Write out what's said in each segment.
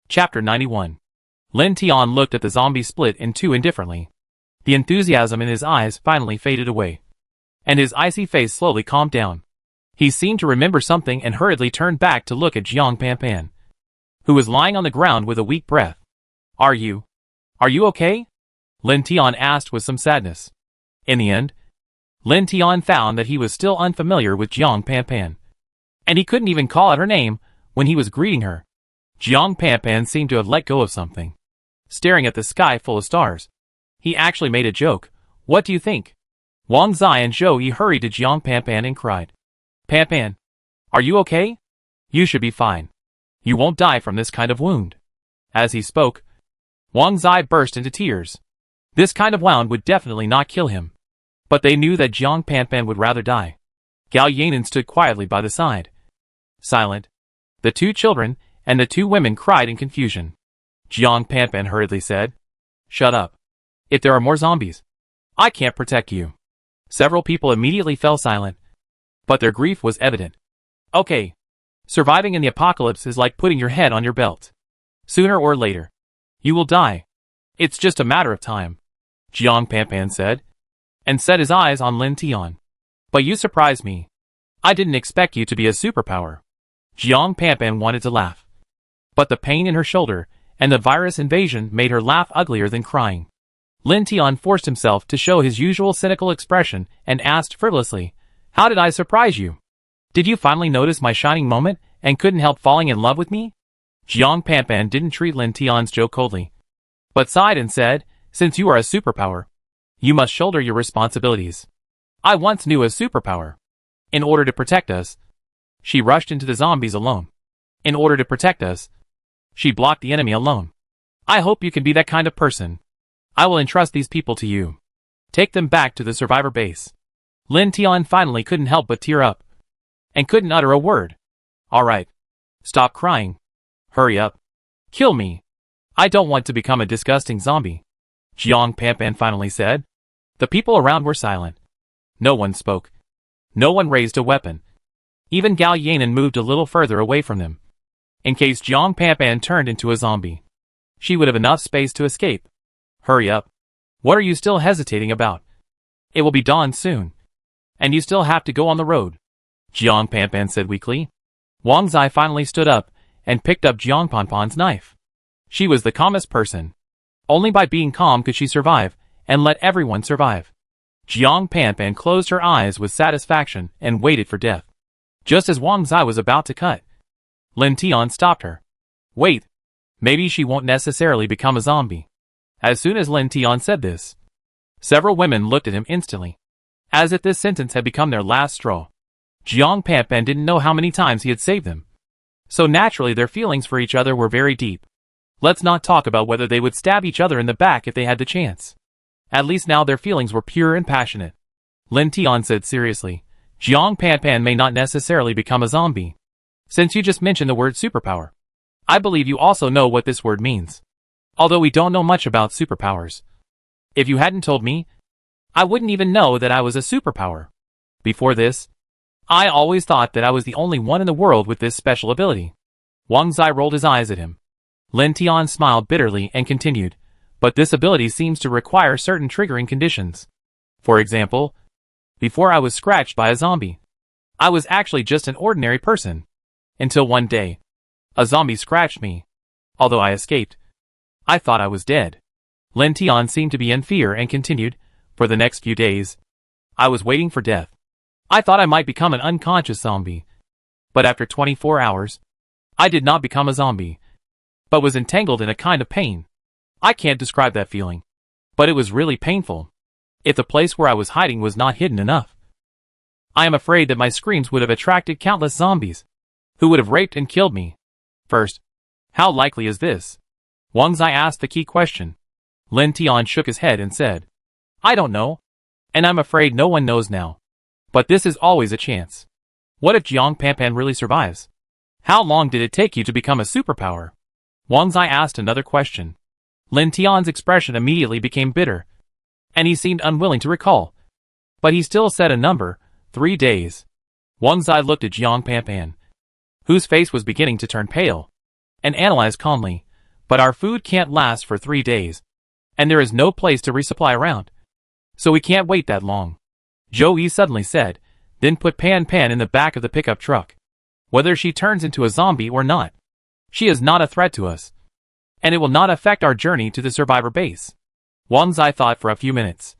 Chapter 91. Lin Tian looked at the zombie split in two indifferently. The enthusiasm in his eyes finally faded away, and his icy face slowly calmed down. He seemed to remember something and hurriedly turned back to look at Jiang Panpan, who was lying on the ground with a weak breath. Are you okay? Lin Tian asked with some sadness. In the end, Lin Tian found that he was still unfamiliar with Jiang Panpan, and he couldn't even call out her name when he was greeting her. Jiang Panpan seemed to have let go of something, staring at the sky full of stars. He actually made a joke. What do you think? Wang Zai and Zhou Yi hurried to Jiang Panpan and cried, Panpan, are you okay? You should be fine. You won't die from this kind of wound. As he spoke, Wang Zai burst into tears. This kind of wound would definitely not kill him. But they knew that Jiang Panpan would rather die. Gao Yanan stood quietly by the side, silent. The two children and the two women cried in confusion. Jiang Panpan hurriedly said, Shut up. If there are more zombies, I can't protect you. Several people immediately fell silent, but their grief was evident. Okay. Surviving in the apocalypse is like putting your head on your belt. Sooner or later, you will die. It's just a matter of time, Jiang Panpan said, and set his eyes on Lin Tian. But you surprised me. I didn't expect you to be a superpower. Jiang Panpan wanted to laugh, but the pain in her shoulder and the virus invasion made her laugh uglier than crying. Lin Tian forced himself to show his usual cynical expression and asked frivolously, How did I surprise you? Did you finally notice my shining moment and couldn't help falling in love with me? Jiang Panpan didn't treat Lin Tian's joke coldly, but sighed and said, Since you are a superpower, you must shoulder your responsibilities. I once knew a superpower. In order to protect us, she rushed into the zombies alone. In order to protect us, she blocked the enemy alone. I hope you can be that kind of person. I will entrust these people to you. Take them back to the survivor base. Lin Tian finally couldn't help but tear up, and couldn't utter a word. Alright. Stop crying. Hurry up. Kill me. I don't want to become a disgusting zombie, Jiang Panpan finally said. The people around were silent. No one spoke. No one raised a weapon. Even Gao Yanan moved a little further away from them, in case Jiang Panpan turned into a zombie. She would have enough space to escape. Hurry up. What are you still hesitating about? It will be dawn soon, and you still have to go on the road, Jiang Panpan said weakly. Wang Zai finally stood up and picked up Jiang Panpan's knife. She was the calmest person. Only by being calm could she survive and let everyone survive. Jiang Panpan closed her eyes with satisfaction and waited for death. Just as Wang Zai was about to cut, Lin Tian stopped her. Wait. Maybe she won't necessarily become a zombie. As soon as Lin Tian said this, several women looked at him instantly, as if this sentence had become their last straw. Jiang Panpan didn't know how many times he had saved them, so naturally their feelings for each other were very deep. Let's not talk about whether they would stab each other in the back if they had the chance. At least now their feelings were pure and passionate. Lin Tian said seriously, Jiang Panpan may not necessarily become a zombie. Since you just mentioned the word superpower, I believe you also know what this word means. Although we don't know much about superpowers. If you hadn't told me, I wouldn't even know that I was a superpower. Before this, I always thought that I was the only one in the world with this special ability. Wang Zai rolled his eyes at him. Lin Tian smiled bitterly and continued, but this ability seems to require certain triggering conditions. For example, before I was scratched by a zombie, I was actually just an ordinary person. Until one day, a zombie scratched me. Although I escaped, I thought I was dead. Lin Tian seemed to be in fear and continued, For the next few days, I was waiting for death. I thought I might become an unconscious zombie. But after 24 hours, I did not become a zombie, but was entangled in a kind of pain. I can't describe that feeling, but it was really painful. If the place where I was hiding was not hidden enough, I am afraid that my screams would have attracted countless zombies, who would have raped and killed me. First, how likely is this? Wang Zai asked the key question. Lin Tian shook his head and said, I don't know, and I'm afraid no one knows now. But this is always a chance. What if Jiang Panpan really survives? How long did it take you to become a superpower? Wang Zai asked another question. Lin Tian's expression immediately became bitter, and he seemed unwilling to recall. But he still said a number, 3 days. Wang Zai looked at Jiang Panpan, whose face was beginning to turn pale, and analyzed calmly, But our food can't last for 3 days. And there is no place to resupply around. So we can't wait that long. Joey suddenly said, then put Pan Pan in the back of the pickup truck. Whether she turns into a zombie or not, she is not a threat to us. And it will not affect our journey to the survivor base. Wang Zai thought for a few minutes.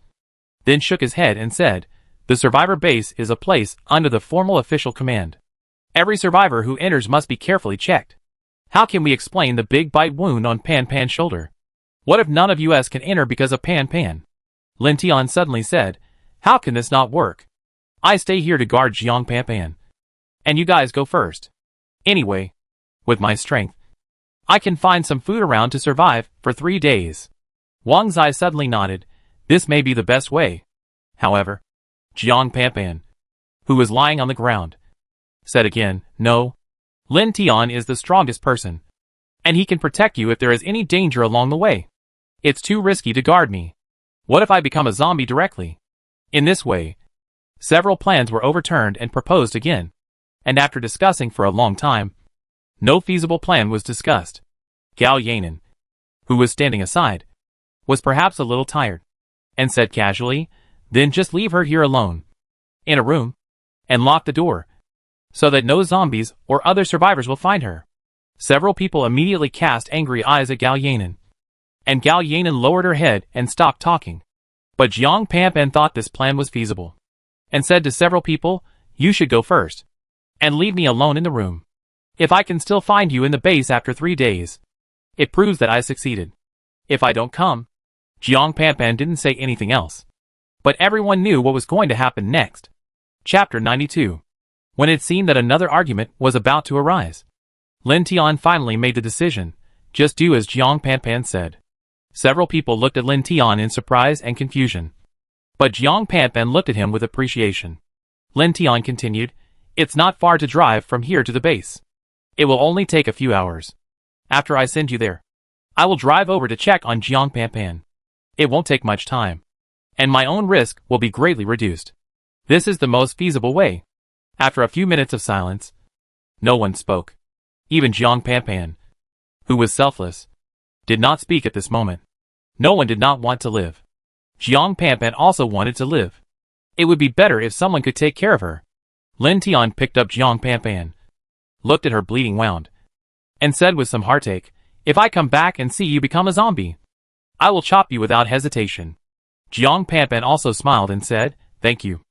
Then shook his head and said, the survivor base is a place under the formal official command. Every survivor who enters must be carefully checked. How can we explain the big bite wound on Pan Pan's shoulder? What if none of us can enter because of Pan Pan? Lin Tian suddenly said, how can this not work? I stay here to guard Jiang Pan Pan. And you guys go first. Anyway, with my strength, I can find some food around to survive for 3 days. Wang Zai suddenly nodded. This may be the best way. However, Jiang Pan Pan, who was lying on the ground, said again, no. Lin Tian is the strongest person. And he can protect you if there is any danger along the way. It's too risky to guard me. What if I become a zombie directly? In this way, several plans were overturned and proposed again. And after discussing for a long time, no feasible plan was discussed. Gao Yanan, who was standing aside, was perhaps a little tired, and said casually, then just leave her here alone, in a room, and lock the door, so that no zombies or other survivors will find her. Several people immediately cast angry eyes at Gao Yanan, and Gao Yanan lowered her head and stopped talking. But Jiang Pan Pan thought this plan was feasible, and said to several people, you should go first, and leave me alone in the room. If I can still find you in the base after 3 days, it proves that I succeeded. If I don't come, Jiang Pan Pan didn't say anything else. But everyone knew what was going to happen next. Chapter 92. When it seemed that another argument was about to arise, Lin Tian finally made the decision, just do as Jiang Pan Pan said. Several people looked at Lin Tian in surprise and confusion. But Jiang Pan Pan looked at him with appreciation. Lin Tian continued, it's not far to drive from here to the base. It will only take a few hours. After I send you there, I will drive over to check on Jiang Pan Pan. It won't take much time, and my own risk will be greatly reduced. This is the most feasible way. After a few minutes of silence, no one spoke. Even Jiang Pan Pan, who was selfless, did not speak at this moment. No one did not want to live. Jiang Pan Pan also wanted to live. It would be better if someone could take care of her. Lin Tian picked up Jiang Pan Pan, looked at her bleeding wound, and said with some heartache, if I come back and see you become a zombie, I will chop you without hesitation. Jiang Pan Pan also smiled and said, thank you.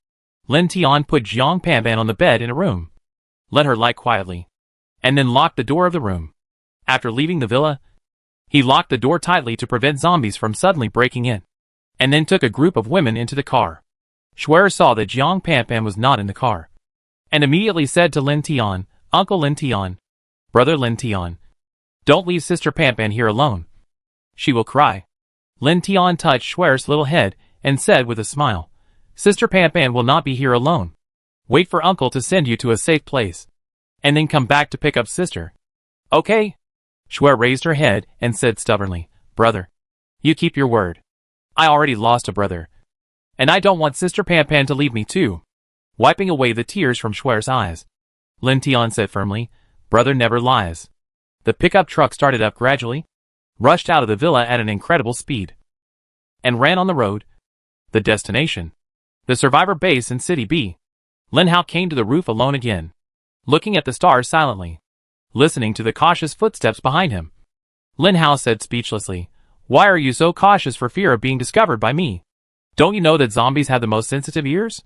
Lin Tian put Jiang Pan Pan on the bed in a room, let her lie quietly, and then locked the door of the room. After leaving the villa, he locked the door tightly to prevent zombies from suddenly breaking in, and then took a group of women into the car. Schwer saw that Jiang Pan Pan was not in the car, and immediately said to Lin Tian, Uncle Lin Tian, Brother Lin Tian, don't leave Sister Pan Pan here alone. She will cry. Lin Tian touched Schwer's little head and said with a smile, Sister Pan Pan will not be here alone. Wait for Uncle to send you to a safe place, and then come back to pick up Sister. Okay? Schwer raised her head and said stubbornly, Brother, you keep your word. I already lost a brother, and I don't want Sister Pan Pan to leave me too. Wiping away the tears from Schwer's eyes, Lin Tian said firmly, Brother never lies. The pickup truck started up gradually, rushed out of the villa at an incredible speed, and ran on the road. The destination, the survivor base in City B. Lin Hao came to the roof alone again, looking at the stars silently, listening to the cautious footsteps behind him. Lin Hao said speechlessly, why are you so cautious for fear of being discovered by me? Don't you know that zombies have the most sensitive ears?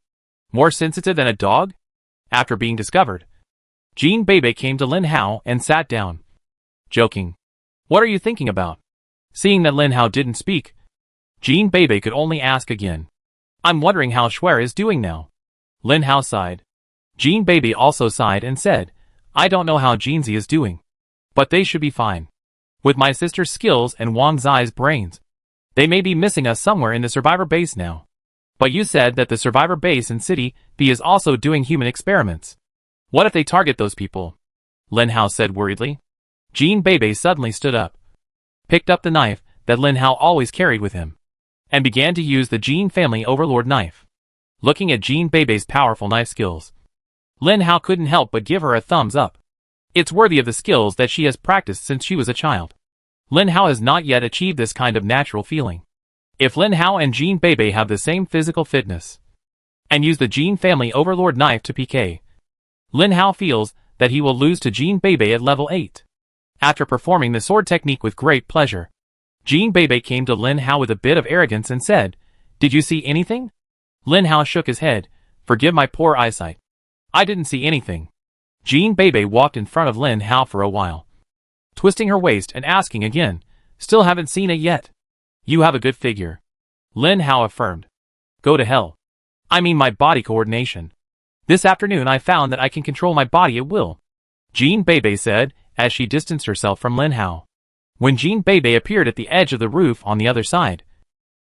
More sensitive than a dog? After being discovered, Jean Bebe came to Lin Hao and sat down, joking. What are you thinking about? Seeing that Lin Hao didn't speak, Jean Bebe could only ask again. I'm wondering how Schwer is doing now. Lin Hao sighed. Jean Bebe also sighed and said, I don't know how Jeanzi is doing, but they should be fine. With my sister's skills and Wang Zai's brains, they may be missing us somewhere in the survivor base now. But you said that the survivor base in City B is also doing human experiments. What if they target those people? Lin Hao said worriedly. Jean Bebe suddenly stood up, picked up the knife that Lin Hao always carried with him, and began to use the Jean family overlord knife. Looking at Jean Bebe's powerful knife skills, Lin Hao couldn't help but give her a thumbs up. It's worthy of the skills that she has practiced since she was a child. Lin Hao has not yet achieved this kind of natural feeling. If Lin Hao and Jean Bebe have the same physical fitness, and use the Jean family overlord knife to PK, Lin Hao feels that he will lose to Jean Bebe at level 8. After performing the sword technique with great pleasure, Jean Bebe came to Lin Hao with a bit of arrogance and said, "Did you see anything?" Lin Hao shook his head. "Forgive my poor eyesight. I didn't see anything." Jean Bebe walked in front of Lin Hao for a while, twisting her waist and asking again, "Still haven't seen it yet?" "You have a good figure," Lin Hao affirmed. "Go to hell. I mean my body coordination. This afternoon I found that I can control my body at will," Jean Bebe said, as she distanced herself from Lin Hao. When Jean Bebe appeared at the edge of the roof on the other side,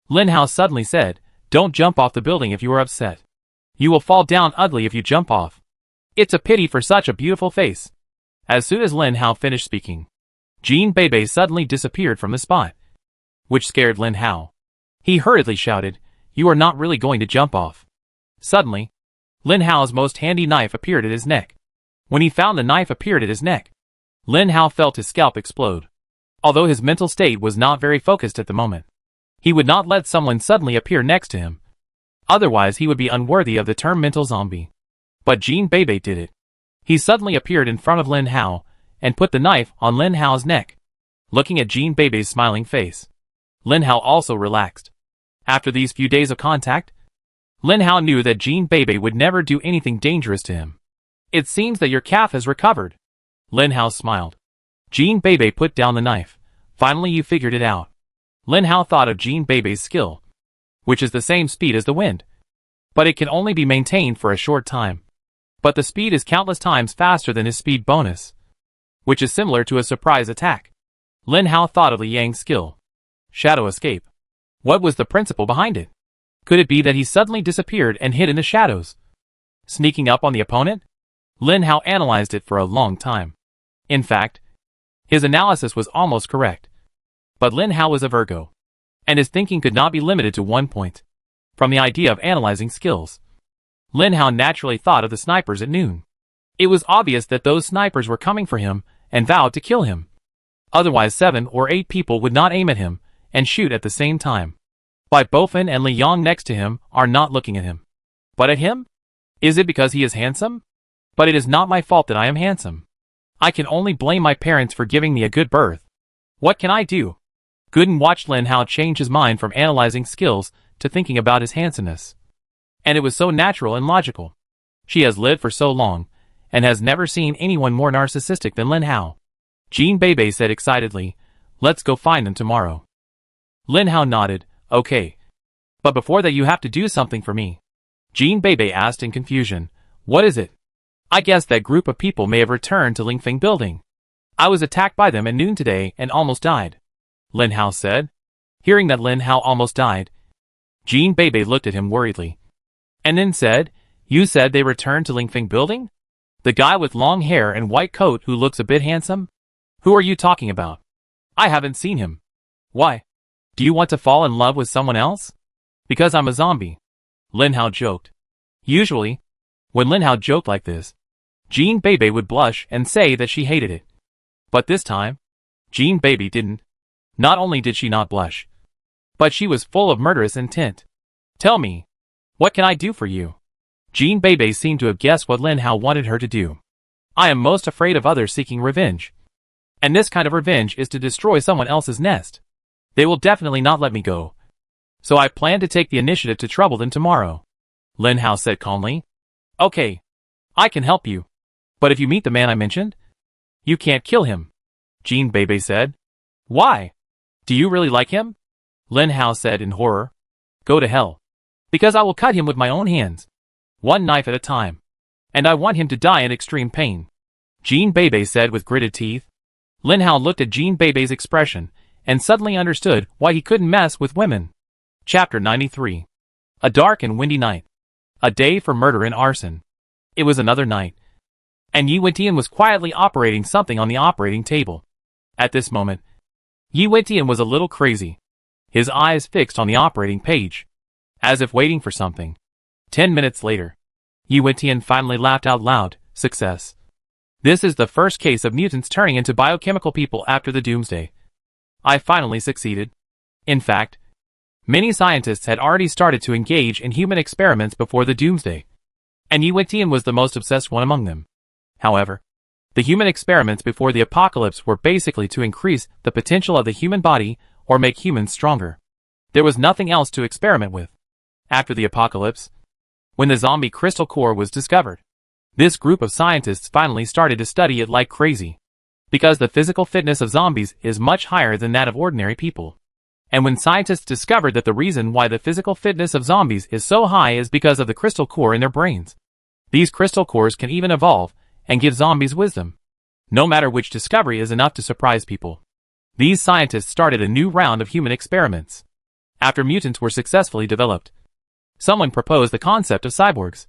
Lin Hao suddenly said, "Don't jump off the building if you are upset. You will fall down ugly if you jump off. It's a pity for such a beautiful face." As soon as Lin Hao finished speaking, Jean Bebe suddenly disappeared from the spot, which scared Lin Hao. He hurriedly shouted, "You are not really going to jump off." Suddenly, Lin Hao's most handy knife appeared at his neck. When he found the knife appeared at his neck, Lin Hao felt his scalp explode. Although his mental state was not very focused at the moment, he would not let someone suddenly appear next to him. Otherwise he would be unworthy of the term mental zombie. But Jean Bebe did it. He suddenly appeared in front of Lin Hao, and put the knife on Lin Hao's neck. Looking at Jean Bebe's smiling face, Lin Hao also relaxed. After these few days of contact, Lin Hao knew that Jean Bebe would never do anything dangerous to him. "It seems that your calf has recovered." Lin Hao smiled. Jean Bebe put down the knife. "Finally you figured it out." Lin Hao thought of Jean Bebe's skill, which is the same speed as the wind, but it can only be maintained for a short time. But the speed is countless times faster than his speed bonus, which is similar to a surprise attack. Lin Hao thought of Li Yang's skill, shadow escape. What was the principle behind it? Could it be that he suddenly disappeared and hid in the shadows, sneaking up on the opponent? Lin Hao analyzed it for a long time. In fact, his analysis was almost correct. But Lin Hao was a Virgo, and his thinking could not be limited to one point. From the idea of analyzing skills, Lin Hao naturally thought of the snipers at noon. It was obvious that those snipers were coming for him and vowed to kill him. Otherwise 7 or 8 people would not aim at him and shoot at the same time. Bai Bofan and Li Yang next to him are not looking at him, but at him? Is it because he is handsome? But it is not my fault that I am handsome. I can only blame my parents for giving me a good birth. What can I do? Gooden watched Lin Hao change his mind from analyzing skills to thinking about his handsomeness. And it was so natural and logical. She has lived for so long, and has never seen anyone more narcissistic than Lin Hao. Jean Bebe said excitedly, "Let's go find them tomorrow." Lin Hao nodded, "Okay. But before that you have to do something for me." Jean Bebe asked in confusion, "What is it?" "I guess that group of people may have returned to Lingfeng building. I was attacked by them at noon today and almost died," Lin Hao said. Hearing that Lin Hao almost died, Jean Bebe looked at him worriedly, and then said, "You said they returned to Lingfeng building? The guy with long hair and white coat who looks a bit handsome? Who are you talking about? I haven't seen him." "Why? Do you want to fall in love with someone else?" "Because I'm a zombie," Lin Hao joked. Usually, when Lin Hao joked like this, Jean Bebe would blush and say that she hated it. But this time, Jean Bebe didn't. Not only did she not blush, but she was full of murderous intent. "Tell me, what can I do for you?" Jean Bebe seemed to have guessed what Lin Hao wanted her to do. "I am most afraid of others seeking revenge. And this kind of revenge is to destroy someone else's nest. They will definitely not let me go. So I plan to take the initiative to trouble them tomorrow," Lin Hao said calmly. "Okay. I can help you. But if you meet the man I mentioned, you can't kill him," Jean Bebe said. "Why? Do you really like him?" Lin Hao said in horror. "Go to hell. Because I will cut him with my own hands, one knife at a time. And I want him to die in extreme pain," Jean Bebe said with gritted teeth. Lin Hao looked at Jean Bebe's expression and suddenly understood why he couldn't mess with women. Chapter 93. A dark and windy night. A day for murder and arson. It was another night, and Yi Wentian was quietly operating something on the operating table. At this moment, Yi Wentian was a little crazy, his eyes fixed on the operating page, as if waiting for something. 10 minutes later, Yi Wentian finally laughed out loud. Success. This is the first case of mutants turning into biochemical people after the doomsday. I finally succeeded. In fact, many scientists had already started to engage in human experiments before the doomsday, and Yi Wentian was the most obsessed one among them. However, the human experiments before the apocalypse were basically to increase the potential of the human body or make humans stronger. There was nothing else to experiment with. After the apocalypse, when the zombie crystal core was discovered, this group of scientists finally started to study it like crazy, because the physical fitness of zombies is much higher than that of ordinary people. And when scientists discovered that the reason why the physical fitness of zombies is so high is because of the crystal core in their brains. These crystal cores can even evolve and give zombies wisdom. No matter which discovery is enough to surprise people. These scientists started a new round of human experiments. After mutants were successfully developed, someone proposed the concept of cyborgs.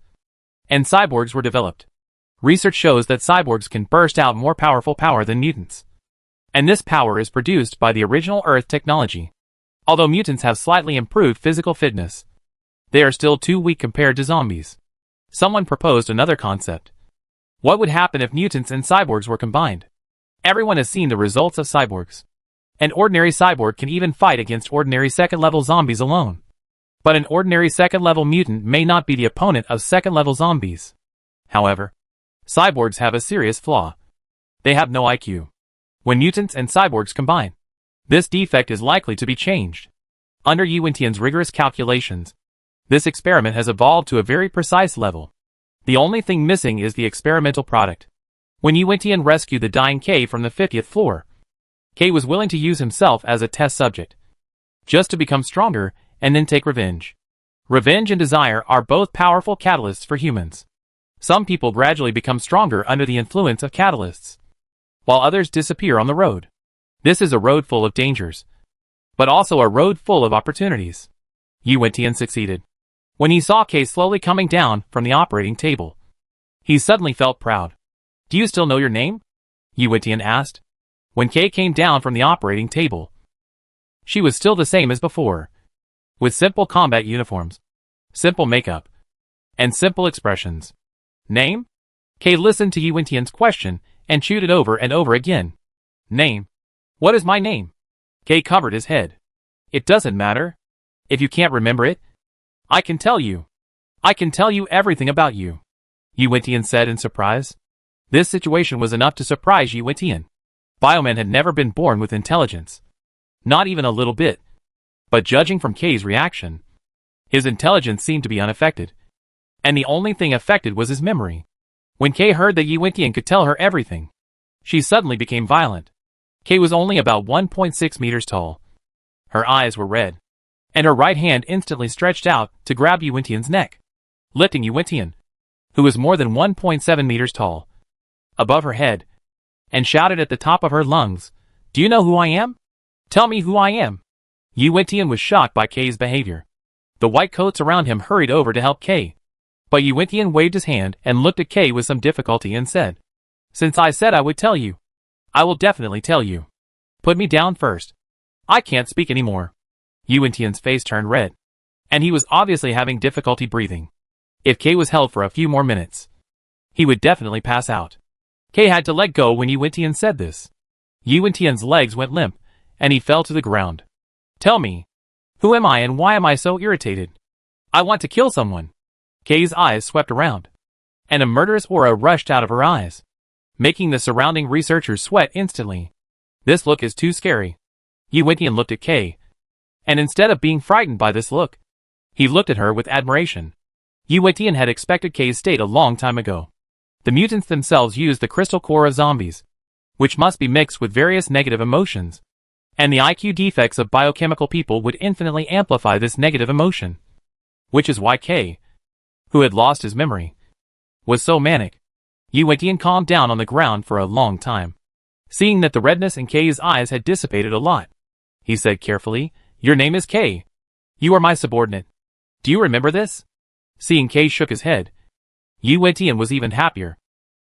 And cyborgs were developed. Research shows that cyborgs can burst out more powerful power than mutants. And this power is produced by the original Earth technology. Although mutants have slightly improved physical fitness, they are still too weak compared to zombies. Someone proposed another concept. What would happen if mutants and cyborgs were combined? Everyone has seen the results of cyborgs. An ordinary cyborg can even fight against ordinary second-level zombies alone. But an ordinary second-level mutant may not be the opponent of second-level zombies. However, cyborgs have a serious flaw. They have no IQ. When mutants and cyborgs combine, this defect is likely to be changed. Under Yi Wentian's rigorous calculations, this experiment has evolved to a very precise level. The only thing missing is the experimental product. When Yi Wentian rescued the dying K from the 50th floor, K was willing to use himself as a test subject, just to become stronger and then take revenge. Revenge and desire are both powerful catalysts for humans. Some people gradually become stronger under the influence of catalysts, while others disappear on the road. This is a road full of dangers, but also a road full of opportunities. Yi Wentian succeeded. When he saw K slowly coming down from the operating table, he suddenly felt proud. "Do you still know your name?" Yi Wentian asked. When K came down from the operating table, she was still the same as before, with simple combat uniforms, simple makeup, and simple expressions. "Name?" K listened to Yi Wentian's question and chewed it over and over again. "Name? What is my name?" K covered his head. "It doesn't matter. If you can't remember it, I can tell you. I can tell you everything about you," Yi Wentian said in surprise. This situation was enough to surprise Yi Wentian. Bioman had never been born with intelligence. Not even a little bit. But judging from K's reaction, his intelligence seemed to be unaffected. And the only thing affected was his memory. When K heard that Yi Wentian could tell her everything, she suddenly became violent. K was only about 1.6 meters tall. Her eyes were red, and her right hand instantly stretched out to grab Yi Wentian's neck, lifting Yi Wentian, who was more than 1.7 meters tall, above her head, and shouted at the top of her lungs, "Do you know who I am? Tell me who I am." Yi Wentian was shocked by K's behavior. The white coats around him hurried over to help K, but Yi Wentian waved his hand and looked at K with some difficulty and said, "Since I said I would tell you, I will definitely tell you. Put me down first. I can't speak anymore." Yi Wentian's face turned red, and he was obviously having difficulty breathing. If K was held for a few more minutes, he would definitely pass out. K had to let go when Yi Wentian said this. Yi Wentian's legs went limp, and he fell to the ground. "Tell me, who am I and why am I so irritated? I want to kill someone." K's eyes swept around, and a murderous aura rushed out of her eyes, making the surrounding researchers sweat instantly. This look is too scary. Yi Wentian looked at K, and instead of being frightened by this look, he looked at her with admiration. Yi Wentian had expected K's state a long time ago. The mutants themselves use the crystal core of zombies, which must be mixed with various negative emotions, and the IQ defects of biochemical people would infinitely amplify this negative emotion, which is why K, who had lost his memory, was so manic. Yi Wentian calmed down on the ground for a long time. Seeing that the redness in K's eyes had dissipated a lot, he said carefully, "Your name is K. You are my subordinate. Do you remember this?" Seeing K shook his head, Yi Wentian was even happier.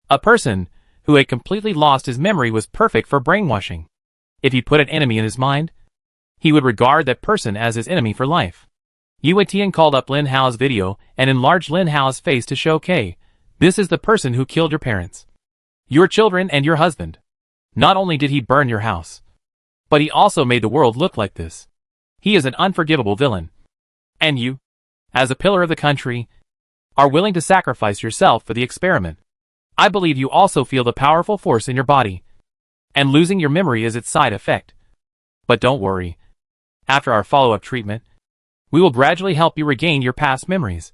A person who had completely lost his memory was perfect for brainwashing. If he put an enemy in his mind, he would regard that person as his enemy for life. Yi Wentian called up Lin Hao's video and enlarged Lin Hao's face to show K, "This is the person who killed your parents, your children and your husband. Not only did he burn your house, But he also made the world look like this. He is an unforgivable villain. And you, as a pillar of the country, are willing to sacrifice yourself for the experiment. I believe you also feel the powerful force in your body, and losing your memory is its side effect. But don't worry. After our follow-up treatment, we will gradually help you regain your past memories.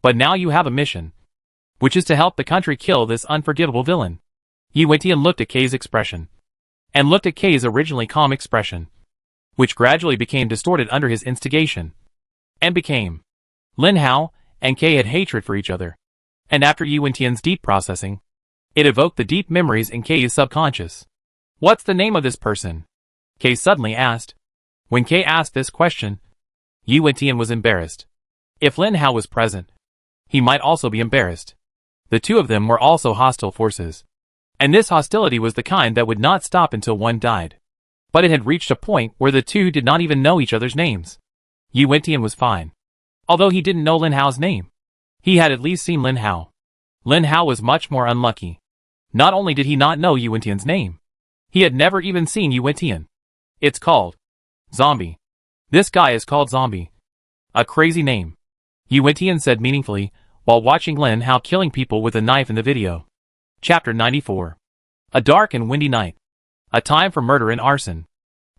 But now you have a mission, which is to help the country kill this unforgivable villain. Yi Wentian looked at Kay's expression, and looked at Kay's originally calm expression, which gradually became distorted under his instigation, and became. Lin Hao and Kay had hatred for each other, and after Yi Wentian's deep processing, it evoked the deep memories in Kay's subconscious. What's the name of this person? Kay suddenly asked. When Kay asked this question, Yi Wentian was embarrassed. If Lin Hao was present, he might also be embarrassed. The two of them were also hostile forces, and this hostility was the kind that would not stop until one died. But it had reached a point where the two did not even know each other's names. Yi Wentian was fine. Although he didn't know Lin Hao's name, he had at least seen Lin Hao. Lin Hao was much more unlucky. Not only did he not know Yi Wentian's name, he had never even seen Yi Wentian. It's called Zombie. This guy is called Zombie. A crazy name, Yi Wentian said meaningfully, while watching Lin Hao killing people with a knife in the video. Chapter 94. A dark and windy night. A time for murder and arson.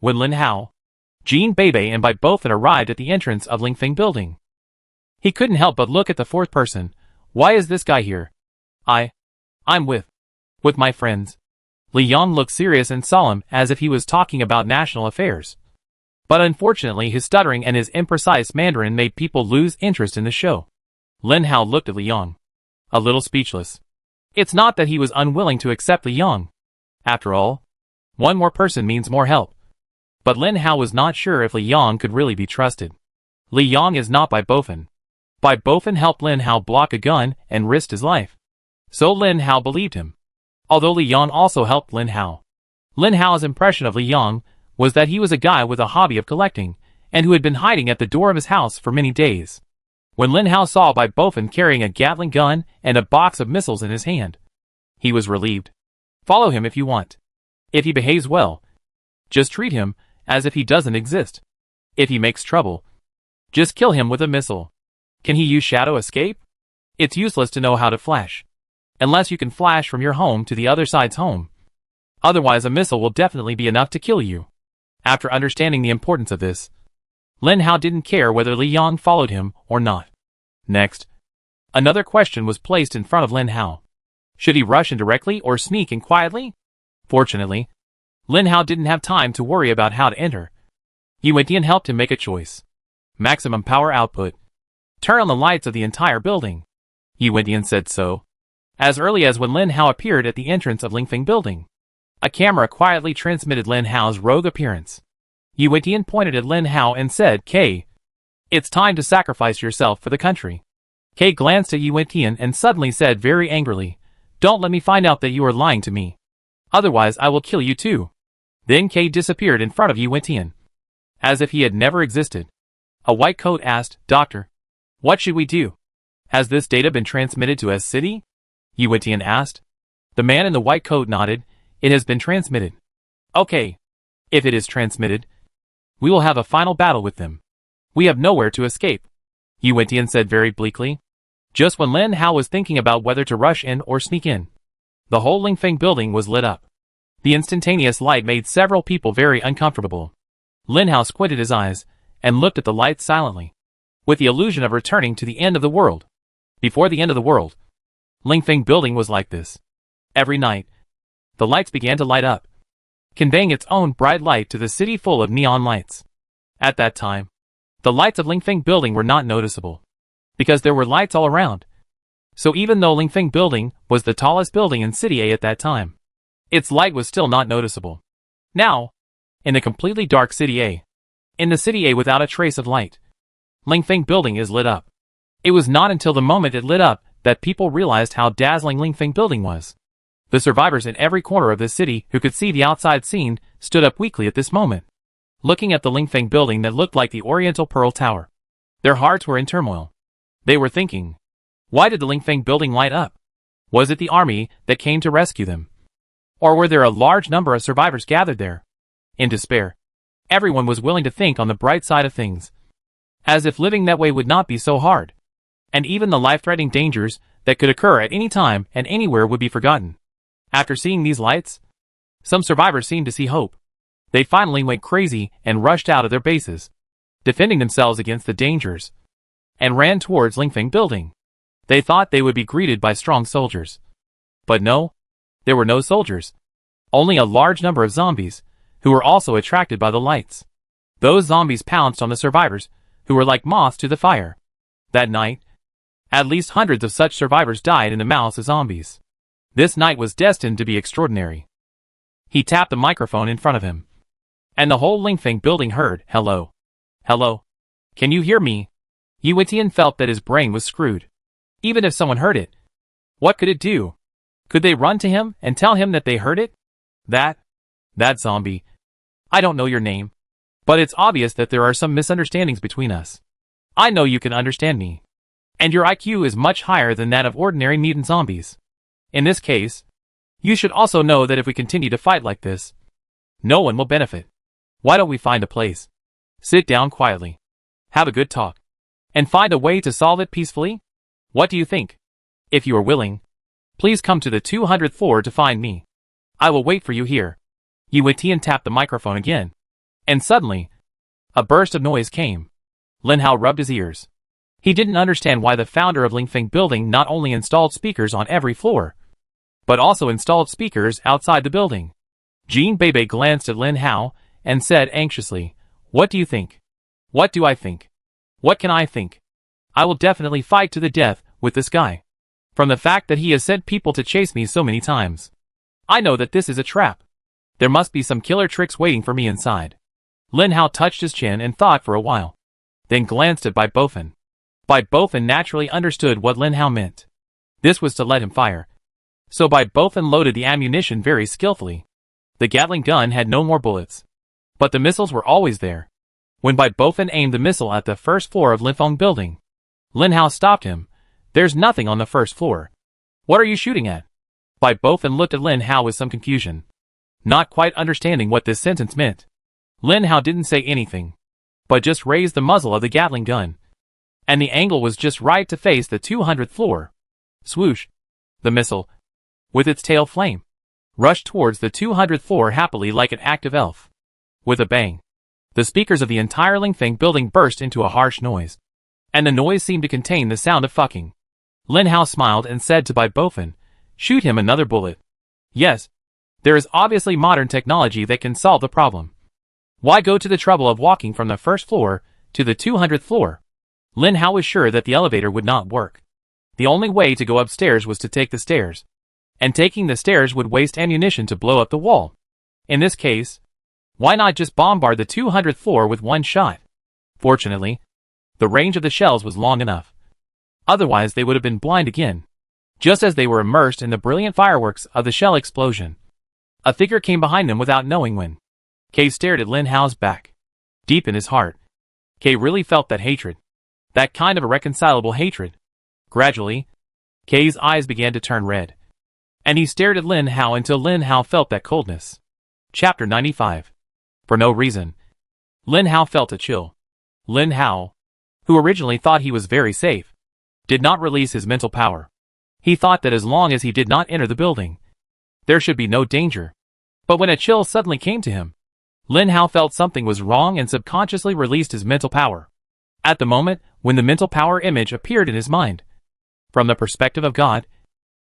When Lin Hao, Jean Beibei and Bai Bofin arrived at the entrance of Lingfeng building, he couldn't help but look at the fourth person. Why is this guy here? I'm with my friends. Li Yang looked serious and solemn as if he was talking about national affairs. But unfortunately his stuttering and his imprecise Mandarin made people lose interest in the show. Lin Hao looked at Li Yang, a little speechless. It's not that he was unwilling to accept Li Yang. After all, one more person means more help. But Lin Hao was not sure if Li Yang could really be trusted. Li Yang is not Bai Bofin. Bai Bofin helped Lin Hao block a gun and risked his life, so Lin Hao believed him. Although Li Yang also helped Lin Hao. Lin Hao's impression of Li Yang was that he was a guy with a hobby of collecting, and who had been hiding at the door of his house for many days. When Lin Hao saw Bai Bofin carrying a Gatling gun and a box of missiles in his hand, he was relieved. Follow him if you want. If he behaves well, just treat him as if he doesn't exist. If he makes trouble, just kill him with a missile. Can he use shadow escape? It's useless to know how to flash, unless you can flash from your home to the other side's home. Otherwise a missile will definitely be enough to kill you. After understanding the importance of this, Lin Hao didn't care whether Li Yang followed him or not. Next, another question was placed in front of Lin Hao. Should he rush in directly or sneak in quietly? Fortunately, Lin Hao didn't have time to worry about how to enter. Yi Wentian helped him make a choice. Maximum power output. Turn on the lights of the entire building. Yi Wentian said so. As early as when Lin Hao appeared at the entrance of Lingfeng building, a camera quietly transmitted Lin Hao's rogue appearance. Yi Wentian pointed at Lin Hao and said, Kay, it's time to sacrifice yourself for the country. Kay glanced at Yi Wentian and suddenly said very angrily, don't let me find out that you are lying to me. Otherwise I will kill you too. Then Kay disappeared in front of Yi Wentian, as if he had never existed. A white coat asked, Doctor, what should we do? Has this data been transmitted to S City? Yi Wentian asked. The man in the white coat nodded. It has been transmitted. Okay. If it is transmitted, we will have a final battle with them. We have nowhere to escape. Yi Wentian said very bleakly. Just when Lin Hao was thinking about whether to rush in or sneak in, the whole Lingfeng building was lit up. The instantaneous light made several people very uncomfortable. Lin Hao squinted his eyes and looked at the lights silently, with the illusion of returning to the end of the world. Before the end of the world, Lingfeng building was like this. Every night, the lights began to light up, conveying its own bright light to the city full of neon lights. At that time, the lights of Lingfeng building were not noticeable, because there were lights all around. So even though Lingfeng building was the tallest building in City A at that time, its light was still not noticeable. Now, in the completely dark City A, in the City A without a trace of light, Lingfeng building is lit up. It was not until the moment it lit up that people realized how dazzling Lingfeng building was. The survivors in every corner of the city who could see the outside scene stood up weakly at this moment, looking at the Lingfeng building that looked like the Oriental Pearl Tower. Their hearts were in turmoil. They were thinking, why did the Lingfeng building light up? Was it the army that came to rescue them? Or were there a large number of survivors gathered there? In despair, everyone was willing to think on the bright side of things, as if living that way would not be so hard, and even the life-threatening dangers that could occur at any time and anywhere would be forgotten. After seeing these lights, some survivors seemed to see hope. They finally went crazy and rushed out of their bases, defending themselves against the dangers, and ran towards Lingfeng building. They thought they would be greeted by strong soldiers. But no, there were no soldiers. Only a large number of zombies, who were also attracted by the lights. Those zombies pounced on the survivors, who were like moths to the fire. That night, at least hundreds of such survivors died in the mouths of zombies. This night was destined to be extraordinary. He tapped the microphone in front of him, and the whole Lingfeng building heard, "Hello. Hello. Can you hear me?" Yu Tian felt that his brain was screwed. Even if someone heard it, what could it do? Could they run to him and tell him that they heard it? That zombie. I don't know your name, but it's obvious that there are some misunderstandings between us. I know you can understand me, and your IQ is much higher than that of ordinary mutant zombies. In this case, you should also know that if we continue to fight like this, no one will benefit. Why don't we find a place, sit down quietly, have a good talk, and find a way to solve it peacefully? What do you think? If you are willing, please come to the 200th floor to find me. I will wait for you here. Yu Tian tapped the microphone again, and suddenly, a burst of noise came. Lin Hao rubbed his ears. He didn't understand why the founder of Lingfeng building not only installed speakers on every floor, but also installed speakers outside the building. Jean Bebe glanced at Lin Hao and said anxiously, "What do you think?" "What do I think? What can I think? I will definitely fight to the death with this guy. From the fact that he has sent people to chase me so many times, I know that this is a trap. There must be some killer tricks waiting for me inside." Lin Hao touched his chin and thought for a while, then glanced at Bai Bofen. Bai Bofen naturally understood what Lin Hao meant. This was to let him fire. So Bai Bofen loaded the ammunition very skillfully. The Gatling gun had no more bullets, but the missiles were always there. When Bai Bofen aimed the missile at the first floor of Lingfeng building, Lin Hao stopped him. "There's nothing on the first floor. What are you shooting at?" Bai Bofen looked at Lin Hao with some confusion, not quite understanding what this sentence meant. Lin Hao didn't say anything, but just raised the muzzle of the Gatling gun, and the angle was just right to face the 200th floor. Swoosh! The missile, with its tail flame, rushed towards the 200th floor happily like an active elf. With a bang, the speakers of the entire Lingfeng building burst into a harsh noise, and the noise seemed to contain the sound of fucking. Lin Hao smiled and said to Bai Bofen, "Shoot him another bullet." Yes, there is obviously modern technology that can solve the problem. Why go to the trouble of walking from the first floor to the 200th floor? Lin Hao was sure that the elevator would not work. The only way to go upstairs was to take the stairs, and taking the stairs would waste ammunition to blow up the wall. In this case, why not just bombard the 200th floor with one shot? Fortunately, the range of the shells was long enough. Otherwise they would have been blind again. Just as they were immersed in the brilliant fireworks of the shell explosion, a figure came behind them without knowing when. Kay stared at Lin Hao's back. Deep in his heart, Kay really felt that hatred. That kind of irreconcilable hatred. Gradually, Kay's eyes began to turn red, and he stared at Lin Hao until Lin Hao felt that coldness. Chapter 95. For no reason, Lin Hao felt a chill. Lin Hao, who originally thought he was very safe, did not release his mental power. He thought that as long as he did not enter the building, there should be no danger. But when a chill suddenly came to him, Lin Hao felt something was wrong and subconsciously released his mental power. At the moment when the mental power image appeared in his mind, from the perspective of God,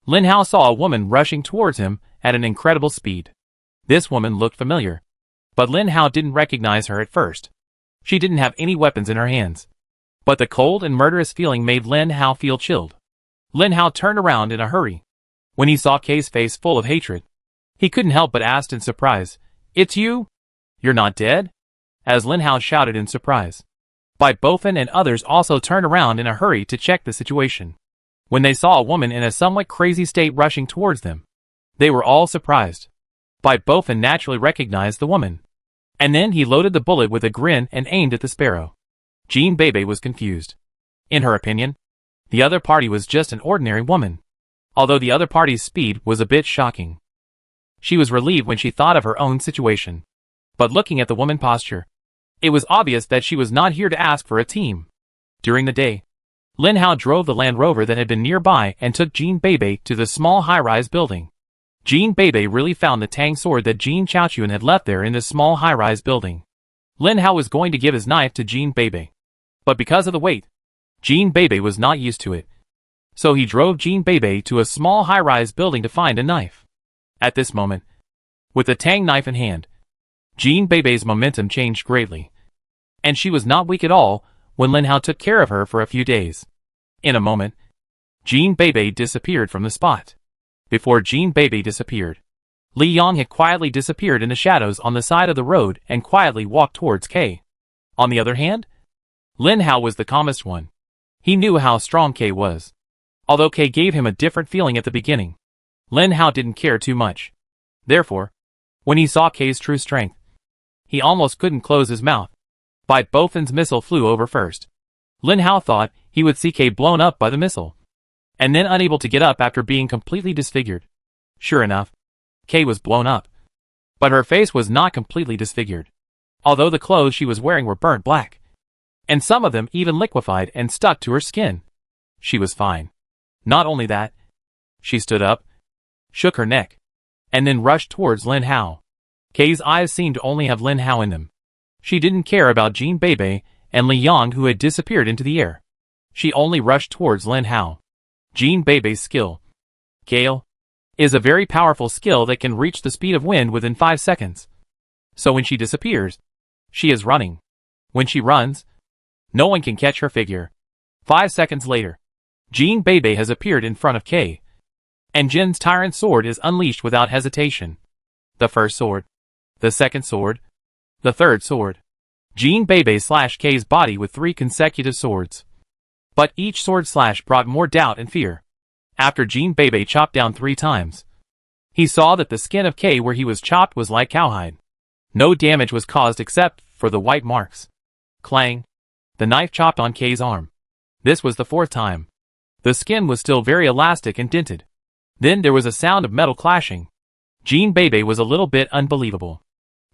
Lin Hao saw a woman rushing towards him at an incredible speed. This woman looked familiar, but Lin Hao didn't recognize her at first. She didn't have any weapons in her hands, but the cold and murderous feeling made Lin Hao feel chilled. Lin Hao turned around in a hurry. When he saw Kay's face full of hatred, he couldn't help but ask in surprise, "It's you? You're not dead?" As Lin Hao shouted in surprise, Bai Bofen and others also turned around in a hurry to check the situation. When they saw a woman in a somewhat crazy state rushing towards them, they were all surprised. Bai Bofen naturally recognized the woman, and then he loaded the bullet with a grin and aimed at the sparrow. Jean Bebe was confused. In her opinion, the other party was just an ordinary woman, although the other party's speed was a bit shocking. She was relieved when she thought of her own situation. But looking at the woman posture, it was obvious that she was not here to ask for a team. During the day, Lin Hao drove the Land Rover that had been nearby and took Jean Bebe to the small high-rise building. Jean Bebe really found the Tang sword that Jean Chaochuan had left there in this small high-rise building. Lin Hao was going to give his knife to Jean Bebe. But because of the weight, Jean Bebe was not used to it. So he drove Jean Bebe to a small high-rise building to find a knife. At this moment, with the Tang knife in hand, Jean Bebe's momentum changed greatly. And she was not weak at all when Lin Hao took care of her for a few days. In a moment, Jean Bebe disappeared from the spot. Before Jean Bebe disappeared, Li Yang had quietly disappeared in the shadows on the side of the road and quietly walked towards Kay. On the other hand, Lin Hao was the calmest one. He knew how strong Kay was. Although Kay gave him a different feeling at the beginning, Lin Hao didn't care too much. Therefore, when he saw Kay's true strength, he almost couldn't close his mouth. But Bofin's missile flew over first. Lin Hao thought he would see Kay blown up by the missile, and then unable to get up after being completely disfigured. Sure enough, Kay was blown up. But her face was not completely disfigured, although the clothes she was wearing were burnt black, and some of them even liquefied and stuck to her skin. She was fine. Not only that, she stood up, shook her neck, and then rushed towards Lin Hao. Kay's eyes seemed to only have Lin Hao in them. She didn't care about Jean Bebe and Li Yang who had disappeared into the air. She only rushed towards Lin Hao. Jean Bebe's skill, Gale, is a very powerful skill that can reach the speed of wind within 5 seconds. So when she disappears, she is running. When she runs, no one can catch her figure. 5 seconds later, Jean Bebe has appeared in front of Kay. And Jin's tyrant sword is unleashed without hesitation. The first sword, the second sword, the third sword. Jean Bebe slashed Kay's body with 3 consecutive swords. But each sword slash brought more doubt and fear. After Jean Bebe chopped down 3 times, he saw that the skin of Kay where he was chopped was like cowhide. No damage was caused except for the white marks. Clang! The knife chopped on Kay's arm. This was the 4th time. The skin was still very elastic and dented. Then there was a sound of metal clashing. Jean Bebe was a little bit unbelievable.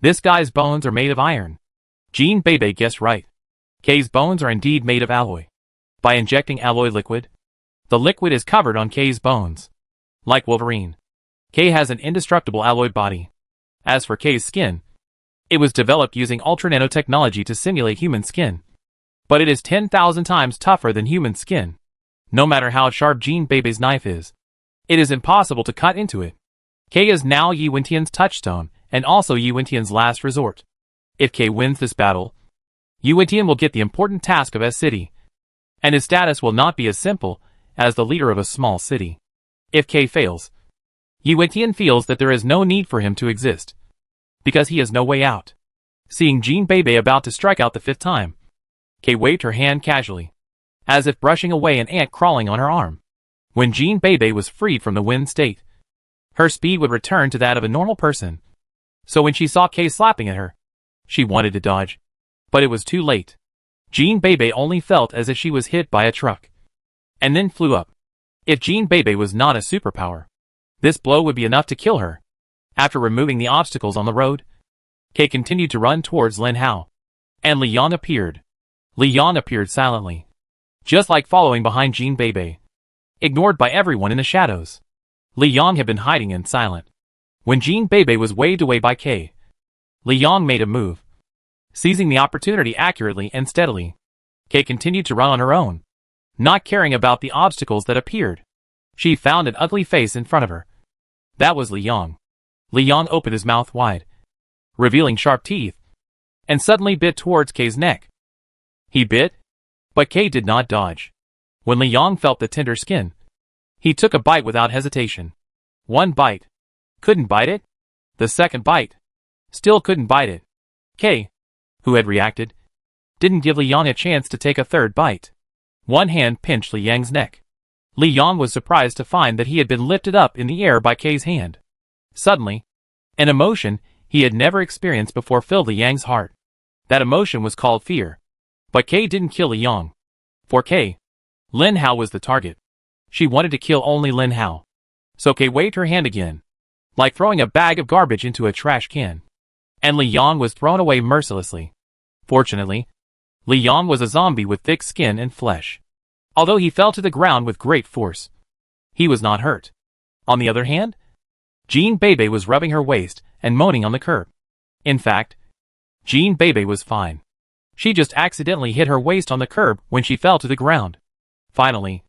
This guy's bones are made of iron. Jean Bebe guessed right. Kay's bones are indeed made of alloy. By injecting alloy liquid, the liquid is covered on Kay's bones. Like Wolverine, Kay has an indestructible alloy body. As for Kay's skin, it was developed using ultra nanotechnology to simulate human skin. But it is 10,000 times tougher than human skin. No matter how sharp Jean Bebe's knife is, it is impossible to cut into it. Kay is now Yi Wentian's touchstone, and also Yi Wentian's last resort. If Kay wins this battle, Yi Wentian will get the important task of S-City, and his status will not be as simple as the leader of a small city. If Kay fails, Yi Wentian feels that there is no need for him to exist, because he has no way out. Seeing Jean Bebe about to strike out the 5th time, Kay waved her hand casually, as if brushing away an ant crawling on her arm. When Jean Bebe was freed from the wind state, her speed would return to that of a normal person. So when she saw Kay slapping at her, she wanted to dodge, but it was too late. Jean Bebe only felt as if she was hit by a truck, and then flew up. If Jean Bebe was not a superpower, this blow would be enough to kill her. After removing the obstacles on the road, Kay continued to run towards Lin Hao, and Li Yang appeared. Li Yang appeared silently, just like following behind Jean Bebe, ignored by everyone in the shadows. Li Yang had been hiding and silent. When Jean Bebe was waved away by Kay, Li Yang made a move, seizing the opportunity accurately and steadily. Kay continued to run on her own, not caring about the obstacles that appeared. She found an ugly face in front of her. That was Li Yang. Li Yang opened his mouth wide, revealing sharp teeth, and suddenly bit towards Kay's neck. He bit, but Kay did not dodge. When Li Yang felt the tender skin, he took a bite without hesitation. 1 bite. Couldn't bite it. The 2nd bite. Still couldn't bite it. Kay, who had reacted, didn't give Li Yang a chance to take a 3rd bite. One hand pinched Li Yang's neck. Li Yang was surprised to find that he had been lifted up in the air by Kay's hand. Suddenly, an emotion he had never experienced before filled Li Yang's heart. That emotion was called fear. But Kay didn't kill Li Yang. For Kay, Lin Hao was the target. She wanted to kill only Lin Hao. So Kay waved her hand again, like throwing a bag of garbage into a trash can. and Li Yang was thrown away mercilessly. Fortunately, Li Yang was a zombie with thick skin and flesh. Although he fell to the ground with great force, he was not hurt. On the other hand, Jean Bebe was rubbing her waist and moaning on the curb. In fact, Jean Bebe was fine. She just accidentally hit her waist on the curb when she fell to the ground. Finally,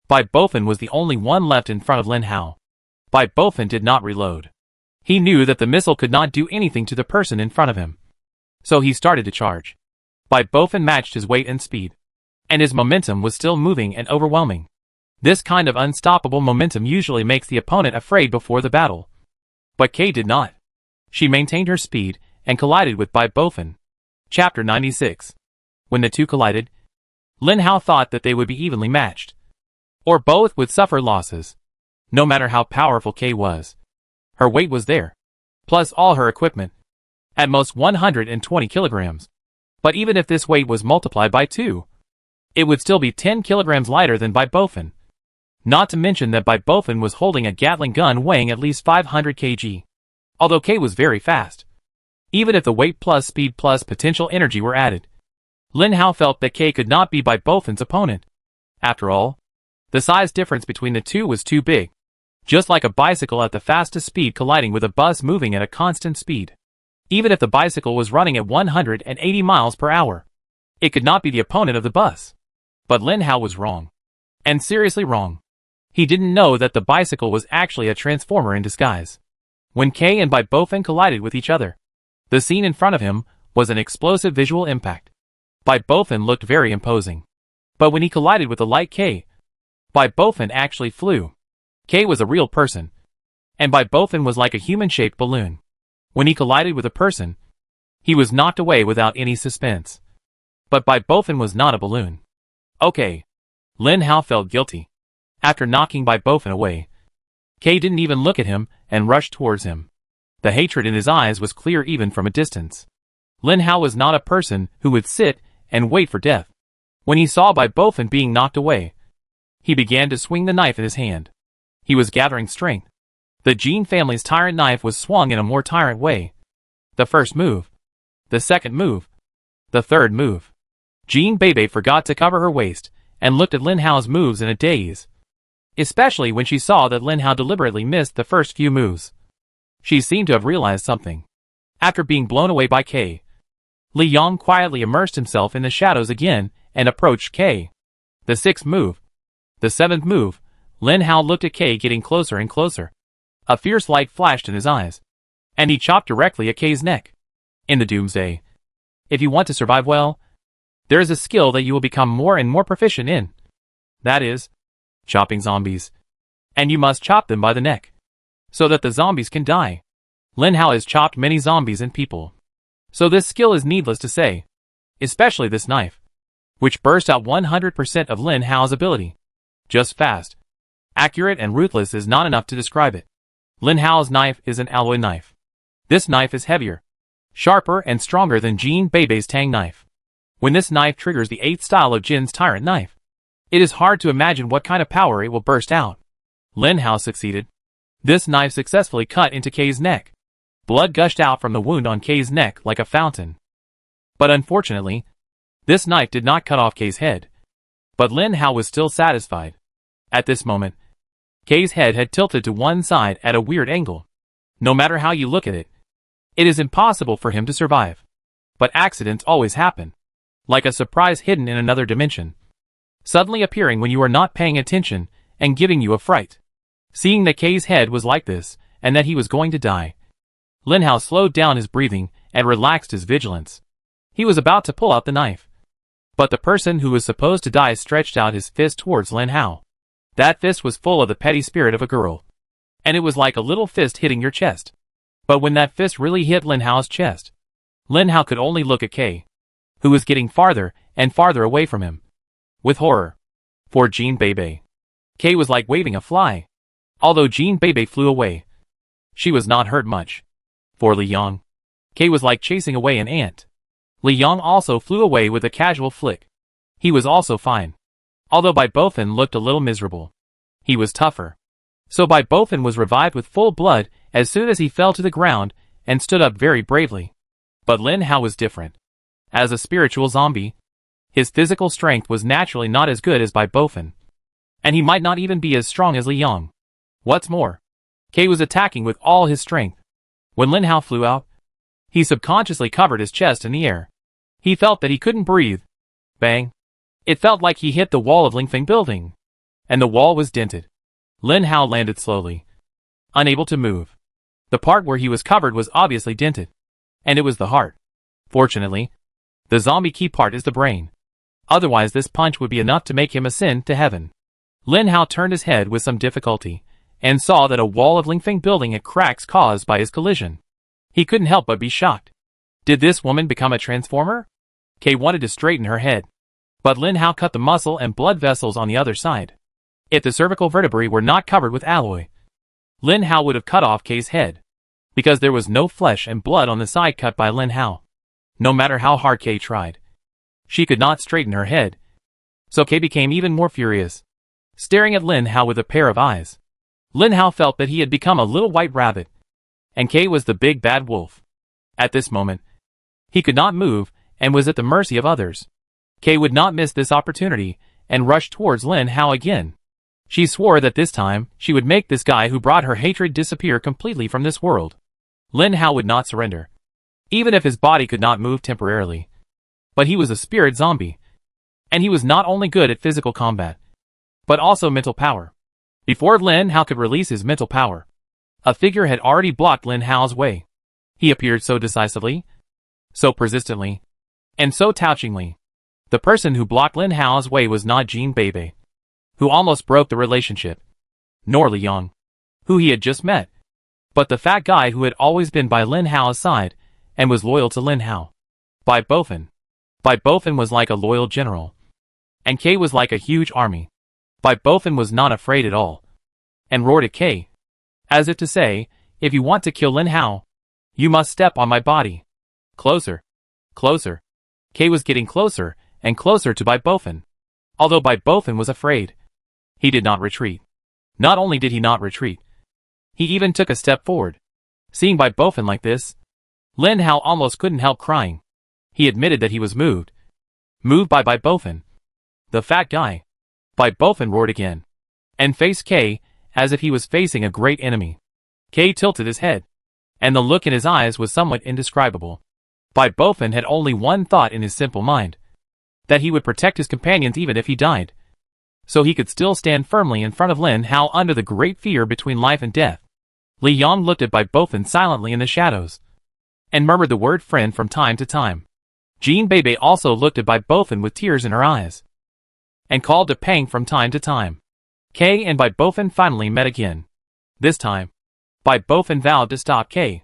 Bai Bofin was the only one left in front of Lin Hao. Bai Bofin did not reload. He knew that the missile could not do anything to the person in front of him. So he started to charge. Bai Bofin matched his weight and speed, and his momentum was still moving and overwhelming. This kind of unstoppable momentum usually makes the opponent afraid before the battle. But Kay did not. She maintained her speed and collided with Bai Bofin. Chapter 96. When the two collided, Lin Hao thought that they would be evenly matched, or both would suffer losses. No matter how powerful Kay was, her weight was there, plus all her equipment, at most 120 kilograms. But even if this weight was multiplied by 2, it would still be 10 kilograms lighter than Bai Bofin. Not to mention that Bai Bofin was holding a Gatling gun weighing at least 500 kg. Although Kay was very fast, even if the weight plus speed plus potential energy were added, Lin Hao felt that Kay could not be Bai Bofin's opponent. After all, the size difference between the two was too big. Just like a bicycle at the fastest speed colliding with a bus moving at a constant speed. Even if the bicycle was running at 180 miles per hour, it could not be the opponent of the bus. But Lin Hao was wrong. And seriously wrong. He didn't know that the bicycle was actually a transformer in disguise. When Kay and Bai Bofin collided with each other, the scene in front of him was an explosive visual impact. Bai Bofin looked very imposing. But when he collided with the light Kay, Bai Bofin actually flew. Kay was a real person, and Bai Bofin was like a human-shaped balloon. When he collided with a person, he was knocked away without any suspense. But Bai Bofin was not a balloon. Okay. Lin Hao felt guilty. After knocking Bai Bofin away, Kay didn't even look at him and rushed towards him. The hatred in his eyes was clear even from a distance. Lin Hao was not a person who would sit and wait for death. When he saw Bai Bofin being knocked away, he began to swing the knife in his hand. He was gathering strength. The Jean family's tyrant knife was swung in a more tyrant way. The first move. The second move. The third move. Jean Bebe forgot to cover her waist and looked at Lin Hao's moves in a daze. Especially when she saw that Lin Hao deliberately missed the first few moves. She seemed to have realized something. After being blown away by Kay, Li Yang quietly immersed himself in the shadows again and approached Kay. The sixth move. The seventh move. Lin Hao looked at Kay getting closer and closer. A fierce light flashed in his eyes, and he chopped directly at Kay's neck. In the Doomsday, if you want to survive well, there is a skill that you will become more and more proficient in. That is, chopping zombies. And you must chop them by the neck, so that the zombies can die. Lin Hao has chopped many zombies and people, so this skill is needless to say, especially this knife, which burst out 100% of Lin Hao's ability. Just fast, accurate and ruthless is not enough to describe it. Lin Hao's knife is an alloy knife. This knife is heavier, sharper and stronger than Jean Bebe's Tang knife. When this knife triggers the 8th style of Jin's tyrant knife, it is hard to imagine what kind of power it will burst out. Lin Hao succeeded. This knife successfully cut into Kay's neck. Blood gushed out from the wound on Kay's neck like a fountain. But unfortunately, this knife did not cut off Kay's head. But Lin Hao was still satisfied. At this moment, Kay's head had tilted to one side at a weird angle. No matter how you look at it, it is impossible for him to survive. But accidents always happen. Like a surprise hidden in another dimension, suddenly appearing when you are not paying attention and giving you a fright. Seeing that Kay's head was like this, and that he was going to die, Lin Hao slowed down his breathing and relaxed his vigilance. He was about to pull out the knife. But the person who was supposed to die stretched out his fist towards Lin Hao. That fist was full of the petty spirit of a girl. And it was like a little fist hitting your chest. But when that fist really hit Lin Hao's chest, Lin Hao could only look at Kay, who was getting farther and farther away from him. With horror. For Jean Bebe, Kay was like waving a fly. Although Jean Bebe flew away, she was not hurt much. For Li Yang, Kay was like chasing away an ant. Li Yang also flew away with a casual flick. He was also fine. Although Bai Bofin looked a little miserable. He was tougher. So Bai Bofin was revived with full blood as soon as he fell to the ground and stood up very bravely. But Lin Hao was different. As a spiritual zombie, his physical strength was naturally not as good as Bai Bofin. And he might not even be as strong as Li Yang. What's more, K was attacking with all his strength. When Lin Hao flew out, he subconsciously covered his chest in the air. He felt that he couldn't breathe. Bang! It felt like he hit the wall of Lingfeng building. And the wall was dented. Lin Hao landed slowly, unable to move. The part where he was covered was obviously dented. And it was the heart. Fortunately, the zombie key part is the brain. Otherwise this punch would be enough to make him ascend to heaven. Lin Hao turned his head with some difficulty, and saw that a wall of Lingfeng building had cracks caused by his collision. He couldn't help but be shocked. Did this woman become a transformer? Kay wanted to straighten her head. But Lin Hao cut the muscle and blood vessels on the other side. If the cervical vertebrae were not covered with alloy, Lin Hao would have cut off Kay's head. Because there was no flesh and blood on the side cut by Lin Hao. No matter how hard Kay tried, she could not straighten her head. So Kay became even more furious, staring at Lin Hao with a pair of eyes. Lin Hao felt that he had become a little white rabbit, and Kay was the big bad wolf. At this moment, he could not move and was at the mercy of others. Kay would not miss this opportunity and rushed towards Lin Hao again. She swore that this time she would make this guy who brought her hatred disappear completely from this world. Lin Hao would not surrender, even if his body could not move temporarily. But he was a spirit zombie, and he was not only good at physical combat, but also mental power. Before Lin Hao could release his mental power, a figure had already blocked Lin Hao's way. He appeared so decisively, so persistently, and so touchingly. The person who blocked Lin Hao's way was not Jean Bebe, who almost broke the relationship, nor Li Yang, who he had just met, but the fat guy who had always been by Lin Hao's side and was loyal to Lin Hao. Bai Bofin. Bai Bofin was like a loyal general, and Kay was like a huge army. Bai Bofin was not afraid at all, and roared at Kay, as if to say, if you want to kill Lin Hao, you must step on my body. Closer. Closer. Kay was getting closer and closer to Bai Bofin. Although Bai Bofin was afraid, he did not retreat. Not only did he not retreat, he even took a step forward. Seeing Bai Bofin like this, Lin Hao almost couldn't help crying. He admitted that he was moved. Moved by Bai Bofin. The fat guy. Bai Bofin roared again, and faced Kay as if he was facing a great enemy. Kay tilted his head, and the look in his eyes was somewhat indescribable. Bai Bofin had only one thought in his simple mind, that he would protect his companions even if he died, so he could still stand firmly in front of Lin Hao under the great fear between life and death. Li Yang looked at Bai Bofin silently in the shadows, and murmured the word friend from time to time. Jean Bebe also looked at Bai Bofin with tears in her eyes, and called to Peng from time to time. Kay and Bai Bofin finally met again. This time, Bai Bofin vowed to stop Kay.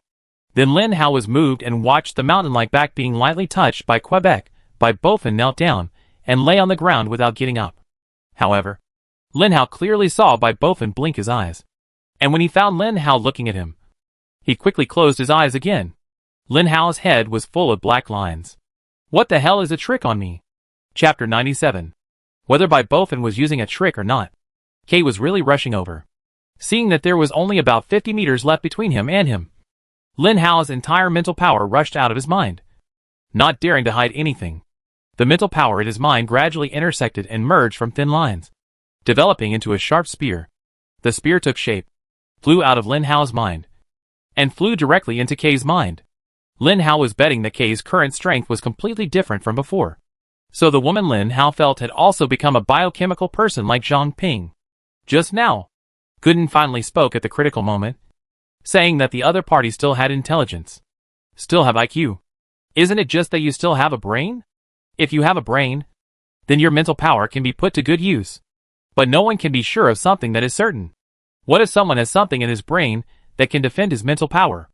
Then Lin Hao was moved and watched the mountain-like back being lightly touched by Quebec. Bai Bofin knelt down and lay on the ground without getting up. However, Lin Hao clearly saw Bai Bofin blink his eyes, and when he found Lin Hao looking at him, he quickly closed his eyes again. Lin Hao's head was full of black lines. What the hell is a trick on me? Chapter 97. Whether Bai Bofin was using a trick or not, Kay was really rushing over. Seeing that there was only about 50 meters left between him and him, Lin Hao's entire mental power rushed out of his mind. Not daring to hide anything, the mental power in his mind gradually intersected and merged from thin lines, developing into a sharp spear. The spear took shape, flew out of Lin Hao's mind, and flew directly into Kay's mind. Lin Hao was betting that Kay's current strength was completely different from before. So the woman Lin Hao felt had also become a biochemical person like Zhang Ping. Just now, Gooden finally spoke at the critical moment, saying that the other party still had intelligence, still have IQ. Isn't it just that you still have a brain? If you have a brain, then your mental power can be put to good use. But no one can be sure of something that is certain. What if someone has something in his brain that can defend his mental power?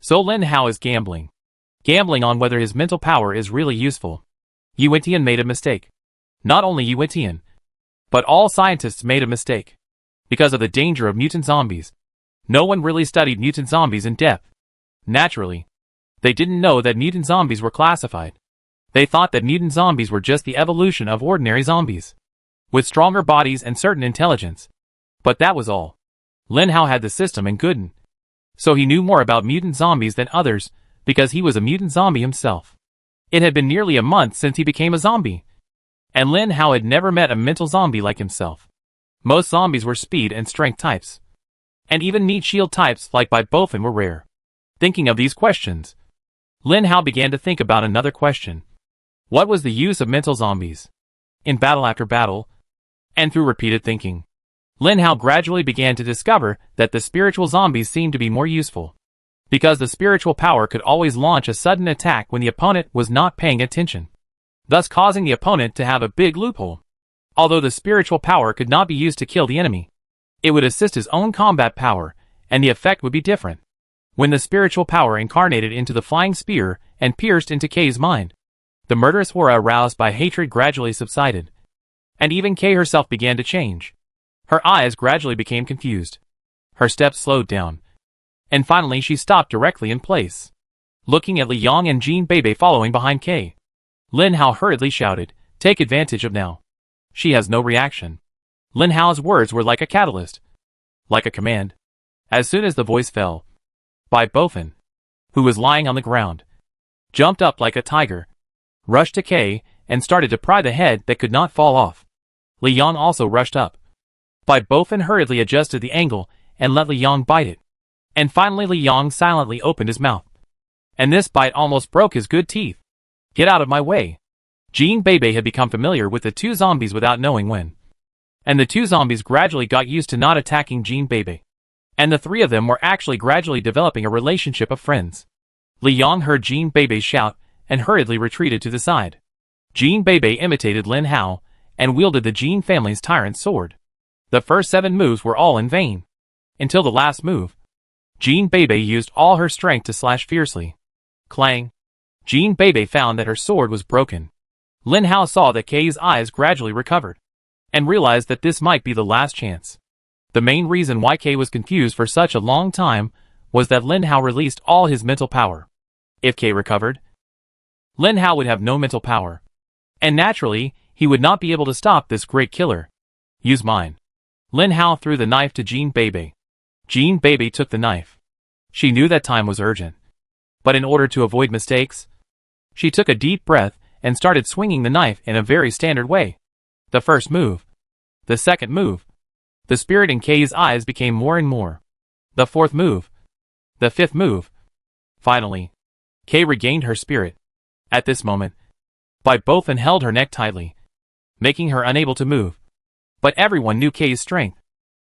So Lin Hao is gambling. Gambling on whether his mental power is really useful. Yuetian made a mistake. Not only Yuetian, but all scientists made a mistake. Because of the danger of mutant zombies, no one really studied mutant zombies in depth. Naturally, they didn't know that mutant zombies were classified. They thought that mutant zombies were just the evolution of ordinary zombies, with stronger bodies and certain intelligence. But that was all. Lin Hao had the system in Gooden, so he knew more about mutant zombies than others, because he was a mutant zombie himself. It had been nearly a month since he became a zombie, and Lin Hao had never met a mental zombie like himself. Most zombies were speed and strength types, and even meat shield types like Bai Bofin were rare. Thinking of these questions, Lin Hao began to think about another question. What was the use of mental zombies? In battle after battle, and through repeated thinking, Lin Hao gradually began to discover that the spiritual zombies seemed to be more useful, because the spiritual power could always launch a sudden attack when the opponent was not paying attention, thus causing the opponent to have a big loophole. Although the spiritual power could not be used to kill the enemy, it would assist his own combat power, and the effect would be different. When the spiritual power incarnated into the flying spear and pierced into Kay's mind, the murderous aura aroused by hatred gradually subsided, and even Kay herself began to change. Her eyes gradually became confused. Her steps slowed down, and finally she stopped directly in place, looking at Li Yang and Jean Bebe following behind Kay. Lin Hao hurriedly shouted, "Take advantage of now." She has no reaction. Lin Hao's words were like a catalyst, like a command. As soon as the voice fell, Bai Bofin, who was lying on the ground, jumped up like a tiger, rushed to Kay, and started to pry the head that could not fall off. Li Yang also rushed up. Bai Bofin hurriedly adjusted the angle and let Li Yang bite it. And finally Li Yang silently opened his mouth. And this bite almost broke his good teeth. "Get out of my way." Jean Bebe had become familiar with the two zombies without knowing when. And the two zombies gradually got used to not attacking Jean Bebe. And the three of them were actually gradually developing a relationship of friends. Li Yang heard Jean Bebe shout and hurriedly retreated to the side. Jean Bebe imitated Lin Hao and wielded the Jean family's tyrant sword. The first 7 moves were all in vain, until the last move. Jean Bebe used all her strength to slash fiercely. Clang! Jean Bebe found that her sword was broken. Lin Hao saw that Kay's eyes gradually recovered, and realized that this might be the last chance. The main reason why Kay was confused for such a long time was that Lin Hao released all his mental power. If Kay recovered, Lin Hao would have no mental power, and naturally, he would not be able to stop this great killer. "Use mine." Lin Hao threw the knife to Jean Bebe. Jean Bebe took the knife. She knew that time was urgent, but in order to avoid mistakes, she took a deep breath and started swinging the knife in a very standard way. The first move. The second move. The spirit in Kay's eyes became more and more. The fourth move. The fifth move. Finally, Kay regained her spirit. At this moment, Bai Bofin held her neck tightly, making her unable to move. But everyone knew Kay's strength.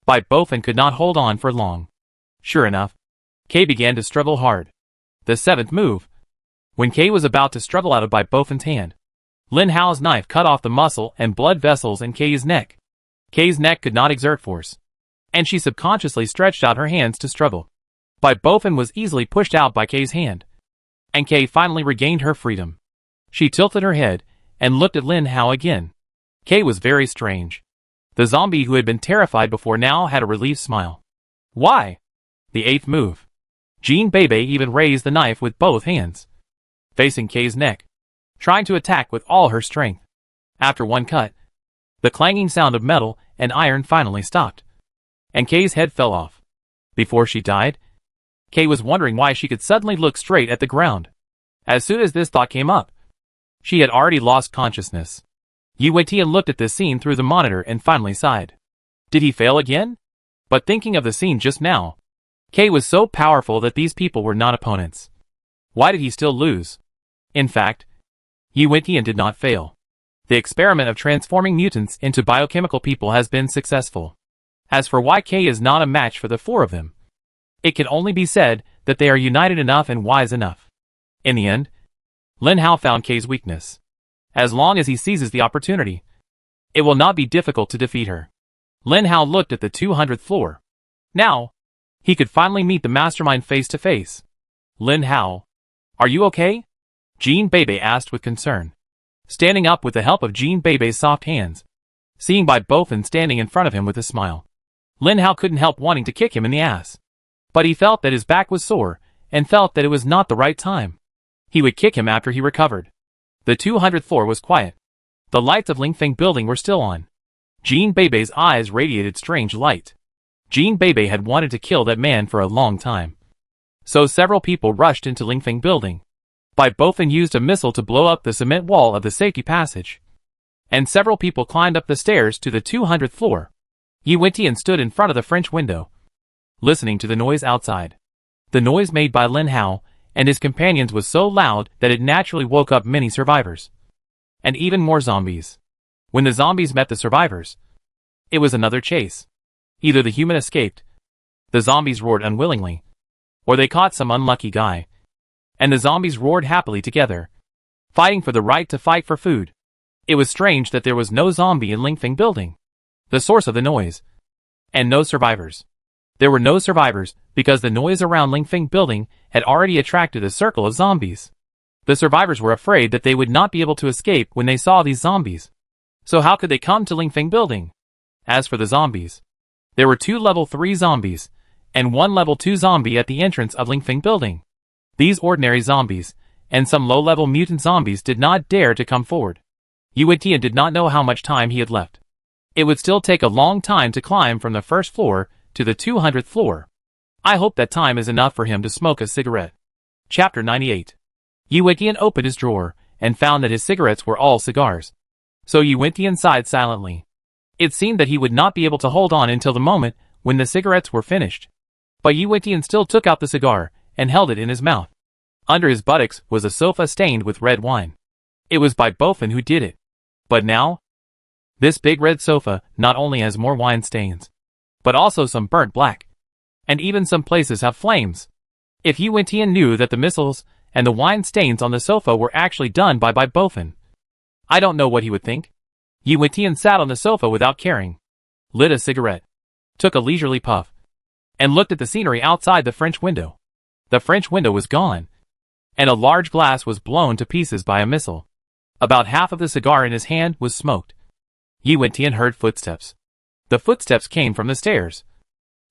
Bai Bofin could not hold on for long. Sure enough, Kay began to struggle hard. The 7th move. When Kay was about to struggle out of Bai Bofin's hand, Lin Hao's knife cut off the muscle and blood vessels in Kay's neck. Kay's neck could not exert force, and she subconsciously stretched out her hands to struggle. Bai Bofin was easily pushed out by Kay's hand, and Kay finally regained her freedom. She tilted her head and looked at Lin Hao again. Kay was very strange. The zombie who had been terrified before now had a relieved smile. "Why?" The 8th move. Jean Bebe even raised the knife with both hands, facing Kay's neck, trying to attack with all her strength. After one cut, the clanging sound of metal and iron finally stopped, and Kay's head fell off. Before she died, Kay was wondering why she could suddenly look straight at the ground. As soon as this thought came up, she had already lost consciousness. Yu Weitian looked at this scene through the monitor and finally sighed. Did he fail again? But thinking of the scene just now, Kay was so powerful that these people were not opponents. Why did he still lose? In fact, Yu Weitian did not fail. The experiment of transforming mutants into biochemical people has been successful. As for why Kay is not a match for the 4 of them, it can only be said that they are united enough and wise enough. In the end, Lin Hao found Kay's weakness. As long as he seizes the opportunity, it will not be difficult to defeat her. Lin Hao looked at the 200th floor. Now, he could finally meet the mastermind face to face. "Lin Hao, are you okay?" Jean Bebe asked with concern, standing up with the help of Jean Bebe's soft hands, seeing Bai Bofin standing in front of him with a smile. Lin Hao couldn't help wanting to kick him in the ass, but he felt that his back was sore and felt that it was not the right time. He would kick him after he recovered. The 200th floor was quiet. The lights of Lingfeng building were still on. Jean Bebe's eyes radiated strange light. Jean Bebe had wanted to kill that man for a long time. So several people rushed into Lingfeng building. Bai Bofin used a missile to blow up the cement wall of the safety passage. And several people climbed up the stairs to the 200th floor. Yi Wentian stood in front of the French window, listening to the noise outside. The noise made by Lin Hao and his companions was so loud that it naturally woke up many survivors. And even more zombies. When the zombies met the survivors, it was another chase. Either the human escaped, the zombies roared unwillingly, or they caught some unlucky guy. And the zombies roared happily together, fighting for the right to fight for food. It was strange that there was no zombie in Lingfeng building, the source of the noise, and no survivors. There were no survivors because the noise around Lingfeng building had already attracted a circle of zombies. The survivors were afraid that they would not be able to escape when they saw these zombies. So how could they come to Lingfeng building? As for the zombies, there were 2 level 3 zombies, and 1 level 2 zombie at the entrance of Lingfeng building. These ordinary zombies, and some low-level mutant zombies did not dare to come forward. Yi Wentian did not know how much time he had left. It would still take a long time to climb from the first floor to the 200th floor. I hope that time is enough for him to smoke a cigarette. Chapter 98. Yi Wentian opened his drawer, and found that his cigarettes were all cigars. So Yi Wentian sighed silently. It seemed that he would not be able to hold on until the moment when the cigarettes were finished. But Yi Wentian still took out the cigar, and held it in his mouth. Under his buttocks was a sofa stained with red wine. It was Bai Bofin who did it. But now, this big red sofa not only has more wine stains, but also some burnt black. And even some places have flames. If Yi Wentian knew that the missiles and the wine stains on the sofa were actually done by Bai Bofin, I don't know what he would think. Yi Wentian sat on the sofa without caring, lit a cigarette, took a leisurely puff, and looked at the scenery outside the French window. The French window was gone, and a large glass was blown to pieces by a missile. About half of the cigar in his hand was smoked. Yi Wentian heard footsteps. The footsteps came from the stairs.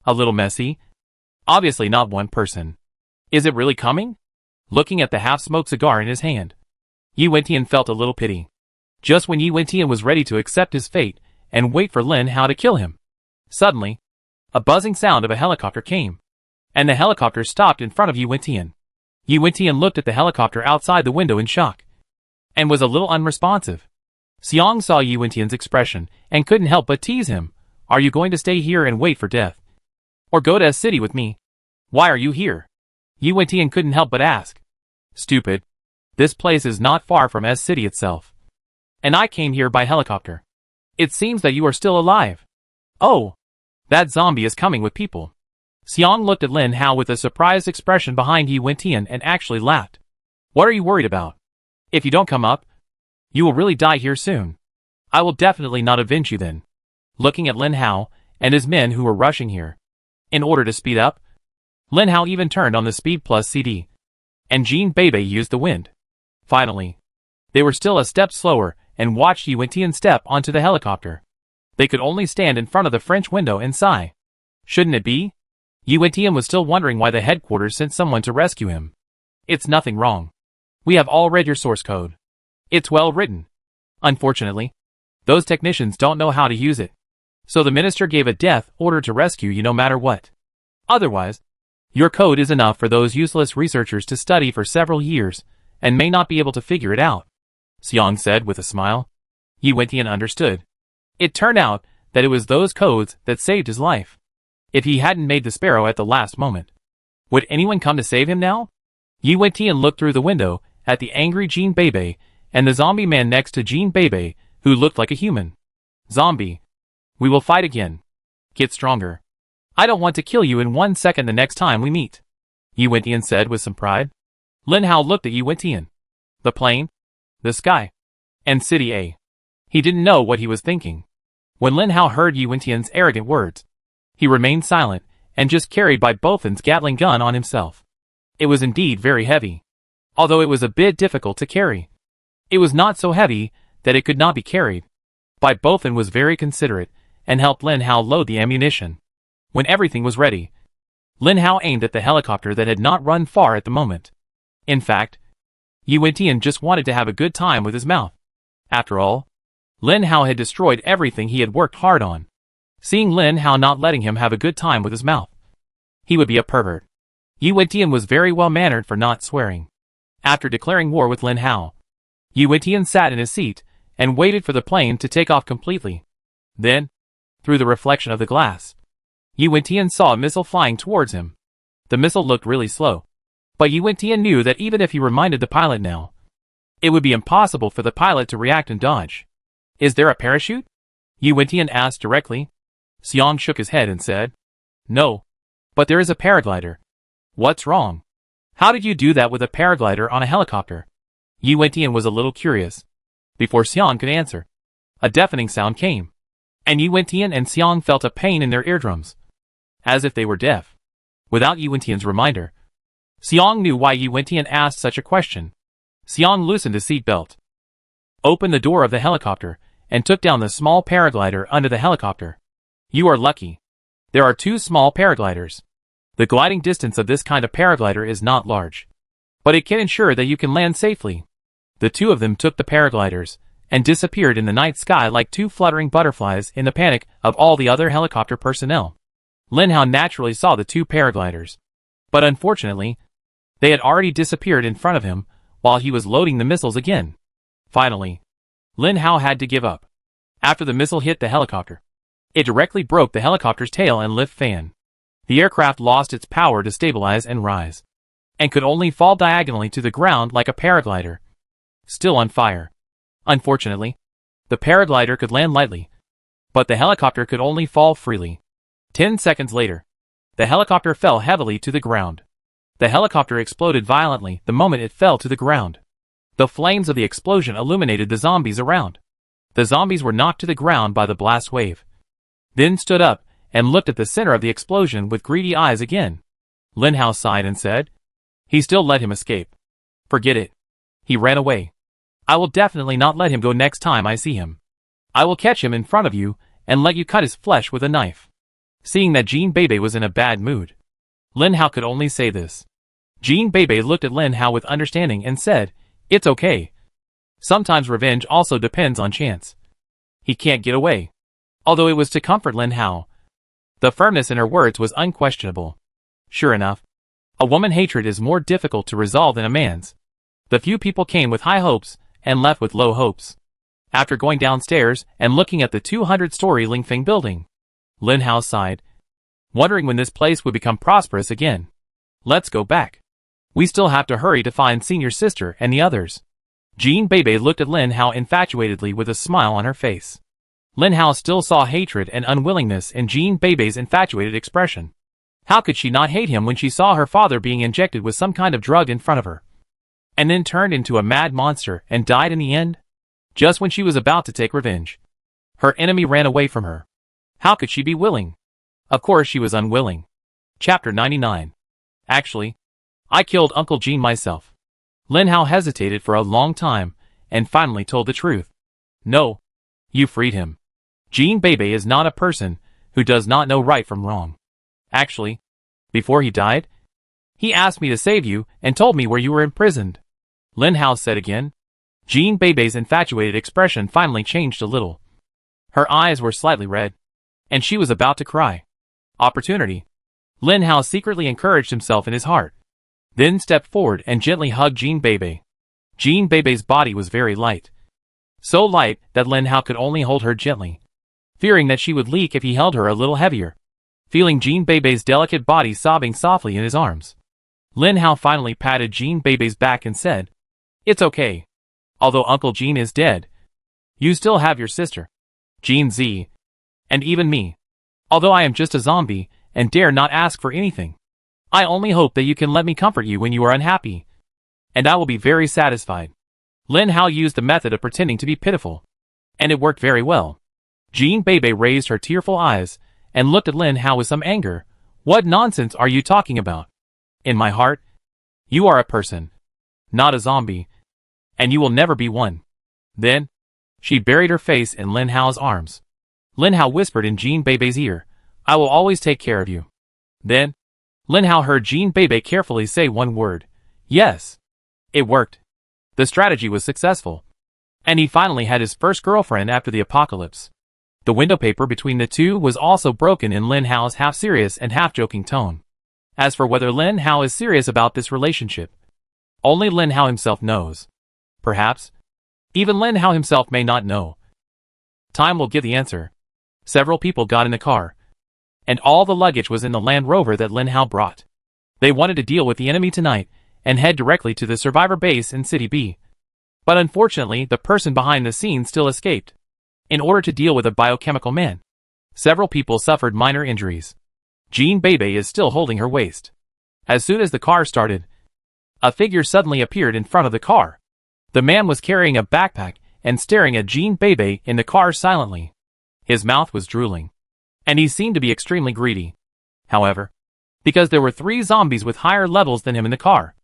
A little messy. Obviously not one person. Is it really coming? Looking at the half-smoked cigar in his hand, Yi Wentian felt a little pity. Just when Yi Wentian was ready to accept his fate and wait for Lin Hao to kill him, suddenly, a buzzing sound of a helicopter came, and the helicopter stopped in front of Yi Wentian. Yi Wentian looked at the helicopter outside the window in shock, and was a little unresponsive. Xiang saw Yi Wentian's expression and couldn't help but tease him. Are you going to stay here and wait for death? Or go to S City with me? Why are you here? Yi Wentian couldn't help but ask. Stupid. This place is not far from S City itself. And I came here by helicopter. It seems that you are still alive. Oh, that zombie is coming with people. Xiang looked at Lin Hao with a surprised expression behind Yi Wentian and actually laughed. What are you worried about? If you don't come up, you will really die here soon. I will definitely not avenge you then. Looking at Lin Hao and his men who were rushing here, in order to speed up, Lin Hao even turned on the Speed Plus CD, and Jean Bebe used the wind. Finally, they were still a step slower and watched Yi Wentian step onto the helicopter. They could only stand in front of the French window and sigh. Shouldn't it be? Yi Wentian was still wondering why the headquarters sent someone to rescue him. It's nothing wrong. We have all read your source code. It's well written. Unfortunately, those technicians don't know how to use it. So the minister gave a death order to rescue you no matter what. Otherwise, your code is enough for those useless researchers to study for several years and may not be able to figure it out, Xiang said with a smile. Yi Wentian understood. It turned out that it was those codes that saved his life. If he hadn't made the sparrow at the last moment, would anyone come to save him now? Yi Wentian looked through the window at the angry Jean Bebe and the zombie man next to Jean Bebe, who looked like a human. Zombie. We will fight again. Get stronger. I don't want to kill you in 1 second the next time we meet, Yi Wentian said with some pride. Lin Hao looked at Yi Wentian. The plane, the sky, and City A. He didn't know what he was thinking. When Lin Hao heard Yi Wentian's arrogant words, he remained silent and just carried Bai Bofin's Gatling gun on himself. It was indeed very heavy. Although it was a bit difficult to carry, it was not so heavy that it could not be carried. Bai Bofin was very considerate and helped Lin Hao load the ammunition. When everything was ready, Lin Hao aimed at the helicopter that had not run far at the moment. In fact, Yi Wentian just wanted to have a good time with his mouth. After all, Lin Hao had destroyed everything he had worked hard on. Seeing Lin Hao not letting him have a good time with his mouth, he would be a pervert. Yu Wentian was very well-mannered for not swearing. After declaring war with Lin Hao, Yu Wentian sat in his seat and waited for the plane to take off completely. Then, through the reflection of the glass, Yu Wentian saw a missile flying towards him. The missile looked really slow, but Yu Wentian knew that even if he reminded the pilot now, it would be impossible for the pilot to react and dodge. Is there a parachute? Yu Wentian asked directly. Xiang shook his head and said, No, but there is a paraglider. What's wrong? How did you do that with a paraglider on a helicopter? Yu Wentian was a little curious. Before Xiang could answer, a deafening sound came, and Yu Wentian and Xiang felt a pain in their eardrums, as if they were deaf. Without Yu Wentian's reminder, Xiang knew why Yu Wentian asked such a question. Xiang loosened his seatbelt, opened the door of the helicopter, and took down the small paraglider under the helicopter. You are lucky. There are 2 small paragliders. The gliding distance of this kind of paraglider is not large, but it can ensure that you can land safely. The 2 of them took the paragliders and disappeared in the night sky like 2 fluttering butterflies in the panic of all the other helicopter personnel. Lin Hao naturally saw the 2 paragliders, but unfortunately, they had already disappeared in front of him while he was loading the missiles again. Finally, Lin Hao had to give up. After the missile hit the helicopter, it directly broke the helicopter's tail and lift fan. The aircraft lost its power to stabilize and rise, and could only fall diagonally to the ground like a paraglider, still on fire. Unfortunately, the paraglider could land lightly, but the helicopter could only fall freely. 10 seconds later, the helicopter fell heavily to the ground. The helicopter exploded violently the moment it fell to the ground. The flames of the explosion illuminated the zombies around. The zombies were knocked to the ground by the blast wave, then stood up and looked at the center of the explosion with greedy eyes again. Lin Hao sighed and said, He still let him escape. Forget it. He ran away. I will definitely not let him go next time I see him. I will catch him in front of you and let you cut his flesh with a knife. Seeing that Jean Bebe was in a bad mood, Lin Hao could only say this. Jean Bebe looked at Lin Hao with understanding and said, It's okay. Sometimes revenge also depends on chance. He can't get away. Although it was to comfort Lin Hao, the firmness in her words was unquestionable. Sure enough, a woman's hatred is more difficult to resolve than a man's. The few people came with high hopes and left with low hopes. After going downstairs and looking at the 200-story Lingfeng building, Lin Hao sighed, wondering when this place would become prosperous again. Let's go back. We still have to hurry to find Senior Sister and the others. Jean Bebe looked at Lin Hao infatuatedly with a smile on her face. Lin Hao still saw hatred and unwillingness in Jean Bebe's infatuated expression. How could she not hate him when she saw her father being injected with some kind of drug in front of her, and then turned into a mad monster and died in the end? Just when she was about to take revenge, her enemy ran away from her. How could she be willing? Of course she was unwilling. Chapter 99. Actually, I killed Uncle Jean myself. Lin Hao hesitated for a long time and finally told the truth. No, you freed him. Jean Bebe is not a person who does not know right from wrong. Actually, before he died, he asked me to save you and told me where you were imprisoned. Lin Hao said again. Jean Bebe's infatuated expression finally changed a little. Her eyes were slightly red, and she was about to cry. Opportunity. Lin Hao secretly encouraged himself in his heart, then stepped forward and gently hugged Jean Bebe. Jean Bebe's body was very light. So light that Lin Hao could only hold her gently, fearing that she would leak if he held her a little heavier. Feeling Jean Bebe's delicate body sobbing softly in his arms, Lin Hao finally patted Jean Bebe's back and said, It's okay. Although Uncle Jean is dead, you still have your sister, Jean Z, and even me. Although I am just a zombie and dare not ask for anything, I only hope that you can let me comfort you when you are unhappy, and I will be very satisfied. Lin Hao used the method of pretending to be pitiful, and it worked very well. Jean Bebe raised her tearful eyes and looked at Lin Hao with some anger. What nonsense are you talking about? In my heart, you are a person, not a zombie, and you will never be one. Then, she buried her face in Lin Hao's arms. Lin Hao whispered in Jean Bebe's ear, I will always take care of you. Then, Lin Hao heard Jean Bebe carefully say one word. Yes. It worked. The strategy was successful, and he finally had his first girlfriend after the apocalypse. The window paper between the two was also broken in Lin Hao's half-serious and half-joking tone. As for whether Lin Hao is serious about this relationship, only Lin Hao himself knows. Perhaps, even Lin Hao himself may not know. Time will give the answer. Several people got in the car, and all the luggage was in the Land Rover that Lin Hao brought. They wanted to deal with the enemy tonight and head directly to the survivor base in City B. But unfortunately, the person behind the scenes still escaped. In order to deal with a biochemical man, several people suffered minor injuries. Jean Bebe is still holding her waist. As soon as the car started, a figure suddenly appeared in front of the car. The man was carrying a backpack and staring at Jean Bebe in the car silently. His mouth was drooling, and he seemed to be extremely greedy. However, because there were 3 zombies with higher levels than him in the car,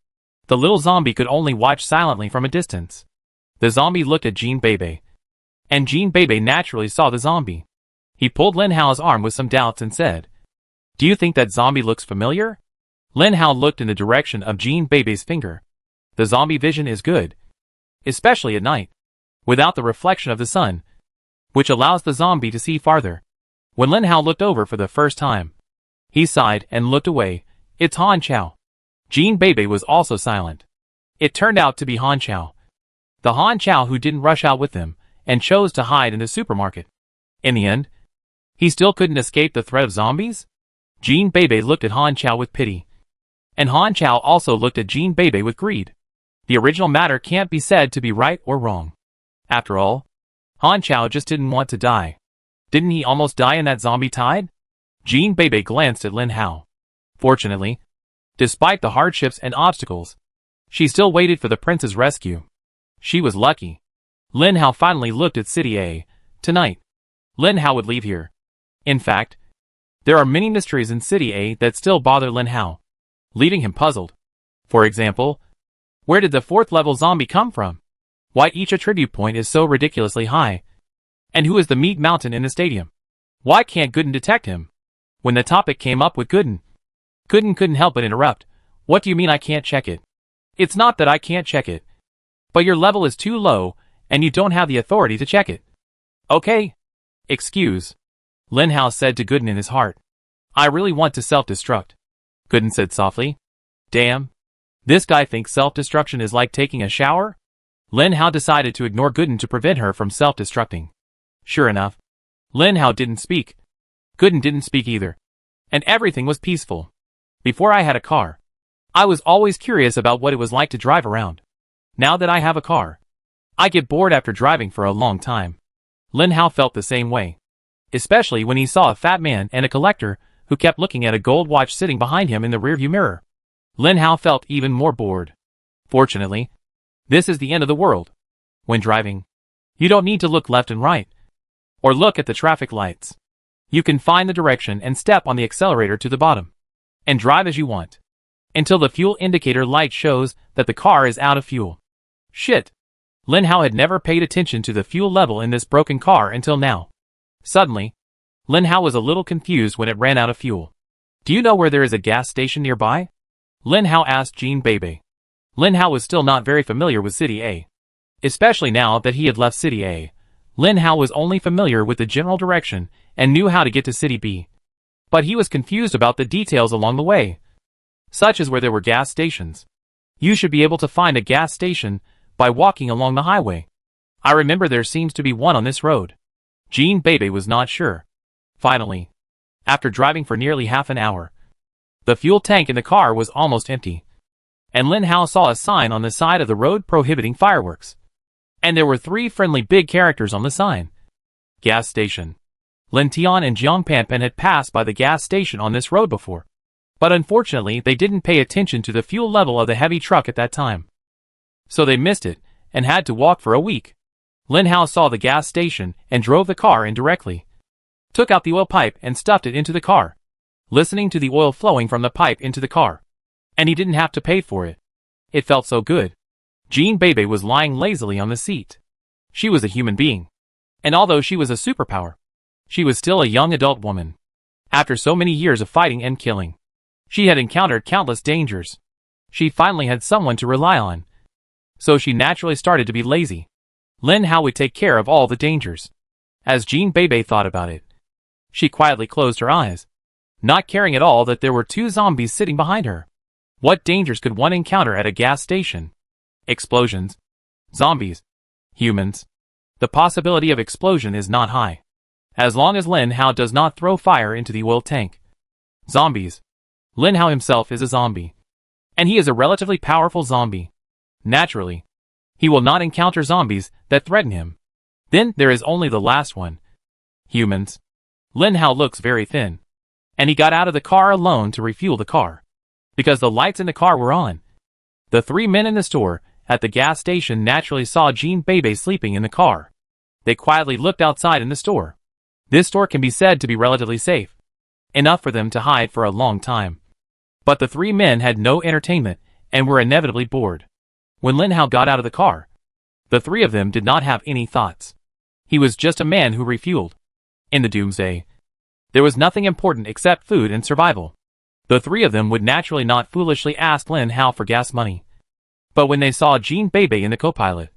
the little zombie could only watch silently from a distance. The zombie looked at Jean Bebe, and Jean Bebe naturally saw the zombie. He pulled Lin Hao's arm with some doubts and said, "Do you think that zombie looks familiar?" Lin Hao looked in the direction of Jean Bebe's finger. The zombie vision is good, especially at night, without the reflection of the sun, which allows the zombie to see farther. When Lin Hao looked over for the first time, he sighed and looked away. It's Han Chao. Jean Bebe was also silent. It turned out to be Han Chao. The Han Chao who didn't rush out with them and chose to hide in the supermarket. In the end, he still couldn't escape the threat of zombies? Jean Bebe looked at Han Chao with pity. And Han Chao also looked at Jean Bebe with greed. The original matter can't be said to be right or wrong. After all, Han Chao just didn't want to die. Didn't he almost die in that zombie tide? Jean Bebe glanced at Lin Hao. Fortunately, despite the hardships and obstacles, she still waited for the prince's rescue. She was lucky. Lin Hao finally looked at City A. Tonight, Lin Hao would leave here. In fact, there are many mysteries in City A that still bother Lin Hao, leaving him puzzled. For example, where did the 4th level zombie come from? Why each attribute point is so ridiculously high? And who is the meat mountain in the stadium? Why can't Gooden detect him? When the topic came up with Gooden couldn't help but interrupt. What do you mean I can't check it? It's not that I can't check it, but your level is too low, and you don't have the authority to check it. Okay. Excuse. Lin Hao said to Gooden in his heart. I really want to self-destruct. Gooden said softly. Damn. This guy thinks self-destruction is like taking a shower? Lin Hao decided to ignore Gooden to prevent her from self-destructing. Sure enough, Lin Hao didn't speak. Gooden didn't speak either. And everything was peaceful. Before I had a car, I was always curious about what it was like to drive around. Now that I have a car, I get bored after driving for a long time. Lin Hao felt the same way, especially when he saw a fat man and a collector who kept looking at a gold watch sitting behind him in the rearview mirror. Lin Hao felt even more bored. Fortunately, this is the end of the world. When driving, you don't need to look left and right, or look at the traffic lights. You can find the direction and step on the accelerator to the bottom, and drive as you want, until the fuel indicator light shows that the car is out of fuel. Shit! Lin Hao had never paid attention to the fuel level in this broken car until now. Suddenly, Lin Hao was a little confused when it ran out of fuel. Do you know where there is a gas station nearby? Lin Hao asked Jean Bebe. Lin Hao was still not very familiar with City A. Especially now that he had left City A, Lin Hao was only familiar with the general direction and knew how to get to City B. But he was confused about the details along the way, such as where there were gas stations. You should be able to find a gas station by walking along the highway. I remember there seems to be one on this road. Jean Bebe was not sure. Finally, after driving for nearly half an hour, the fuel tank in the car was almost empty, and Lin Hao saw a sign on the side of the road prohibiting fireworks. And there were 3 friendly big characters on the sign. Gas station. Lin Tian and Jiang Panpan had passed by the gas station on this road before, but unfortunately they didn't pay attention to the fuel level of the heavy truck at that time. So they missed it, and had to walk for a week. Lin Hao saw the gas station and drove the car in directly. Took out the oil pipe and stuffed it into the car, listening to the oil flowing from the pipe into the car. And he didn't have to pay for it. It felt so good. Jean Bebe was lying lazily on the seat. She was a human being. And although she was a superpower, she was still a young adult woman. After so many years of fighting and killing, she had encountered countless dangers. She finally had someone to rely on. So she naturally started to be lazy. Lin Hao would take care of all the dangers. As Jean Bebe thought about it, she quietly closed her eyes. not caring at all that there were 2 zombies sitting behind her. What dangers could one encounter at a gas station? Explosions. Zombies. Humans. The possibility of explosion is not high. As long as Lin Hao does not throw fire into the oil tank. Zombies. Lin Hao himself is a zombie. And he is a relatively powerful zombie. Naturally, he will not encounter zombies that threaten him. Then there is only the last one. Humans. Lin Hao looks very thin. And he got out of the car alone to refuel the car. Because the lights in the car were on. The 3 men in the store at the gas station naturally saw Jean Bebe sleeping in the car. They quietly looked outside in the store. This store can be said to be relatively safe. Enough for them to hide for a long time. But the 3 men had no entertainment and were inevitably bored. When Lin Hao got out of the car, the 3 of them did not have any thoughts. He was just a man who refueled. In the doomsday, there was nothing important except food and survival. The 3 of them would naturally not foolishly ask Lin Hao for gas money. But when they saw Jean Bebe in the co-pilot,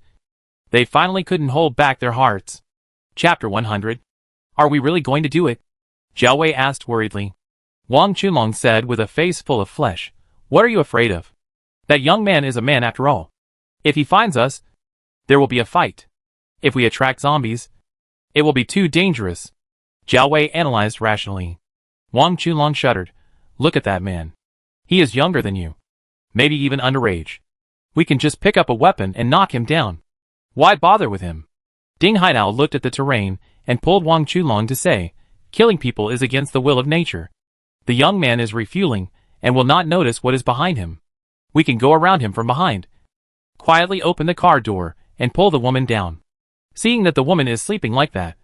they finally couldn't hold back their hearts. Chapter 100. Are we really going to do it? Jiao Wei asked worriedly. Wang Chunlong said with a face full of flesh, What are you afraid of? That young man is a man after all. If he finds us, there will be a fight. If we attract zombies, it will be too dangerous. Jiao Wei analyzed rationally. Wang Chunlong shuddered. Look at that man. He is younger than you. Maybe even underage. We can just pick up a weapon and knock him down. Why bother with him? Ding Haidao looked at the terrain and pulled Wang Chunlong to say, Killing people is against the will of nature. The young man is refueling and will not notice what is behind him. We can go around him from behind. Quietly open the car door and pull the woman down. Seeing that the woman is sleeping like that,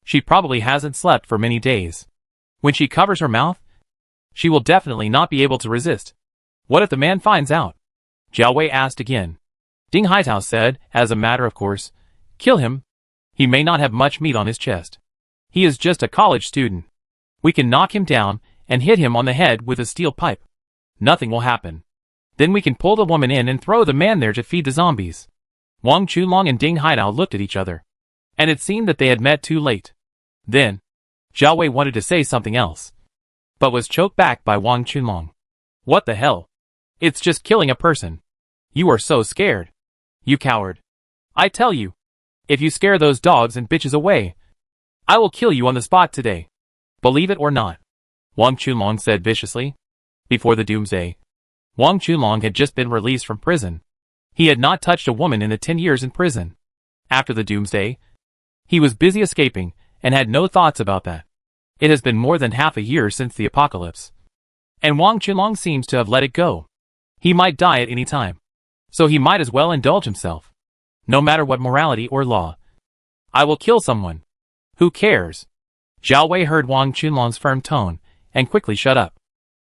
she probably hasn't slept for many days. When she covers her mouth, she will definitely not be able to resist. What if the man finds out? Jiao Wei asked again. Ding Haitao said, as a matter of course, Kill him. He may not have much meat on his chest. He is just a college student. We can knock him down and hit him on the head with a steel pipe. Nothing will happen. Then we can pull the woman in and throw the man there to feed the zombies. Wang Chunlong and Ding Haidao looked at each other. And it seemed that they had met too late. Then, Jiao Wei wanted to say something else, but was choked back by Wang Chunlong. What the hell? It's just killing a person. You are so scared. You coward. I tell you, if you scare those dogs and bitches away, I will kill you on the spot today. Believe it or not. Wang Chunlong said viciously. Before the doomsday, Wang Chunlong had just been released from prison. He had not touched a woman in the 10 years in prison. After the doomsday, he was busy escaping and had no thoughts about that. It has been more than half a year since the apocalypse. And Wang Chunlong seems to have let it go. He might die at any time. So he might as well indulge himself. No matter what morality or law. I will kill someone. Who cares? Jiao Wei heard Wang Chunlong's firm tone and quickly shut up.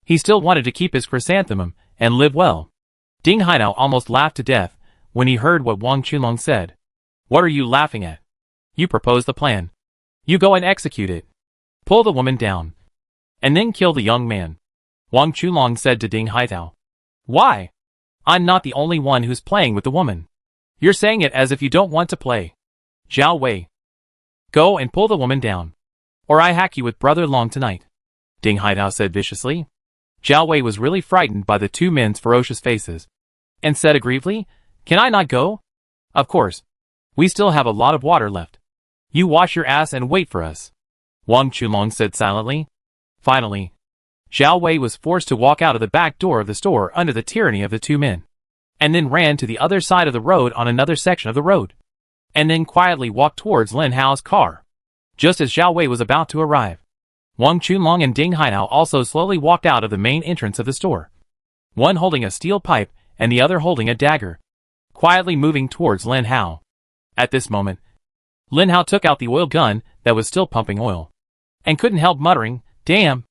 He still wanted to keep his chrysanthemum and live well. Ding Haidao almost laughed to death when he heard what Wang Chunlong said. What are you laughing at? You propose the plan. You go and execute it. Pull the woman down. And then kill the young man. Wang Chunlong said to Ding Haidao. Why? I'm not the only one who's playing with the woman. You're saying it as if you don't want to play. Jiao Wei. Go and pull the woman down. Or I hack you with Brother Long tonight. Ding Haidao said viciously. Jiao Wei was really frightened by the 2 men's ferocious faces. And said aggrievedly, Can I not go? Of course. We still have a lot of water left. You wash your ass and wait for us. Wang Chunlong said silently. Finally, Jiao Wei was forced to walk out of the back door of the store under the tyranny of the 2 men. And then ran to the other side of the road on another section of the road. And then quietly walked towards Lin Hao's car. Just as Jiao Wei was about to arrive, Wang Chunlong and Ding Haidao also slowly walked out of the main entrance of the store. One holding a steel pipe and the other holding a dagger. Quietly moving towards Lin Hao. At this moment, Lin Hao took out the oil gun that was still pumping oil. And couldn't help muttering, Damn!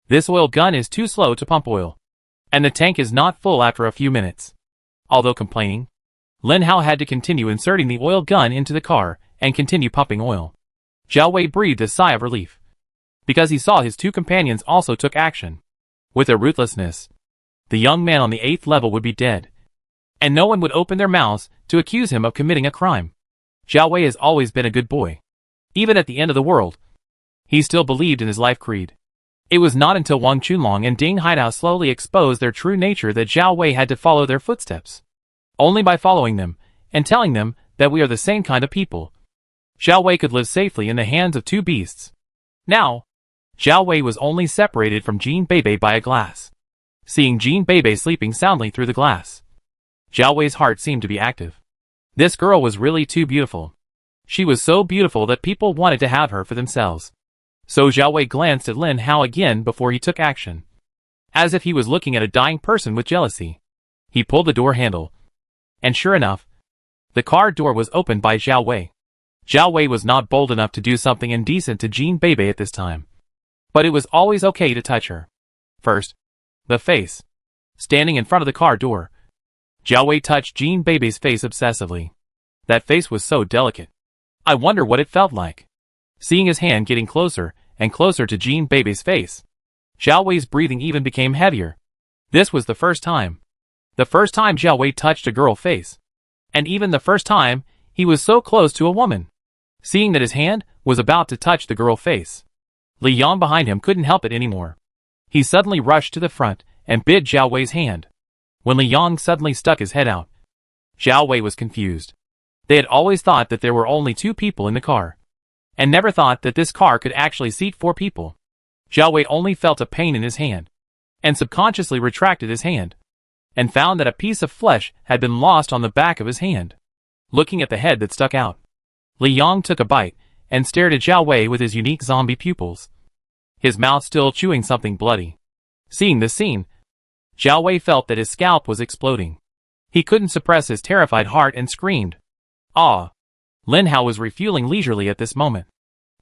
This oil gun is too slow to pump oil. And the tank is not full after a few minutes. Although complaining, Lin Hao had to continue inserting the oil gun into the car and continue pumping oil. Jiao Wei breathed a sigh of relief. Because he saw his 2 companions also took action. With their ruthlessness, the young man on the 8th level would be dead. And no one would open their mouths to accuse him of committing a crime. Jiao Wei has always been a good boy. Even at the end of the world, he still believed in his life creed. It was not until Wang Chunlong and Ding Haidao slowly exposed their true nature that Zhao Wei had to follow their footsteps. Only by following them, and telling them that we are the same kind of people, Zhao Wei could live safely in the hands of two beasts. Now, Zhao Wei was only separated from Jean Beibei by a glass. Seeing Jean Beibei sleeping soundly through the glass, Zhao Wei's heart seemed to be active. This girl was really too beautiful. She was so beautiful that people wanted to have her for themselves. So Zhao Wei glanced at Lin Hao again before he took action. As if he was looking at a dying person with jealousy. He pulled the door handle. And sure enough, the car door was opened by Zhao Wei. Zhao Wei was not bold enough to do something indecent to Jean Beibei at this time. But it was always okay to touch her. First, the face. Standing in front of the car door, Zhao Wei touched Jean Beibei's face obsessively. That face was so delicate. I wonder what it felt like. Seeing his hand getting closer and closer to Jean Beibei's face, Zhao Wei's breathing even became heavier. This was the first time. The first time Zhao Wei touched a girl's face. And even the first time he was so close to a woman. Seeing that his hand was about to touch the girl's face, Li Yang behind him couldn't help it anymore. He suddenly rushed to the front and bit Zhao Wei's hand. When Li Yang suddenly stuck his head out, Zhao Wei was confused. They had always thought that there were only 2 people in the car, and never thought that this car could actually seat 4 people. Zhao Wei only felt a pain in his hand, and subconsciously retracted his hand, and found that a piece of flesh had been lost on the back of his hand. Looking at the head that stuck out, Li Yang took a bite, and stared at Zhao Wei with his unique zombie pupils. His mouth still chewing something bloody. Seeing this scene, Zhao Wei felt that his scalp was exploding. He couldn't suppress his terrified heart and screamed. Ah! Lin Hao was refueling leisurely at this moment.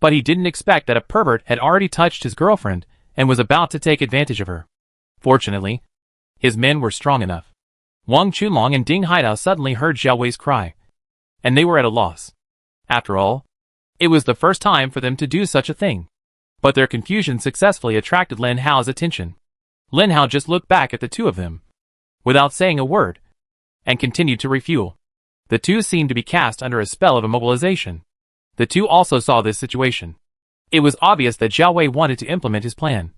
But he didn't expect that a pervert had already touched his girlfriend, and was about to take advantage of her. Fortunately, his men were strong enough. Wang Chunlong and Ding Haidao suddenly heard Zhao Wei's cry, and they were at a loss. After all, it was the first time for them to do such a thing. But their confusion successfully attracted Lin Hao's attention. Lin Hao just looked back at the 2 of them, without saying a word, and continued to refuel. The 2 seemed to be cast under a spell of immobilization. The 2 also saw this situation. It was obvious that Zhao Wei wanted to implement his plan,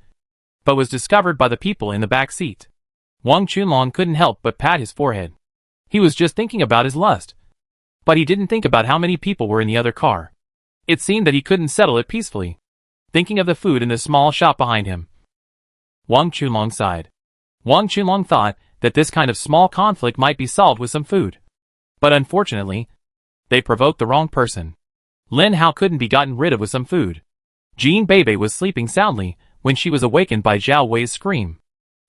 but was discovered by the people in the back seat. Wang Chunlong couldn't help but pat his forehead. He was just thinking about his lust. But he didn't think about how many people were in the other car. It seemed that he couldn't settle it peacefully, thinking of the food in the small shop behind him. Wang Chunlong sighed. Wang Chunlong thought that this kind of small conflict might be solved with some food. But unfortunately, they provoked the wrong person. Lin Hao couldn't be gotten rid of with some food. Jean Beibei was sleeping soundly when she was awakened by Zhao Wei's scream.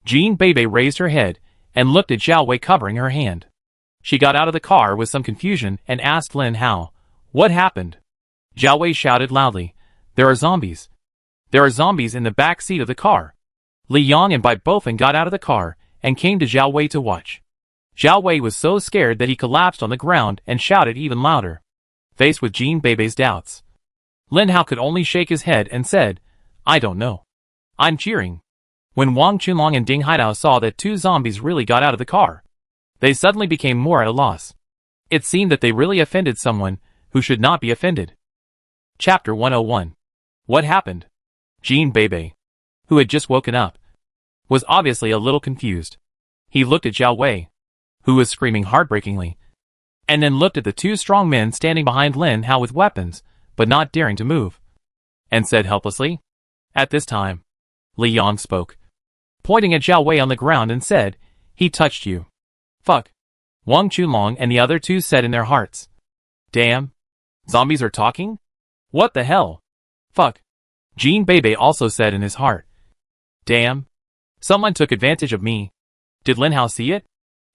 Jean Beibei raised her head and looked at Zhao Wei covering her hand. She got out of the car with some confusion and asked Lin Hao, "What happened?" Zhao Wei shouted loudly, "There are zombies. There are zombies in the back seat of the car." Li Yang and Bai Bofeng got out of the car and came to Zhao Wei to watch. Zhao Wei was so scared that he collapsed on the ground and shouted even louder. Faced with Jean Beibei's doubts, Lin Hao could only shake his head and said, "I don't know. I'm cheering." When Wang Chunlong and Ding Haidao saw that 2 zombies really got out of the car, they suddenly became more at a loss. It seemed that they really offended someone who should not be offended. Chapter 101. What happened? Jean Beibei, who had just woken up, was obviously a little confused. He looked at Zhao Wei, who was screaming heartbreakingly, and then looked at the 2 strong men standing behind Lin Hao with weapons, but not daring to move, and said helplessly. At this time, Li Yang spoke, pointing at Zhao Wei on the ground and said, "He touched you." Fuck. Wang Chunlong and the other 2 said in their hearts. Damn. Zombies are talking? What the hell? Fuck. Jean Beibei also said in his heart. Damn. Someone took advantage of me. Did Lin Hao see it?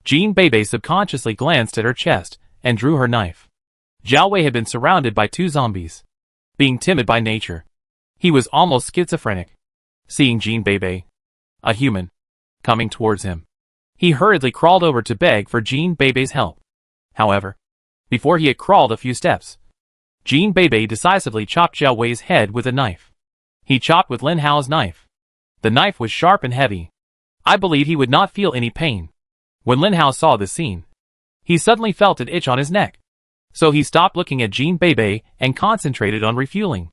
Jean Beibei subconsciously glanced at her chest and drew her knife. Zhao Wei had been surrounded by 2 zombies. Being timid by nature, he was almost schizophrenic. Seeing Jean Beibei, a human, coming towards him, he hurriedly crawled over to beg for Jean Beibei's help. However, before he had crawled a few steps, Jean Beibei decisively chopped Zhao Wei's head with a knife. He chopped with Lin Hao's knife. The knife was sharp and heavy. I believe he would not feel any pain. When Lin Hao saw this scene, he suddenly felt an itch on his neck. So he stopped looking at Jean Beibei and concentrated on refueling.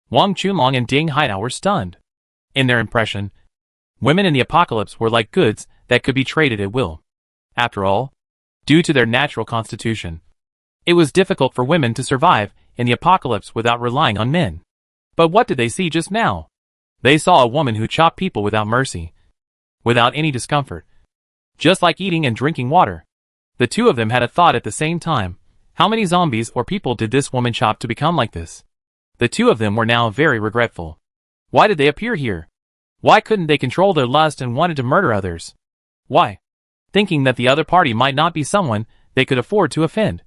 Wang Chunlong and Ding Haidao were stunned. In their impression, women in the apocalypse were like goods that could be traded at will. After all, due to their natural constitution, it was difficult for women to survive in the apocalypse without relying on men. But what did they see just now? They saw a woman who chopped people without mercy, without any discomfort, just like eating and drinking water. The two of them had a thought at the same time. How many zombies or people did this woman chop to become like this? The two of them were now very regretful. Why did they appear here? Why couldn't they control their lust and wanted to murder others? Why? Thinking that the other party might not be someone they could afford to offend,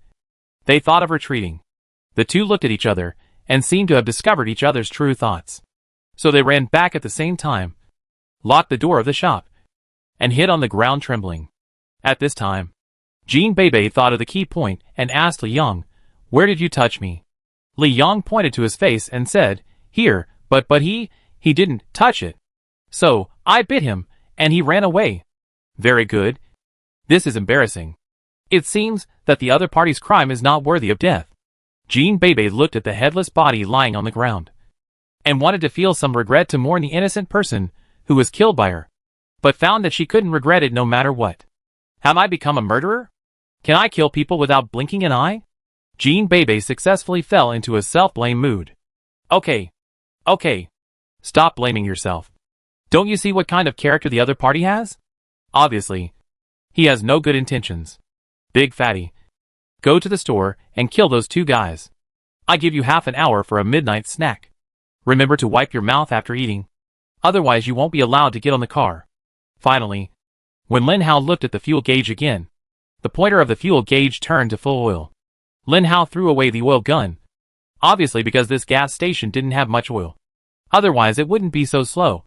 they thought of retreating. The two looked at each other and seemed to have discovered each other's true thoughts. So they ran back at the same time, locked the door of the shop, and hid on the ground trembling. At this time, Jean Bebe thought of the key point and asked Li Yang, "Where did you touch me?" Li Yang pointed to his face and said, "Here, but he didn't touch it. So, I bit him, and he ran away." Very good. This is embarrassing. It seems that the other party's crime is not worthy of death. Jean Bebe looked at the headless body lying on the ground, and wanted to feel some regret to mourn the innocent person who was killed by her, but found that she couldn't regret it no matter what. Have I become a murderer? Can I kill people without blinking an eye? Jean Bebe successfully fell into a self-blame mood. Okay. Stop blaming yourself. Don't you see what kind of character the other party has? Obviously, he has no good intentions. Big fatty. Go to the store and kill those two guys. I give you half an hour for a midnight snack. Remember to wipe your mouth after eating. Otherwise you won't be allowed to get on the car. Finally, when Lin Hao looked at the fuel gauge again, the pointer of the fuel gauge turned to full oil. Lin Hao threw away the oil gun. Obviously because this gas station didn't have much oil. Otherwise it wouldn't be so slow.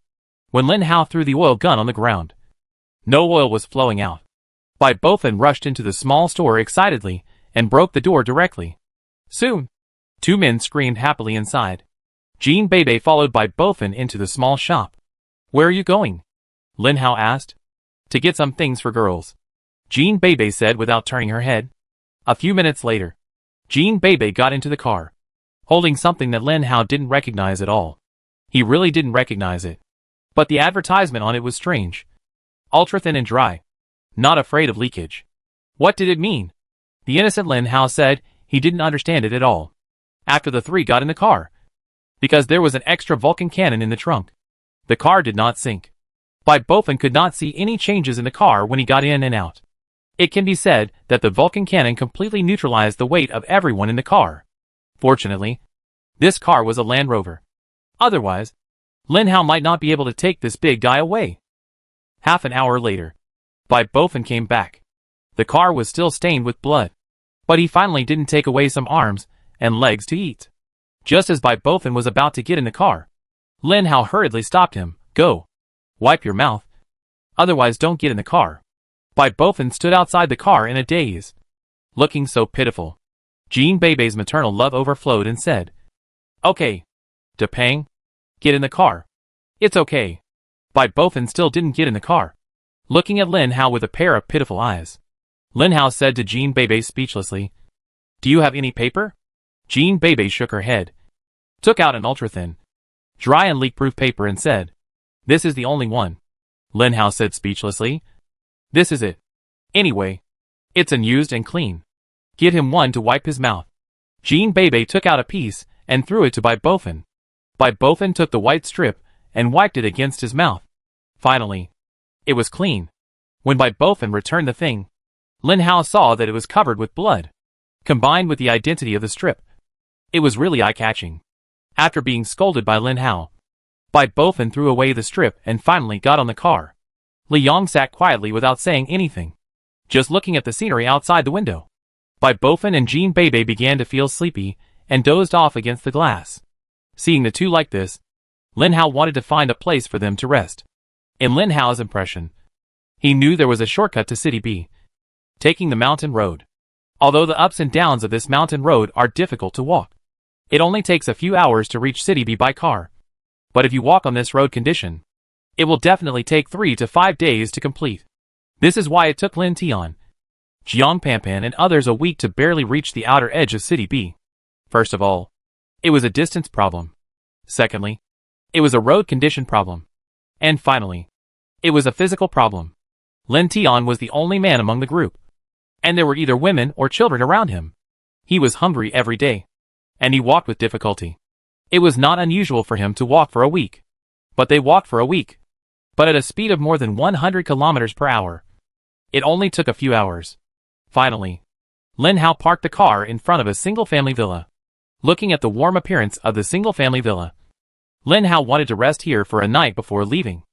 When Lin Hao threw the oil gun on the ground, no oil was flowing out. Bai Bofan rushed into the small store excitedly and broke the door directly. Soon, two men screamed happily inside. Jean Bebe followed Bai Bofan into the small shop. "Where are you going?" Lin Hao asked. "To get some things for girls," Jean Bebe said without turning her head. A few minutes later, Jean Bebe got into the car, holding something that Lin Hao didn't recognize at all. He really didn't recognize it. But the advertisement on it was strange. Ultra thin and dry. Not afraid of leakage. What did it mean? The innocent Lin Hao said he didn't understand it at all. After the three got in the car, because there was an extra Vulcan cannon in the trunk, the car did not sink. Bai Bofan could not see any changes in the car when he got in and out. It can be said that the Vulcan cannon completely neutralized the weight of everyone in the car. Fortunately, this car was a Land Rover. Otherwise, Lin Hao might not be able to take this big guy away. Half an hour later, Bai Bofan came back. The car was still stained with blood, but he finally didn't take away some arms and legs to eat. Just as Bai Bofan was about to get in the car, Lin Hao hurriedly stopped him. "Go. Wipe your mouth. Otherwise don't get in the car." Bai Bofan stood outside the car in a daze, looking so pitiful. Jean Bebe's maternal love overflowed and said, "Okay. Depang. Get in the car." "It's okay." Bai Bofan still didn't get in the car, looking at Lin Hao with a pair of pitiful eyes. Lin Hao said to Jean Bebe speechlessly, "Do you have any paper?" Jean Bebe shook her head, took out an ultra-thin, dry and leak-proof paper and said, "This is the only one." Lin Hao said speechlessly, "This is it. Anyway, it's unused and clean. Get him one to wipe his mouth." Jean Bebe took out a piece and threw it to Bai Bofan. Bai Bofan took the white strip and wiped it against his mouth. Finally, it was clean. When Bai Bofan returned the thing, Lin Hao saw that it was covered with blood, combined with the identity of the strip. It was really eye-catching. After being scolded by Lin Hao, Bai Bofan threw away the strip and finally got on the car. Li Yang sat quietly without saying anything, just looking at the scenery outside the window. Bai Bofan and Jean Bebe began to feel sleepy and dozed off against the glass. Seeing the two like this, Lin Hao wanted to find a place for them to rest. In Lin Hao's impression, he knew there was a shortcut to City B, taking the mountain road. Although the ups and downs of this mountain road are difficult to walk, it only takes a few hours to reach City B by car. But if you walk on this road condition, it will definitely take 3 to 5 days to complete. This is why it took Lin Tian, Jiang Pampan and others a week to barely reach the outer edge of City B. First of all, it was a distance problem. Secondly, it was a road condition problem. And finally, it was a physical problem. Lin Tian was the only man among the group, and there were either women or children around him. He was hungry every day, and he walked with difficulty. It was not unusual for him to walk for a week. But they walked for a week, but at a speed of more than 100 kilometers per hour. It only took a few hours. Finally, Lin Hao parked the car in front of a single-family villa. Looking at the warm appearance of the single-family villa, Lin Hao wanted to rest here for a night before leaving.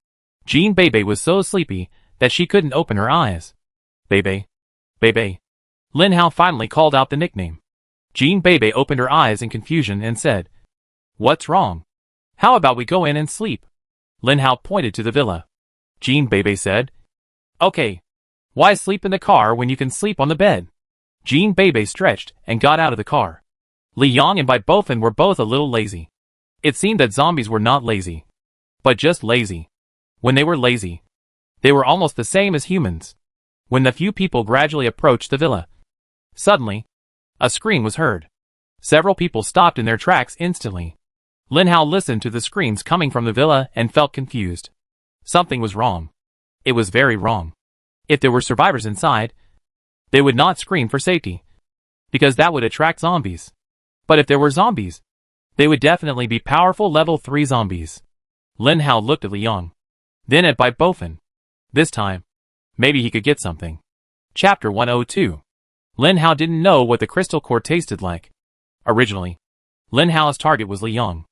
Jean Bebe was so sleepy that she couldn't open her eyes. Bebe. Bebe. Lin Hao finally called out the nickname. Jean Bebe opened her eyes in confusion and said, "What's wrong? How about we go in and sleep?" Lin Hao pointed to the villa. Jean Bebe said, "Okay. Why sleep in the car when you can sleep on the bed?" Jean Bebe stretched and got out of the car. Li Yang and Bai Bofen were both a little lazy. It seemed that zombies were not lazy, but just lazy. When they were lazy, they were almost the same as humans. When the few people gradually approached the villa, suddenly, a scream was heard. Several people stopped in their tracks instantly. Lin Hao listened to the screams coming from the villa and felt confused. Something was wrong. It was very wrong. If there were survivors inside, they would not scream for safety, because that would attract zombies. But if there were zombies, they would definitely be powerful level 3 zombies. Lin Hao looked at Li Yang, then at Bai Bofen. This time, maybe he could get something. Chapter 102. Lin Hao didn't know what the crystal core tasted like. Originally, Lin Hao's target was Li Yang,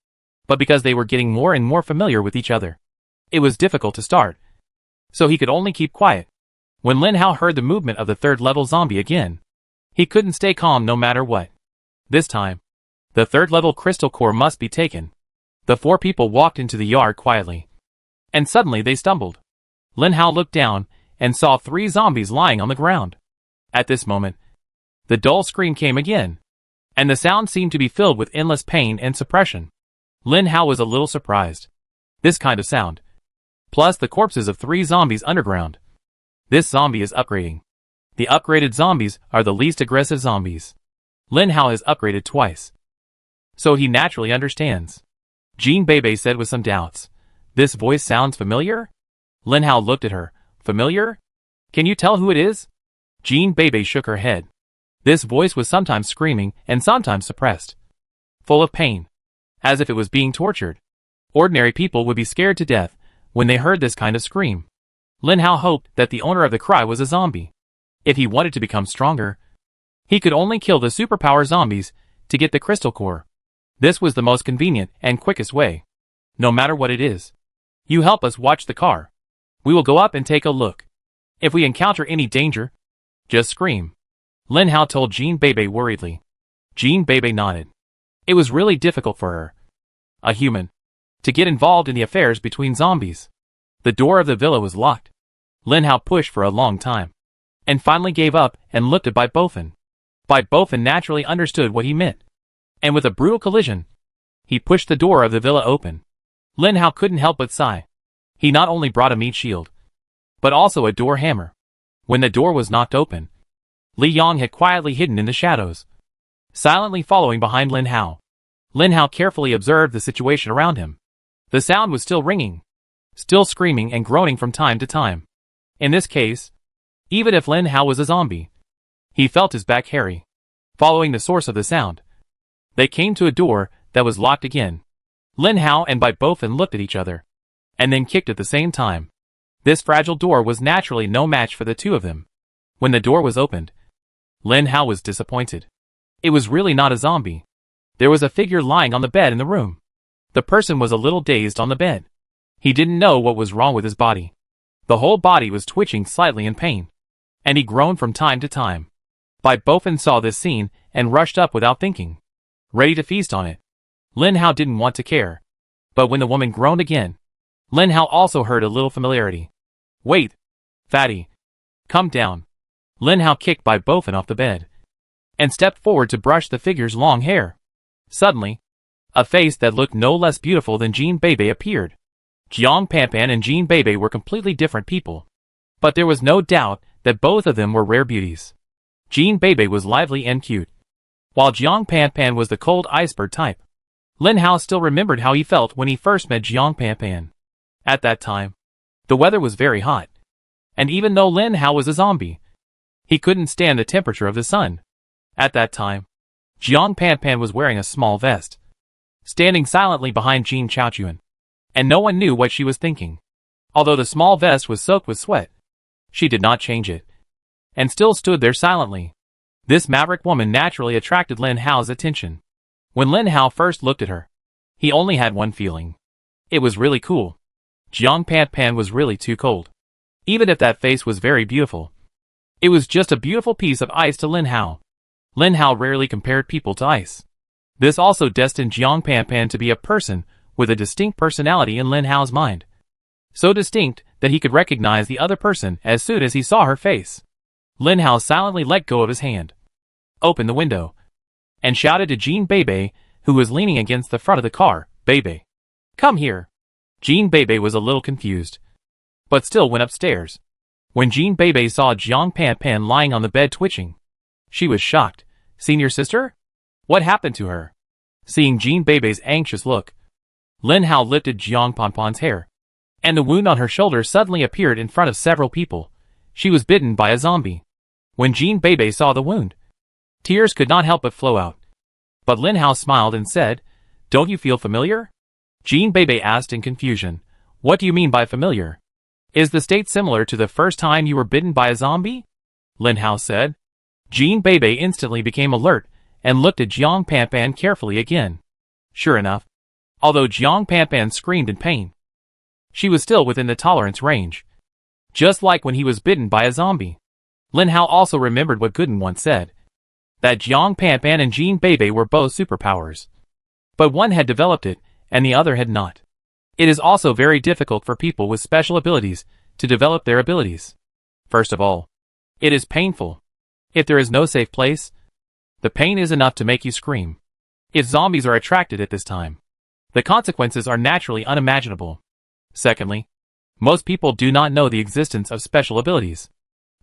but because they were getting more and more familiar with each other, it was difficult to start, so he could only keep quiet. When Lin Hao heard the movement of the 3rd level zombie again, he couldn't stay calm no matter what. This time, the 3rd level crystal core must be taken. The 4 people walked into the yard quietly, and suddenly they stumbled. Lin Hao looked down and saw 3 zombies lying on the ground. At this moment, the dull scream came again, and the sound seemed to be filled with endless pain and suppression. Lin Hao was a little surprised. This kind of sound, plus the corpses of 3 zombies underground. This zombie is upgrading. The upgraded zombies are the least aggressive zombies. Lin Hao has upgraded twice, so he naturally understands. Jean Bebe said with some doubts, "This voice sounds familiar?" Lin Hao looked at her. "Familiar? Can you tell who it is?" Jean Bebe shook her head. This voice was sometimes screaming and sometimes suppressed, full of pain, as if it was being tortured. Ordinary people would be scared to death when they heard this kind of scream. Lin Hao hoped that the owner of the cry was a zombie. If he wanted to become stronger, he could only kill the superpower zombies to get the crystal core. This was the most convenient and quickest way. No matter what it is, you help us watch the car. We will go up and take a look. If we encounter any danger, just scream. Lin Hao told Jean Bebe worriedly. Jean Bebe nodded. It was really difficult for her, a human, to get involved in the affairs between zombies. The door of the villa was locked. Lin Hao pushed for a long time, and finally gave up and looked at Bai Bofen. Bai Bofen naturally understood what he meant, and with a brutal collision, he pushed the door of the villa open. Lin Hao couldn't help but sigh. He not only brought a meat shield, but also a door hammer. When the door was knocked open, Li Yang had quietly hidden in the shadows, silently following behind Lin Hao. Lin Hao carefully observed the situation around him. The sound was still ringing, still screaming and groaning from time to time. In this case, even if Lin Hao was a zombie, he felt his back hairy. Following the source of the sound, they came to a door that was locked again. Lin Hao and Bai Bofen looked at each other, and then kicked at the same time. This fragile door was naturally no match for the two of them. When the door was opened, Lin Hao was disappointed. It was really not a zombie. There was a figure lying on the bed in the room. The person was a little dazed on the bed. He didn't know what was wrong with his body. The whole body was twitching slightly in pain, and he groaned from time to time. Bai Bofen saw this scene and rushed up without thinking, ready to feast on it. Lin Hao didn't want to care, but when the woman groaned again, Lin Hao also heard a little familiarity. "Wait, fatty, come down." Lin Hao kicked Bai Bofen off the bed, and stepped forward to brush the figure's long hair. Suddenly, a face that looked no less beautiful than Jean Bebe appeared. Jiang Panpan and Jean Bebe were completely different people, but there was no doubt that both of them were rare beauties. Jean Bebe was lively and cute, while Jiang Panpan was the cold iceberg type. Lin Hao still remembered how he felt when he first met Jiang Panpan. At that time, the weather was very hot. And even though Lin Hao was a zombie, he couldn't stand the temperature of the sun. At that time, Jiang Panpan was wearing a small vest, standing silently behind Jin Chaochuan, and no one knew what she was thinking. Although the small vest was soaked with sweat, she did not change it, and still stood there silently. This maverick woman naturally attracted Lin Hao's attention. When Lin Hao first looked at her, he only had one feeling. It was really cool. Jiang Panpan was really too cold. Even if that face was very beautiful, it was just a beautiful piece of ice to Lin Hao. Lin Hao rarely compared people to ice. This also destined Jiang Panpan to be a person with a distinct personality in Lin Hao's mind. So distinct that he could recognize the other person as soon as he saw her face. Lin Hao silently let go of his hand, opened the window, and shouted to Jean Bebe, who was leaning against the front of the car, "Bebe, come here." Jean Bebe was a little confused, but still went upstairs. When Jean Bebe saw Jiang Panpan lying on the bed twitching, she was shocked. "Senior sister? What happened to her?" Seeing Jean Bebe's anxious look, Lin Hao lifted Jiang Panpan's hair, and the wound on her shoulder suddenly appeared in front of several people. She was bitten by a zombie. When Jean Bebe saw the wound, tears could not help but flow out. But Lin Hao smiled and said, "Don't you feel familiar?" Jean Bebe asked in confusion, "What do you mean by familiar? Is the state similar to the first time you were bitten by a zombie?" Lin Hao said. Jean Bebe instantly became alert and looked at Jiang Panpan carefully again. Sure enough, although Jiang Panpan screamed in pain, she was still within the tolerance range, just like when he was bitten by a zombie. Lin Hao also remembered what Gooden once said, that Jiang Panpan and Jean Bebe were both superpowers. But one had developed it, and the other had not. It is also very difficult for people with special abilities to develop their abilities. First of all, it is painful. If there is no safe place, the pain is enough to make you scream. If zombies are attracted at this time, the consequences are naturally unimaginable. Secondly, most people do not know the existence of special abilities.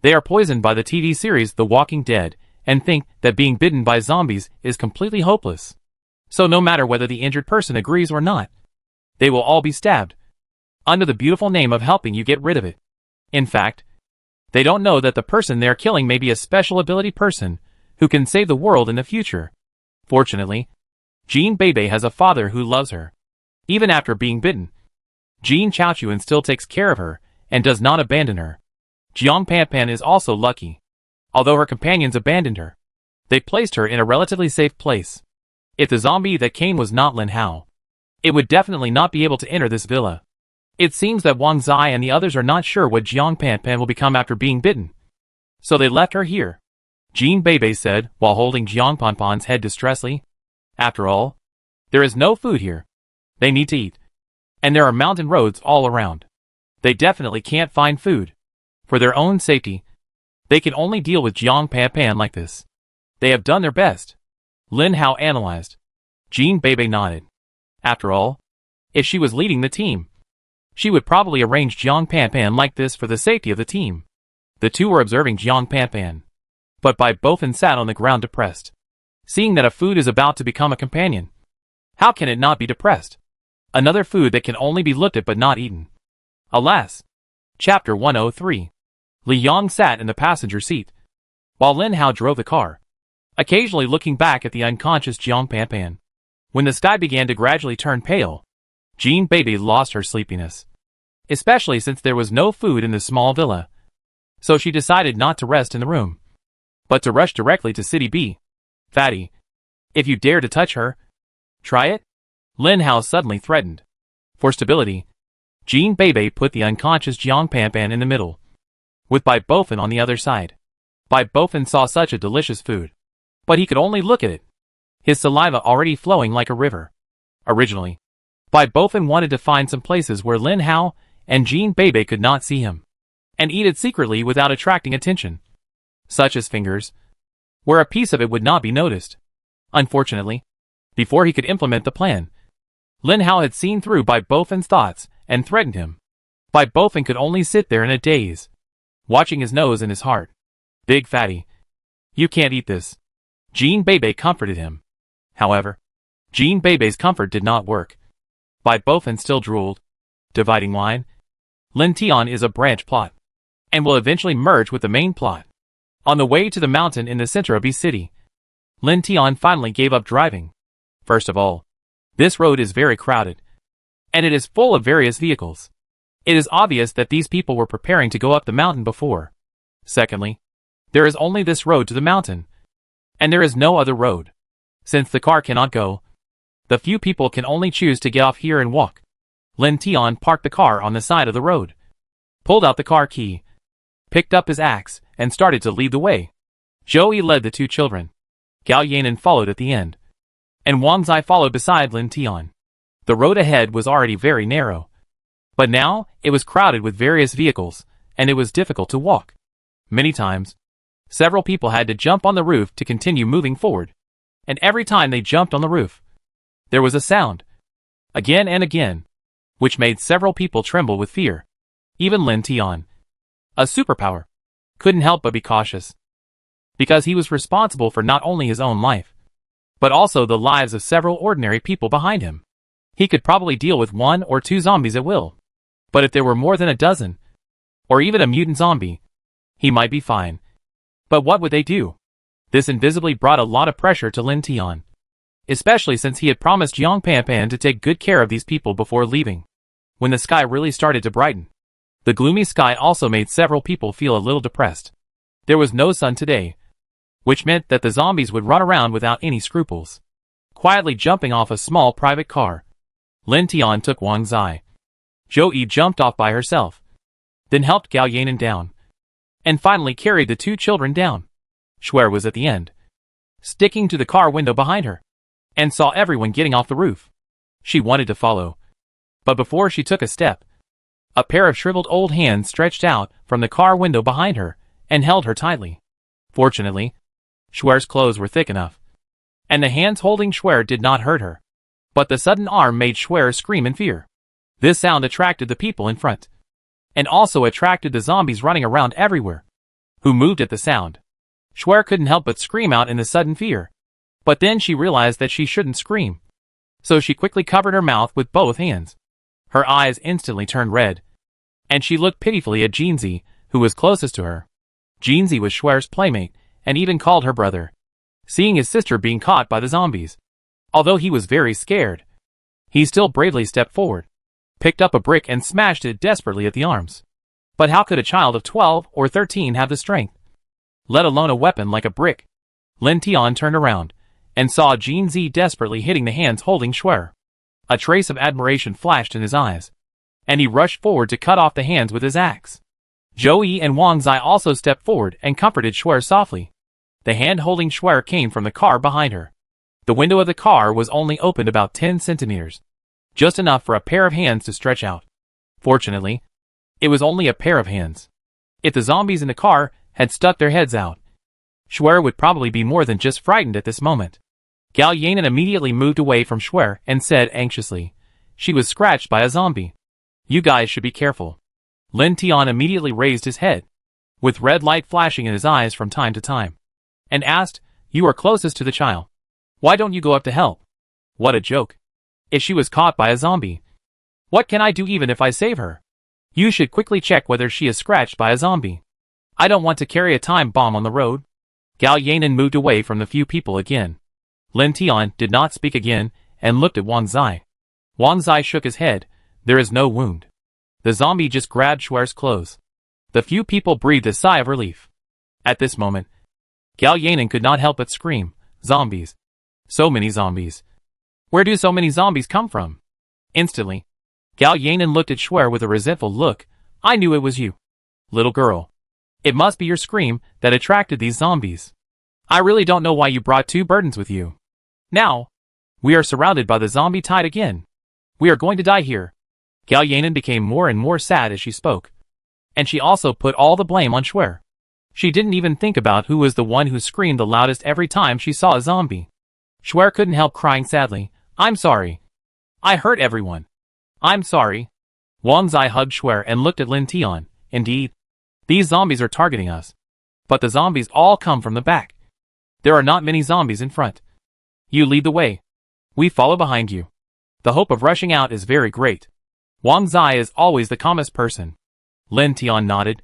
They are poisoned by the TV series The Walking Dead and think that being bitten by zombies is completely hopeless. So no matter whether the injured person agrees or not, they will all be stabbed, under the beautiful name of helping you get rid of it. In fact, they don't know that the person they're killing may be a special ability person who can save the world in the future. Fortunately, Jean Bebe has a father who loves her. Even after being bitten, Jin Chaochuan still takes care of her and does not abandon her. Jiang Panpan is also lucky. Although her companions abandoned her, they placed her in a relatively safe place. If the zombie that came was not Lin Hao, it would definitely not be able to enter this villa. It seems that Wang Zai and the others are not sure what Jiang Panpan will become after being bitten, so they left her here. Jean Bebe said, while holding Jiang Panpan's head distressfully. After all, there is no food here. They need to eat. And there are mountain roads all around. They definitely can't find food. For their own safety, they can only deal with Jiang Panpan like this. They have done their best. Lin Hao analyzed. Jean Bebe nodded. After all, if she was leading the team, she would probably arrange Jiang Panpan like this for the safety of the team. The two were observing Jiang Panpan, but Bai Bofin sat on the ground depressed. Seeing that a food is about to become a companion, how can it not be depressed? Another food that can only be looked at but not eaten. Alas. Chapter 103. Li Yang sat in the passenger seat, while Lin Hao drove the car, occasionally looking back at the unconscious Jiang Panpan. When the sky began to gradually turn pale, Jean Bebe lost her sleepiness, especially since there was no food in the small villa. So she decided not to rest in the room, but to rush directly to City B. "Fatty, if you dare to touch her, try it," Lin Hao suddenly threatened. For stability, Jean Bebe put the unconscious Jiang Panpan in the middle, with Bai Bofin on the other side. Bai Bofin saw such a delicious food, but he could only look at it, his saliva already flowing like a river. Originally, Bai Bofin wanted to find some places where Lin Hao and Jean Bebe could not see him, and eat it secretly without attracting attention, such as fingers, where a piece of it would not be noticed. Unfortunately, before he could implement the plan, Lin Hao had seen through Bai Bofin's thoughts and threatened him. Bai Bofin could only sit there in a daze, watching his nose and his heart. "Big fatty, you can't eat this," Jean Bebe comforted him. However, Jean Bebe's comfort did not work. Bai Bofin still drooled. Dividing line. Lin Tian is a branch plot, and will eventually merge with the main plot. On the way to the mountain in the center of East City, Lin Tian finally gave up driving. First of all, this road is very crowded, and it is full of various vehicles. It is obvious that these people were preparing to go up the mountain before. Secondly, there is only this road to the mountain, and there is no other road. Since the car cannot go, the few people can only choose to get off here and walk. Lin Tian parked the car on the side of the road, pulled out the car key, picked up his axe, and started to lead the way. Joey led the two children. Gao Yanan followed at the end, and Wang Zai followed beside Lin Tian. The road ahead was already very narrow, but now it was crowded with various vehicles, and it was difficult to walk. Many times, several people had to jump on the roof to continue moving forward, and every time they jumped on the roof, there was a sound, again and again, which made several people tremble with fear. Even Lin Tian, a superpower, couldn't help but be cautious, because he was responsible for not only his own life, but also the lives of several ordinary people behind him. He could probably deal with 1 or 2 zombies at will, but if there were more than a dozen, or even a mutant zombie, he might be fine. But what would they do? This invisibly brought a lot of pressure to Lin Tian, especially since he had promised Yang Panpan to take good care of these people before leaving. When the sky really started to brighten, the gloomy sky also made several people feel a little depressed. There was no sun today, which meant that the zombies would run around without any scruples, quietly jumping off a small private car. Lin Tian took Wang Zai. Joey jumped off by herself, then helped Gao Yanan down, and finally carried the two children down. Shuer was at the end, sticking to the car window behind her, and saw everyone getting off the roof. She wanted to follow, but before she took a step, a pair of shriveled old hands stretched out from the car window behind her and held her tightly. Fortunately, Shuer's clothes were thick enough, and the hands holding Shuer did not hurt her, but the sudden arm made Shuer scream in fear. This sound attracted the people in front, and also attracted the zombies running around everywhere, who moved at the sound. Shuer couldn't help but scream out in the sudden fear, but then she realized that she shouldn't scream, so she quickly covered her mouth with both hands. Her eyes instantly turned red, and she looked pitifully at Jinzi, who was closest to her. Jinzi was Shuer's playmate, and even called her brother, seeing his sister being caught by the zombies. Although he was very scared, he still bravely stepped forward, picked up a brick and smashed it desperately at the arms. But how could a child of 12 or 13 have the strength, let alone a weapon like a brick? Lin Tian turned around, and saw Jinzi desperately hitting the hands holding Shuer. A trace of admiration flashed in his eyes, and he rushed forward to cut off the hands with his axe. Joey and Wang Zai also stepped forward and comforted Shuer softly. The hand holding Shuer came from the car behind her. The window of the car was only opened about 10 centimeters, just enough for a pair of hands to stretch out. Fortunately, it was only a pair of hands. If the zombies in the car had stuck their heads out, Shuer would probably be more than just frightened at this moment. Gao Yanan immediately moved away from Shuer and said anxiously, "She was scratched by a zombie. You guys should be careful." Lin Tian immediately raised his head, with red light flashing in his eyes from time to time, and asked, "You are closest to the child. Why don't you go up to help?" What a joke. If she was caught by a zombie, what can I do even if I save her? You should quickly check whether she is scratched by a zombie. I don't want to carry a time bomb on the road. Gao Yanan moved away from the few people again. Lin Tian did not speak again and looked at Wang Zai. Wang Zai shook his head. There is no wound. The zombie just grabbed Shuer's clothes. The few people breathed a sigh of relief. At this moment, Gao Yanan could not help but scream, "Zombies! So many zombies! Where do so many zombies come from?" Instantly, Gao Yanan looked at Shuer with a resentful look. "I knew it was you, little girl. It must be your scream that attracted these zombies. I really don't know why you brought 2 burdens with you. Now, we are surrounded by the zombie tide again. We are going to die here." Gao Yanan became more and more sad as she spoke, and she also put all the blame on Shuer. She didn't even think about who was the one who screamed the loudest every time she saw a zombie. Shuer couldn't help crying sadly. "I'm sorry. I hurt everyone. I'm sorry." Wang Zai hugged Shuer and looked at Lin Tian. "Indeed, these zombies are targeting us. But the zombies all come from the back. There are not many zombies in front. You lead the way. We follow behind you. The hope of rushing out is very great." Wang Zai is always the calmest person. Lin Tian nodded,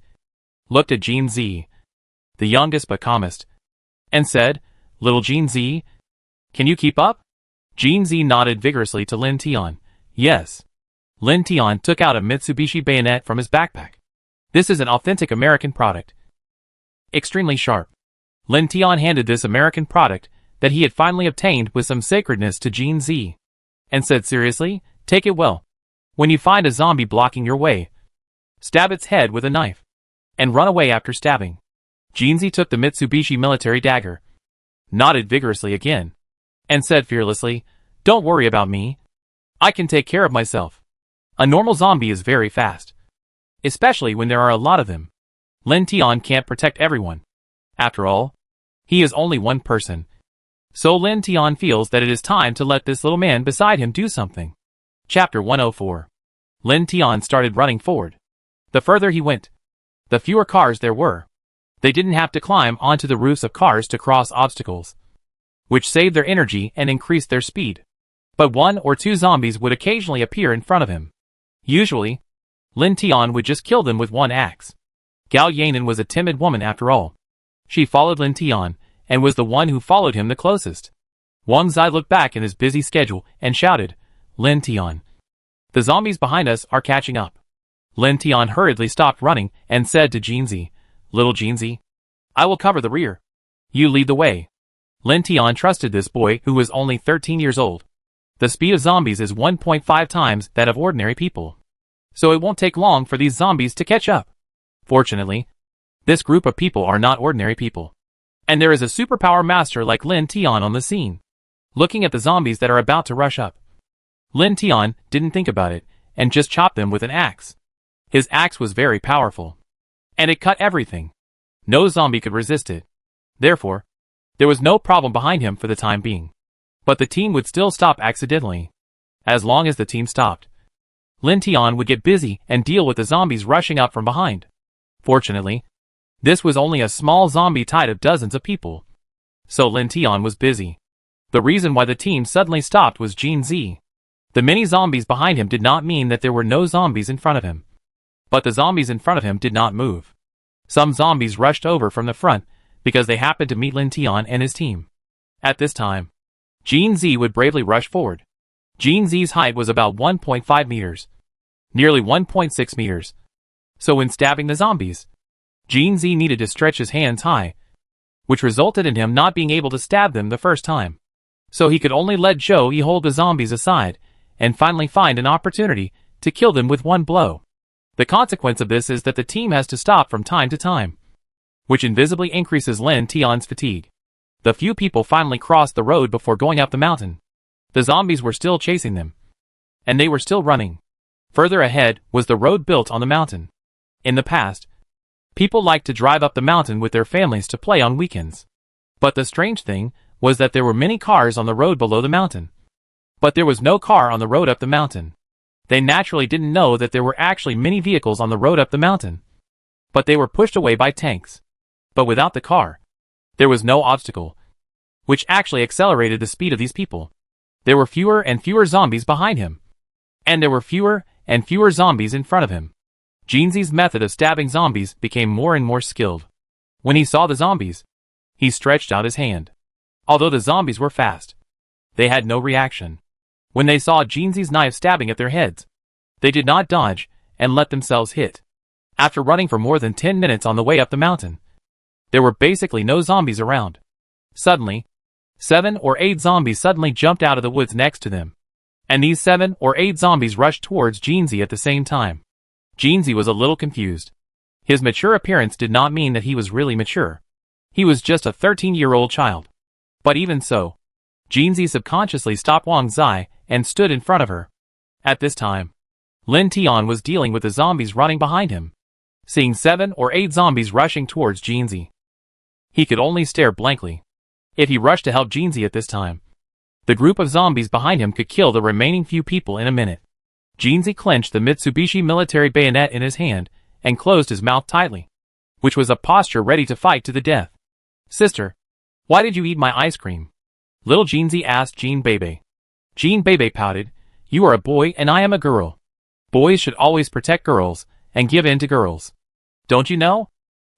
looked at Jin Zi, the youngest but calmest, and said, "Little Jin Zi, can you keep up?" Jin Zi nodded vigorously to Lin Tian. Yes. Lin Tian took out a Mitsubishi bayonet from his backpack. This is an authentic American product. Extremely sharp. Lin Tian handed this American product that he had finally obtained with some sacredness to Jin Zi, and said seriously, "Take it well. When you find a zombie blocking your way, stab its head with a knife, and run away after stabbing." Jin Zi took the Mitsubishi military dagger, nodded vigorously again, and said fearlessly, "Don't worry about me. I can take care of myself. A normal zombie is very fast, especially when there are a lot of them. Lin Tian can't protect everyone. After all, he is only one person. So Lin Tian feels that it is time to let this little man beside him do something." Chapter 104. Lin Tian started running forward. The further he went, the fewer cars there were. They didn't have to climb onto the roofs of cars to cross obstacles, which saved their energy and increased their speed. But one or two zombies would occasionally appear in front of him. Usually, Lin Tian would just kill them with one axe. Gao Yanan was a timid woman after all. She followed Lin Tian, and was the one who followed him the closest. Wang Zai looked back in his busy schedule and shouted, "Lin Tian, the zombies behind us are catching up." Lin Tian hurriedly stopped running and said to Jin Zi, "Little Jin Zi, I will cover the rear. You lead the way." Lin Tian trusted this boy who was only 13 years old. The speed of zombies is 1.5 times that of ordinary people, so it won't take long for these zombies to catch up. Fortunately, this group of people are not ordinary people, and there is a superpower master like Lin Tian on the scene. Looking at the zombies that are about to rush up, Lin Tian didn't think about it and just chopped them with an axe. His axe was very powerful, and it cut everything. No zombie could resist it. Therefore, there was no problem behind him for the time being. But the team would still stop accidentally. As long as the team stopped, Lin Tian would get busy and deal with the zombies rushing up from behind. Fortunately, this was only a small zombie tide of dozens of people, so Lin Tian was busy. The reason why the team suddenly stopped was Jin Zi. The many zombies behind him did not mean that there were no zombies in front of him, but the zombies in front of him did not move. Some zombies rushed over from the front because they happened to meet Lin Tian and his team. At this time, Jin Zi would bravely rush forward. Jin Zi's height was about 1.5 meters, nearly 1.6 meters. So when stabbing the zombies, Jin Zi needed to stretch his hands high, which resulted in him not being able to stab them the first time. So he could only let Zhou Yi hold the zombies aside, and finally find an opportunity to kill them with one blow. The consequence of this is that the team has to stop from time to time, which invisibly increases Lin Tian's fatigue. The few people finally crossed the road before going up the mountain. The zombies were still chasing them, and they were still running. Further ahead was the road built on the mountain. In the past, people liked to drive up the mountain with their families to play on weekends. But the strange thing was that there were many cars on the road below the mountain. But there was no car on the road up the mountain. They naturally didn't know that there were actually many vehicles on the road up the mountain. But they were pushed away by tanks. But without the car, there was no obstacle, which actually accelerated the speed of these people. There were fewer and fewer zombies behind him, and there were fewer and fewer zombies in front of him. Jin Zi's method of stabbing zombies became more and more skilled. When he saw the zombies, he stretched out his hand. Although the zombies were fast, they had no reaction. When they saw Jin Zi's knife stabbing at their heads, they did not dodge and let themselves hit. After running for more than 10 minutes on the way up the mountain, there were basically no zombies around. Suddenly, 7 or 8 zombies suddenly jumped out of the woods next to them, and these 7 or 8 zombies rushed towards Jin Zi at the same time. Jin Zi was a little confused. His mature appearance did not mean that he was really mature. He was just a 13-year-old child. But even so, Jin Zi subconsciously stopped Wang Zai and stood in front of her. At this time, Lin Tian was dealing with the zombies running behind him. Seeing 7 or 8 zombies rushing towards Jin Zi, he could only stare blankly. If he rushed to help Jin Zi at this time, the group of zombies behind him could kill the remaining few people in a minute. Jin Zi clenched the Mitsubishi military bayonet in his hand and closed his mouth tightly, which was a posture ready to fight to the death. "Sister, why did you eat my ice cream?" Little Jin Zi asked Jin Bebe. Jin Bebe pouted, "You are a boy and I am a girl. Boys should always protect girls and give in to girls. Don't you know?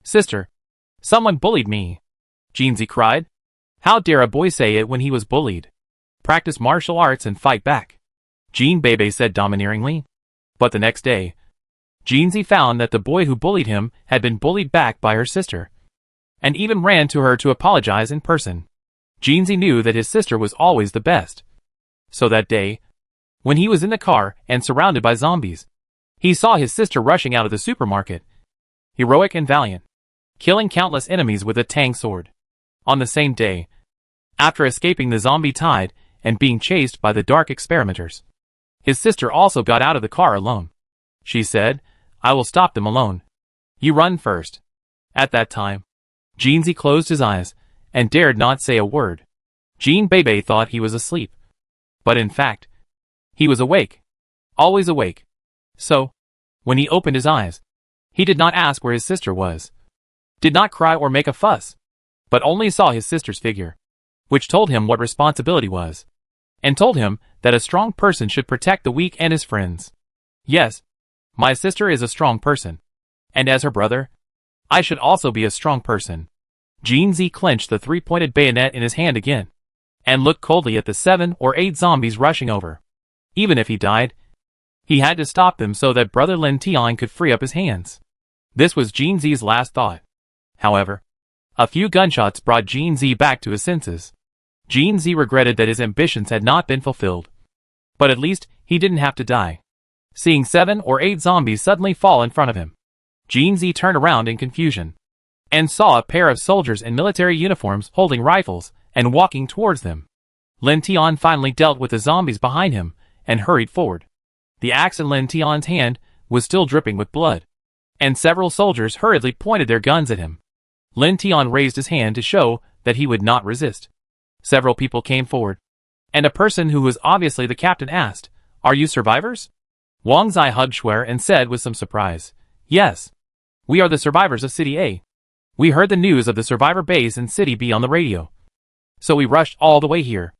Sister, someone bullied me. Jeansy cried. How dare a boy say it when he was bullied? Practice martial arts and fight back. Jean Bebe said domineeringly. But the next day, Jeansy found that the boy who bullied him had been bullied back by her sister, and even ran to her to apologize in person. Jeansy knew that his sister was always the best. So that day, when he was in the car and surrounded by zombies, he saw his sister rushing out of the supermarket, heroic and valiant, killing countless enemies with a tang sword. On the same day, after escaping the zombie tide and being chased by the dark experimenters, his sister also got out of the car alone. She said, I will stop them alone. You run first. At that time, Jeansy closed his eyes and dared not say a word. Jean Bebe thought he was asleep. But in fact, he was awake. Always awake. So, when he opened his eyes, he did not ask where his sister was, did not cry or make a fuss, but only saw his sister's figure, which told him what responsibility was, and told him that a strong person should protect the weak and his friends. Yes, my sister is a strong person, and as her brother, I should also be a strong person. Jeansy clenched the three-pointed bayonet in his hand again, and looked coldly at the 7 or 8 zombies rushing over. Even if he died, he had to stop them so that Brother Lin Tian could free up his hands. This was Jeansy's last thought. However, a few gunshots brought Jeansy back to his senses. Jeansy regretted that his ambitions had not been fulfilled. But at least, he didn't have to die. Seeing 7 or 8 zombies suddenly fall in front of him, Jeansy turned around in confusion, and saw a pair of soldiers in military uniforms holding rifles and walking towards them. Lin Tian finally dealt with the zombies behind him and hurried forward. The axe in Lin Tian's hand was still dripping with blood, and several soldiers hurriedly pointed their guns at him. Lin Tian raised his hand to show that he would not resist. Several people came forward, and a person who was obviously the captain asked, Are you survivors? Wang Zai hugged Shuer and said with some surprise, Yes. We are the survivors of City A. We heard the news of the survivor base in City B on the radio, so we rushed all the way here.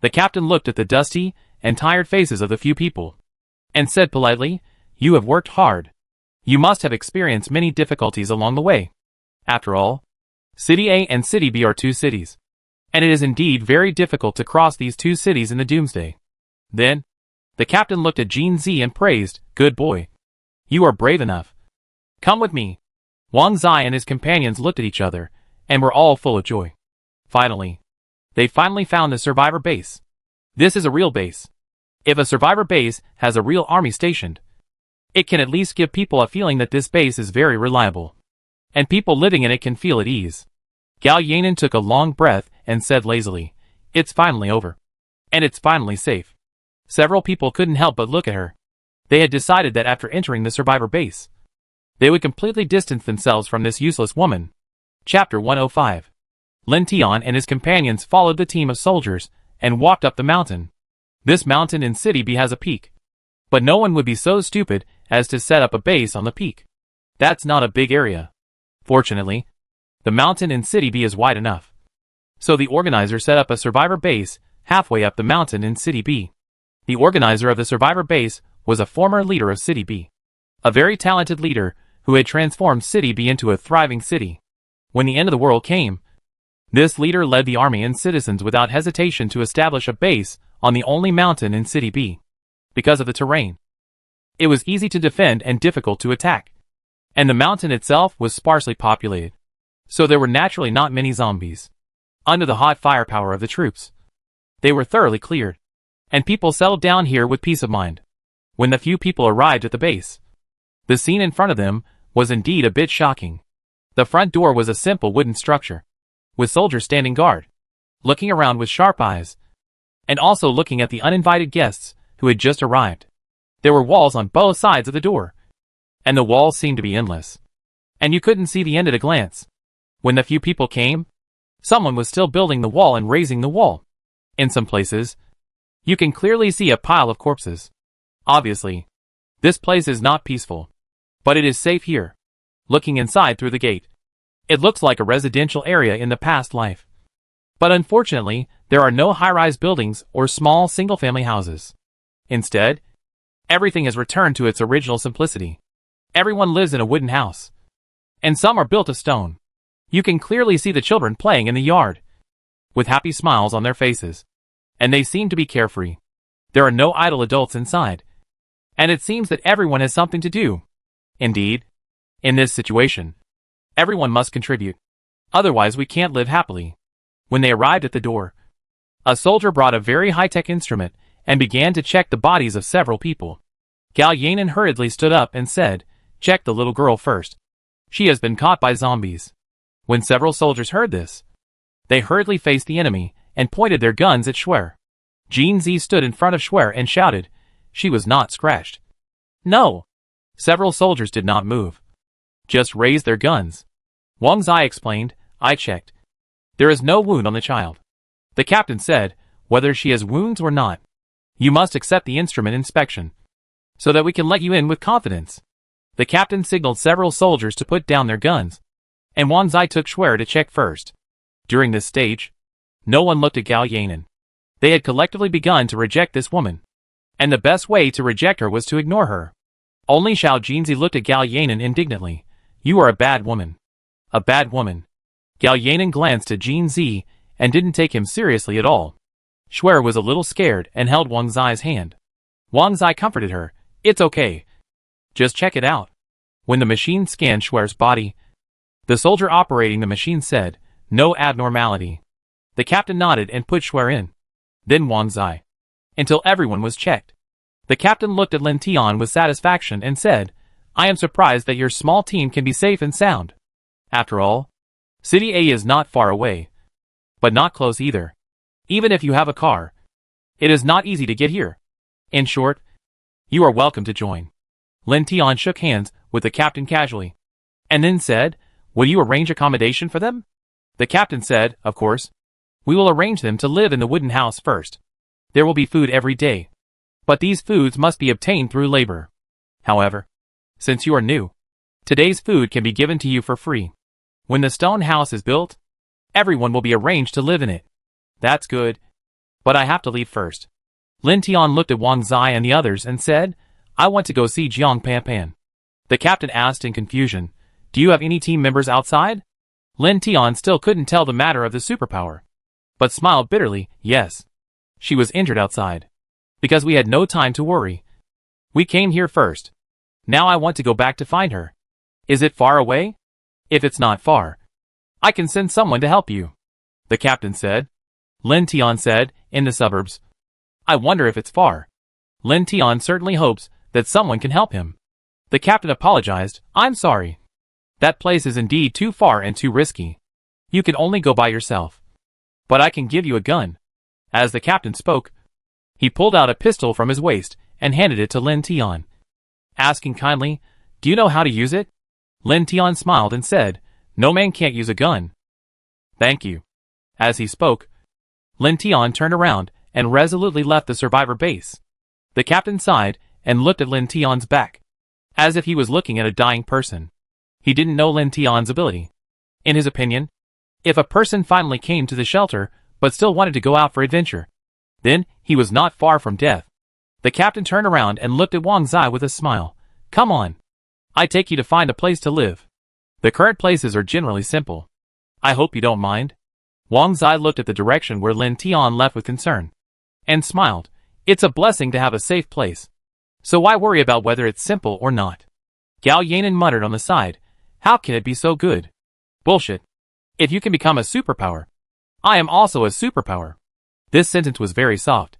The captain looked at the dusty and tired faces of the few people, and said politely, You have worked hard. You must have experienced many difficulties along the way. After all, City A and City B are 2 cities, and it is indeed very difficult to cross these 2 cities in the doomsday. Then, the captain looked at Jeansy and praised, Good boy. You are brave enough. Come with me. Wang Zai and his companions looked at each other, and were all full of joy. Finally, they found the survivor base. This is a real base. If a survivor base has a real army stationed, it can at least give people a feeling that this base is very reliable, and people living in it can feel at ease. Gao Yanan took a long breath and said lazily, It's finally over. And it's finally safe. Several people couldn't help but look at her. They had decided that after entering the survivor base, they would completely distance themselves from this useless woman. Chapter 105. Lin Tian and his companions followed the team of soldiers and walked up the mountain. This mountain in City B has a peak, but no one would be so stupid as to set up a base on the peak. That's not a big area. Fortunately, the mountain in City B is wide enough, so the organizer set up a survivor base halfway up the mountain in City B. The organizer of the survivor base was a former leader of City B, a very talented leader who had transformed City B into a thriving city. When the end of the world came, this leader led the army and citizens without hesitation to establish a base on the only mountain in City B. Because of the terrain, it was easy to defend and difficult to attack, and the mountain itself was sparsely populated, so there were naturally not many zombies. Under the hot firepower of the troops, they were thoroughly cleared, and people settled down here with peace of mind. When the few people arrived at the base, the scene in front of them was indeed a bit shocking. The front door was a simple wooden structure, with soldiers standing guard, looking around with sharp eyes, and also looking at the uninvited guests who had just arrived. There were walls on both sides of the door, and the walls seemed to be endless, and you couldn't see the end at a glance. When the few people came, someone was still building the wall and raising the wall. In some places, you can clearly see a pile of corpses. Obviously, this place is not peaceful, but it is safe here. Looking inside through the gate, it looks like a residential area in the past life. But unfortunately, there are no high-rise buildings or small single-family houses. Instead, Everything has returned to its original simplicity. Everyone lives in a wooden house. And some are built of stone. You can clearly see the children playing in the yard, with happy smiles on their faces. And they seem to be carefree. There are no idle adults inside. And it seems that everyone has something to do. Indeed, in this situation, everyone must contribute. Otherwise we can't live happily. When they arrived at the door, a soldier brought a very high-tech instrument and began to check the bodies of several people. Galyanin hurriedly stood up and said, "Check the little girl first. She has been caught by zombies." When several soldiers heard this, they hurriedly faced the enemy and pointed their guns at Schwer. Jean Z stood in front of Schwer and shouted, "She was not scratched." "No." Several soldiers did not move. Just raised their guns. Wang Zai explained, "I checked. There is no wound on the child." The captain said, "Whether she has wounds or not, you must accept the instrument inspection, so that we can let you in with confidence." The captain signaled several soldiers to put down their guns, and Wang Zai took Schwer to check first. During this stage, no one looked at Galyanin. They had collectively begun to reject this woman, and the best way to reject her was to ignore her. Only Xiao Jinzi looked at Galyanin indignantly. "You are a bad woman." A bad woman. Galyanin glanced at Jean Z and didn't take him seriously at all. Schwer was a little scared and held Wang Zai's hand. Wang Zai comforted her. "It's okay. Just check it out." When the machine scanned Schwer's body, the soldier operating the machine said, "No abnormality." The captain nodded and put Schwer in. Then Wang Zai. Until everyone was checked. The captain looked at Lin Tian with satisfaction and said, "I am surprised that your small team can be safe and sound. After all, City A is not far away. But not close either. Even if you have a car, it is not easy to get here. In short, you are welcome to join." Lin Tian shook hands with the captain casually, and then said, "Will you arrange accommodation for them?" The captain said, "Of course. We will arrange them to live in the wooden house first. There will be food every day. But these foods must be obtained through labor. However, since you are new, today's food can be given to you for free. When the stone house is built, everyone will be arranged to live in it." "That's good. But I have to leave first." Lin Tian looked at Wang Zai and the others and said, "I want to go see Jiang Panpan." The captain asked in confusion, "Do you have any team members outside?" Lin Tian still couldn't tell the matter of the superpower, but smiled bitterly. "Yes. She was injured outside. Because we had no time to worry. We came here first. Now I want to go back to find her. Is it far away? If it's not far, I can send someone to help you," the captain said. Lin Tian said, "In the suburbs. I wonder if it's far." Lin Tian certainly hopes that someone can help him. The captain apologized. "I'm sorry. That place is indeed too far and too risky. You can only go by yourself. But I can give you a gun." As the captain spoke, he pulled out a pistol from his waist and handed it to Lin Tian, asking kindly, "Do you know how to use it?" Lin Tian smiled and said, "No man can't use a gun." "Thank you." As he spoke, Lin Tian turned around and resolutely left the survivor base. The captain sighed and looked at Lin Tian's back, as if he was looking at a dying person. He didn't know Lin Tian's ability. In his opinion, if a person finally came to the shelter but still wanted to go out for adventure, then he was not far from death. The captain turned around and looked at Wang Zai with a smile. "Come on. I take you to find a place to live. The current places are generally simple. I hope you don't mind." Wang Zai looked at the direction where Lin Tian left with concern, and smiled. "It's a blessing to have a safe place. So why worry about whether it's simple or not?" Galyanin muttered on the side, "How can it be so good?" "Bullshit. If you can become a superpower, I am also a superpower." This sentence was very soft.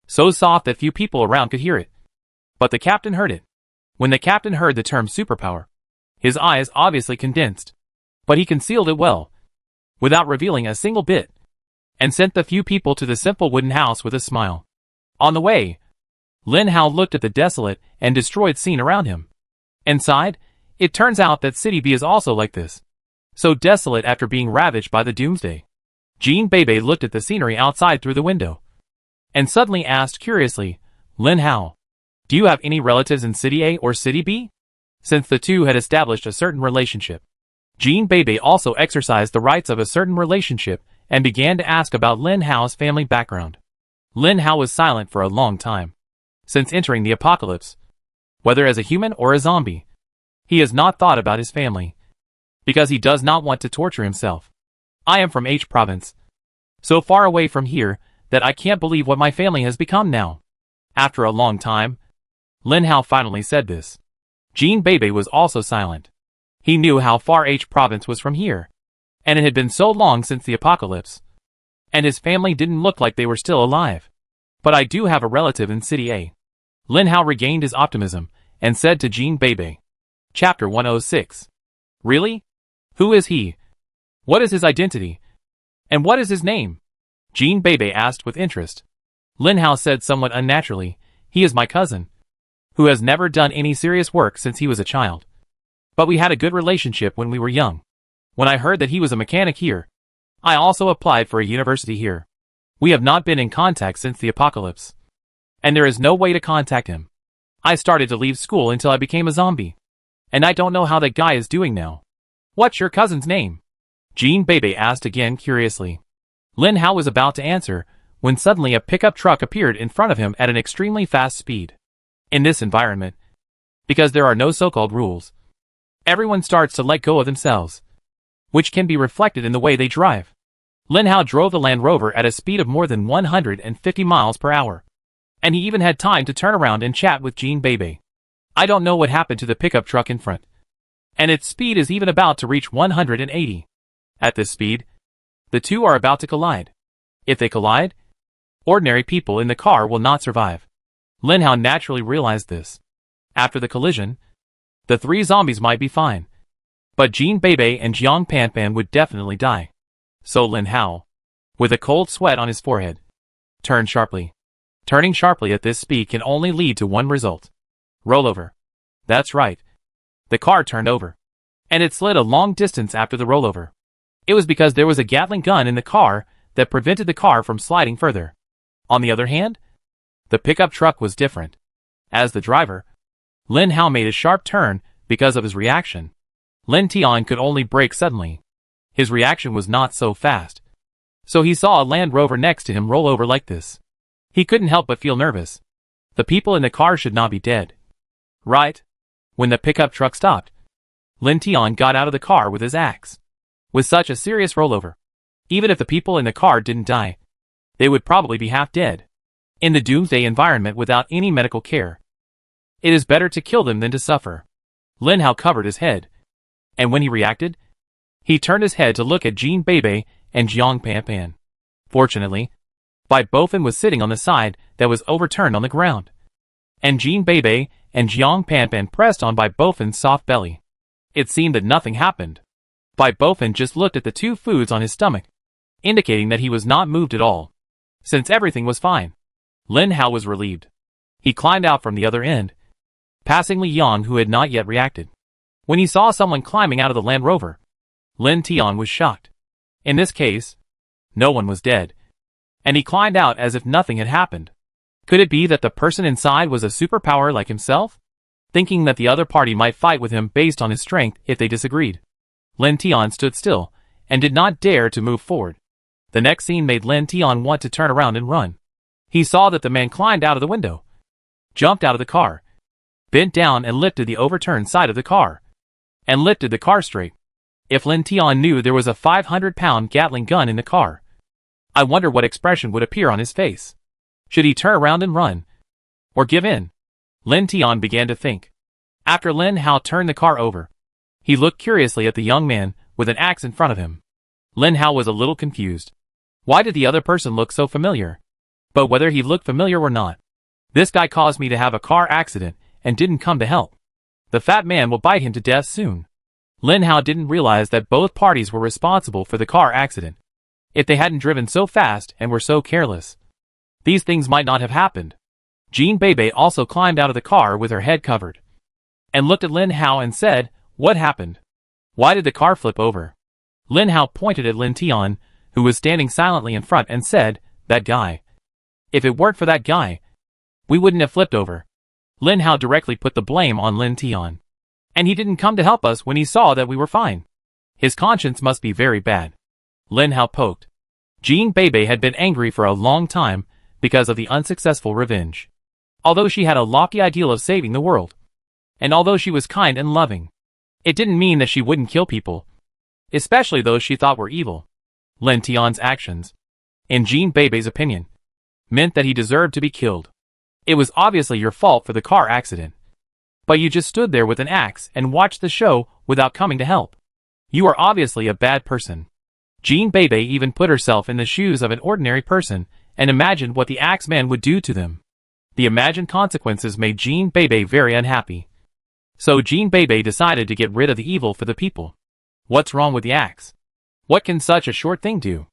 So soft that few people around could hear it. But the captain heard it. When the captain heard the term superpower, his eyes obviously condensed. But he concealed it well, without revealing a single bit, and sent the few people to the simple wooden house with a smile. On the way, Lin Hao looked at the desolate and destroyed scene around him. Inside, it turns out that City B is also like this. So desolate after being ravaged by the doomsday. Jean Bebe looked at the scenery outside through the window, and suddenly asked curiously, "Lin Hao, do you have any relatives in City A or City B?" Since the two had established a certain relationship, Jean Bebe also exercised the rights of a certain relationship and began to ask about Lin Hao's family background. Lin Hao was silent for a long time. since entering the apocalypse. Whether as a human or a zombie, he has not thought about his family, because he does not want to torture himself. I am from H province, so far away from here that I can't believe what my family has become now. After a long time, Lin Hao finally said this. Jean Bebe was also silent. He knew how far H province was from here, and it had been so long since the apocalypse, and his family didn't look like they were still alive. But I do have a relative in City A. Lin Hao regained his optimism and said to Jean Bebe. Chapter 106. Really? Who is he? What is his identity? And what is his name? Jean Bebe asked with interest. Lin Hao said somewhat unnaturally, he is my cousin, who has never done any serious work since he was a child. But we had a good relationship when we were young. When I heard that he was a mechanic here, I also applied for a university here. We have not been in contact since the apocalypse, and there is no way to contact him. I started to leave school until I became a zombie, and I don't know how that guy is doing now. What's your cousin's name? Jean Bebe asked again curiously. Lin Hao was about to answer, when suddenly a pickup truck appeared in front of him at an extremely fast speed. In this environment, because there are no so-called rules, everyone starts to let go of themselves, which can be reflected in the way they drive. Lin Hao drove the Land Rover at a speed of more than 150 miles per hour, and he even had time to turn around and chat with Jean Bebe. I don't know what happened to the pickup truck in front, and its speed is even about to reach 180. At this speed, the two are about to collide. If they collide, ordinary people in the car will not survive. Lin Hao naturally realized this. After the collision, the three zombies might be fine, but Jean Bebe and Jiang Panpan would definitely die. So Lin Hao, with a cold sweat on his forehead, turned sharply. Turning sharply at this speed can only lead to one result. Rollover. That's right. The car turned over, and it slid a long distance after the rollover. It was because there was a Gatling gun in the car that prevented the car from sliding further. On the other hand, the pickup truck was different. As the driver, Lin Hao made a sharp turn because of his reaction. Lin Tian could only brake suddenly. His reaction was not so fast, so he saw a Land Rover next to him roll over like this. He couldn't help but feel nervous. The people in the car should not be dead. Right? When the pickup truck stopped, Lin Tian got out of the car with his axe. With such a serious rollover, even if the people in the car didn't die, they would probably be half dead. In the doomsday environment without any medical care, it is better to kill them than to suffer. Lin Hao covered his head, and when he reacted, he turned his head to look at Jean Bebe and Jiang Panpan. Fortunately, Bai Bofin was sitting on the side that was overturned on the ground, and Jean Bebe and Jiang Panpan pressed on Bai Bofin's soft belly. It seemed that nothing happened. Bai Bofin just looked at the two foods on his stomach, indicating that he was not moved at all. Since everything was fine, Lin Hao was relieved. He climbed out from the other end, passing Li Yang who had not yet reacted. When he saw someone climbing out of the Land Rover, Lin Tian was shocked. In this case, no one was dead, and he climbed out as if nothing had happened. Could it be that the person inside was a superpower like himself? Thinking that the other party might fight with him based on his strength if they disagreed, Lin Tian stood still and did not dare to move forward. The next scene made Lin Tian want to turn around and run. He saw that the man climbed out of the window, jumped out of the car, bent down and lifted the overturned side of the car, and lifted the car straight. If Lin Tian knew there was a 500-pound Gatling gun in the car, I wonder what expression would appear on his face. Should he turn around and run, or give in? Lin Tian began to think. After Lin Hao turned the car over, he looked curiously at the young man with an axe in front of him. Lin Hao was a little confused. Why did the other person look so familiar? But whether he looked familiar or not, this guy caused me to have a car accident and didn't come to help. The fat man will bite him to death soon. Lin Hao didn't realize that both parties were responsible for the car accident. If they hadn't driven so fast and were so careless, these things might not have happened. Jean Bebe also climbed out of the car with her head covered, and looked at Lin Hao and said, "What happened? Why did the car flip over?" Lin Hao pointed at Lin Tian, who was standing silently in front, and said, "That guy. If it weren't for that guy, we wouldn't have flipped over." Lin Hao directly put the blame on Lin Tian. And he didn't come to help us when he saw that we were fine. His conscience must be very bad. Lin Hao poked. Jean Bebe had been angry for a long time because of the unsuccessful revenge. Although she had a lofty ideal of saving the world, and although she was kind and loving, it didn't mean that she wouldn't kill people, especially those she thought were evil. Lin Tian's actions, in Jean Bei's opinion, meant that he deserved to be killed. It was obviously your fault for the car accident, but you just stood there with an axe and watched the show without coming to help. You are obviously a bad person. Jean Bei even put herself in the shoes of an ordinary person and imagined what the axe man would do to them. The imagined consequences made Jean Bei very unhappy. So Jean Bei decided to get rid of the evil for the people. What's wrong with the axe? What can such a short thing do?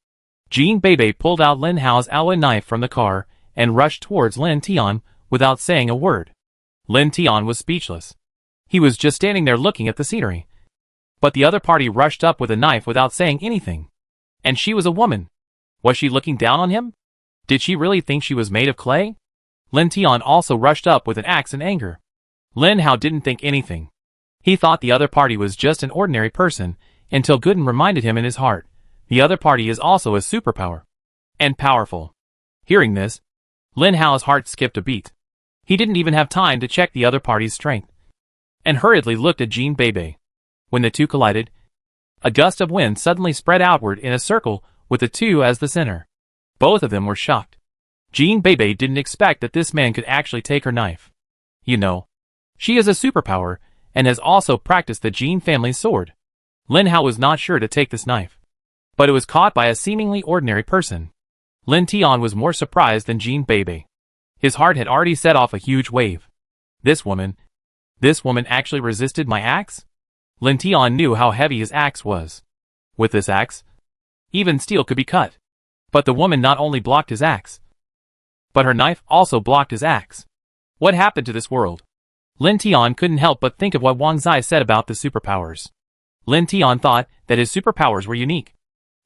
Jean Bei pulled out Lin Hao's alloy knife from the car and rushed towards Lin Tian without saying a word. Lin Tian was speechless. He was just standing there looking at the scenery. But the other party rushed up with a knife without saying anything. And she was a woman. Was she looking down on him? Did she really think she was made of clay? Lin Tian also rushed up with an axe in anger. Lin Hao didn't think anything. He thought the other party was just an ordinary person, until Gooden reminded him in his heart, the other party is also a superpower. And powerful. Hearing this, Lin Hao's heart skipped a beat. He didn't even have time to check the other party's strength, and hurriedly looked at Jean Bei. When the two collided, a gust of wind suddenly spread outward in a circle with the two as the center. Both of them were shocked. Jean Bei didn't expect that this man could actually take her knife. You know, she is a superpower, and has also practiced the Jean family sword. Lin Hao was not sure to take this knife, but it was caught by a seemingly ordinary person. Lin Tian was more surprised than Jean Bei. His heart had already set off a huge wave. This woman actually resisted my axe? Lin Tian knew how heavy his axe was. With this axe, even steel could be cut. But the woman not only blocked his axe, but her knife also blocked his axe. What happened to this world? Lin Tian couldn't help but think of what Wang Zai said about the superpowers. Lin Tian thought that his superpowers were unique,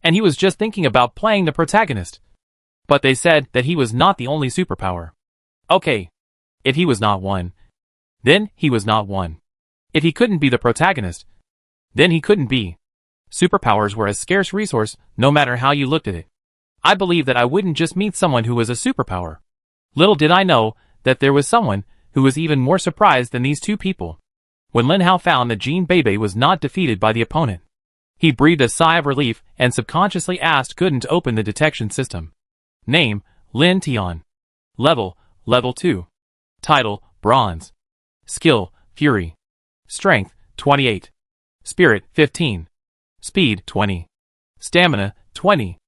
and he was just thinking about playing the protagonist. But they said that he was not the only superpower. Okay, if he was not one, then he was not one. If he couldn't be the protagonist, then he couldn't be. Superpowers were a scarce resource, no matter how you looked at it. I believe that I wouldn't just meet someone who was a superpower. Little did I know that there was someone who was even more surprised than these two people. When Lin Hao found that Jean Bei was not defeated by the opponent, he breathed a sigh of relief and subconsciously asked Gooden to open the detection system. Name, Lin Tian. Level 2. Title, Bronze. Skill, Fury. Strength, 28. Spirit, 15. Speed, 20. Stamina, 20.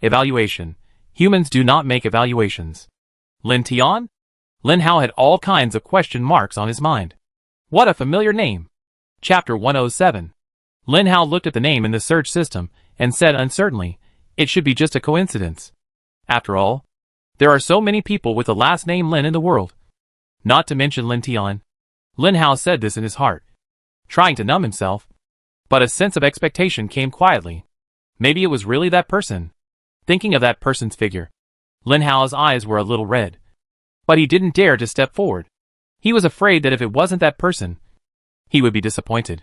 Evaluation. Humans do not make evaluations. Lin Tian? Lin Hao had all kinds of question marks on his mind. What a familiar name. Chapter 107. Lin Hao looked at the name in the search system and said uncertainly, it should be just a coincidence. After all, there are so many people with the last name Lin in the world. Not to mention Lin Tian. Lin Hao said this in his heart, trying to numb himself. But a sense of expectation came quietly. Maybe it was really that person. Thinking of that person's figure, Lin Hao's eyes were a little red. But he didn't dare to step forward. He was afraid that if it wasn't that person, he would be disappointed.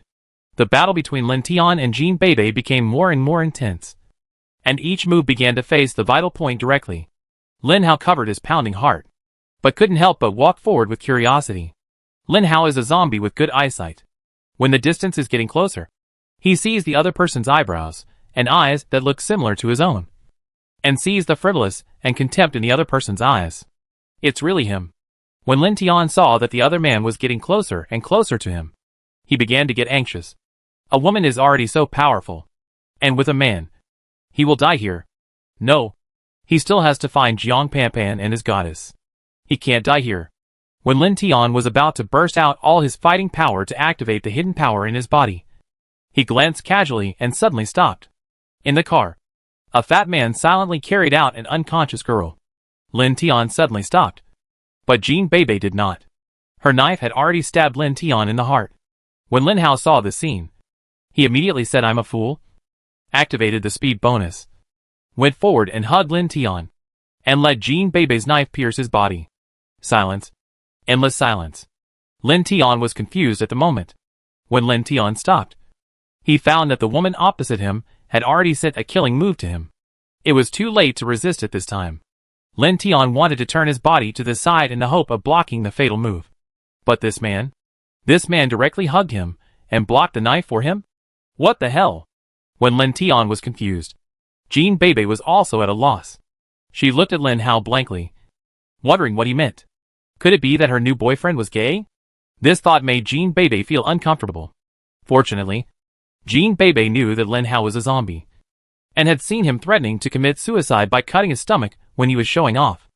The battle between Lin Tian and Jean Bei became more and more intense, and each move began to face the vital point directly. Lin Hao covered his pounding heart, but couldn't help but walk forward with curiosity. Lin Hao is a zombie with good eyesight. When the distance is getting closer, he sees the other person's eyebrows and eyes that look similar to his own, and sees the frivolous and contempt in the other person's eyes. It's really him. When Lin Tian saw that the other man was getting closer and closer to him, he began to get anxious. A woman is already so powerful. And with a man, he will die here. No. He still has to find Jiang Panpan and his goddess. He can't die here. When Lin Tian was about to burst out all his fighting power to activate the hidden power in his body, he glanced casually and suddenly stopped. In the car, a fat man silently carried out an unconscious girl. Lin Tian suddenly stopped. But Jean Bei did not. Her knife had already stabbed Lin Tian in the heart. When Lin Hao saw this scene, he immediately said, I'm a fool. Activated the speed bonus. Went forward and hugged Lin Tian, and let Jean Bei's knife pierce his body. Silence. Endless silence. Lin Tian was confused at the moment. When Lin Tian stopped, he found that the woman opposite him had already sent a killing move to him. It was too late to resist it this time. Lin Tian wanted to turn his body to the side in the hope of blocking the fatal move. But this man directly hugged him and blocked the knife for him? What the hell? When Lin Tian was confused, Jean Bebe was also at a loss. She looked at Lin Hao blankly, wondering what he meant. Could it be that her new boyfriend was gay? This thought made Jean Bebe feel uncomfortable. Fortunately, Jean Bebe knew that Lin Hao was a zombie, and had seen him threatening to commit suicide by cutting his stomach when he was showing off.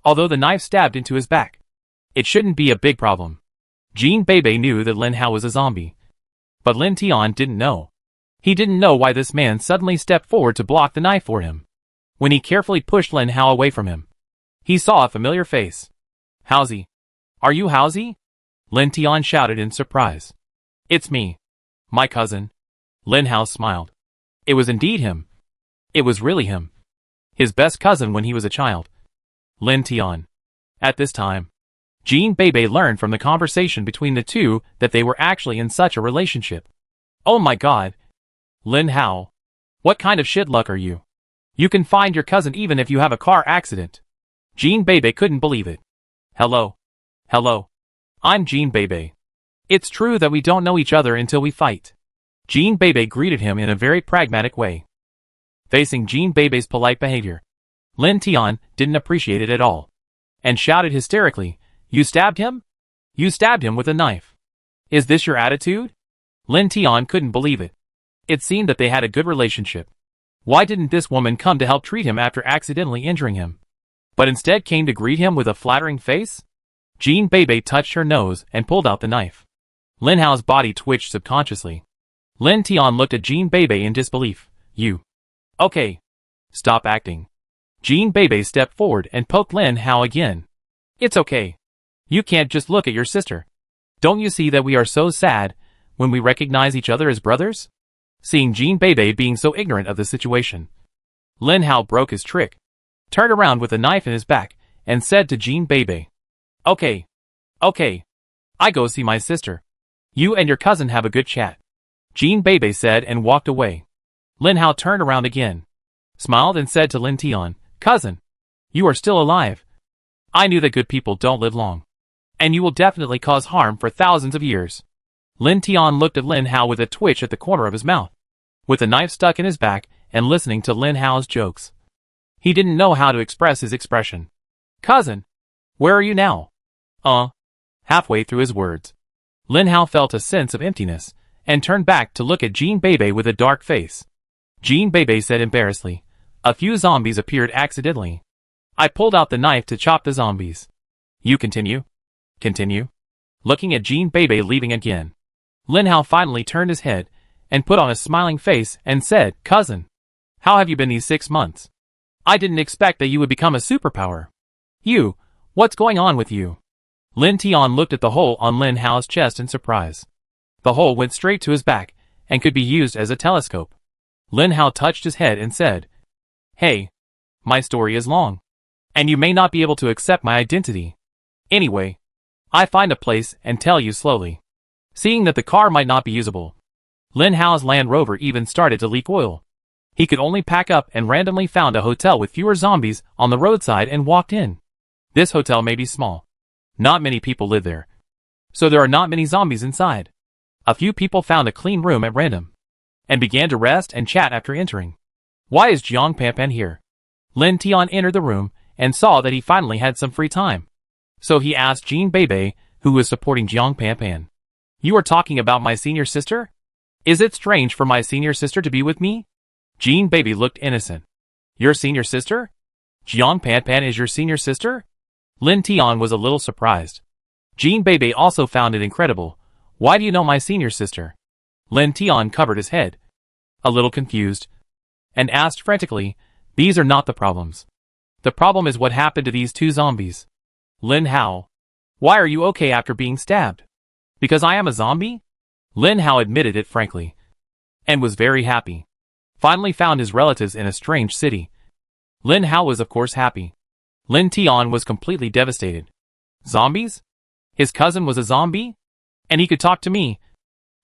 Although the knife stabbed into his back, it shouldn't be a big problem. Jean Bebe knew that Lin Hao was a zombie, but Lin Tian didn't know. He didn't know why this man suddenly stepped forward to block the knife for him. When he carefully pushed Lin Hao away from him, he saw a familiar face. Haozi. Are you Haozi? Lin Tian shouted in surprise. It's me. My cousin. Lin Hao smiled. It was indeed him. It was really him. His best cousin when he was a child. Lin Tian. At this time, Jean Bebe learned from the conversation between the two that they were actually in such a relationship. Oh my god. Lin Hao. What kind of shit luck are you? You can find your cousin even if you have a car accident. Jean Bebe couldn't believe it. Hello. Hello. I'm Jean Bebe. It's true that we don't know each other until we fight. Jean Bebe greeted him in a very pragmatic way. Facing Jean Bebe's polite behavior, Lin Tian didn't appreciate it at all, and shouted hysterically, You stabbed him? You stabbed him with a knife. Is this your attitude? Lin Tian couldn't believe it. It seemed that they had a good relationship. Why didn't this woman come to help treat him after accidentally injuring him, but instead came to greet him with a flattering face? Jean Bebe touched her nose and pulled out the knife. Lin Hao's body twitched subconsciously. Lin Tian looked at Jean Bebe in disbelief. You. Okay. Stop acting. Jean Bebe stepped forward and poked Lin Hao again. It's okay. You can't just look at your sister. Don't you see that we are so sad when we recognize each other as brothers? Seeing Jean Bebe being so ignorant of the situation, Lin Hao broke his trick, turned around with a knife in his back, and said to Jean Bebe, Okay. Okay. I go see my sister. You and your cousin have a good chat. Jean Bebe said and walked away. Lin Hao turned around again, smiled and said to Lin Tian, Cousin, you are still alive. I knew that good people don't live long, and you will definitely cause harm for thousands of years. Lin Tian looked at Lin Hao with a twitch at the corner of his mouth, with the knife stuck in his back and listening to Lin Hao's jokes. He didn't know how to express his expression. Cousin, where are you now? Halfway through his words, Lin Hao felt a sense of emptiness and turned back to look at Jean Bebe with a dark face. Jean Bebe said embarrassedly, A few zombies appeared accidentally. I pulled out the knife to chop the zombies. You continue? Continue? Looking at Jean Bebe leaving again, Lin Hao finally turned his head and put on a smiling face and said, Cousin, how have you been these 6 months? I didn't expect that you would become a superpower. You, what's going on with you? Lin Tian looked at the hole on Lin Hao's chest in surprise. The hole went straight to his back and could be used as a telescope. Lin Hao touched his head and said, Hey, my story is long, and you may not be able to accept my identity. Anyway, I find a place and tell you slowly. Seeing that the car might not be usable, Lin Hao's Land Rover even started to leak oil. He could only pack up and randomly found a hotel with fewer zombies on the roadside and walked in. This hotel may be small. Not many people live there, so there are not many zombies inside. A few people found a clean room at random, and began to rest and chat after entering. Why is Jiang Panpan here? Lin Tian entered the room and saw that he finally had some free time. So he asked Jean Bebe, who was supporting Jiang Panpan. You are talking about my senior sister? Is it strange for my senior sister to be with me? Jean Bebe looked innocent. Your senior sister? Jiang Panpan is your senior sister? Lin Tian was a little surprised. Jean Bebe also found it incredible. Why do you know my senior sister? Lin Tian covered his head, a little confused, and asked frantically, These are not the problems. The problem is what happened to these 2 zombies. Lin Hao, why are you okay after being stabbed? Because I am a zombie? Lin Hao admitted it frankly, and was very happy. Finally found his relatives in a strange city. Lin Hao was of course happy. Lin Tian was completely devastated. Zombies? His cousin was a zombie? And he could talk to me.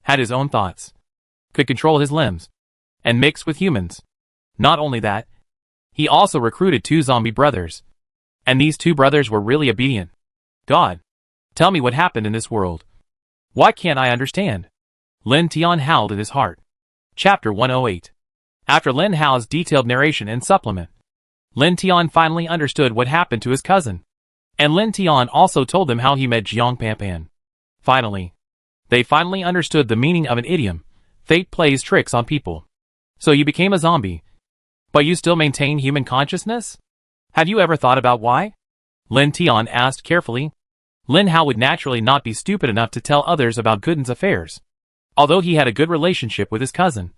Had his own thoughts. Could control his limbs. And mix with humans. Not only that, he also recruited 2 zombie brothers. And these two brothers were really obedient. God, tell me what happened in this world. Why can't I understand? Lin Tian howled in his heart. Chapter 108. After Lin Hao's detailed narration and supplement, Lin Tian finally understood what happened to his cousin. And Lin Tian also told them how he met Jiang Panpan. Finally, they finally understood the meaning of an idiom. Fate plays tricks on people. So you became a zombie. But you still maintain human consciousness? Have you ever thought about why? Lin Tian asked carefully. Lin Hao would naturally not be stupid enough to tell others about Gooden's affairs. Although he had a good relationship with his cousin,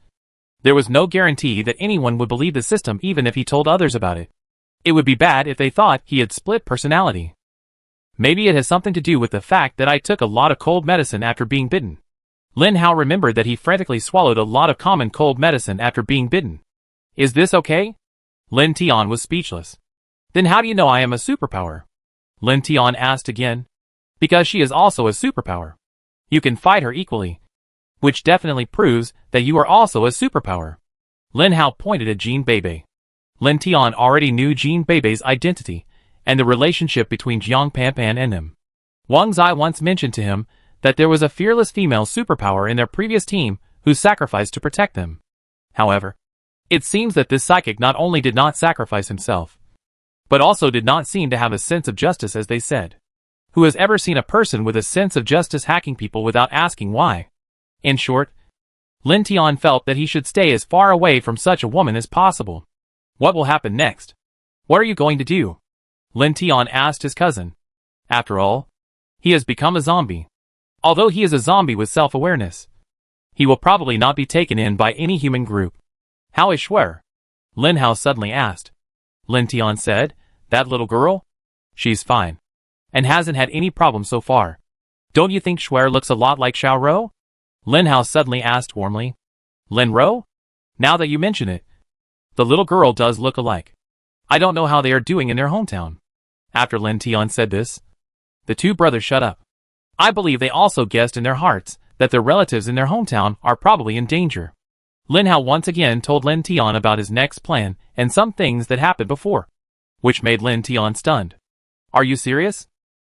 there was no guarantee that anyone would believe the system even if he told others about it. It would be bad if they thought he had split personality. Maybe it has something to do with the fact that I took a lot of cold medicine after being bitten. Lin Hao remembered that he frantically swallowed a lot of common cold medicine after being bitten. Is this okay? Lin Tian was speechless. Then how do you know I am a superpower? Lin Tian asked again. Because she is also a superpower. You can fight her equally. Which definitely proves that you are also a superpower. Lin Hao pointed at Jean Bebe. Lin Tian already knew Jean Bebe's identity and the relationship between Jiang Panpan and him. Wang Zai once mentioned to him that there was a fearless female superpower in their previous team who sacrificed to protect them. However, it seems that this psychic not only did not sacrifice himself, but also did not seem to have a sense of justice, as they said. Who has ever seen a person with a sense of justice hacking people without asking why? In short, Lin Tian felt that he should stay as far away from such a woman as possible. What will happen next? What are you going to do? Lin Tian asked his cousin. After all, he has become a zombie. Although he is a zombie with self-awareness, he will probably not be taken in by any human group. How is Shuer? Lin Hao suddenly asked. Lin Tian said, that little girl? She's fine. And hasn't had any problem so far. Don't you think Shuer looks a lot like Xiao Rou? Lin Hao suddenly asked warmly. Lin Rou? Now that you mention it, the little girl does look alike. I don't know how they are doing in their hometown. After Lin Tian said this, the two brothers shut up. I believe they also guessed in their hearts that their relatives in their hometown are probably in danger. Lin Hao once again told Lin Tian about his next plan and some things that happened before, which made Lin Tian stunned. Are you serious?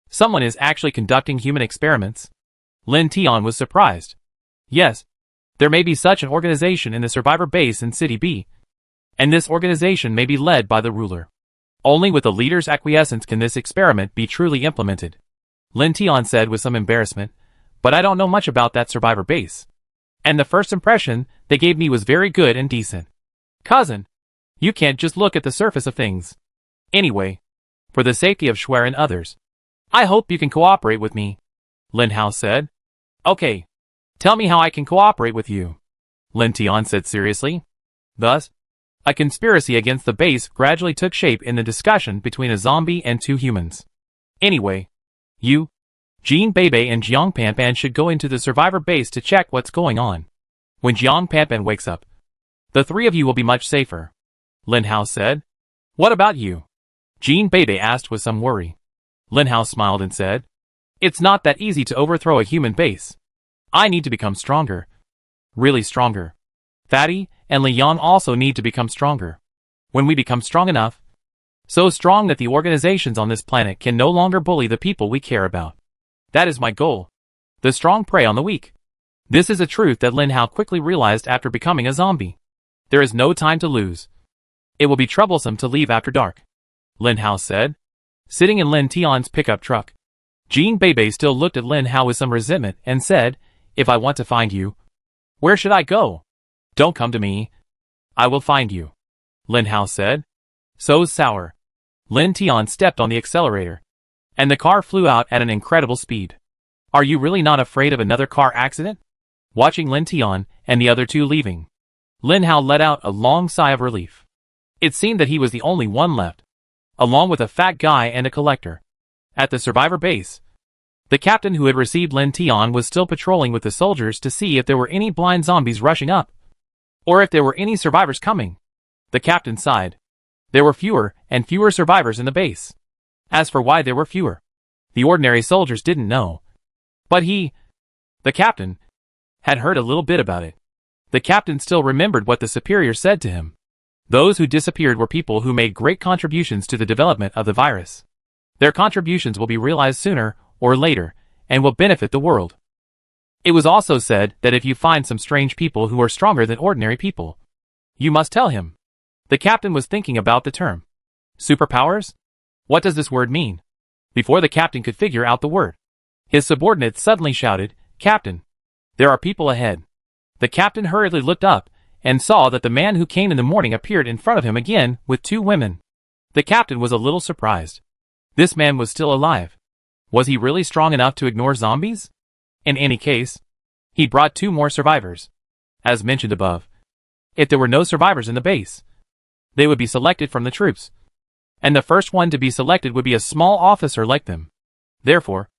Someone is actually conducting human experiments? Lin Tian was surprised. Yes, there may be such an organization in the survivor base in City B, and this organization may be led by the ruler. Only with the leader's acquiescence can this experiment be truly implemented. Lin Tian said with some embarrassment, but I don't know much about that survivor base. And the first impression they gave me was very good and decent. Cousin, you can't just look at the surface of things. Anyway, for the safety of Shuer and others, I hope you can cooperate with me, Lin Hao said. Okay, tell me how I can cooperate with you, Lin Tian said seriously. Thus, a conspiracy against the base gradually took shape in the discussion between a zombie and two humans. Anyway, you, Jean Bebe and Jiang Panpan should go into the survivor base to check what's going on. When Jiang Panpan wakes up, the three of you will be much safer, Lin Hao said. What about you? Jean Bebe asked with some worry. Lin Hao smiled and said, it's not that easy to overthrow a human base. I need to become stronger. Really stronger. Fatty and Li Yang also need to become stronger. When we become strong enough, so strong that the organizations on this planet can no longer bully the people we care about. That is my goal. The strong prey on the weak. This is a truth that Lin Hao quickly realized after becoming a zombie. There is no time to lose. It will be troublesome to leave after dark, Lin Hao said, sitting in Lin Tian's pickup truck. Jean Bebe still looked at Lin Hao with some resentment and said, if I want to find you, where should I go? Don't come to me. I will find you, Lin Hao said. So sour. Lin Tian stepped on the accelerator, and the car flew out at an incredible speed. Are you really not afraid of another car accident? Watching Lin Tian and the other two leaving, Lin Hao let out a long sigh of relief. It seemed that he was the only one left, along with a fat guy and a collector. At the survivor base, the captain who had received Lin Tian was still patrolling with the soldiers to see if there were any blind zombies rushing up, or if there were any survivors coming. The captain sighed. There were fewer and fewer survivors in the base. As for why there were fewer, the ordinary soldiers didn't know. But he, the captain, had heard a little bit about it. The captain still remembered what the superior said to him. Those who disappeared were people who made great contributions to the development of the virus. Their contributions will be realized sooner or later and will benefit the world. It was also said that if you find some strange people who are stronger than ordinary people, you must tell him. The captain was thinking about the term. Superpowers? What does this word mean? Before the captain could figure out the word, his subordinate suddenly shouted, "Captain, there are people ahead." The captain hurriedly looked up and saw that the man who came in the morning appeared in front of him again with two women. The captain was a little surprised. This man was still alive. Was he really strong enough to ignore zombies? In any case, he brought two more survivors. As mentioned above, if there were no survivors in the base, they would be selected from the troops. And the first one to be selected would be a small officer like them. Therefore,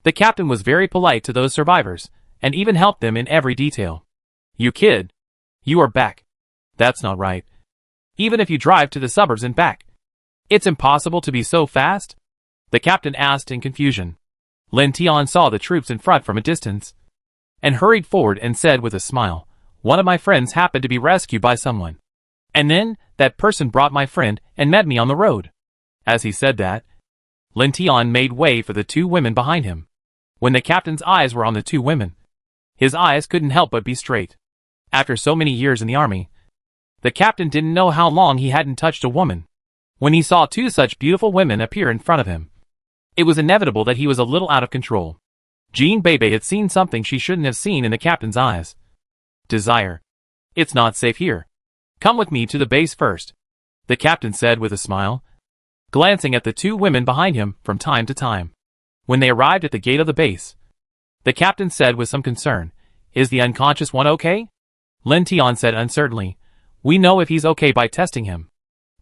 the captain was very polite to those survivors, and even helped them in every detail. "You kid. You are back. That's not right. Even if you drive to the suburbs and back, it's impossible to be so fast?" the captain asked in confusion. Lin Tian saw the troops in front from a distance, and hurried forward and said with a smile, "One of my friends happened to be rescued by someone. And then, that person brought my friend and met me on the road." As he said that, Lin Tian made way for the two women behind him. When the captain's eyes were on the two women, his eyes couldn't help but be straight. After so many years in the army, the captain didn't know how long he hadn't touched a woman. When he saw two such beautiful women appear in front of him, it was inevitable that he was a little out of control. Jean Bebe had seen something she shouldn't have seen in the captain's eyes. Desire. "It's not safe here. Come with me to the base first," the captain said with a smile, glancing at the two women behind him from time to time. When they arrived at the gate of the base, the captain said with some concern, "Is the unconscious one okay?" Lin Tian said uncertainly, "We know if he's okay by testing him."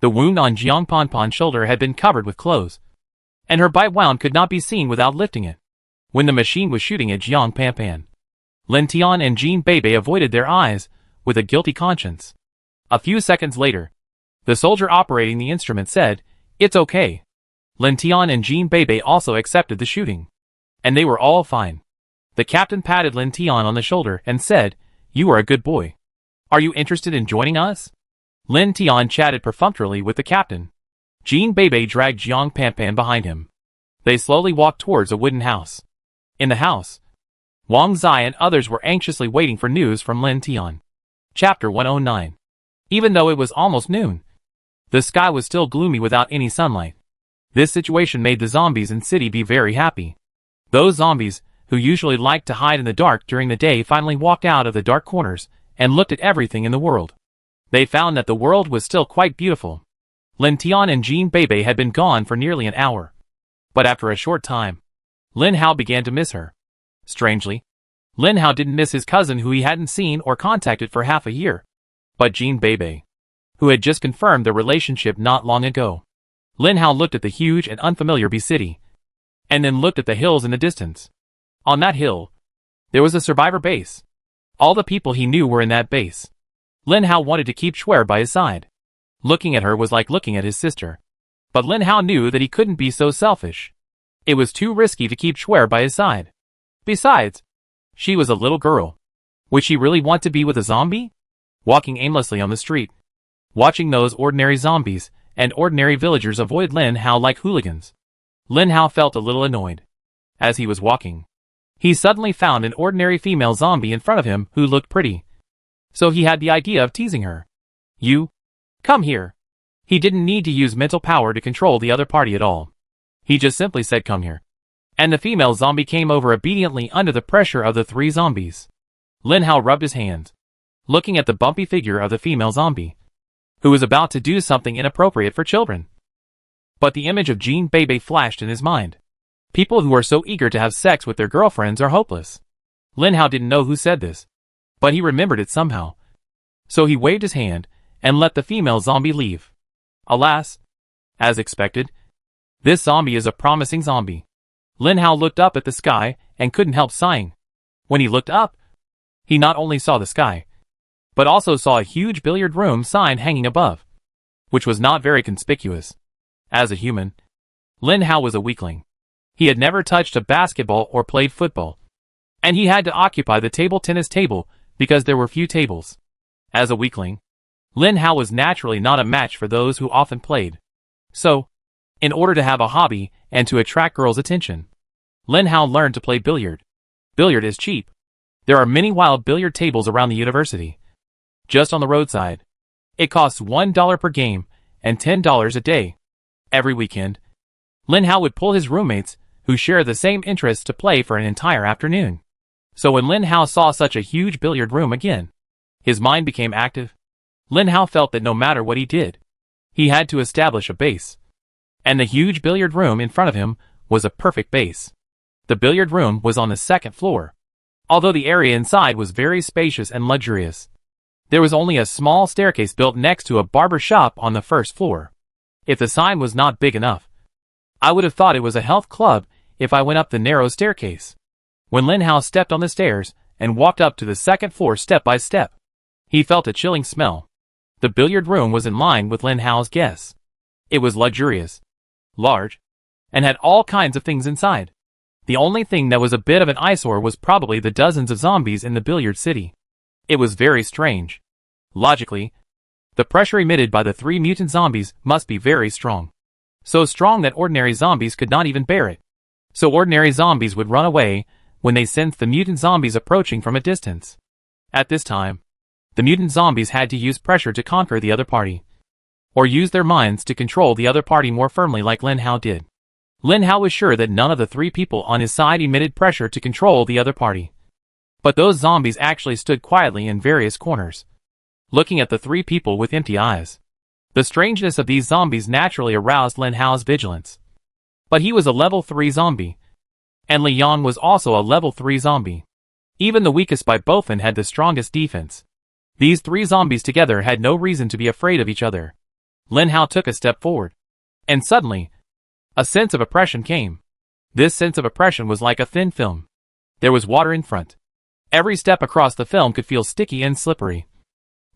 The wound on Jiang Ponpon's shoulder had been covered with clothes, and her bite wound could not be seen without lifting it. When the machine was shooting at Jiang Ponpon, Lin Tian and Jean Bebe avoided their eyes with a guilty conscience. A few seconds later, the soldier operating the instrument said, "It's okay." Lin Tian and Jean Bebe also accepted the shooting, and they were all fine. The captain patted Lin Tian on the shoulder and said, "You are a good boy. Are you interested in joining us?" Lin Tian chatted perfunctorily with the captain. Jean Bebe dragged Jiang Ponpon behind him. They slowly walked towards a wooden house. In the house, Wang Zai and others were anxiously waiting for news from Lin Tian. Chapter 109. Even though it was almost noon, the sky was still gloomy without any sunlight. This situation made the zombies in the city be very happy. Those zombies, who usually liked to hide in the dark during the day, finally walked out of the dark corners and looked at everything in the world. They found that the world was still quite beautiful. Lin Tian and Jean Bebe had been gone for nearly an hour. But after a short time, Lin Hao began to miss her. Strangely, Lin Hao didn't miss his cousin who he hadn't seen or contacted for half a year, but Jean Bebe, who had just confirmed their relationship not long ago. Lin Hao looked at the huge and unfamiliar B city, and then looked at the hills in the distance. On that hill, there was a survivor base. All the people he knew were in that base. Lin Hao wanted to keep Shuer by his side. Looking at her was like looking at his sister. But Lin Hao knew that he couldn't be so selfish. It was too risky to keep Shuer by his side. Besides, she was a little girl. Would she really want to be with a zombie? Walking aimlessly on the street, watching those ordinary zombies and ordinary villagers avoid Lin Hao like hooligans, Lin Hao felt a little annoyed. As he was walking, he suddenly found an ordinary female zombie in front of him who looked pretty. So he had the idea of teasing her. "You, come here." He didn't need to use mental power to control the other party at all. He just simply said, "Come here." And the female zombie came over obediently under the pressure of the three zombies. Lin Hao rubbed his hands, looking at the bumpy figure of the female zombie, who was about to do something inappropriate for children. But the image of Jean Bebe flashed in his mind. People who are so eager to have sex with their girlfriends are hopeless. Lin Hao didn't know who said this, but he remembered it somehow. So he waved his hand and let the female zombie leave. Alas, as expected, this zombie is a promising zombie. Lin Hao looked up at the sky and couldn't help sighing. When he looked up, he not only saw the sky, but also saw a huge billiard room sign hanging above, which was not very conspicuous. As a human, Lin Hao was a weakling. He had never touched a basketball or played football, and he had to occupy the table tennis table because there were few tables. As a weakling, Lin Hao was naturally not a match for those who often played. So, in order to have a hobby and to attract girls' attention. Lin Hao learned to play billiard. Billiard is cheap. There are many wild billiard tables around the university. Just on the roadside. It costs $1 per game and $10 a day. Every weekend, Lin Hao would pull his roommates, who share the same interests, to play for an entire afternoon. So when Lin Hao saw such a huge billiard room again, his mind became active. Lin Hao felt that no matter what he did, he had to establish a base. And the huge billiard room in front of him was a perfect base. The billiard room was on the second floor. Although the area inside was very spacious and luxurious, there was only a small staircase built next to a barber shop on the first floor. If the sign was not big enough, I would have thought it was a health club if I went up the narrow staircase. When Lin Hao stepped on the stairs and walked up to the second floor step by step, he felt a chilling smell. The billiard room was in line with Lin Hao's guess. It was luxurious, large, and had all kinds of things inside. The only thing that was a bit of an eyesore was probably the dozens of zombies in the billiard city. It was very strange. Logically, the pressure emitted by the 3 mutant zombies must be very strong. So strong that ordinary zombies could not even bear it. So ordinary zombies would run away when they sensed the mutant zombies approaching from a distance. At this time, the mutant zombies had to use pressure to conquer the other party, or use their minds to control the other party more firmly, like Lin Hao did. Lin Hao was sure that none of the 3 people on his side emitted pressure to control the other party. But those zombies actually stood quietly in various corners, looking at the 3 people with empty eyes. The strangeness of these zombies naturally aroused Lin Hao's vigilance. But he was a level 3 zombie, and Li Yang was also a level 3 zombie. Even the weakest by both had the strongest defense. These 3 zombies together had no reason to be afraid of each other. Lin Hao took a step forward, and suddenly, a sense of oppression came. This sense of oppression was like a thin film. There was water in front. Every step across the film could feel sticky and slippery,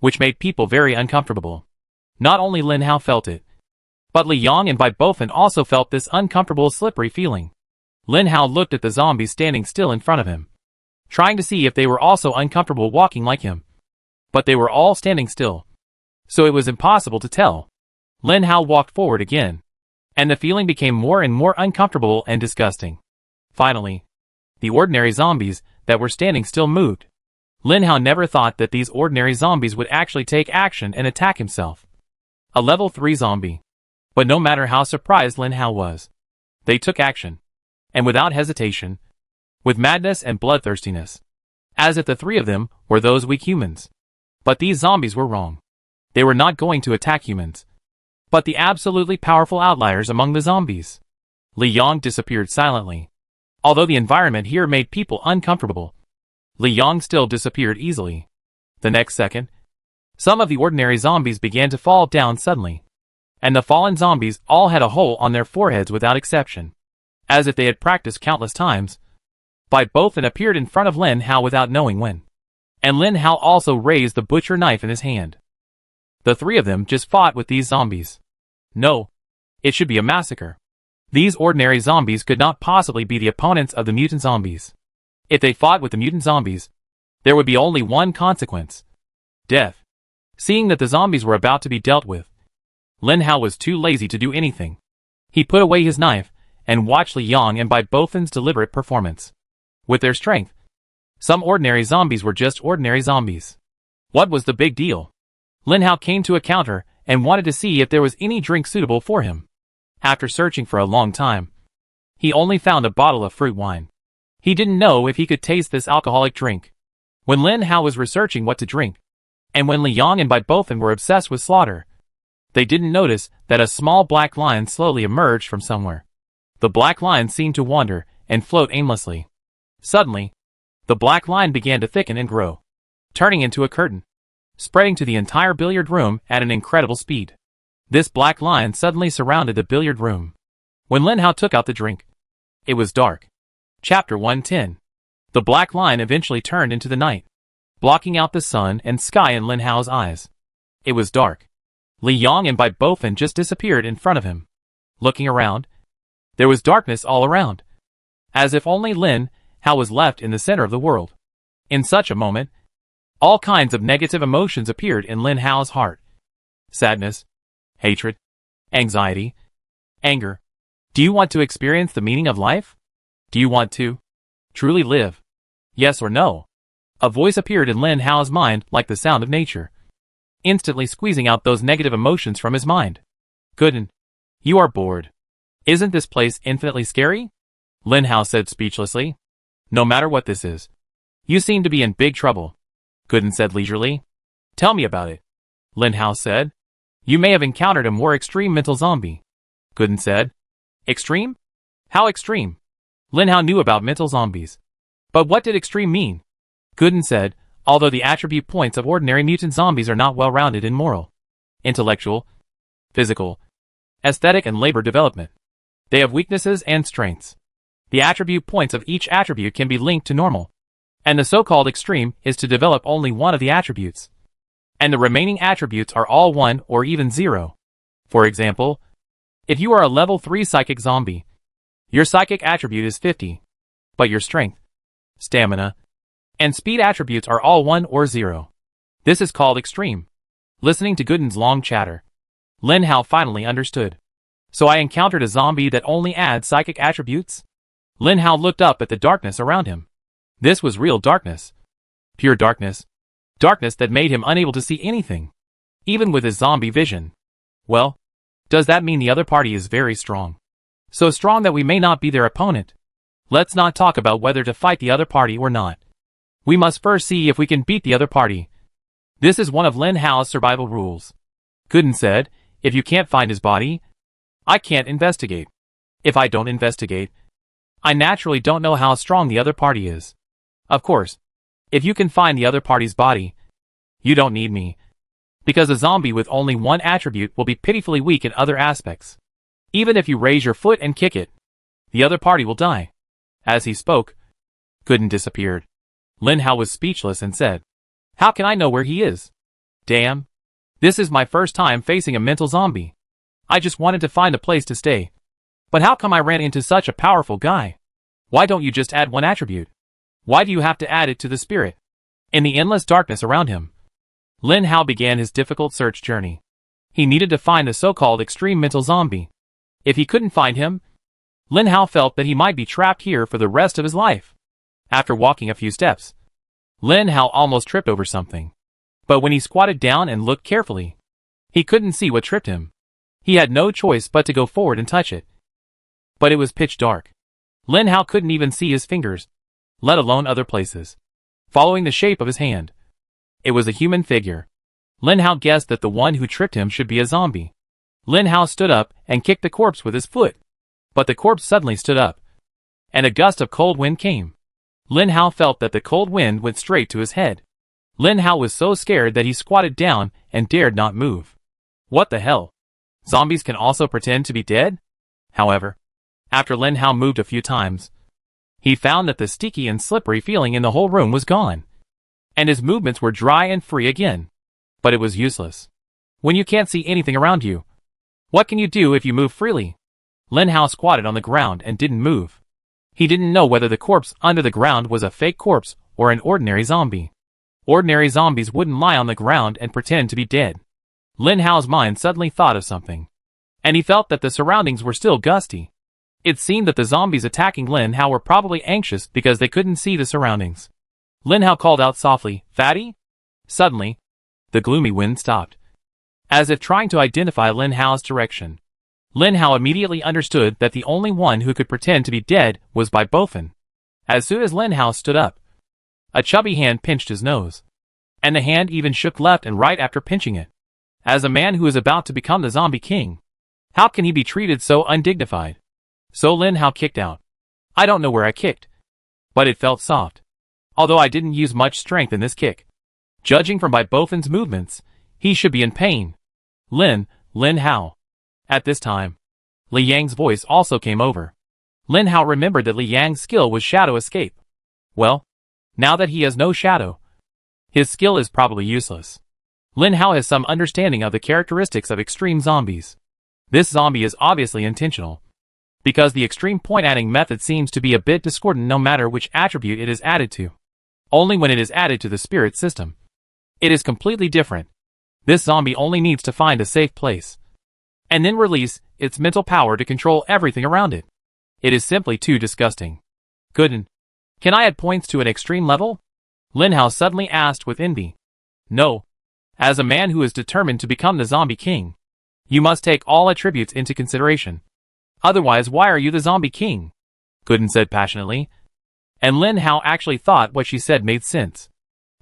which made people very uncomfortable. Not only Lin Hao felt it, but Li Yang and Bai Bofen also felt this uncomfortable slippery feeling. Lin Hao looked at the zombies standing still in front of him, trying to see if they were also uncomfortable walking like him. But they were all standing still, so it was impossible to tell. Lin Hao walked forward again, and the feeling became more and more uncomfortable and disgusting. Finally, the ordinary zombies that were standing still moved. Lin Hao never thought that these ordinary zombies would actually take action and attack himself. A level 3 zombie. But no matter how surprised Lin Hao was, they took action, and without hesitation, with madness and bloodthirstiness, as if the 3 of them were those weak humans. But these zombies were wrong. They were not going to attack humans, but the absolutely powerful outliers among the zombies. Li Yang disappeared silently. Although the environment here made people uncomfortable, Li Yang still disappeared easily. The next second, some of the ordinary zombies began to fall down suddenly, and the fallen zombies all had a hole on their foreheads without exception, as if they had practiced countless times. Bai Bofen appeared in front of Lin Hao without knowing when, and Lin Hao also raised the butcher knife in his hand. The 3 of them just fought with these zombies. No, it should be a massacre. These ordinary zombies could not possibly be the opponents of the mutant zombies. If they fought with the mutant zombies, there would be only one consequence: death. Seeing that the zombies were about to be dealt with, Lin Hao was too lazy to do anything. He put away his knife and watched Li Yang and Bai Bofen's deliberate performance. With their strength, some ordinary zombies were just ordinary zombies. What was the big deal? Lin Hao came to a counter and wanted to see if there was any drink suitable for him. After searching for a long time, he only found a bottle of fruit wine. He didn't know if he could taste this alcoholic drink. When Lin Hao was researching what to drink, and when Li Yang and Bai Bofen were obsessed with slaughter, they didn't notice that a small black line slowly emerged from somewhere. The black line seemed to wander and float aimlessly. Suddenly, the black line began to thicken and grow, turning into a curtain, spreading to the entire billiard room at an incredible speed. This black line suddenly surrounded the billiard room. When Lin Hao took out the drink, it was dark. Chapter 110. The black line eventually turned into the night, blocking out the sun and sky in Lin Hao's eyes. It was dark. Li Yang and Bai Bofen just disappeared in front of him. Looking around, there was darkness all around, as if only Lin Hao was left in the center of the world. In such a moment, all kinds of negative emotions appeared in Lin Hao's heart. Sadness, hatred, anxiety, anger, Do you want to experience the meaning of life? Do you want to truly live? Yes or no? A voice appeared in Lin Hao's mind like the sound of nature, instantly squeezing out those negative emotions from his mind. Gooden, you are bored. Isn't this place infinitely scary? Lin Hao said speechlessly. No matter what this is, you seem to be in big trouble. Gooden said leisurely. Tell me about it. Lin Hao said. You may have encountered a more extreme mental zombie. Gooden said. Extreme? How extreme? Lin Hao knew about mental zombies. But what did extreme mean? Gooden said, although the attribute points of ordinary mutant zombies are not well-rounded in moral, intellectual, physical, aesthetic and labor development, they have weaknesses and strengths. The attribute points of each attribute can be linked to normal, and the so-called extreme is to develop only one of the attributes, and the remaining attributes are all 1 or even 0. For example, if you are a level 3 psychic zombie, your psychic attribute is 50, but your strength, stamina, and speed attributes are all 1 or 0. This is called extreme. Listening to Gooden's long chatter, Lin Hao finally understood. So I encountered a zombie that only adds psychic attributes? Lin Hao looked up at the darkness around him. This was real darkness. Pure darkness. Darkness that made him unable to see anything, even with his zombie vision. Well, does that mean the other party is very strong? So strong that we may not be their opponent? Let's not talk about whether to fight the other party or not. We must first see if we can beat the other party. This is one of Lin Hao's survival rules. Gooden said, if you can't find his body, I can't investigate. If I don't investigate, I naturally don't know how strong the other party is. Of course, if you can find the other party's body, you don't need me. Because a zombie with only one attribute will be pitifully weak in other aspects. Even if you raise your foot and kick it, the other party will die. As he spoke, Gooden disappeared. Lin Hao was speechless and said, how can I know where he is? Damn. This is my first time facing a mental zombie. I just wanted to find a place to stay. But how come I ran into such a powerful guy? Why don't you just add one attribute? Why do you have to add it to the spirit? In the endless darkness around him, Lin Hao began his difficult search journey. He needed to find the so-called extreme mental zombie. If he couldn't find him, Lin Hao felt that he might be trapped here for the rest of his life. After walking a few steps, Lin Hao almost tripped over something. But when he squatted down and looked carefully, he couldn't see what tripped him. He had no choice but to go forward and touch it. But it was pitch dark. Lin Hao couldn't even see his fingers, let alone other places. Following the shape of his hand, it was a human figure. Lin Hao guessed that the one who tripped him should be a zombie. Lin Hao stood up and kicked the corpse with his foot. But the corpse suddenly stood up, and a gust of cold wind came. Lin Hao felt that the cold wind went straight to his head. Lin Hao was so scared that he squatted down and dared not move. What the hell? Zombies can also pretend to be dead? However, after Lin Hao moved a few times, he found that the sticky and slippery feeling in the whole room was gone, and his movements were dry and free again. But it was useless. When you can't see anything around you, what can you do if you move freely? Lin Hao squatted on the ground and didn't move. He didn't know whether the corpse under the ground was a fake corpse or an ordinary zombie. Ordinary zombies wouldn't lie on the ground and pretend to be dead. Lin Hao's mind suddenly thought of something, and he felt that the surroundings were still gusty. It seemed that the zombies attacking Lin Hao were probably anxious because they couldn't see the surroundings. Lin Hao called out softly, "Fatty?" Suddenly, the gloomy wind stopped, as if trying to identify Lin Hao's direction. Lin Hao immediately understood that the only one who could pretend to be dead was Bai Bofin. As soon as Lin Hao stood up, a chubby hand pinched his nose, and the hand even shook left and right after pinching it. As a man who is about to become the zombie king, how can he be treated so undignified? So Lin Hao kicked out. I don't know where I kicked, but it felt soft, although I didn't use much strength in this kick. Judging from Bai Bofin's movements, he should be in pain. Lin Hao. At this time, Li Yang's voice also came over. Lin Hao remembered that Li Yang's skill was shadow escape. Well, now that he has no shadow, his skill is probably useless. Lin Hao has some understanding of the characteristics of extreme zombies. This zombie is obviously intentional, because the extreme point adding method seems to be a bit discordant no matter which attribute it is added to. Only when it is added to the spirit system, it is completely different. This zombie only needs to find a safe place, and then release its mental power to control everything around it. It is simply too disgusting. Couldn't. Can I add points to an extreme level? Lin Hao suddenly asked with envy. No. As a man who is determined to become the zombie king, you must take all attributes into consideration. Otherwise, why are you the zombie king? Gooden said passionately. And Lin Hao actually thought what she said made sense.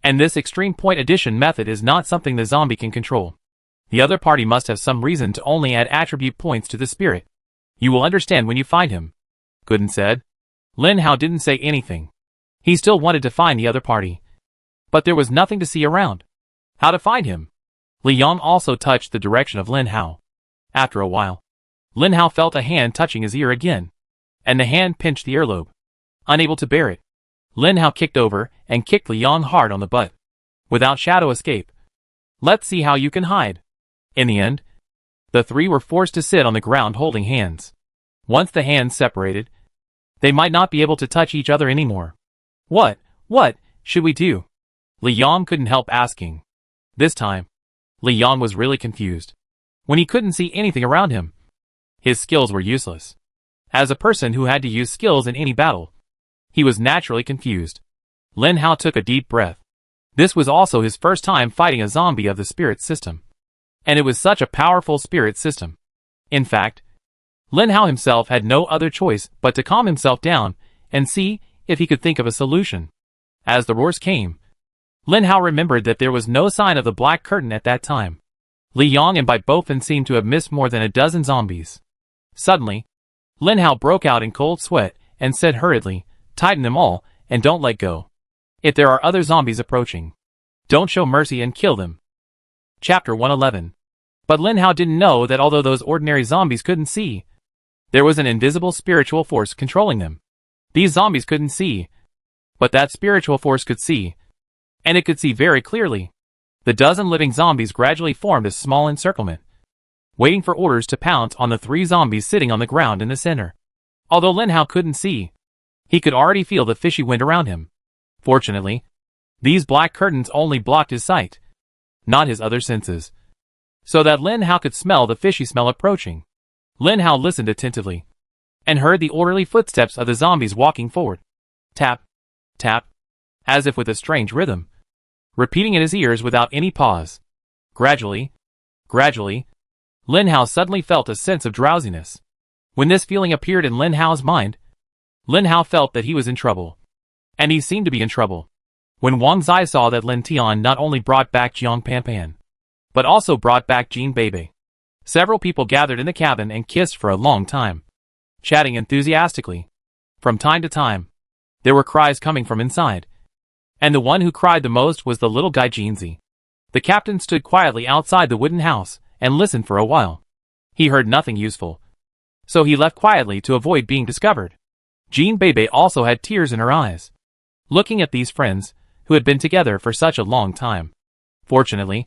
And this extreme point addition method is not something the zombie can control. The other party must have some reason to only add attribute points to the spirit. You will understand when you find him, Gooden said. Lin Hao didn't say anything. He still wanted to find the other party. But there was nothing to see around. How to find him? Li Yang also touched the direction of Lin Hao. After a while, Lin Hao felt a hand touching his ear again, and the hand pinched the earlobe. Unable to bear it, Lin Hao kicked over and kicked Li Yang hard on the butt. Without shadow escape. Let's see how you can hide. In the end, the three were forced to sit on the ground holding hands. Once the hands separated, they might not be able to touch each other anymore. What should we do? Li Yang couldn't help asking. This time, Li Yang was really confused. When he couldn't see anything around him, his skills were useless. As a person who had to use skills in any battle, he was naturally confused. Lin Hao took a deep breath. This was also his first time fighting a zombie of the spirit system. And it was such a powerful spirit system. In fact, Lin Hao himself had no other choice but to calm himself down and see if he could think of a solution. As the roars came, Lin Hao remembered that there was no sign of the black curtain at that time. Li Yang and Bai Bofen seemed to have missed more than a dozen zombies. Suddenly, Lin Hao broke out in cold sweat and said hurriedly, "Tighten them all, and don't let go. If there are other zombies approaching, don't show mercy and kill them." Chapter 111. But Lin Hao didn't know that although those ordinary zombies couldn't see, there was an invisible spiritual force controlling them. These zombies couldn't see, but that spiritual force could see. And it could see very clearly. The dozen living zombies gradually formed a small encirclement, waiting for orders to pounce on the three zombies sitting on the ground in the center. Although Lin Hao couldn't see, he could already feel the fishy wind around him. Fortunately, these black curtains only blocked his sight, not his other senses, so that Lin Hao could smell the fishy smell approaching. Lin Hao listened attentively, and heard the orderly footsteps of the zombies walking forward. Tap, tap, as if with a strange rhythm, repeating in his ears without any pause. Gradually, Lin Hao suddenly felt a sense of drowsiness. When this feeling appeared in Lin Hao's mind, Lin Hao felt that he was in trouble. And he seemed to be in trouble. When Wang Zai saw that Lin Tian not only brought back Jiang Pan Pan, but also brought back Jean Bebe, several people gathered in the cabin and kissed for a long time, chatting enthusiastically. From time to time, there were cries coming from inside. And the one who cried the most was the little guy Jinzi. The captain stood quietly outside the wooden house and listened for a while. He heard nothing useful, so he left quietly to avoid being discovered. Jean Bebe also had tears in her eyes, looking at these friends who had been together for such a long time. Fortunately,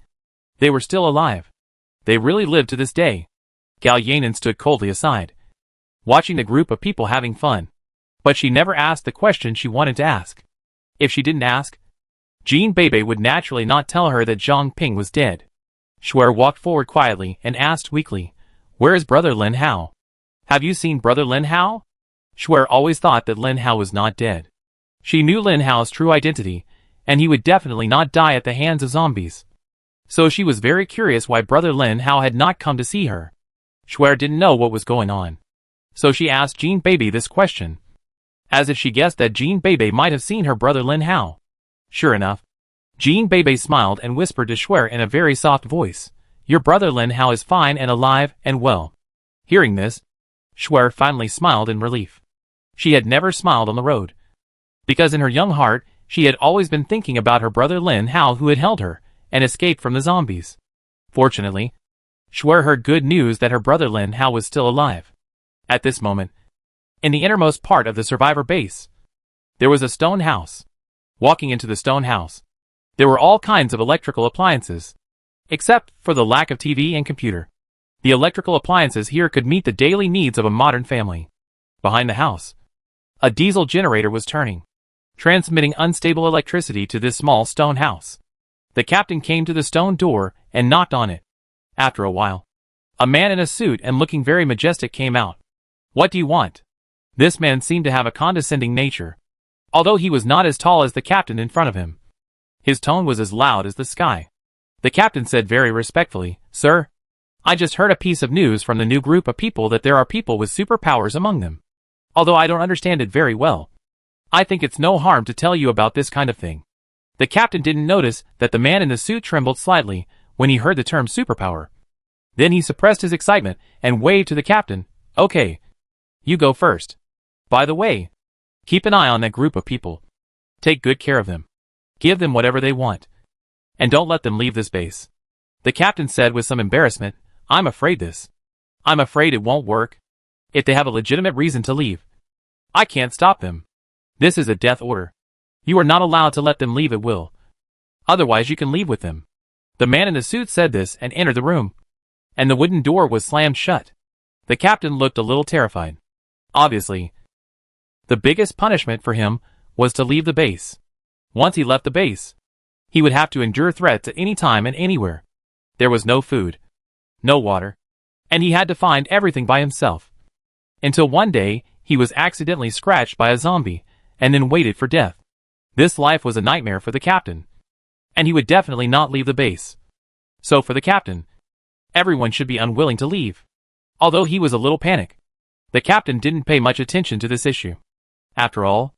they were still alive. They really lived to this day. Gao Yanan stood coldly aside, watching the group of people having fun. But she never asked the question she wanted to ask. If she didn't ask, Jean Bebe would naturally not tell her that Zhang Ping was dead. Shuer walked forward quietly and asked weakly, "Where is Brother Lin Hao? Have you seen Brother Lin Hao?" Shuer always thought that Lin Hao was not dead. She knew Lin Hao's true identity, and he would definitely not die at the hands of zombies. So she was very curious why Brother Lin Hao had not come to see her. Shuer didn't know what was going on, so she asked Jean Bebe this question, as if she guessed that Jean Bebe might have seen her brother Lin Hao. Sure enough, Jean Bebe smiled and whispered to Shuer in a very soft voice, "Your brother Lin Hao is fine and alive and well." Hearing this, Shuer finally smiled in relief. She had never smiled on the road, because in her young heart, she had always been thinking about her brother Lin Hao who had held her and escaped from the zombies. Fortunately, Shuer heard good news that her brother Lin Hao was still alive. At this moment, in the innermost part of the survivor base, there was a stone house. Walking into the stone house, there were all kinds of electrical appliances, except for the lack of TV and computer. The electrical appliances here could meet the daily needs of a modern family. Behind the house, a diesel generator was turning, transmitting unstable electricity to this small stone house. The captain came to the stone door and knocked on it. After a while, A man in a suit and looking very majestic came out. What do you want? This man seemed to have a condescending nature, although he was not as tall as the captain in front of him. His tone was as loud as the sky. The captain said very respectfully, "Sir, I just heard a piece of news from the new group of people that there are people with superpowers among them. Although I don't understand it very well, I think it's no harm to tell you about this kind of thing." The captain didn't notice that the man in the suit trembled slightly when he heard the term superpower. Then he suppressed his excitement and waved to the captain. "Okay. You go first. By the way, keep an eye on that group of people. Take good care of them. Give them whatever they want. And don't let them leave this base." The captain said with some embarrassment, I'm afraid it won't work. If they have a legitimate reason to leave, I can't stop them. This is a death order. You are not allowed to let them leave at will. Otherwise you can leave with them." The man in the suit said this and entered the room, and the wooden door was slammed shut. The captain looked a little terrified. Obviously, the biggest punishment for him was to leave the base. Once he left the base, he would have to endure threats at any time and anywhere. There was no food, no water, and he had to find everything by himself. Until one day, he was accidentally scratched by a zombie, and then waited for death. This life was a nightmare for the captain, and he would definitely not leave the base. So for the captain, everyone should be unwilling to leave. Although he was a little panicked, the captain didn't pay much attention to this issue. After all,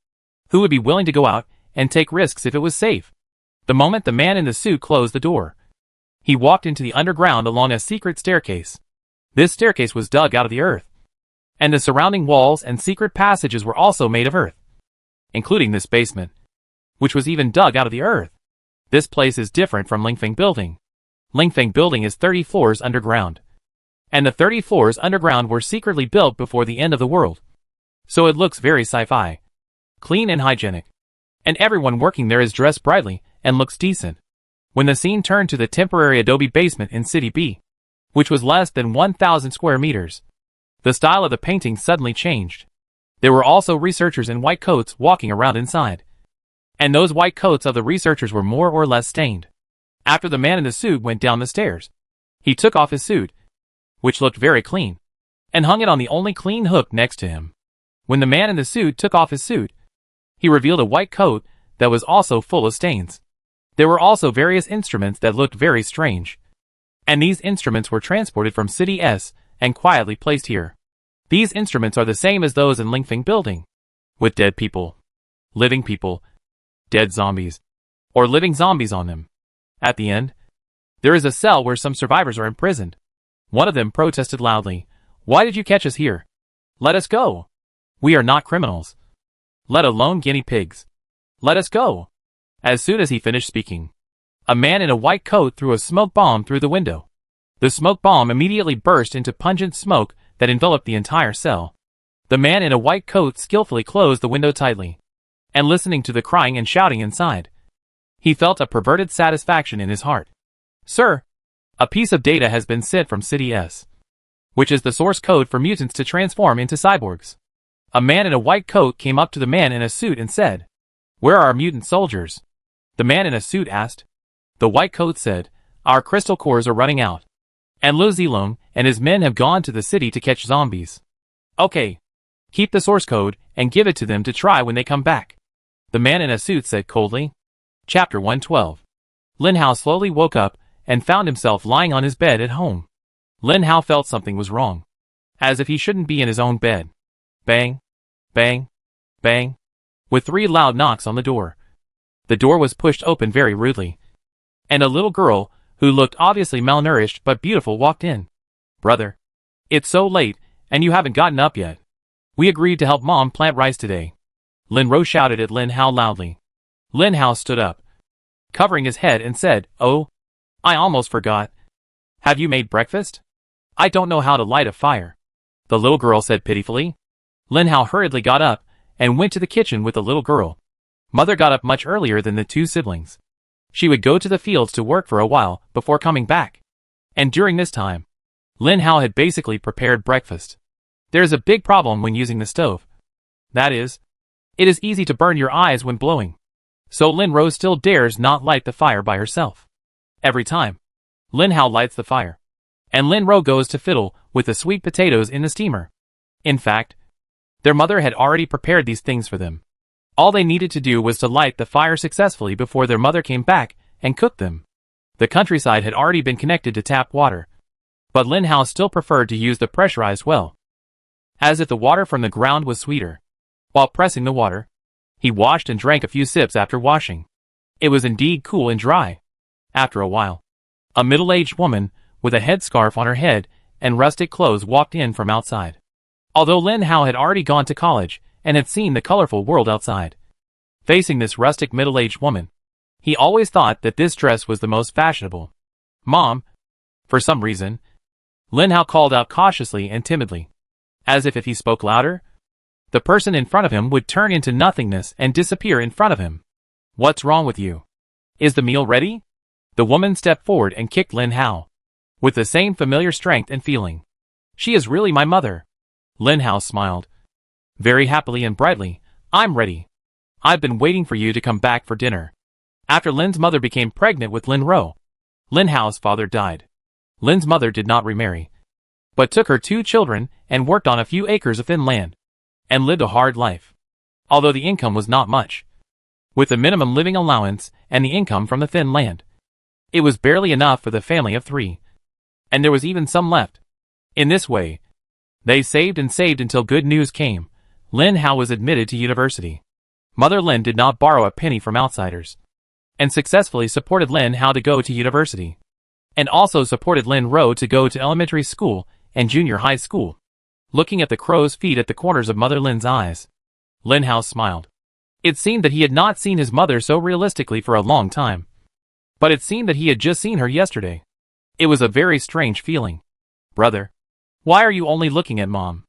who would be willing to go out and take risks if it was safe? The moment the man in the suit closed the door, he walked into the underground along a secret staircase. This staircase was dug out of the earth, and the surrounding walls and secret passages were also made of earth, including this basement, which was even dug out of the earth. This place is different from Lingfeng Building. Lingfeng Building is 30 floors underground, and the 30 floors underground were secretly built before the end of the world. So it looks very sci-fi, clean and hygienic, and everyone working there is dressed brightly and looks decent. When the scene turned to the temporary adobe basement in City B, which was less than 1,000 square meters, the style of the painting suddenly changed. There were also researchers in white coats walking around inside, and those white coats of the researchers were more or less stained. After the man in the suit went down the stairs, he took off his suit, which looked very clean, and hung it on the only clean hook next to him. When the man in the suit took off his suit, he revealed a white coat that was also full of stains. There were also various instruments that looked very strange, and these instruments were transported from City S and quietly placed here. These instruments are the same as those in Lingfeng Building, with dead people, living people, dead zombies, or living zombies on them. At the end, there is a cell where some survivors are imprisoned. One of them protested loudly, "Why did you catch us here? Let us go. We are not criminals. Let alone guinea pigs. Let us go." As soon as he finished speaking, a man in a white coat threw a smoke bomb through the window. The smoke bomb immediately burst into pungent smoke that enveloped the entire cell. The man in a white coat skillfully closed the window tightly, and listening to the crying and shouting inside, he felt a perverted satisfaction in his heart. "Sir, a piece of data has been sent from City S, which is the source code for mutants to transform into cyborgs." A man in a white coat came up to the man in a suit and said, "Where are our mutant soldiers?" The man in a suit asked. The white coat said, "Our crystal cores are running out, and Lu Zilong and his men have gone to the city to catch zombies." "Okay, keep the source code and give it to them to try when they come back," the man in a suit said coldly. Chapter 112. Lin Hao slowly woke up and found himself lying on his bed at home. Lin Hao felt something was wrong, as if he shouldn't be in his own bed. Bang, bang, bang, with 3 loud knocks on the door. The door was pushed open very rudely, and a little girl, who looked obviously malnourished but beautiful, walked in. "Brother, it's so late, and you haven't gotten up yet. We agreed to help Mom plant rice today." Lin Ro shouted at Lin Hao loudly. Lin Hao stood up, covering his head, and said, "Oh, I almost forgot. Have you made breakfast? I don't know how to light a fire," the little girl said pitifully. Lin Hao hurriedly got up and went to the kitchen with the little girl. Mother got up much earlier than the 2 siblings. She would go to the fields to work for a while before coming back, and during this time, Lin Hao had basically prepared breakfast. There is a big problem when using the stove. That is, it is easy to burn your eyes when blowing. So Lin Ro still dares not light the fire by herself. Every time Lin Hao lights the fire, and Lin Ro goes to fiddle with the sweet potatoes in the steamer. In fact, their mother had already prepared these things for them. All they needed to do was to light the fire successfully before their mother came back and cooked them. The countryside had already been connected to tap water, but Lin Hao still preferred to use the pressurized well, as if the water from the ground was sweeter. While pressing the water, he washed and drank a few sips after washing. It was indeed cool and dry. After a while, a middle-aged woman with a headscarf on her head and rustic clothes walked in from outside. Although Lin Hao had already gone to college and had seen the colorful world outside, facing this rustic middle-aged woman, he always thought that this dress was the most fashionable. "Mom." For some reason, Lin Hao called out cautiously and timidly, as if he spoke louder, the person in front of him would turn into nothingness and disappear in front of him. "What's wrong with you? Is the meal ready?" The woman stepped forward and kicked Lin Hao, with the same familiar strength and feeling. "She is really my mother." Lin Hao smiled, very happily and brightly. "I'm ready. I've been waiting for you to come back for dinner." After Lin's mother became pregnant with Lin Ro, Lin Hao's father died. Lin's mother did not remarry, but took her 2 children and worked on a few acres of thin land, and lived a hard life. Although the income was not much, with the minimum living allowance and the income from the thin land, it was barely enough for the family of 3, and there was even some left. In this way, they saved and saved until good news came. Lin Hao was admitted to university. Mother Lin did not borrow a penny from outsiders, and successfully supported Lin Hao to go to university, and also supported Lin Ro to go to elementary school and junior high school. Looking at the crow's feet at the corners of Mother Lin's eyes, Lin Hao smiled. It seemed that he had not seen his mother so realistically for a long time, but it seemed that he had just seen her yesterday. It was a very strange feeling. "Brother, why are you only looking at Mom?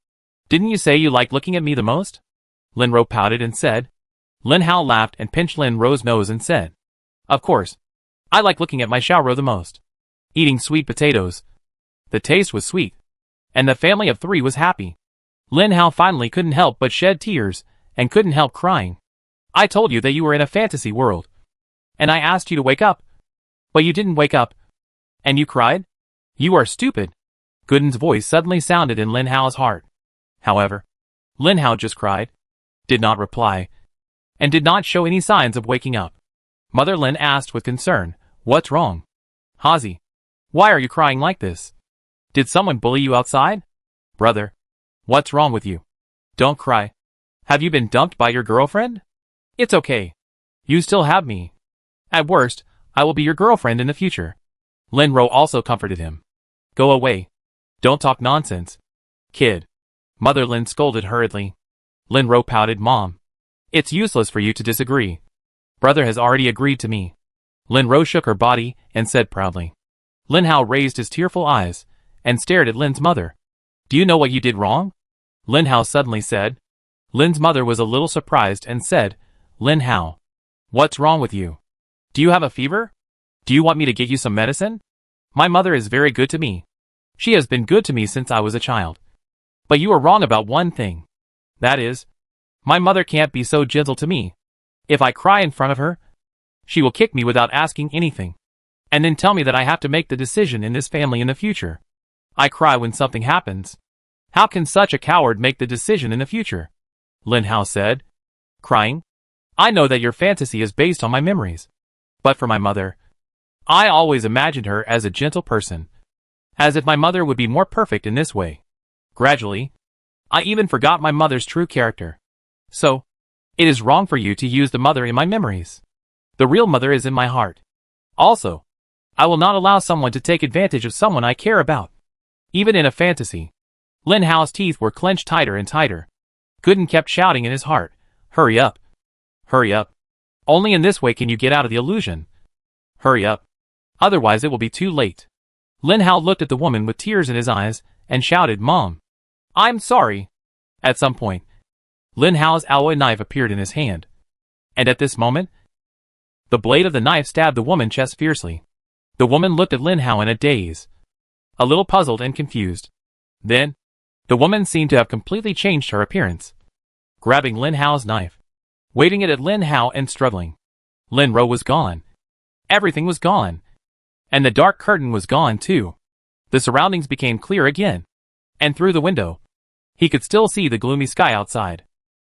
Didn't you say you liked looking at me the most?" Lin Ro pouted and said. Lin Hao laughed and pinched Lin Ro's nose and said, "Of course, I like looking at my Xiaoro the most." Eating sweet potatoes. The taste was sweet, and the family of 3 was happy. Lin Hao finally couldn't help but shed tears, and couldn't help crying. "I told you that you were in a fantasy world, and I asked you to wake up, but you didn't wake up, and you cried? You are stupid." Gooden's voice suddenly sounded in Lin Hao's heart. However, Lin Hao just cried, did not reply, and did not show any signs of waking up. Mother Lin asked with concern, "What's wrong? Hazi, why are you crying like this? Did someone bully you outside?" "Brother, what's wrong with you? Don't cry. Have you been dumped by your girlfriend? It's okay. You still have me. At worst, I will be your girlfriend in the future." Lin Ro also comforted him. "Go away. Don't talk nonsense, kid." Mother Lin scolded hurriedly. Lin Ro pouted. "Mom, it's useless for you to disagree. Brother has already agreed to me." Lin Ro shook her body and said proudly. Lin Hao raised his tearful eyes and stared at Lin's mother. "Do you know what you did wrong?" Lin Hao suddenly said. Lin's mother was a little surprised and said, "Lin Hao, what's wrong with you? Do you have a fever? Do you want me to get you some medicine? My mother is very good to me. She has been good to me since I was a child. But you are wrong about one thing. That is, my mother can't be so gentle to me. If I cry in front of her, she will kick me without asking anything, and then tell me that I have to make the decision in this family in the future. I cry when something happens. How can such a coward make the decision in the future?" Lin Hao said. "Crying? I know that your fantasy is based on my memories. But for my mother, I always imagined her as a gentle person, as if my mother would be more perfect in this way. Gradually, I even forgot my mother's true character. So, it is wrong for you to use the mother in my memories. The real mother is in my heart. Also, I will not allow someone to take advantage of someone I care about, even in a fantasy." Lin Hao's teeth were clenched tighter and tighter. Gooden kept shouting in his heart, "Hurry up! Hurry up! Only in this way can you get out of the illusion. Hurry up! Otherwise it will be too late." Lin Hao looked at the woman with tears in his eyes and shouted, "Mom, I'm sorry." At some point, Lin Hao's alloy knife appeared in his hand, and at this moment, the blade of the knife stabbed the woman's chest fiercely. The woman looked at Lin Hao in a daze, a little puzzled and confused. Then, the woman seemed to have completely changed her appearance, grabbing Lin Hao's knife, waving it at Lin Hao and struggling. Lin Ro was gone. Everything was gone. And the dark curtain was gone too. The surroundings became clear again. And through the window, he could still see the gloomy sky outside.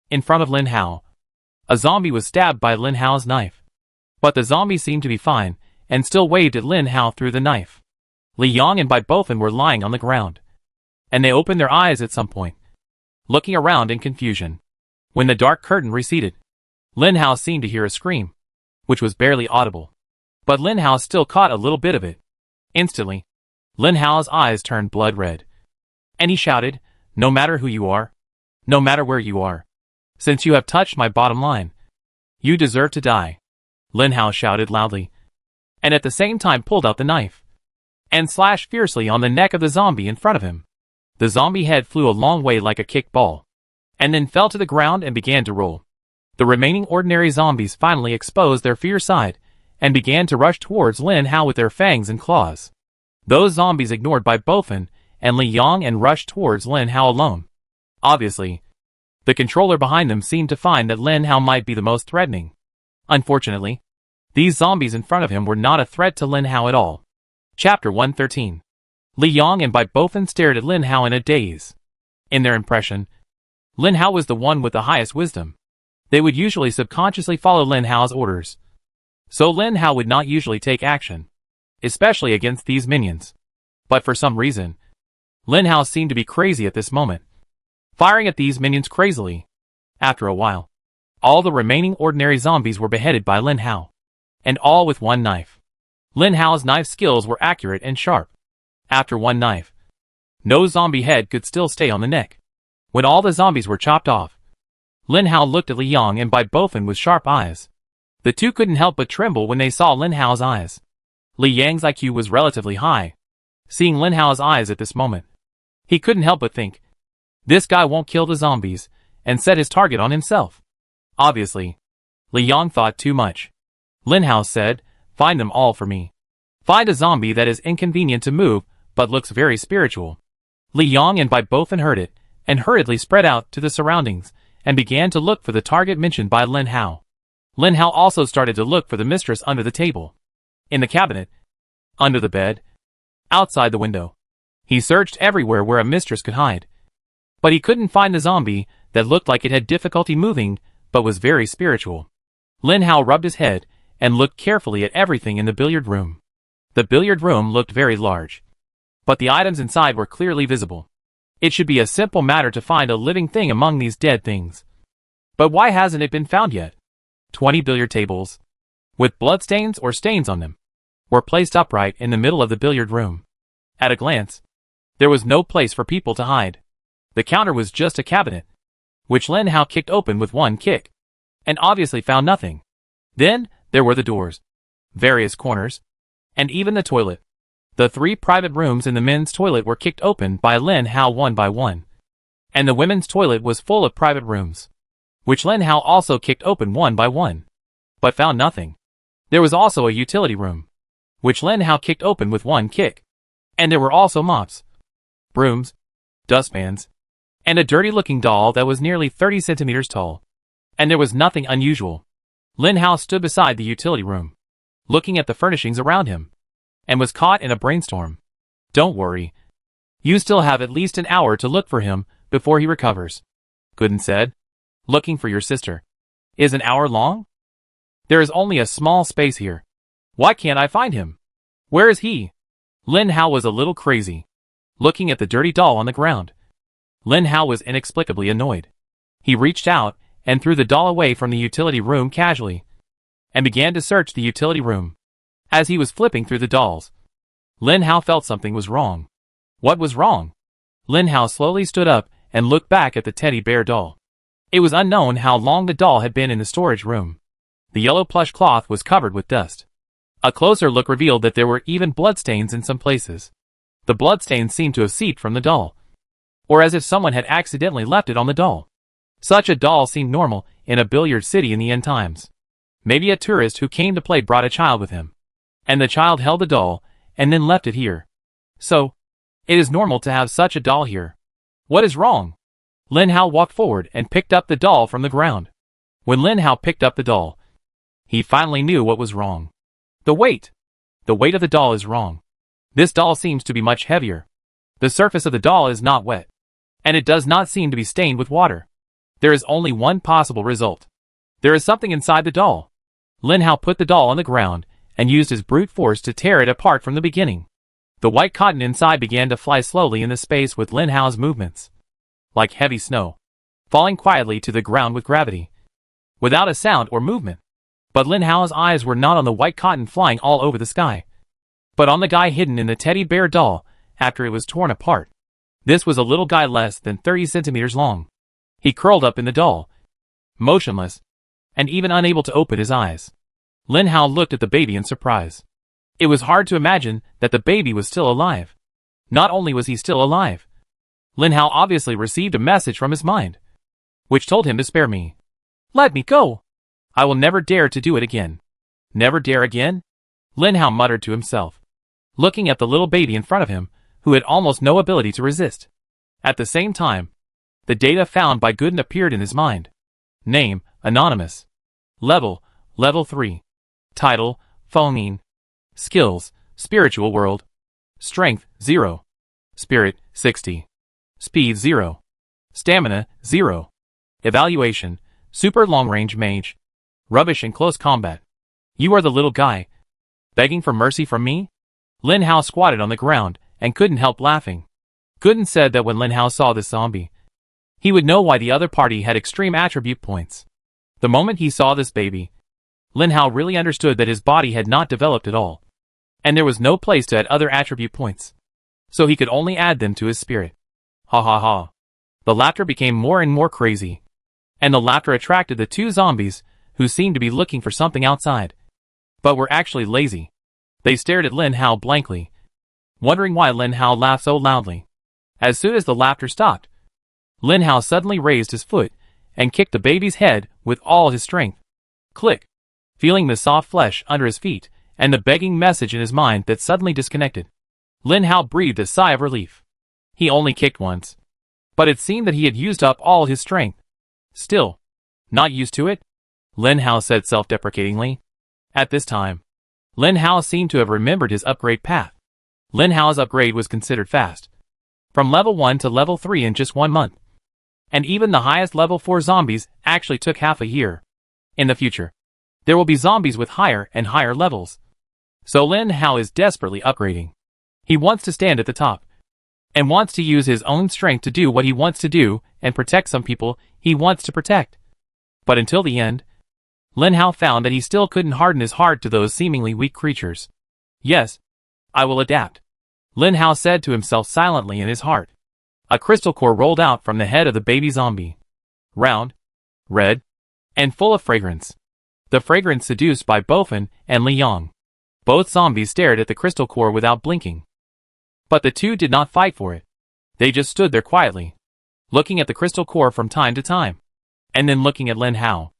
In front of Lin Hao, a zombie was stabbed by Lin Hao's knife. But the zombie seemed to be fine, and still waved at Lin Hao through the knife. Li Yang and Bai Bofen were lying on the ground. And they opened their eyes at some point, looking around in confusion. When the dark curtain receded, Lin Hao seemed to hear a scream, which was barely audible. But Lin Hao still caught a little bit of it. Instantly, Lin Hao's eyes turned blood red. And he shouted, "No matter who you are, no matter where you are, since you have touched my bottom line, you deserve to die." Lin Hao shouted loudly, and at the same time pulled out the knife, and slashed fiercely on the neck of the zombie in front of him. The zombie head flew a long way like a kickball, and then fell to the ground and began to roll. The remaining ordinary zombies finally exposed their fierce side, and began to rush towards Lin Hao with their fangs and claws. Those zombies ignored Bai Bofen and Li Yang and rushed towards Lin Hao alone. Obviously, the controller behind them seemed to find that Lin Hao might be the most threatening. Unfortunately, these zombies in front of him were not a threat to Lin Hao at all. Chapter 113. Li Yang and Bai Bofen stared at Lin Hao in a daze. In their impression, Lin Hao was the one with the highest wisdom. They would usually subconsciously follow Lin Hao's orders. So Lin Hao would not usually take action, especially against these minions. But for some reason, Lin Hao seemed to be crazy at this moment, firing at these minions crazily. After a while, all the remaining ordinary zombies were beheaded by Lin Hao, and all with one knife. Lin Hao's knife skills were accurate and sharp. After one knife, no zombie head could still stay on the neck. When all the zombies were chopped off, Lin Hao looked at Li Yang and Bai Bofen with sharp eyes. The two couldn't help but tremble when they saw Lin Hao's eyes. Li Yang's IQ was relatively high. Seeing Lin Hao's eyes at this moment, he couldn't help but think, this guy won't kill the zombies, and set his target on himself. Obviously, Li Yang thought too much. Lin Hao said, "Find them all for me. Find a zombie that is inconvenient to move, but looks very spiritual." Li Yang and Bai Bofen heard it, and hurriedly spread out to the surroundings, and began to look for the target mentioned by Lin Hao. Lin Hao also started to look for the mistress under the table, in the cabinet, under the bed, outside the window. He searched everywhere where a mistress could hide. But he couldn't find the zombie that looked like it had difficulty moving, but was very spiritual. Lin Hao rubbed his head and looked carefully at everything in the billiard room. The billiard room looked very large, but the items inside were clearly visible. It should be a simple matter to find a living thing among these dead things. But why hasn't it been found yet? 20 billiard tables, with bloodstains or stains on them, were placed upright in the middle of the billiard room. At a glance, there was no place for people to hide. The counter was just a cabinet, which Lin Hao kicked open with one kick, and obviously found nothing. Then, there were the doors, various corners, and even the toilet. The 3 private rooms in the men's toilet were kicked open by Lin Hao one by one, and the women's toilet was full of private rooms, which Lin Hao also kicked open one by one, but found nothing. There was also a utility room, which Lin Hao kicked open with one kick, and there were also mops, brooms, dustpans, and a dirty-looking doll that was nearly 30 centimeters tall. And there was nothing unusual. Lin Hao stood beside the utility room, looking at the furnishings around him, and was caught in a brainstorm. "Don't worry. You still have at least an hour to look for him before he recovers," Gooden said. "Looking for your sister. Is an hour long? There is only a small space here. Why can't I find him? Where is he?" Lin Hao was a little crazy, looking at the dirty doll on the ground. Lin Hao was inexplicably annoyed. He reached out and threw the doll away from the utility room casually, and began to search the utility room. As he was flipping through the dolls, Lin Hao felt something was wrong. What was wrong? Lin Hao slowly stood up and looked back at the teddy bear doll. It was unknown how long the doll had been in the storage room. The yellow plush cloth was covered with dust. A closer look revealed that there were even bloodstains in some places. The bloodstains seemed to have seeped from the doll, or as if someone had accidentally left it on the doll. Such a doll seemed normal in a billiard city in the end times. Maybe a tourist who came to play brought a child with him, and the child held the doll and then left it here. So, it is normal to have such a doll here. What is wrong? Lin Hao walked forward and picked up the doll from the ground. When Lin Hao picked up the doll, he finally knew what was wrong. The weight. The weight of the doll is wrong. This doll seems to be much heavier. The surface of the doll is not wet. And it does not seem to be stained with water. There is only one possible result. There is something inside the doll. Lin Hao put the doll on the ground and used his brute force to tear it apart from the beginning. The white cotton inside began to fly slowly in the space with Lin Hao's movements. Like heavy snow. Falling quietly to the ground with gravity. Without a sound or movement. But Lin Hao's eyes were not on the white cotton flying all over the sky. But on the guy hidden in the teddy bear doll after it was torn apart. This was a little guy less than 30 centimeters long. He curled up in the doll. Motionless. And even unable to open his eyes. Lin Hao looked at the baby in surprise. It was hard to imagine that the baby was still alive. Not only was he still alive, Lin Hao obviously received a message from his mind, which told him to spare me. Let me go. I will never dare to do it again. Never dare again? Lin Hao muttered to himself, looking at the little baby in front of him, who had almost no ability to resist. At the same time, the data found by Gooden appeared in his mind. Name, anonymous. Level 3. Title, phoneme. Skills, spiritual world. Strength, 0. Spirit, 60. Speed, 0. Stamina, 0. Evaluation, super long-range mage. Rubbish in close combat. You are the little guy. Begging for mercy from me? Lin Hao squatted on the ground and couldn't help laughing. Gooden said that when Lin Hao saw this zombie, he would know why the other party had extreme attribute points. The moment he saw this baby, Lin Hao really understood that his body had not developed at all, and there was no place to add other attribute points, so he could only add them to his spirit. Ha ha ha. The laughter became more and more crazy, and the laughter attracted the two zombies, who seemed to be looking for something outside, but were actually lazy. They stared at Lin Hao blankly, wondering why Lin Hao laughed so loudly. As soon as the laughter stopped, Lin Hao suddenly raised his foot and kicked the baby's head with all his strength. Click. Feeling the soft flesh under his feet and the begging message in his mind that suddenly disconnected, Lin Hao breathed a sigh of relief. He only kicked once, but it seemed that he had used up all his strength. Still, not used to it? Lin Hao said self-deprecatingly. At this time, Lin Hao seemed to have remembered his upgrade path. Lin Hao's upgrade was considered fast. From level 1 to level 3 in just 1 month. And even the highest level 4 zombies actually took half a year. In the future, there will be zombies with higher and higher levels. So Lin Hao is desperately upgrading. He wants to stand at the top, and wants to use his own strength to do what he wants to do and protect some people he wants to protect. But until the end, Lin Hao found that he still couldn't harden his heart to those seemingly weak creatures. Yes, I will adapt, Lin Hao said to himself silently in his heart. A crystal core rolled out from the head of the baby zombie. Round, red, and full of fragrance. The fragrance seduced by Bofen and Li Yang. Both zombies stared at the crystal core without blinking. But the two did not fight for it. They just stood there quietly, looking at the crystal core from time to time, and then looking at Lin Hao.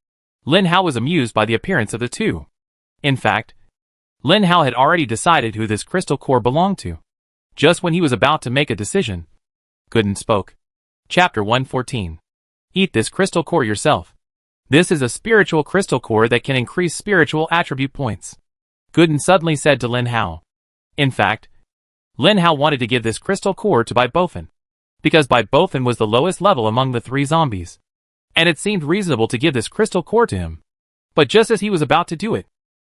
Lin Hao was amused by the appearance of the two. In fact, Lin Hao had already decided who this crystal core belonged to. Just when he was about to make a decision, Gooden spoke. Chapter 114. Eat this crystal core yourself. This is a spiritual crystal core that can increase spiritual attribute points, Gooden suddenly said to Lin Hao. In fact, Lin Hao wanted to give this crystal core to Bai Bofen, because Bai Bofen was the lowest level among the 3 zombies, and it seemed reasonable to give this crystal core to him. But just as he was about to do it,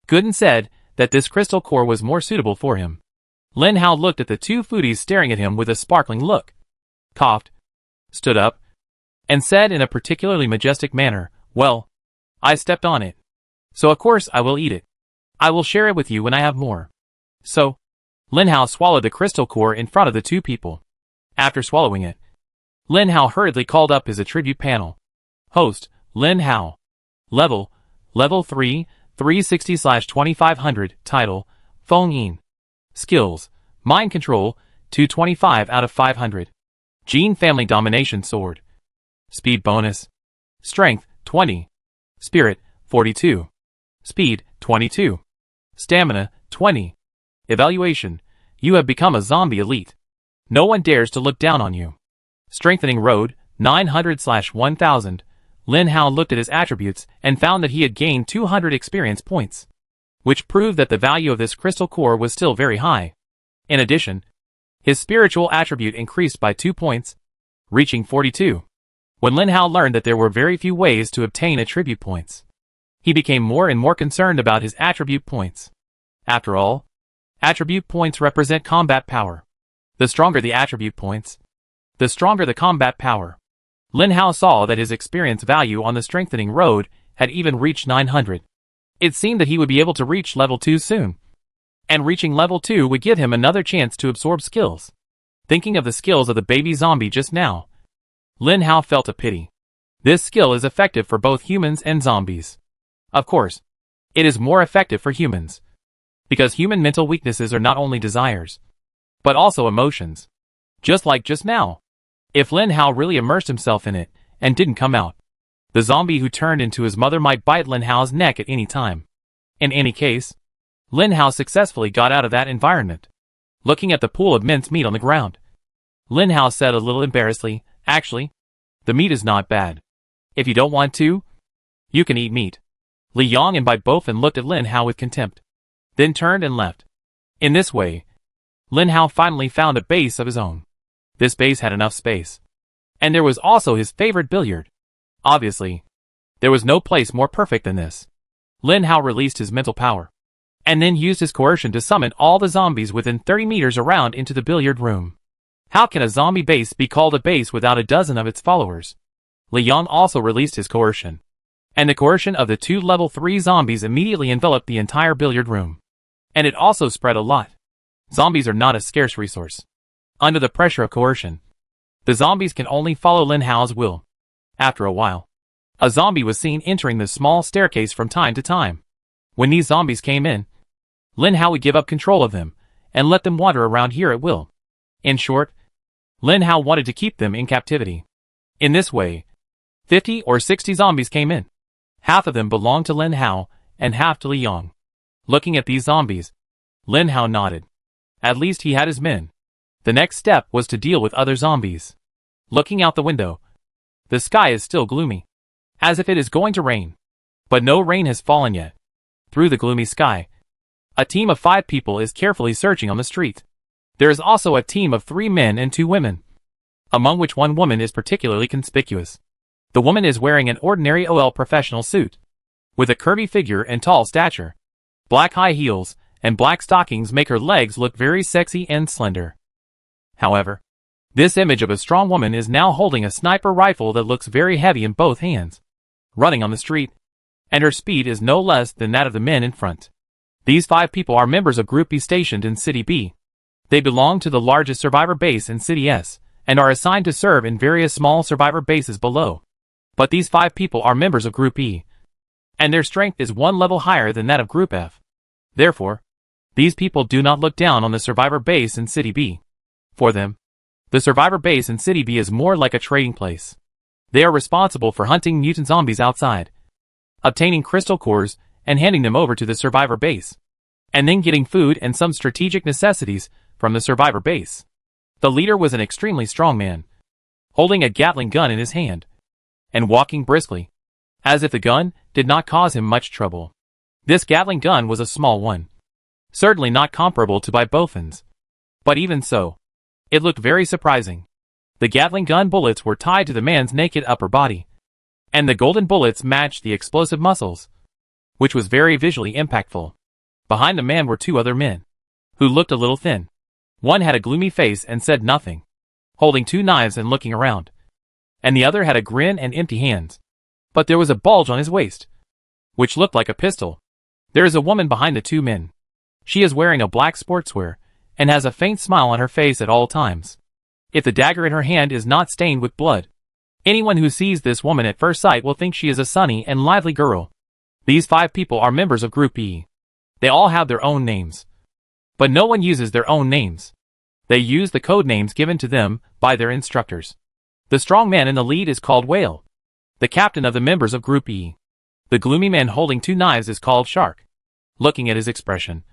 Gooden said that this crystal core was more suitable for him. Lin Hao looked at the 2 foodies staring at him with a sparkling look, coughed, stood up, and said in a particularly majestic manner, "Well, I stepped on it, so of course I will eat it. I will share it with you when I have more." So, Lin Hao swallowed the crystal core in front of the 2 people. After swallowing it, Lin Hao hurriedly called up his attribute panel. Host, Lin Hao. Level 3, 360/2500. Title, phoneme. Skills, Mind Control, 225 out of 500. Gene Family Domination Sword. Speed bonus. Strength, 20. Spirit, 42. Speed, 22. Stamina, 20. Evaluation, you have become a zombie elite. No one dares to look down on you. Strengthening Road, 900/1000. Lin Hao looked at his attributes and found that he had gained 200 experience points, which proved that the value of this crystal core was still very high. In addition, his spiritual attribute increased by 2 points, reaching 42. When Lin Hao learned that there were very few ways to obtain attribute points, he became more and more concerned about his attribute points. After all, attribute points represent combat power. The stronger the attribute points, the stronger the combat power. Lin Hao saw that his experience value on the strengthening road had even reached 900. It seemed that he would be able to reach level 2 soon. And reaching level 2 would give him another chance to absorb skills. Thinking of the skills of the baby zombie just now, Lin Hao felt a pity. This skill is effective for both humans and zombies. Of course, it is more effective for humans, because human mental weaknesses are not only desires, but also emotions. Just like just now. If Lin Hao really immersed himself in it, and didn't come out, the zombie who turned into his mother might bite Lin Hao's neck at any time. In any case, Lin Hao successfully got out of that environment. Looking at the pool of minced meat on the ground, Lin Hao said a little embarrassedly, "Actually, the meat is not bad. If you don't want to, you can eat meat." Li Yong and Bai Bofan looked at Lin Hao with contempt, then turned and left. In this way, Lin Hao finally found a base of his own. This base had enough space. And there was also his favorite billiard. Obviously, there was no place more perfect than this. Lin Hao released his mental power, and then used his coercion to summon all the zombies within 30 meters around into the billiard room. How can a zombie base be called a base without a dozen of its followers? Li Yong also released his coercion, and the coercion of the 2 level 3 zombies immediately enveloped the entire billiard room. And it also spread a lot. Zombies are not a scarce resource. Under the pressure of coercion, the zombies can only follow Lin Hao's will. After a while, a zombie was seen entering the small staircase from time to time. When these zombies came in, Lin Hao would give up control of them, and let them wander around here at will. In short, Lin Hao wanted to keep them in captivity. In this way, 50 or 60 zombies came in. Half of them belonged to Lin Hao, and half to Li Yong. Looking at these zombies, Lin Hao nodded. At least he had his men. The next step was to deal with other zombies. Looking out the window, the sky is still gloomy, as if it is going to rain. But no rain has fallen yet. Through the gloomy sky, a team of 5 people is carefully searching on the street. There is also a team of 3 men and 2 women, among which one woman is particularly conspicuous. The woman is wearing an ordinary OL professional suit, with a curvy figure and tall stature. Black high heels and black stockings make her legs look very sexy and slender. However, this image of a strong woman is now holding a sniper rifle that looks very heavy in both hands, running on the street, and her speed is no less than that of the men in front. These 5 people are members of Group B stationed in City B. They belong to the largest survivor base in City S, and are assigned to serve in various small survivor bases below. But these 5 people are members of Group E, and their strength is 1 level higher than that of Group F. Therefore, these people do not look down on the survivor base in City B. For them, the survivor base in City B is more like a trading place. They are responsible for hunting mutant zombies outside, obtaining crystal cores, and handing them over to the survivor base, and then getting food and some strategic necessities from the survivor base. The leader was an extremely strong man, holding a Gatling gun in his hand, and walking briskly, as if the gun did not cause him much trouble. This Gatling gun was a small one, certainly not comparable to Bai Bofan's, but even so, it looked very surprising. The Gatling gun bullets were tied to the man's naked upper body, and the golden bullets matched the explosive muscles, which was very visually impactful. Behind the man were 2 other men, who looked a little thin. One had a gloomy face and said nothing, holding 2 knives and looking around, and the other had a grin and empty hands. But there was a bulge on his waist, which looked like a pistol. There is a woman behind the 2 men. She is wearing a black sportswear, and has a faint smile on her face at all times. If the dagger in her hand is not stained with blood, anyone who sees this woman at first sight will think she is a sunny and lively girl. These 5 people are members of Group E. They all have their own names, but no one uses their own names. They use the code names given to them by their instructors. The strong man in the lead is called Whale, the captain of the members of Group E. The gloomy man holding 2 knives is called Shark. Looking at his expression,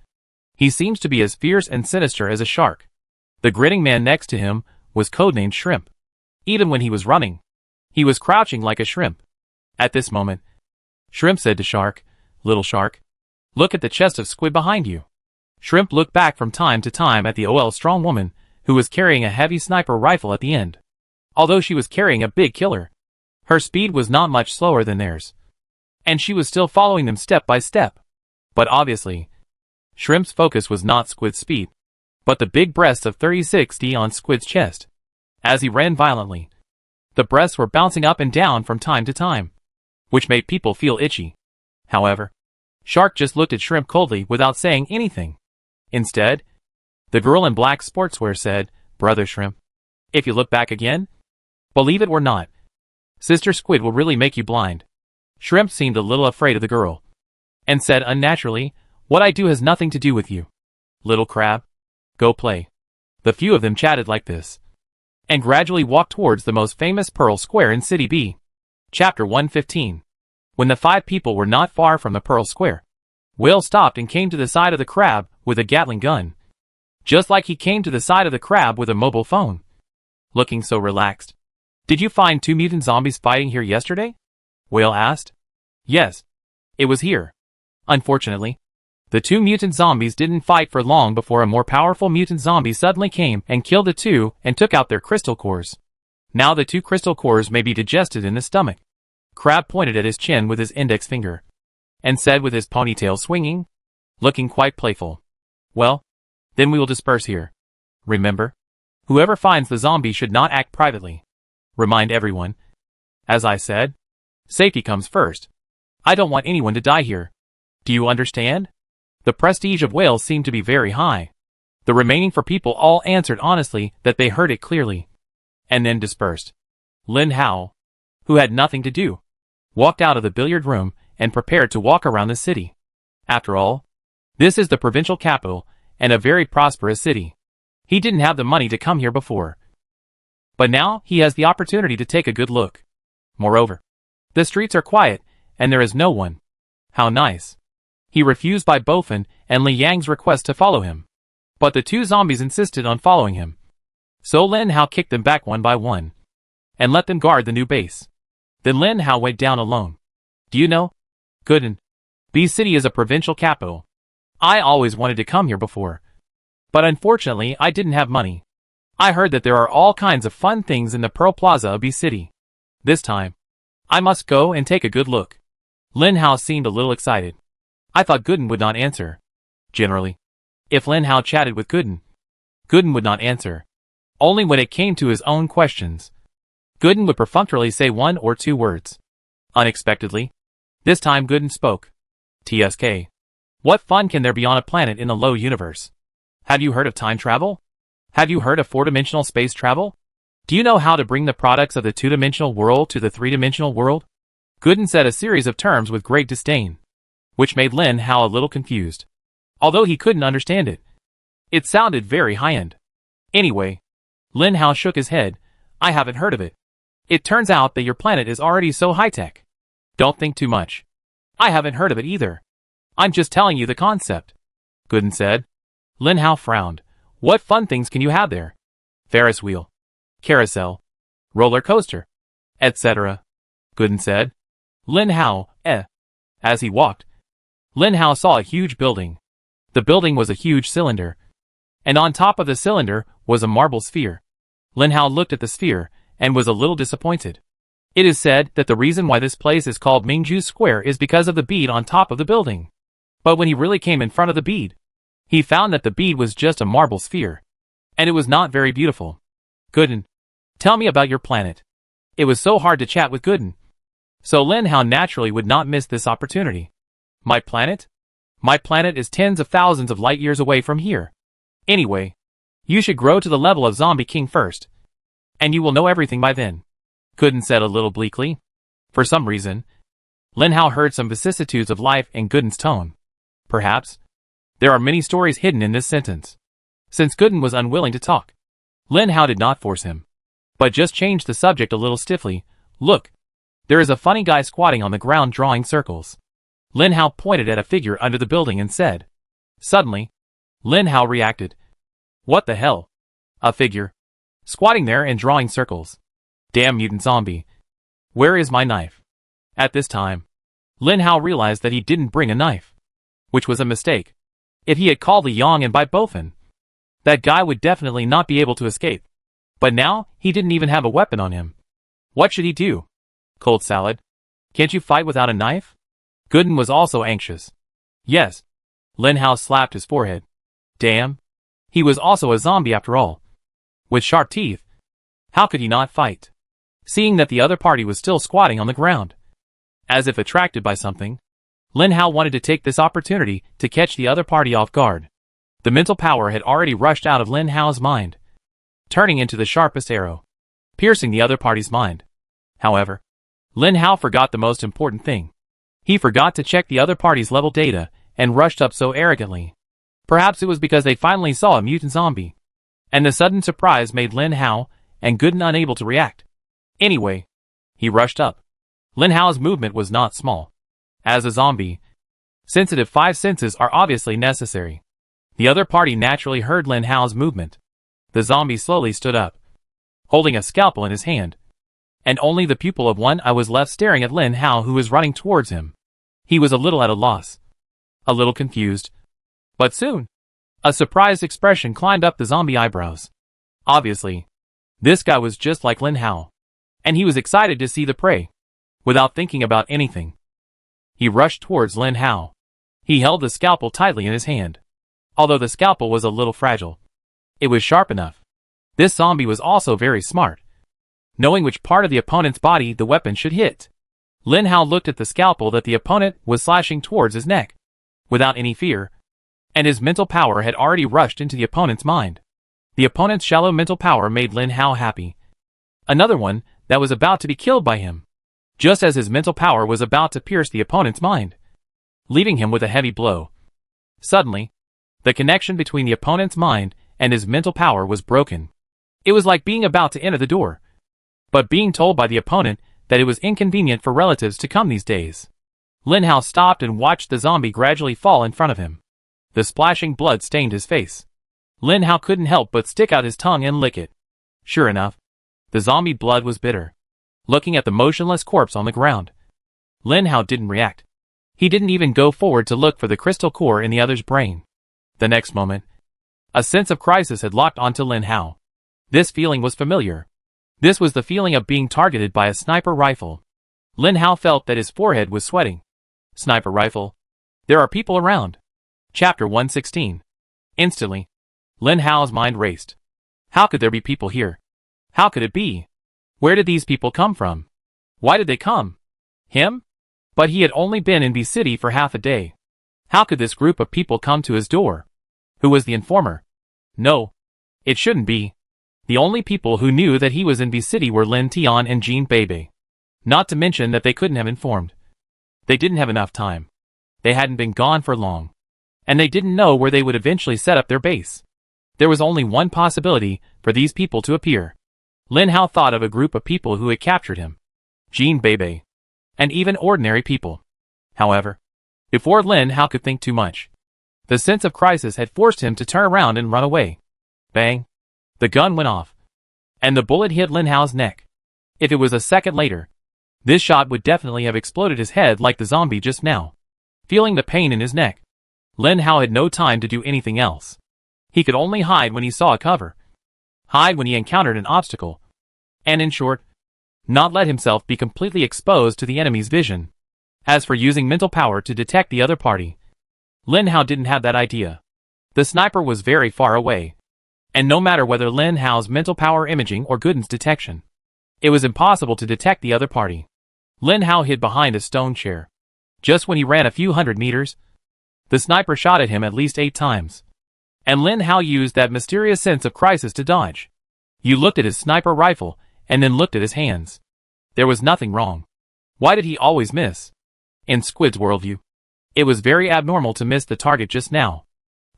he seems to be as fierce and sinister as a shark. The grinning man next to him was codenamed Shrimp. Even when he was running, he was crouching like a shrimp. At this moment, Shrimp said to Shark, "Little Shark, look at the chest of squid behind you." Shrimp looked back from time to time at the strong woman, who was carrying a heavy sniper rifle at the end. Although she was carrying a big killer, her speed was not much slower than theirs, and she was still following them step by step. But obviously, Shrimp's focus was not Squid's speed, but the big breasts of 36D on Squid's chest. As he ran violently, the breasts were bouncing up and down from time to time, which made people feel itchy. However, Shark just looked at Shrimp coldly without saying anything. Instead, the girl in black sportswear said, "Brother Shrimp, if you look back again, believe it or not, Sister Squid will really make you blind." Shrimp seemed a little afraid of the girl, and said unnaturally, "What I do has nothing to do with you. Little crab, go play." The few of them chatted like this, and gradually walked towards the most famous Pearl Square in City B. Chapter 115. When the 5 people were not far from the Pearl Square, Whale stopped and came to the side of the crab with a Gatling gun, just like he came to the side of the crab with a mobile phone, looking so relaxed. "Did you find 2 mutant zombies fighting here yesterday?" Whale asked. "Yes, it was here. Unfortunately, the 2 mutant zombies didn't fight for long before a more powerful mutant zombie suddenly came and killed the 2 and took out their crystal cores. Now the 2 crystal cores may be digested in the stomach." Crab pointed at his chin with his index finger, and said with his ponytail swinging, looking quite playful, "Well, then we will disperse here. Remember, whoever finds the zombie should not act privately. Remind everyone. As I said, safety comes first. I don't want anyone to die here. Do you understand?" The prestige of Whale seemed to be very high. The remaining 4 people all answered honestly that they heard it clearly, and then dispersed. Lin Hao, who had nothing to do, walked out of the billiard room and prepared to walk around the city. After all, this is the provincial capital and a very prosperous city. He didn't have the money to come here before, but now he has the opportunity to take a good look. Moreover, the streets are quiet and there is no one. How nice. He refused Bai Bofin and Li Yang's request to follow him, but the 2 zombies insisted on following him. So Lin Hao kicked them back one by one, and let them guard the new base. Then Lin Hao went down alone. "Do you know, Gooden, B City is a provincial capital. I always wanted to come here before, but unfortunately I didn't have money. I heard that there are all kinds of fun things in the Pearl Plaza of B City. This time, I must go and take a good look." Lin Hao seemed a little excited. I thought Gooden would not answer. Generally, if Lin Hao chatted with Gooden, Gooden would not answer. Only when it came to his own questions, Gooden would perfunctorily say 1 or 2 words. Unexpectedly, this time Gooden spoke. "TSK. What fun can there be on a planet in the low universe? Have you heard of time travel? Have you heard of 4-dimensional space travel? Do you know how to bring the products of the 2-dimensional world to the 3-dimensional world?" Gooden said a series of terms with great disdain, which made Lin Hao a little confused. Although he couldn't understand it, it sounded very high-end. Anyway, Lin Hao shook his head. "I haven't heard of it. It turns out that your planet is already so high-tech. Don't think too much. I haven't heard of it either. I'm just telling you the concept," Gooden said. Lin Hao frowned. "What fun things can you have there?" "Ferris wheel, carousel, roller coaster, etc.," Gooden said. Lin Hao, As he walked, Lin Hao saw a huge building. The building was a huge cylinder, and on top of the cylinder was a marble sphere. Lin Hao looked at the sphere and was a little disappointed. It is said that the reason why this place is called Mingju Square is because of the bead on top of the building. But when he really came in front of the bead, he found that the bead was just a marble sphere, and it was not very beautiful. "Gooden, tell me about your planet." It was so hard to chat with Gooden, so Lin Hao naturally would not miss this opportunity. "My planet? My planet is tens of thousands of light years away from here. Anyway, you should grow to the level of Zombie King first, and you will know everything by then," Gooden said a little bleakly. For some reason, Lin Hao heard some vicissitudes of life in Gooden's tone. Perhaps there are many stories hidden in this sentence. Since Gooden was unwilling to talk, Lin Hao did not force him, but just changed the subject a little stiffly. "Look, there is a funny guy squatting on the ground drawing circles." Lin Hao pointed at a figure under the building and said. Suddenly, Lin Hao reacted. "What the hell? A figure? Squatting there and drawing circles? Damn mutant zombie. Where is my knife?" At this time, Lin Hao realized that he didn't bring a knife, which was a mistake. If he had called Li Yong and bite Bofin, that guy would definitely not be able to escape. But now, he didn't even have a weapon on him. What should he do? Cold salad. Can't you fight without a knife? Gooden was also anxious. Yes. Lin Hao slapped his forehead. Damn. He was also a zombie after all. With sharp teeth. How could he not fight? Seeing that the other party was still squatting on the ground. As if attracted by something, Lin Hao wanted to take this opportunity to catch the other party off guard. The mental power had already rushed out of Lin Hao's mind, turning into the sharpest arrow, piercing the other party's mind. However, Lin Hao forgot the most important thing. He forgot to check the other party's level data and rushed up so arrogantly. Perhaps it was because they finally saw a mutant zombie, and the sudden surprise made Lin Hao and Gooden unable to react. Anyway, he rushed up. Lin Hao's movement was not small. As a zombie, sensitive five senses are obviously necessary. The other party naturally heard Lin Hao's movement. The zombie slowly stood up, holding a scalpel in his hand, and only the pupil of one eye was left staring at Lin Hao, who was running towards him. He was a little at a loss, a little confused. But soon, a surprised expression climbed up the zombie eyebrows. Obviously, this guy was just like Lin Hao, and he was excited to see the prey. Without thinking about anything, he rushed towards Lin Hao. He held the scalpel tightly in his hand. Although the scalpel was a little fragile, it was sharp enough. This zombie was also very smart, knowing which part of the opponent's body the weapon should hit. Lin Hao looked at the scalpel that the opponent was slashing towards his neck, without any fear, and his mental power had already rushed into the opponent's mind. The opponent's shallow mental power made Lin Hao happy. Another one that was about to be killed by him, just as his mental power was about to pierce the opponent's mind, leaving him with a heavy blow. Suddenly, the connection between the opponent's mind and his mental power was broken. It was like being about to enter the door, but being told by the opponent that it was inconvenient for relatives to come these days. Lin Hao stopped and watched the zombie gradually fall in front of him. The splashing blood stained his face. Lin Hao couldn't help but stick out his tongue and lick it. Sure enough, the zombie blood was bitter. Looking at the motionless corpse on the ground, Lin Hao didn't react. He didn't even go forward to look for the crystal core in the other's brain. The next moment, a sense of crisis had locked onto Lin Hao. This feeling was familiar. This was the feeling of being targeted by a sniper rifle. Lin Hao felt that his forehead was sweating. Sniper rifle. There are people around. Chapter 116. Instantly, Lin Hao's mind raced. How could there be people here? How could it be? Where did these people come from? Why did they come? Him? But he had only been in B City for half a day. How could this group of people come to his door? Who was the informer? No, it shouldn't be. The only people who knew that he was in B City were Lin Tian and Jean Bebe. Not to mention that they couldn't have informed. They didn't have enough time. They hadn't been gone for long. And they didn't know where they would eventually set up their base. There was only one possibility for these people to appear. Lin Hao thought of a group of people who had captured him. Jean Bebe. And even ordinary people. However, before Lin Hao could think too much, the sense of crisis had forced him to turn around and run away. Bang! The gun went off, and the bullet hit Lin Hao's neck. If it was a second later, this shot would definitely have exploded his head like the zombie just now. Feeling the pain in his neck, Lin Hao had no time to do anything else. He could only hide when he saw a cover, hide when he encountered an obstacle, and in short, not let himself be completely exposed to the enemy's vision. As for using mental power to detect the other party, Lin Hao didn't have that idea. The sniper was very far away, and no matter whether Lin Hao's mental power imaging or Gooden's detection, it was impossible to detect the other party. Lin Hao hid behind a stone chair. Just when he ran a few hundred meters, the sniper shot at him at least 8 times. And Lin Hao used that mysterious sense of crisis to dodge. You looked at his sniper rifle, and then looked at his hands. There was nothing wrong. Why did he always miss? In Squid's worldview, it was very abnormal to miss the target just now.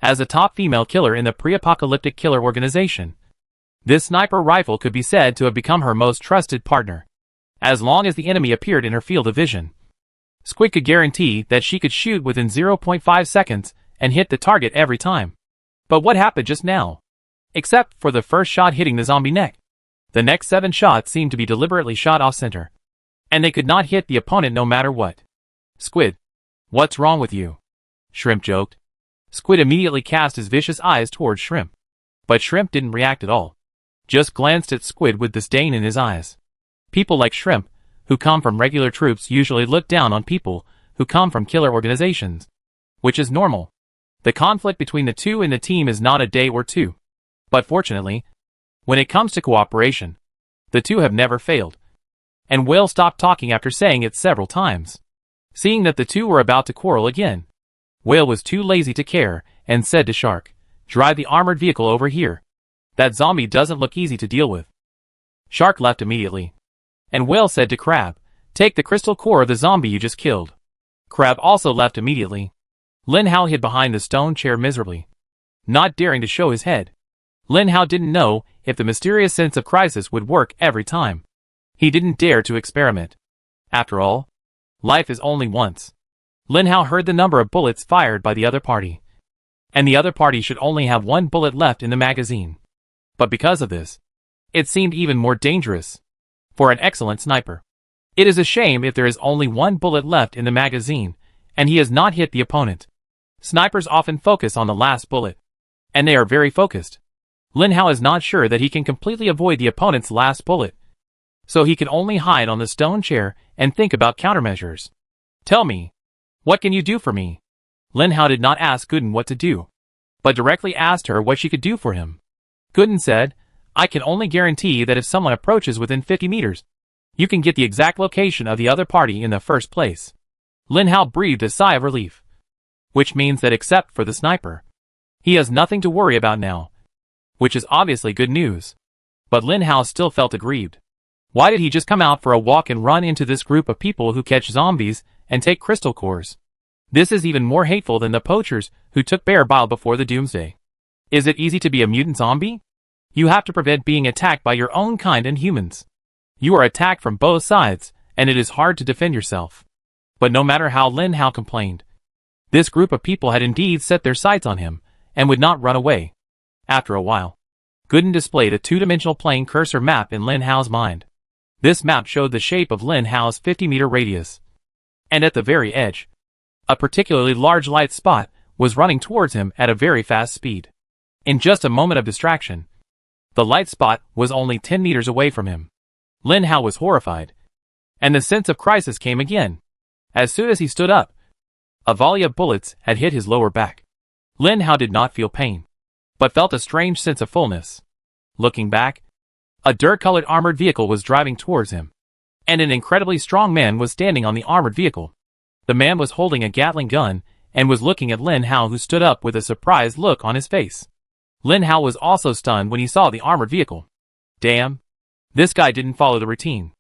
As a top female killer in the pre-apocalyptic killer organization, this sniper rifle could be said to have become her most trusted partner. As long as the enemy appeared in her field of vision, Squid could guarantee that she could shoot within 0.5 seconds and hit the target every time. But what happened just now? Except for the first shot hitting the zombie neck, the next 7 shots seemed to be deliberately shot off-center, and they could not hit the opponent no matter what. Squid, what's wrong with you? Shrimp joked. Squid immediately cast his vicious eyes towards Shrimp. But Shrimp didn't react at all. Just glanced at Squid with disdain in his eyes. People like Shrimp, who come from regular troops, usually look down on people who come from killer organizations. Which is normal. The conflict between the two in the team is not a day or two. But fortunately, when it comes to cooperation, the two have never failed. And Whale stopped talking after saying it several times. Seeing that the two were about to quarrel again, Whale was too lazy to care, and said to Shark, "Drive the armored vehicle over here. That zombie doesn't look easy to deal with." Shark left immediately. And Whale said to Crab, "Take the crystal core of the zombie you just killed." Crab also left immediately. Lin Hao hid behind the stone chair miserably, not daring to show his head. Lin Hao didn't know if the mysterious sense of crisis would work every time. He didn't dare to experiment. After all, life is only once. Lin Hao heard the number of bullets fired by the other party. And the other party should only have one bullet left in the magazine. But because of this, it seemed even more dangerous. For an excellent sniper, it is a shame if there is only one bullet left in the magazine, and he has not hit the opponent. Snipers often focus on the last bullet. And they are very focused. Lin Hao is not sure that he can completely avoid the opponent's last bullet. So he can only hide on the stone chair and think about countermeasures. "Tell me, what can you do for me?" Lin Hao did not ask Gooden what to do, but directly asked her what she could do for him. Gooden said, "I can only guarantee that if someone approaches within 50 meters, you can get the exact location of the other party in the first place." Lin Hao breathed a sigh of relief. Which means that except for the sniper, he has nothing to worry about now. Which is obviously good news. But Lin Hao still felt aggrieved. Why did he just come out for a walk and run into this group of people who catch zombies and take crystal cores? This is even more hateful than the poachers who took bear bile before the doomsday. Is it easy to be a mutant zombie? You have to prevent being attacked by your own kind and humans. You are attacked from both sides, and it is hard to defend yourself. But no matter how Lin Hao complained, this group of people had indeed set their sights on him, and would not run away. After a while, Gooden displayed a two-dimensional plane cursor map in Lin Hao's mind. This map showed the shape of Lin Hao's 50-meter radius. And at the very edge, a particularly large light spot was running towards him at a very fast speed. In just a moment of distraction, the light spot was only 10 meters away from him. Lin Hao was horrified. And the sense of crisis came again. As soon as he stood up, a volley of bullets had hit his lower back. Lin Hao did not feel pain, but felt a strange sense of fullness. Looking back, a dirt-colored armored vehicle was driving towards him, and an incredibly strong man was standing on the armored vehicle. The man was holding a Gatling gun, and was looking at Lin Hao, who stood up with a surprised look on his face. Lin Hao was also stunned when he saw the armored vehicle. Damn! This guy didn't follow the routine.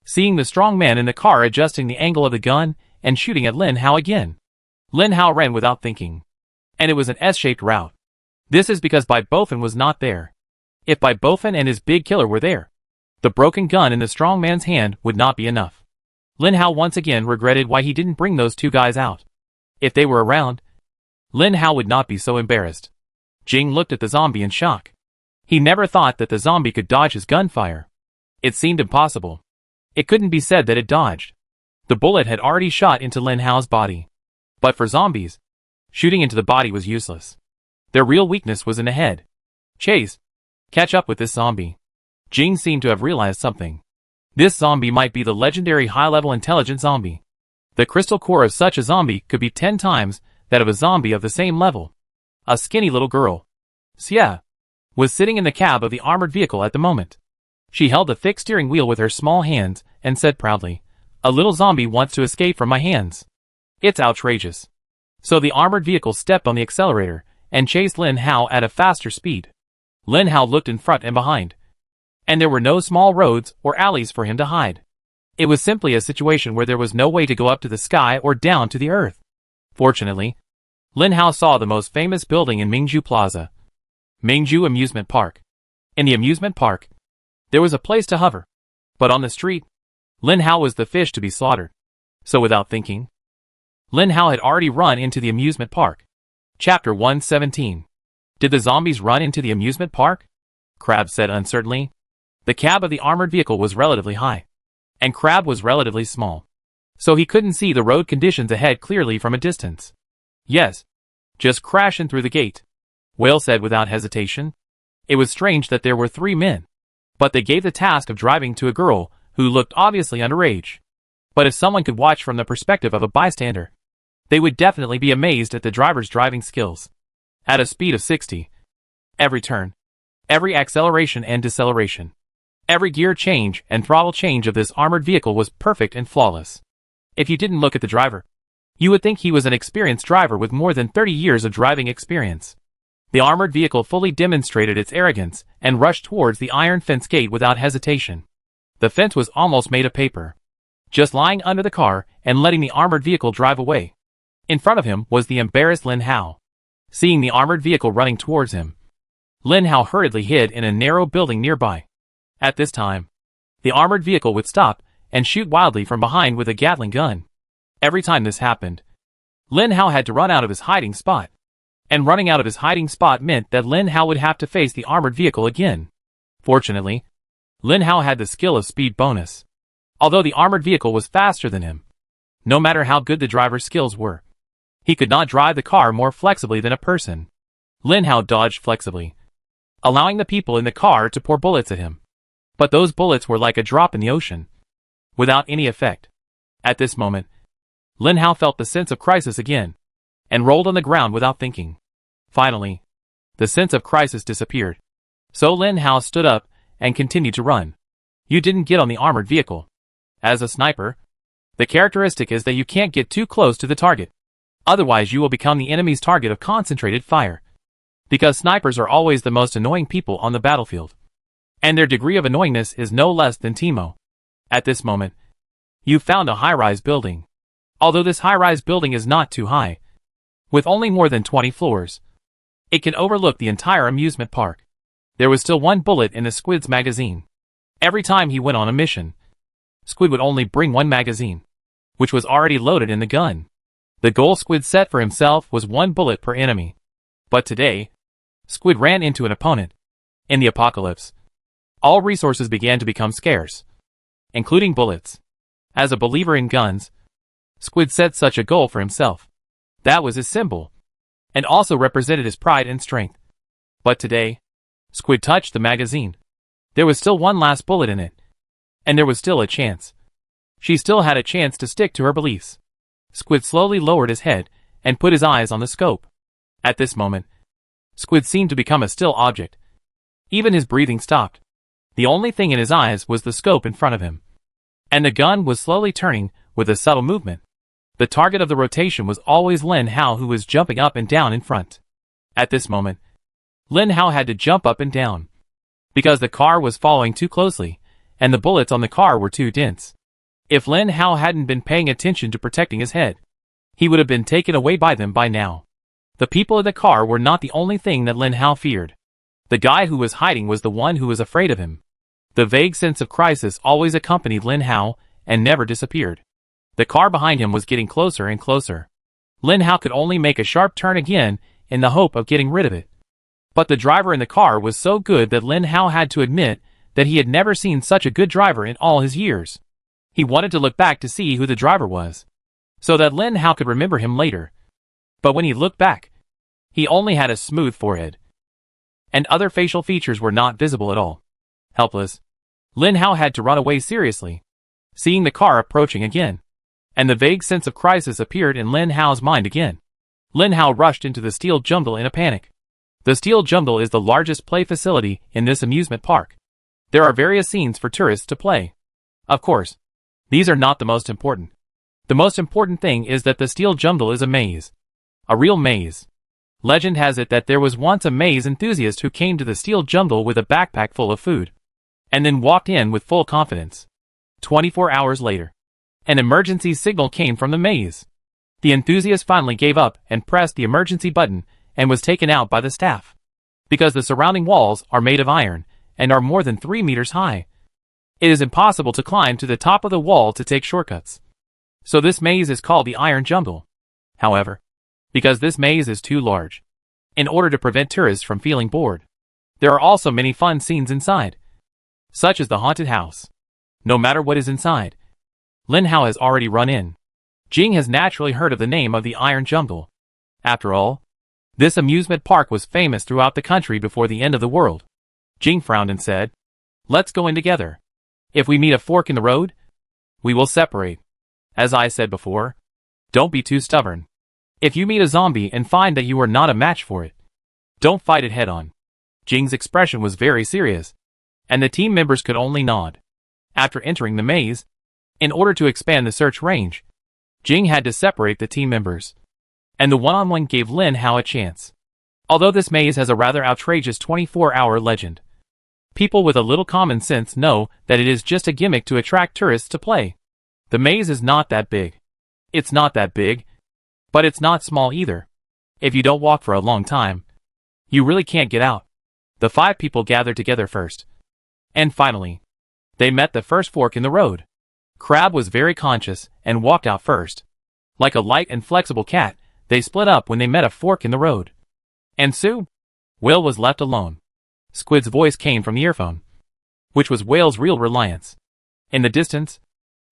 Seeing the strong man in the car adjusting the angle of the gun, and shooting at Lin Hao again. Lin Hao ran without thinking. And it was an S-shaped route. This is because Bibofen was not there. If Bibofen and his big killer were there, the broken gun in the strong man's hand would not be enough. Lin Hao once again regretted why he didn't bring those two guys out. If they were around, Lin Hao would not be so embarrassed. Jing looked at the zombie in shock. He never thought that the zombie could dodge his gunfire. It seemed impossible. It couldn't be said that it dodged. The bullet had already shot into Lin Hao's body. But for zombies, shooting into the body was useless. Their real weakness was in the head. Chase, catch up with this zombie. Jing seemed to have realized something. This zombie might be the legendary high-level intelligent zombie. The crystal core of such a zombie could be 10 times that of a zombie of the same level. A skinny little girl, Xia, was sitting in the cab of the armored vehicle at the moment. She held the thick steering wheel with her small hands and said proudly, "A little zombie wants to escape from my hands. It's outrageous." So the armored vehicle stepped on the accelerator and chased Lin Hao at a faster speed. Lin Hao looked in front and behind, and there were no small roads or alleys for him to hide. It was simply a situation where there was no way to go up to the sky or down to the earth. Fortunately, Lin Hao saw the most famous building in Mingju Plaza, Mingju Amusement Park. In the amusement park, there was a place to hover. But on the street, Lin Hao was the fish to be slaughtered. So without thinking, Lin Hao had already run into the amusement park. Chapter 117. Did the zombies run into the amusement park? Crab said uncertainly. The cab of the armored vehicle was relatively high, and Crab was relatively small, so he couldn't see the road conditions ahead clearly from a distance. Yes, Just crashing through the gate, Whale said without hesitation. It was strange that there were 3 men, but they gave the task of driving to a girl who looked obviously underage. But if someone could watch from the perspective of a bystander, they would definitely be amazed at the driver's driving skills. At a speed of 60, every turn, every acceleration and deceleration, every gear change and throttle change of this armored vehicle was perfect and flawless. If you didn't look at the driver, you would think he was an experienced driver with more than 30 years of driving experience. The armored vehicle fully demonstrated its arrogance and rushed towards the iron fence gate without hesitation. The fence was almost made of paper, just lying under the car and letting the armored vehicle drive away. In front of him was the embarrassed Lin Hao. Seeing the armored vehicle running towards him, Lin Hao hurriedly hid in a narrow building nearby. At this time, the armored vehicle would stop and shoot wildly from behind with a Gatling gun. Every time this happened, Lin Hao had to run out of his hiding spot. And running out of his hiding spot meant that Lin Hao would have to face the armored vehicle again. Fortunately, Lin Hao had the skill of speed bonus. Although the armored vehicle was faster than him, no matter how good the driver's skills were, he could not drive the car more flexibly than a person. Lin Hao dodged flexibly, allowing the people in the car to pour bullets at him. But those bullets were like a drop in the ocean, without any effect. At this moment, Lin Hao felt the sense of crisis again, and rolled on the ground without thinking. Finally, the sense of crisis disappeared. So Lin Hao stood up and continued to run. You didn't get on the armored vehicle. As a sniper, the characteristic is that you can't get too close to the target. Otherwise you will become the enemy's target of concentrated fire. Because snipers are always the most annoying people on the battlefield. And their degree of annoyingness is no less than Timo. At this moment, you found a high-rise building. Although this high-rise building is not too high, with only more than 20 floors, it can overlook the entire amusement park. There was still one bullet in the Squid's magazine. Every time he went on a mission, Squid would only bring one magazine, which was already loaded in the gun. The goal Squid set for himself was 1 bullet per enemy. But today, Squid ran into an opponent. In the apocalypse, all resources began to become scarce, including bullets. As a believer in guns, Squid set such a goal for himself. That was his symbol, and also represented his pride and strength. But today, Squid touched the magazine. There was still one last bullet in it, and there was still a chance. She still had a chance to stick to her beliefs. Squid slowly lowered his head and put his eyes on the scope. At this moment, Squid seemed to become a still object. Even his breathing stopped. The only thing in his eyes was the scope in front of him. And the gun was slowly turning with a subtle movement. The target of the rotation was always Lin Hao, who was jumping up and down in front. At this moment, Lin Hao had to jump up and down, because the car was following too closely, and the bullets on the car were too dense. If Lin Hao hadn't been paying attention to protecting his head, he would have been taken away by them by now. The people in the car were not the only thing that Lin Hao feared. The guy who was hiding was the one who was afraid of him. The vague sense of crisis always accompanied Lin Hao and never disappeared. The car behind him was getting closer and closer. Lin Hao could only make a sharp turn again in the hope of getting rid of it. But the driver in the car was so good that Lin Hao had to admit that he had never seen such a good driver in all his years. He wanted to look back to see who the driver was, so that Lin Hao could remember him later. But when he looked back, he only had a smooth forehead, and other facial features were not visible at all. Helpless, Lin Hao had to run away seriously, seeing the car approaching again. And the vague sense of crisis appeared in Lin Hao's mind again. Lin Hao rushed into the steel jungle in a panic. The steel jungle is the largest play facility in this amusement park. There are various scenes for tourists to play. Of course, these are not the most important. The most important thing is that the steel jungle is a maze. A real maze. Legend has it that there was once a maze enthusiast who came to the steel jungle with a backpack full of food, and then walked in with full confidence. 24 hours later, an emergency signal came from the maze. The enthusiast finally gave up and pressed the emergency button and was taken out by the staff. Because the surrounding walls are made of iron and are more than 3 meters high, it is impossible to climb to the top of the wall to take shortcuts. So this maze is called the Iron Jungle. However, because this maze is too large, in order to prevent tourists from feeling bored, there are also many fun scenes inside, such as the haunted house. No matter what is inside, Lin Hao has already run in. Jing has naturally heard of the name of the Iron Jungle. After all, This amusement park was famous throughout the country before the end of the world. Jing frowned and said, "Let's go in together. If we meet a fork in the road, we will separate. As I said before, don't be too stubborn. If you meet a zombie and find that you are not a match for it, don't fight it head on." Jing's expression was very serious, and the team members could only nod. After entering the maze, in order to expand the search range, Jing had to separate the team members, and the one-on-one gave Lin Hao a chance. Although this maze has a rather outrageous 24-hour legend, people with a little common sense know that it is just a gimmick to attract tourists to play. The maze is not that big. It's not that big, but it's not small either. If you don't walk for a long time, you really can't get out. The 5 people gathered together first. And finally, they met the first fork in the road. Crab was very conscious and walked out first. Like a light and flexible cat, they split up when they met a fork in the road. And Sue? Whale was left alone. Squid's voice came from the earphone, which was Whale's real reliance. In the distance,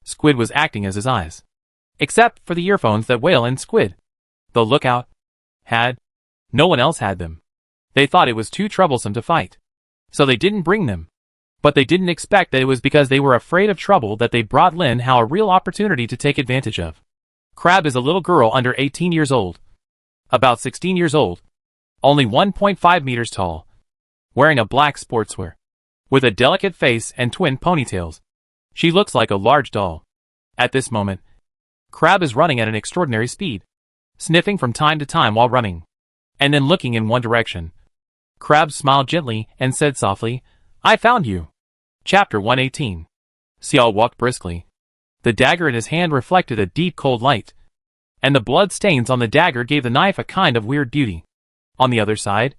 Squid was acting as his eyes. Except for the earphones that Whale and Squid, the lookout, had. No one else had them. They thought it was too troublesome to fight, so they didn't bring them. But they didn't expect that it was because they were afraid of trouble that they brought Lin Hao a real opportunity to take advantage of. Crab is a little girl under 18 years old. About 16 years old. Only 1.5 meters tall. Wearing a black sportswear. With a delicate face and twin ponytails. She looks like a large doll. At this moment, Crab is running at an extraordinary speed, sniffing from time to time while running, and then looking in one direction. Crab smiled gently and said softly, "I found you." Chapter 118. Xiao walked briskly. The dagger in his hand reflected a deep cold light, and the blood stains on the dagger gave the knife a kind of weird beauty. On the other side,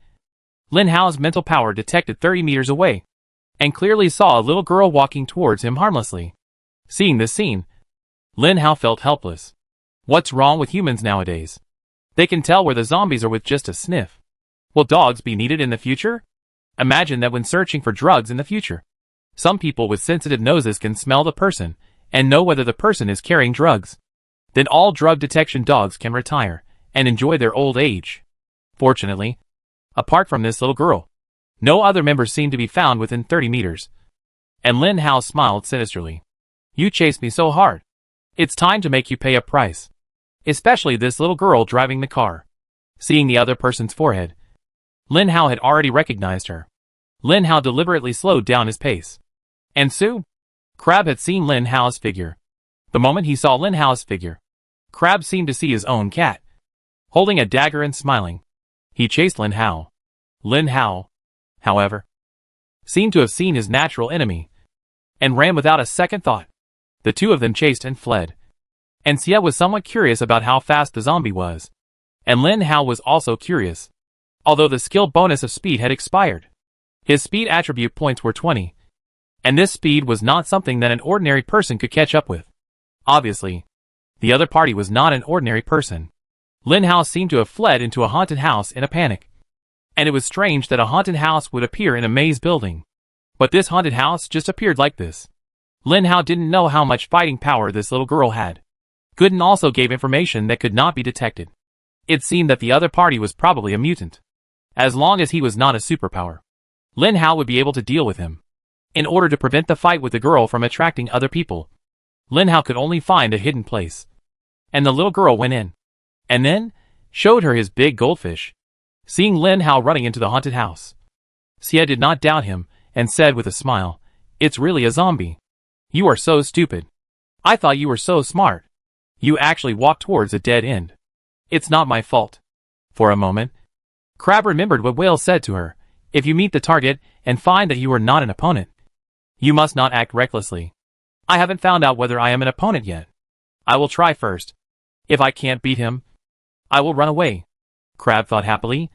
Lin Hao's mental power detected 30 meters away, and clearly saw a little girl walking towards him harmlessly. Seeing this scene, Lin Hao felt helpless. What's wrong with humans nowadays? They can tell where the zombies are with just a sniff. Will dogs be needed in the future? Imagine that when searching for drugs in the future, some people with sensitive noses can smell the person and know whether the person is carrying drugs. Then all drug detection dogs can retire and enjoy their old age. Fortunately, apart from this little girl, no other members seemed to be found within 30 meters. And Lin Hao smiled sinisterly. "You chased me so hard. It's time to make you pay a price. Especially this little girl driving the car." Seeing the other person's forehead, Lin Hao had already recognized her. Lin Hao deliberately slowed down his pace. And Sue? Crab had seen Lin Hao's figure. The moment he saw Lin Hao's figure, Crab seemed to see his own cat, holding a dagger and smiling. He chased Lin Hao. Lin Hao, however, seemed to have seen his natural enemy, and ran without a second thought. The two of them chased and fled. And Xia was somewhat curious about how fast the zombie was. And Lin Hao was also curious, although the skill bonus of speed had expired. His speed attribute points were 20. And this speed was not something that an ordinary person could catch up with. Obviously, the other party was not an ordinary person. Lin Hao seemed to have fled into a haunted house in a panic. And it was strange that a haunted house would appear in a maze building. But this haunted house just appeared like this. Lin Hao didn't know how much fighting power this little girl had. Gooden also gave information that could not be detected. It seemed that the other party was probably a mutant. As long as he was not a superpower, Lin Hao would be able to deal with him. In order to prevent the fight with the girl from attracting other people, Lin Hao could only find a hidden place. And the little girl went in, and then showed her his big goldfish. Seeing Lin Hao running into the haunted house, Xia did not doubt him, and said with a smile, "It's really a zombie. You are so stupid. I thought you were so smart. You actually walked towards a dead end. It's not my fault." For a moment, Crab remembered what Whale said to her. If you meet the target and find that you are not an opponent, you must not act recklessly. I haven't found out whether I am an opponent yet. I will try first. If I can't beat him, I will run away. Crab thought happily.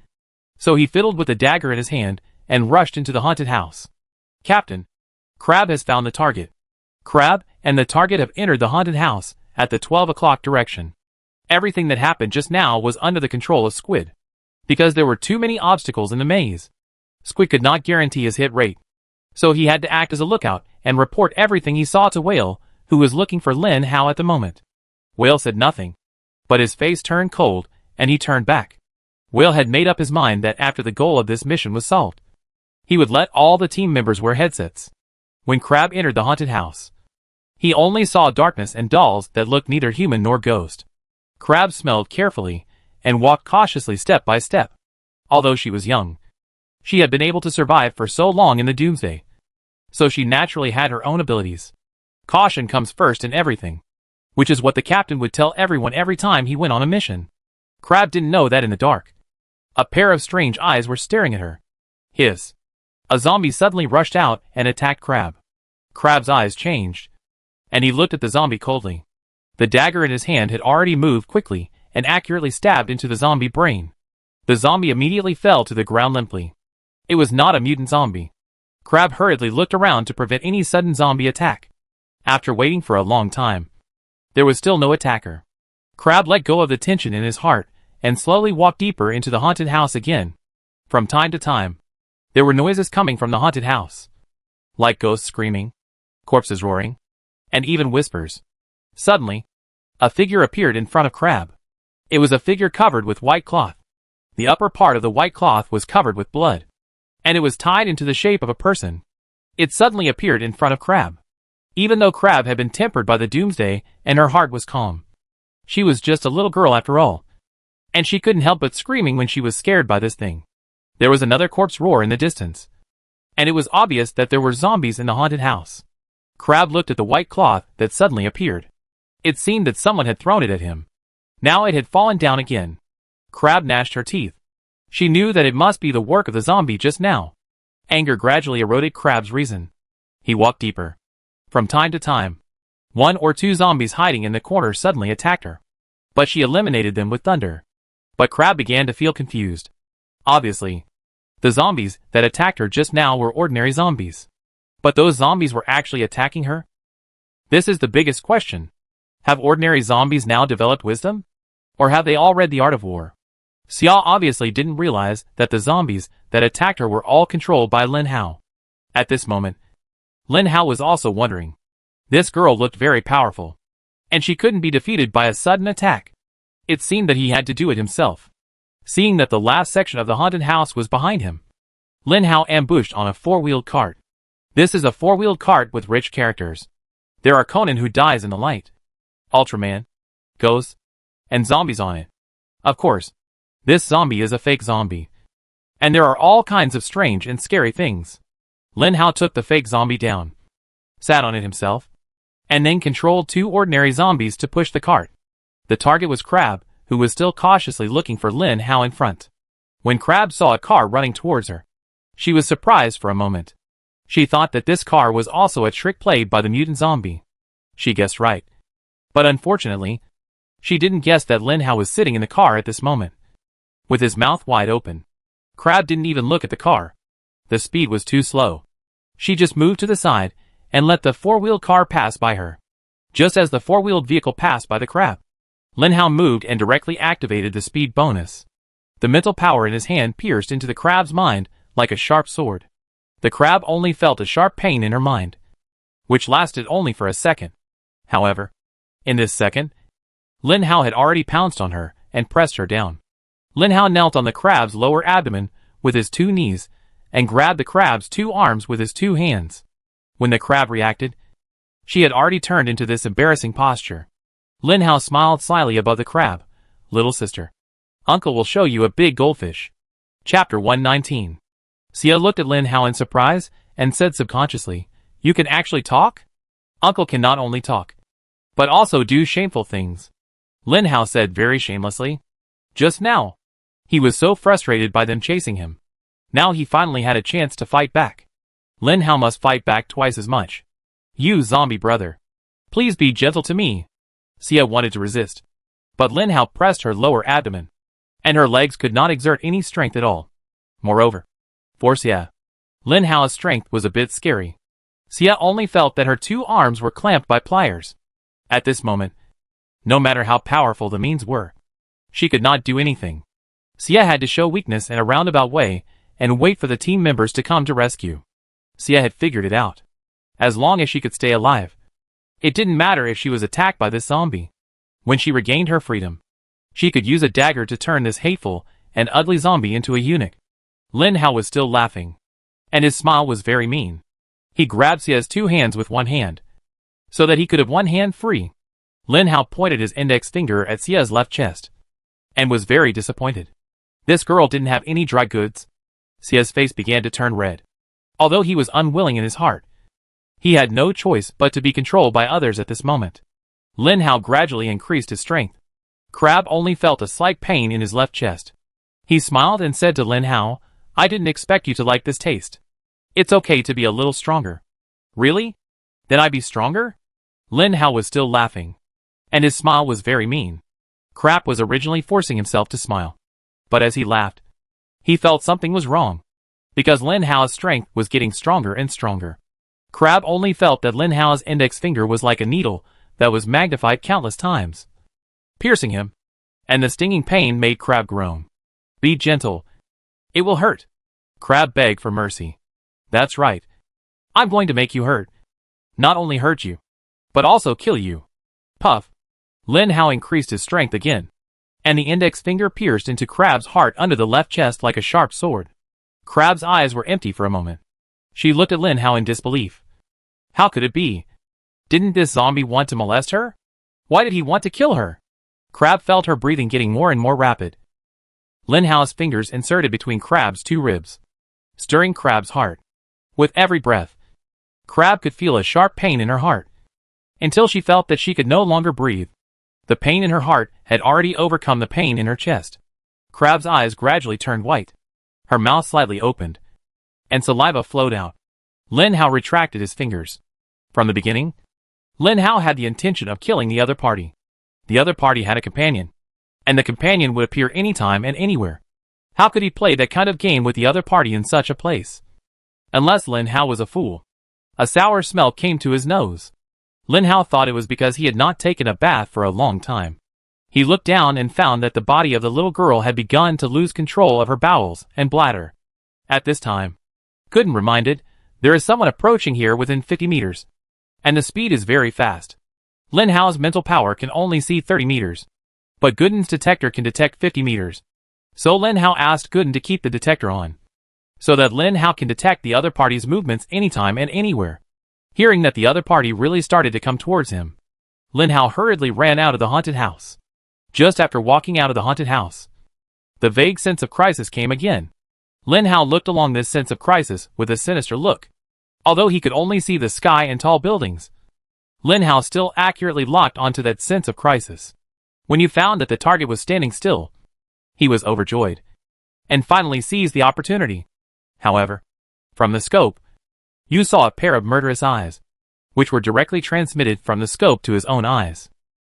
So he fiddled with the dagger in his hand and rushed into the haunted house. "Captain, Crab has found the target." Crab and the target have entered the haunted house at the 12 o'clock direction. Everything that happened just now was under the control of Squid, because there were too many obstacles in the maze. Squid could not guarantee his hit rate, so he had to act as a lookout and report everything he saw to Whale, who was looking for Lin Hao at the moment. Whale said nothing, but his face turned cold, and he turned back. Will had made up his mind that after the goal of this mission was solved, he would let all the team members wear headsets. When Crab entered the haunted house, he only saw darkness and dolls that looked neither human nor ghost. Crab smelled carefully and walked cautiously step by step. Although she was young, she had been able to survive for so long in the doomsday, so she naturally had her own abilities. Caution comes first in everything, which is what the captain would tell everyone every time he went on a mission. Crab didn't know that in the dark, a pair of strange eyes were staring at her. Hiss! A zombie suddenly rushed out and attacked Crab. Crab's eyes changed, and he looked at the zombie coldly. The dagger in his hand had already moved quickly and accurately stabbed into the zombie brain. The zombie immediately fell to the ground limply. It was not a mutant zombie. Crab hurriedly looked around to prevent any sudden zombie attack. After waiting for a long time, there was still no attacker. Crab let go of the tension in his heart and slowly walked deeper into the haunted house again. From time to time, there were noises coming from the haunted house, like ghosts screaming, corpses roaring, and even whispers. Suddenly, a figure appeared in front of Crab. It was a figure covered with white cloth. The upper part of the white cloth was covered with blood, and it was tied into the shape of a person. It suddenly appeared in front of Crab. Even though Crab had been tempered by the doomsday and her heart was calm, she was just a little girl after all, and she couldn't help but screaming when she was scared by this thing. There was another corpse roar in the distance, and it was obvious that there were zombies in the haunted house. Crab looked at the white cloth that suddenly appeared. It seemed that someone had thrown it at him. Now it had fallen down again. Crab gnashed her teeth. She knew that it must be the work of the zombie just now. Anger gradually eroded Crab's reason. He walked deeper. From time to time, one or two zombies hiding in the corner suddenly attacked her, but she eliminated them with thunder. But Crab began to feel confused. Obviously, the zombies that attacked her just now were ordinary zombies. But those zombies were actually attacking her? This is the biggest question. Have ordinary zombies now developed wisdom? Or have they all read the art of war? Xia obviously didn't realize that the zombies that attacked her were all controlled by Lin Hao. At this moment, Lin Hao was also wondering. This girl looked very powerful, and she couldn't be defeated by a sudden attack. It seemed that he had to do it himself. Seeing that the last section of the haunted house was behind him, Lin Hao ambushed on a four-wheeled cart. This is a four-wheeled cart with rich characters. There are Conan who dies in the light, Ultraman, ghosts, and zombies on it. Of course, this zombie is a fake zombie. And there are all kinds of strange and scary things. Lin Hao took the fake zombie down, sat on it himself, and then controlled two ordinary zombies to push the cart. The target was Crab, who was still cautiously looking for Lin Hao in front. When Crab saw a car running towards her, she was surprised for a moment. She thought that this car was also a trick played by the mutant zombie. She guessed right. But unfortunately, she didn't guess that Lin Hao was sitting in the car at this moment, with his mouth wide open. Crab didn't even look at the car. The speed was too slow. She just moved to the side and let the four-wheeled car pass by her. Just as the four-wheeled vehicle passed by the Crab, Lin Hao moved and directly activated the speed bonus. The mental power in his hand pierced into the Crab's mind like a sharp sword. The Crab only felt a sharp pain in her mind, which lasted only for a second. However, in this second, Lin Hao had already pounced on her and pressed her down. Lin Hao knelt on the Crab's lower abdomen with his two knees and grabbed the Crab's two arms with his two hands. When the Crab reacted, she had already turned into this embarrassing posture. Lin Hao smiled slyly above the Crab. Little sister, Uncle will show you a big goldfish. Chapter 119. Xia looked at Lin Hao in surprise and said subconsciously, You can actually talk? Uncle can not only talk, but also do shameful things. Lin Hao said very shamelessly. Just now, he was so frustrated by them chasing him. Now he finally had a chance to fight back. Lin Hao must fight back twice as much. You zombie brother, please be gentle to me. Xia wanted to resist, but Lin Hao pressed her lower abdomen, and her legs could not exert any strength at all. Moreover, for Xia, Lin Hao's strength was a bit scary. Xia only felt that her two arms were clamped by pliers. At this moment, no matter how powerful the means were, she could not do anything. Xia had to show weakness in a roundabout way and wait for the team members to come to rescue. Xia had figured it out. As long as she could stay alive, it didn't matter if she was attacked by this zombie. When she regained her freedom, she could use a dagger to turn this hateful an ugly zombie into a eunuch. Lin Hao was still laughing. And his smile was very mean. He grabbed Xia's 2 hands with one hand, so that he could have one hand free. Lin Hao pointed his index finger at Xia's left chest, and was very disappointed. This girl didn't have any dry goods. Xia's face began to turn red. Although he was unwilling in his heart, he had no choice but to be controlled by others at this moment. Lin Hao gradually increased his strength. Crab only felt a slight pain in his left chest. He smiled and said to Lin Hao, "I didn't expect you to like this taste. It's okay to be a little stronger." "Really? Then I be stronger?" Lin Hao was still laughing, and his smile was very mean. Crab was originally forcing himself to smile, but as he laughed, he felt something was wrong, because Lin Hao's strength was getting stronger and stronger. Crab only felt that Lin Hao's index finger was like a needle that was magnified countless times, piercing him, and the stinging pain made Crab groan. "Be gentle. It will hurt." Crab begged for mercy. "That's right. I'm going to make you hurt. Not only hurt you, but also kill you." Puff. Lin Hao increased his strength again, and the index finger pierced into Crab's heart under the left chest like a sharp sword. Crab's eyes were empty for a moment. She looked at Lin Hao in disbelief. How could it be? Didn't this zombie want to molest her? Why did he want to kill her? Crab felt her breathing getting more and more rapid. Lin Hao's fingers inserted between Crab's 2 ribs, stirring Crab's heart. With every breath, Crab could feel a sharp pain in her heart, until she felt that she could no longer breathe. The pain in her heart had already overcome the pain in her chest. Crab's eyes gradually turned white. Her mouth slightly opened, and saliva flowed out. Lin Hao retracted his fingers. From the beginning, Lin Hao had the intention of killing the other party. The other party had a companion, and the companion would appear anytime and anywhere. How could he play that kind of game with the other party in such a place? Unless Lin Hao was a fool. A sour smell came to his nose. Lin Hao thought it was because he had not taken a bath for a long time. He looked down and found that the body of the little girl had begun to lose control of her bowels and bladder. At this time, Gooden reminded, there is someone approaching here within 50 meters. And the speed is very fast. Lin Hao's mental power can only see 30 meters. But Gooden's detector can detect 50 meters. So Lin Hao asked Gooden to keep the detector on, so that Lin Hao can detect the other party's movements anytime and anywhere. Hearing that the other party really started to come towards him, Lin Hao hurriedly ran out of the haunted house. Just after walking out of the haunted house, the vague sense of crisis came again. Lin Hao looked along this sense of crisis with a sinister look. Although he could only see the sky and tall buildings, Lin Hao still accurately locked onto that sense of crisis. When he found that the target was standing still, he was overjoyed, and finally seized the opportunity. However, from the scope, you saw a pair of murderous eyes, which were directly transmitted from the scope to his own eyes.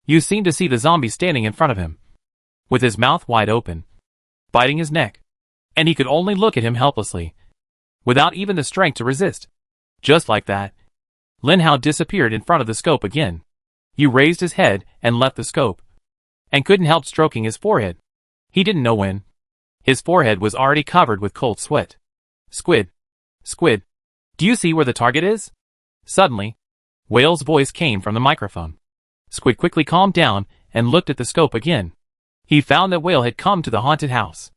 You seemed to see the zombie standing in front of him, with his mouth wide open, biting his neck, and he could only look at him helplessly, without even the strength to resist. Just like that, Lin Hao disappeared in front of the scope again. You raised his head and left the scope, and couldn't help stroking his forehead. He didn't know when. His forehead was already covered with cold sweat. Squid. Squid. Do you see where the target is? Suddenly, Whale's voice came from the microphone. Squid quickly calmed down and looked at the scope again. He found that Whale had come to the haunted house.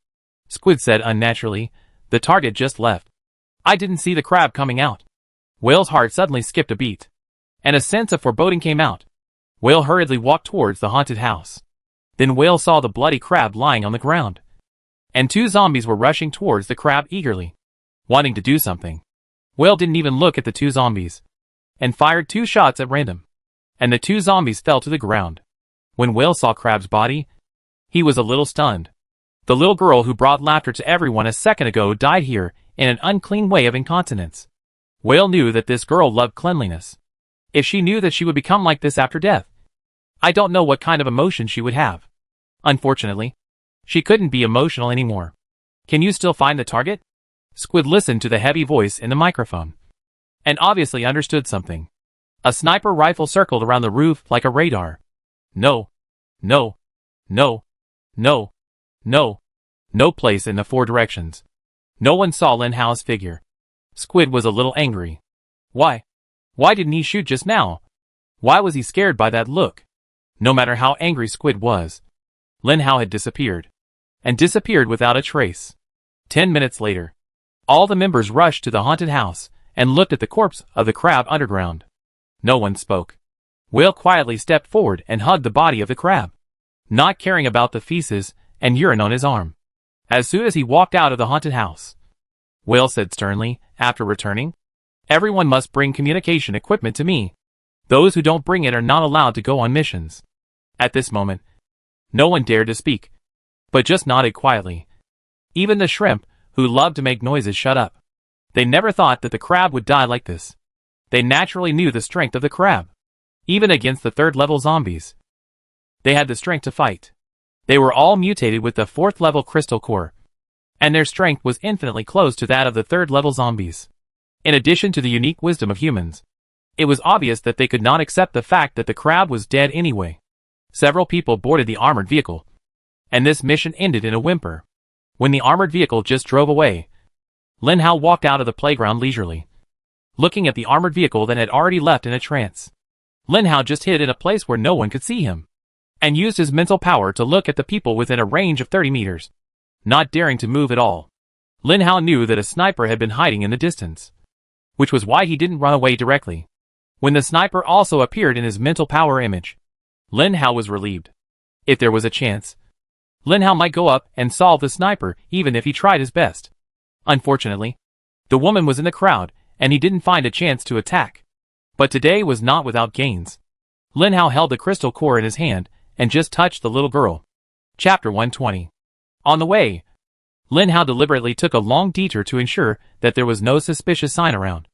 Squid said unnaturally, the target just left. I didn't see the crab coming out. Whale's heart suddenly skipped a beat, and a sense of foreboding came out. Whale hurriedly walked towards the haunted house. Then Whale saw the bloody crab lying on the ground, and 2 zombies were rushing towards the crab eagerly, wanting to do something. Whale didn't even look at the 2 zombies, and fired 2 shots at random, and the 2 zombies fell to the ground. When Whale saw Crab's body, he was a little stunned. The little girl who brought laughter to everyone a second ago died here in an unclean way of incontinence. Whale knew that this girl loved cleanliness. If she knew that she would become like this after death, I don't know what kind of emotion she would have. Unfortunately, she couldn't be emotional anymore. Can you still find the target? Squid listened to the heavy voice in the microphone, and obviously understood something. A sniper rifle circled around the roof like a radar. No. No. No. No. No. No place in the 4 directions. No one saw Lin Hao's figure. Squid was a little angry. Why? Why didn't he shoot just now? Why was he scared by that look? No matter how angry Squid was, Lin Hao had disappeared. and disappeared without a trace. 10 minutes later, all the members rushed to the haunted house and looked at the corpse of the crab underground. No one spoke. Will quietly stepped forward and hugged the body of the crab, not caring about the feces and urine on his arm. As soon as he walked out of the haunted house, Will said sternly, after returning, "Everyone must bring communication equipment to me. Those who don't bring it are not allowed to go on missions." At this moment, no one dared to speak, but just nodded quietly. Even the shrimp, who loved to make noises, shut up. They never thought that the crab would die like this. They naturally knew the strength of the crab. Even against the third-level zombies, they had the strength to fight. They were all mutated with the fourth-level crystal core, and their strength was infinitely close to that of the third-level zombies. In addition to the unique wisdom of humans, it was obvious that they could not accept the fact that the crab was dead anyway. Several people boarded the armored vehicle, and this mission ended in a whimper. When the armored vehicle just drove away, Lin Hao walked out of the playground leisurely, looking at the armored vehicle that had already left in a trance. Lin Hao just hid in a place where no one could see him, and used his mental power to look at the people within a range of 30 meters, not daring to move at all. Lin Hao knew that a sniper had been hiding in the distance, which was why he didn't run away directly. When the sniper also appeared in his mental power image, Lin Hao was relieved. If there was a chance, Lin Hao might go up and solve the sniper even if he tried his best. Unfortunately, the woman was in the crowd and he didn't find a chance to attack. But today was not without gains. Lin Hao held the crystal core in his hand and just touched the little girl. Chapter 120. On the way, Lin Hao deliberately took a long detour to ensure that there was no suspicious sign around,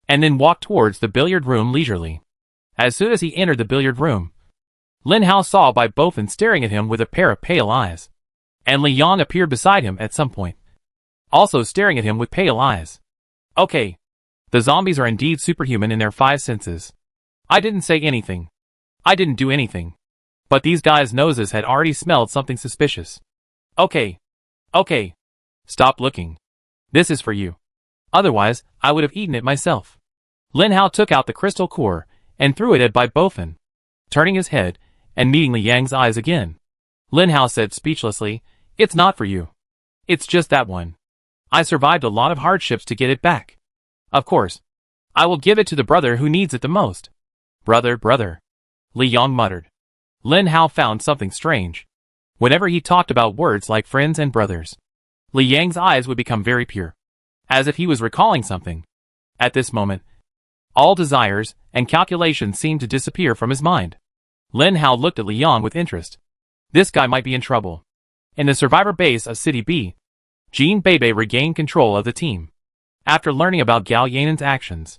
and then walked towards the billiard room leisurely. As soon as he entered the billiard room, Lin Hao saw Bai Bofen staring at him with a pair of pale eyes, and Li Yang appeared beside him at some point, also staring at him with pale eyes. Okay. The zombies are indeed superhuman in their 5 senses. I didn't say anything. I didn't do anything. But these guys' noses had already smelled something suspicious. Okay. Okay. Stop looking. This is for you. Otherwise, I would have eaten it myself. Lin Hao took out the crystal core and threw it at Bai Bofen, turning his head and meeting Li Yang's eyes again. Lin Hao said speechlessly, "It's not for you. It's just that one. I survived a lot of hardships to get it back. Of course, I will give it to the brother who needs it the most." Brother. Li Yang muttered. Lin Hao found something strange. Whenever he talked about words like friends and brothers, Li Yang's eyes would become very pure, as if he was recalling something. At this moment, all desires and calculations seemed to disappear from his mind. Lin Hao looked at Li Yang with interest. This guy might be in trouble. In the survivor base of City B, Jean Bebe regained control of the team. After learning about Gao Yanen's actions,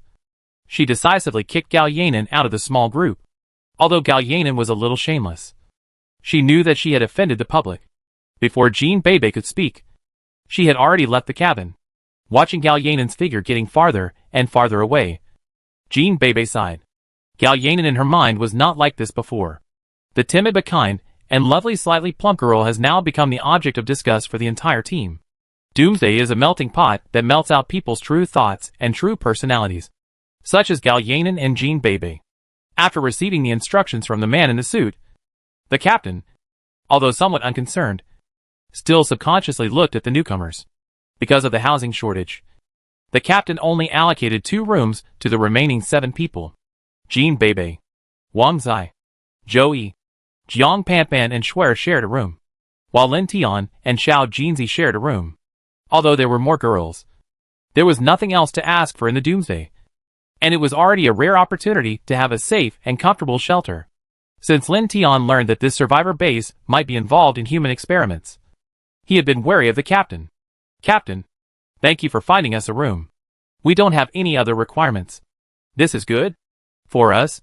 she decisively kicked Gao Yanen out of the small group. Although Gao Yanen was a little shameless, she knew that she had offended the public. Before Jean Bebe could speak, she had already left the cabin. Watching Gao Yanen's figure getting farther and farther away, Jean Bebe sighed. Gao Yanen in her mind was not like this before. The timid but kind and lovely slightly plump girl has now become the object of disgust for the entire team. Doomsday is a melting pot that melts out people's true thoughts and true personalities, such as Gao Yanen and Jean Bebe. After receiving the instructions from the man in the suit, the captain, although somewhat unconcerned, still subconsciously looked at the newcomers. Because of the housing shortage, the captain only allocated 2 rooms to the remaining 7 people. Jean Bebe, Wang Zai, Zhou Yi, Jiang Panpan and Shuer shared a room, while Lin Tian and Xiao Jinzi shared a room. Although there were more girls, there was nothing else to ask for in the Doomsday, and it was already a rare opportunity to have a safe and comfortable shelter. Since Lin Tian learned that this survivor base might be involved in human experiments, he had been wary of the captain. "Captain, thank you for finding us a room. We don't have any other requirements. This is good. For us,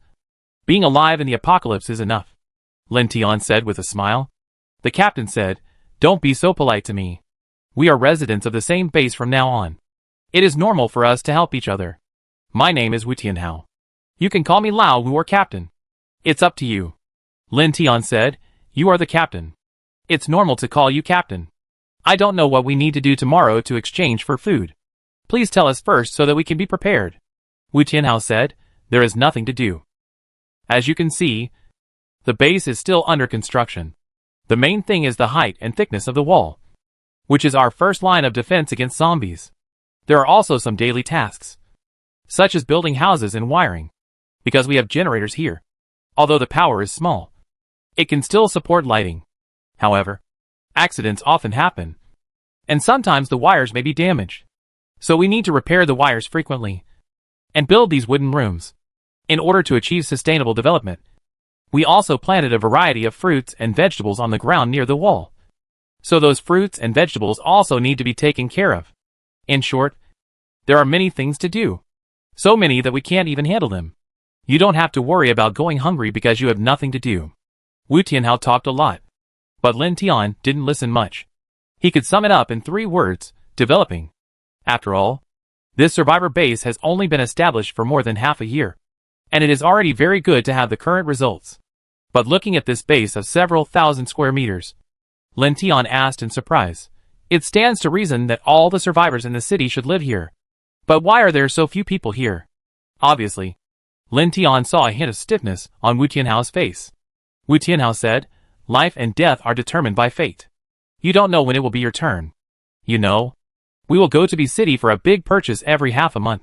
being alive in the apocalypse is enough," Lin Tian said with a smile. The captain said, "Don't be so polite to me. We are residents of the same base from now on. It is normal for us to help each other. My name is Wu Tianhao. You can call me Lao Wu or Captain. It's up to you." Lin Tian said, "You are the captain. It's normal to call you Captain. I don't know what we need to do tomorrow to exchange for food. Please tell us first so that we can be prepared." Wu Tianhao said, "There is nothing to do. As you can see, the base is still under construction. The main thing is the height and thickness of the wall, which is our first line of defense against zombies. There are also some daily tasks, such as building houses and wiring, because we have generators here. Although the power is small, it can still support lighting. However, accidents often happen, and sometimes the wires may be damaged. So we need to repair the wires frequently and build these wooden rooms. In order to achieve sustainable development, we also planted a variety of fruits and vegetables on the ground near the wall. So those fruits and vegetables also need to be taken care of. In short, there are many things to do. So many that we can't even handle them. You don't have to worry about going hungry because you have nothing to do. Wu Tianhao talked a lot, but Lin Tian didn't listen much. He could sum it up in 3 words: developing. After all, this survivor base has only been established for more than half a year, and it is already very good to have the current results. But looking at this base of several thousand square meters, Lin Tian asked in surprise, it stands to reason that all the survivors in the city should live here. But why are there so few people here? Obviously, Lin Tian saw a hint of stiffness on Wu Tianhao's face. Wu Tianhao said, life and death are determined by fate. You don't know when it will be your turn. You know, we will go to B City for a big purchase every half a month.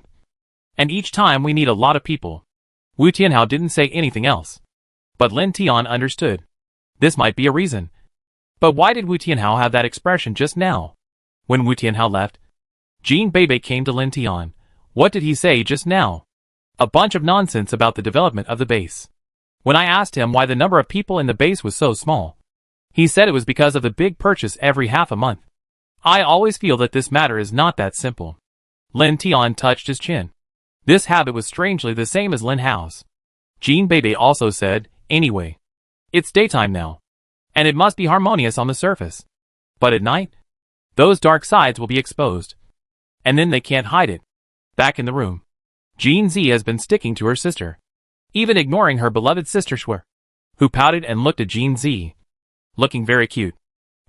And each time we need a lot of people. Wu Tianhao didn't say anything else. But Lin Tian understood. This might be a reason. But why did Wu Tianhao have that expression just now? When Wu Tianhao left, Jean Bebe came to Lin Tian. What did he say just now? A bunch of nonsense about the development of the base. When I asked him why the number of people in the base was so small, he said it was because of the big purchase every half a month. I always feel that this matter is not that simple. Lin Tian touched his chin. This habit was strangely the same as Lin Hao's. Jean Bebe also said, anyway, it's daytime now, and it must be harmonious on the surface. But at night, those dark sides will be exposed. And then they can't hide it. Back in the room, Jean Z has been sticking to her sister, even ignoring her beloved sister Shui, who pouted and looked at Jean Z, looking very cute.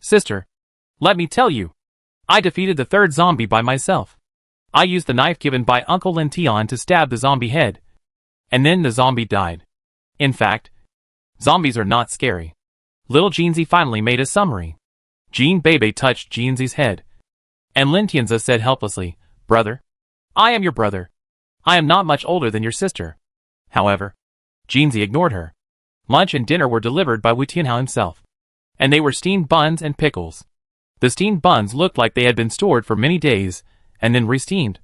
Sister, let me tell you, I defeated the 3rd zombie by myself. I used the knife given by Uncle Lin Tian to stab the zombie head, and then the zombie died. In fact, zombies are not scary. Little Jean Z finally made a summary. Jean Bebe touched Jean Z's head, and Lin Tianza said helplessly, brother, I am your brother. I am not much older than your sister. However, Jean Z ignored her. Lunch and dinner were delivered by Wu Tianhao himself, and they were steamed buns and pickles. The steamed buns looked like they had been stored for many days, and then re-steamed.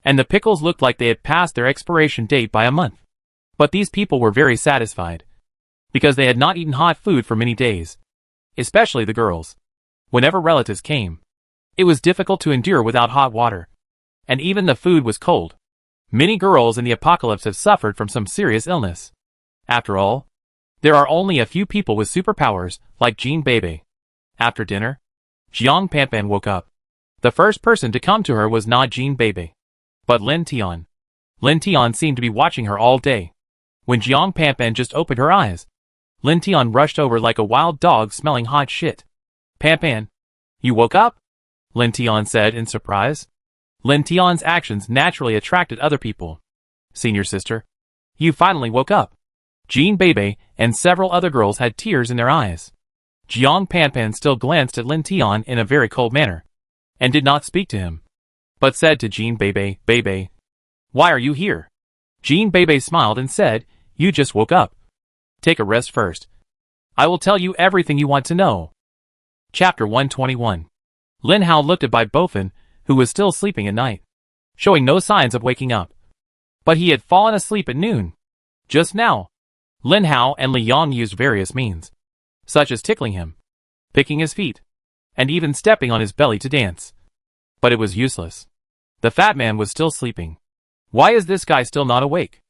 And the pickles looked like they had passed their expiration date by a month. But these people were very satisfied, because they had not eaten hot food for many days. Especially the girls. Whenever relatives came, it was difficult to endure without hot water. And even the food was cold. Many girls in the apocalypse have suffered from some serious illness. After all, there are only a few people with superpowers, like Jean Bebe. After dinner, Jiang Panpan woke up. The first person to come to her was not Jean Bebe, but Lin Tian. Lin Tian seemed to be watching her all day. When Jiang Panpan just opened her eyes, Lin Tian rushed over like a wild dog smelling hot shit. Panpan, you woke up? Lin Tian said in surprise. Lin Tian's actions naturally attracted other people. Senior sister, you finally woke up. Jean Bebe and several other girls had tears in their eyes. Jiang Panpan still glanced at Lin Tian in a very cold manner, and did not speak to him, but said to Jean Bebe, Bebe, why are you here? Jean Bebe smiled and said, you just woke up. Take a rest first. I will tell you everything you want to know. Chapter 121. Lin Hao looked at Bai Bofin, who was still sleeping at night, showing no signs of waking up. But he had fallen asleep at noon. Just now, Lin Hao and Li Yang used various means, such as tickling him, picking his feet, and even stepping on his belly to dance. But it was useless. The fat man was still sleeping. Why is this guy still not awake?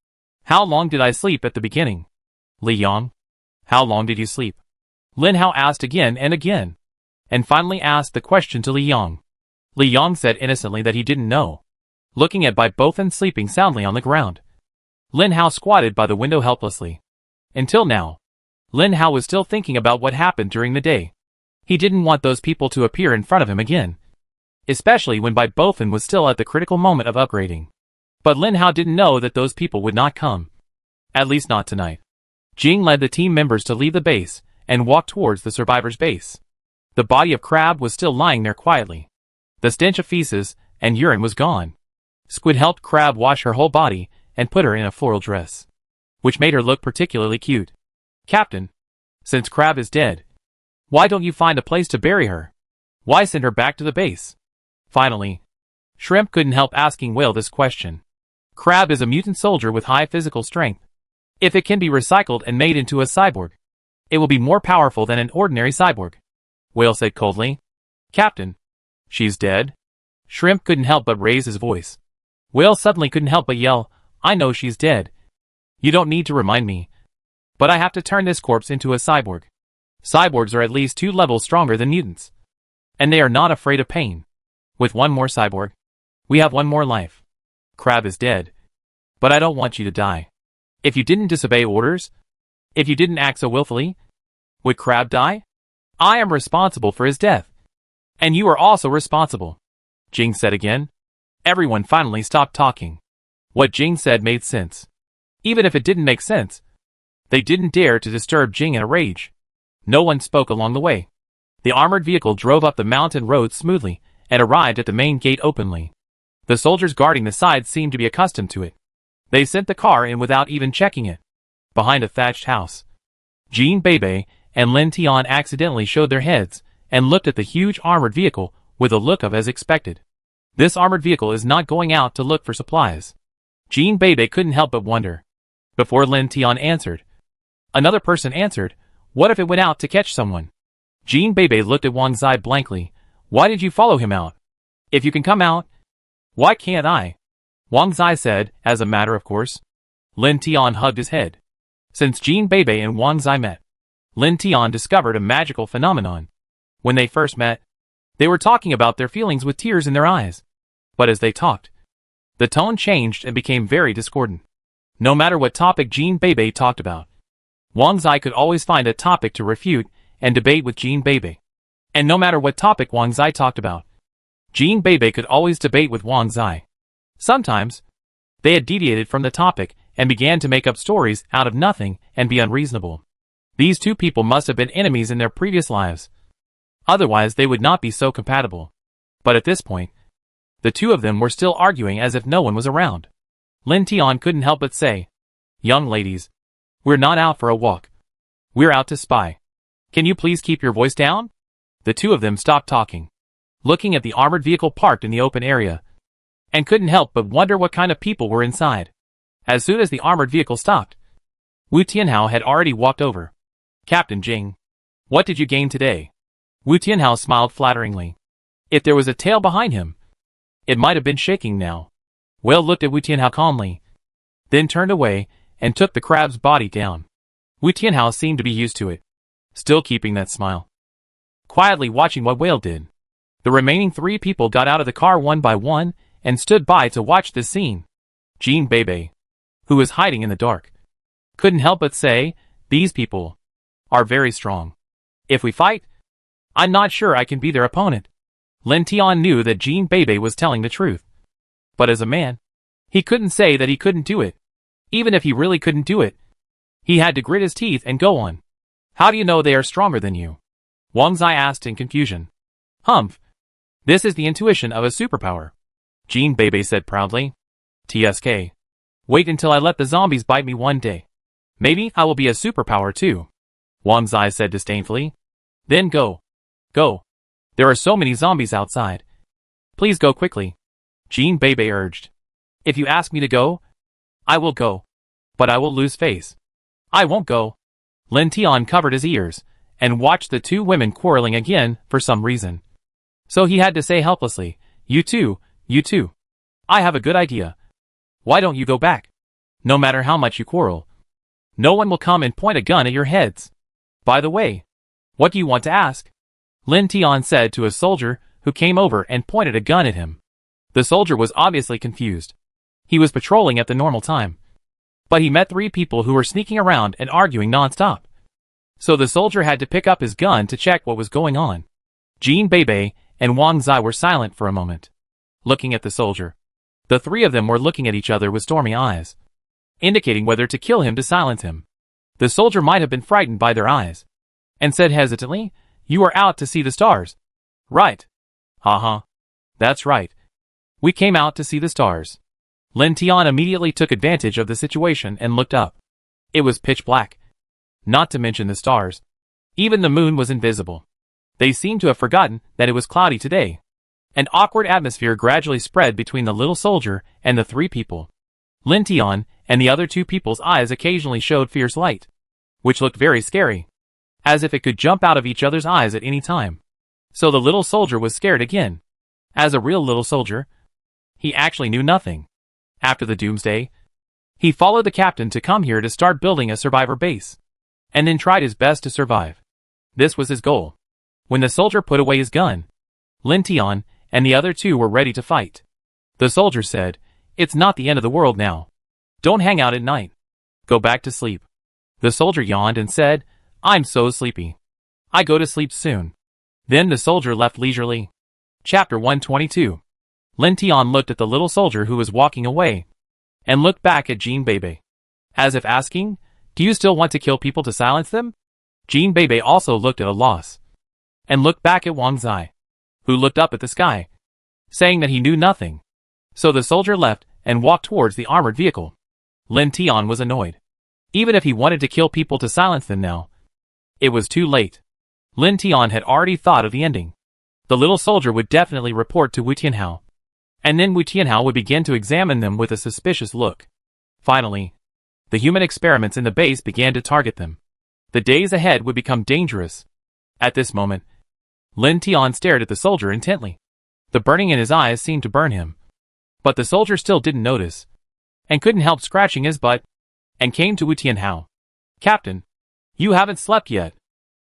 How long did I sleep at the beginning? Li Yang, how long did you sleep? Lin Hao asked again and again, and finally asked the question to Li Yang. Li Yang said innocently that he didn't know, looking at Bai Bofin sleeping soundly on the ground. Lin Hao squatted by the window helplessly. Until now, Lin Hao was still thinking about what happened during the day. He didn't want those people to appear in front of him again, especially when Bai Bofin was still at the critical moment of upgrading. But Lin Hao didn't know that those people would not come. At least not tonight. Jing led the team members to leave the base, and walked towards the survivor's base. The body of Crab was still lying there quietly. The stench of feces and urine was gone. Squid helped Crab wash her whole body and put her in a floral dress, which made her look particularly cute. Captain, since Crab is dead, why don't you find a place to bury her? Why send her back to the base? Finally, Shrimp couldn't help asking Whale this question. Crab is a mutant soldier with high physical strength. If it can be recycled and made into a cyborg, it will be more powerful than an ordinary cyborg. Whale said coldly. Captain, she's dead? Shrimp couldn't help but raise his voice. Whale suddenly couldn't help but yell, I know she's dead. You don't need to remind me. But I have to turn this corpse into a cyborg. Cyborgs are at least 2 levels stronger than mutants. And they are not afraid of pain. With one more cyborg, we have one more life. Crab is dead. But I don't want you to die. If you didn't disobey orders, if you didn't act so willfully, would Crab die? I am responsible for his death. And you are also responsible. Jing said again. Everyone finally stopped talking. What Jing said made sense. Even if it didn't make sense, they didn't dare to disturb Jing in a rage. No one spoke along the way. The armored vehicle drove up the mountain road smoothly and arrived at the main gate openly. The soldiers guarding the side seemed to be accustomed to it. They sent the car in without even checking it. Behind a thatched house, Jean Bebe and Lin Tian accidentally showed their heads and looked at the huge armored vehicle with a look of as expected. This armored vehicle is not going out to look for supplies. Jean Bebe couldn't help but wonder. Before Lin Tian answered, another person answered, what if it went out to catch someone? Jean Bebe looked at Wang Zai blankly. Why did you follow him out? If you can come out, why can't I? Wang Zai said, as a matter of course. Lin Tian hugged his head. Since Jean Bebe and Wang Zai met, Lin Tian discovered a magical phenomenon. When they first met, they were talking about their feelings with tears in their eyes. But as they talked, the tone changed and became very discordant. No matter what topic Jean Bebe talked about, Wang Zai could always find a topic to refute and debate with Jean Bebe. And no matter what topic Wang Zai talked about, Jean Bebe could always debate with Wang Zai. Sometimes, they had deviated from the topic and began to make up stories out of nothing and be unreasonable. These two people must have been enemies in their previous lives. Otherwise they would not be so compatible. But at this point, the two of them were still arguing as if no one was around. Lin Tian couldn't help but say, young ladies, we're not out for a walk. We're out to spy. Can you please keep your voice down? The two of them stopped talking, looking at the armored vehicle parked in the open area, and couldn't help but wonder what kind of people were inside. As soon as the armored vehicle stopped, Wu Tianhao had already walked over. Captain Jing, what did you gain today? Wu Tianhao smiled flatteringly. If there was a tail behind him, it might have been shaking now. Whale looked at Wu Tianhao calmly, then turned away and took the crab's body down. Wu Tianhao seemed to be used to it, still keeping that smile, quietly watching what Whale did. The remaining 3 people got out of the car one by one and stood by to watch this scene. Jean Bebe, who was hiding in the dark, couldn't help but say, these people are very strong. If we fight, I'm not sure I can be their opponent. Lin Tian knew that Jean Bebe was telling the truth. But as a man, he couldn't say that he couldn't do it. Even if he really couldn't do it, he had to grit his teeth and go on. How do you know they are stronger than you? Wang Zai asked in confusion. Humph. This is the intuition of a superpower, Jean Bebe said proudly. TSK. Wait until I let the zombies bite me one day. Maybe I will be a superpower too, Wang Zai said disdainfully. Then go. Go. There are so many zombies outside. Please go quickly, Jean Bebe urged. If you ask me to go, I will go. But I will lose face. I won't go. Lin Tian covered his ears and watched the 2 women quarreling again for some reason. So he had to say helplessly, you two. I have a good idea. Why don't you go back? No matter how much you quarrel, no one will come and point a gun at your heads. By the way, what do you want to ask? Lin Tian said to a soldier who came over and pointed a gun at him. The soldier was obviously confused. He was patrolling at the normal time, but he met 3 people who were sneaking around and arguing non-stop. So the soldier had to pick up his gun to check what was going on. Jean Bebe and Wang Zai were silent for a moment, looking at the soldier. The 3 of them were looking at each other with stormy eyes, indicating whether to kill him to silence him. The soldier might have been frightened by their eyes, and said hesitantly, "You are out to see the stars." "Right." "Uh-huh. That's right. We came out to see the stars." Lin Tian immediately took advantage of the situation and looked up. It was pitch black. Not to mention the stars. Even the moon was invisible. They seemed to have forgotten that it was cloudy today. An awkward atmosphere gradually spread between the little soldier and the three people. Lin Tian and the other two people's eyes occasionally showed fierce light, which looked very scary, as if it could jump out of each other's eyes at any time. So the little soldier was scared again. As a real little soldier, he actually knew nothing. After the doomsday, he followed the captain to come here to start building a survivor base, and then tried his best to survive. This was his goal. When the soldier put away his gun, Lin Tian and the other two were ready to fight. The soldier said, "It's not the end of the world now. Don't hang out at night. Go back to sleep." The soldier yawned and said, "I'm so sleepy. I go to sleep soon." Then the soldier left leisurely. Chapter 122. Lin Tian looked at the little soldier who was walking away, and looked back at Jean Bebe, as if asking, "Do you still want to kill people to silence them?" Jean Bebe also looked at a loss, and looked back at Wang Zai, who looked up at the sky, saying that he knew nothing. So the soldier left and walked towards the armored vehicle. Lin Tian was annoyed. Even if he wanted to kill people to silence them now, it was too late. Lin Tian had already thought of the ending. The little soldier would definitely report to Wu Tianhao, and then Wu Tianhao would begin to examine them with a suspicious look. Finally, the human experiments in the base began to target them. The days ahead would become dangerous. At this moment, Lin Tian stared at the soldier intently. The burning in his eyes seemed to burn him. But the soldier still didn't notice, and couldn't help scratching his butt, and came to Wu Tianhao. "Captain, you haven't slept yet."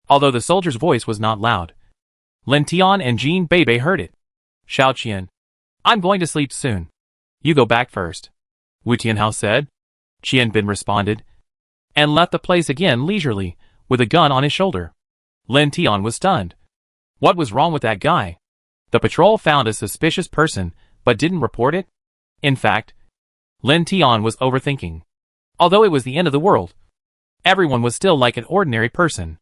Although the soldier's voice was not loud, Lin Tian and Jean Bebe heard it. "Xiao Qian, I'm going to sleep soon. You go back first," Wu Tianhao said. Qian Bin responded, and left the place again leisurely, with a gun on his shoulder. Lin Tian was stunned. What was wrong with that guy? The patrol found a suspicious person, but didn't report it? In fact, Lin Tian was overthinking. Although it was the end of the world, everyone was still like an ordinary person.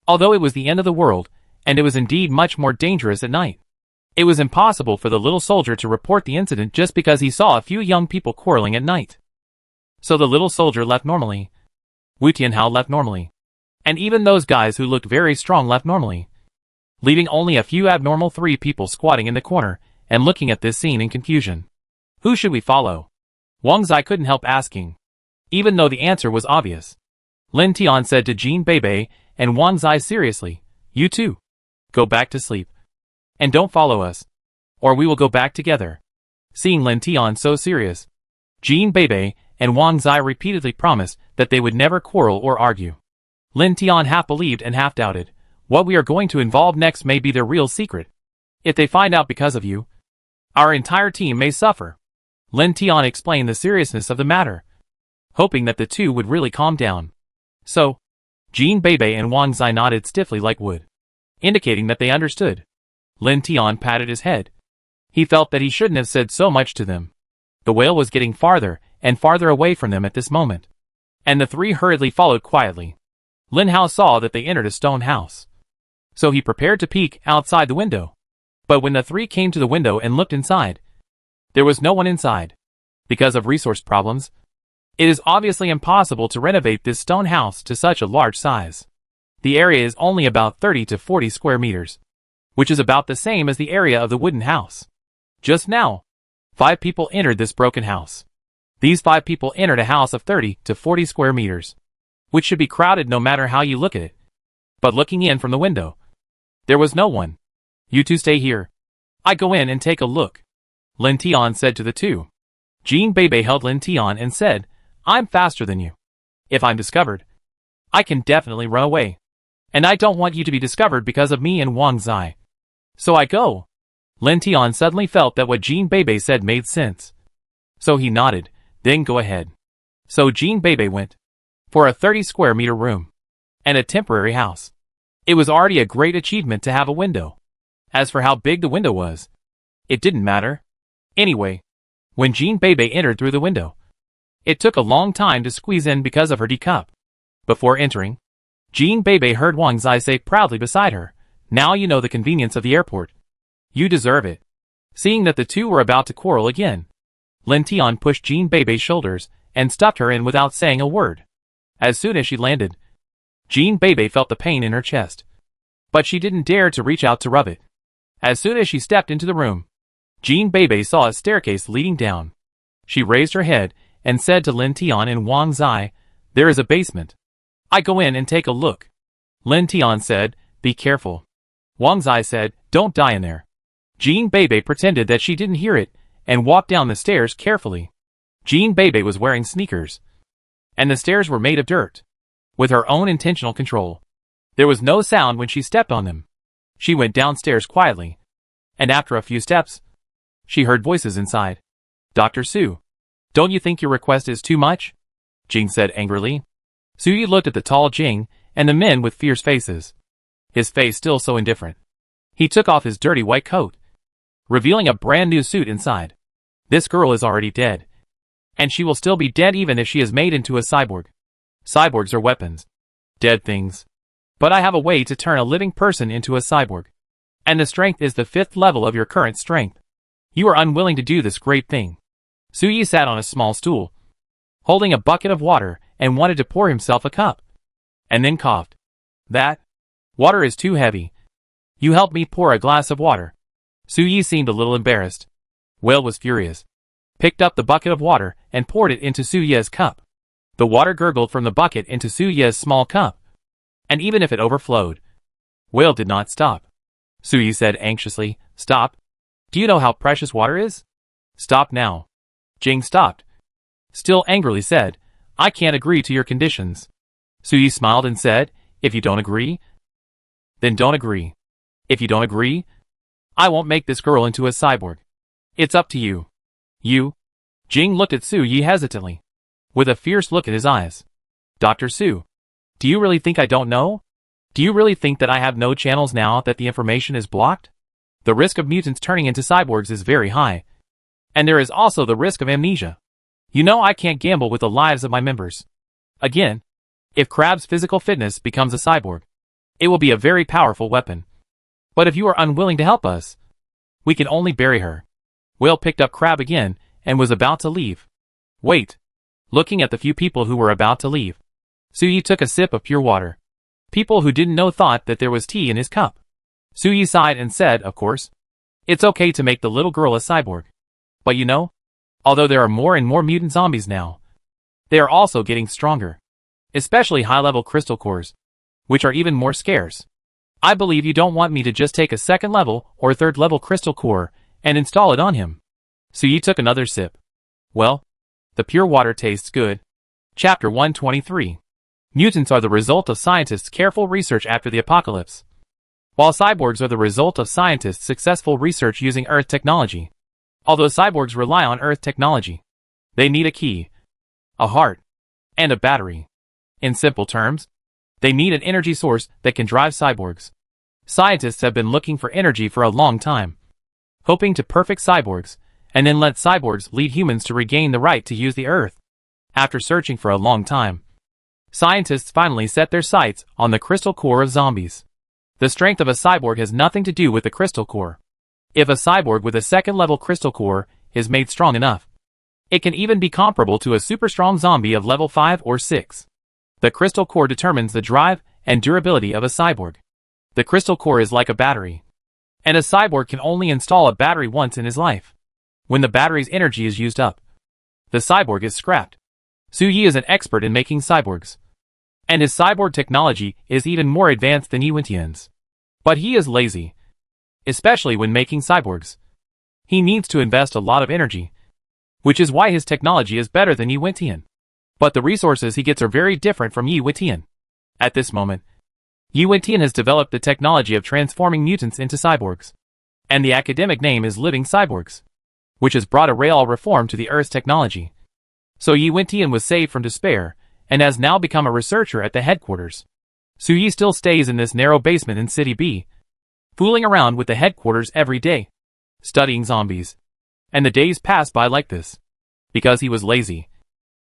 Although it was the end of the world, and it was indeed much more dangerous at night, it was impossible for the little soldier to report the incident just because he saw a few young people quarreling at night. So the little soldier left normally. Wu Tianhao left normally. And even those guys who looked very strong left normally, leaving only a few abnormal three people squatting in the corner and looking at this scene in confusion. Who should we follow? Wang Zai couldn't help asking, even though the answer was obvious. Lin Tian said to Jean Bebe and Wang Zai seriously, "You too. Go back to sleep. And don't follow us, or we will go back together." Seeing Lin Tian so serious, Jean Bebe and Wang Zai repeatedly promised that they would never quarrel or argue. Lin Tian half believed and half doubted. What we are going to involve next may be their real secret. If they find out because of you, our entire team may suffer. Lin Tian explained the seriousness of the matter, hoping that the two would really calm down. So, Jean Bebe and Wang Zai nodded stiffly like wood, indicating that they understood. Lin Tian patted his head. He felt that he shouldn't have said so much to them. The whale was getting farther and farther away from them at this moment, and the three hurriedly followed quietly. Lin Hao saw that they entered a stone house, so he prepared to peek outside the window. But when the three came to the window and looked inside, there was no one inside. Because of resource problems, it is obviously impossible to renovate this stone house to such a large size. The area is only about 30 to 40 square meters, which is about the same as the area of the wooden house. Just now, 5 people entered this broken house. These 5 people entered a house of 30 to 40 square meters, which should be crowded no matter how you look at it. But looking in from the window, there was no one. "You two stay here. I go in and take a look," Lin Tian said to the two. Jean Bebe held Lin Tian and said, "I'm faster than you. If I'm discovered, I can definitely run away. And I don't want you to be discovered because of me and Wang Zai. So I go." Lin Tian suddenly felt that what Jean Bebe said made sense. So he nodded, "Then go ahead." So Jean Bebe went for a 30 square meter room and a temporary house. It was already a great achievement to have a window. As for how big the window was, it didn't matter. Anyway, when Jean Bebe entered through the window, it took a long time to squeeze in because of her teacup. Before entering, Jean Bebe heard Wang Zai say proudly beside her, "Now you know the convenience of the airport. You deserve it." Seeing that the two were about to quarrel again, Lin Tian pushed Jean Bebe's shoulders and stuffed her in without saying a word. As soon as she landed, Jean Bebe felt the pain in her chest, but she didn't dare to reach out to rub it. As soon as she stepped into the room, Jean Bebe saw a staircase leading down. She raised her head and said to Lin Tian and Wang Zai, "There is a basement. I go in and take a look." Lin Tian said, "Be careful." Wang Zai said, "Don't die in there." Jean Bebe pretended that she didn't hear it and walked down the stairs carefully. Jean Bebe was wearing sneakers, and the stairs were made of dirt. With her own intentional control, there was no sound when she stepped on them. She went downstairs quietly, and after a few steps, she heard voices inside. "Dr. Su, don't you think your request is too much?" Jing said angrily. Su Yi looked at the tall Jing and the men with fierce faces, his face still so indifferent. He took off his dirty white coat, revealing a brand new suit inside. "This girl is already dead, and she will still be dead even if she is made into a cyborg. Cyborgs are weapons. Dead things. But I have a way to turn a living person into a cyborg. And the strength is the 5th level of your current strength. You are unwilling to do this great thing." Su Yi sat on a small stool, holding a bucket of water, and wanted to pour himself a cup, and then coughed. "That water is too heavy. You help me pour a glass of water." Su Yi seemed a little embarrassed. Whale was furious, picked up the bucket of water and poured it into Su Ye's cup. The water gurgled from the bucket into Su Ye's small cup, and even if it overflowed, Whale did not stop. Su Yi said anxiously, "Stop. Do you know how precious water is? Stop now." Jing stopped, still angrily said, "I can't agree to your conditions." Su Yi smiled and said, "If you don't agree, then don't agree. If you don't agree, I won't make this girl into a cyborg. It's up to you." "You?" Jing looked at Su Yi hesitantly, with a fierce look in his eyes. "Dr. Su, do you really think I don't know? Do you really think that I have no channels now that the information is blocked? The risk of mutants turning into cyborgs is very high, and there is also the risk of amnesia. You know I can't gamble with the lives of my members. Again, if Crab's physical fitness becomes a cyborg, it will be a very powerful weapon. But if you are unwilling to help us, we can only bury her." Whale picked up Crab again and was about to leave. "Wait." Looking at the few people who were about to leave, Su Yi took a sip of pure water. People who didn't know thought that there was tea in his cup. Su Yi sighed and said, "Of course, it's okay to make the little girl a cyborg. But you know, although there are more and more mutant zombies now, they are also getting stronger. Especially high-level crystal cores, which are even more scarce. I believe you don't want me to just take a 2nd level or 3rd level crystal core and install it on him." Su Yi took another sip. "Well, the pure water tastes good." Chapter 123. Mutants are the result of scientists' careful research after the apocalypse, while cyborgs are the result of scientists' successful research using Earth technology. Although cyborgs rely on Earth technology, they need a key, a heart, and a battery. In simple terms, they need an energy source that can drive cyborgs. Scientists have been looking for energy for a long time, hoping to perfect cyborgs, and then let cyborgs lead humans to regain the right to use the Earth. After searching for a long time, scientists finally set their sights on the crystal core of zombies. The strength of a cyborg has nothing to do with the crystal core. If a cyborg with a 2nd level crystal core is made strong enough, it can even be comparable to a super strong zombie of level 5 or 6. The crystal core determines the drive and durability of a cyborg. The crystal core is like a battery, and a cyborg can only install a battery once in his life. When the battery's energy is used up, the cyborg is scrapped. Su Yi is an expert in making cyborgs, and his cyborg technology is even more advanced than Yi Wentian's. But he is lazy, especially when making cyborgs. He needs to invest a lot of energy, which is why his technology is better than Yi Wentian. But the resources he gets are very different from Yi Wentian. At this moment, Yi Wentian has developed the technology of transforming mutants into cyborgs, and the academic name is Living Cyborgs, which has brought a real reform to the Earth's technology. So Yi Wentian was saved from despair, and has now become a researcher at the headquarters. Su Yi still stays in this narrow basement in City B, fooling around with the headquarters every day, studying zombies. And the days passed by like this, because he was lazy.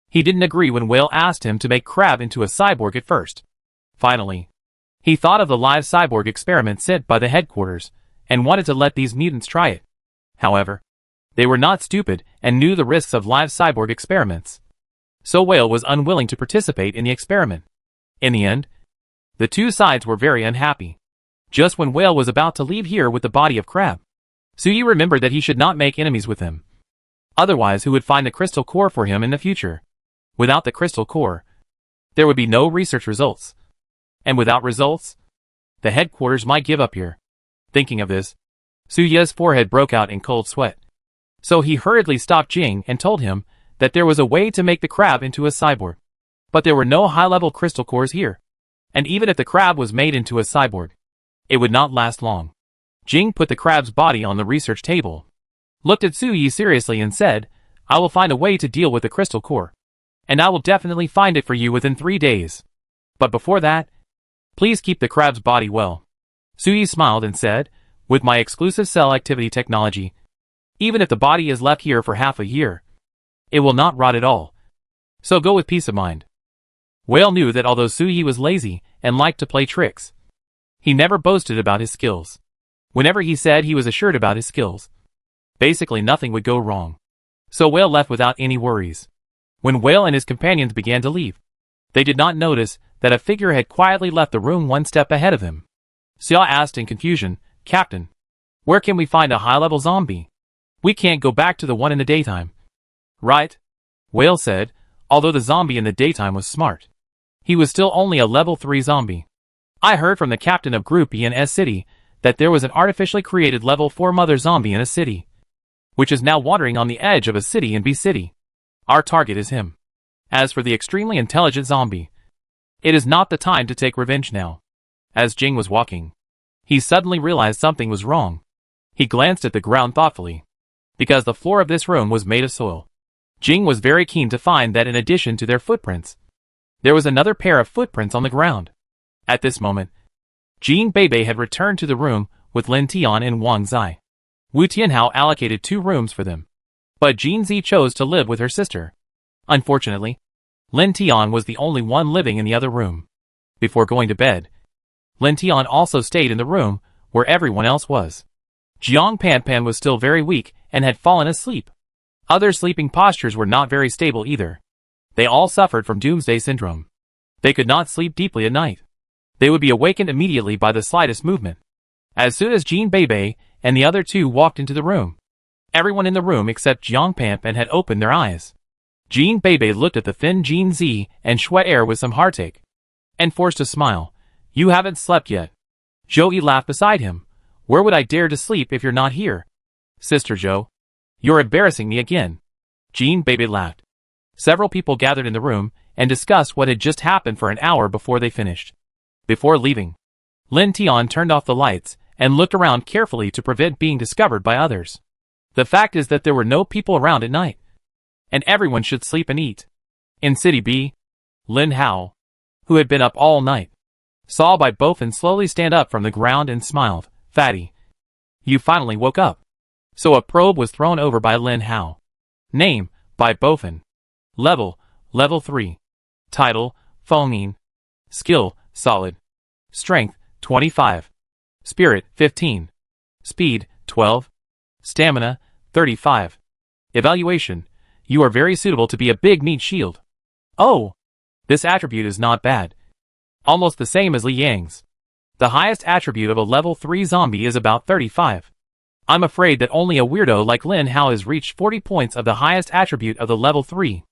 He didn't agree when Whale asked him to make Crab into a cyborg at first. Finally, he thought of the live cyborg experiment sent by the headquarters, and wanted to let these mutants try it. However, they were not stupid and knew the risks of live cyborg experiments. So Whale was unwilling to participate in the experiment. In the end, the two sides were very unhappy. Just when Whale was about to leave here with the body of Crab, Suyi remembered that he should not make enemies with him. Otherwise, who would find the crystal core for him in the future? Without the crystal core, there would be no research results. And without results, the headquarters might give up here. Thinking of this, Suya's forehead broke out in cold sweat. So he hurriedly stopped Jing and told him that there was a way to make the crab into a cyborg. But there were no high-level crystal cores here. And even if the crab was made into a cyborg, it would not last long. Jing put the crab's body on the research table, looked at Suyi seriously and said, "I will find a way to deal with the crystal core. And I will definitely find it for you within 3 days. But before that, please keep the crab's body well." Suyi smiled and said, "With my exclusive cell activity technology, even if the body is left here for half a year, it will not rot at all. So go with peace of mind." Whale knew that although Suyi was lazy and liked to play tricks, he never boasted about his skills. Whenever he said he was assured about his skills, basically nothing would go wrong. So Whale left without any worries. When Whale and his companions began to leave, they did not notice that a figure had quietly left the room one step ahead of him. Xia asked in confusion, "Captain, where can we find a high-level zombie? We can't go back to the one in the daytime." "Right," Whale said, although the zombie in the daytime was smart. He was still only a level 3 zombie. "I heard from the captain of Group E in S City that there was an artificially created level 4 mother zombie in a city, which is now wandering on the edge of a city in B City. Our target is him. As for the extremely intelligent zombie, it is not the time to take revenge now." As Jing was walking, he suddenly realized something was wrong. He glanced at the ground thoughtfully, because the floor of this room was made of soil. Jing was very keen to find that in addition to their footprints, there was another pair of footprints on the ground. At this moment, Jean Bebe had returned to the room with Lin Tian and Wang Zai. Wu Tianhao allocated 2 rooms for them, but Jean Zi chose to live with her sister. Unfortunately, Lin Tian was the only one living in the other room. Before going to bed, Lin Tian also stayed in the room where everyone else was. Jiang Panpan was still very weak and had fallen asleep. Other sleeping postures were not very stable either. They all suffered from doomsday syndrome. They could not sleep deeply at night. They would be awakened immediately by the slightest movement. As soon as Jean Bebe and the other 2 walked into the room, everyone in the room except Jiang Panpan had opened their eyes. Jean Bebe looked at the thin Jean Zi and Shui Er with some heartache, and forced a smile. "You haven't slept yet." Zhou Yi laughed beside him. "Where would I dare to sleep if you're not here?" "Sister Zhou, you're embarrassing me again." Jean Bebe laughed. Several people gathered in the room and discussed what had just happened for an hour before they finished. Before leaving, Lin Tian turned off the lights and looked around carefully to prevent being discovered by others. The fact is that there were no people around at night, and everyone should sleep and eat. In City B, Lin Hao, who had been up all night, saw Bai Bofin slowly stand up from the ground and smiled. "Fatty, you finally woke up." So a probe was thrown over by Lin Hao. Name, Bai Bofin. Level 3. Title, Fengyin. Skill, Solid. Strength, 25. Spirit, 15. Speed, 12. Stamina, 35. Evaluation. You are very suitable to be a big meat shield. Oh! This attribute is not bad. Almost the same as Li Yang's. The highest attribute of a level 3 zombie is about 35. I'm afraid that only a weirdo like Lin Hao has reached 40 points of the highest attribute of the level 3.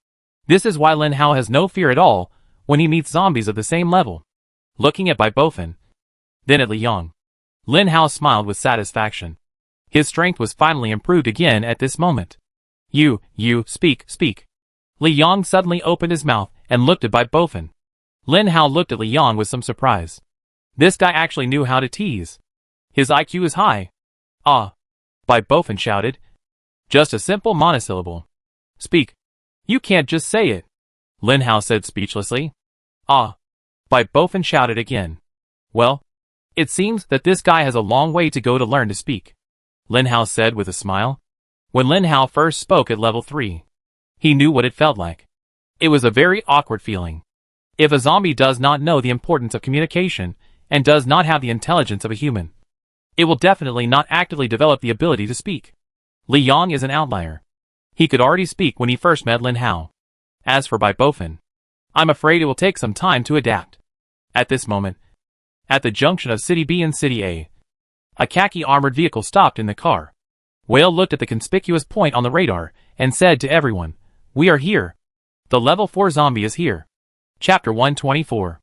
This is why Lin Hao has no fear at all when he meets zombies of the same level. Looking at Bai Bofin, then at Li Yang, Lin Hao smiled with satisfaction. His strength was finally improved again at this moment. You, speak. Li Yang suddenly opened his mouth and looked at Bai Bofin. Lin Hao looked at Li Yang with some surprise. This guy actually knew how to tease. His IQ is high. "Ah!" Bai Bofin shouted. "Just a simple monosyllable. Speak. You can't just say it," Lin Hao said speechlessly. "Ah!" Bai Bofin shouted again. "Well, it seems that this guy has a long way to go to learn to speak," Lin Hao said with a smile. When Lin Hao first spoke at level 3, he knew what it felt like. It was a very awkward feeling. If a zombie does not know the importance of communication and does not have the intelligence of a human, it will definitely not actively develop the ability to speak. Li Yong is an outlier. He could already speak when he first met Lin Hao. As for Bai Bofin, I'm afraid it will take some time to adapt. At this moment, at the junction of City B and City A khaki armored vehicle stopped in the car. Whale looked at the conspicuous point on the radar and said to everyone, "We are here. The level 4 zombie is here." Chapter 124.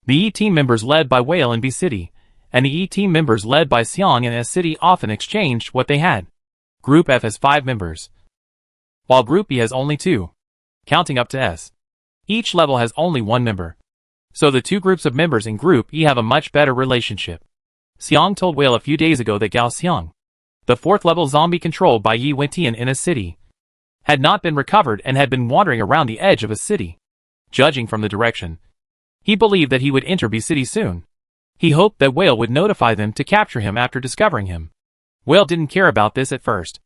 The E team members led by Whale in B City, and the E team members led by Xiang in S City often exchanged what they had. Group F has 5 members, while Group B has only 2. Counting up to S, each level has only 1 member. So the 2 groups of members in Group E have a much better relationship. Xiang told Whale a few days ago that Gao Xiang, the 4th level zombie controlled by Yi Wentian in a city, had not been recovered and had been wandering around the edge of a city. Judging from the direction, he believed that he would enter B City soon. He hoped that Whale would notify them to capture him after discovering him. Whale didn't care about this at first.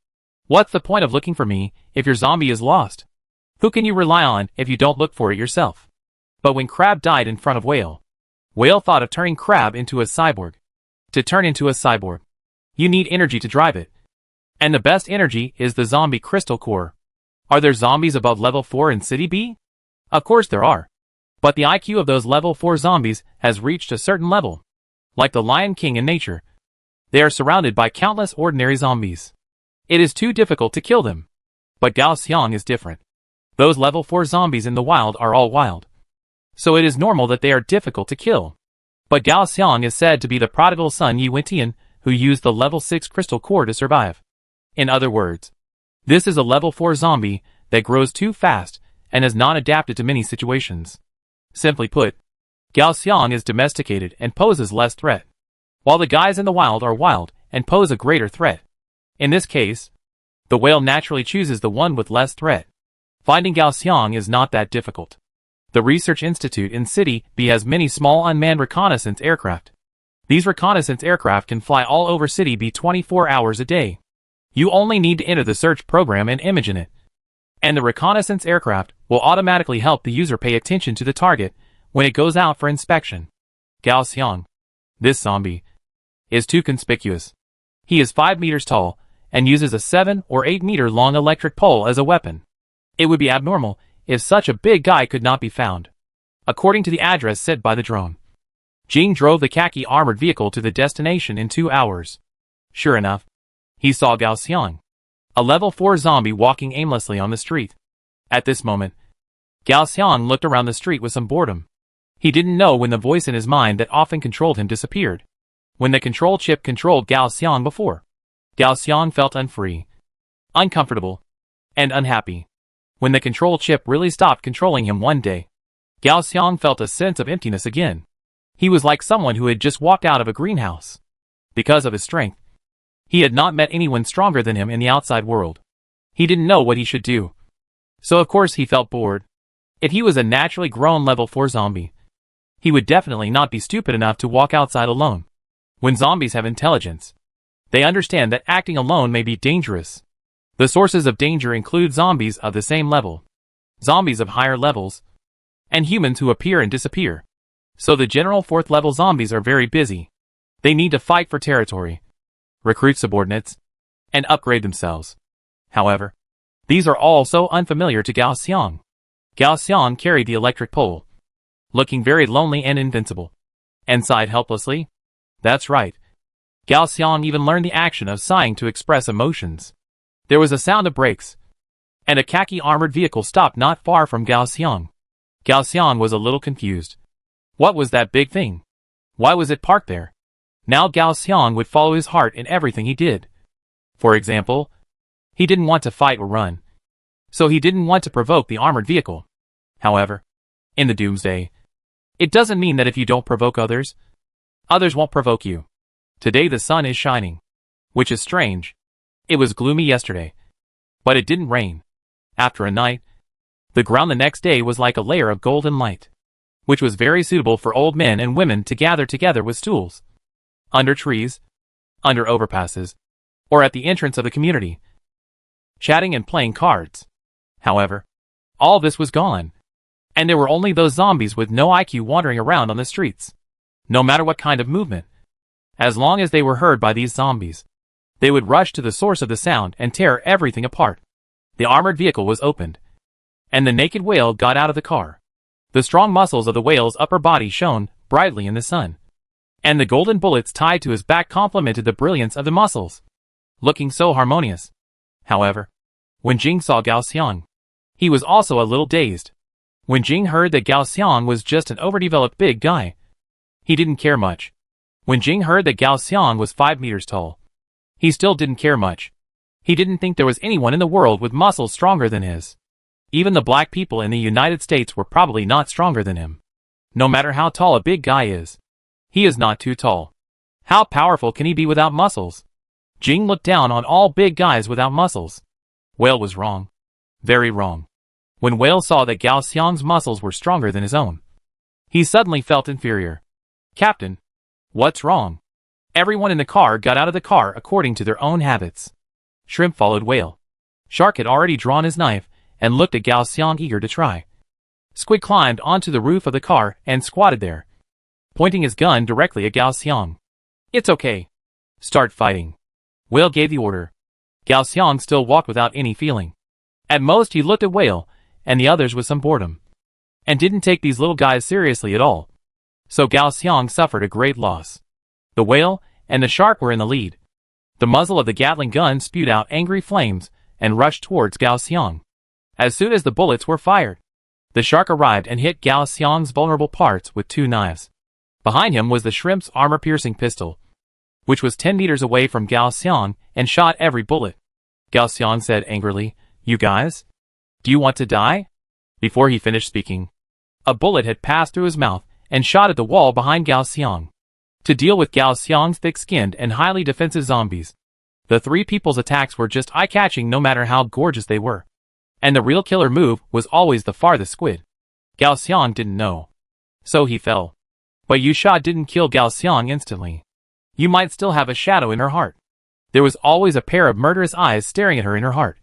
What's the point of looking for me if your zombie is lost? Who can you rely on if you don't look for it yourself? But when Crab died in front of Whale, Whale thought of turning Crab into a cyborg. To turn into a cyborg, you need energy to drive it. And the best energy is the zombie crystal core. Are there zombies above level 4 in City B? Of course there are. But the IQ of those level 4 zombies has reached a certain level. Like the Lion King in nature, they are surrounded by countless ordinary zombies. It is too difficult to kill them. But Gao Xiang is different. Those level 4 zombies in the wild are all wild. So it is normal that they are difficult to kill. But Gao Xiang is said to be the prodigal son Yi Wentian, who used the level 6 crystal core to survive. In other words, this is a level 4 zombie that grows too fast and is not adapted to many situations. Simply put, Gao Xiang is domesticated and poses less threat, while the guys in the wild are wild and pose a greater threat. In this case, the Whale naturally chooses the one with less threat. Finding Gao Xiang is not that difficult. The Research Institute in City B has many small unmanned reconnaissance aircraft. These reconnaissance aircraft can fly all over City B 24 hours a day. You only need to enter the search program and image in it, and the reconnaissance aircraft will automatically help the user pay attention to the target when it goes out for inspection. Gao Xiang, this zombie, is too conspicuous. He is 5 meters tall and uses a 7 or 8 meter long electric pole as a weapon. It would be abnormal if such a big guy could not be found. According to the address set by the drone, Jing drove the khaki armored vehicle to the destination in 2 hours. Sure enough, he saw Gao Xiang, a level 4 zombie walking aimlessly on the street. At this moment, Gao Xiang looked around the street with some boredom. He didn't know when the voice in his mind that often controlled him disappeared. When the control chip controlled Gao Xiang before, Gao Xiang felt unfree, uncomfortable, and unhappy. When the control chip really stopped controlling him one day, Gao Xiang felt a sense of emptiness again. He was like someone who had just walked out of a greenhouse. Because of his strength, he had not met anyone stronger than him in the outside world. He didn't know what he should do. So of course he felt bored. If he was a naturally grown level 4 zombie, he would definitely not be stupid enough to walk outside alone. When zombies have intelligence, they understand that acting alone may be dangerous. The sources of danger include zombies of the same level, zombies of higher levels, and humans who appear and disappear. So the general 4th level zombies are very busy. They need to fight for territory, recruit subordinates, and upgrade themselves. However, these are all so unfamiliar to Gao Xiang. Gao Xiang carried the electric pole, looking very lonely and invincible, and sighed helplessly. That's right. Gao Xiang even learned the action of sighing to express emotions. There was a sound of brakes, and a khaki armored vehicle stopped not far from Gao Xiang. Gao Xiang was a little confused. What was that big thing? Why was it parked there? Now Gao Xiang would follow his heart in everything he did. For example, he didn't want to fight or run, so he didn't want to provoke the armored vehicle. However, in the Doomsday, it doesn't mean that if you don't provoke others, others won't provoke you. Today the sun is shining, which is strange. It was gloomy yesterday, but it didn't rain. After a night, the ground the next day was like a layer of golden light, which was very suitable for old men and women to gather together with stools, under trees, under overpasses, or at the entrance of the community, chatting and playing cards. However, all this was gone. And there were only those zombies with no IQ wandering around on the streets. No matter what kind of movement. As long as they were heard by these zombies, they would rush to the source of the sound and tear everything apart. The armored vehicle was opened, and the naked whale got out of the car. The strong muscles of the whale's upper body shone brightly in the sun, and the golden bullets tied to his back complemented the brilliance of the muscles, looking so harmonious. However, when Jing saw Gao Xiang, he was also a little dazed. When Jing heard that Gao Xiang was just an overdeveloped big guy, he didn't care much. When Jing heard that Gao Xiang was 5 meters tall, he still didn't care much. He didn't think there was anyone in the world with muscles stronger than his. Even the black people in the United States were probably not stronger than him. No matter how tall a big guy is, he is not too tall. How powerful can he be without muscles? Jing looked down on all big guys without muscles. Whale was wrong. Very wrong. When Whale saw that Gao Xiang's muscles were stronger than his own, he suddenly felt inferior. Captain, what's wrong? Everyone in the car got out of the car according to their own habits. Shrimp followed Whale. Shark had already drawn his knife and looked at Gao Xiang eager to try. Squid climbed onto the roof of the car and squatted there, pointing his gun directly at Gao Xiang. It's okay. Start fighting. Whale gave the order. Gao Xiang still walked without any feeling. At most he looked at Whale and the others with some boredom, and didn't take these little guys seriously at all. So Gao Xiang suffered a great loss. The whale and the shark were in the lead. The muzzle of the Gatling gun spewed out angry flames and rushed towards Gao Xiang. As soon as the bullets were fired, the shark arrived and hit Gao Xiang's vulnerable parts with 2 knives. Behind him was the shrimp's armor-piercing pistol, which was 10 meters away from Gao Xiang and shot every bullet. Gao Xiang said angrily, "You guys? Do you want to die?" Before he finished speaking, a bullet had passed through his mouth and shot at the wall behind Gao Xiang. To deal with Gao Xiang's thick-skinned and highly defensive zombies, the 3 people's attacks were just eye-catching no matter how gorgeous they were. And the real killer move was always the farthest squid. Gao Xiang didn't know, so he fell. But Yu Sha didn't kill Gao Xiang instantly. You might still have a shadow in her heart. There was always a pair of murderous eyes staring at her in her heart,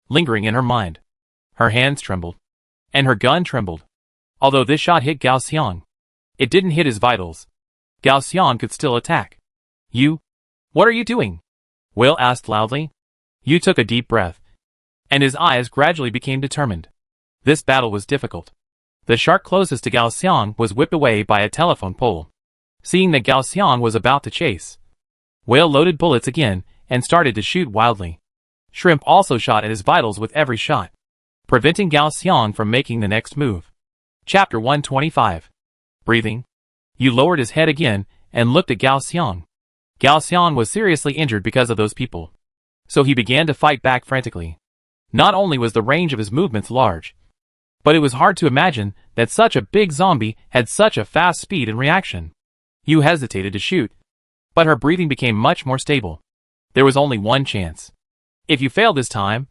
lingering in her mind. Her hands trembled, and her gun trembled. Although this shot hit Gao Xiang, it didn't hit his vitals. Gao Xiang could still attack. "You? What are you doing?" Whale asked loudly. Yu took a deep breath, and his eyes gradually became determined. This battle was difficult. The shark closest to Gao Xiang was whipped away by a telephone pole. Seeing that Gao Xiang was about to chase, Whale loaded bullets again and started to shoot wildly. Shrimp also shot at his vitals with every shot, preventing Gao Xiang from making the next move. Chapter 125. Breathing. Yu lowered his head again and looked at Gao Xiang. Gao Xiang was seriously injured because of those people, so he began to fight back frantically. Not only was the range of his movements large, but it was hard to imagine that such a big zombie had such a fast speed and reaction. Yu hesitated to shoot, but her breathing became much more stable. There was only one chance. If you failed this time,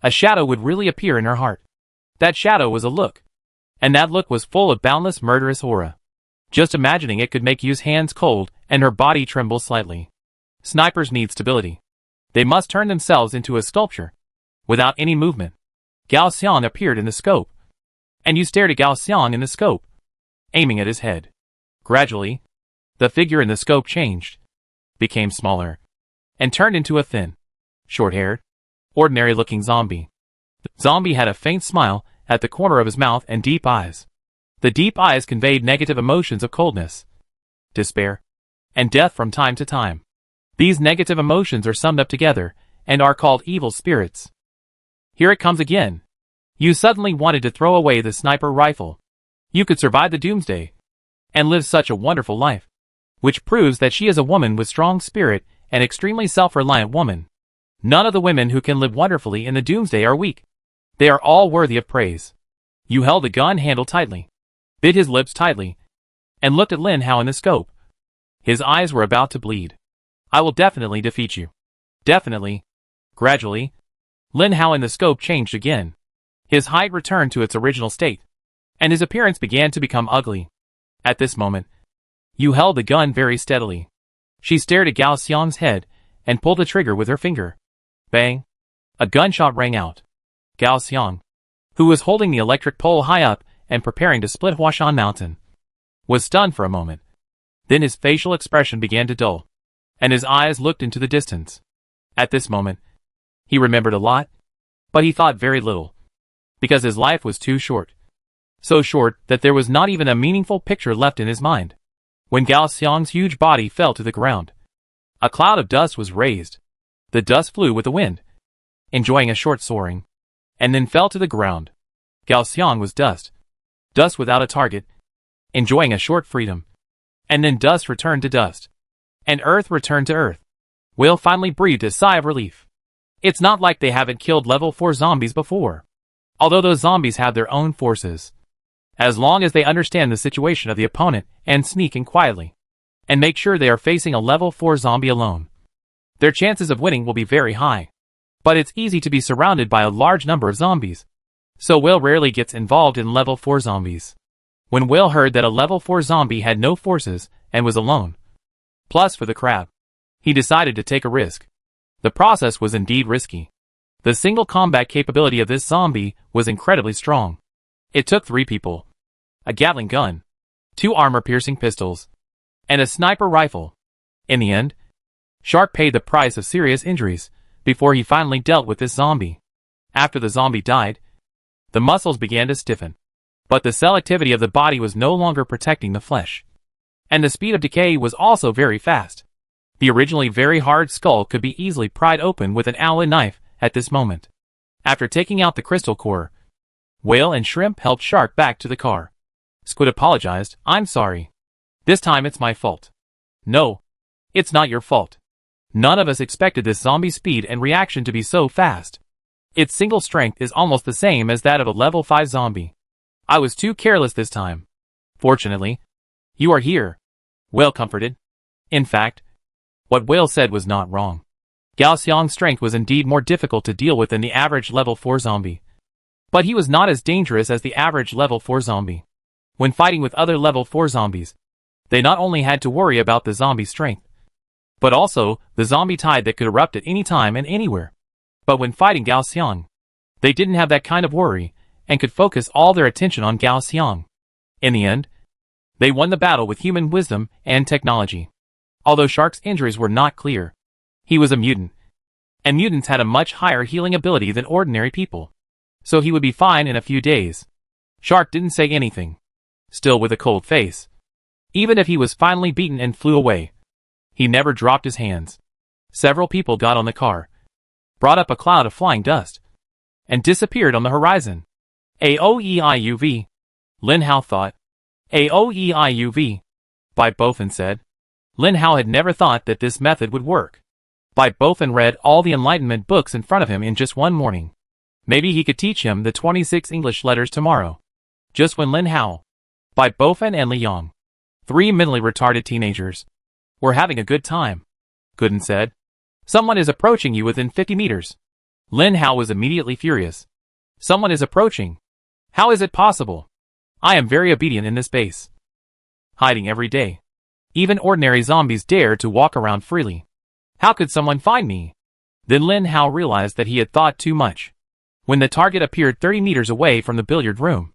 a shadow would really appear in her heart. That shadow was a look, and that look was full of boundless murderous aura. Just imagining it could make Yu's hands cold and her body tremble slightly. Snipers need stability. They must turn themselves into a sculpture, without any movement. Gao Xiang appeared in the scope, and Yu stared at Gao Xiang in the scope, aiming at his head. Gradually, the figure in the scope changed, became smaller, and turned into a thin, short-haired, ordinary-looking zombie. The zombie had a faint smile at the corner of his mouth and deep eyes. The deep eyes conveyed negative emotions of coldness, despair, and death from time to time. These negative emotions are summed up together and are called evil spirits. Here it comes again. Yu suddenly wanted to throw away the sniper rifle. You could survive the doomsday and live such a wonderful life, which proves that she is a woman with strong spirit and extremely self-reliant woman. None of the women who can live wonderfully in the doomsday are weak. They are all worthy of praise. Yu held the gun handle tightly, bit his lips tightly, and looked at Lin Hao in the scope. His eyes were about to bleed. "I will definitely defeat you. Definitely." Gradually, Lin Hao in the scope changed again. His height returned to its original state, and his appearance began to become ugly. At this moment, Yu held the gun very steadily. She stared at Gao Xiang's head and pulled the trigger with her finger. Bang! A gunshot rang out. Gao Xiang, who was holding the electric pole high up and preparing to split Huashan Mountain, was stunned for a moment. Then his facial expression began to dull, and his eyes looked into the distance. At this moment, he remembered a lot, but he thought very little, because his life was too short. So short that there was not even a meaningful picture left in his mind. When Gao Xiang's huge body fell to the ground, a cloud of dust was raised. The dust flew with the wind, enjoying a short soaring, and then fell to the ground. Gao Xiang was dust. Dust without a target, enjoying a short freedom. And then dust returned to dust, and earth returned to earth. Will finally breathed a sigh of relief. It's not like they haven't killed level 4 zombies before. Although those zombies have their own forces. As long as they understand the situation of the opponent and sneak in quietly, and make sure they are facing a level 4 zombie alone, their chances of winning will be very high. But it's easy to be surrounded by a large number of zombies, so Will rarely gets involved in level 4 zombies. When Will heard that a level 4 zombie had no forces and was alone, plus for the crab, he decided to take a risk. The process was indeed risky. The single combat capability of this zombie was incredibly strong. It took 3 people, a Gatling gun, 2 armor-piercing pistols, and a sniper rifle. In the end, Shark paid the price of serious injuries before he finally dealt with this zombie. After the zombie died, the muscles began to stiffen, but the cell activity of the body was no longer protecting the flesh, and the speed of decay was also very fast. The originally very hard skull could be easily pried open with an alloy knife at this moment. After taking out the crystal core, Whale and Shrimp helped Shark back to the car. Squid apologized. "I'm sorry. This time it's my fault." "No, it's not your fault. None of us expected this zombie speed and reaction to be so fast. Its single strength is almost the same as that of a level 5 zombie. I was too careless this time. Fortunately, you are here," Whale comforted. In fact, what Whale said was not wrong. Gao Xiang's strength was indeed more difficult to deal with than the average level 4 zombie. But he was not as dangerous as the average level 4 zombie. When fighting with other level 4 zombies, they not only had to worry about the zombie strength, but also the zombie tide that could erupt at any time and anywhere. But when fighting Gao Xiang, they didn't have that kind of worry, and could focus all their attention on Gao Xiang. In the end, they won the battle with human wisdom and technology. Although Shark's injuries were not clear, he was a mutant, and mutants had a much higher healing ability than ordinary people, so he would be fine in a few days. Shark didn't say anything, still with a cold face. Even if he was finally beaten and flew away, he never dropped his hands. Several people got on the car, brought up a cloud of flying dust, and disappeared on the horizon. "Aoeiuv," Lin Hao thought. "Aoeiuv," Bai Bofin said. Lin Hao had never thought that this method would work. Bai Bofin read all the Enlightenment books in front of him in just one morning. Maybe he could teach him the 26 English letters tomorrow. Just when Lin Hao, Bai Bofin and Li Yang, 3 mentally retarded teenagers, were having a good time, Gooden said, "Someone is approaching you within 50 meters. Lin Hao was immediately furious. "Someone is approaching. How is it possible? I am very obedient in this base. Hiding every day. Even ordinary zombies dare to walk around freely. How could someone find me?" Then Lin Hao realized that he had thought too much. When the target appeared 30 meters away from the billiard room,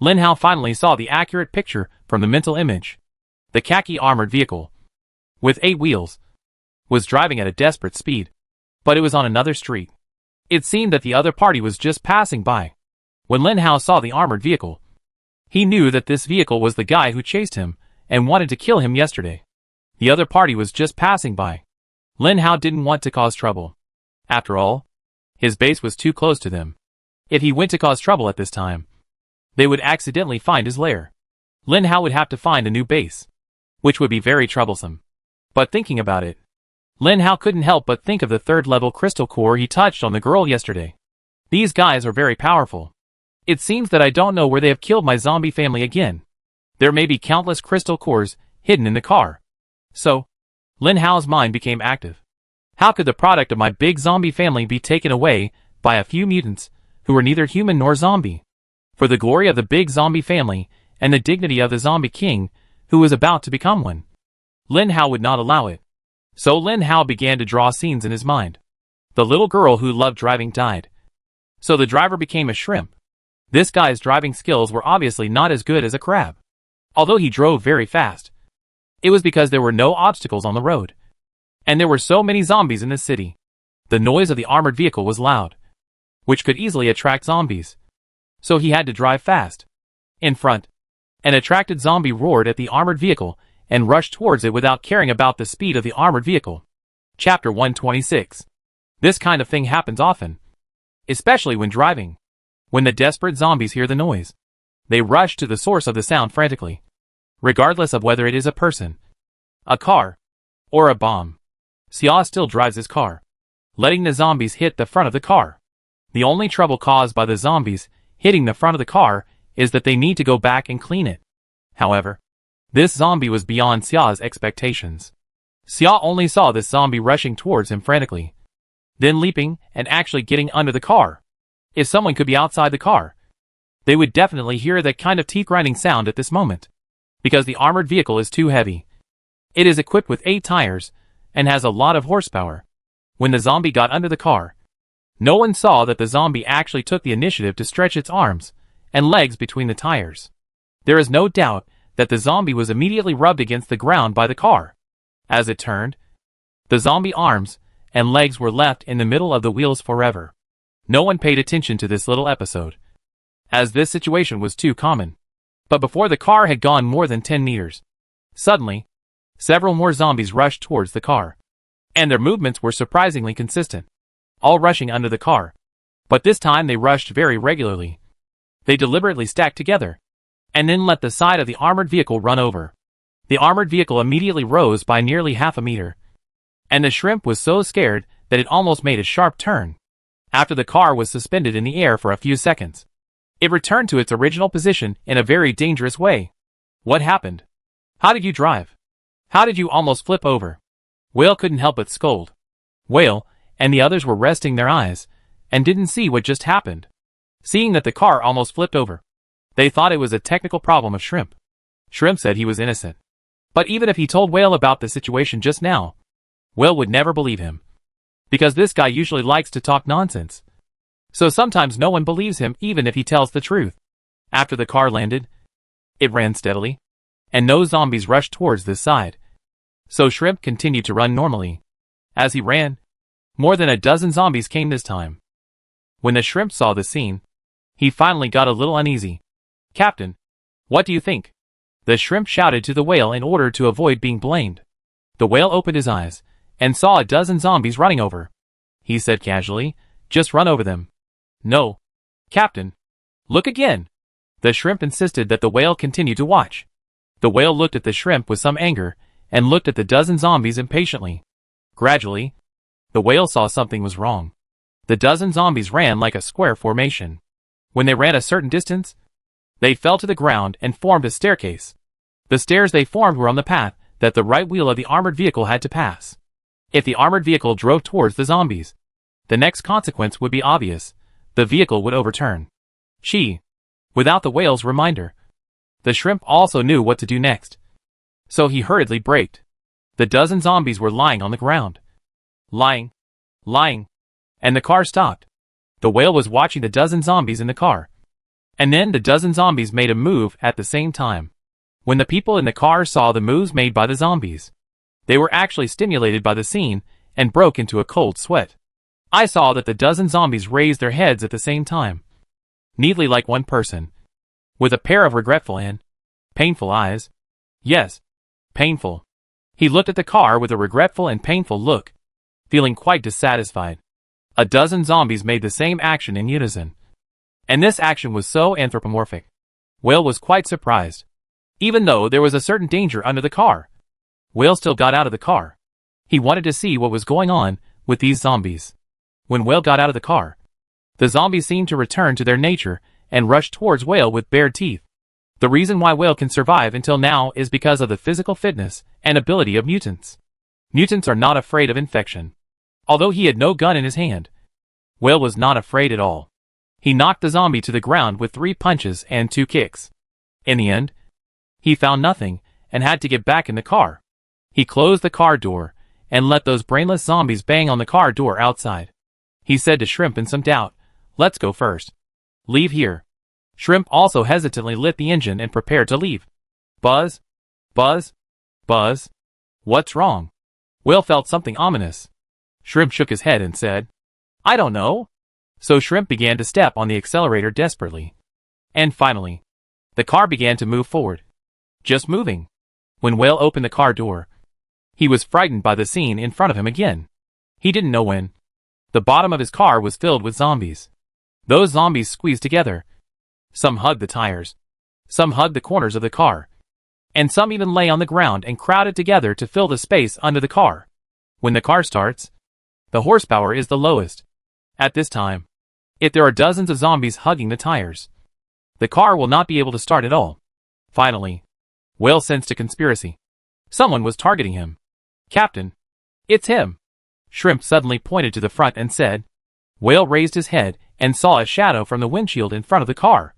Lin Hao finally saw the accurate picture from the mental image. The khaki armored vehicle, with 8 wheels, was driving at a desperate speed, but it was on another street. It seemed that the other party was just passing by. When Lin Hao saw the armored vehicle, he knew that this vehicle was the guy who chased him and wanted to kill him yesterday. The other party was just passing by. Lin Hao didn't want to cause trouble. After all, his base was too close to them. If he went to cause trouble at this time, they would accidentally find his lair. Lin Hao would have to find a new base, which would be very troublesome. But thinking about it, Lin Hao couldn't help but think of the 3rd level crystal core he touched on the girl yesterday. These guys are very powerful. It seems that I don't know where they have killed my zombie family again. There may be countless crystal cores hidden in the car. So, Lin Hao's mind became active. How could the product of my big zombie family be taken away by a few mutants who were neither human nor zombie? For the glory of the big zombie family and the dignity of the zombie king who was about to become one, Lin Hao would not allow it. So Lin Hao began to draw scenes in his mind. The little girl who loved driving died, so the driver became a shrimp. This guy's driving skills were obviously not as good as a crab. Although he drove very fast, it was because there were no obstacles on the road. And there were so many zombies in this city. The noise of the armored vehicle was loud, which could easily attract zombies. So he had to drive fast. In front, an attracted zombie roared at the armored vehicle and rushed towards it without caring about the speed of the armored vehicle. Chapter 126. This kind of thing happens often, especially when driving. When the desperate zombies hear the noise, they rush to the source of the sound frantically, regardless of whether it is a person, a car, or a bomb. Xia still drives his car, letting the zombies hit the front of the car. The only trouble caused by the zombies hitting the front of the car is that they need to go back and clean it. However, this zombie was beyond Xia's expectations. Xia only saw this zombie rushing towards him frantically, then leaping and actually getting under the car. If someone could be outside the car, they would definitely hear that kind of teeth-grinding sound at this moment, because the armored vehicle is too heavy. It is equipped with 8 tires and has a lot of horsepower. When the zombie got under the car, no one saw that the zombie actually took the initiative to stretch its arms and legs between the tires. There is no doubt that the zombie was immediately rubbed against the ground by the car. As it turned, the zombie arms and legs were left in the middle of the wheels forever. No one paid attention to this little episode, as this situation was too common. But before the car had gone more than 10 meters, suddenly, several more zombies rushed towards the car. And their movements were surprisingly consistent, all rushing under the car. But this time they rushed very regularly. They deliberately stacked together, and then let the side of the armored vehicle run over. The armored vehicle immediately rose by nearly half a meter, and the shrimp was so scared that it almost made a sharp turn. After the car was suspended in the air for a few seconds, it returned to its original position in a very dangerous way. What happened? How did you drive? How did you almost flip over? Whale couldn't help but scold. Whale and the others were resting their eyes and didn't see what just happened. Seeing that the car almost flipped over, they thought it was a technical problem of Shrimp. Shrimp said he was innocent. But even if he told Whale about the situation just now, Whale would never believe him, because this guy usually likes to talk nonsense. So sometimes no one believes him even if he tells the truth. After the car landed, it ran steadily, and no zombies rushed towards this side. So Shrimp continued to run normally. As he ran, more than a dozen zombies came this time. When the Shrimp saw the scene, he finally got a little uneasy. "Captain, what do you think?" The Shrimp shouted to the Whale in order to avoid being blamed. The Whale opened his eyes and saw a dozen zombies running over. He said casually, "Just run over them." "No, Captain. Look again." The Shrimp insisted that the Whale continue to watch. The Whale looked at the Shrimp with some anger and looked at the dozen zombies impatiently. Gradually, the Whale saw something was wrong. The dozen zombies ran like a square formation. When they ran a certain distance, they fell to the ground and formed a staircase. The stairs they formed were on the path that the right wheel of the armored vehicle had to pass. If the armored vehicle drove towards the zombies, the next consequence would be obvious. The vehicle would overturn. Without the Whale's reminder, the Shrimp also knew what to do next. So he hurriedly braked. The dozen zombies were lying on the ground. Lying. And the car stopped. The Whale was watching the dozen zombies in the car. And then the dozen zombies made a move at the same time. When the people in the car saw the moves made by the zombies, they were actually stimulated by the scene and broke into a cold sweat. I saw that the dozen zombies raised their heads at the same time, neatly like one person, with a pair of regretful and painful eyes. Yes, painful. He looked at the car with a regretful and painful look, feeling quite dissatisfied. A dozen zombies made the same action in unison, and this action was so anthropomorphic. Whale was quite surprised. Even though there was a certain danger under the car, Whale still got out of the car. He wanted to see what was going on with these zombies. When Whale got out of the car, the zombies seemed to return to their nature and rushed towards Whale with bared teeth. The reason why Whale can survive until now is because of the physical fitness and ability of mutants. Mutants are not afraid of infection. Although he had no gun in his hand, Whale was not afraid at all. He knocked the zombie to the ground with 3 punches and 2 kicks. In the end, he found nothing and had to get back in the car. He closed the car door and let those brainless zombies bang on the car door outside. He said to Shrimp in some doubt, "Let's go first. Leave here." Shrimp also hesitantly lit the engine and prepared to leave. Buzz? Buzz? Buzz? What's wrong? Whale felt something ominous. Shrimp shook his head and said, I don't know. So Shrimp began to step on the accelerator desperately. And finally, the car began to move forward. Just moving. When Whale opened the car door, he was frightened by the scene in front of him again. He didn't know when. The bottom of his car was filled with zombies. Those zombies squeezed together. Some hugged the tires. Some hugged the corners of the car. And some even lay on the ground and crowded together to fill the space under the car. When the car starts, the horsepower is the lowest. At this time, if there are dozens of zombies hugging the tires, the car will not be able to start at all. Finally, Whale sensed a conspiracy. Someone was targeting him. Captain, it's him. Shrimp suddenly pointed to the front and said. Whale raised his head and saw a shadow from the windshield in front of the car.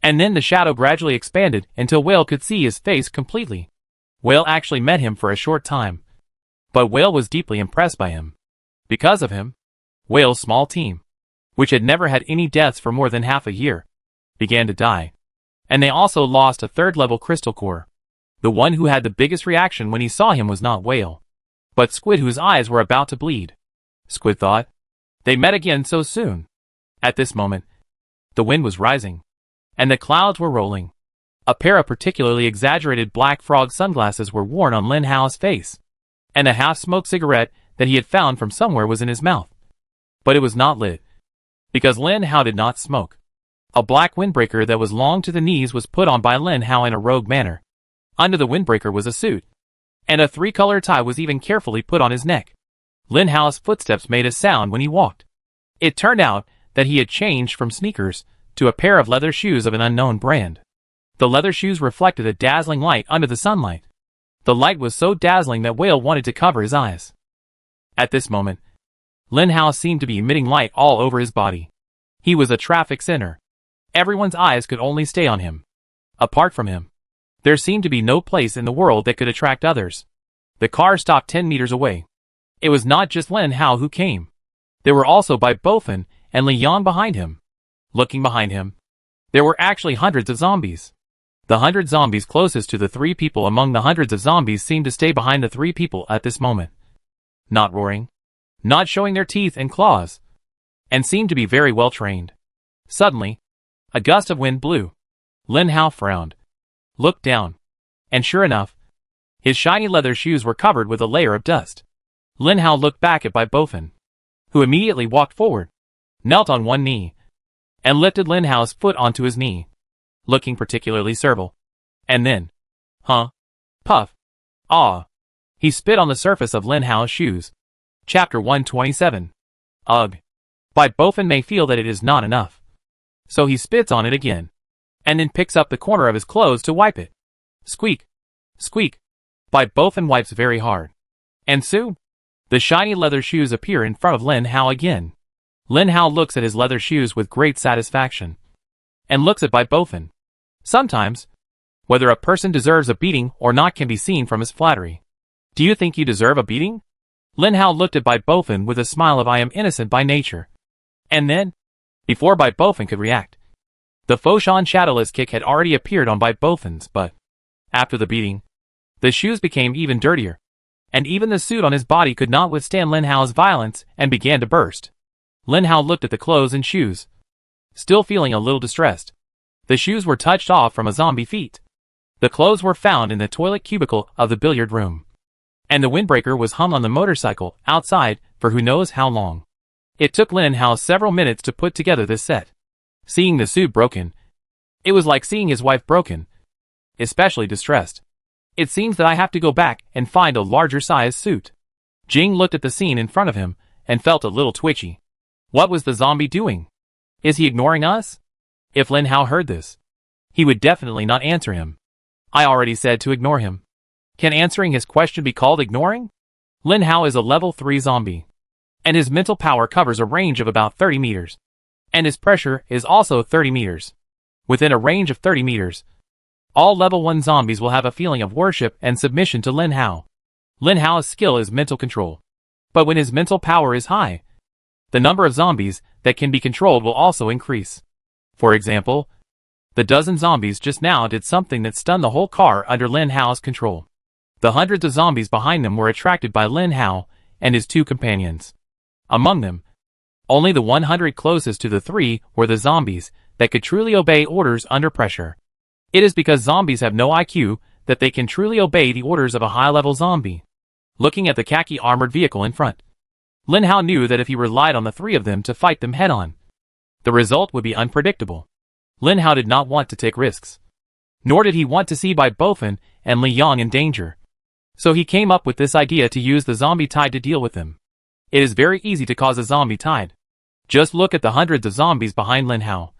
And then the shadow gradually expanded until Whale could see his face completely. Whale actually met him for a short time. But Whale was deeply impressed by him. Because of him, Whale's small team, which had never had any deaths for more than half a year, began to die. And they also lost a third-level crystal core. The one who had the biggest reaction when he saw him was not Whale, but Squid, whose eyes were about to bleed. Squid thought, they met again so soon. At this moment, the wind was rising, and the clouds were rolling. A pair of particularly exaggerated black frog sunglasses were worn on Lin Hao's face, and a half-smoked cigarette that he had found from somewhere was in his mouth. But it was not lit, because Lin Hao did not smoke. A black windbreaker that was long to the knees was put on by Lin Hao in a rogue manner. Under the windbreaker was a suit, and a three-color tie was even carefully put on his neck. Lin Hao's footsteps made a sound when he walked. It turned out that he had changed from sneakers to a pair of leather shoes of an unknown brand. The leather shoes reflected a dazzling light under the sunlight. The light was so dazzling that Whale wanted to cover his eyes. At this moment, Lin Hao seemed to be emitting light all over his body. He was a traffic center. Everyone's eyes could only stay on him. Apart from him, there seemed to be no place in the world that could attract others. The car stopped 10 meters away. It was not just Lin Hao who came. There were also Bai Bofin and Li Yan behind him. Looking behind him, there were actually hundreds of zombies. The 100 zombies closest to the 3 people among the hundreds of zombies seemed to stay behind the 3 people at this moment. Not roaring, not showing their teeth and claws, and seemed to be very well trained. Suddenly, a gust of wind blew. Lin Hao frowned, looked down, and sure enough, his shiny leather shoes were covered with a layer of dust. Lin Hao looked back at Bai Bofin, who immediately walked forward, knelt on one knee, and lifted Lin Hao's foot onto his knee, looking particularly servile. And then, puff, ah, he spit on the surface of Lin Hao's shoes. Chapter 127. Ugh. Bai Bofin may feel that it is not enough, so he spits on it again, and then picks up the corner of his clothes to wipe it. Squeak, squeak. Bai Bofin wipes very hard, and soon, the shiny leather shoes appear in front of Lin Hao again. Lin Hao looks at his leather shoes with great satisfaction, and looks at Bai Bofin. Sometimes, whether a person deserves a beating or not can be seen from his flattery. Do you think you deserve a beating? Lin Hao looked at Bai Bofin with a smile of I am innocent by nature. And then, before Bai Bofin could react, the Foshan Shadowless kick had already appeared on Bai Bofin's, but after the beating, the shoes became even dirtier, and even the suit on his body could not withstand Lin Hao's violence and began to burst. Lin Hao looked at the clothes and shoes, still feeling a little distressed. The shoes were touched off from a zombie feet. The clothes were found in the toilet cubicle of the billiard room, and the windbreaker was hung on the motorcycle outside for who knows how long. It took Lin Hao several minutes to put together this set. Seeing the suit broken, it was like seeing his wife broken, especially distressed. It seems that I have to go back and find a larger size suit. Jing looked at the scene in front of him and felt a little twitchy. What was the zombie doing? Is he ignoring us? If Lin Hao heard this, he would definitely not answer him. I already said to ignore him. Can answering his question be called ignoring? Lin Hao is a level 3 zombie, and his mental power covers a range of about 30 meters. And his pressure is also 30 meters. Within a range of 30 meters, all level 1 zombies will have a feeling of worship and submission to Lin Hao. Lin Hao's skill is mental control. But when his mental power is high, the number of zombies that can be controlled will also increase. For example, The dozen zombies just now did something that stunned the whole car under Lin Hao's control. The hundreds of zombies behind them were attracted by Lin Hao and his two companions. Among them, only the 100 closest to the three were the zombies that could truly obey orders under pressure. It is because zombies have no IQ that they can truly obey the orders of a high-level zombie. Looking at the khaki armored vehicle in front, Lin Hao knew that if he relied on the three of them to fight them head-on, the result would be unpredictable. Lin Hao did not want to take risks. Nor did he want to see Bai Bofan and Li Yang in danger. So he came up with this idea to use the zombie tide to deal with them. It is very easy to cause a zombie tide. Just look at the hundreds of zombies behind Lin Hao.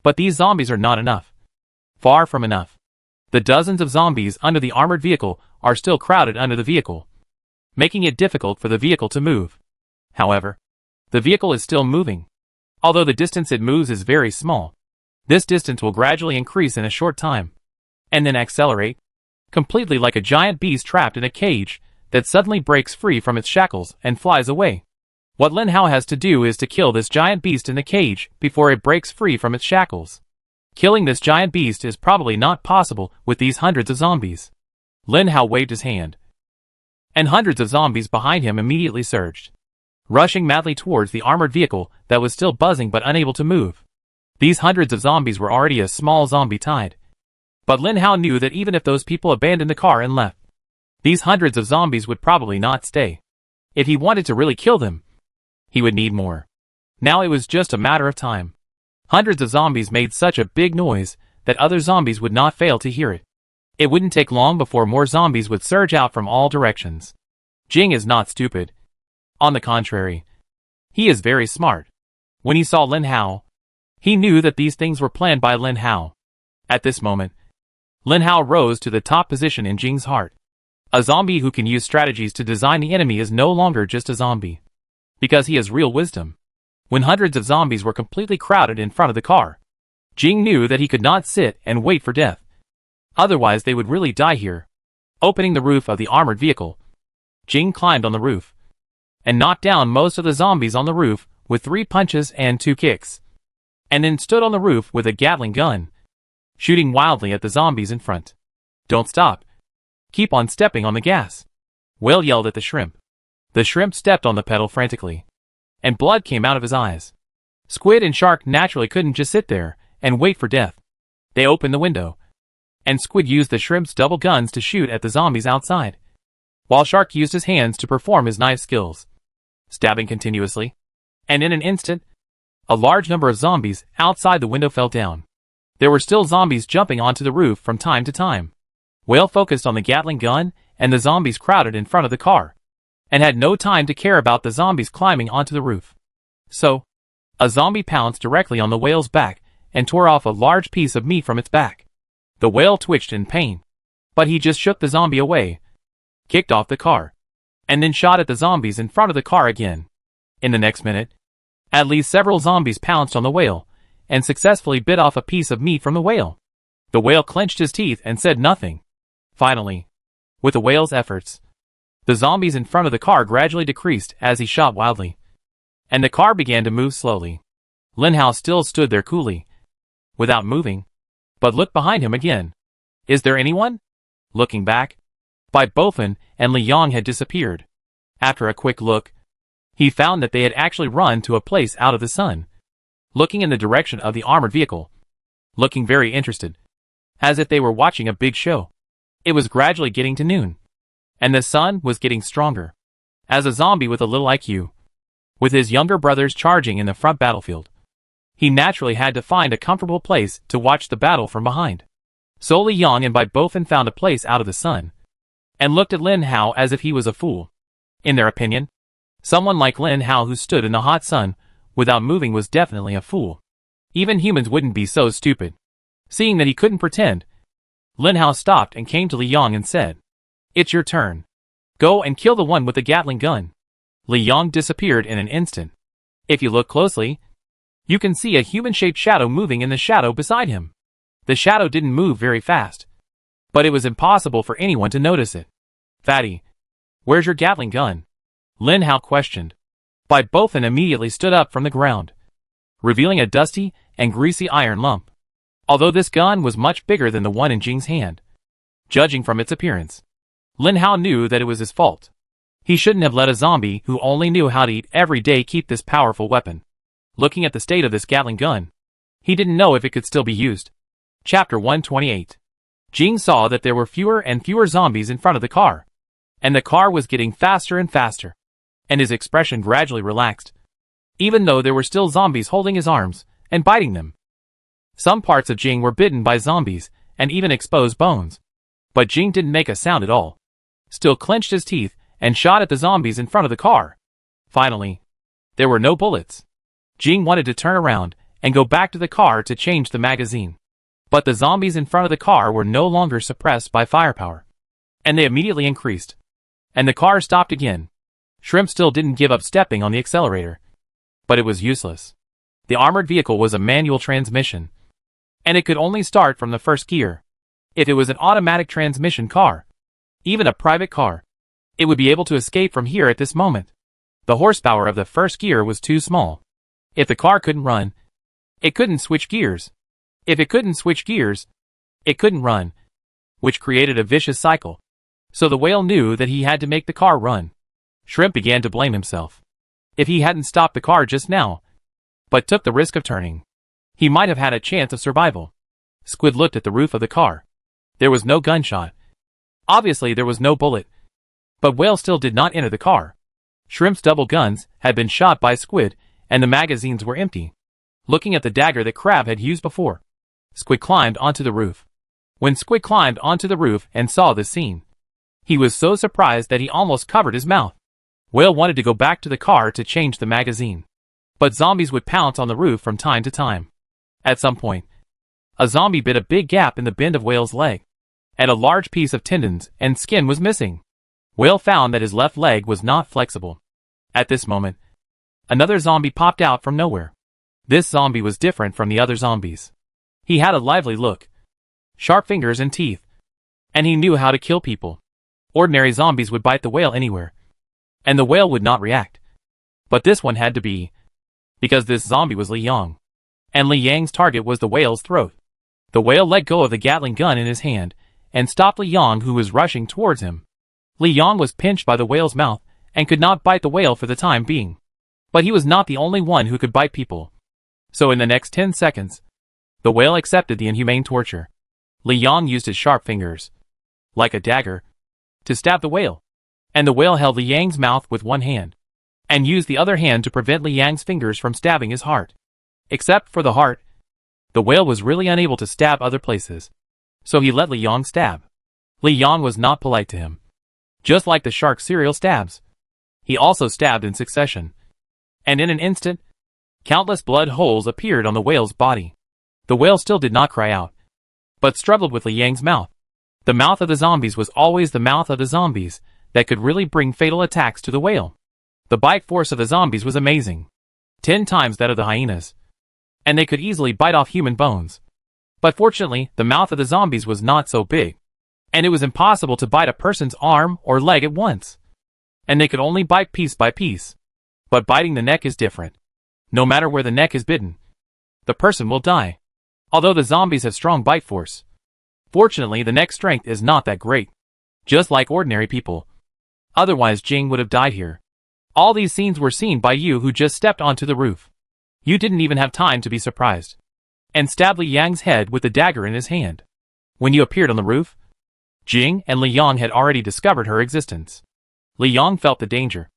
But these zombies are not enough. Far from enough. The dozens of zombies under the armored vehicle are still crowded under the vehicle, making it difficult for the vehicle to move. However, the vehicle is still moving. Although the distance it moves is very small, this distance will gradually increase in a short time, and then accelerate, completely like a giant beast trapped in a cage that suddenly breaks free from its shackles and flies away. What Lin Hao has to do is to kill this giant beast in the cage before it breaks free from its shackles. Killing this giant beast is probably not possible with these hundreds of zombies. Lin Hao waved his hand, and hundreds of zombies behind him immediately surged, rushing madly towards the armored vehicle that was still buzzing but unable to move. These hundreds of zombies were already a small zombie tide. But Lin Hao knew that even if those people abandoned the car and left, these hundreds of zombies would probably not stay. If he wanted to really kill them, he would need more. Now it was just a matter of time. Hundreds of zombies made such a big noise that other zombies would not fail to hear it. It wouldn't take long before more zombies would surge out from all directions. Jing is not stupid. On the contrary, he is very smart. When he saw Lin Hao, he knew that these things were planned by Lin Hao. At this moment, Lin Hao rose to the top position in Jing's heart. A zombie who can use strategies to design the enemy is no longer just a zombie, because he has real wisdom. When hundreds of zombies were completely crowded in front of the car, Jing knew that he could not sit and wait for death. Otherwise they would really die here. Opening the roof of the armored vehicle, Jing climbed on the roof and knocked down most of the zombies on the roof with 3 punches and 2 kicks, and then stood on the roof with a Gatling gun, shooting wildly at the zombies in front. Don't stop. Keep on stepping on the gas. Whale yelled at the shrimp. The shrimp stepped on the pedal frantically, and blood came out of his eyes. Squid and Shark naturally couldn't just sit there and wait for death. They opened the window, and Squid used the shrimp's double guns to shoot at the zombies outside, while Shark used his hands to perform his knife skills, stabbing continuously. And in an instant, a large number of zombies outside the window fell down. There were still zombies jumping onto the roof from time to time. Whale focused on the Gatling gun and the zombies crowded in front of the car, and had no time to care about the zombies climbing onto the roof. So, a zombie pounced directly on the whale's back and tore off a large piece of meat from its back. The whale twitched in pain, but he just shook the zombie away, kicked off the car, and then shot at the zombies in front of the car again. In the next minute, at least several zombies pounced on the whale and successfully bit off a piece of meat from the whale. The whale clenched his teeth and said nothing. Finally, with the whale's efforts, the zombies in front of the car gradually decreased as he shot wildly, and the car began to move slowly. Lin Hao still stood there coolly, without moving, but looked behind him again. Is there anyone? Looking back, Bai Bofan and Li Yang had disappeared. After a quick look, he found that they had actually run to a place out of the sun, looking in the direction of the armored vehicle, looking very interested, as if they were watching a big show. It was gradually getting to noon, and the sun was getting stronger. As a zombie with a little IQ, with his younger brothers charging in the front battlefield, he naturally had to find a comfortable place to watch the battle from behind. So Li Yang and Bai Bofan found a place out of the sun, and looked at Lin Hao as if he was a fool. In their opinion, someone like Lin Hao who stood in the hot sun without moving was definitely a fool. Even humans wouldn't be so stupid. Seeing that he couldn't pretend, Lin Hao stopped and came to Li Yang and said, "It's your turn. Go and kill the one with the Gatling gun." Li Yang disappeared in an instant. If you look closely, you can see a human-shaped shadow moving in the shadow beside him. The shadow didn't move very fast, but it was impossible for anyone to notice it. "Fatty, where's your Gatling gun?" Lin Hao questioned. Bai Bofan immediately stood up from the ground, revealing a dusty and greasy iron lump. although this gun was much bigger than the one in Jing's hand. Judging from its appearance, Lin Hao knew that it was his fault. He shouldn't have let a zombie who only knew how to eat every day keep this powerful weapon. Looking at the state of this Gatling gun, he didn't know if it could still be used. Chapter 128. Jing saw that there were fewer and fewer zombies in front of the car, and the car was getting faster and faster, and his expression gradually relaxed, even though there were still zombies holding his arms and biting them. Some parts of Jing were bitten by zombies and even exposed bones, but Jing didn't make a sound at all, still clenched his teeth and shot at the zombies in front of the car. Finally, there were no bullets. Jing wanted to turn around and go back to the car to change the magazine, but the zombies in front of the car were no longer suppressed by firepower, and they immediately increased, and the car stopped again. Shrimp still didn't give up stepping on the accelerator, but it was useless. The armored vehicle was a manual transmission, and it could only start from the first gear. If it was an automatic transmission car, even a private car, it would be able to escape from here at this moment. The horsepower of the first gear was too small. If the car couldn't run, it couldn't switch gears. If it couldn't switch gears, it couldn't run, which created a vicious cycle. So the whale knew that he had to make the car run. Shrimp began to blame himself. If he hadn't stopped the car just now, but took the risk of turning, he might have had a chance of survival. Squid looked at the roof of the car. There was no gunshot. Obviously there was no bullet. But Whale still did not enter the car. Shrimp's double guns had been shot by Squid, and the magazines were empty. Looking at the dagger that Crab had used before, Squid climbed onto the roof. When Squid climbed onto the roof and saw this scene, he was so surprised that he almost covered his mouth. Whale wanted to go back to the car to change the magazine, but zombies would pounce on the roof from time to time. At some point, a zombie bit a big gap in the bend of Whale's leg, and a large piece of tendons and skin was missing. Whale found that his left leg was not flexible. At this moment, another zombie popped out from nowhere. This zombie was different from the other zombies. He had a lively look, sharp fingers and teeth, and he knew how to kill people. Ordinary zombies would bite the whale anywhere, and the whale would not react. But this one had to be, because this zombie was Li Yang, and Li Yang's target was the whale's throat. The whale let go of the Gatling gun in his hand and stopped Li Yang, who was rushing towards him. Li Yang was pinched by the whale's mouth and could not bite the whale for the time being. But he was not the only one who could bite people. So in the next 10 seconds, the whale accepted the inhumane torture. Li Yang used his sharp fingers, like a dagger, to stab the whale, and the whale held Li Yang's mouth with one hand, and used the other hand to prevent Li Yang's fingers from stabbing his heart. Except for the heart, the whale was really unable to stab other places, so he let Li Yang stab. Li Yang was not polite to him. Just like the shark serial stabs, he also stabbed in succession, and in an instant, countless blood holes appeared on the whale's body. The whale still did not cry out, but struggled with Li Yang's mouth. The mouth of the zombies was always the mouth of the zombies that could really bring fatal attacks to the whale. The bite force of the zombies was amazing, 10 times that of the hyenas, and they could easily bite off human bones. But fortunately, the mouth of the zombies was not so big, and it was impossible to bite a person's arm or leg at once, and they could only bite piece by piece. But biting the neck is different. No matter where the neck is bitten, the person will die. Although the zombies have strong bite force, fortunately the neck strength is not that great, just like ordinary people. Otherwise Jing would have died here. All these scenes were seen by you who just stepped onto the roof. You didn't even have time to be surprised, and stabbed Li Yang's head with the dagger in his hand. When you appeared on the roof, Jing and Li Yang had already discovered her existence. Li Yang felt the danger,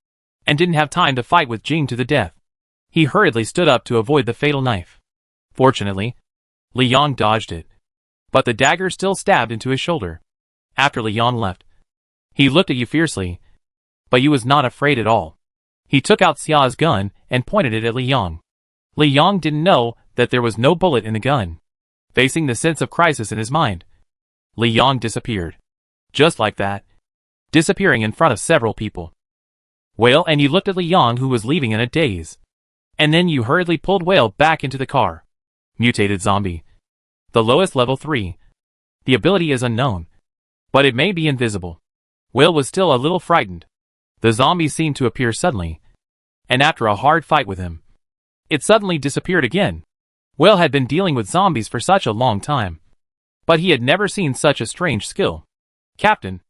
and didn't have time to fight with Jing to the death. He hurriedly stood up to avoid the fatal knife. Fortunately, Li Yang dodged it, but the dagger still stabbed into his shoulder. After Li Yang left, he looked at you fiercely, but you was not afraid at all. He took out Xia's gun and pointed it at Li Yang. Li Yang didn't know that there was no bullet in the gun. Facing the sense of crisis in his mind, Li Yang disappeared. Just like that, disappearing in front of several people. Whale and you looked at Li Yang, who was leaving in a daze. And then you hurriedly pulled Whale back into the car. Mutated zombie. The lowest level 3. The ability is unknown, but it may be invisible. Whale was still a little frightened. The zombie seemed to appear suddenly, and after a hard fight with him, it suddenly disappeared again. Whale had been dealing with zombies for such a long time, but he had never seen such a strange skill. "Captain,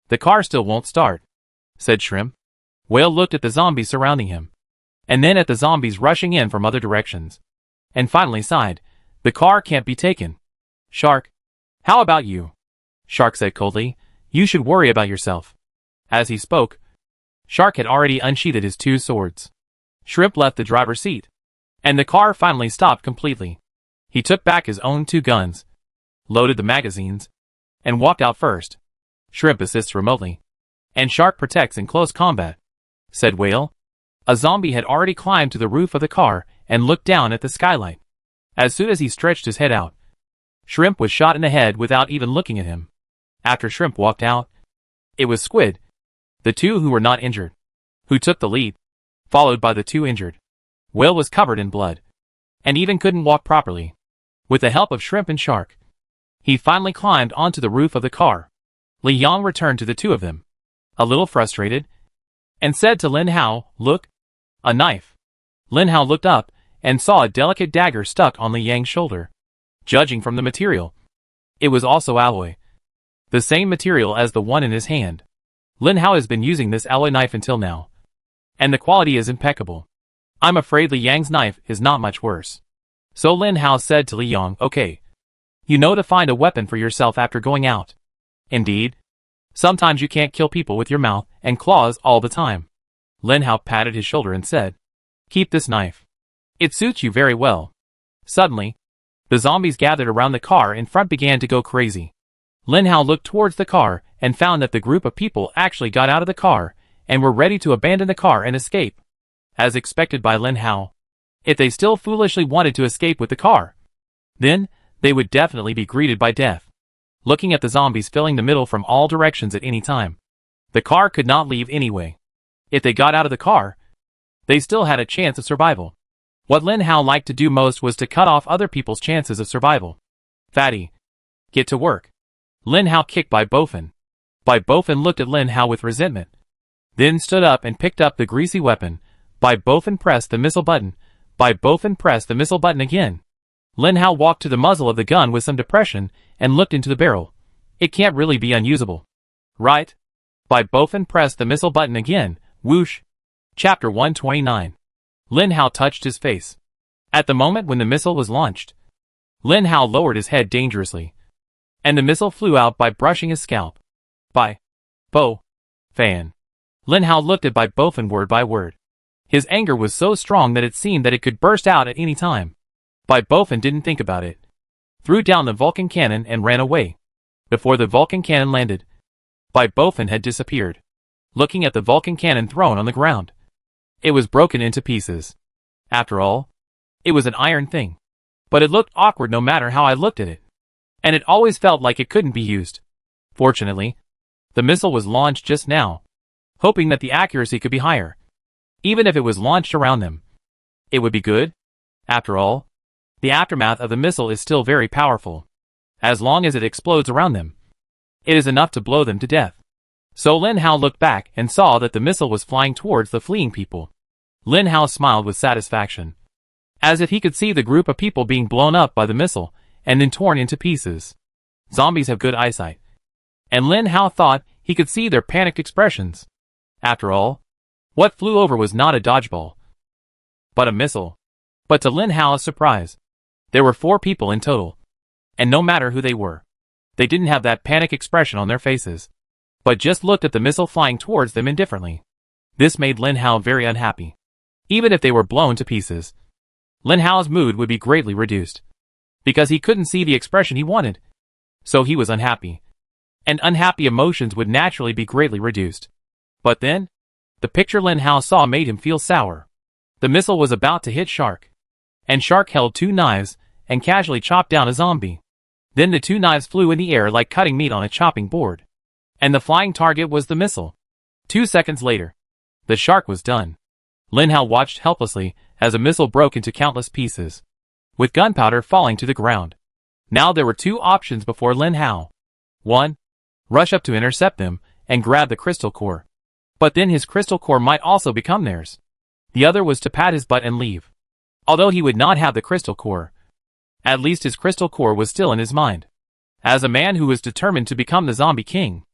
the car still won't start," said Shrimp. Whale looked at the zombies surrounding him, and then at the zombies rushing in from other directions, and finally sighed. "The car can't be taken." "Shark, how about you?" Shark said coldly. "You should worry about yourself." As he spoke, Shark had already unsheathed his 2 swords. Shrimp left the driver's seat, and the car finally stopped completely. He took back his own 2 guns, loaded the magazines, and walked out first. "Shrimp assists remotely, and Shark protects in close combat," said Whale. A zombie had already climbed to the roof of the car and looked down at the skylight. As soon as he stretched his head out, Shrimp was shot in the head without even looking at him. After Shrimp walked out, it was Squid, the 2 who were not injured, who took the lead, followed by the 2 injured. Whale was covered in blood, and even couldn't walk properly. With the help of Shrimp and Shark, he finally climbed onto the roof of the car. Li Yang returned to the 2 of them, a little frustrated, and said to Lin Hao, "Look, a knife." Lin Hao looked up and saw a delicate dagger stuck on Li Yang's shoulder. Judging from the material, it was also alloy, the same material as the one in his hand. Lin Hao has been using this alloy knife until now, and the quality is impeccable. "I'm afraid Li Yang's knife is not much worse." So Lin Hao said to Li Yang, "Okay, you know to find a weapon for yourself after going out. Indeed, sometimes you can't kill people with your mouth and claws all the time." Lin Hao patted his shoulder and said, "Keep this knife. It suits you very well." Suddenly, the zombies gathered around the car in front began to go crazy. Lin Hao looked towards the car and found that the group of people actually got out of the car and were ready to abandon the car and escape. As expected by Lin Hao, if they still foolishly wanted to escape with the car, then they would definitely be greeted by death. Looking at the zombies filling the middle from all directions at any time, the car could not leave anyway. If they got out of the car, they still had a chance of survival. What Lin Hao liked to do most was to cut off other people's chances of survival. "Fatty, get to work." Lin Hao kicked Bai Bofin. Bai Bofin looked at Lin Hao with resentment, then stood up and picked up the greasy weapon. Bai Bofin pressed the missile button. Bai Bofin pressed the missile button again. Lin Hao walked to the muzzle of the gun with some depression and looked into the barrel. "It can't really be unusable, right?" Bai Bofin pressed the missile button again. Whoosh. Chapter 129. Lin Hao touched his face. At the moment when the missile was launched, Lin Hao lowered his head dangerously, and the missile flew out by brushing his scalp. Bai Bofin. Lin Hao looked at Bai Bofin word by word. His anger was so strong that it seemed that it could burst out at any time. Bai Bofin didn't think about it, threw down the Vulcan cannon and ran away. Before the Vulcan cannon landed, Bai Bofin had disappeared. Looking at the Vulcan cannon thrown on the ground, it was broken into pieces. After all, it was an iron thing, but it looked awkward no matter how I looked at it, and it always felt like it couldn't be used. Fortunately, the missile was launched just now, hoping that the accuracy could be higher. Even if it was launched around them, it would be good. After all, the aftermath of the missile is still very powerful. As long as it explodes around them, it is enough to blow them to death. So Lin Hao looked back and saw that the missile was flying towards the fleeing people. Lin Hao smiled with satisfaction, as if he could see the group of people being blown up by the missile and then torn into pieces. Zombies have good eyesight, and Lin Hao thought he could see their panicked expressions. After all, what flew over was not a dodgeball, but a missile. But to Lin Hao's surprise, there were 4 people in total, and no matter who they were, they didn't have that panic expression on their faces, but just looked at the missile flying towards them indifferently. This made Lin Hao very unhappy. Even if they were blown to pieces, Lin Hao's mood would be greatly reduced, because he couldn't see the expression he wanted. So he was unhappy, and unhappy emotions would naturally be greatly reduced. But then, the picture Lin Hao saw made him feel sour. The missile was about to hit Shark, and Shark held 2 knives and casually chopped down a zombie. Then the 2 knives flew in the air like cutting meat on a chopping board, and the flying target was the missile. 2 seconds later, the Shark was done. Lin Hao watched helplessly as a missile broke into countless pieces, with gunpowder falling to the ground. Now there were 2 options before Lin Hao. 1. Rush up to intercept them and grab the crystal core. But then his crystal core might also become theirs. The other was to pat his butt and leave. Although he would not have the crystal core, At least his crystal core was still in his mind. As a man who was determined to become the zombie king,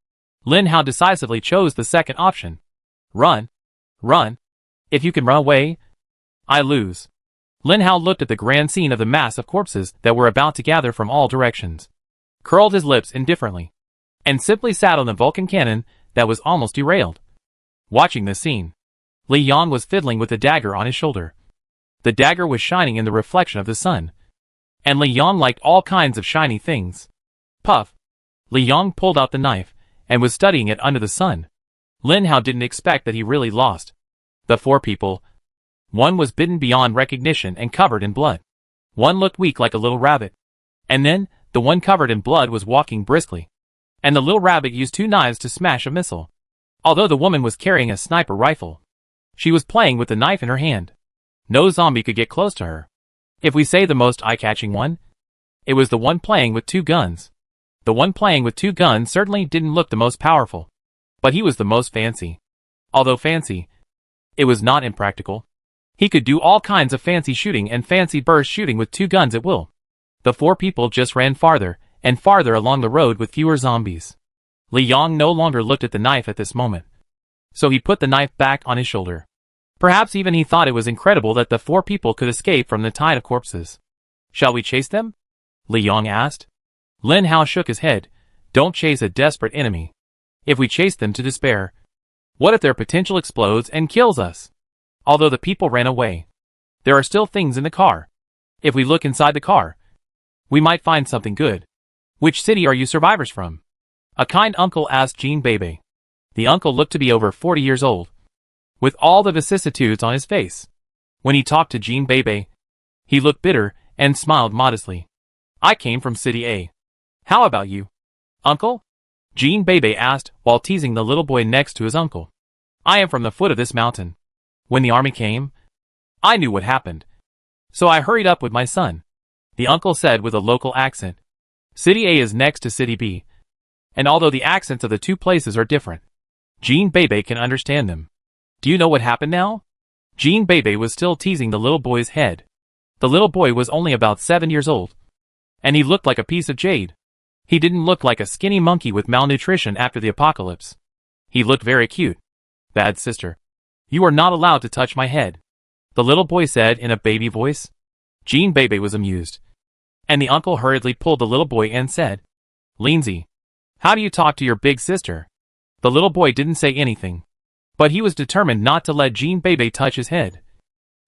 Lin Hao decisively chose the second option. Run. Run. If you can run away, I lose. Lin Hao looked at the grand scene of the mass of corpses that were about to gather from all directions, curled his lips indifferently, and simply sat on the Vulcan cannon that was almost derailed. Watching this scene, Li Yan was fiddling with the dagger on his shoulder. The dagger was shining in the reflection of the sun, and Li Yan liked all kinds of shiny things. Puff. Li Yan pulled out the knife and was studying it under the sun. Lin Hao didn't expect that he really lost. The four people. One was bitten beyond recognition and covered in blood. One looked weak like a little rabbit. And then, the one covered in blood was walking briskly. And the little rabbit used 2 knives to smash a missile. Although the woman was carrying a sniper rifle, she was playing with the knife in her hand. No zombie could get close to her. If we say the most eye-catching one, it was the one playing with 2 guns. The one playing with 2 guns certainly didn't look the most powerful, but he was the most fancy. Although fancy, it was not impractical. He could do all kinds of fancy shooting and fancy burst shooting with 2 guns at will. The 4 people just ran farther and farther along the road with fewer zombies. Li Yang no longer looked at the knife at this moment, so he put the knife back on his shoulder. Perhaps even he thought it was incredible that the 4 people could escape from the tide of corpses. Shall we chase them? Li Yang asked. Lin Hao shook his head. Don't chase a desperate enemy. If we chase them to despair, what if their potential explodes and kills us? Although the people ran away, there are still things in the car. If we look inside the car, we might find something good. Which city are you survivors from? A kind uncle asked Jean Bebe. The uncle looked to be over 40 years old, with all the vicissitudes on his face. When he talked to Jean Bebe, he looked bitter and smiled modestly. I came from City A. How about you, uncle? Jean Bebe asked while teasing the little boy next to his uncle. I am from the foot of this mountain. When the army came, I knew what happened, so I hurried up with my son, the uncle said with a local accent. City A is next to City B, and although the accents of the 2 places are different, Jean Bebe can understand them. Do you know what happened now? Jean Bebe was still teasing the little boy's head. The little boy was only about 7 years old, and he looked like a piece of jade. He didn't look like a skinny monkey with malnutrition after the apocalypse. He looked very cute. Bad sister, you are not allowed to touch my head, the little boy said in a baby voice. Jean Bebe was amused, and the uncle hurriedly pulled the little boy and said, Lindsay, how do you talk to your big sister? The little boy didn't say anything, but he was determined not to let Jean Bebe touch his head.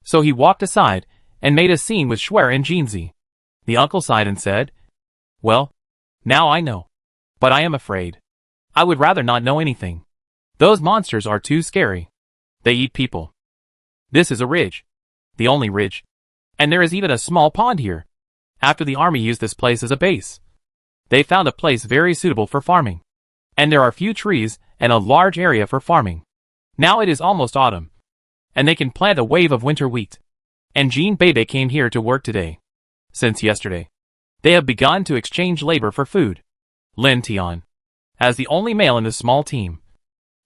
So he walked aside and made a scene with Schwer and Jeanzy. The uncle sighed and said, well, now I know, but I am afraid. I would rather not know anything. Those monsters are too scary. They eat people. This is a ridge. The only ridge. And there is even a small pond here. After the army used this place as a base, they found a place very suitable for farming. And there are few trees and a large area for farming. Now it is almost autumn, and they can plant a wave of winter wheat. And Jean Bebe came here to work today. Since yesterday, they have begun to exchange labor for food. Lin Tian, as the only male in the small team,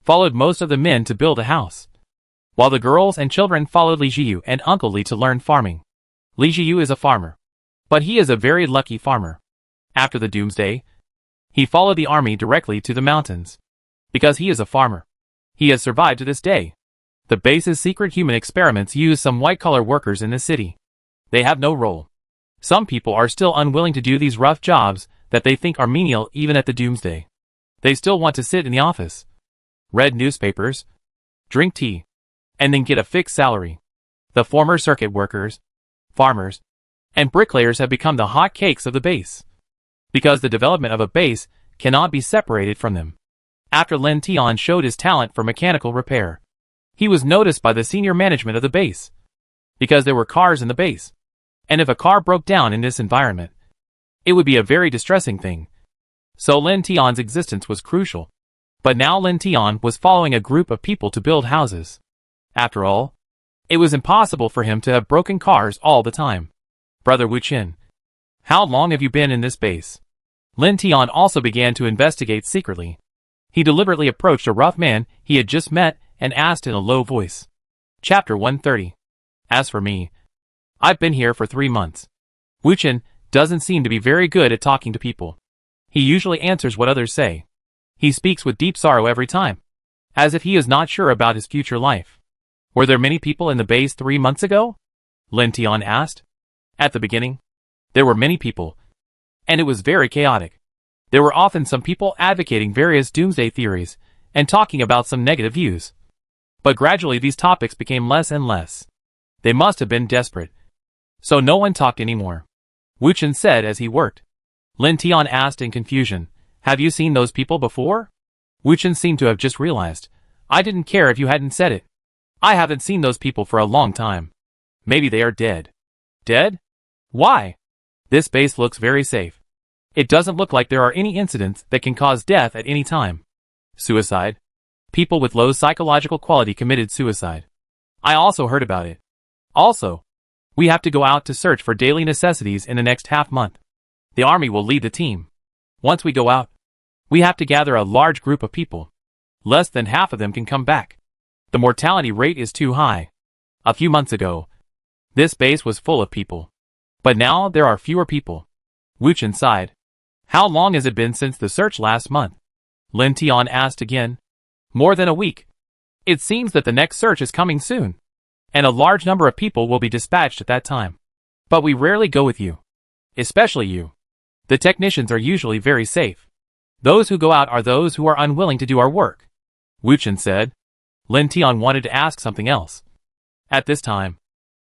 followed most of the men to build a house, while the girls and children followed Li Jiu and Uncle Li to learn farming. Li Jiu is a farmer, but he is a very lucky farmer. After the doomsday, he followed the army directly to the mountains. Because he is a farmer, he has survived to this day. The base's secret human experiments use some white-collar workers in the city. They have no role. Some people are still unwilling to do these rough jobs that they think are menial even at the doomsday. They still want to sit in the office, read newspapers, drink tea, and then get a fixed salary. The former circuit workers, farmers, and bricklayers have become the hot cakes of the base, because the development of a base cannot be separated from them. After Lin Tian showed his talent for mechanical repair, he was noticed by the senior management of the base, because there were cars in the base, and if a car broke down in this environment, it would be a very distressing thing. So Lin Tian's existence was crucial. But now Lin Tian was following a group of people to build houses. After all, it was impossible for him to have broken cars all the time. Brother Wu Qin, how long have you been in this base? Lin Tian also began to investigate secretly. He deliberately approached a rough man he had just met and asked in a low voice. Chapter 130. As for me, I've been here for 3 months. Wu Qin, doesn't seem to be very good at talking to people. He usually answers what others say. He speaks with deep sorrow every time, as if he is not sure about his future life. Were there many people in the base 3 months ago? Lin Tian asked. At the beginning, there were many people, and it was very chaotic. There were often some people advocating various doomsday theories and talking about some negative views. But gradually these topics became less and less. They must have been desperate. So no one talked anymore. Wu Chen said as he worked. Lin Tian asked in confusion, "Have you seen those people before?" Wu Chen seemed to have just realized. "I didn't care if you hadn't said it. I haven't seen those people for a long time. Maybe they are dead." Dead? Why? This base looks very safe. It doesn't look like there are any incidents that can cause death at any time. Suicide? People with low psychological quality committed suicide. I also heard about it. Also, we have to go out to search for daily necessities in the next half month. The army will lead the team. Once we go out, we have to gather a large group of people. Less than half of them can come back. The mortality rate is too high. A few months ago, this base was full of people. But now there are fewer people. Wu Chen sighed. How long has it been since the search last month? Lin Tian asked again. More than a week. It seems that the next search is coming soon, and a large number of people will be dispatched at that time. But we rarely go with you. Especially you. The technicians are usually very safe. Those who go out are those who are unwilling to do our work. Wu Chen said. Lin Tian wanted to ask something else. At this time,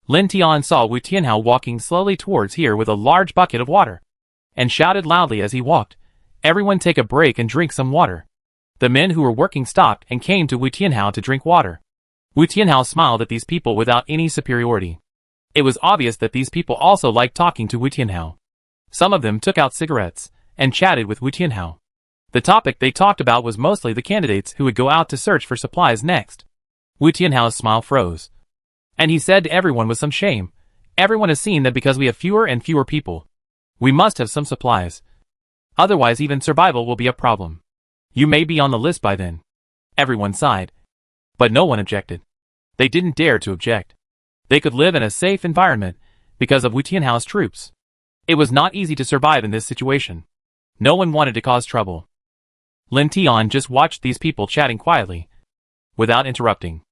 Lin Tian saw Wu Tianhao walking slowly towards here with a large bucket of water, and shouted loudly as he walked, "Everyone take a break and drink some water." The men who were working stopped and came to Wu Tianhao to drink water. Wu Tianhao smiled at these people without any superiority. It was obvious that these people also liked talking to Wu Tianhao. Some of them took out cigarettes and chatted with Wu Tianhao. The topic they talked about was mostly the candidates who would go out to search for supplies next. Wu Tianhao's smile froze, and he said to everyone with some shame, "Everyone has seen that because we have fewer and fewer people, we must have some supplies. Otherwise even survival will be a problem. You may be on the list by then." Everyone sighed, but no one objected. They didn't dare to object. They could live in a safe environment because of Wu Tianhao's troops. It was not easy to survive in this situation. No one wanted to cause trouble. Lin Tian just watched these people chatting quietly, without interrupting,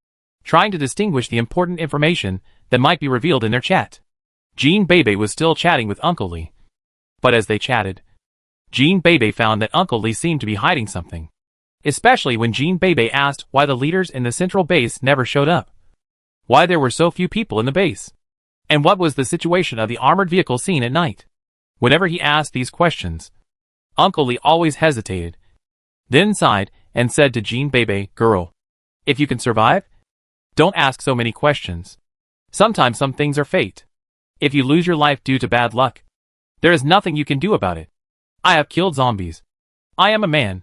trying to distinguish the important information that might be revealed in their chat. Jean Bebe was still chatting with Uncle Li. But as they chatted, Jean Bebe found that Uncle Li seemed to be hiding something. Especially when Jean Bebe asked why the leaders in the central base never showed up. Why there were so few people in the base. And what was the situation of the armored vehicle seen at night? Whenever he asked these questions, Uncle Li always hesitated, then sighed and said to Jean Bebe, "Girl, if you can survive, don't ask so many questions. Sometimes some things are fate. If you lose your life due to bad luck, there is nothing you can do about it. I have killed zombies. I am a man.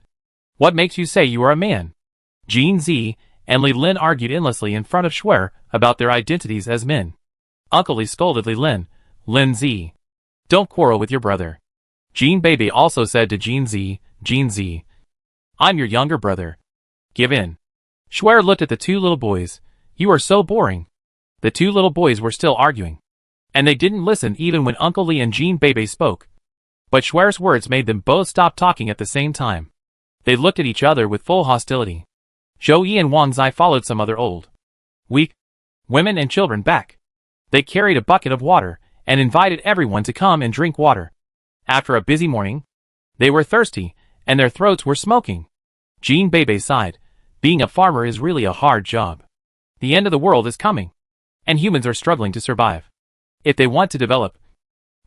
What makes you say you are a man?" Jean Z and Li Lin argued endlessly in front of Schwer about their identities as men. Uncle Li scolded Li Lin, "Lin Z, don't quarrel with your brother." Jean Bebe also said to Jean Z, "Jean Z, I'm your younger brother. Give in." Schwer looked at the two little boys. "You are so boring." The two little boys were still arguing, and they didn't listen even when Uncle Li and Jean Bebe spoke. But Schwer's words made them both stop talking at the same time. They looked at each other with full hostility. Zhou Yi and Wang Zai followed some other old, weak women and children back. They carried a bucket of water and invited everyone to come and drink water. After a busy morning, they were thirsty and their throats were smoking. Jean Bebe sighed. Being a farmer is really a hard job. The end of the world is coming, and humans are struggling to survive. If they want to develop,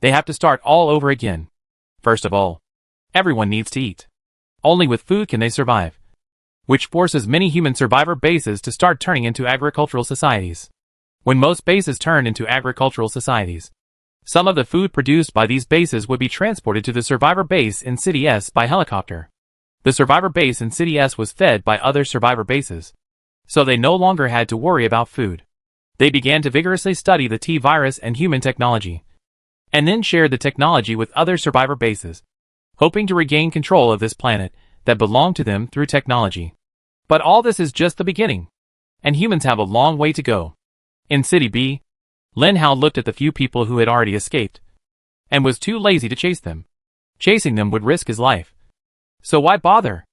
they have to start all over again. First of all, everyone needs to eat. Only with food can they survive, which forces many human survivor bases to start turning into agricultural societies. When most bases turn into agricultural societies, some of the food produced by these bases would be transported to the survivor base in City S by helicopter. The survivor base in City S was fed by other survivor bases, so they no longer had to worry about food. They began to vigorously study the T-virus and human technology, and then shared the technology with other survivor bases, hoping to regain control of this planet that belonged to them through technology. But all this is just the beginning, and humans have a long way to go. In City B, Lin Hao looked at the few people who had already escaped, and was too lazy to chase them. Chasing them would risk his life. So why bother?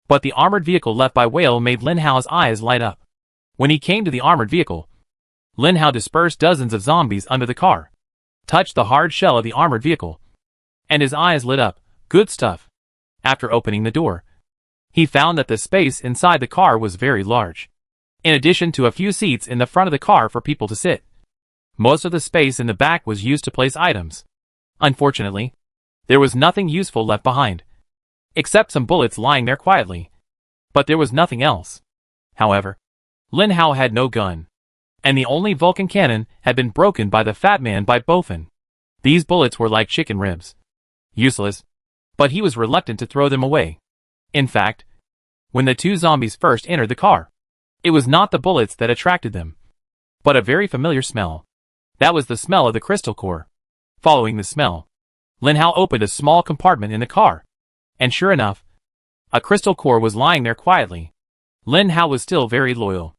But the armored vehicle left by Whale made Lin Hao's eyes light up. When he came to the armored vehicle, Lin Hao dispersed dozens of zombies under the car, touched the hard shell of the armored vehicle, and his eyes lit up. Good stuff. After opening the door, he found that the space inside the car was very large. In addition to a few seats in the front of the car for people to sit, most of the space in the back was used to place items. Unfortunately, there was nothing useful left behind, except some bullets lying there quietly. But there was nothing else. However, Lin Hao had no gun, and the only Vulcan cannon had been broken by the fat man by Bofin. These bullets were like chicken ribs. Useless, but he was reluctant to throw them away. In fact, when the two zombies first entered the car, it was not the bullets that attracted them, but a very familiar smell. That was the smell of the crystal core. Following the smell, Lin Hao opened a small compartment in the car, and sure enough, a crystal core was lying there quietly. Lin Hao was still very loyal.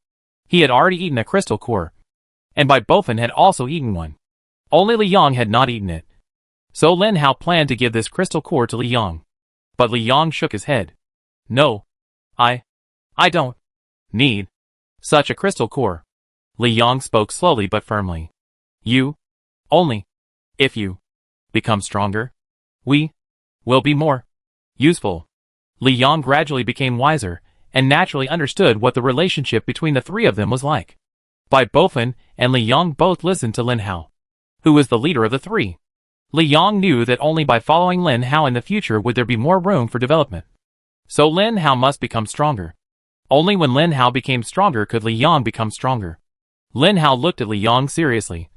He had already eaten a crystal core, and Bai Bofin had also eaten one. Only Li Yong had not eaten it. So Lin Hao planned to give this crystal core to Li Yong. But Li Yong shook his head. No. I don't need such a crystal core. Li Yong spoke slowly but firmly. You, only, if you become stronger, we will be more useful. Li Yong gradually became wiser, and naturally understood what the relationship between the three of them was like. Bai Bofin and Li Yong both listened to Lin Hao, who was the leader of the three. Li Yong knew that only by following Lin Hao in the future would there be more room for development. So Lin Hao must become stronger. Only when Lin Hao became stronger could Li Yong become stronger. Lin Hao looked at Li Yong seriously,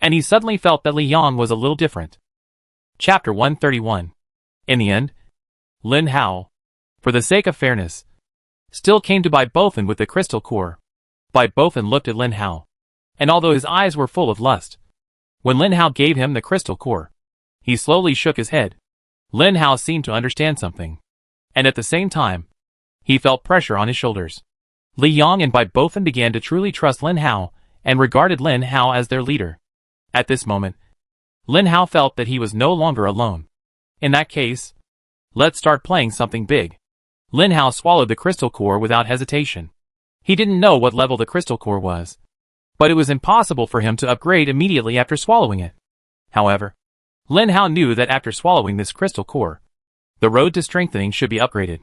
and he suddenly felt that Li Yong was a little different. Chapter 131. In the end, Lin Hao, for the sake of fairness, still came to Bai Bofin with the crystal core. Bai Bofin looked at Lin Hao, and although his eyes were full of lust, when Lin Hao gave him the crystal core, he slowly shook his head. Lin Hao seemed to understand something, and at the same time, he felt pressure on his shoulders. Li Yong and Bai Bofin began to truly trust Lin Hao, and regarded Lin Hao as their leader. At this moment, Lin Hao felt that he was no longer alone. In that case, let's start playing something big. Lin Hao swallowed the crystal core without hesitation. He didn't know what level the crystal core was, but it was impossible for him to upgrade immediately after swallowing it. However, Lin Hao knew that after swallowing this crystal core, the road to strengthening should be upgraded.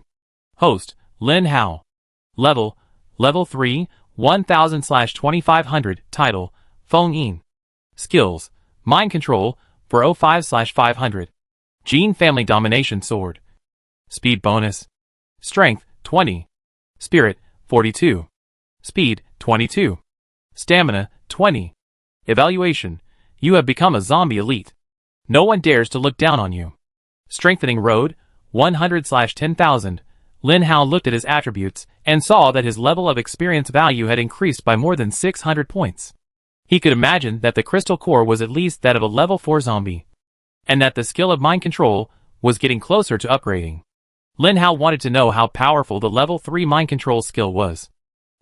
Host, Lin Hao. Level 3, 1000/2500. Title, Feng Yin. Skills, Mind Control, 405/500. Gene Family Domination Sword. Speed bonus. Strength, 20. Spirit, 42. Speed, 22. Stamina, 20. Evaluation, you have become a zombie elite. No one dares to look down on you. Strengthening Road, 100/10,000. Lin Hao looked at his attributes, and saw that his level of experience value had increased by more than 600 points. He could imagine that the crystal core was at least that of a level 4 zombie, and that the skill of mind control was getting closer to upgrading. Lin Hao wanted to know how powerful the level 3 mind control skill was.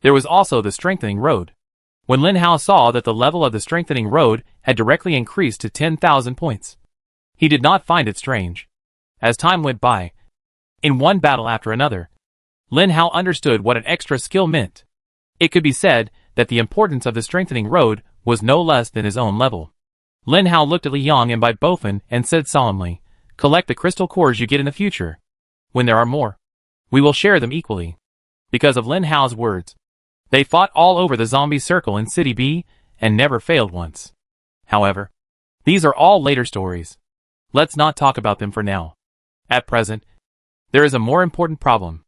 There was also the strengthening road. When Lin Hao saw that the level of the strengthening road had directly increased to 10,000 points, he did not find it strange. As time went by, in one battle after another, Lin Hao understood what an extra skill meant. It could be said that the importance of the strengthening road was no less than his own level. Lin Hao looked at Li Yong and Bai Bofin and said solemnly, "Collect the crystal cores you get in the future. When there are more, we will share them equally." Because of Lin Hao's words, they fought all over the zombie circle in City B, and never failed once. However, these are all later stories. Let's not talk about them for now. At present, there is a more important problem.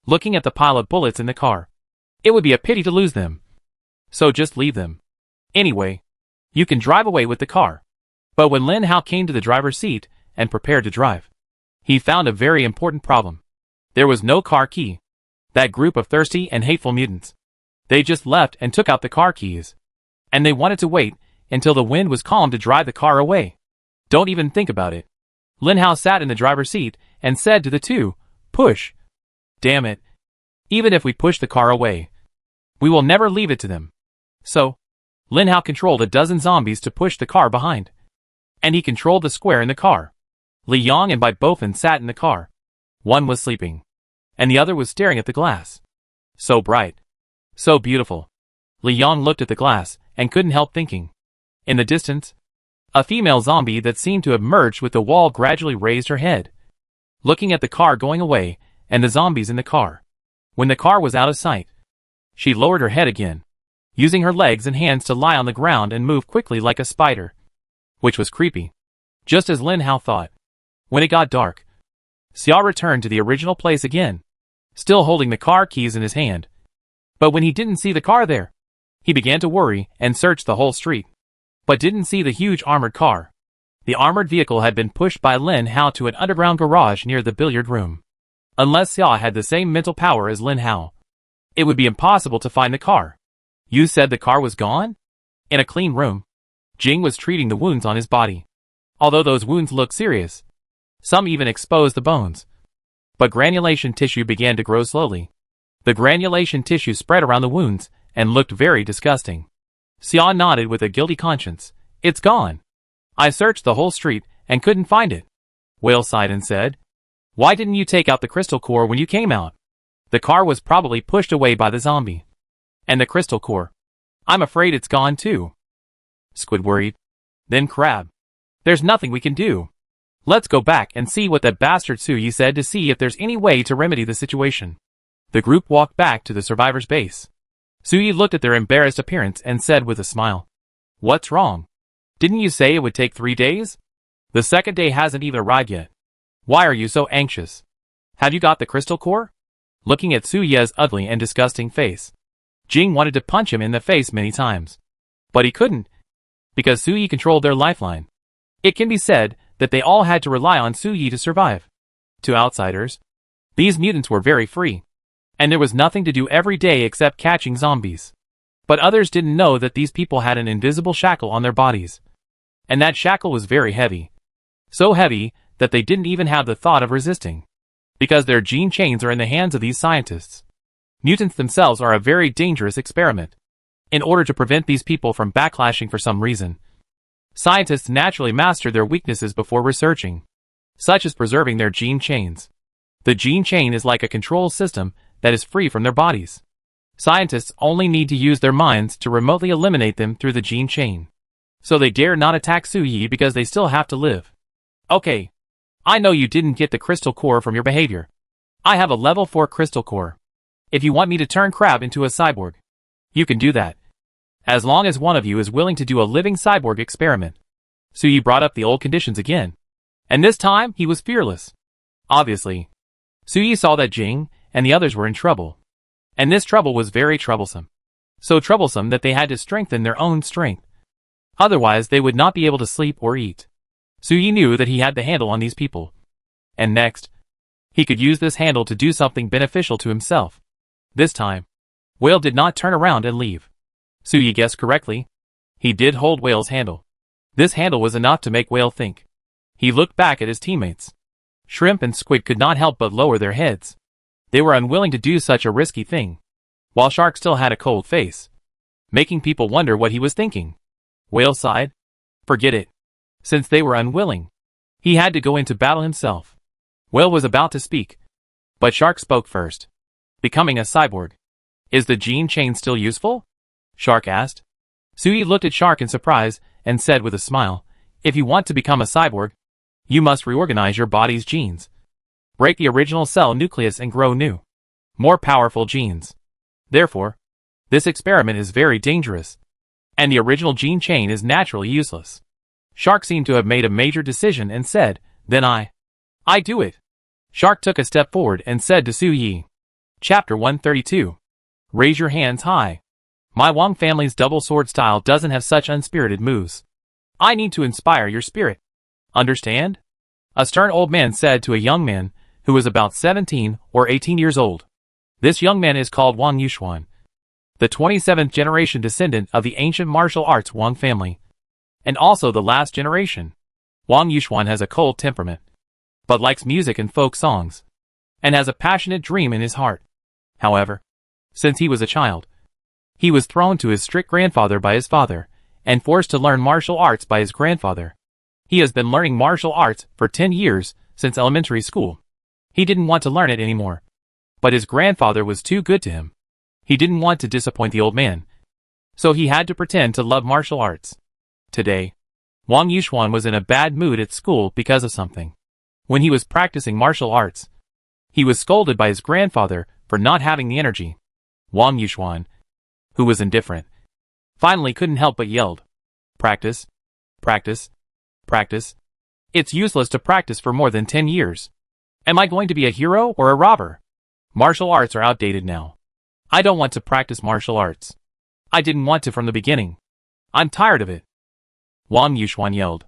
Looking at the pile of bullets in the car, it would be a pity to lose them. So just leave them. Anyway, you can drive away with the car. But when Lin Hao came to the driver's seat and prepared to drive, he found a very important problem. There was no car key. That group of thirsty and hateful mutants, they just left and took out the car keys. And they wanted to wait until the wind was calm to drive the car away. Don't even think about it. Lin Hao sat in the driver's seat and said to the two, "Push." Damn it. Even if we push the car away, we will never leave it to them. So, Lin Hao controlled a dozen zombies to push the car behind. and he controlled the square in the car. Li Yang and Bai Bofen sat in the car. One was sleeping, and the other was staring at the glass. So bright. So beautiful. Li Yang looked at the glass, and couldn't help thinking. In the distance, a female zombie that seemed to have merged with the wall gradually raised her head, looking at the car going away, and the zombies in the car. When the car was out of sight, she lowered her head again, using her legs and hands to lie on the ground and move quickly like a spider. Which was creepy. Just as Lin Hao thought. When it got dark, Xia returned to the original place again, still holding the car keys in his hand. But when he didn't see the car there, he began to worry and searched the whole street, but didn't see the huge armored car. The armored vehicle had been pushed by Lin Hao to an underground garage near the billiard room. Unless Xia had the same mental power as Lin Hao, it would be impossible to find the car. You said the car was gone? In a clean room, Jing was treating the wounds on his body. Although those wounds looked serious, some even exposed the bones. But granulation tissue began to grow slowly. The granulation tissue spread around the wounds and looked very disgusting. Xia nodded with a guilty conscience. It's gone. I searched the whole street and couldn't find it. Whale sighed and said, why didn't you take out the crystal core when you came out? The car was probably pushed away by the zombie. And the crystal core. I'm afraid it's gone too. Squid worried. Then Crab. There's nothing we can do. Let's go back and see what that bastard Suyi said to see if there's any way to remedy the situation. The group walked back to the survivors' base. Suyi looked at their embarrassed appearance and said with a smile, what's wrong? Didn't you say it would take 3 days? The second day hasn't even arrived yet. Why are you so anxious? Have you got the crystal core? Looking at Suyi's ugly and disgusting face, Jing wanted to punch him in the face many times. But he couldn't, because Suyi controlled their lifeline. It can be said that they all had to rely on Suyi to survive. To outsiders, these mutants were very free, and there was nothing to do every day except catching zombies. But others didn't know that these people had an invisible shackle on their bodies. And that shackle was very heavy. So heavy that they didn't even have the thought of resisting. Because their gene chains are in the hands of these scientists. Mutants themselves are a very dangerous experiment. In order to prevent these people from backlashing for some reason, scientists naturally master their weaknesses before researching, such as preserving their gene chains. The gene chain is like a control system that is free from their bodies. Scientists only need to use their minds to remotely eliminate them through the gene chain. So they dare not attack Suyi because they still have to live. Okay. I know you didn't get the crystal core from your behavior. I have a level 4 crystal core. If you want me to turn Crab into a cyborg, you can do that. As long as one of you is willing to do a living cyborg experiment. Suyi brought up the old conditions again. And this time, he was fearless. Obviously, Suyi saw that Jing and the others were in trouble. And this trouble was very troublesome. So troublesome that they had to strengthen their own strength. Otherwise, they would not be able to sleep or eat. Suyi knew that he had the handle on these people. And next, he could use this handle to do something beneficial to himself. This time, Whale did not turn around and leave. Suyi guessed correctly. He did hold Whale's handle. This handle was enough to make Whale think. He looked back at his teammates. Shrimp and Squid could not help but lower their heads. They were unwilling to do such a risky thing. While Shark still had a cold face, making people wonder what he was thinking. Whale sighed. Forget it. Since they were unwilling, he had to go into battle himself. Whale was about to speak, but Shark spoke first. Becoming a cyborg. Is the gene chain still useful? Shark asked. Suyi looked at Shark in surprise and said with a smile, if you want to become a cyborg, you must reorganize your body's genes. Break the original cell nucleus and grow new, more powerful genes. Therefore, this experiment is very dangerous, and the original gene chain is naturally useless. Shark seemed to have made a major decision and said, then I do it. Shark took a step forward and said to Suyi. Chapter 132. Raise your hands high. My Wang family's double sword style doesn't have such unspirited moves. I need to inspire your spirit. Understand? A stern old man said to a young man who was about 17 or 18 years old. This young man is called Wang Yuxuan, the 27th generation descendant of the ancient martial arts Wang family, and also the last generation. Wang Yuxuan has a cold temperament, but likes music and folk songs, and has a passionate dream in his heart. However, since he was a child, he was thrown to his strict grandfather by his father, and forced to learn martial arts by his grandfather. He has been learning martial arts for 10 years, since elementary school. He didn't want to learn it anymore. But his grandfather was too good to him. He didn't want to disappoint the old man. So he had to pretend to love martial arts. Today, Wang Yuxuan was in a bad mood at school because of something. When he was practicing martial arts, he was scolded by his grandfather for not having the energy. Wang Yuxuan, who was indifferent, finally couldn't help but yelled, "Practice, practice, practice. It's useless to practice for more than 10 years. Am I going to be a hero or a robber? Martial arts are outdated now. I don't want to practice martial arts. I didn't want to from the beginning. I'm tired of it." Wang Yuxuan yelled.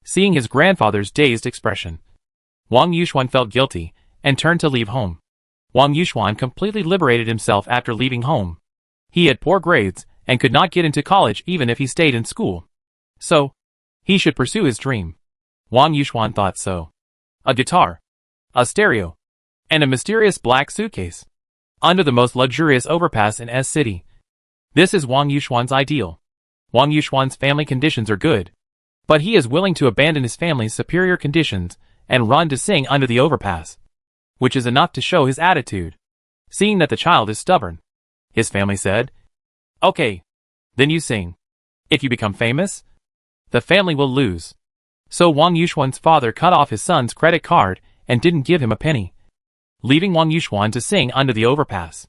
Seeing his grandfather's dazed expression, Wang Yuxuan felt guilty and turned to leave home. Wang Yuxuan completely liberated himself after leaving home. He had poor grades and could not get into college even if he stayed in school. So, he should pursue his dream. Wang Yuxuan thought so. A guitar, a stereo, and a mysterious black suitcase. Under the most luxurious overpass in S City. This is Wang Yuxuan's ideal. Wang Yuxuan's family conditions are good. But he is willing to abandon his family's superior conditions and run to sing under the overpass. Which is enough to show his attitude. Seeing that the child is stubborn, his family said, "Okay, then you sing. If you become famous, the family will lose." So Wang Yuxuan's father cut off his son's credit card and didn't give him a penny, leaving Wang Yuxuan to sing under the overpass.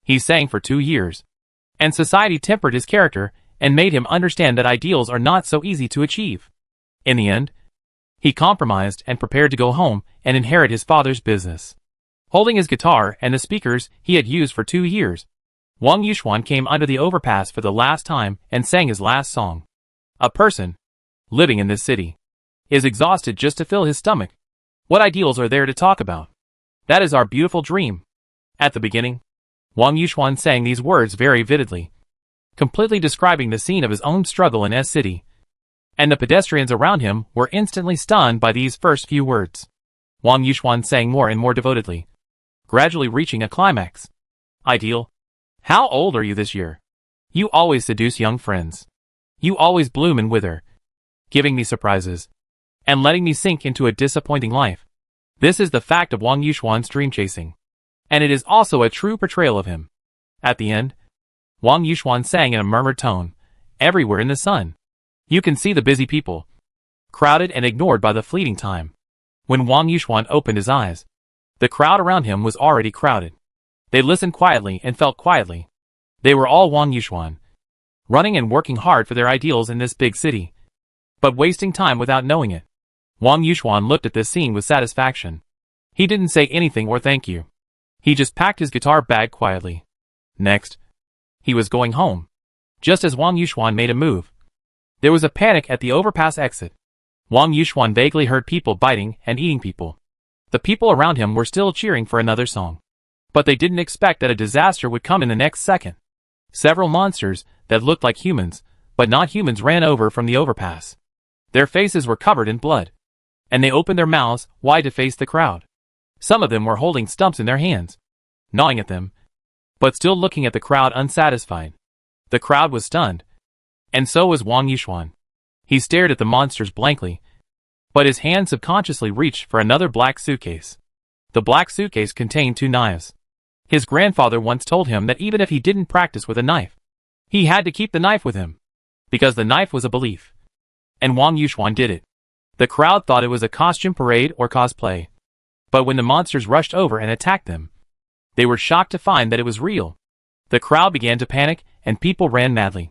He sang for 2 years, and society tempered his character and made him understand that ideals are not so easy to achieve. In the end, he compromised and prepared to go home and inherit his father's business. Holding his guitar and the speakers he had used for 2 years, Wang Yuxuan came under the overpass for the last time and sang his last song. A person, living in this city, is exhausted just to fill his stomach. What ideals are there to talk about? That is our beautiful dream. At the beginning, Wang Yuxuan sang these words very vividly, completely describing the scene of his own struggle in S City. And the pedestrians around him were instantly stunned by these first few words. Wang Yuxuan sang more and more devotedly, gradually reaching a climax. Ideal. How old are you this year? You always seduce young friends. You always bloom and wither, giving me surprises, and letting me sink into a disappointing life. This is the fact of Wang Yuxuan's dream chasing. And it is also a true portrayal of him. At the end, Wang Yuxuan sang in a murmured tone, everywhere in the sun. You can see the busy people, crowded and ignored by the fleeting time. When Wang Yuxuan opened his eyes, the crowd around him was already crowded. They listened quietly and felt quietly. They were all Wang Yuxuan, running and working hard for their ideals in this big city, but wasting time without knowing it. Wang Yuxuan looked at this scene with satisfaction. He didn't say anything or thank you. He just packed his guitar bag quietly. Next, he was going home. Just as Wang Yuxuan made a move, there was a panic at the overpass exit. Wang Yuxuan vaguely heard people biting and eating people. The people around him were still cheering for another song. But they didn't expect that a disaster would come in the next second. Several monsters that looked like humans, but not humans, ran over from the overpass. Their faces were covered in blood, and they opened their mouths wide to face the crowd. Some of them were holding stumps in their hands, gnawing at them, but still looking at the crowd unsatisfied. The crowd was stunned, and so was Wang Yuxuan. He stared at the monsters blankly, but his hand subconsciously reached for another black suitcase. The black suitcase contained 2 knives. His grandfather once told him that even if he didn't practice with a knife, he had to keep the knife with him, because the knife was a belief. And Wang Yuxuan did it. The crowd thought it was a costume parade or cosplay. But when the monsters rushed over and attacked them, they were shocked to find that it was real. The crowd began to panic, and people ran madly.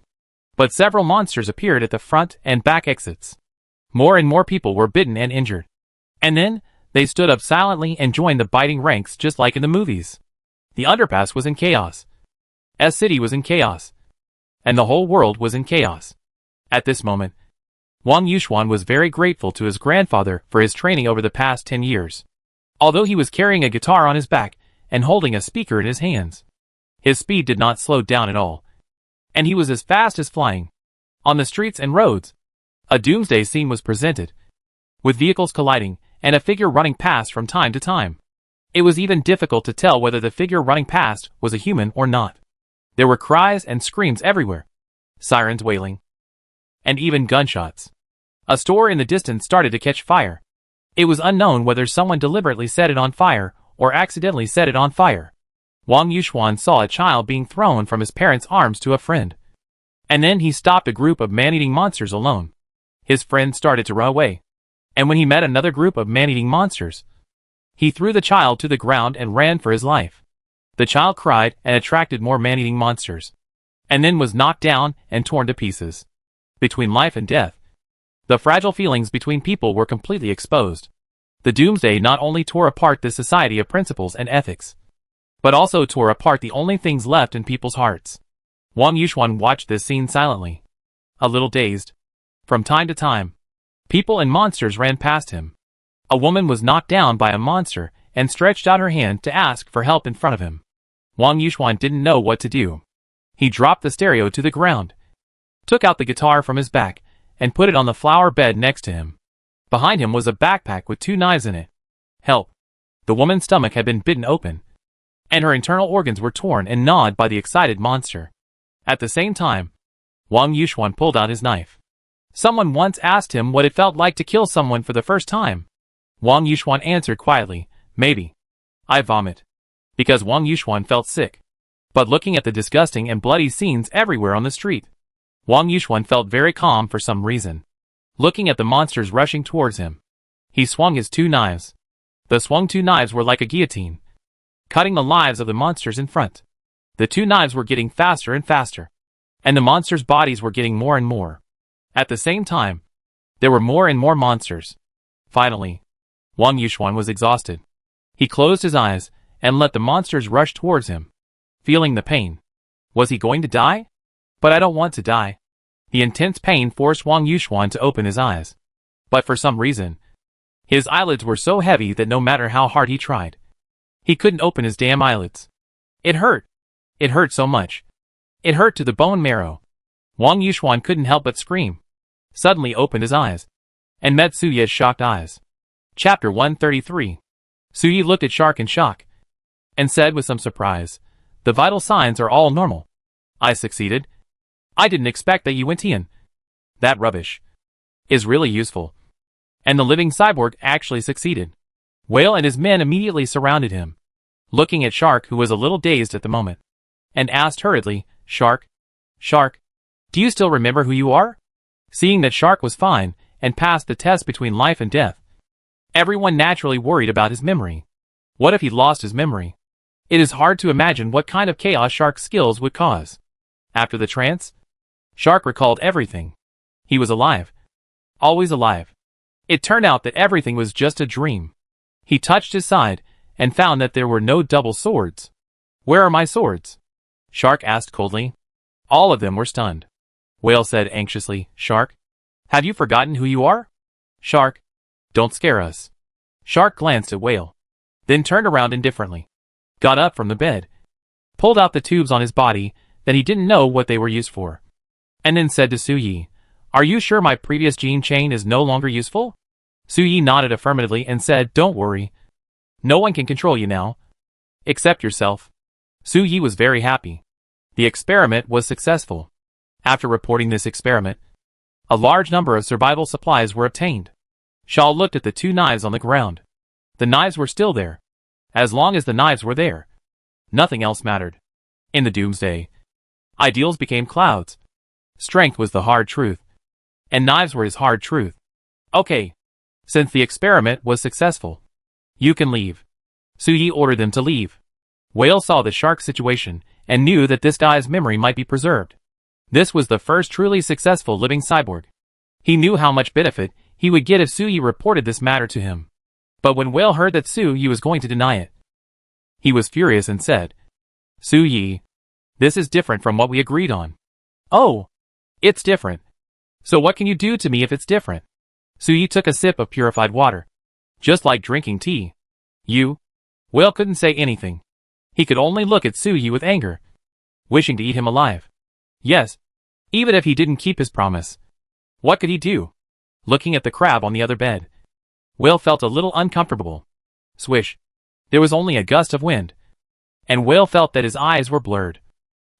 But several monsters appeared at the front and back exits. More and more people were bitten and injured. And then, they stood up silently and joined the biting ranks just like in the movies. The underpass was in chaos. S City was in chaos. And the whole world was in chaos. At this moment, Wang Yuxuan was very grateful to his grandfather for his training over the past 10 years. Although he was carrying a guitar on his back and holding a speaker in his hands, his speed did not slow down at all. And he was as fast as flying. On the streets and roads, a doomsday scene was presented, with vehicles colliding and a figure running past from time to time. It was even difficult to tell whether the figure running past was a human or not. There were cries and screams everywhere, sirens wailing, and even gunshots. A store in the distance started to catch fire. It was unknown whether someone deliberately set it on fire or accidentally set it on fire. Wang Yuxuan saw a child being thrown from his parents' arms to a friend. And then he stopped a group of man-eating monsters alone. His friend started to run away. And when he met another group of man-eating monsters, he threw the child to the ground and ran for his life. The child cried and attracted more man-eating monsters, and then was knocked down and torn to pieces. Between life and death, the fragile feelings between people were completely exposed. The doomsday not only tore apart the society of principles and ethics, but also tore apart the only things left in people's hearts. Wang Yuxuan watched this scene silently, a little dazed. From time to time, people and monsters ran past him. A woman was knocked down by a monster and stretched out her hand to ask for help in front of him. Wang Yuxuan didn't know what to do. He dropped the stereo to the ground, took out the guitar from his back, and put it on the flower bed next to him. Behind him was a backpack with 2 knives in it. Help! The woman's stomach had been bitten open, and her internal organs were torn and gnawed by the excited monster. At the same time, Wang Yuxuan pulled out his knife. Someone once asked him what it felt like to kill someone for the first time. Wang Yuxuan answered quietly, maybe. I vomit. Because Wang Yuxuan felt sick. But looking at the disgusting and bloody scenes everywhere on the street, Wang Yuxuan felt very calm for some reason. Looking at the monsters rushing towards him, he swung his 2 knives. The swung 2 knives were like a guillotine, cutting the lives of the monsters in front. The 2 knives were getting faster and faster, and the monsters' bodies were getting more and more. At the same time, there were more and more monsters. Finally, Wang Yuxuan was exhausted. He closed his eyes and let the monsters rush towards him, feeling the pain. Was he going to die? But I don't want to die. The intense pain forced Wang Yuxuan to open his eyes. But for some reason, his eyelids were so heavy that no matter how hard he tried, he couldn't open his damn eyelids. It hurt. It hurt so much. It hurt to the bone marrow. Wang Yuxuan couldn't help but scream. Suddenly opened his eyes, and met Suye's shocked eyes. Chapter 133. Suye looked at Shark in shock, and said with some surprise, the vital signs are all normal. I succeeded. I didn't expect that you went in. That rubbish is really useful. And the living cyborg actually succeeded. Whale and his men immediately surrounded him, looking at Shark, who was a little dazed at the moment, and asked hurriedly, Shark, do you still remember who you are? Seeing that Shark was fine and passed the test between life and death, everyone naturally worried about his memory. What if he lost his memory? It is hard to imagine what kind of chaos Shark's skills would cause. After the trance, Shark recalled everything. He was alive. Always alive. It turned out that everything was just a dream. He touched his side and found that there were no double swords. Where are my swords? Shark asked coldly. All of them were stunned. Whale said anxiously, Shark, have you forgotten who you are? Shark, don't scare us. Shark glanced at Whale, then turned around indifferently, got up from the bed, pulled out the tubes on his body that he didn't know what they were used for, and then said to Suye, are you sure my previous gene chain is no longer useful? Suye nodded affirmatively and said, don't worry. No one can control you now, except yourself. Suye was very happy. The experiment was successful. After reporting this experiment, a large number of survival supplies were obtained. Shaw looked at the 2 knives on the ground. The knives were still there. As long as the knives were there, nothing else mattered. In the doomsday, ideals became clouds. Strength was the hard truth, and knives were his hard truth. Okay. Since the experiment was successful, you can leave. Suye ordered them to leave. Whale saw the Shark situation and knew that this guy's memory might be preserved. This was the first truly successful living cyborg. He knew how much benefit he would get if Suye reported this matter to him. But when Whale heard that Suye was going to deny it, he was furious and said, Suye, this is different from what we agreed on. Oh, it's different. So what can you do to me if it's different? Suye took a sip of purified water. Just like drinking tea. Whale couldn't say anything. He could only look at Suye with anger, wishing to eat him alive. Yes, even if he didn't keep his promise. What could he do? Looking at the crab on the other bed, Whale felt a little uncomfortable. Swish. There was only a gust of wind, and Whale felt that his eyes were blurred.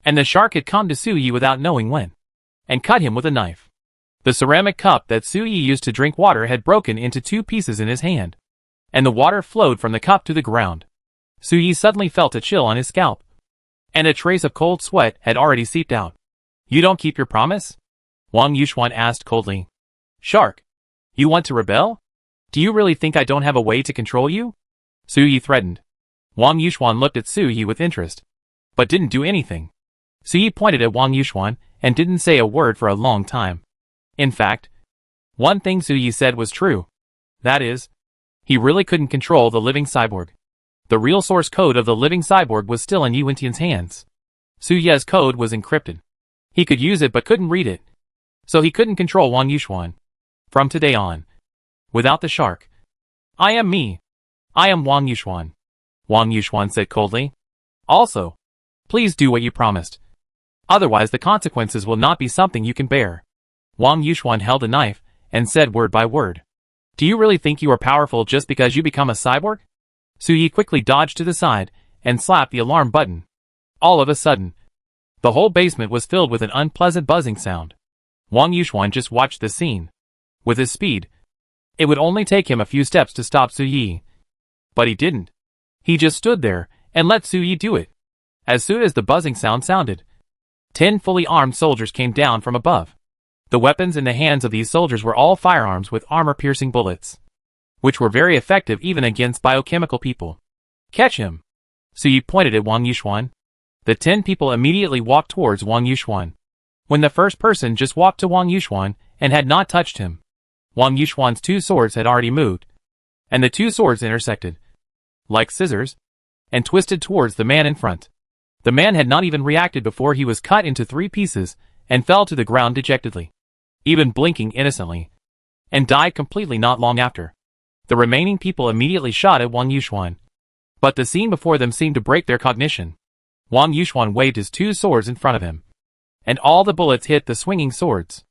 And the Shark had come to Suye without knowing when, and cut him with a knife. The ceramic cup that Su Yi used to drink water had broken into 2 pieces in his hand, and the water flowed from the cup to the ground. Su Yi suddenly felt a chill on his scalp, and a trace of cold sweat had already seeped out. You don't keep your promise? Wang Yuxuan asked coldly. Shark, you want to rebel? Do you really think I don't have a way to control you? Su Yi threatened. Wang Yuxuan looked at Su Yi with interest, but didn't do anything. Su Yi pointed at Wang Yuxuan and didn't say a word for a long time. In fact, one thing Su Yi said was true. That is, he really couldn't control the living cyborg. The real source code of the living cyborg was still in Yu Tian's hands. Su Ye's code was encrypted. He could use it but couldn't read it. So he couldn't control Wang Yuxuan. From today on, without the shark, I am me. I am Wang Yuxuan. Wang Yuxuan said coldly. Also, please do what you promised. Otherwise the consequences will not be something you can bear. Wang Yuxuan held a knife and said word by word. Do you really think you are powerful just because you become a cyborg? Su Yi quickly dodged to the side and slapped the alarm button. All of a sudden, the whole basement was filled with an unpleasant buzzing sound. Wang Yuxuan just watched the scene. With his speed, it would only take him a few steps to stop Su Yi. But he didn't. He just stood there and let Su Yi do it. As soon as the buzzing sound sounded, 10 fully armed soldiers came down from above. The weapons in the hands of these soldiers were all firearms with armor-piercing bullets, which were very effective even against biochemical people. Catch him! Su Yi pointed at Wang Yuxuan. The 10 people immediately walked towards Wang Yuxuan. When the first person just walked to Wang Yuxuan and had not touched him, Wang Yuxuan's 2 swords had already moved, and the 2 swords intersected, like scissors, and twisted towards the man in front. The man had not even reacted before he was cut into 3 pieces and fell to the ground dejectedly, even blinking innocently, and died completely not long after. The remaining people immediately shot at Wang Yuxuan, but the scene before them seemed to break their cognition. Wang Yuxuan waved his 2 swords in front of him, and all the bullets hit the swinging swords.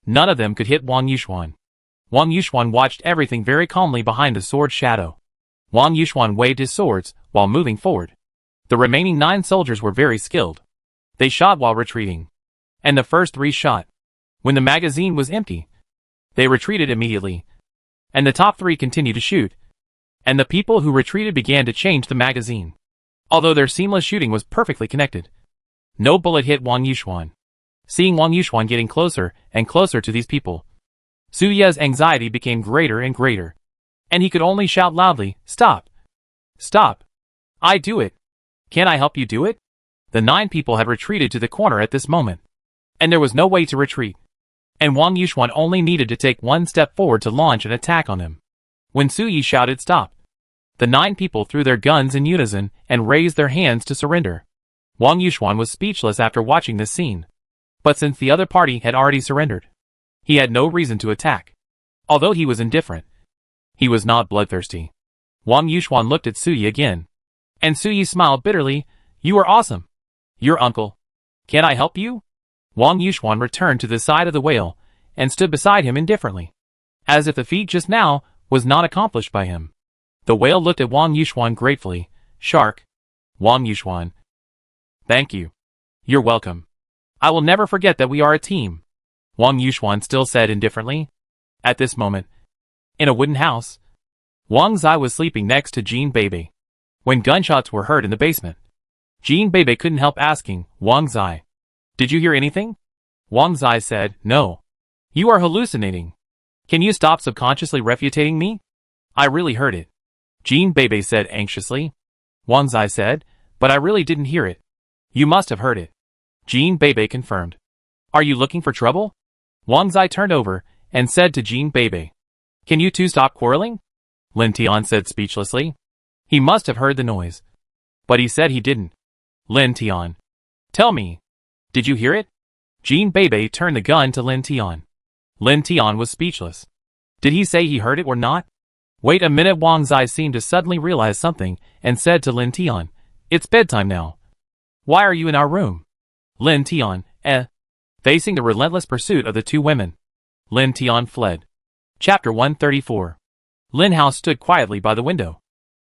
None of them could hit Wang Yuxuan. Wang Yuxuan watched everything very calmly behind the sword shadow. Wang Yuxuan waved his swords while moving forward. The remaining 9 soldiers were very skilled. They shot while retreating, and the first 3 shot. When the magazine was empty, they retreated immediately, and the top 3 continued to shoot, and the people who retreated began to change the magazine. Although their seamless shooting was perfectly connected, no bullet hit Wang Yuxuan. Seeing Wang Yuxuan getting closer and closer to these people, Su Ye's anxiety became greater and greater, and he could only shout loudly, "Stop! Stop! I do it! Can I help you do it?" The 9 people had retreated to the corner at this moment, and there was no way to retreat, and Wang Yuxuan only needed to take 1 step forward to launch an attack on them. When Su Yi shouted stop, the 9 people threw their guns in unison and raised their hands to surrender. Wang Yuxuan was speechless after watching this scene. But since the other party had already surrendered, he had no reason to attack. Although he was indifferent, he was not bloodthirsty. Wang Yuxuan looked at Su Yi again, and Su Yi smiled bitterly. "You are awesome. Your uncle. Can I help you?" Wang Yuxuan returned to the side of the whale and stood beside him indifferently, as if the feat just now was not accomplished by him. The whale looked at Wang Yuxuan gratefully. "Shark, Wang Yuxuan. Thank you. You're welcome. I will never forget that we are a team," Wang Yuxuan still said indifferently. At this moment, in a wooden house, Wang Zai was sleeping next to Jean Bebe, when gunshots were heard in the basement. Jean Bebe couldn't help asking, "Wang Zai, did you hear anything?" Wang Zai said, "No. You are hallucinating. Can you stop subconsciously refuting me? I really heard it," Jean Bebe said anxiously. Wang Zai said, "But I really didn't hear it." "You must have heard it," Jean Bebe confirmed. "Are you looking for trouble?" Wang Zai turned over and said to Jean Bebe, "Can you two stop quarreling?" Lin Tian said speechlessly. He must have heard the noise, but he said he didn't. Lin Tian, "Tell me, did you hear it?" Jean Bebe turned the gun to Lin Tian. Lin Tian was speechless. Did he say he heard it or not? Wait a minute. Wang Zai seemed to suddenly realize something and said to Lin Tian, "It's bedtime now. Why are you in our room?" Lin Tian, Facing the relentless pursuit of the 2 women, Lin Tian fled. Chapter 134. Lin Hao stood quietly by the window.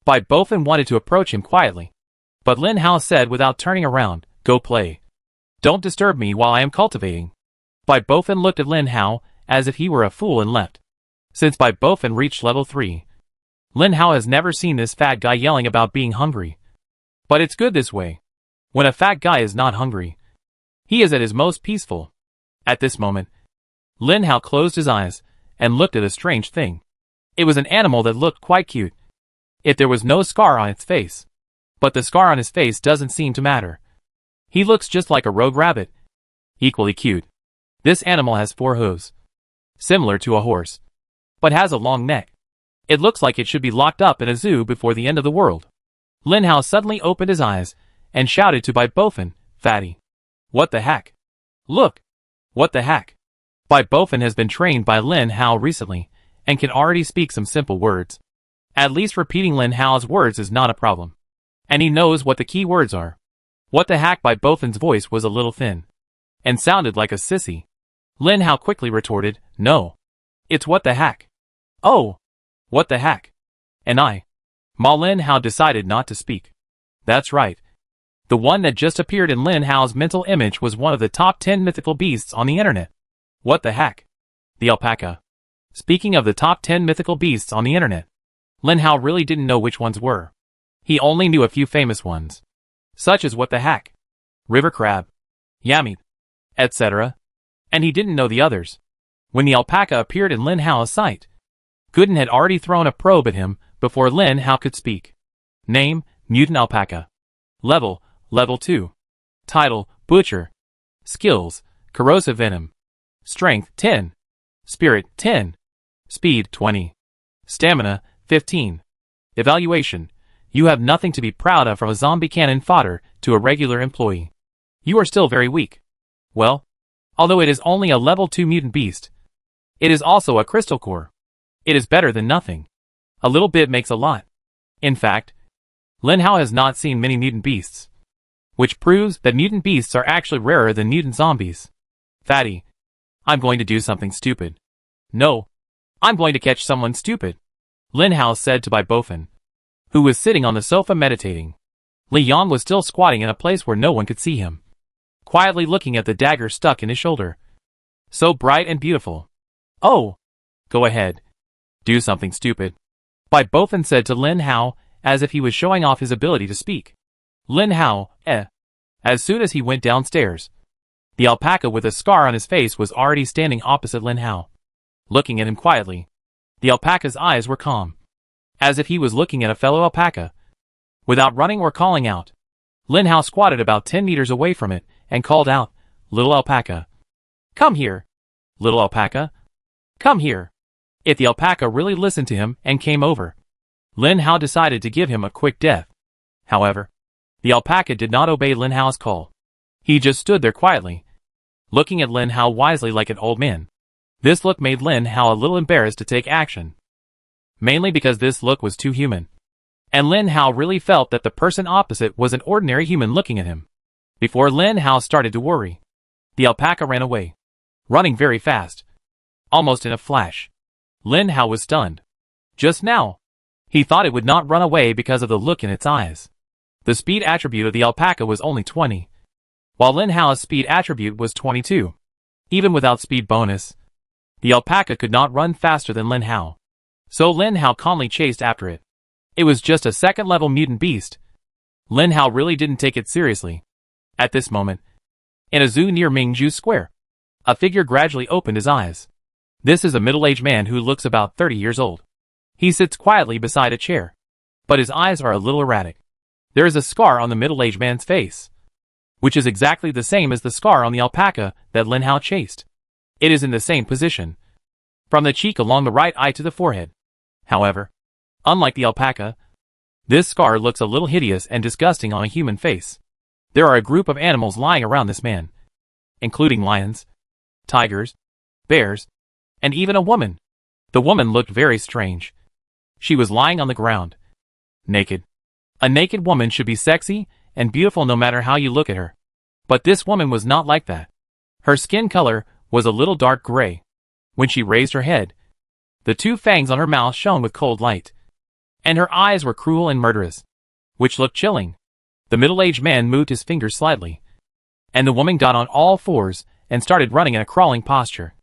Bai Bofen wanted to approach him quietly, but Lin Hao said without turning around, "Go play. Don't disturb me while I am cultivating." Bai Bofen looked at Lin Hao as if he were a fool and left. Since Bai Bofin reached level 3, Lin Hao has never seen this fat guy yelling about being hungry. But it's good this way. When a fat guy is not hungry, he is at his most peaceful. At this moment, Lin Hao closed his eyes and looked at a strange thing. It was an animal that looked quite cute. If there was no scar on its face. But the scar on his face doesn't seem to matter. He looks just like a rogue rabbit. Equally cute. This animal has 4 hooves. Similar to a horse. But has a long neck. It looks like it should be locked up in a zoo before the end of the world. Lin Hao suddenly opened his eyes and shouted to Bai Bofin, "Fatty. What the heck? Look! What the heck?" Bai Bofin has been trained by Lin Hao recently and can already speak some simple words. At least repeating Lin Hao's words is not a problem. And he knows what the key words are. What the heck? Bai Bofin's voice was a little thin and sounded like a sissy. Lin Hao quickly retorted, "No. It's what the heck." "Oh! What the heck?" And Lin Hao decided not to speak. That's right. The one that just appeared in Lin Hao's mental image was one of the top 10 mythical beasts on the internet. What the heck? The alpaca. Speaking of the top 10 mythical beasts on the internet, Lin Hao really didn't know which ones were. He only knew a few famous ones, such as what the heck, river crab, yamit, etc. And he didn't know the others. When the alpaca appeared in Lin Hao's sight, Gooden had already thrown a probe at him before Lin Hao could speak. Name, mutant alpaca. Level, level 2. Title, butcher. Skills, corrosive venom. Strength, 10. Spirit, 10. Speed, 20. Stamina, 15. Evaluation. You have nothing to be proud of, from a zombie cannon fodder to a regular employee. You are still very weak. Well, although it is only a level 2 mutant beast, it is also a crystal core. It is better than nothing. A little bit makes a lot. In fact, Lin Hao has not seen many mutant beasts, which proves that mutant beasts are actually rarer than mutant zombies. Fatty, I'm going to do something stupid. No, I'm going to catch someone stupid, Lin Hao said to Bai Bofin, who was sitting on the sofa meditating. Li Yang was still squatting in a place where no one could see him, quietly looking at the dagger stuck in his shoulder. So bright and beautiful. Oh, go ahead. Do something stupid, Bai Bofin said to Lin Hao, as if he was showing off his ability to speak. Lin Hao, As soon as he went downstairs, the alpaca with a scar on his face was already standing opposite Lin Hao, looking at him quietly. The alpaca's eyes were calm, as if he was looking at a fellow alpaca. Without running or calling out, Lin Hao squatted about 10 meters away from it and called out, "Little alpaca. Come here. Little alpaca. Come here." If the alpaca really listened to him and came over, Lin Hao decided to give him a quick death. However, the alpaca did not obey Lin Hao's call. He just stood there quietly, looking at Lin Hao wisely like an old man. This look made Lin Hao a little embarrassed to take action, mainly because this look was too human. And Lin Hao really felt that the person opposite was an ordinary human looking at him. Before Lin Hao started to worry, the alpaca ran away, running very fast, almost in a flash. Lin Hao was stunned. Just now, he thought it would not run away because of the look in its eyes. The speed attribute of the alpaca was only 20, while Lin Hao's speed attribute was 22. Even without speed bonus, the alpaca could not run faster than Lin Hao. So Lin Hao calmly chased after it. It was just a second-level mutant beast. Lin Hao really didn't take it seriously. At this moment, in a zoo near Mingju Square, a figure gradually opened his eyes. This is a middle-aged man who looks about 30 years old. He sits quietly beside a chair, but his eyes are a little erratic. There is a scar on the middle-aged man's face, which is exactly the same as the scar on the alpaca that Lin Hao chased. It is in the same position, from the cheek along the right eye to the forehead. However, unlike the alpaca, this scar looks a little hideous and disgusting on a human face. There are a group of animals lying around this man, including lions, tigers, bears, and even a woman. The woman looked very strange. She was lying on the ground, naked. A naked woman should be sexy and beautiful no matter how you look at her. But this woman was not like that. Her skin color was a little dark gray. When she raised her head, the 2 fangs on her mouth shone with cold light, and her eyes were cruel and murderous, which looked chilling. The middle-aged man moved his fingers slightly, and the woman got on all fours and started running in a crawling posture.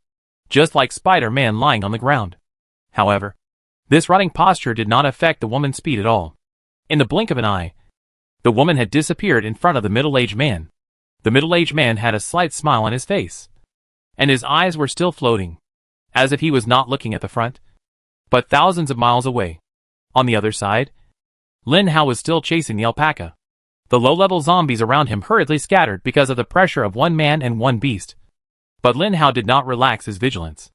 just like Spider-Man lying on the ground. However, this running posture did not affect the woman's speed at all. In the blink of an eye, the woman had disappeared in front of the middle-aged man. The middle-aged man had a slight smile on his face, and his eyes were still floating, as if he was not looking at the front, but thousands of miles away. On the other side, Lin Hao was still chasing the alpaca. The low-level zombies around him hurriedly scattered because of the pressure of one man and one beast. But Lin Hao did not relax his vigilance.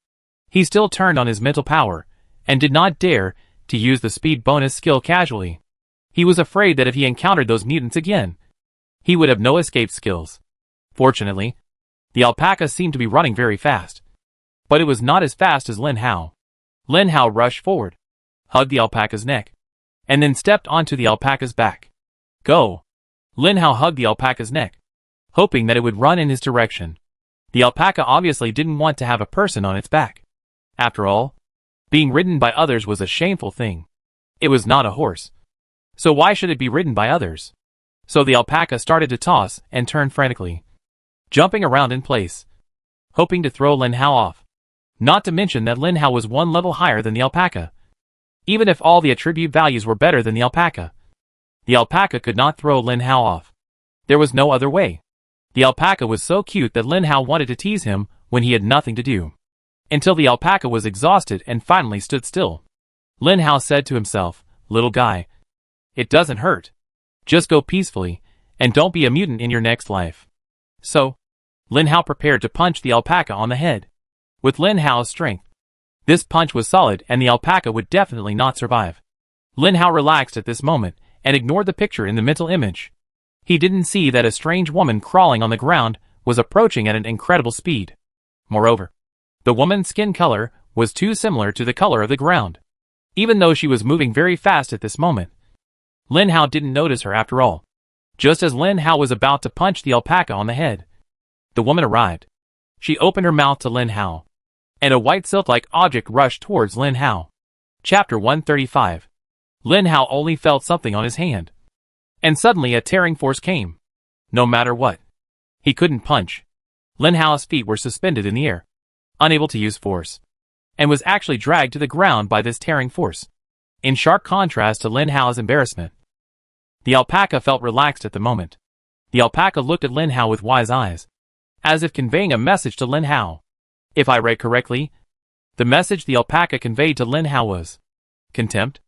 He still turned on his mental power, and did not dare to use the speed bonus skill casually. He was afraid that if he encountered those mutants again, he would have no escape skills. Fortunately, the alpaca seemed to be running very fast. But it was not as fast as Lin Hao. Lin Hao rushed forward, hugged the alpaca's neck, and then stepped onto the alpaca's back. Go! Lin Hao hugged the alpaca's neck, hoping that it would run in his direction. The alpaca obviously didn't want to have a person on its back. After all, being ridden by others was a shameful thing. It was not a horse. So why should it be ridden by others? So the alpaca started to toss and turn frantically, jumping around in place, hoping to throw Lin Hao off. Not to mention that Lin Hao was one level higher than the alpaca. Even if all the attribute values were better than the alpaca could not throw Lin Hao off. There was no other way. The alpaca was so cute that Lin Hao wanted to tease him when he had nothing to do. Until the alpaca was exhausted and finally stood still. Lin Hao said to himself, "Little guy, it doesn't hurt. Just go peacefully, and don't be a mutant in your next life." So, Lin Hao prepared to punch the alpaca on the head. With Lin Hao's strength, this punch was solid and the alpaca would definitely not survive. Lin Hao relaxed at this moment and ignored the picture in the mental image. He didn't see that a strange woman crawling on the ground was approaching at an incredible speed. Moreover, the woman's skin color was too similar to the color of the ground. Even though she was moving very fast at this moment, Lin Hao didn't notice her after all. Just as Lin Hao was about to punch the alpaca on the head, the woman arrived. She opened her mouth to Lin Hao, and a white silk-like object rushed towards Lin Hao. Chapter 135. Lin Hao only felt something on his hand. And suddenly a tearing force came. No matter what, he couldn't punch. Lin Hao's feet were suspended in the air, unable to use force, and was actually dragged to the ground by this tearing force. In sharp contrast to Lin Hao's embarrassment, the alpaca felt relaxed at the moment. The alpaca looked at Lin Hao with wise eyes, as if conveying a message to Lin Hao. If I read correctly, the message the alpaca conveyed to Lin Hao was contempt.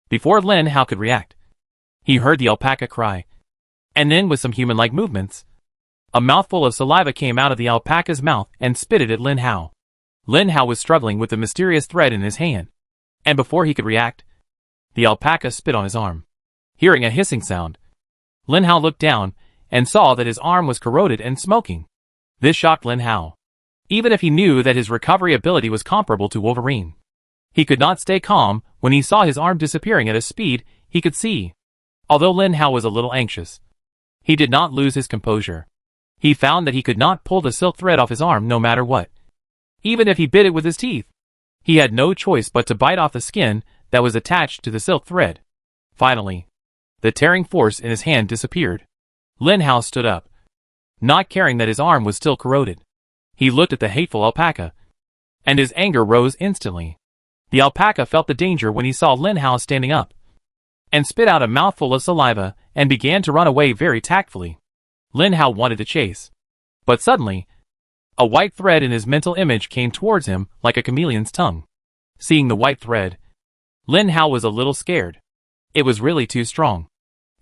Before Lin Hao could react, he heard the alpaca cry, and then with some human-like movements, a mouthful of saliva came out of the alpaca's mouth and spit it at Lin Hao. Lin Hao was struggling with the mysterious thread in his hand, and before he could react, the alpaca spit on his arm. Hearing a hissing sound, Lin Hao looked down and saw that his arm was corroded and smoking. This shocked Lin Hao. Even if he knew that his recovery ability was comparable to Wolverine, he could not stay calm when he saw his arm disappearing at a speed he could see. Although Lin Hao was a little anxious, he did not lose his composure. He found that he could not pull the silk thread off his arm no matter what. Even if he bit it with his teeth, he had no choice but to bite off the skin that was attached to the silk thread. Finally, the tearing force in his hand disappeared. Lin Hao stood up, not caring that his arm was still corroded. He looked at the hateful alpaca, and his anger rose instantly. The alpaca felt the danger when he saw Lin Hao standing up, and spit out a mouthful of saliva and began to run away very tactfully. Lin Hao wanted to chase, but suddenly, a white thread in his mental image came towards him like a chameleon's tongue. Seeing the white thread, Lin Hao was a little scared. It was really too strong.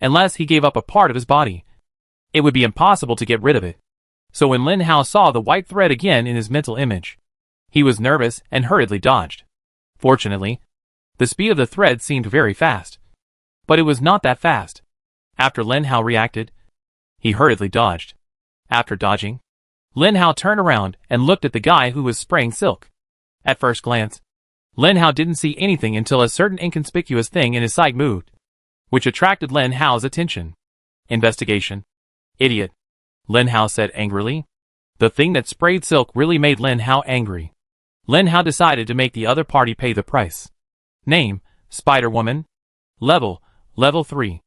Unless he gave up a part of his body, it would be impossible to get rid of it. So when Lin Hao saw the white thread again in his mental image, he was nervous and hurriedly dodged. Fortunately, the speed of the thread seemed very fast. But it was not that fast. After Lin Hao reacted, he hurriedly dodged. After dodging, Lin Hao turned around and looked at the guy who was spraying silk. At first glance, Lin Hao didn't see anything until a certain inconspicuous thing in his sight moved, which attracted Lin Hao's attention. Investigation. Idiot, Lin Hao said angrily. The thing that sprayed silk really made Lin Hao angry. Lin Hao decided to make the other party pay the price. Name, Spider-Woman. Level 3.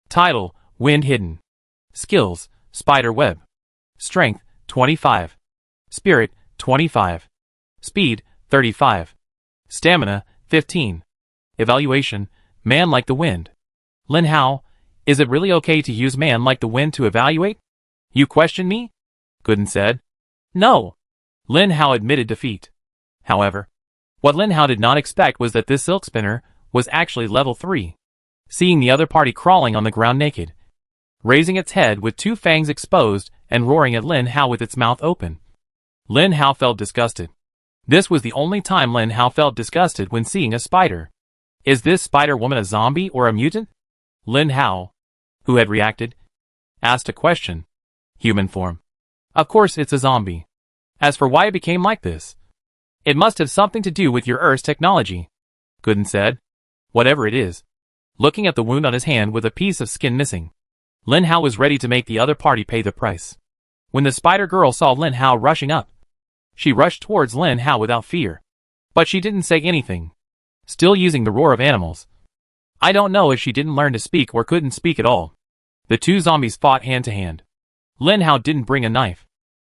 Title, Wind Hidden. Skills, Spider Web. Strength, 25. Spirit, 25. Speed, 35. Stamina, 15. Evaluation, man like the wind. Lin Hao, is it really okay to use man like the wind to evaluate? You question me? Gooden said. No. Lin Hao admitted defeat. However, what Lin Hao did not expect was that this silk spinner was actually level 3. Seeing the other party crawling on the ground naked, raising its head with 2 fangs exposed and roaring at Lin Hao with its mouth open. Lin Hao felt disgusted. This was the only time Lin Hao felt disgusted when seeing a spider. Is this spider woman a zombie or a mutant? Lin Hao, who had reacted, asked a question. Human form. Of course it's a zombie. As for why it became like this, it must have something to do with your Earth's technology, Gooden said. Whatever it is. Looking at the wound on his hand with a piece of skin missing, Lin Hao was ready to make the other party pay the price. When the spider girl saw Lin Hao rushing up, she rushed towards Lin Hao without fear. But she didn't say anything, still using the roar of animals. I don't know if she didn't learn to speak or couldn't speak at all. The 2 zombies fought hand to hand. Lin Hao didn't bring a knife,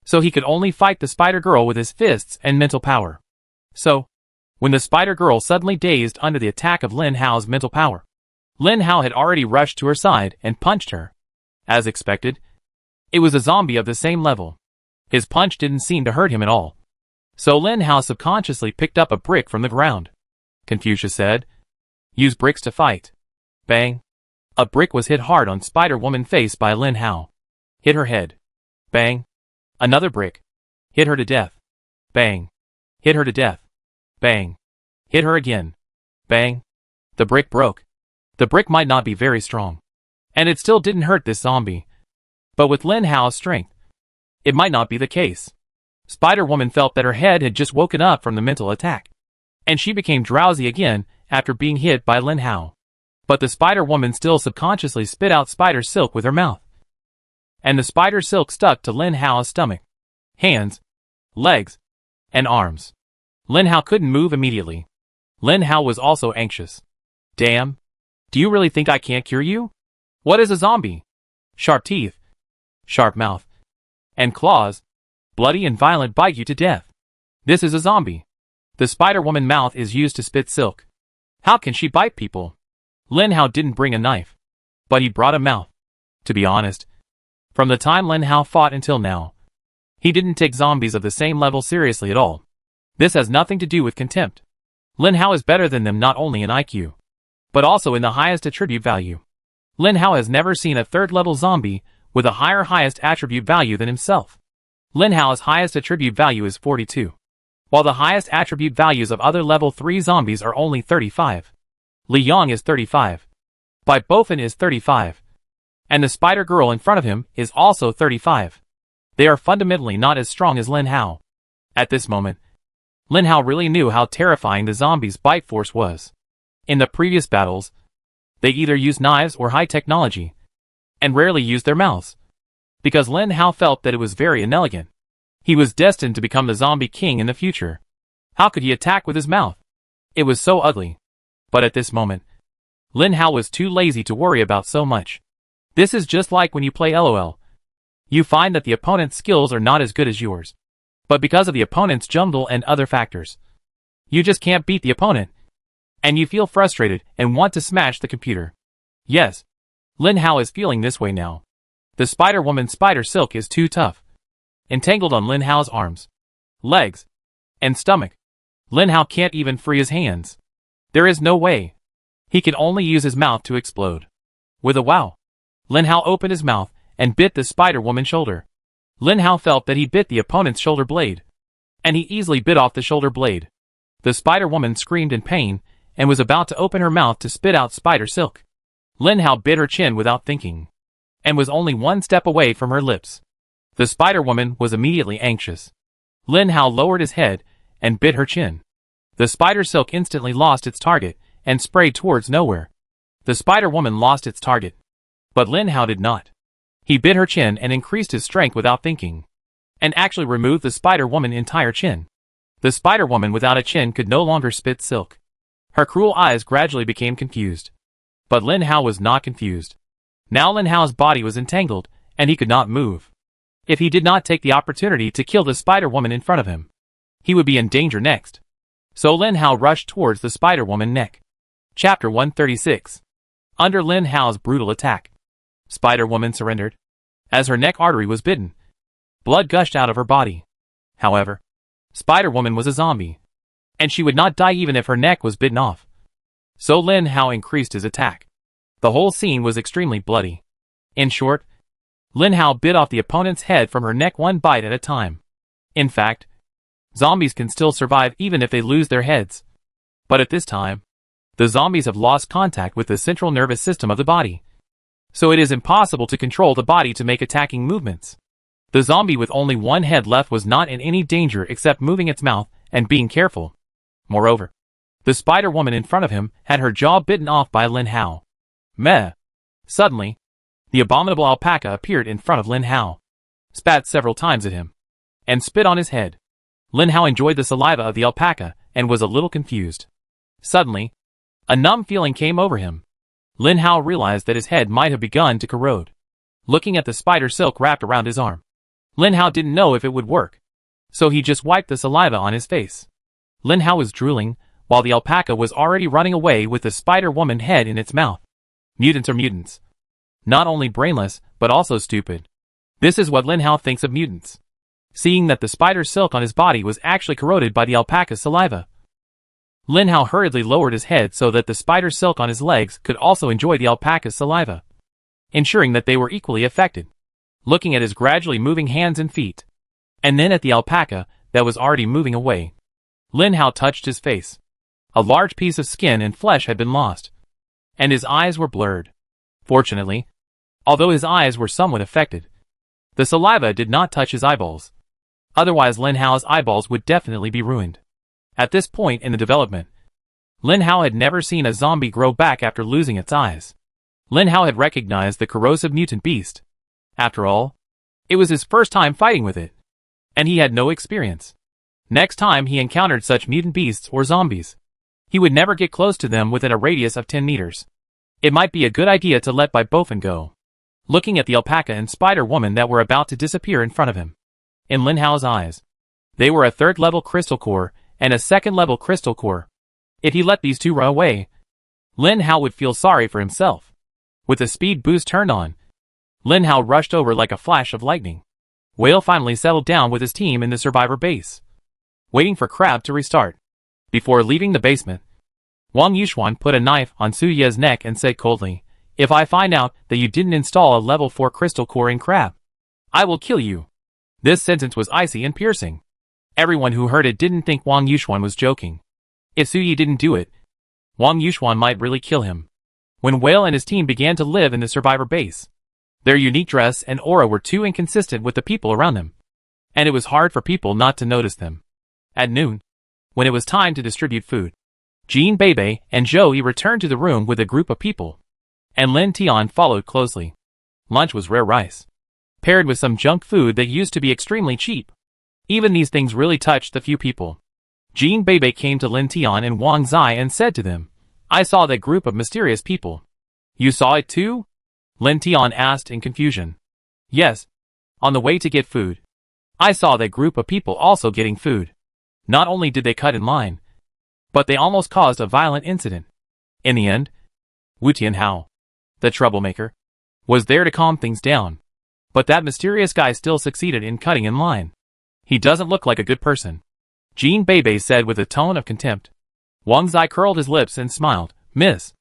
so he could only fight the spider girl with his fists and mental power. So, when the spider girl suddenly dazed under the attack of Lin Hao's mental power, Lin Hao had already rushed to her side and punched her. As expected, it was a zombie of the same level. His punch didn't seem to hurt him at all. So Lin Hao subconsciously picked up a brick from the ground. Confucius said, use bricks to fight. Bang. A brick was hit hard on Spider-Woman's face by Lin Hao. Hit her head. Bang. Another brick. Hit her to death. Bang. Hit her to death. Bang. Hit her again. Bang. The brick broke. The brick might not be very strong, and it still didn't hurt this zombie. But with Lin Hao's strength, it might not be the case. Spider-Woman felt that her head had just woken up from the mental attack, and she became drowsy again after being hit by Lin Hao. But the Spider-Woman still subconsciously spit out spider silk with her mouth, and the spider silk stuck to Lin Hao's stomach, hands, legs, and arms. Lin Hao couldn't move immediately. Lin Hao was also anxious. Damn. Do you really think I can't cure you? What is a zombie? Sharp teeth, sharp mouth, and claws, bloody and violent, bite you to death. This is a zombie. The Spider-Woman mouth is used to spit silk. How can she bite people? Lin Hao didn't bring a knife, but he brought a mouth. To be honest, from the time Lin Hao fought until now, he didn't take zombies of the same level seriously at all. This has nothing to do with contempt. Lin Hao is better than them not only in IQ, but also in the highest attribute value. Lin Hao has never seen a 3rd level zombie with a higher highest attribute value than himself. Lin Hao's highest attribute value is 42, while the highest attribute values of other level 3 zombies are only 35. Li Yong is 35. Bai Bofin is 35. And the spider girl in front of him is also 35. They are fundamentally not as strong as Lin Hao. At this moment, Lin Hao really knew how terrifying the zombies' bite force was. In the previous battles, they either used knives or high technology, and rarely used their mouths, because Lin Hao felt that it was very inelegant. He was destined to become the zombie king in the future. How could he attack with his mouth? It was so ugly. But at this moment, Lin Hao was too lazy to worry about so much. This is just like when you play LOL. You find that the opponent's skills are not as good as yours, but because of the opponent's jumble and other factors, you just can't beat the opponent, and you feel frustrated and want to smash the computer. Yes, Lin Hao is feeling this way now. The Spider-Woman's spider silk is too tough, entangled on Lin Hao's arms, legs, and stomach. Lin Hao can't even free his hands. There is no way. He can only use his mouth to explode. With a wow, Lin Hao opened his mouth and bit the Spider-Woman's shoulder. Lin Hao felt that he bit the opponent's shoulder blade, and he easily bit off the shoulder blade. The Spider-Woman screamed in pain and was about to open her mouth to spit out spider silk. Lin Hao bit her chin without thinking, and was only one step away from her lips. The Spider-Woman was immediately anxious. Lin Hao lowered his head and bit her chin. The spider silk instantly lost its target and sprayed towards nowhere. The Spider-Woman lost its target, but Lin Hao did not. He bit her chin and increased his strength without thinking, and actually removed the Spider-Woman's entire chin. The Spider-Woman without a chin could no longer spit silk. Her cruel eyes gradually became confused. But Lin Hao was not confused. Now Lin Hao's body was entangled, and he could not move. If he did not take the opportunity to kill the Spider-Woman in front of him, He would be in danger next. So Lin Hao rushed towards the Spider-Woman neck. Chapter 136. Under Lin Hao's brutal attack, Spider-Woman surrendered. As her neck artery was bitten, blood gushed out of her body. However, Spider-Woman was a zombie, and she would not die even if her neck was bitten off. So Lin Hao increased his attack. The whole scene was extremely bloody. In short, Lin Hao bit off the opponent's head from her neck one bite at a time. In fact, zombies can still survive even if they lose their heads. But at this time, the zombies have lost contact with the central nervous system of the body. So it is impossible to control the body to make attacking movements. The zombie with only one head left was not in any danger except moving its mouth and being careful. Moreover, the Spider-Woman in front of him had her jaw bitten off by Lin Hao. Meh. Suddenly, the abominable alpaca appeared in front of Lin Hao, spat several times at him, and spit on his head. Lin Hao enjoyed the saliva of the alpaca and was a little confused. Suddenly, a numb feeling came over him. Lin Hao realized that his head might have begun to corrode. Looking at the spider silk wrapped around his arm, Lin Hao didn't know if it would work, so he just wiped the saliva on his face. Lin Hao was drooling, while the alpaca was already running away with the Spider-Woman head in its mouth. Mutants are mutants. Not only brainless, but also stupid. This is what Lin Hao thinks of mutants. Seeing that the spider silk on his body was actually corroded by the alpaca's saliva, Lin Hao hurriedly lowered his head so that the spider silk on his legs could also enjoy the alpaca's saliva, ensuring that they were equally affected. Looking at his gradually moving hands and feet, and then at the alpaca that was already moving away, Lin Hao touched his face. A large piece of skin and flesh had been lost, and his eyes were blurred. Fortunately, although his eyes were somewhat affected, the saliva did not touch his eyeballs. Otherwise Lin Hao's eyeballs would definitely be ruined. At this point in the development, Lin Hao had never seen a zombie grow back after losing its eyes. Lin Hao had recognized the corrosive mutant beast. After all, it was his first time fighting with it, and he had no experience. Next time he encountered such mutant beasts or zombies, he would never get close to them within a radius of 10 meters. It might be a good idea to let Bofen go. Looking at the alpaca and Spider-Woman that were about to disappear in front of him, in Lin Hao's eyes, they were a third-level crystal core and a second-level crystal core. If he let these two run away, Lin Hao would feel sorry for himself. With the speed boost turned on, Lin Hao rushed over like a flash of lightning. Whale finally settled down with his team in the survivor base, waiting for Crab to restart. Before leaving the basement, Wang Yuxuan put a knife on Su Ye's neck and said coldly, "If I find out that you didn't install a level 4 crystal core in Crab, I will kill you." This sentence was icy and piercing. Everyone who heard it didn't think Wang Yuxuan was joking. If Su Ye didn't do it, Wang Yuxuan might really kill him. When Whale and his team began to live in the survivor base, their unique dress and aura were too inconsistent with the people around them, and it was hard for people not to notice them. At noon, when it was time to distribute food, Jean Bebe and Joey returned to the room with a group of people, and Lin Tian followed closely. Lunch was rare rice, paired with some junk food that used to be extremely cheap. Even these things really touched the few people. Jean Bebe came to Lin Tian and Wang Zai and said to them, "I saw that group of mysterious people." "You saw it too?" Lin Tian asked in confusion. "Yes. On the way to get food, I saw that group of people also getting food. Not only did they cut in line, but they almost caused a violent incident. In the end, Wu Tianhao, the troublemaker, was there to calm things down. But that mysterious guy still succeeded in cutting in line. He doesn't look like a good person," Jean Bebe said with a tone of contempt. Wang Zai curled his lips and smiled. "Miss,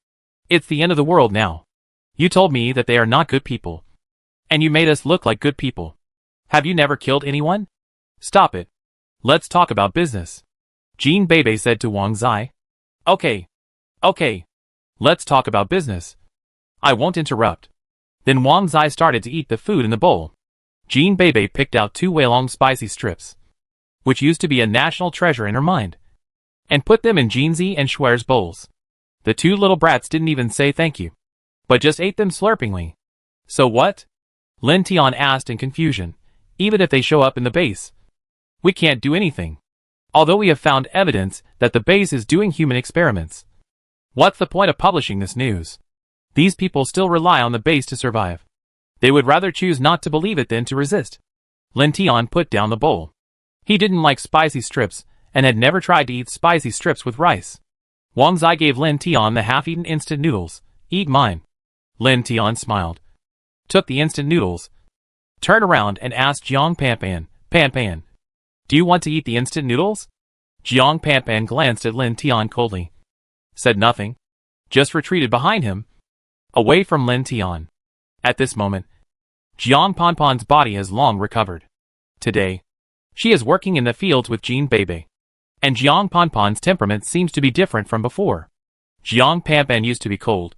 it's the end of the world now. You told me that they are not good people, and you made us look like good people. Have you never killed anyone? Stop it. Let's talk about business," Jean Bebe said to Wang Zai. Okay. Let's talk about business. I won't interrupt." Then Wang Zai started to eat the food in the bowl. Jean Bebe picked out 2 Weilong spicy strips, which used to be a national treasure in her mind, and put them in Jeanzi and Schwer's bowls. The 2 little brats didn't even say thank you, but just ate them slurpingly. "So what?" Lin Tian asked in confusion. "Even if they show up in the base, we can't do anything. Although we have found evidence that the base is doing human experiments. What's the point of publishing this news? These people still rely on the base to survive. They would rather choose not to believe it than to resist." Lin Tian put down the bowl. He didn't like spicy strips, and had never tried to eat spicy strips with rice. Wang Zai gave Lin Tian the half-eaten instant noodles. Eat mine. Lin Tian smiled, took the instant noodles, turned around and asked Jiang Panpan, Panpan, do you want to eat the instant noodles? Jiang Panpan glanced at Lin Tian coldly, said nothing, just retreated behind him, away from Lin Tian. At this moment, Jiang Panpan's body has long recovered. Today, she is working in the fields with Jin Bebe, and Jiang Panpan's temperament seems to be different from before. Jiang Panpan used to be cold,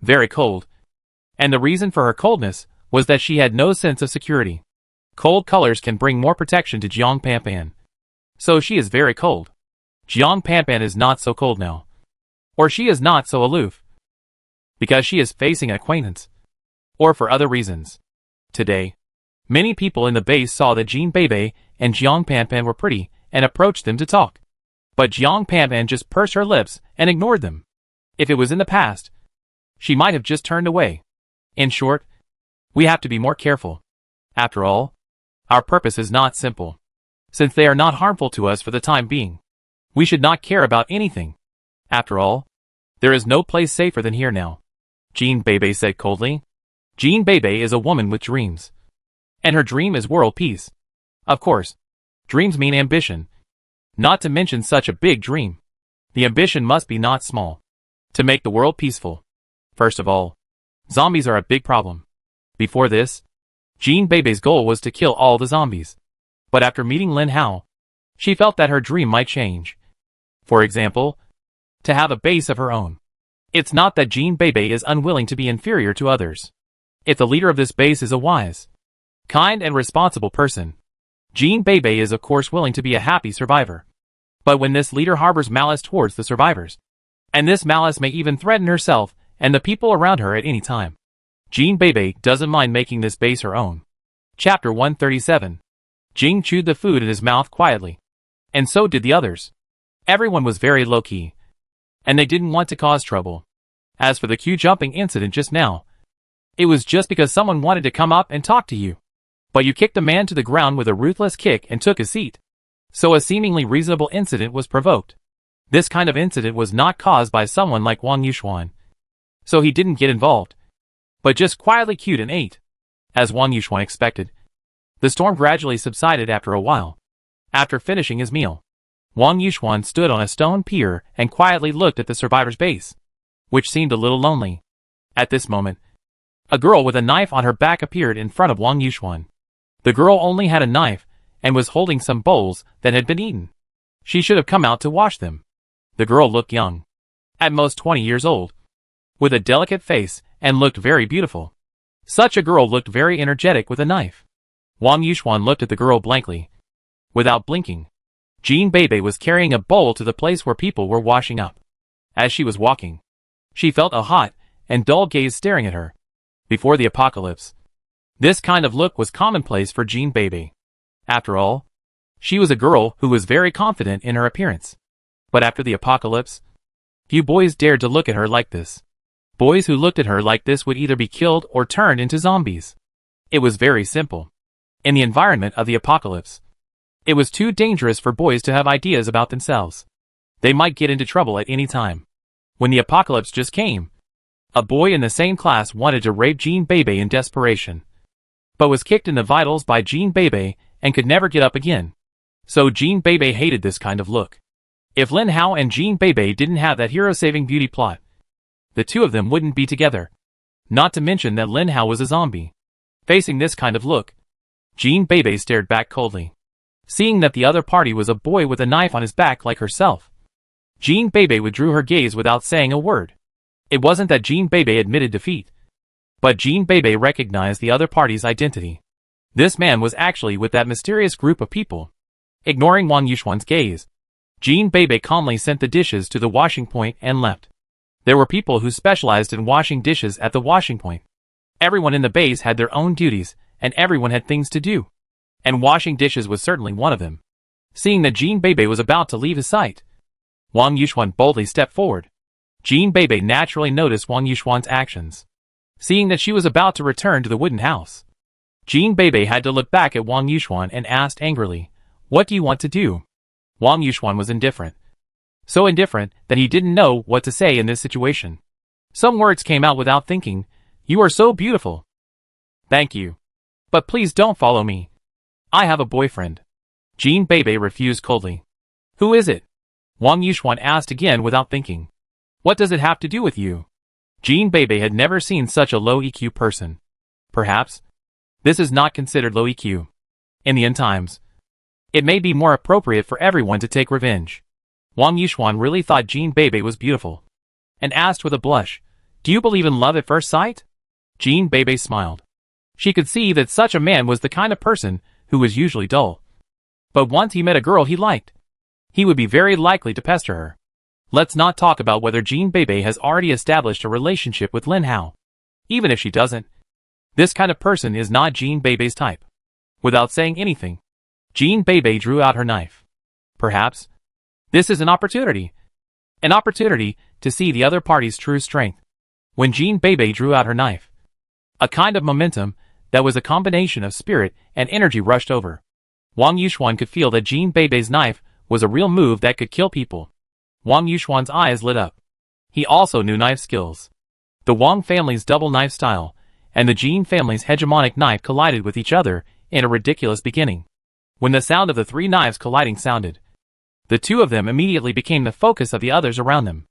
very cold, and the reason for her coldness was that she had no sense of security. Cold colors can bring more protection to Jiang Panpan, so she is very cold. Jiang Panpan is not so cold now, or she is not so aloof, because she is facing acquaintance, or for other reasons. Today, many people in the base saw that Jin Bebe and Jiang Panpan were pretty and approached them to talk. But Jiang Panpan just pursed her lips and ignored them. If it was in the past, she might have just turned away. In short, we have to be more careful. After all, our purpose is not simple. Since they are not harmful to us for the time being, we should not care about anything. After all, there is no place safer than here now. Jin Bebe said coldly. Jin Bebe is a woman with dreams, and her dream is world peace. Of course, dreams mean ambition, not to mention such a big dream. The ambition must be not small, to make the world peaceful. First of all, zombies are a big problem. Before this, Jin Bebe's goal was to kill all the zombies. But after meeting Lin Hao, she felt that her dream might change. For example, to have a base of her own. It's not that Jin Bebe is unwilling to be inferior to others. If the leader of this base is a wise, kind and responsible person, Jin Bebe is of course willing to be a happy survivor. But when this leader harbors malice towards the survivors, and this malice may even threaten herself and the people around her at any time, Jin Bebe doesn't mind making this base her own. Chapter 137. Jing chewed the food in his mouth quietly, and so did the others. Everyone was very low-key, and they didn't want to cause trouble. As for the queue jumping incident just now, it was just because someone wanted to come up and talk to you. But you kicked the man to the ground with a ruthless kick and took his seat. So a seemingly reasonable incident was provoked. This kind of incident was not caused by someone like Wang Yuxuan, so he didn't get involved, but just quietly queued and ate. As Wang Yuxuan expected, the storm gradually subsided after a while. After finishing his meal, Wang Yuxuan stood on a stone pier and quietly looked at the survivor's base, which seemed a little lonely. At this moment, a girl with a knife on her back appeared in front of Wang Yuxuan. The girl only had a knife and was holding some bowls that had been eaten. She should have come out to wash them. The girl looked young, at most 20 years old, with a delicate face and looked very beautiful. Such a girl looked very energetic with a knife. Wang Yuxuan looked at the girl blankly, without blinking. Jin Bebe was carrying a bowl to the place where people were washing up. As she was walking, she felt a hot and dull gaze staring at her. Before the apocalypse, this kind of look was commonplace for Jin Bebe. After all, she was a girl who was very confident in her appearance. But after the apocalypse, few boys dared to look at her like this. Boys who looked at her like this would either be killed or turned into zombies. It was very simple. In the environment of the apocalypse, it was too dangerous for boys to have ideas about themselves. They might get into trouble at any time. When the apocalypse just came, a boy in the same class wanted to rape Jin Bebe in desperation, but was kicked in the vitals by Jin Bebe and could never get up again. So Jin Bebe hated this kind of look. If Lin Hao and Jin Bebe didn't have that hero-saving beauty plot, the two of them wouldn't be together. Not to mention that Lin Hao was a zombie. Facing this kind of look, Jin Bebe stared back coldly. Seeing that the other party was a boy with a knife on his back like herself, Jin Bebe withdrew her gaze without saying a word. It wasn't that Jin Bebe admitted defeat, but Jin Bebe recognized the other party's identity. This man was actually with that mysterious group of people. Ignoring Wang Yuxuan's gaze, Jin Bebe calmly sent the dishes to the washing point and left. There were people who specialized in washing dishes at the washing point. Everyone in the base had their own duties, and everyone had things to do. And washing dishes was certainly one of them. Seeing that Jin Bebe was about to leave his sight, Wang Yuxuan boldly stepped forward. Jin Bebe naturally noticed Wang Yuxuan's actions. Seeing that she was about to return to the wooden house, Jin Bebe had to look back at Wang Yuxuan and asked angrily, "What do you want to do?" Wang Yuxuan was indifferent. So indifferent that he didn't know what to say in this situation. Some words came out without thinking. You are so beautiful. Thank you. But please don't follow me. I have a boyfriend. Jean Bebe refused coldly. Who is it? Wang Yuxuan asked again without thinking. What does it have to do with you? Jean Bebe had never seen such a low EQ person. Perhaps this is not considered low EQ. In the end times, it may be more appropriate for everyone to take revenge. Wang Yuxuan really thought Jean Bebe was beautiful, and asked with a blush, Do you believe in love at first sight? Jean Bebe smiled. She could see that such a man was the kind of person who was usually dull. But once he met a girl he liked, he would be very likely to pester her. Let's not talk about whether Jean Bebe has already established a relationship with Lin Hao. Even if she doesn't, this kind of person is not Jean Bebe's type. Without saying anything, Jean Bebe drew out her knife. Perhaps this is an opportunity. An opportunity to see the other party's true strength. When Jean Bebe drew out her knife, a kind of momentum that was a combination of spirit and energy rushed over. Wang Yuxuan could feel that Jean Bebe's knife was a real move that could kill people. Wang Yuxuan's eyes lit up. He also knew knife skills. The Wang family's double knife style and the Jean family's hegemonic knife collided with each other in a ridiculous beginning. When the sound of the three knives colliding sounded, the two of them immediately became the focus of the others around them.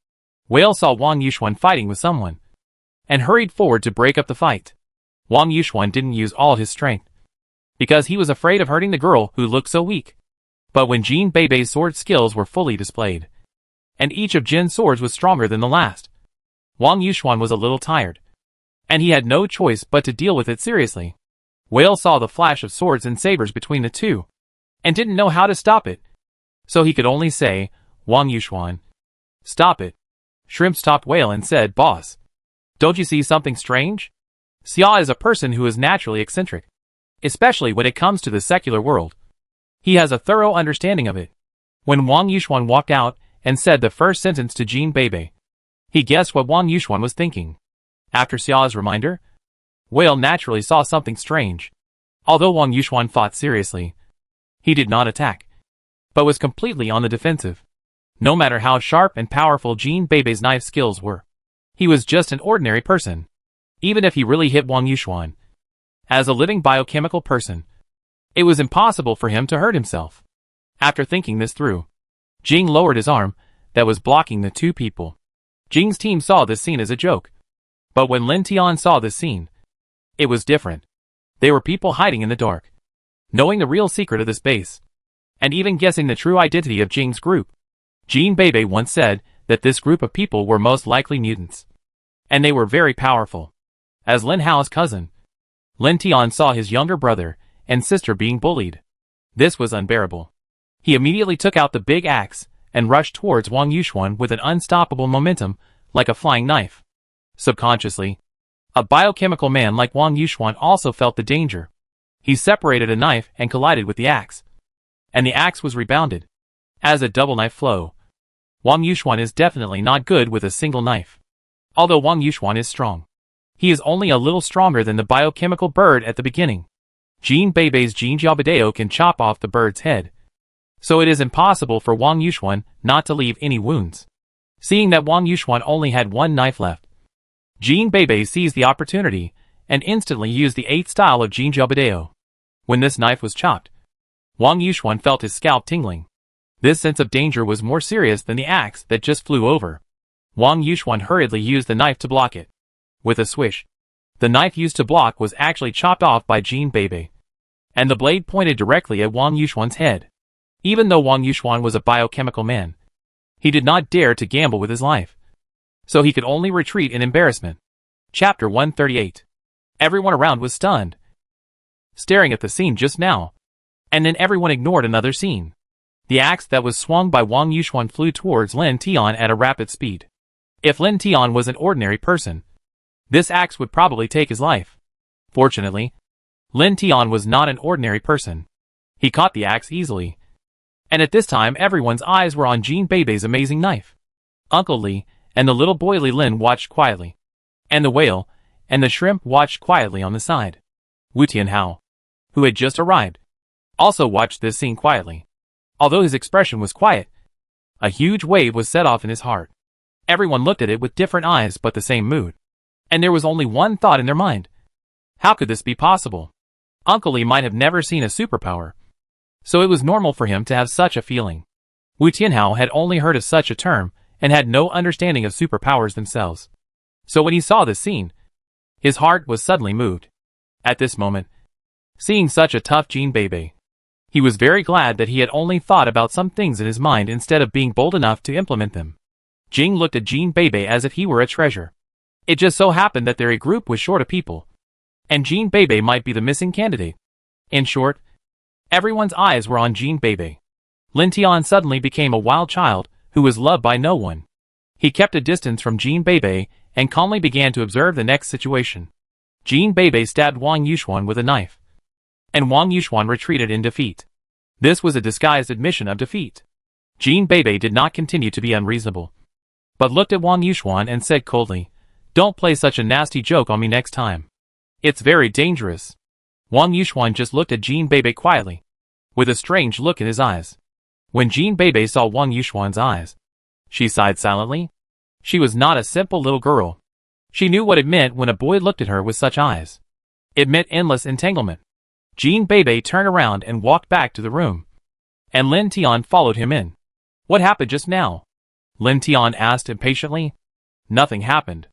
Whale saw Wang Yuxuan fighting with someone, and hurried forward to break up the fight. Wang Yuxuan didn't use all his strength, because he was afraid of hurting the girl who looked so weak. But when Jean Bebe's sword skills were fully displayed, and each of Jin's swords was stronger than the last, Wang Yuxuan was a little tired, and he had no choice but to deal with it seriously. Whale saw the flash of swords and sabers between the two, and didn't know how to stop it. So he could only say, Wang Yuxuan, stop it. Shrimp stopped Whale and said, Boss, don't you see something strange? Xia is a person who is naturally eccentric, especially when it comes to the secular world. He has a thorough understanding of it. When Wang Yuxuan walked out and said the first sentence to Jean Bebe, he guessed what Wang Yuxuan was thinking. After Xia's reminder, Whale naturally saw something strange. Although Wang Yuxuan fought seriously, he did not attack, but was completely on the defensive. No matter how sharp and powerful Jean Bebe's knife skills were, he was just an ordinary person. Even if he really hit Wang Yuxuan, as a living biochemical person, it was impossible for him to hurt himself. After thinking this through, Jing lowered his arm that was blocking the two people. Jing's team saw this scene as a joke, but when Lin Tian saw this scene, it was different. They were people hiding in the dark, knowing the real secret of this base, and even guessing the true identity of Jing's group. Jean Bebe once said that this group of people were most likely mutants, and they were very powerful. As Lin Hao's cousin, Lin Tian saw his younger brother and sister being bullied. This was unbearable. He immediately took out the big axe and rushed towards Wang Yuxuan with an unstoppable momentum, like a flying knife. Subconsciously, a biochemical man like Wang Yuxuan also felt the danger. He separated a knife and collided with the axe, and the axe was rebounded. As a double knife flow, Wang Yuxuan is definitely not good with a single knife. Although Wang Yuxuan is strong, he is only a little stronger than the biochemical bird at the beginning. Jean Bebe's Jean Jiabadeo can chop off the bird's head, so it is impossible for Wang Yuxuan not to leave any wounds. Seeing that Wang Yuxuan only had one knife left, Jean Bebe seized the opportunity and instantly used the 8th style of Jean Jiabadeo. When this knife was chopped, Wang Yuxuan felt his scalp tingling. This sense of danger was more serious than the axe that just flew over. Wang Yuxuan hurriedly used the knife to block it. With a swish, the knife used to block was actually chopped off by Jean Bebe, and the blade pointed directly at Wang Yuxuan's head. Even though Wang Yuxuan was a biochemical man, he did not dare to gamble with his life, so he could only retreat in embarrassment. Chapter 138. Everyone around was stunned, staring at the scene just now, and then everyone ignored another scene. The axe that was swung by Wang Yuxuan flew towards Lin Tian at a rapid speed. If Lin Tian was an ordinary person, this axe would probably take his life. Fortunately, Lin Tian was not an ordinary person. He caught the axe easily, and at this time everyone's eyes were on Jean Bebe's amazing knife. Uncle Li and the little boy Li Lin watched quietly, and the whale and the shrimp watched quietly on the side. Wu Tianhao, who had just arrived, also watched this scene quietly. Although his expression was quiet, a huge wave was set off in his heart. Everyone looked at it with different eyes but the same mood. And there was only one thought in their mind. How could this be possible? Uncle Lee might have never seen a superpower, so it was normal for him to have such a feeling. Wu Tianhao had only heard of such a term and had no understanding of superpowers themselves. So when he saw this scene, his heart was suddenly moved. At this moment, seeing such a tough Jin Beibei, he was very glad that he had only thought about some things in his mind instead of being bold enough to implement them. Jing looked at Jin Beibei as if he were a treasure. It just so happened that their group was short of people, and Jin Beibei might be the missing candidate. In short, everyone's eyes were on Jin Beibei. Lin Tian suddenly became a wild child who was loved by no one. He kept a distance from Jin Beibei and calmly began to observe the next situation. Jin Beibei stabbed Wang Yuxuan with a knife, and Wang Yuxuan retreated in defeat. This was a disguised admission of defeat. Jin Beibei did not continue to be unreasonable, but looked at Wang Yuxuan and said coldly, "Don't play such a nasty joke on me next time. It's very dangerous." Wang Yuxuan just looked at Jin Beibei quietly, with a strange look in his eyes. When Jin Beibei saw Wang Yuxuan's eyes, she sighed silently. She was not a simple little girl. She knew what it meant when a boy looked at her with such eyes. It meant endless entanglement. Jin Beibei turned around and walked back to the room, and Lin Tian followed him in. "What happened just now?" Lin Tian asked impatiently. "Nothing happened."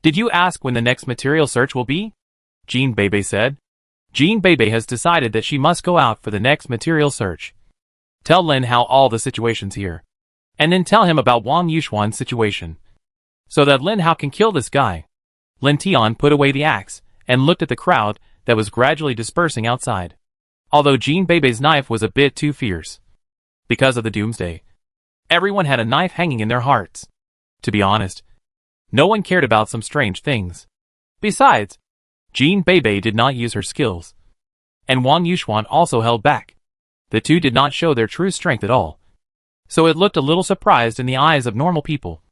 "Did you ask when the next material search will be?" Jin Beibei said. Jin Beibei has decided that she must go out for the next material search. Tell Lin Hao all the situations here, and then tell him about Wang Yuxuan's situation, so that Lin Hao can kill this guy. Lin Tian put away the axe and looked at the crowd that was gradually dispersing outside. Although Jin Beibei's knife was a bit too fierce, because of the doomsday, everyone had a knife hanging in their hearts. To be honest, no one cared about some strange things. Besides, Jin Beibei did not use her skills, and Wang Yuxuan also held back. The two did not show their true strength at all, so it looked a little surprised in the eyes of normal people.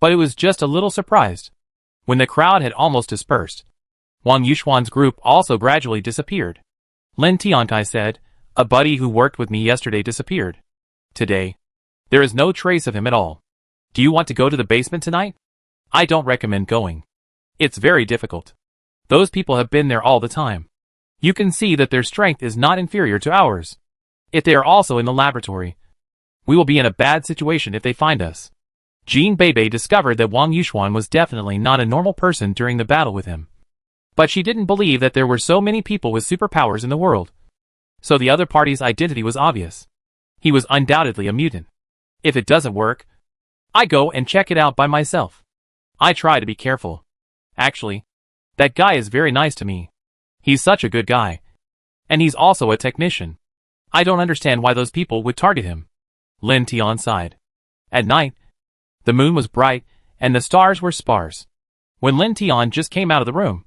But it was just a little surprised. When the crowd had almost dispersed, Wang Yuxuan's group also gradually disappeared. Lin Tiantai said, "A buddy who worked with me yesterday disappeared. Today, there is no trace of him at all. Do you want to go to the basement tonight?" "I don't recommend going. It's very difficult. Those people have been there all the time. You can see that their strength is not inferior to ours. If they are also in the laboratory, we will be in a bad situation if they find us." Jin Beibei discovered that Wang Yuxuan was definitely not a normal person during the battle with him. But she didn't believe that there were so many people with superpowers in the world. So the other party's identity was obvious. He was undoubtedly a mutant. If it doesn't work, I go and check it out by myself. I try to be careful. Actually, that guy is very nice to me. He's such a good guy. And he's also a technician. I don't understand why those people would target him. Lin Tian sighed. At night, the moon was bright and the stars were sparse. When Lin Tian just came out of the room,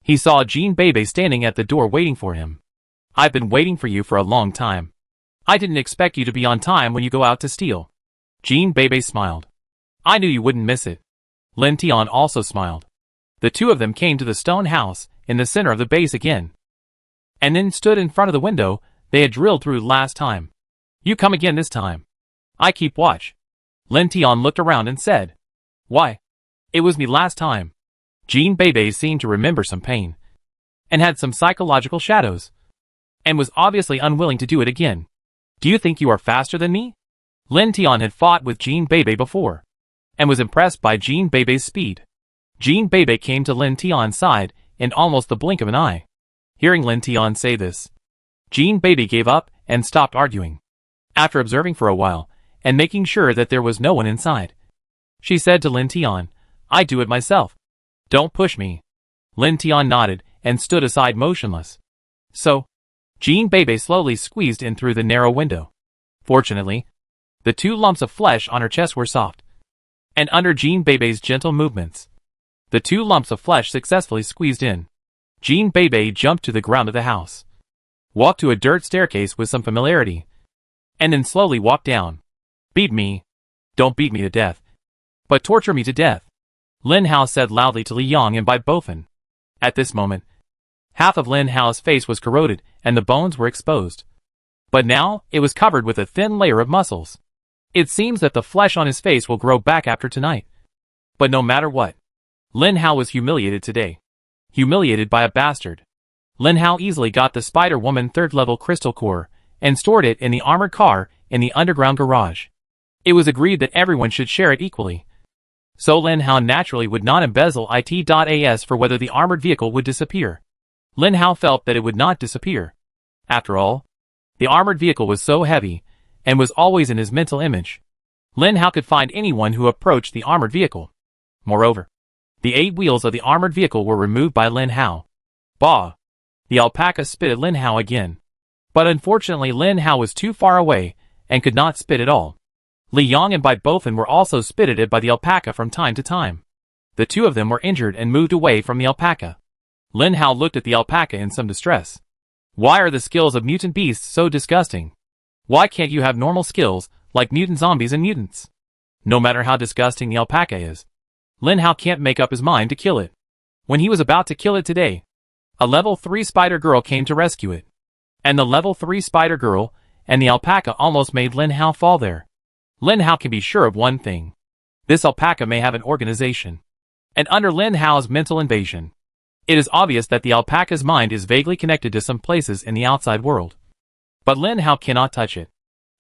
he saw Jin Beibei standing at the door waiting for him. "I've been waiting for you for a long time. I didn't expect you to be on time when you go out to steal." Jin Beibei smiled. "I knew you wouldn't miss it." Lin Tian also smiled. The two of them came to the stone house in the center of the base again, and then stood in front of the window they had drilled through last time. "You come again this time. I keep watch." Lin Tian looked around and said, "Why? It was me last time." Jin Beibei seemed to remember some pain, and had some psychological shadows, and was obviously unwilling to do it again. "Do you think you are faster than me?" Lin Tian had fought with Jin Beibei before, and was impressed by Jin Beibei's speed. Jin Beibei came to Lin Tian's side in almost the blink of an eye. Hearing Lin Tian say this, Jin Beibei gave up and stopped arguing. After observing for a while, and making sure that there was no one inside, she said to Lin Tian, "I do it myself. Don't push me." Lin Tian nodded and stood aside motionless. So, Jin Beibei slowly squeezed in through the narrow window. Fortunately, the two lumps of flesh on her chest were soft, and under Jin Beibei's gentle movements, the two lumps of flesh successfully squeezed in. Jin Beibei jumped to the ground of the house, walked to a dirt staircase with some familiarity, and then slowly walked down. "Beat me. Don't beat me to death, but torture me to death," Lin Hao said loudly to Li Yang and Bai Bofen. At this moment, half of Lin Hao's face was corroded and the bones were exposed. But now, it was covered with a thin layer of muscles. It seems that the flesh on his face will grow back after tonight. But no matter what, Lin Hao was humiliated today. Humiliated by a bastard. Lin Hao easily got the Spider-Woman 3rd level crystal core, and stored it in the armored car in the underground garage. It was agreed that everyone should share it equally. So Lin Hao naturally would not embezzle it.as for whether the armored vehicle would disappear. Lin Hao felt that it would not disappear. After all, the armored vehicle was so heavy, and was always in his mental image. Lin Hao could find anyone who approached the armored vehicle. Moreover, the 8 wheels of the armored vehicle were removed by Lin Hao. Bah! The alpaca spit at Lin Hao again. But unfortunately Lin Hao was too far away, and could not spit at all. Li Yang and Bai Bofen were also spitted at by the alpaca from time to time. The two of them were injured and moved away from the alpaca. Lin Hao looked at the alpaca in some distress. Why are the skills of mutant beasts so disgusting? Why can't you have normal skills, like mutant zombies and mutants? No matter how disgusting the alpaca is, Lin Hao can't make up his mind to kill it. When he was about to kill it today, a level 3 spider girl came to rescue it. And the level 3 spider girl and the alpaca almost made Lin Hao fall there. Lin Hao can be sure of one thing. This alpaca may have an organization. And under Lin Hao's mental invasion, it is obvious that the alpaca's mind is vaguely connected to some places in the outside world. But Lin Hao cannot touch it.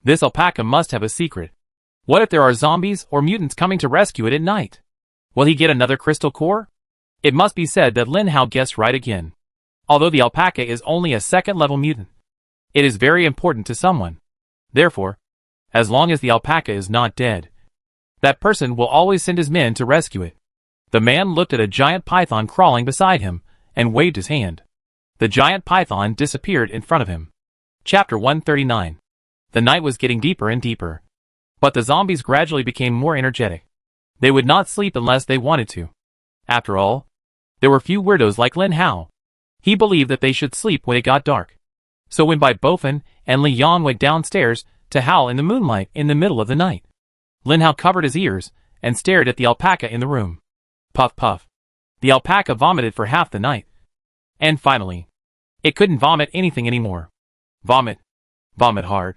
This alpaca must have a secret. What if there are zombies or mutants coming to rescue it at night? Will he get another crystal core? It must be said that Lin Hao guessed right again. Although the alpaca is only a 2nd level mutant, it is very important to someone. Therefore, as long as the alpaca is not dead, that person will always send his men to rescue it. The man looked at a giant python crawling beside him, and waved his hand. The giant python disappeared in front of him. Chapter 139. The night was getting deeper and deeper. But the zombies gradually became more energetic. They would not sleep unless they wanted to. After all, there were few weirdos like Lin Hao. He believed that they should sleep when it got dark. So when Bai Bofen and Li Yang went downstairs to howl in the moonlight in the middle of the night, Lin Hao covered his ears and stared at the alpaca in the room. Puff puff. The alpaca vomited for half the night. And finally, it couldn't vomit anything anymore. Vomit. Vomit hard.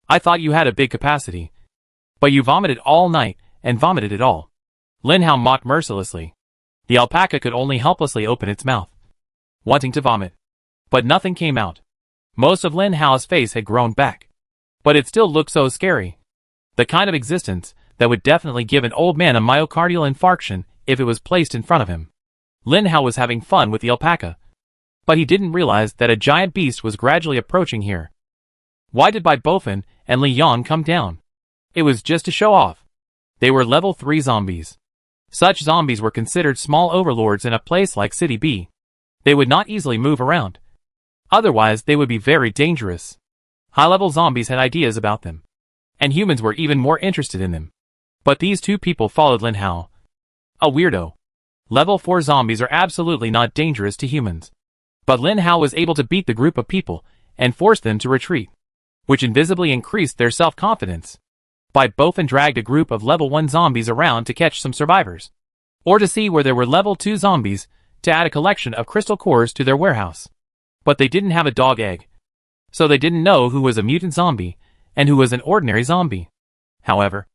I thought you had a big capacity. But you vomited all night, and vomited it all. Lin Hao mocked mercilessly. The alpaca could only helplessly open its mouth, wanting to vomit. But nothing came out. Most of Lin Hao's face had grown back. But it still looked so scary. The kind of existence that would definitely give an old man a myocardial infarction if it was placed in front of him. Lin Hao was having fun with the alpaca. But he didn't realize that a giant beast was gradually approaching here. Why did Bai Bofen and Li Yang come down? It was just to show off. They were level 3 zombies. Such zombies were considered small overlords in a place like City B. They would not easily move around. Otherwise they would be very dangerous. High-level zombies had ideas about them. And humans were even more interested in them. But these two people followed Lin Hao. A weirdo. Level 4 zombies are absolutely not dangerous to humans. But Lin Hao was able to beat the group of people, and force them to retreat, which invisibly increased their self-confidence. Bai Bofen dragged a group of level 1 zombies around to catch some survivors. Or to see where there were level 2 zombies, to add a collection of crystal cores to their warehouse. But they didn't have a dog egg. So they didn't know who was a mutant zombie, and who was an ordinary zombie. However,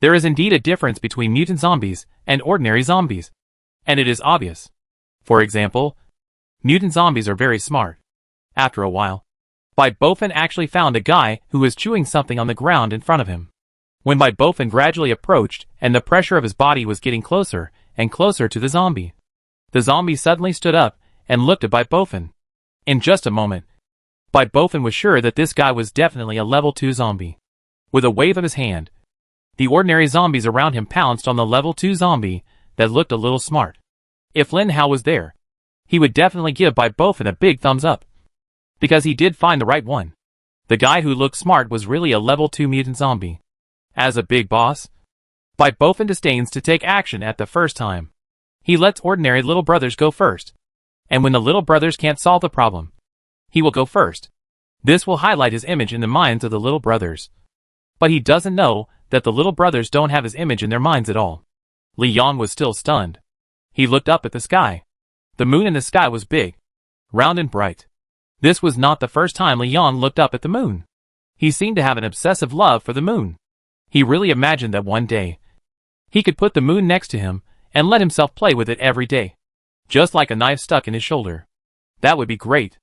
there is indeed a difference between mutant zombies and ordinary zombies. And it is obvious. For example, mutant zombies are very smart. After a while, Bai Bofen actually found a guy who was chewing something on the ground in front of him. When Bai Bofen gradually approached and the pressure of his body was getting closer and closer to the zombie suddenly stood up and looked at Bai Bofen. In just a moment, Bai Bofen was sure that this guy was definitely a level 2 zombie. With a wave of his hand, the ordinary zombies around him pounced on the level 2 zombie that looked a little smart. If Lin Hao was there, he would definitely give Bai Bofen a big thumbs up. Because he did find the right one. The guy who looked smart was really a level 2 mutant zombie. As a big boss, Bai Bofen disdains to take action at the first time. He lets ordinary little brothers go first. And when the little brothers can't solve the problem, he will go first. This will highlight his image in the minds of the little brothers. But he doesn't know that the little brothers don't have his image in their minds at all. Li Yang was still stunned. He looked up at the sky. The moon in the sky was big, round and bright. This was not the first time Li Yang looked up at the moon. He seemed to have an obsessive love for the moon. He really imagined that one day he could put the moon next to him and let himself play with it every day, just like a knife stuck in his shoulder. That would be great.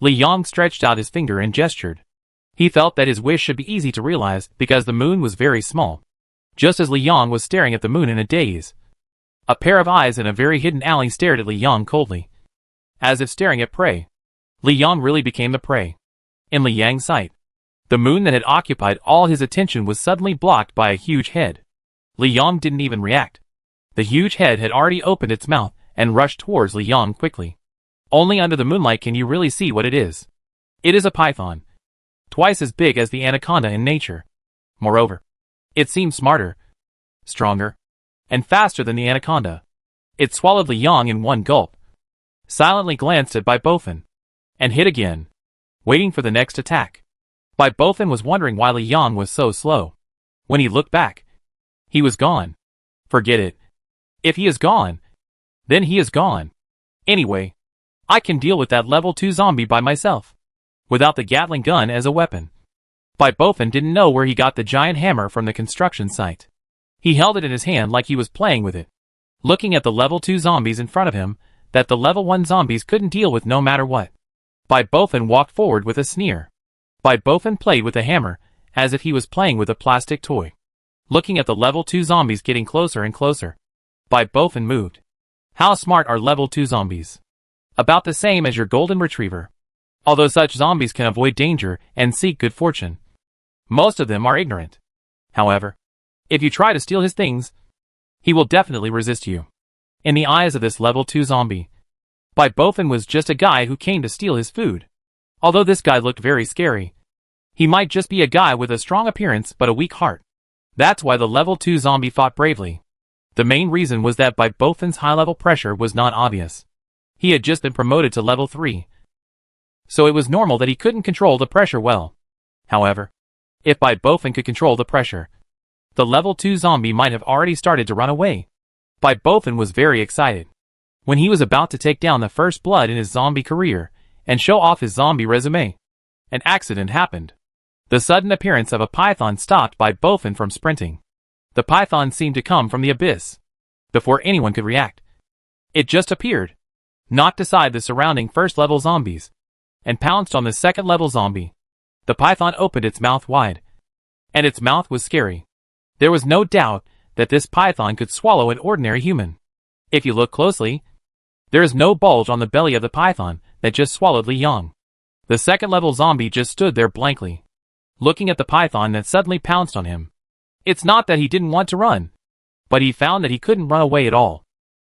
Li Yang stretched out his finger and gestured. He felt that his wish should be easy to realize because the moon was very small. Just as Li Yang was staring at the moon in a daze, a pair of eyes in a very hidden alley stared at Li Yang coldly, as if staring at prey. Li Yang really became the prey. In Li Yang's sight, the moon that had occupied all his attention was suddenly blocked by a huge head. Li Yang didn't even react. The huge head had already opened its mouth and rushed towards Li Yang quickly. Only under the moonlight can you really see what it is. It is a python, twice as big as the anaconda in nature. Moreover, it seemed smarter, stronger, and faster than the anaconda. It swallowed Li Yang in one gulp, silently glanced at Bai Bofin, and hit again, waiting for the next attack. Bai Bofin was wondering why Li Yang was so slow. When he looked back, he was gone. Forget it. If he is gone, then he is gone. Anyway, I can deal with that level 2 zombie by myself, without the Gatling gun as a weapon. Bai Bofin didn't know where he got the giant hammer from the construction site. He held it in his hand like he was playing with it, looking at the level 2 zombies in front of him that the level 1 zombies couldn't deal with no matter what. Bai Bofin walked forward with a sneer. Bai Bofin played with the hammer as if he was playing with a plastic toy. Looking at the level 2 zombies getting closer and closer, Bai Bofin moved. How smart are level 2 zombies? About the same as your golden retriever. Although such zombies can avoid danger and seek good fortune, most of them are ignorant. However, if you try to steal his things, he will definitely resist you. In the eyes of this level 2 zombie, Bai Bofin was just a guy who came to steal his food. Although this guy looked very scary, he might just be a guy with a strong appearance but a weak heart. That's why the level 2 zombie fought bravely. The main reason was that Bai Bofin's high-level pressure was not obvious. He had just been promoted to level 3, so it was normal that he couldn't control the pressure well. However, if Bai Bofin could control the pressure, the level 2 zombie might have already started to run away. Bai Bofin was very excited. When he was about to take down the first blood in his zombie career and show off his zombie resume, an accident happened. The sudden appearance of a python stopped Bai Bofin from sprinting. The python seemed to come from the abyss. Before anyone could react, it just appeared, knocked aside the surrounding first-level zombies, and pounced on the second-level zombie. The python opened its mouth wide, and its mouth was scary. There was no doubt that this python could swallow an ordinary human. If you look closely, there is no bulge on the belly of the python that just swallowed Li Yang. The second-level zombie just stood there blankly, looking at the python that suddenly pounced on him. It's not that he didn't want to run, but he found that he couldn't run away at all.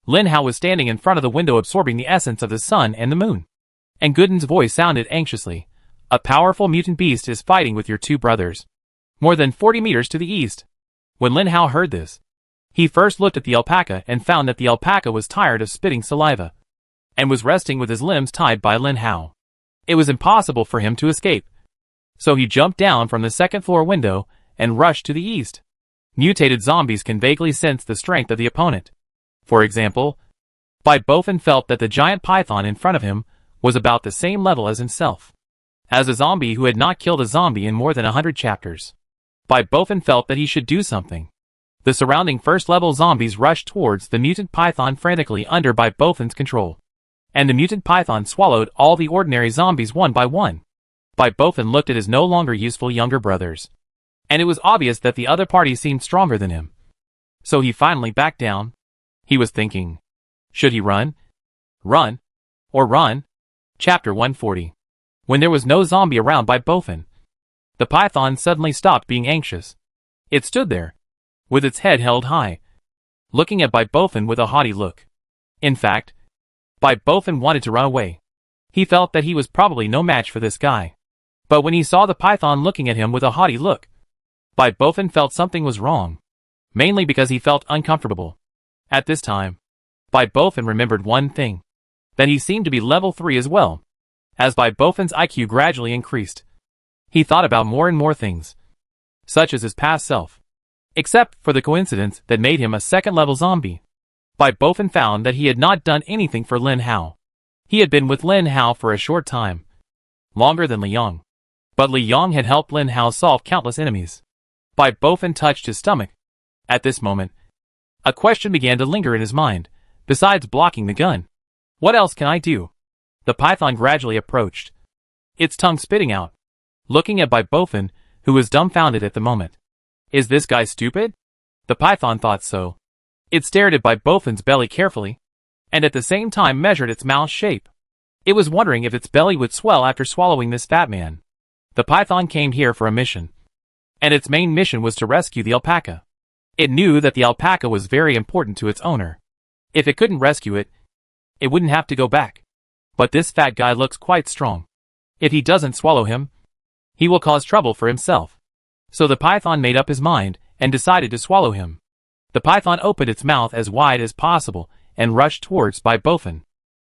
Lin Hao was standing in front of the window absorbing the essence of the sun and the moon. And Gooden's voice sounded anxiously. A powerful mutant beast is fighting with your two brothers, more than 40 meters to the east. When Lin Hao heard this, he first looked at the alpaca and found that the alpaca was tired of spitting saliva, and was resting with his limbs tied by Lin Hao. It was impossible for him to escape. So he jumped down from the second-floor window and rushed to the east. Mutated zombies can vaguely sense the strength of the opponent. For example, Bai Bofin felt that the giant python in front of him was about the same level as himself. As a zombie who had not killed a zombie in more than 100 chapters, Bai Bofin felt that he should do something. The surrounding first-level zombies rushed towards the mutant python frantically under Bai Bofin's control. And the mutant python swallowed all the ordinary zombies one by one. Bai Bofin looked at his no longer useful younger brothers, and it was obvious that the other party seemed stronger than him. So he finally backed down. He was thinking, should he run? Run? Or run? Chapter 140. When there was no zombie around Bai Bofin, the python suddenly stopped being anxious. It stood there, with its head held high, looking at Bai Bofin with a haughty look. In fact, Bai Bofin wanted to run away. He felt that he was probably no match for this guy. But when he saw the python looking at him with a haughty look, Bai Bofin felt something was wrong, mainly because he felt uncomfortable. At this time, Bai Bofin remembered one thing, that he seemed to be level 3 as well. As Bai Bofin's IQ gradually increased, he thought about more and more things, such as his past self. Except for the coincidence that made him a second-level zombie, Bai Bofin found that he had not done anything for Lin Hao. He had been with Lin Hao for a short time, longer than Li Yang. But Li Yong had helped Lin Hao solve countless enemies. Bai Bofin touched his stomach. At this moment, a question began to linger in his mind, besides blocking the gun. What else can I do? The python gradually approached, its tongue spitting out, looking at Bai Bofin, who was dumbfounded at the moment. Is this guy stupid? The python thought so. It stared at Bai Bofin's belly carefully, and at the same time measured its mouth shape. It was wondering if its belly would swell after swallowing this fat man. The python came here for a mission, and its main mission was to rescue the alpaca. It knew that the alpaca was very important to its owner. If it couldn't rescue it, it wouldn't have to go back. But this fat guy looks quite strong. If he doesn't swallow him, he will cause trouble for himself. So the python made up his mind and decided to swallow him. The python opened its mouth as wide as possible and rushed towards Bai Bofin.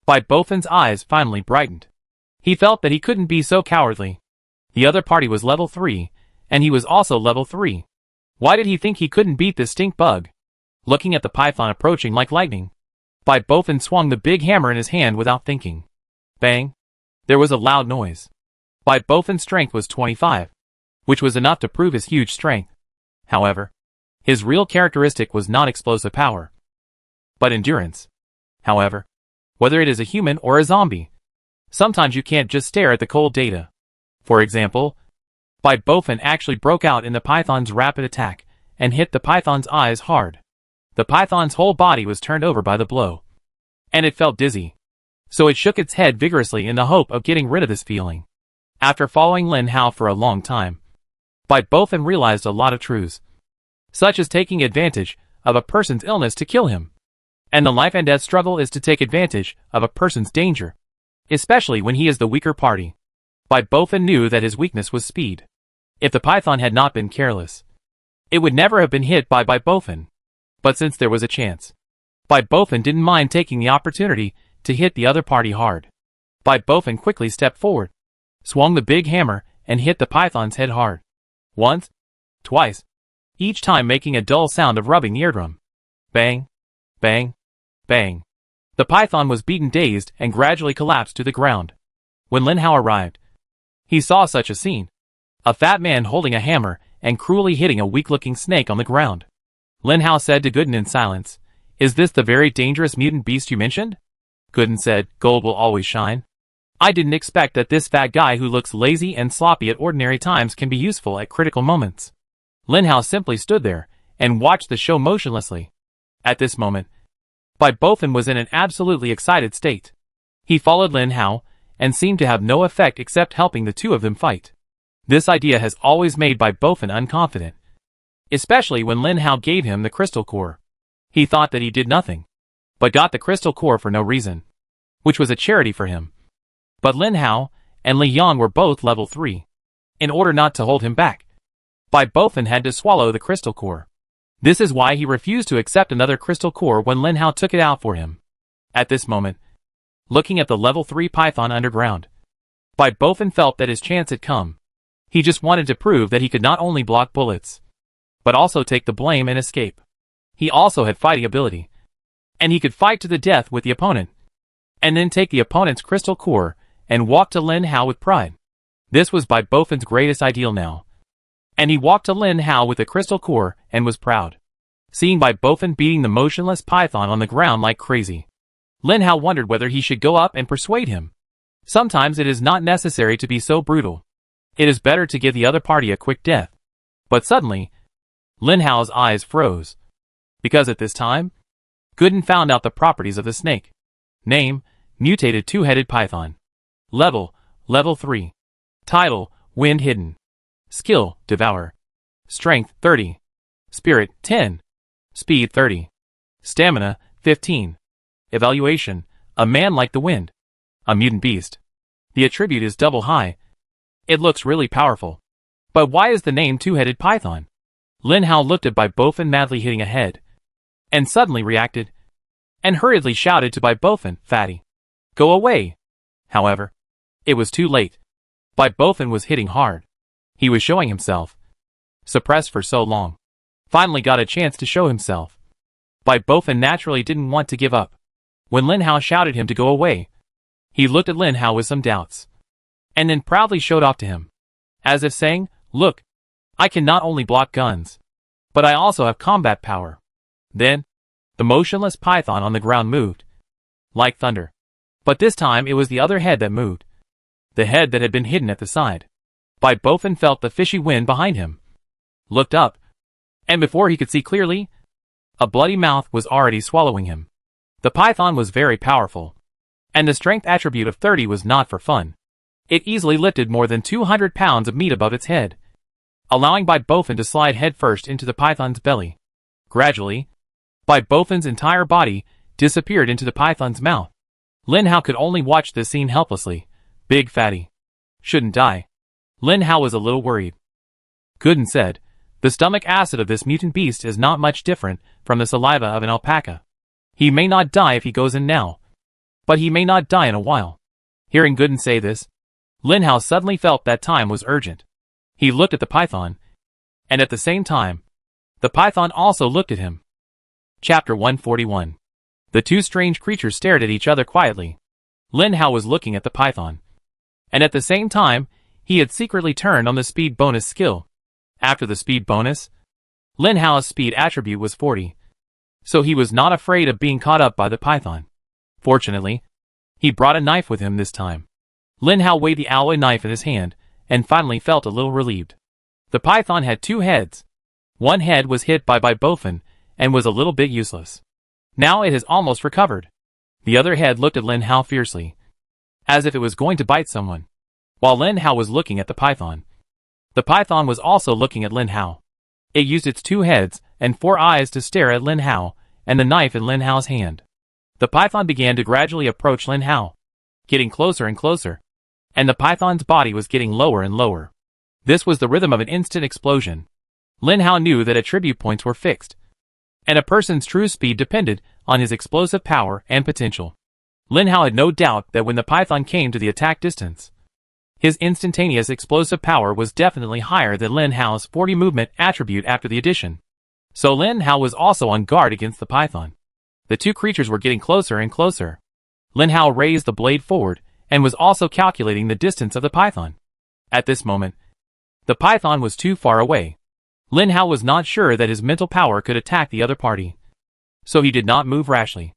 Bai Bofin's eyes finally brightened. He felt that he couldn't be so cowardly. The other party was level 3, and he was also level 3. Why did he think he couldn't beat this stink bug? Looking at the python approaching like lightning, Bai Bofin swung the big hammer in his hand without thinking. Bang! There was a loud noise. Bai Bofin's strength was 25, which was enough to prove his huge strength. However, his real characteristic was not explosive power, but endurance. However, whether it is a human or a zombie, sometimes you can't just stare at the cold data. For example, Bai Bofin actually broke out in the python's rapid attack and hit the python's eyes hard. The python's whole body was turned over by the blow, and it felt dizzy. So it shook its head vigorously in the hope of getting rid of this feeling. After following Lin Hao for a long time, Bai Bofin realized a lot of truths, such as taking advantage of a person's illness to kill him. And the life and death struggle is to take advantage of a person's danger, especially when he is the weaker party. Bai Bofin knew that his weakness was speed. If the python had not been careless, it would never have been hit by Bai Bofin. But since there was a chance, Bai Bofin didn't mind taking the opportunity to hit the other party hard. Bai Bofin quickly stepped forward, swung the big hammer, and hit the python's head hard. Once, twice, each time making a dull sound of rubbing the eardrum. Bang, bang, bang. The python was beaten dazed and gradually collapsed to the ground. When Lin Hao arrived, he saw such a scene. A fat man holding a hammer and cruelly hitting a weak-looking snake on the ground. Lin Hao said to Gooden in silence, "Is this the very dangerous mutant beast you mentioned?" Gooden said, "Gold will always shine. I didn't expect that this fat guy who looks lazy and sloppy at ordinary times can be useful at critical moments." Lin Hao simply stood there and watched the show motionlessly. At this moment, Bai Bofin was in an absolutely excited state. He followed Lin Hao and seemed to have no effect except helping the two of them fight. This idea has always made Bai Bofin unconfident, especially when Lin Hao gave him the crystal core. He thought that he did nothing, but got the crystal core for no reason, which was a charity for him. But Lin Hao and Li Yong were both level 3. In order not to hold him back, Bai Bofin had to swallow the crystal core. This is why he refused to accept another crystal core when Lin Hao took it out for him. At this moment, looking at the level 3 python underground, Bai Bofin felt that his chance had come. He just wanted to prove that he could not only block bullets, but also take the blame and escape. He also had fighting ability, and he could fight to the death with the opponent, and then take the opponent's crystal core and walk to Lin Hao with pride. This was Bai Bofin's greatest ideal now, and he walked to Lin Hao with the crystal core and was proud. Seeing Bai Bofin beating the motionless python on the ground like crazy, Lin Hao wondered whether he should go up and persuade him. Sometimes it is not necessary to be so brutal. It is better to give the other party a quick death. But suddenly, Lin Hao's eyes froze, because at this time, Gooden found out the properties of the snake. Name, mutated two-headed python. Level, level 3. Title, Wind Hidden. Skill, Devour. Strength, 30. Spirit, 10. Speed, 30. Stamina, 15. Evaluation, a man like the wind. A mutant beast. The attribute is double high. It looks really powerful. But why is the name two-headed python? Lin Hao looked at Bai Bofin madly hitting ahead, and suddenly reacted, and hurriedly shouted to Bai Bofin, "Fatty, go away!" However, it was too late. Bai Bofin was hitting hard. He was showing himself. Suppressed for so long, finally got a chance to show himself. Bai Bofin naturally didn't want to give up. When Lin Hao shouted him to go away, he looked at Lin Hao with some doubts, and then proudly showed off to him. as if saying, "Look, I can not only block guns, but I also have combat power." Then, the motionless python on the ground moved, like thunder. But this time it was the other head that moved, the head that had been hidden at the side. Bifin felt the fishy wind behind him, looked up, and before he could see clearly, a bloody mouth was already swallowing him. The python was very powerful, and the strength attribute of 30 was not for fun. It easily lifted more than 200 pounds of meat above its head, allowing Bifin to slide headfirst into the python's belly. Gradually, Bifin's entire body disappeared into the python's mouth. Lin Hao could only watch this scene helplessly. Big fatty. Shouldn't die. Lin Hao was a little worried. Gooden said, "The stomach acid of this mutant beast is not much different from the saliva of an alpaca. He may not die if he goes in now, but he may not die in a while." Hearing Gooden say this, Lin Hao suddenly felt that time was urgent. He looked at the python, and at the same time, the python also looked at him. Chapter 141. The two strange creatures stared at each other quietly. Lin Hao was looking at the python, and at the same time, he had secretly turned on the speed bonus skill. After the speed bonus, Lin Hao's speed attribute was 40, so he was not afraid of being caught up by the python. Fortunately, he brought a knife with him this time. Lin Hao weighed the alloy knife in his hand, and finally felt a little relieved. The python had two heads. One head was hit by Bifin, and was a little bit useless. Now it has almost recovered. The other head looked at Lin Hao fiercely, as if it was going to bite someone. While Lin Hao was looking at the python was also looking at Lin Hao. It used its two heads and four eyes to stare at Lin Hao and the knife in Lin Hao's hand. The python began to gradually approach Lin Hao, getting closer and closer, and the python's body was getting lower and lower. This was the rhythm of an instant explosion. Lin Hao knew that attribute points were fixed, and a person's true speed depended on his explosive power and potential. Lin Hao had no doubt that when the python came to the attack distance, his instantaneous explosive power was definitely higher than Lin Hao's 40 movement attribute after the addition. So Lin Hao was also on guard against the python. The two creatures were getting closer and closer. Lin Hao raised the blade forward and was also calculating the distance of the python. At this moment, the python was too far away. Lin Hao was not sure that his mental power could attack the other party, so he did not move rashly.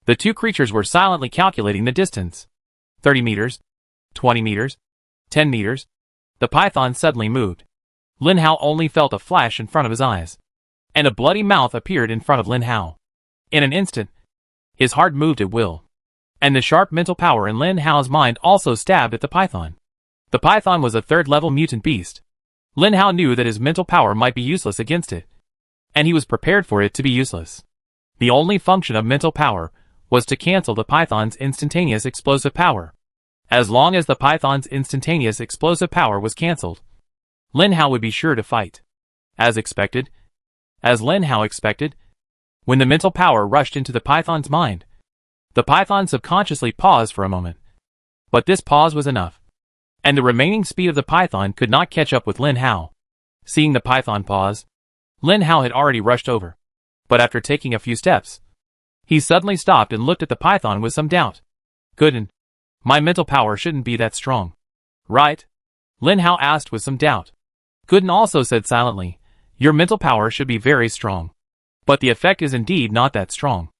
The two creatures were silently calculating the distance. 30 meters, 20 meters, 10 meters. The python suddenly moved. Lin Hao only felt a flash in front of his eyes, and a bloody mouth appeared in front of Lin Hao. In an instant, his heart moved at will, and the sharp mental power in Lin Hao's mind also stabbed at the python. The python was a third-level mutant beast. Lin Hao knew that his mental power might be useless against it, and he was prepared for it to be useless. The only function of mental power was to cancel the python's instantaneous explosive power. As long as the python's instantaneous explosive power was cancelled, Lin Hao would be sure to fight. As Lin Hao expected, when the mental power rushed into the python's mind, the python subconsciously paused for a moment. But this pause was enough, and the remaining speed of the python could not catch up with Lin Hao. Seeing the python pause, Lin Hao had already rushed over, but after taking a few steps, he suddenly stopped and looked at the python with some doubt. "Gooden, my mental power shouldn't be that strong, right?" Lin Hao asked with some doubt. Gooden also said silently, "Your mental power should be very strong, but the effect is indeed not that strong."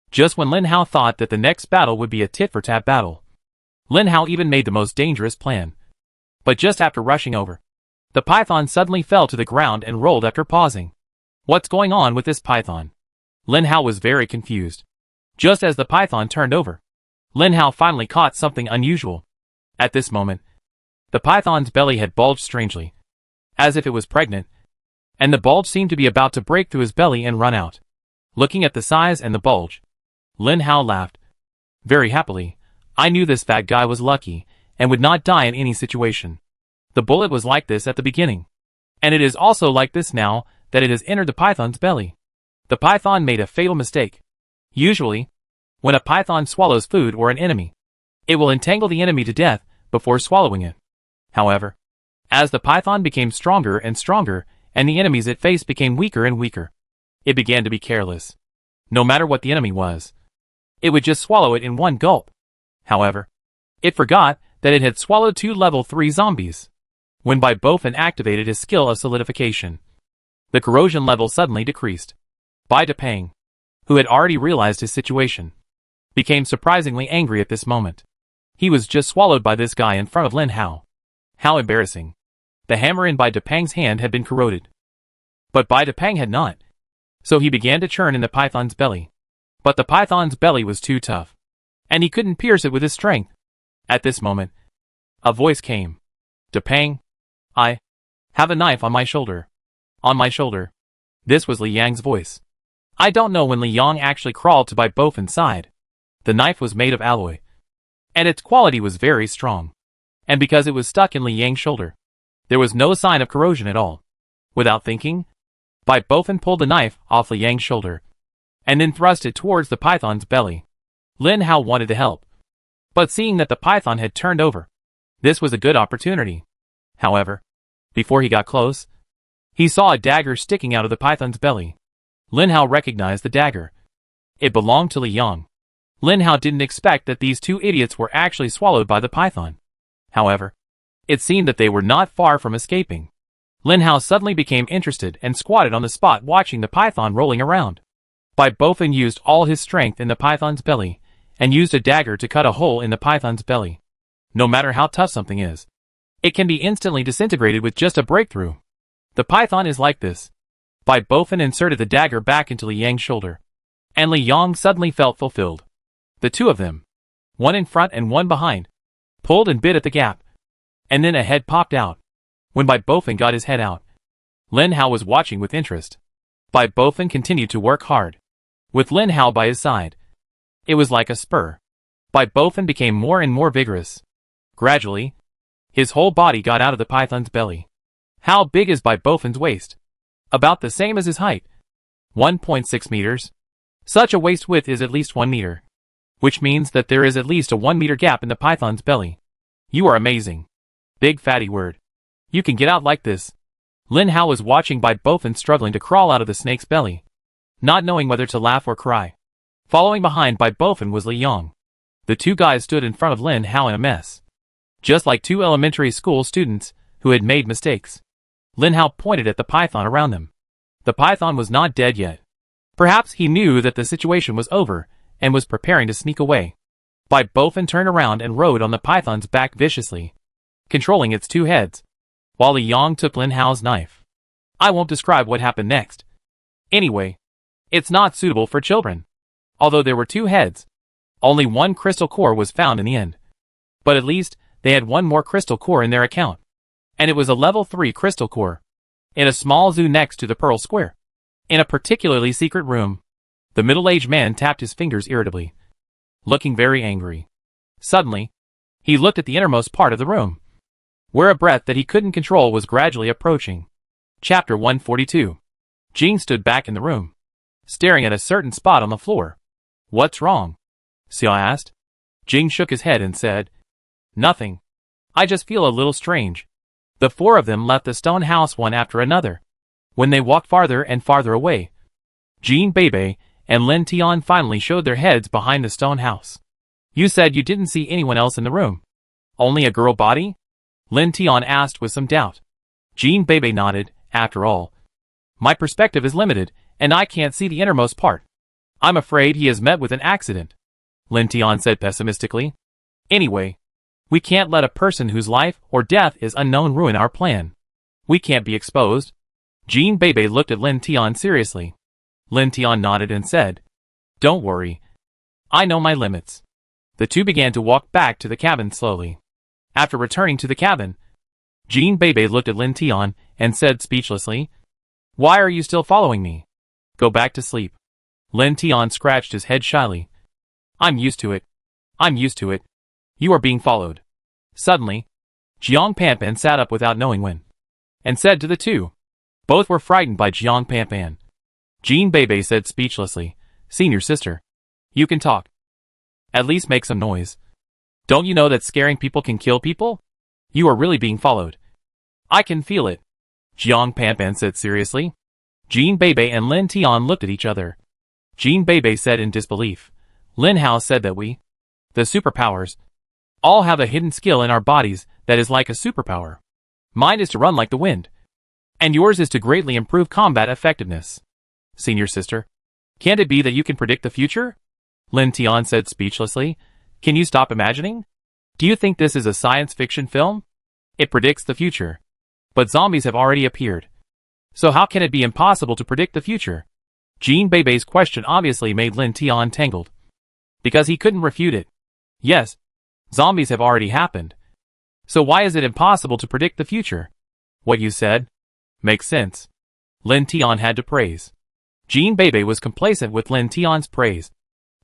Just when Lin Hao thought that the next battle would be a tit-for-tat battle, Lin Hao even made the most dangerous plan. But just after rushing over, the python suddenly fell to the ground and rolled after pausing. What's going on with this python? Lin Hao was very confused. Just as the python turned over, Lin Hao finally caught something unusual. At this moment, the python's belly had bulged strangely, as if it was pregnant, and the bulge seemed to be about to break through his belly and run out. Looking at the size and the bulge, Lin Hao laughed very happily. I knew this fat guy was lucky, and would not die in any situation. The bullet was like this at the beginning, and it is also like this now that it has entered the python's belly. The python made a fatal mistake. Usually, when a python swallows food or an enemy, it will entangle the enemy to death before swallowing it. However, as the python became stronger and stronger, and the enemies it faced became weaker and weaker, it began to be careless. No matter what the enemy was, it would just swallow it in one gulp. However, it forgot that it had swallowed 2 level 3 zombies. when Bai Bofin activated his skill of solidification. The corrosion level suddenly decreased. Bai Depang, who had already realized his situation, became surprisingly angry at this moment. He was just swallowed by this guy in front of Lin Hao. How embarrassing. The hammer in Bai Depang's hand had been corroded. But Bai Depang had not. So he began to churn in the python's belly. But the python's belly was too tough, and he couldn't pierce it with his strength. At this moment, a voice came. Depang, I have a knife on my shoulder. On my shoulder. This was Li Yang's voice. I don't know when Li Yang actually crawled to Bai Bofin's side. The knife was made of alloy, and its quality was very strong. And because it was stuck in Li Yang's shoulder, there was no sign of corrosion at all. Without thinking, Bai Bofin pulled the knife off Li Yang's shoulder, and then thrust it towards the python's belly. Lin Hao wanted to help, but seeing that the python had turned over, this was a good opportunity. However, before he got close, he saw a dagger sticking out of the python's belly. Lin Hao recognized the dagger. It belonged to Li Yang. Lin Hao didn't expect that these two idiots were actually swallowed by the python. However, it seemed that they were not far from escaping. Lin Hao suddenly became interested and squatted on the spot watching the python rolling around. Bai Bofin used all his strength in the python's belly, and used a dagger to cut a hole in the python's belly. No matter how tough something is, it can be instantly disintegrated with just a breakthrough. The python is like this. Bai Bofin inserted the dagger back into Li Yang's shoulder, and Li Yang suddenly felt fulfilled. The two of them, one in front and one behind, pulled and bit at the gap, and then a head popped out. When Bai Bofin got his head out, Lin Hao was watching with interest. Bai Bofin continued to work hard, with Lin Hao by his side. It was like a spur. Bai Bofin became more and more vigorous. Gradually, his whole body got out of the python's belly. How big is Bai Bofin's waist? About the same as his height. 1.6 meters. Such a waist width is at least 1 meter. Which means that there is at least a 1 meter gap in the python's belly. You are amazing. Big fatty word. You can get out like this. Lin Hao was watching Bai Bofin struggling to crawl out of the snake's belly, not knowing whether to laugh or cry. Following behind Bai Bofin was Li Yang. The two guys stood in front of Lin Hao in a mess, just like two elementary school students who had made mistakes. Lin Hao pointed at the python around them. The python was not dead yet. Perhaps he knew that the situation was over and was preparing to sneak away. Bai Bofin turned around and rode on the python's back viciously, controlling its two heads, while Li Yang took Lin Hao's knife. I won't describe what happened next. Anyway, it's not suitable for children. Although there were two heads, only one crystal core was found in the end. But at least, they had one more crystal core in their account. And it was a level 3 crystal core, in a small zoo next to the Pearl Square. In a particularly secret room, the middle-aged man tapped his fingers irritably, looking very angry. Suddenly, he looked at the innermost part of the room, where a breath that he couldn't control was gradually approaching. Chapter 142. Jing stood back in the room, staring at a certain spot on the floor. What's wrong? Xia asked. Jing shook his head and said, Nothing. I just feel a little strange. The four of them left the stone house one after another. When they walked farther and farther away, Jean Bebe and Lin Tian finally showed their heads behind the stone house. You said you didn't see anyone else in the room. Only a girl body? Lin Tian asked with some doubt. Jean Bebe nodded. After all, my perspective is limited, and I can't see the innermost part. I'm afraid he has met with an accident, Lin Tian said pessimistically. Anyway, we can't let a person whose life or death is unknown ruin our plan. We can't be exposed. Jean Bebe looked at Lin Tian seriously. Lin Tian nodded and said, Don't worry. I know my limits. The two began to walk back to the cabin slowly. After returning to the cabin, Jean Bebe looked at Lin Tian and said speechlessly, Why are you still following me? Go back to sleep. Lin Tian scratched his head shyly. I'm used to it. I'm used to it. You are being followed. Suddenly, Jiang Panpan sat up without knowing when, and said to the two. Both were frightened by Jiang Panpan. Jean Bebe said speechlessly, Senior sister, you can talk. At least make some noise. Don't you know that scaring people can kill people? You are really being followed. I can feel it, Jiang Panpan said seriously. Jean Bebe and Lin Tian looked at each other. Jean Bebe said in disbelief. Lin Hao said that we, the superpowers, all have a hidden skill in our bodies that is like a superpower. Mine is to run like the wind. And yours is to greatly improve combat effectiveness. Senior sister. Can't it be that you can predict the future? Lin Tian said speechlessly. Can you stop imagining? Do you think this is a science fiction film? It predicts the future. But zombies have already appeared. So how can it be impossible to predict the future? Jean Beibei's question obviously made Lin Tian tangled. Because he couldn't refute it. Yes, zombies have already happened. So why is it impossible to predict the future? What you said makes sense. Lin Tian had to praise. Jean Beibei was complacent with Lin Tian's praise.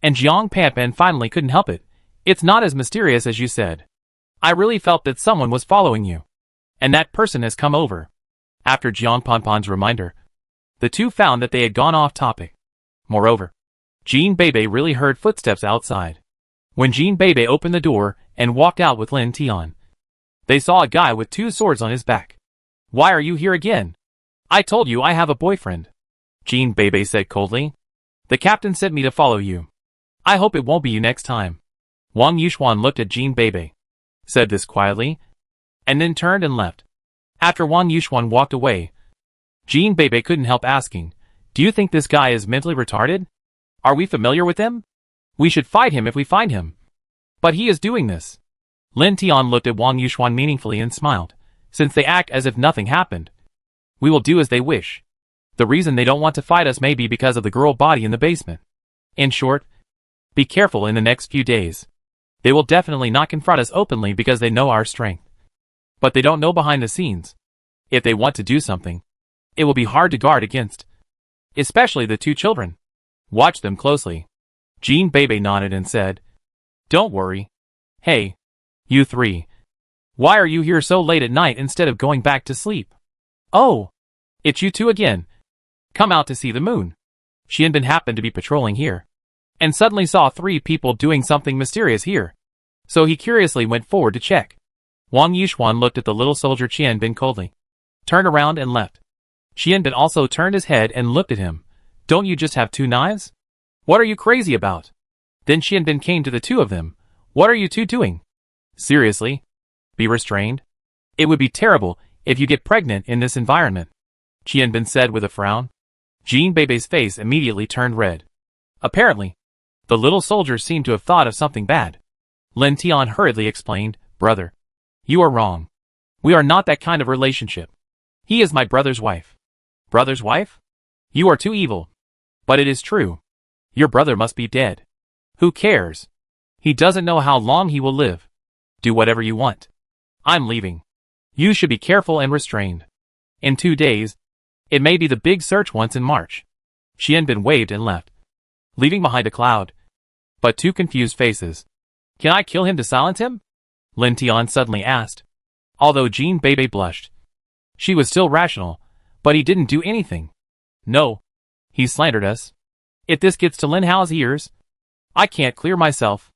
And Jiang Panpan finally couldn't help it. It's not as mysterious as you said. I really felt that someone was following you. And that person has come over. After Jiang Panpan's reminder, the two found that they had gone off topic. Moreover, Jean Beibei really heard footsteps outside. When Jean Beibei opened the door and walked out with Lin Tian, they saw a guy with 2 swords on his back. Why are you here again? I told you I have a boyfriend. Jean Beibei said coldly. The captain sent me to follow you. I hope it won't be you next time. Wang Yuxuan looked at Jean Beibei, said this quietly, and then turned and left. After Wang Yuxuan walked away, Jean Beibei couldn't help asking, do you think this guy is mentally retarded? Are we familiar with him? We should fight him if we find him. But he is doing this. Lin Tian looked at Wang Yuxuan meaningfully and smiled. Since they act as if nothing happened, we will do as they wish. The reason they don't want to fight us may be because of the girl body in the basement. In short, be careful in the next few days. They will definitely not confront us openly because they know our strength. But they don't know behind the scenes. If they want to do something, it will be hard to guard against. Especially the 2 children. Watch them closely. Jean Beibei nodded and said, Don't worry. Hey, you 3. Why are you here so late at night instead of going back to sleep? Oh, it's you 2 again. Come out to see the moon. Xianbin happened to be patrolling here, and suddenly saw 3 people doing something mysterious here. So he curiously went forward to check. Wang Yuxuan looked at the little soldier Qianbin coldly, turned around and left. Qianbin also turned his head and looked at him. Don't you just have 2 knives? What are you crazy about? Then Qianbin came to the 2 of them. What are you 2 doing? Seriously? Be restrained? It would be terrible if you get pregnant in this environment, Qianbin said with a frown. Jean Beibei's face immediately turned red. Apparently, the little soldier seemed to have thought of something bad. Lin Tian hurriedly explained, Brother, you are wrong. We are not that kind of relationship. He is my brother's wife. Brother's wife? You are too evil. But it is true. Your brother must be dead. Who cares? He doesn't know how long he will live. Do whatever you want. I'm leaving. You should be careful and restrained. In 2 days, it may be the big search once in March. Xianbin waved and left, leaving behind a cloud, but 2 confused faces. Can I kill him to silence him? Lin Tian suddenly asked. Although Jean Beibei blushed. She was still rational, but he didn't do anything. No. He slandered us. If this gets to Lin Hao's ears, I can't clear myself.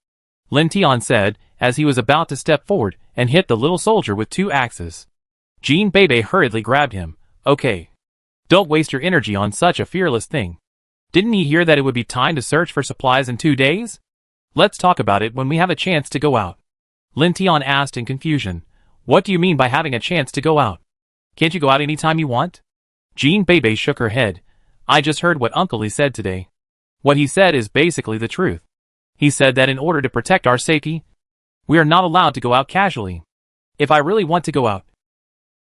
Lin Tian said, as he was about to step forward and hit the little soldier with 2 axes. Jean Beibei hurriedly grabbed him. Okay. Don't waste your energy on such a fearless thing. Didn't he hear that it would be time to search for supplies in 2 days? Let's talk about it when we have a chance to go out. Lin Tian asked in confusion. What do you mean by having a chance to go out? Can't you go out anytime you want? Jean Beibei shook her head. I just heard what Uncle Li said today. What he said is basically the truth. He said that in order to protect our safety, we are not allowed to go out casually. If I really want to go out,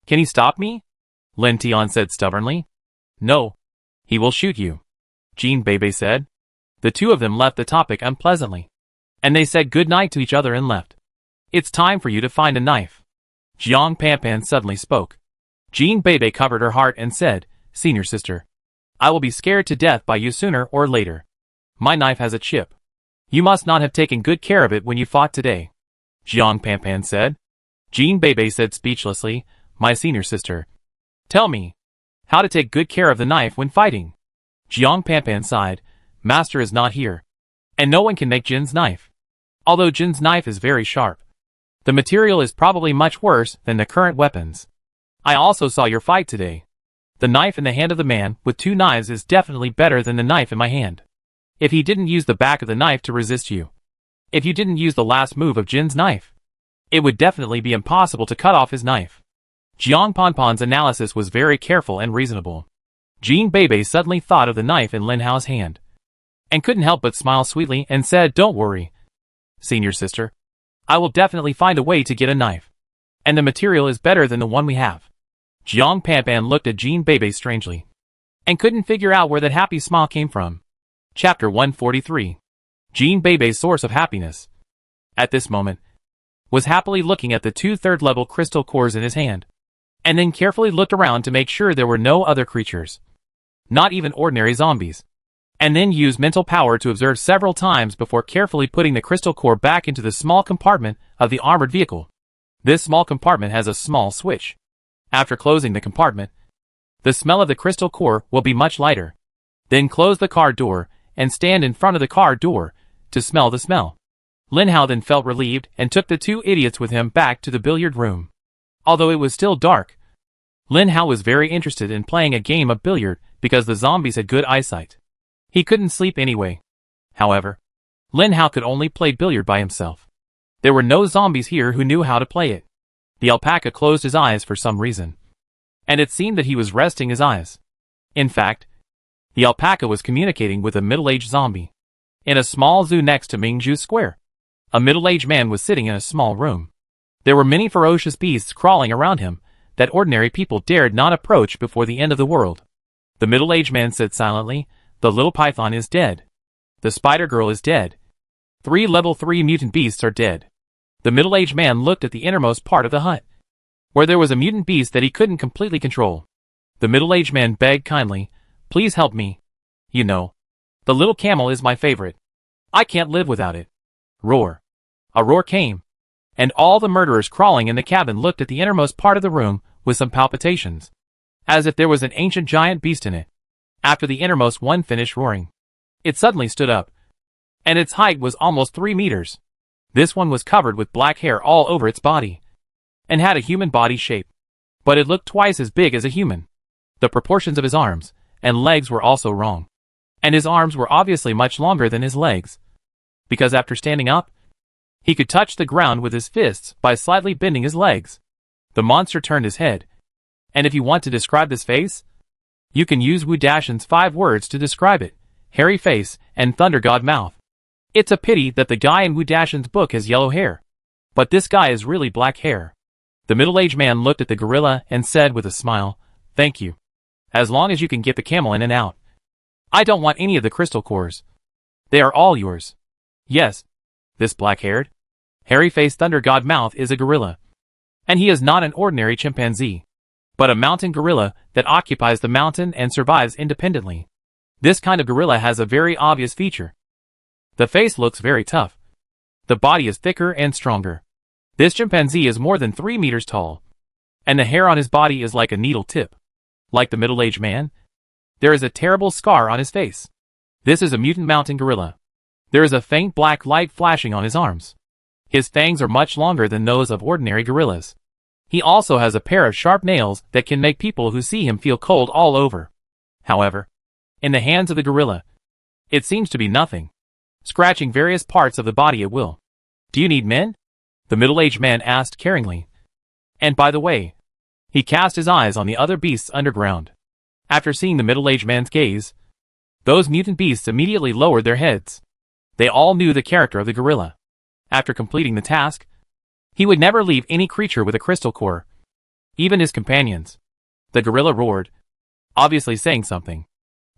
can he stop me? Lin Tian said stubbornly. No. He will shoot you, Jean Beibei said. The 2 of them left the topic unpleasantly, and they said good night to each other and left. It's time for you to find a knife. Jiang Panpan suddenly spoke. Jean Beibei covered her heart and said, Senior sister, I will be scared to death by you sooner or later. My knife has a chip. You must not have taken good care of it when you fought today, Jiang Panpan said. Jean Beibei said speechlessly, My senior sister, tell me how to take good care of the knife when fighting. Jiang Panpan sighed. Master is not here, and no one can make Jin's knife. Although Jin's knife is very sharp, the material is probably much worse than the current weapons. I also saw your fight today. The knife in the hand of the man with 2 knives is definitely better than the knife in my hand. If he didn't use the back of the knife to resist you, if you didn't use the last move of Jin's knife, it would definitely be impossible to cut off his knife. Jiang Ponpon's analysis was very careful and reasonable. Jean Bebe suddenly thought of the knife in Lin Hao's hand, and couldn't help but smile sweetly and said, "Don't worry, senior sister. I will definitely find a way to get a knife. And the material is better than the one we have." Jiang Panpan looked at Jean Bebe strangely, and couldn't figure out where that happy smile came from. Chapter 143. Jean Bebe's source of happiness, at this moment, was happily looking at the 2 third-level crystal cores in his hand, and then carefully looked around to make sure there were no other creatures, not even ordinary zombies, and then used mental power to observe several times before carefully putting the crystal core back into the small compartment of the armored vehicle. This small compartment has a small switch. After closing the compartment, the smell of the crystal core will be much lighter. Then close the car door and stand in front of the car door to smell the smell. Lin Hao then felt relieved and took the 2 idiots with him back to the billiard room. Although it was still dark, Lin Hao was very interested in playing a game of billiard because the zombies had good eyesight. He couldn't sleep anyway. However, Lin Hao could only play billiard by himself. There were no zombies here who knew how to play it. The alpaca closed his eyes for some reason, and it seemed that he was resting his eyes. In fact, the alpaca was communicating with a middle-aged zombie in a small zoo next to Mingzhu Square. A middle-aged man was sitting in a small room. There were many ferocious beasts crawling around him that ordinary people dared not approach before the end of the world. The middle-aged man said silently, "The little python is dead. The spider girl is dead. 3 level 3 mutant beasts are dead." The middle-aged man looked at the innermost part of the hut, where there was a mutant beast that he couldn't completely control. The middle-aged man begged kindly, "Please help me. You know, the little camel is my favorite. I can't live without it." Roar. A roar came, and all the murderers crawling in the cabin looked at the innermost part of the room with some palpitations, as if there was an ancient giant beast in it. After the innermost one finished roaring, it suddenly stood up, and its height was almost 3 meters. This one was covered with black hair all over its body, and had a human body shape, but it looked twice as big as a human. The proportions of his arms and legs were also wrong, and his arms were obviously much longer than his legs, because after standing up, he could touch the ground with his fists by slightly bending his legs. The monster turned his head, and if you want to describe this face, you can use Wu Dashan's 5 words to describe it: hairy face and thunder god mouth. It's a pity that the guy in Wu Dashan's book has yellow hair, but this guy is really black hair. The middle-aged man looked at the gorilla and said with a smile, "Thank you. As long as you can get the camel in and out. I don't want any of the crystal cores. They are all yours." Yes, this black-haired, hairy-faced thunder god mouth is a gorilla, and he is not an ordinary chimpanzee, but a mountain gorilla that occupies the mountain and survives independently. This kind of gorilla has a very obvious feature. The face looks very tough. The body is thicker and stronger. This chimpanzee is more than 3 meters tall, and the hair on his body is like a needle tip. Like the middle-aged man, there is a terrible scar on his face. This is a mutant mountain gorilla. There is a faint black light flashing on his arms. His fangs are much longer than those of ordinary gorillas. He also has a pair of sharp nails that can make people who see him feel cold all over. However, in the hands of the gorilla, it seems to be nothing, scratching various parts of the body at will. "Do you need men?" the middle-aged man asked caringly. And by the way, he cast his eyes on the other beasts underground. After seeing the middle-aged man's gaze, those mutant beasts immediately lowered their heads. They all knew the character of the gorilla. After completing the task, he would never leave any creature with a crystal core, even his companions. The gorilla roared, obviously saying something.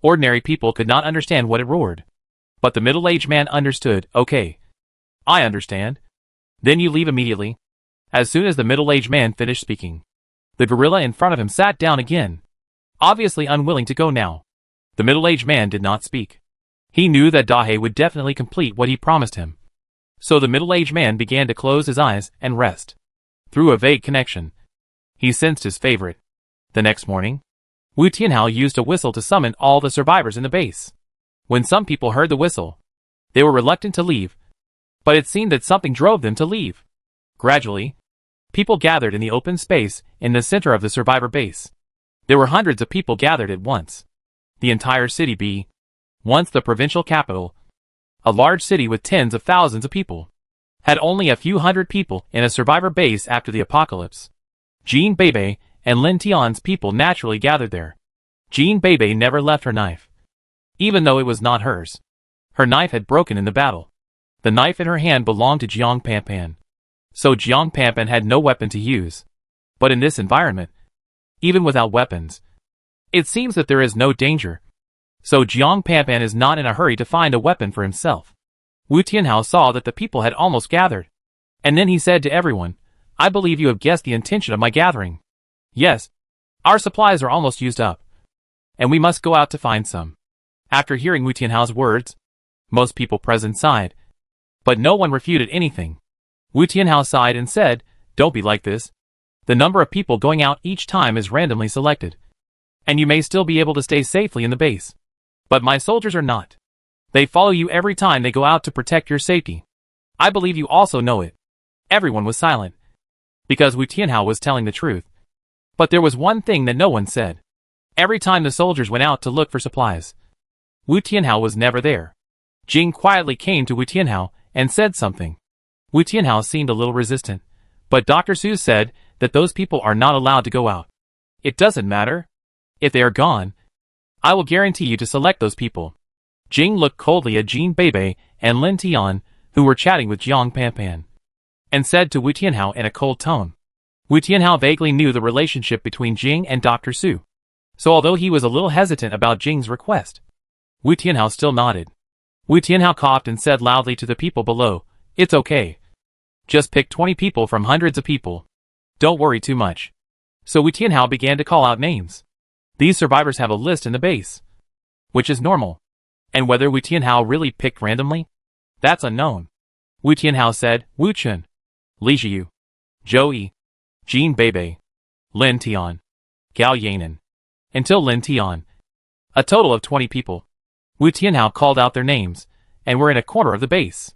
Ordinary people could not understand what it roared, but the middle-aged man understood. "Okay, I understand. Then you leave immediately." As soon as the middle-aged man finished speaking, the gorilla in front of him sat down again, obviously unwilling to go now. The middle-aged man did not speak. He knew that Dahe would definitely complete what he promised him. So the middle-aged man began to close his eyes and rest. Through a vague connection, he sensed his favorite. The next morning, Wu Tianhao used a whistle to summon all the survivors in the base. When some people heard the whistle, they were reluctant to leave, but it seemed that something drove them to leave. Gradually, people gathered in the open space in the center of the survivor base. There were hundreds of people gathered at once. The entire city B, once the provincial capital, a large city with tens of thousands of people, had only a few hundred people in a survivor base after the apocalypse. Jean Bebe and Lin Tian's people naturally gathered there. Jean Bebe never left her knife. Even though it was not hers. Her knife had broken in the battle. The knife in her hand belonged to Jiang Panpan. So Jiang Panpan had no weapon to use. But in this environment, even without weapons, it seems that there is no danger. So Jiang Panpan is not in a hurry to find a weapon for himself. Wu Tianhao saw that the people had almost gathered. And then he said to everyone, "I believe you have guessed the intention of my gathering. Yes, our supplies are almost used up. And we must go out to find some." After hearing Wu Tianhao's words, most people present sighed. But no one refuted anything. Wu Tianhao sighed and said, "Don't be like this. The number of people going out each time is randomly selected. And you may still be able to stay safely in the base. But my soldiers are not. They follow you every time they go out to protect your safety. I believe you also know it." Everyone was silent, because Wu Tianhao was telling the truth. But there was one thing that no one said. Every time the soldiers went out to look for supplies, Wu Tianhao was never there. Jing quietly came to Wu Tianhao and said something. Wu Tianhao seemed a little resistant, but Dr. Su said that those people are not allowed to go out. "It doesn't matter. If they are gone, I will guarantee you to select those people." Jing looked coldly at Jean Bebe and Lin Tian, who were chatting with Jiang Panpan, and said to Wu Tianhao in a cold tone. Wu Tianhao vaguely knew the relationship between Jing and Dr. Su. So although he was a little hesitant about Jing's request, Wu Tianhao still nodded. Wu Tianhao coughed and said loudly to the people below, "It's okay. Just pick 20 people from hundreds of people. Don't worry too much." So Wu Tianhao began to call out names. These survivors have a list in the base, which is normal. And whether Wu Tianhao really picked randomly, that's unknown. Wu Tianhao said, "Wu Chun, Li Jiu, Zhou Yi, Jean Bebe, Lin Tian, Gao Yanan," until Lin Tian. A total of 20 people. Wu Tianhao called out their names, and were in a corner of the base.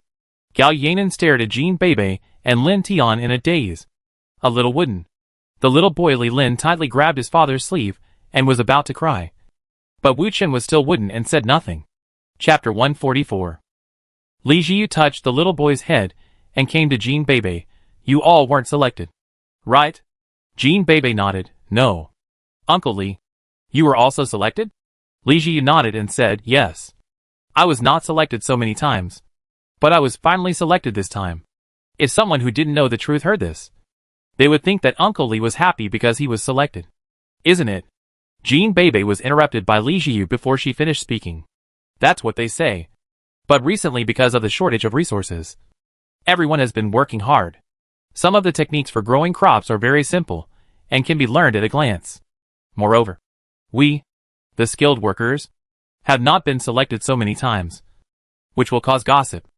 Gao Yanan stared at Jean Bebe and Lin Tian in a daze. A little wooden. The little boy Li Lin tightly grabbed his father's sleeve and was about to cry. But Wu Chen was still wooden and said nothing. Chapter 144. Li Jiu touched the little boy's head and came to Jean Bebe. "You all weren't selected, right?" Jean Bebe nodded. "No." "Uncle Li, you were also selected?" Li Jiu nodded and said, "Yes. I was not selected so many times, but I was finally selected this time." If someone who didn't know the truth heard this, they would think that Uncle Li was happy because he was selected. Isn't it? Jean Bebe was interrupted by Li Jiu before she finished speaking. "That's what they say. But recently, because of the shortage of resources, everyone has been working hard. Some of the techniques for growing crops are very simple and can be learned at a glance. Moreover, we, the skilled workers, have not been selected so many times, which will cause gossip.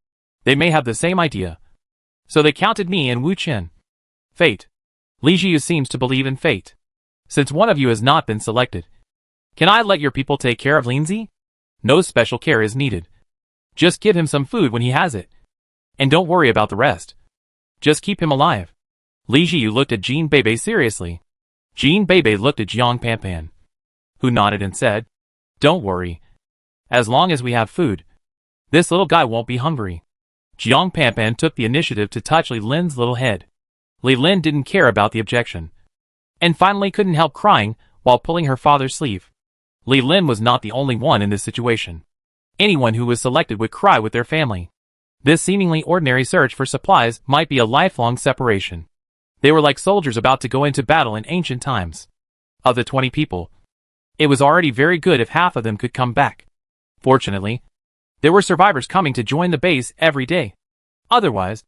They may have the same idea. So they counted me and Wu Chen. Fate. Li Jiu seems to believe in fate. Since one of you has not been selected, can I let your people take care of Linzi? No special care is needed. Just give him some food when he has it. And don't worry about the rest. Just keep him alive." Li Jiu looked at Jean Bebe seriously. Jean Bebe looked at Jiang Panpan, who nodded and said, "Don't worry. As long as we have food, this little guy won't be hungry." Jiang Panpan took the initiative to touch Li Lin's little head. Li Lin didn't care about the objection, and finally couldn't help crying while pulling her father's sleeve. Li Lin was not the only one in this situation. Anyone who was selected would cry with their family. This seemingly ordinary search for supplies might be a lifelong separation. They were like soldiers about to go into battle in ancient times. Of the 20 people, it was already very good if half of them could come back. Fortunately, there were survivors coming to join the base every day. Otherwise,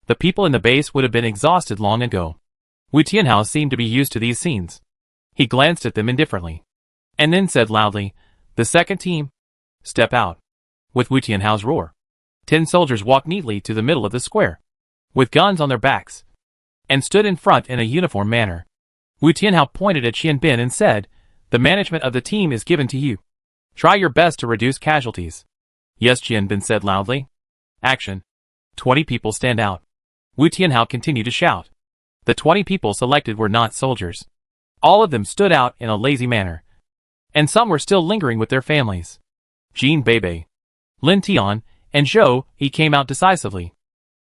the people in the base would have been exhausted long ago. Wu Tianhao seemed to be used to these scenes. He glanced at them indifferently, and then said loudly, "The second team, step out." With Wu Tianhao's roar, 10 soldiers walked neatly to the middle of the square, with guns on their backs, and stood in front in a uniform manner. Wu Tianhao pointed at Qian Bin and said, "The management of the team is given to you. Try your best to reduce casualties." "Yes," Qian Bin said loudly. Action. 20 people stand out. Wu Tianhao continued to shout. The 20 people selected were not soldiers. All of them stood out in a lazy manner, and some were still lingering with their families. Jean Bebe, Lin Tian, and Zhou Yi came out decisively.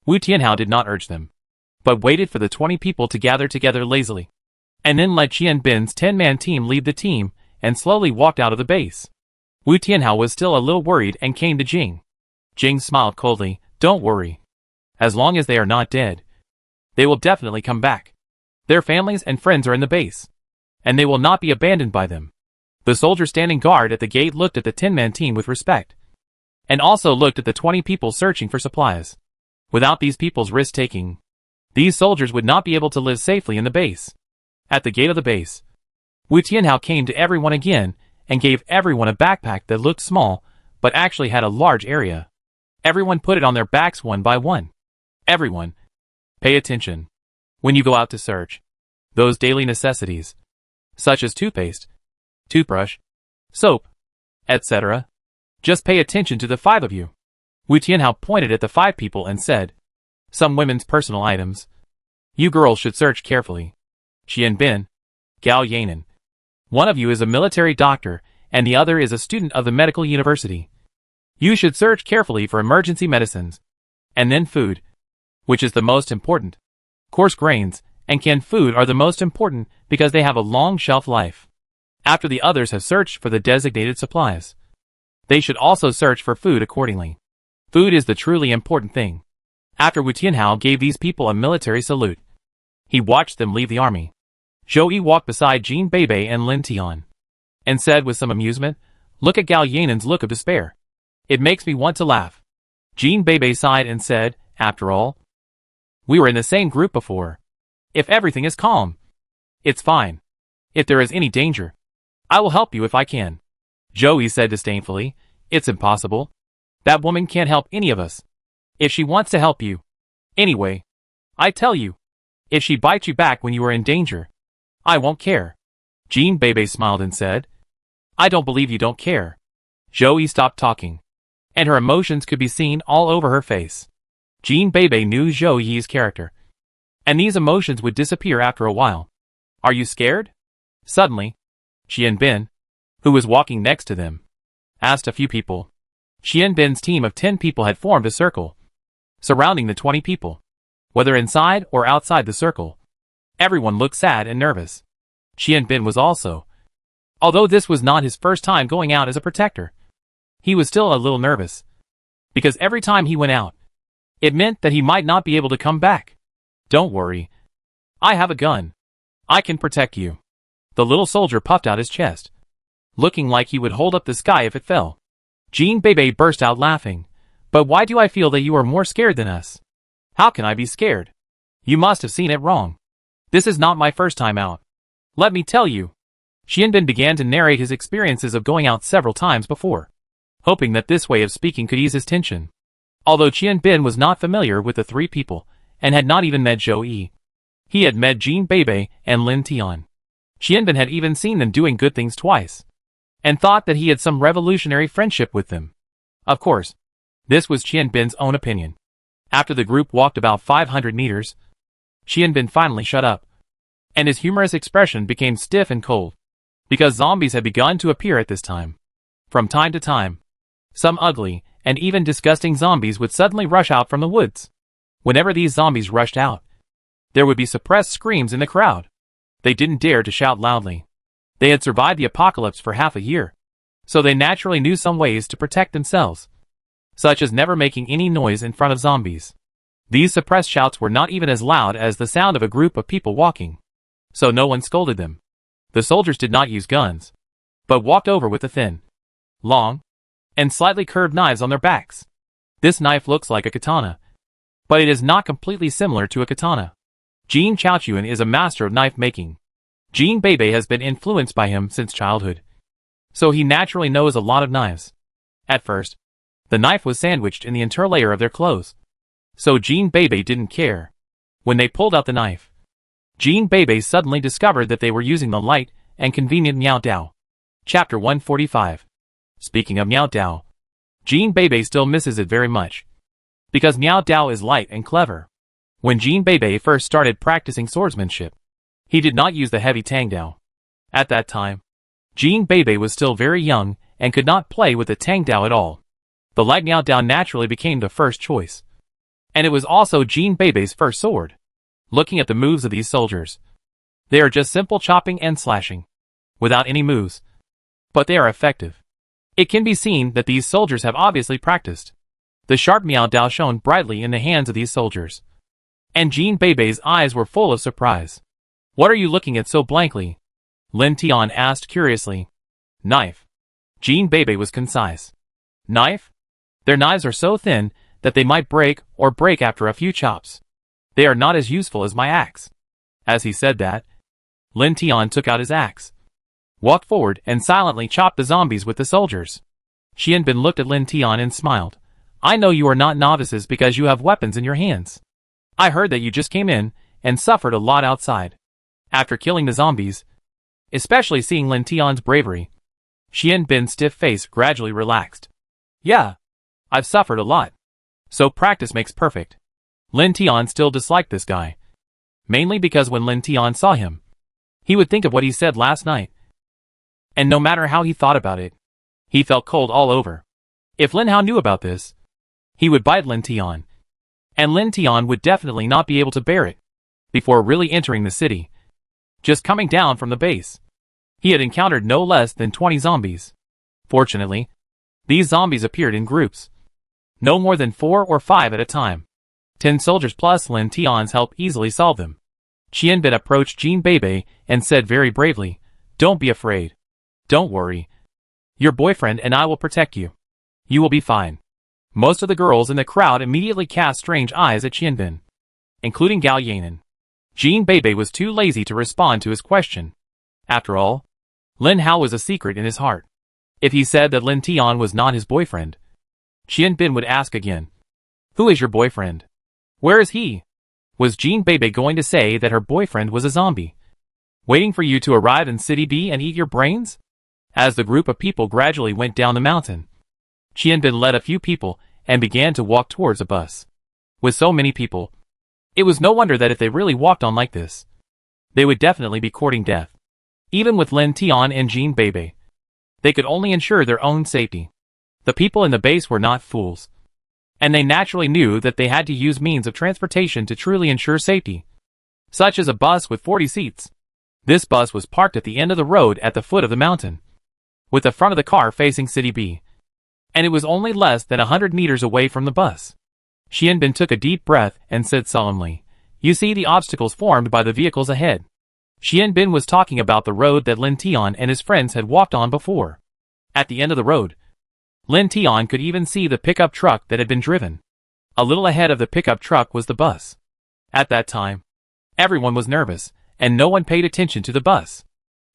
Wu Tianhao did not urge them, but waited for the 20 people to gather together lazily. and then let Qian Bin's 10-man team lead the team, and slowly walked out of the base. Wu Tianhao was still a little worried and came to Jing. Jing smiled coldly. Don't worry. As long as they are not dead, they will definitely come back. Their families and friends are in the base, and they will not be abandoned by them. The soldier standing guard at the gate looked at the 10-man team with respect, and also looked at the 20 people searching for supplies. Without these people's risk-taking, these soldiers would not be able to live safely in the base. At the gate of the base, Wu Tianhao came to everyone again and gave everyone a backpack that looked small, but actually had a large area. Everyone put it on their backs one by one. Everyone, pay attention. When you go out to search, those daily necessities, such as toothpaste, toothbrush, soap, etc., just pay attention to the 5 of you. Wu Tianhao pointed at the 5 people and said, some women's personal items. You girls should search carefully. Qian Bin, Gao Yanan. One of you is a military doctor, and the other is a student of the medical university. You should search carefully for emergency medicines. And then food, which is the most important. Coarse grains and canned food are the most important because they have a long shelf life. After the others have searched for the designated supplies, they should also search for food accordingly. Food is the truly important thing. After Wu Tianhao gave these people a military salute, he watched them leave the army. Zhou Yi walked beside Jin Beibei and Lin Tian, and said with some amusement, look at Gao Yanan's look of despair. It makes me want to laugh. Jin Beibei sighed and said, after all, we were in the same group before. If everything is calm, it's fine. If there is any danger, I will help you if I can. Zhou Yi said disdainfully, it's impossible. That woman can't help any of us. If she wants to help you. Anyway, I tell you, if she bites you back when you are in danger, I won't care. Jin Beibei smiled and said, I don't believe you don't care. Zhou Yi stopped talking, and her emotions could be seen all over her face. Jin Beibei knew Zhou Yi's character, and these emotions would disappear after a while. Are you scared? Suddenly, Qian Bin, who was walking next to them, asked a few people. Qian Bin's team of 10 people had formed a circle, surrounding the 20 people. Whether inside or outside the circle, everyone looked sad and nervous. Qian Bin was also. Although this was not his first time going out as a protector, he was still a little nervous, because every time he went out, it meant that he might not be able to come back. Don't worry. I have a gun. I can protect you. The little soldier puffed out his chest, looking like he would hold up the sky if it fell. Jin Beibei burst out laughing. But why do I feel that you are more scared than us? How can I be scared? You must have seen it wrong. This is not my first time out. Let me tell you. Qian Bin began to narrate his experiences of going out several times before, hoping that this way of speaking could ease his tension. Although Qian Bin was not familiar with the 3 people, and had not even met Zhou Yi, he had met Jin Beibei and Lin Tian. Qian Bin had even seen them doing good things twice, and thought that he had some revolutionary friendship with them. Of course, this was Qian Bin's own opinion. After the group walked about 500 meters, Qian Bin finally shut up, and his humorous expression became stiff and cold, because zombies had begun to appear at this time. From time to time, some ugly and even disgusting zombies would suddenly rush out from the woods. Whenever these zombies rushed out, there would be suppressed screams in the crowd. They didn't dare to shout loudly. They had survived the apocalypse for half a year, so they naturally knew some ways to protect themselves, such as never making any noise in front of zombies. These suppressed shouts were not even as loud as the sound of a group of people walking, so no one scolded them. The soldiers did not use guns, but walked over with the thin, long, and slightly curved knives on their backs. This knife looks like a katana, but it is not completely similar to a katana. Jin Chaochuan is a master of knife making. Jin Beibei has been influenced by him since childhood, so he naturally knows a lot of knives. At first, the knife was sandwiched in the interlayer of their clothes, so Jin Beibei didn't care. When they pulled out the knife, Jin Beibei suddenly discovered that they were using the light and convenient Miao Dao. Chapter 145. Speaking of Miao Dao, Jin Beibei still misses it very much, because Miao Dao is light and clever. When Jin Beibei first started practicing swordsmanship, he did not use the heavy Tang Dao. At that time, Jin Beibei was still very young and could not play with the Tang Dao at all. The light Miao Dao naturally became the first choice, and it was also Jin Beibei's first sword. Looking at the moves of these soldiers, They are just simple chopping and slashing, without any moves. But they are effective. It can be seen that these soldiers have obviously practiced. The sharp Miao Dao shone brightly in the hands of these soldiers. And Jean Bei's eyes were full of surprise. What are you looking at so blankly? Lin Tian asked curiously. Knife. Jean Bei was concise. Knife? Their knives are so thin that they might break after a few chops. They are not as useful as my axe. As he said that, Lin Tian took out his axe, walked forward and silently chopped the zombies with the soldiers. Xian Bin looked at Lin Tian and smiled. I know you are not novices because you have weapons in your hands. I heard that you just came in and suffered a lot outside. After killing the zombies, especially seeing Lin Tian's bravery, Xian Bin's stiff face gradually relaxed. Yeah, I've suffered a lot. So practice makes perfect. Lin Tian still disliked this guy. Mainly because when Lin Tian saw him, he would think of what he said last night. And no matter how he thought about it, he felt cold all over. If Lin Hao knew about this, he would bite Lin Tian. And Lin Tian would definitely not be able to bear it. Before really entering the city, just coming down from the base, he had encountered no less than 20 zombies. Fortunately, these zombies appeared in groups. No more than 4 or 5 at a time. 10 soldiers plus Lin Tian's help easily solved them. Xian Bin approached Jean Bei and said very bravely, Don't be afraid. Don't worry. Your boyfriend and I will protect you. You will be fine. Most of the girls in the crowd immediately cast strange eyes at Xian Bin, including Gao Yanan. Jean Bei was too lazy to respond to his question. After all, Lin Hao was a secret in his heart. If he said that Lin Tian was not his boyfriend, Xian Bin would ask again, Who is your boyfriend? Where is he? Was Jean Bei going to say that her boyfriend was a zombie, waiting for you to arrive in City B and eat your brains? As the group of people gradually went down the mountain, Xian Bin led a few people and began to walk towards a bus. With so many people, it was no wonder that if they really walked on like this, they would definitely be courting death. Even with Lin Tian and Jean Bei, they could only ensure their own safety. The people in the base were not fools, and they naturally knew that they had to use means of transportation to truly ensure safety, such as a bus with 40 seats. This bus was parked at the end of the road at the foot of the mountain, with the front of the car facing City B, and it was only less than 100 meters away from the bus. Xian Bin took a deep breath and said solemnly, You see the obstacles formed by the vehicles ahead. Xian Bin was talking about the road that Lin Tian and his friends had walked on before. At the end of the road, Lin Tian could even see the pickup truck that had been driven. A little ahead of the pickup truck was the bus. At that time, everyone was nervous, and no one paid attention to the bus.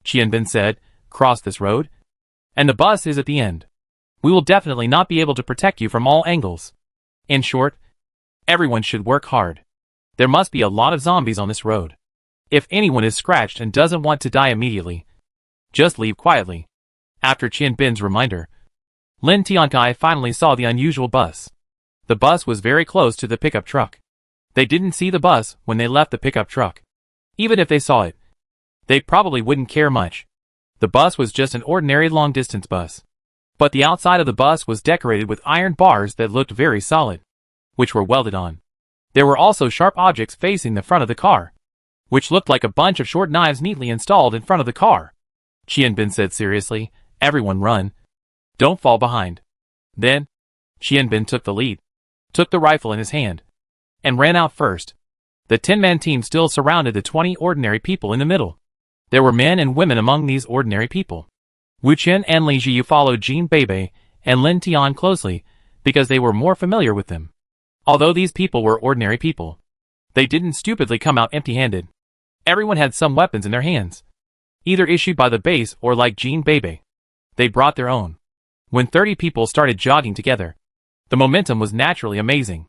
Xian Bin said, Cross this road, and the bus is at the end. We will definitely not be able to protect you from all angles. In short, everyone should work hard. There must be a lot of zombies on this road. If anyone is scratched and doesn't want to die immediately, just leave quietly. After Xian Bin's reminder, Lin Tiankai finally saw the unusual bus. The bus was very close to the pickup truck. They didn't see the bus when they left the pickup truck. Even if they saw it, they probably wouldn't care much. The bus was just an ordinary long-distance bus. But the outside of the bus was decorated with iron bars that looked very solid, which were welded on. There were also sharp objects facing the front of the car, which looked like a bunch of short knives neatly installed in front of the car. Xian Bin said seriously, Everyone run. Don't fall behind. Then, Xian Bin took the lead, took the rifle in his hand, and ran out first. The 10-man team still surrounded the 20 ordinary people in the middle. There were men and women among these ordinary people. Wu Qian and Li Jiyu followed Jean Bei and Lin Tian closely because they were more familiar with them. Although these people were ordinary people, they didn't stupidly come out empty-handed. Everyone had some weapons in their hands, either issued by the base or like Jean Bei. They brought their own. When 30 people started jogging together, the momentum was naturally amazing,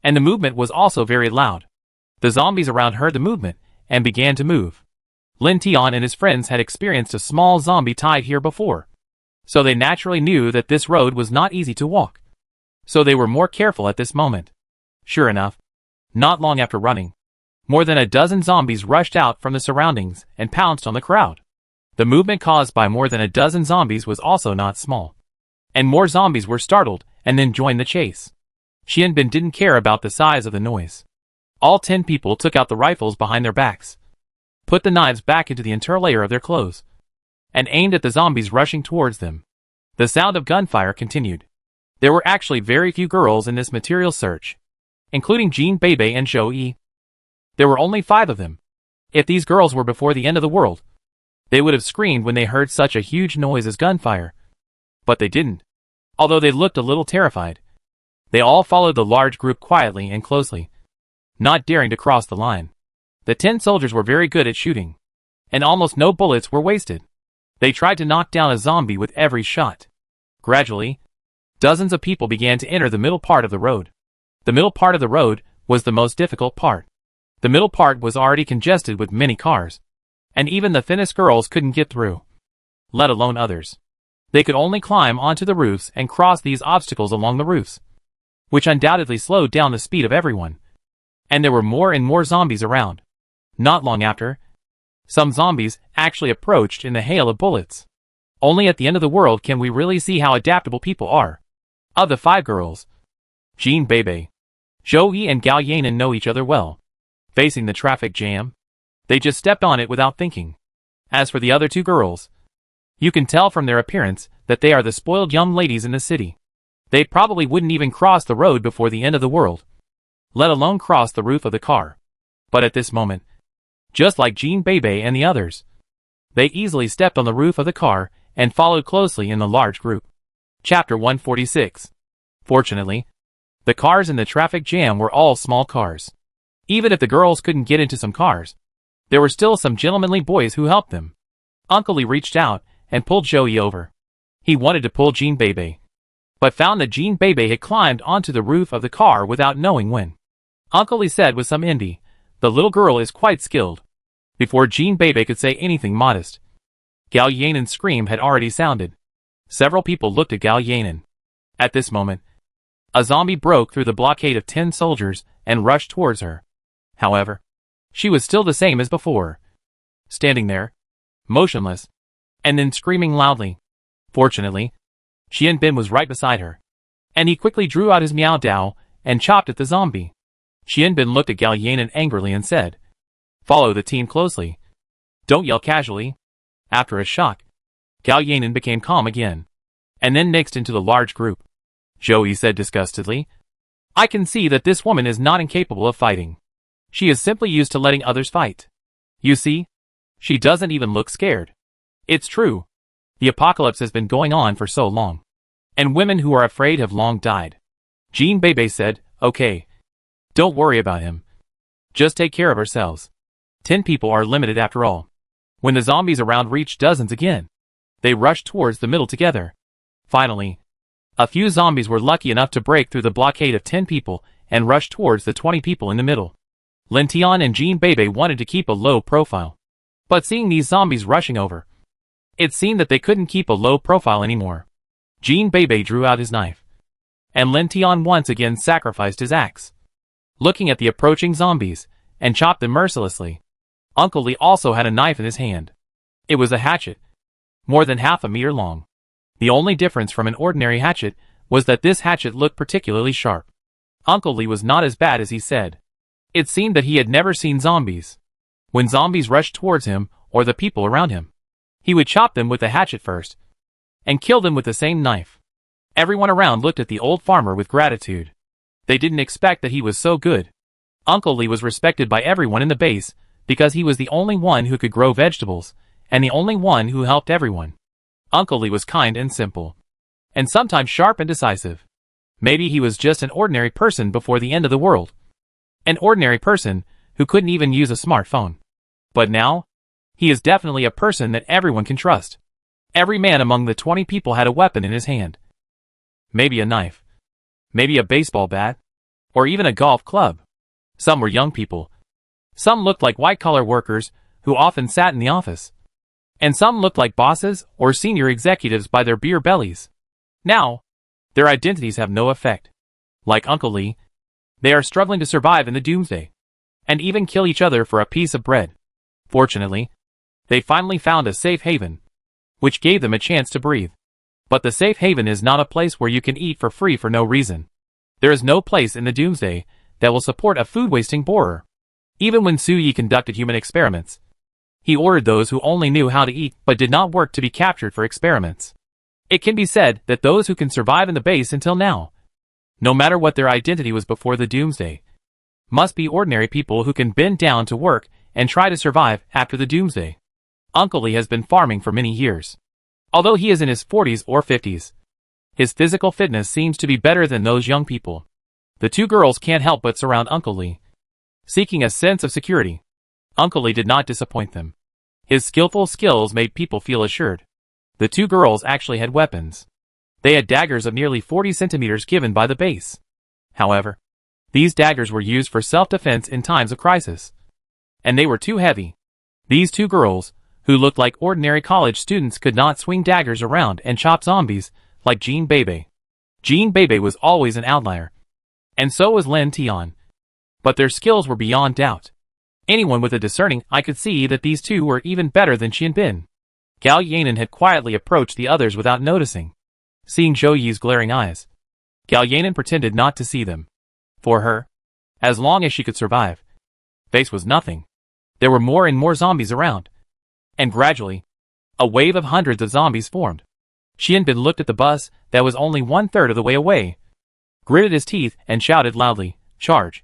and the movement was also very loud. The zombies around heard the movement and began to move. Lin Tian and his friends had experienced a small zombie tide here before, so they naturally knew that this road was not easy to walk. So they were more careful at this moment. Sure enough, not long after running, more than a dozen zombies rushed out from the surroundings and pounced on the crowd. The movement caused by more than a dozen zombies was also not small, and more zombies were startled and then joined the chase. Xian Bin didn't care about the size of the noise. All 10 people took out the rifles behind their backs, put the knives back into the interlayer of their clothes, and aimed at the zombies rushing towards them. The sound of gunfire continued. There were actually very few girls in this material search, including Jean Bebe and Joey. There were only 5 of them. If these girls were before the end of the world, they would have screamed when they heard such a huge noise as gunfire. But they didn't. Although they looked a little terrified, they all followed the large group quietly and closely, not daring to cross the line. The 10 soldiers were very good at shooting, and almost no bullets were wasted. They tried to knock down a zombie with every shot. Gradually, dozens of people began to enter the middle part of the road. The middle part of the road was the most difficult part. The middle part was already congested with many cars, and even the thinnest girls couldn't get through, let alone others. They could only climb onto the roofs and cross these obstacles along the roofs, which undoubtedly slowed down the speed of everyone. And there were more and more zombies around. Not long after, some zombies actually approached in the hail of bullets. Only at the end of the world can we really see how adaptable people are. Of the 5 girls, Jean Bebe, Joey and Gao Yanan know each other well. Facing the traffic jam, they just stepped on it without thinking. As for the other 2 girls, you can tell from their appearance that they are the spoiled young ladies in the city. They probably wouldn't even cross the road before the end of the world, let alone cross the roof of the car. But at this moment, just like Jean Bebe and the others, they easily stepped on the roof of the car and followed closely in the large group. Chapter 146. Fortunately, the cars in the traffic jam were all small cars. Even if the girls couldn't get into some cars, there were still some gentlemanly boys who helped them. Uncle Lee reached out and pulled Joey over. He wanted to pull Jean Bebe, but found that Jean Bebe had climbed onto the roof of the car without knowing when. Uncle Lee said with some envy, "The little girl is quite skilled." Before Jean Bebe could say anything modest, Gao Yanan's scream had already sounded. Several people looked at Gao Yanan. At this moment, a zombie broke through the blockade of 10 soldiers and rushed towards her. However, she was still the same as before, standing there, motionless, and then screaming loudly. Fortunately, Qian Bin was right beside her, and he quickly drew out his Miao Dao and chopped at the zombie. Qian Bin looked at Gao Yanan angrily and said, "Follow the team closely. Don't yell casually." After a shock, Gao Yanan became calm again, and then mixed into the large group. Joey said disgustedly, "I can see that this woman is not incapable of fighting. She is simply used to letting others fight. You see, she doesn't even look scared. It's true. The apocalypse has been going on for so long, and women who are afraid have long died." Jean Bebe said, "Okay. Don't worry about him. Just take care of ourselves. 10 people are limited after all." When the zombies around reached dozens again, they rushed towards the middle together. Finally, a few zombies were lucky enough to break through the blockade of 10 people and rush towards the 20 people in the middle. Lin Tian and Jean Bebe wanted to keep a low profile, but seeing these zombies rushing over, it seemed that they couldn't keep a low profile anymore. Jean Bebe drew out his knife, and Lin Tian once again sacrificed his axe, looking at the approaching zombies, and chopped them mercilessly. Uncle Lee also had a knife in his hand. It was a hatchet, more than half a meter long. The only difference from an ordinary hatchet was that this hatchet looked particularly sharp. Uncle Lee was not as bad as he said. It seemed that he had never seen zombies. When zombies rushed towards him, or the people around him, he would chop them with the hatchet first, and kill them with the same knife. Everyone around looked at the old farmer with gratitude. They didn't expect that he was so good. Uncle Lee was respected by everyone in the base, because he was the only one who could grow vegetables, and the only one who helped everyone. Uncle Lee was kind and simple, and sometimes sharp and decisive. Maybe he was just an ordinary person before the end of the world. An ordinary person who couldn't even use a smartphone. But now, he is definitely a person that everyone can trust. Every man among the 20 people had a weapon in his hand. Maybe a knife. Maybe a baseball bat. Or even a golf club. Some were young people. Some looked like white-collar workers who often sat in the office. And some looked like bosses or senior executives by their beer bellies. Now, their identities have no effect. Like Uncle Lee, they are struggling to survive in the doomsday, and even kill each other for a piece of bread. Fortunately, they finally found a safe haven, which gave them a chance to breathe. But the safe haven is not a place where you can eat for free for no reason. There is no place in the doomsday that will support a food-wasting borer. Even when Su Yi conducted human experiments, He ordered those who only knew how to eat but did not work to be captured for experiments. It can be said that those who can survive in the base until now, no matter what their identity was before the doomsday, must be ordinary people who can bend down to work and try to survive after the doomsday. Uncle Lee has been farming for many years. Although he is in his 40s or 50s, his physical fitness seems to be better than those young people. The two girls can't help but surround Uncle Lee, seeking a sense of security. Uncle Lee did not disappoint them. His skillful skills made people feel assured. The two girls actually had weapons. They had daggers of nearly 40 centimeters given by the base. However, these daggers were used for self-defense in times of crisis. And they were too heavy. These two girls, who looked like ordinary college students, could not swing daggers around and chop zombies like Jean Bebe. Jean Bebe was always an outlier. And so was Lin Tian. But their skills were beyond doubt. Anyone with a discerning eye could see that these two were even better than Qian Bin. Gao Yanan had quietly approached the others without noticing. Seeing Zhou Yi's glaring eyes, Gao Yanan pretended not to see them. For her, as long as she could survive, face was nothing. There were more and more zombies around. And gradually, a wave of hundreds of zombies formed. Qian Bin looked at the bus that was only 1/3 of the way away, gritted his teeth and shouted loudly, "Charge!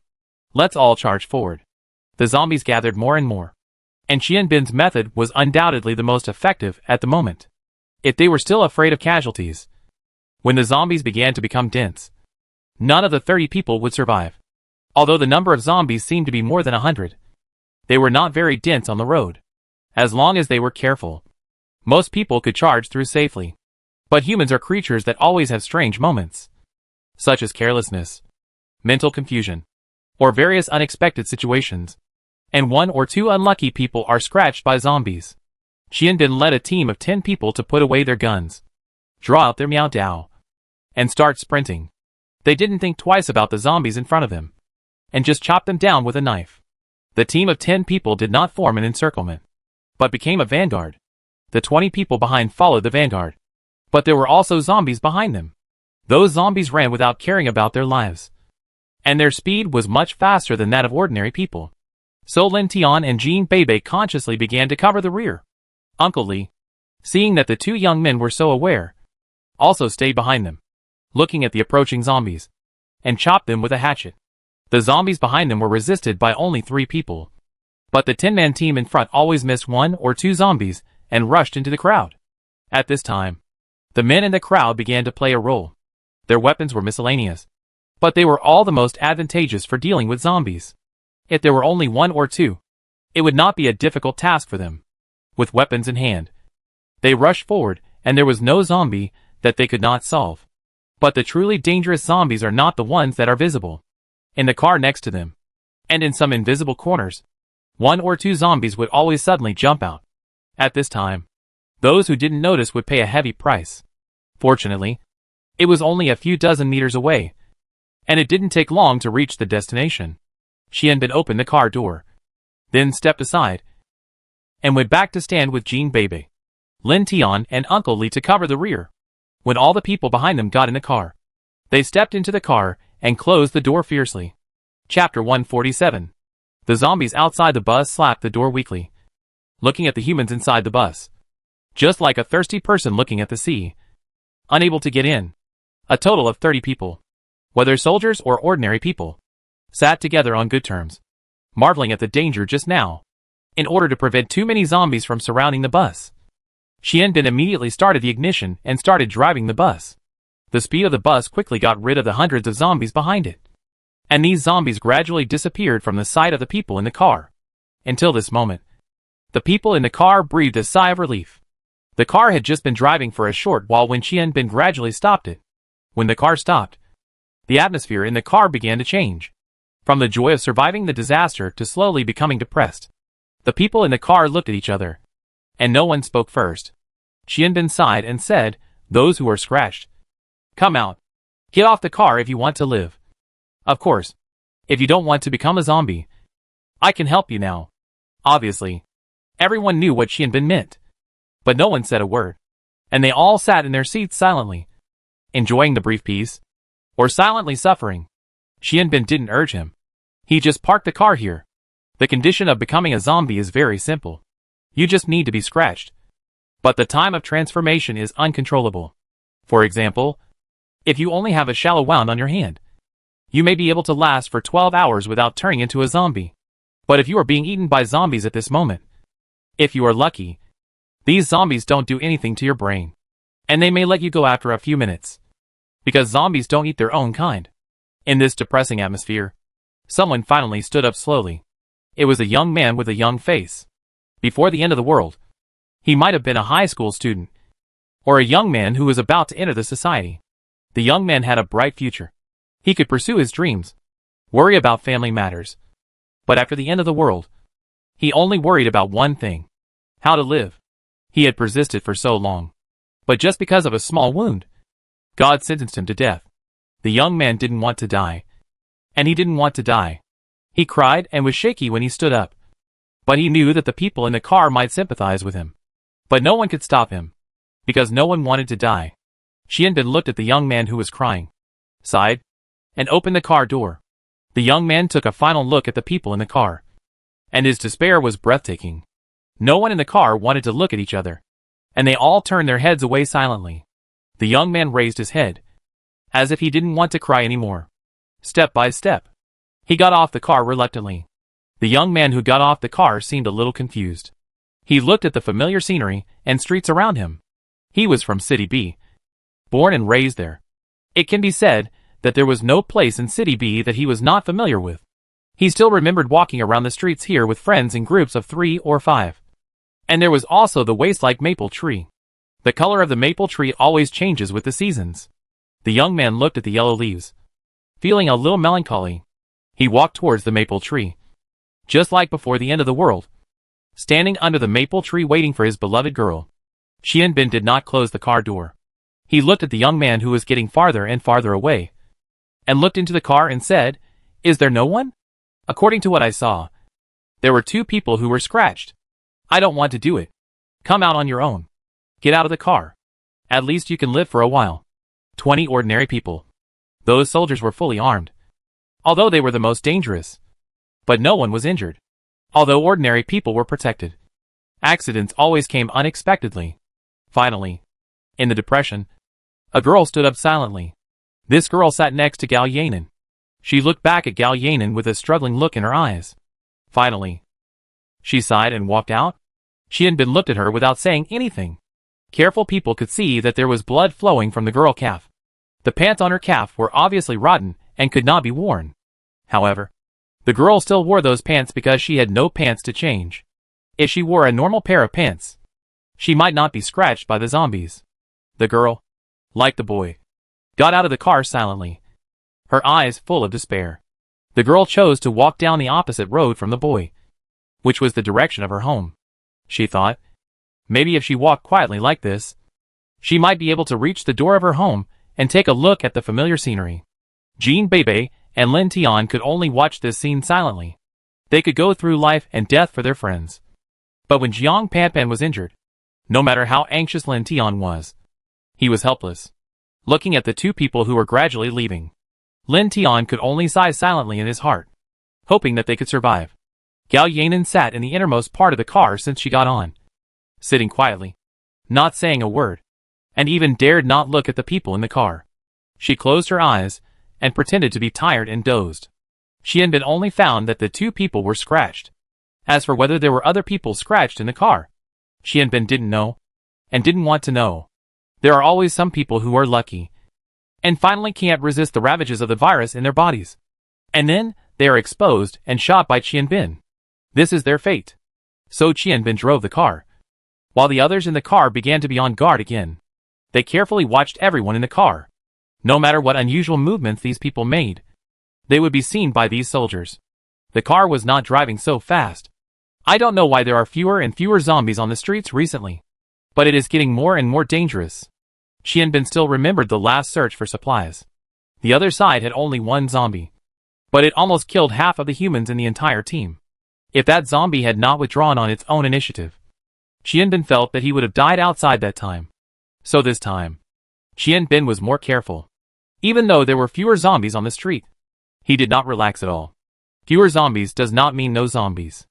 Let's all charge forward." The zombies gathered more and more. And Qian Bin's method was undoubtedly the most effective at the moment. If they were still afraid of casualties, when the zombies began to become dense, none of the 30 people would survive. Although the number of zombies seemed to be more than 100, they were not very dense on the road. As long as they were careful, most people could charge through safely. But humans are creatures that always have strange moments, such as carelessness, mental confusion, or various unexpected situations. And 1 or 2 unlucky people are scratched by zombies. Qian Bin led a team of 10 people to put away their guns, draw out their Miao Dao, and start sprinting. They didn't think twice about the zombies in front of them, and just chopped them down with a knife. The team of 10 people did not form an encirclement, but became a vanguard. The 20 people behind followed the vanguard. But there were also zombies behind them. Those zombies ran without caring about their lives, and their speed was much faster than that of ordinary people. So Lin Tian and Jean Bebe consciously began to cover the rear. Uncle Lee, seeing that the two young men were so aware, also stayed behind them, looking at the approaching zombies, and chopped them with a hatchet. The zombies behind them were resisted by only 3 people. But the 10-man team in front always missed 1 or 2 zombies and rushed into the crowd. At this time, the men in the crowd began to play a role. Their weapons were miscellaneous, but they were all the most advantageous for dealing with zombies. If there were only 1 or 2, it would not be a difficult task for them. With weapons in hand, they rushed forward, and there was no zombie that they could not solve. But the truly dangerous zombies are not the ones that are visible. In the car next to them, and in some invisible corners, 1 or 2 zombies would always suddenly jump out. At this time, those who didn't notice would pay a heavy price. Fortunately, it was only a few dozen meters away, and it didn't take long to reach the destination. Qian Bin opened the car door, then stepped aside, and went back to stand with Jean Bebe, Lin Tian, and Uncle Lee to cover the rear. When all the people behind them got in the car, they stepped into the car and closed the door fiercely. Chapter 147. The zombies outside the bus slapped the door weakly, looking at the humans inside the bus, just like a thirsty person looking at the sea, unable to get in. A total of 30 people, whether soldiers or ordinary people, sat together on good terms, marveling at the danger just now, in order to prevent too many zombies from surrounding the bus. Qian Bin immediately started the ignition and started driving the bus. The speed of the bus quickly got rid of the hundreds of zombies behind it, and these zombies gradually disappeared from the sight of the people in the car. Until this moment, the people in the car breathed a sigh of relief. The car had just been driving for a short while when Qian Bin gradually stopped it. When the car stopped, the atmosphere in the car began to change, from the joy of surviving the disaster to slowly becoming depressed. The people in the car looked at each other, and no one spoke first. Qian Bin sighed and said, "Those who are scratched, come out. Get off the car if you want to live. Of course, if you don't want to become a zombie, I can help you now." Obviously, everyone knew what Qian Bin meant, but no one said a word, and they all sat in their seats silently, enjoying the brief peace, or silently suffering. Qian Bin didn't urge him. He just parked the car here. The condition of becoming a zombie is very simple. You just need to be scratched. But the time of transformation is uncontrollable. For example, if you only have a shallow wound on your hand, you may be able to last for 12 hours without turning into a zombie. But if you are being eaten by zombies at this moment, if you are lucky, these zombies don't do anything to your brain, and they may let you go after a few minutes. Because zombies don't eat their own kind. In this depressing atmosphere, someone finally stood up slowly. It was a young man with a young face. Before the end of the world, he might have been a high school student, or a young man who was about to enter the society. The young man had a bright future. He could pursue his dreams, worry about family matters. But after the end of the world, he only worried about one thing: how to live. He had persisted for so long. But just because of a small wound, God sentenced him to death. The young man didn't want to die. And he didn't want to die. He cried and was shaky when he stood up. But he knew that the people in the car might sympathize with him. But no one could stop him, because no one wanted to die. Xianbin looked at the young man who was crying, sighed, and opened the car door. The young man took a final look at the people in the car, and his despair was breathtaking. No one in the car wanted to look at each other, and they all turned their heads away silently. The young man raised his head, as if he didn't want to cry anymore. Step by step, he got off the car reluctantly. The young man who got off the car seemed a little confused. He looked at the familiar scenery and streets around him. He was from City B, born and raised there. It can be said that there was no place in City B that he was not familiar with. He still remembered walking around the streets here with friends in groups of 3 or 5. And there was also the waste-like maple tree. The color of the maple tree always changes with the seasons. The young man looked at the yellow leaves, feeling a little melancholy. He walked towards the maple tree, just like before the end of the world, standing under the maple tree waiting for his beloved girl. Xianbin did not close the car door. He looked at the young man who was getting farther and farther away, and looked into the car and said, "Is there no one? According to what I saw, there were 2 people who were scratched. I don't want to do it. Come out on your own. Get out of the car. At least you can live for a while." 20 ordinary people. Those soldiers were fully armed, although they were the most dangerous. But no one was injured, although ordinary people were protected. Accidents always came unexpectedly. Finally, in the depression, a girl stood up silently. This girl sat next to Gao Yanan. She looked back at Gao Yanan with a struggling look in her eyes. Finally, she sighed and walked out. Xianbin looked at her without saying anything. Careful people could see that there was blood flowing from the girl calf. The pants on her calf were obviously rotten and could not be worn. However, the girl still wore those pants because she had no pants to change. If she wore a normal pair of pants, she might not be scratched by the zombies. The girl, like the boy, got out of the car silently, her eyes full of despair. The girl chose to walk down the opposite road from the boy, which was the direction of her home. She thought, maybe if she walked quietly like this, she might be able to reach the door of her home and take a look at the familiar scenery. Jean Bebe and Lin Tian could only watch this scene silently. They could go through life and death for their friends. But when Jiang Panpan was injured, no matter how anxious Lin Tian was, he was helpless, looking at the 2 people who were gradually leaving. Lin Tian could only sigh silently in his heart, hoping that they could survive. Gao Yanan sat in the innermost part of the car since she got on, sitting quietly, not saying a word, and even dared not look at the people in the car. She closed her eyes and pretended to be tired and dozed. Xianbin only found that the 2 people were scratched. As for whether there were other people scratched in the car, Xianbin didn't know, and didn't want to know. There are always some people who are lucky, and finally can't resist the ravages of the virus in their bodies. And then, they are exposed and shot by Xianbin. This is their fate. So Xianbin drove the car, while the others in the car began to be on guard again. They carefully watched everyone in the car. No matter what unusual movements these people made, they would be seen by these soldiers. The car was not driving so fast. I don't know why there are fewer and fewer zombies on the streets recently, but it is getting more and more dangerous. Xianbin still remembered the last search for supplies. The other side had only 1 zombie, but it almost killed half of the humans in the entire team. If that zombie had not withdrawn on its own initiative, Xianbin felt that he would have died outside that time. So this time, Xianbin was more careful. Even though there were fewer zombies on the street, he did not relax at all. Fewer zombies does not mean no zombies.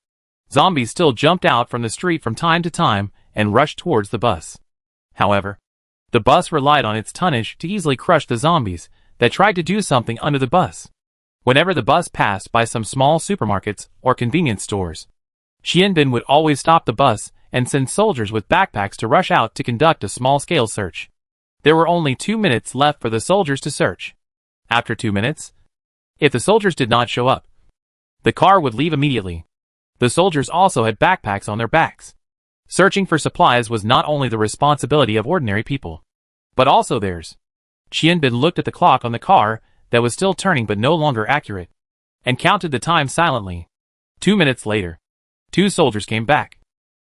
Zombies still jumped out from the street from time to time and rushed towards the bus. However, the bus relied on its tonnage to easily crush the zombies that tried to do something under the bus. Whenever the bus passed by some small supermarkets or convenience stores, Xianbin would always stop the bus and send soldiers with backpacks to rush out to conduct a small-scale search. There were only 2 minutes left for the soldiers to search. After 2 minutes, if the soldiers did not show up, the car would leave immediately. The soldiers also had backpacks on their backs. Searching for supplies was not only the responsibility of ordinary people, but also theirs. Xianbin looked at the clock on the car that was still turning but no longer accurate, and counted the time silently. 2 minutes later, 2 soldiers came back.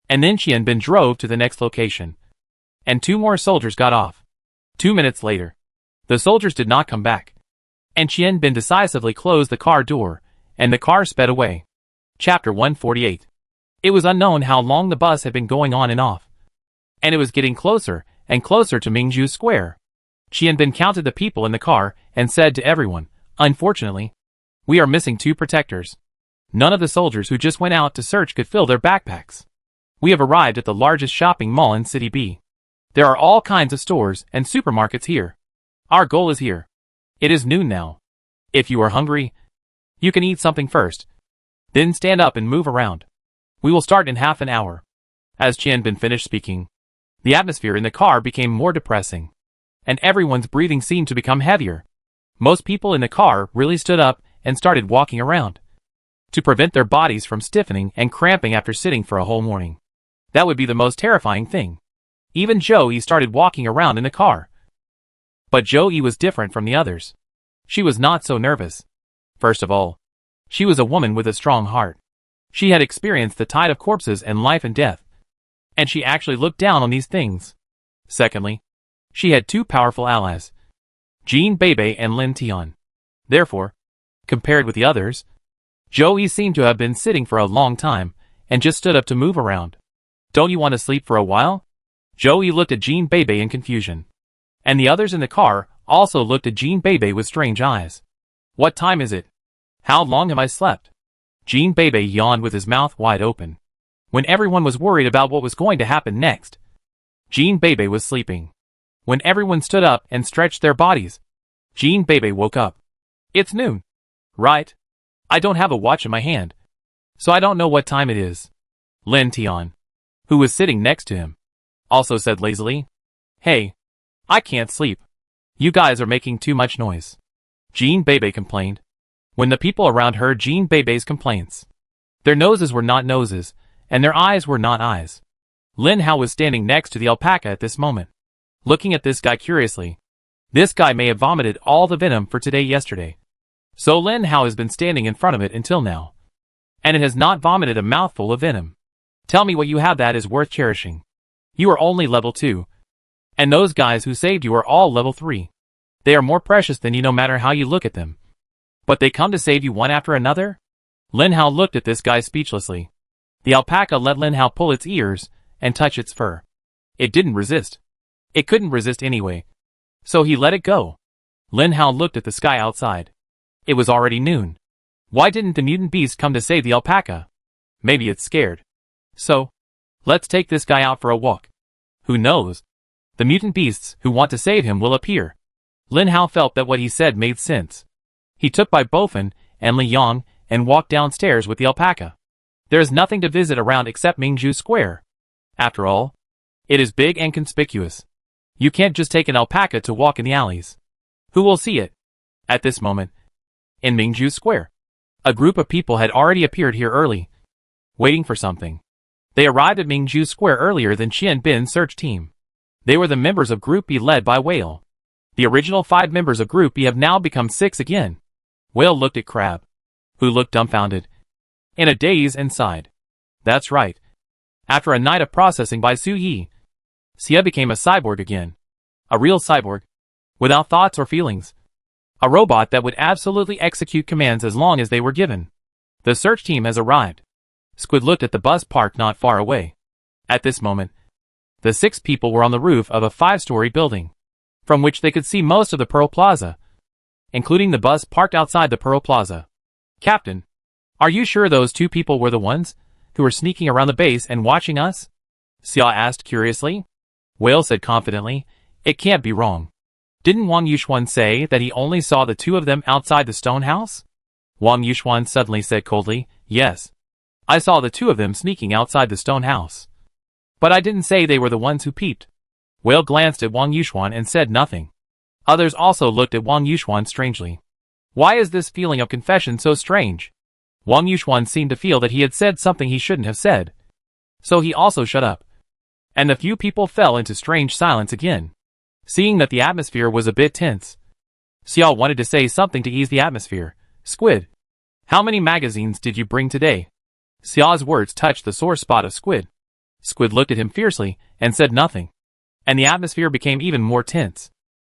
And then Xianbin drove to the next location. And 2 more soldiers got off. 2 minutes later, the soldiers did not come back. And Xianbin decisively closed the car door, and the car sped away. Chapter 148. It was unknown how long the bus had been going on and off. And it was getting closer and closer to Mingzhu Square. Xianbin counted the people in the car and said to everyone, "Unfortunately, we are missing 2 protectors. None of the soldiers who just went out to search could fill their backpacks. We have arrived at the largest shopping mall in City B. There are all kinds of stores and supermarkets here. Our goal is here. It is noon now. If you are hungry, you can eat something first. Then stand up and move around. We will start in half an hour." As Xianbin finished speaking, the atmosphere in the car became more depressing, and everyone's breathing seemed to become heavier. Most people in the car really stood up and started walking around to prevent their bodies from stiffening and cramping after sitting for a whole morning. That would be the most terrifying thing. Even Joey started walking around in the car. But Joey was different from the others. She was not so nervous. First of all, she was a woman with a strong heart. She had experienced the tide of corpses and life and death, and she actually looked down on these things. Secondly, she had 2 powerful allies, Jean Bebe and Lin Tian. Therefore, compared with the others, Joey seemed to have been sitting for a long time and just stood up to move around. "Don't you want to sleep for a while?" Joey looked at Jean Bebe in confusion. And the others in the car also looked at Jean Bebe with strange eyes. "What time is it? How long have I slept?" Jean Bebe yawned with his mouth wide open. When everyone was worried about what was going to happen next, Jean Bebe was sleeping. When everyone stood up and stretched their bodies, Jean Bebe woke up. "It's noon, right? I don't have a watch in my hand, so I don't know what time it is." Lin Tian, who was sitting next to him, also said lazily, "Hey, I can't sleep. You guys are making too much noise." Jean Bebe complained. When the people around heard Jean Bebe's complaints, their noses were not noses, and their eyes were not eyes. Lin Hao was standing next to the alpaca at this moment, looking at this guy curiously. This guy may have vomited all the venom for today yesterday. So Lin Hao has been standing in front of it until now, and it has not vomited a mouthful of venom. Tell me what you have that is worth cherishing. You are only level 2. And those guys who saved you are all level 3. They are more precious than you no matter how you look at them. But they come to save you one after another? Lin Hao looked at this guy speechlessly. The alpaca let Lin Hao pull its ears and touch its fur. It didn't resist. It couldn't resist anyway. So he let it go. Lin Hao looked at the sky outside. It was already noon. Why didn't the mutant beast come to save the alpaca? Maybe it's scared. So, let's take this guy out for a walk. Who knows? The mutant beasts who want to save him will appear. Lin Hao felt that what he said made sense. He took Bai Bofen and Li Yang and walked downstairs with the alpaca. There is nothing to visit around except Mingzhu Square. After all, it is big and conspicuous. You can't just take an alpaca to walk in the alleys. Who will see it? At this moment, in Mingzhu Square, a group of people had already appeared here early, waiting for something. They arrived at Mingzhu Square earlier than Xianbin's search team. They were the members of Group B led by Whale. The original 5 members of Group B have now become 6 again. Whale looked at Crab, who looked dumbfounded, in a daze, and sighed. That's right. After a night of processing by Su Yi, Xia became a cyborg again. A real cyborg, without thoughts or feelings. A robot that would absolutely execute commands as long as they were given. The search team has arrived. Squid looked at the bus parked not far away. At this moment, the 6 people were on the roof of a 5-story building, from which they could see most of the Pearl Plaza, including the bus parked outside the Pearl Plaza. "Captain, are you sure those 2 people were the ones who are sneaking around the base and watching us? Xia asked curiously. Whale said confidently, it can't be wrong. Didn't Wang Yuxuan say that he only saw the two of them outside the stone house? Wang Yuxuan suddenly said coldly, yes. I saw the two of them sneaking outside the stone house. But I didn't say they were the ones who peeped. Whale glanced at Wang Yuxuan and said nothing. Others also looked at Wang Yuxuan strangely. Why is this feeling of confession so strange? Wang Yuxuan seemed to feel that he had said something he shouldn't have said. So he also shut up. And the few people fell into strange silence again. Seeing that the atmosphere was a bit tense, Xiao wanted to say something to ease the atmosphere. Squid, how many magazines did you bring today? Xiao's words touched the sore spot of Squid. Squid looked at him fiercely and said nothing. And the atmosphere became even more tense.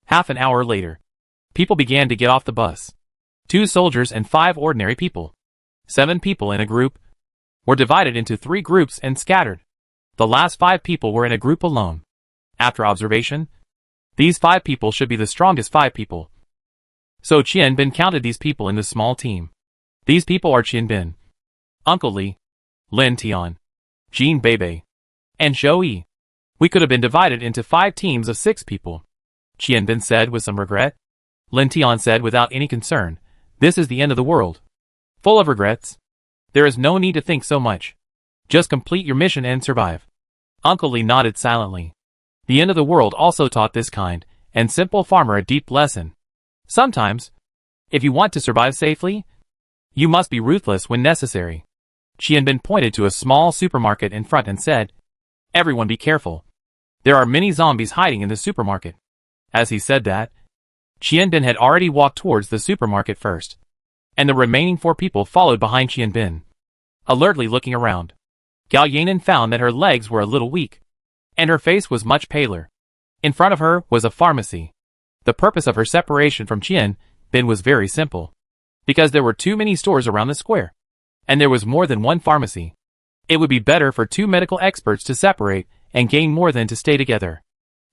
Half an hour later, people began to get off the bus. 2 soldiers and 5 ordinary people. 7 people in a group were divided into 3 groups and scattered. The last 5 people were in a group alone. After observation, these 5 people should be the strongest 5 people. So Qian Bin counted these people in the small team. These people are Qian Bin, Uncle Li, Lin Tian, Jean Bebe, and Zhou Yi. We could have been divided into 5 teams of 6 people, Qian Bin said with some regret. Lin Tian said without any concern, this is the end of the world. Full of regrets. There is no need to think so much. Just complete your mission and survive. Uncle Li nodded silently. The end of the world also taught this kind and simple farmer a deep lesson. Sometimes, if you want to survive safely, you must be ruthless when necessary. Qian Bin pointed to a small supermarket in front and said, everyone be careful. There are many zombies hiding in the supermarket. As he said that, Qian Bin had already walked towards the supermarket first, and the remaining 4 people followed behind Qian Bin. Alertly looking around, Gao Yanan found that her legs were a little weak, and her face was much paler. In front of her was a pharmacy. The purpose of her separation from Qian Bin was very simple. Because there were too many stores around the square, and there was more than one pharmacy. It would be better for 2 medical experts to separate and gain more than to stay together.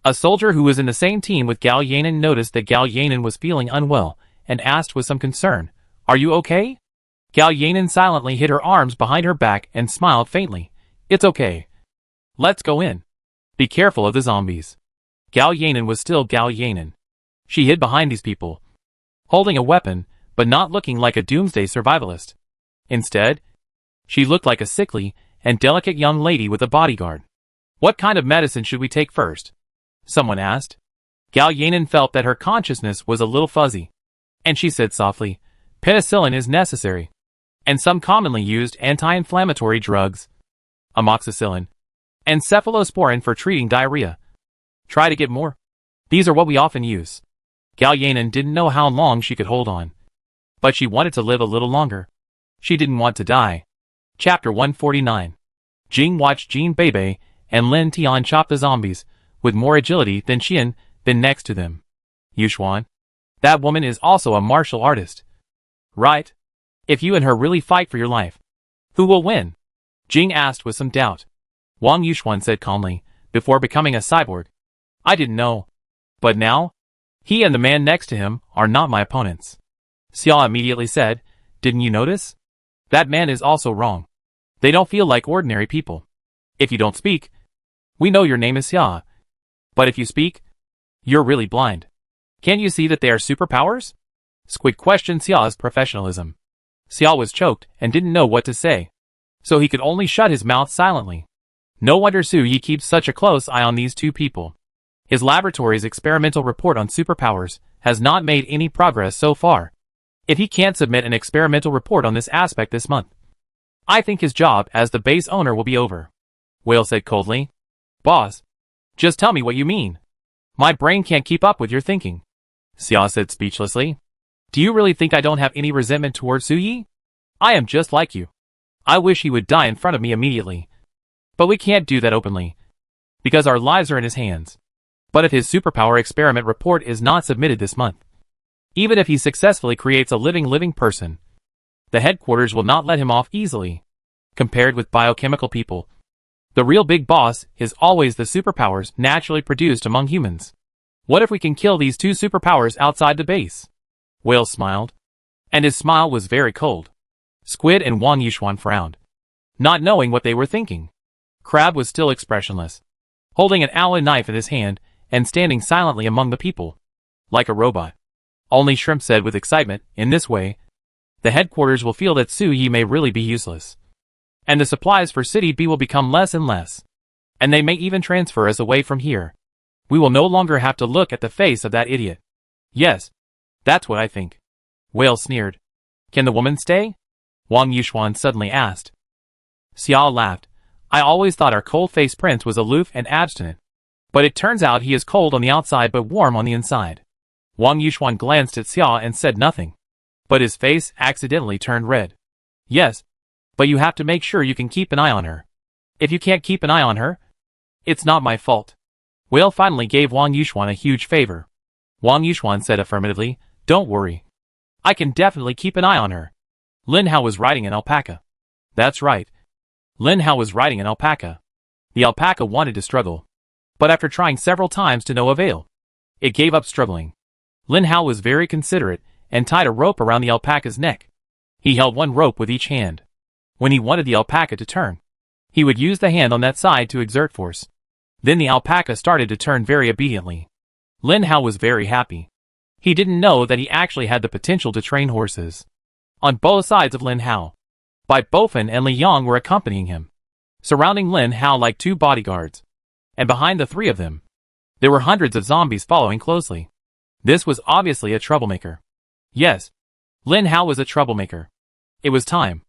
A soldier who was in the same team with Gao Yanan noticed that Gao Yanan was feeling unwell and asked with some concern, are you okay? Gao Yanan silently hid her arms behind her back and smiled faintly. It's okay. Let's go in. Be careful of the zombies. Gao Yanan was still Gao Yanan. She hid behind these people, holding a weapon, but not looking like a doomsday survivalist. Instead, she looked like a sickly and delicate young lady with a bodyguard. What kind of medicine should we take first? Someone asked. Gao Yanan felt that her consciousness was a little fuzzy, and she said softly, penicillin is necessary, and some commonly used anti-inflammatory drugs, amoxicillin, and cephalosporin for treating diarrhea. Try to get more. These are what we often use. Gao Yanan didn't know how long she could hold on, but she wanted to live a little longer. She didn't want to die. Chapter 149. Jing watched Jean Bebe and Lin Tian chop the zombies with more agility than Qian Bin next to them. Yuxuan, that woman is also a martial artist. Right? If you and her really fight for your life, who will win? Jing asked with some doubt. Wang Yuxuan said calmly, before becoming a cyborg. I didn't know. But now, he and the man next to him are not my opponents. Xia immediately said, didn't you notice? That man is also wrong. They don't feel like ordinary people. If you don't speak, we know your name is Xia. But if you speak, you're really blind. Can't you see that they are superpowers? Squid questioned Xia's professionalism. Xia was choked and didn't know what to say, so he could only shut his mouth silently. No wonder Su Yi keeps such a close eye on these 2 people. His laboratory's experimental report on superpowers has not made any progress so far. If he can't submit an experimental report on this aspect this month, I think his job as the base owner will be over. Whale said coldly. Boss, just tell me what you mean. My brain can't keep up with your thinking. Xia said speechlessly. Do you really think I don't have any resentment towards Su Yi? I am just like you. I wish he would die in front of me immediately. But we can't do that openly, because our lives are in his hands. But if his superpower experiment report is not submitted this month, even if he successfully creates a living person, the headquarters will not let him off easily. Compared with biochemical people, the real big boss is always the superpowers naturally produced among humans. What if we can kill these 2 superpowers outside the base? Whale smiled, and his smile was very cold. Squid and Wang Yuxuan frowned. not knowing what they were thinking. Crab was still expressionless, holding an alloy knife in his hand and standing silently among the people, like a robot. Only Shrimp said with excitement, in this way, the headquarters will feel that Su Yi may really be useless. And the supplies for City B will become less and less. And they may even transfer us away from here. We will no longer have to look at the face of that idiot. Yes, that's what I think. Whale sneered. Can the woman stay? Wang Yuxuan suddenly asked. Xiao laughed. I always thought our cold-faced prince was aloof and abstinent. But it turns out he is cold on the outside but warm on the inside. Wang Yuxuan glanced at Xiao and said nothing. But his face accidentally turned red. Yes, but you have to make sure you can keep an eye on her. If you can't keep an eye on her, it's not my fault. Whale finally gave Wang Yuxuan a huge favor. Wang Yuxuan said affirmatively, don't worry. I can definitely keep an eye on her. Lin Hao was riding an alpaca. That's right. Lin Hao was riding an alpaca. The alpaca wanted to struggle. But after trying several times to no avail, it gave up struggling. Lin Hao was very considerate and tied a rope around the alpaca's neck. He held one rope with each hand. When he wanted the alpaca to turn, he would use the hand on that side to exert force. Then the alpaca started to turn very obediently. Lin Hao was very happy. He didn't know that he actually had the potential to train horses. On both sides of Lin Hao, Bai Bofan and Li Yang were accompanying him, surrounding Lin Hao like two bodyguards. And behind the three of them, there were hundreds of zombies following closely. This was obviously a troublemaker. Yes, Lin Hao was a troublemaker. It was time.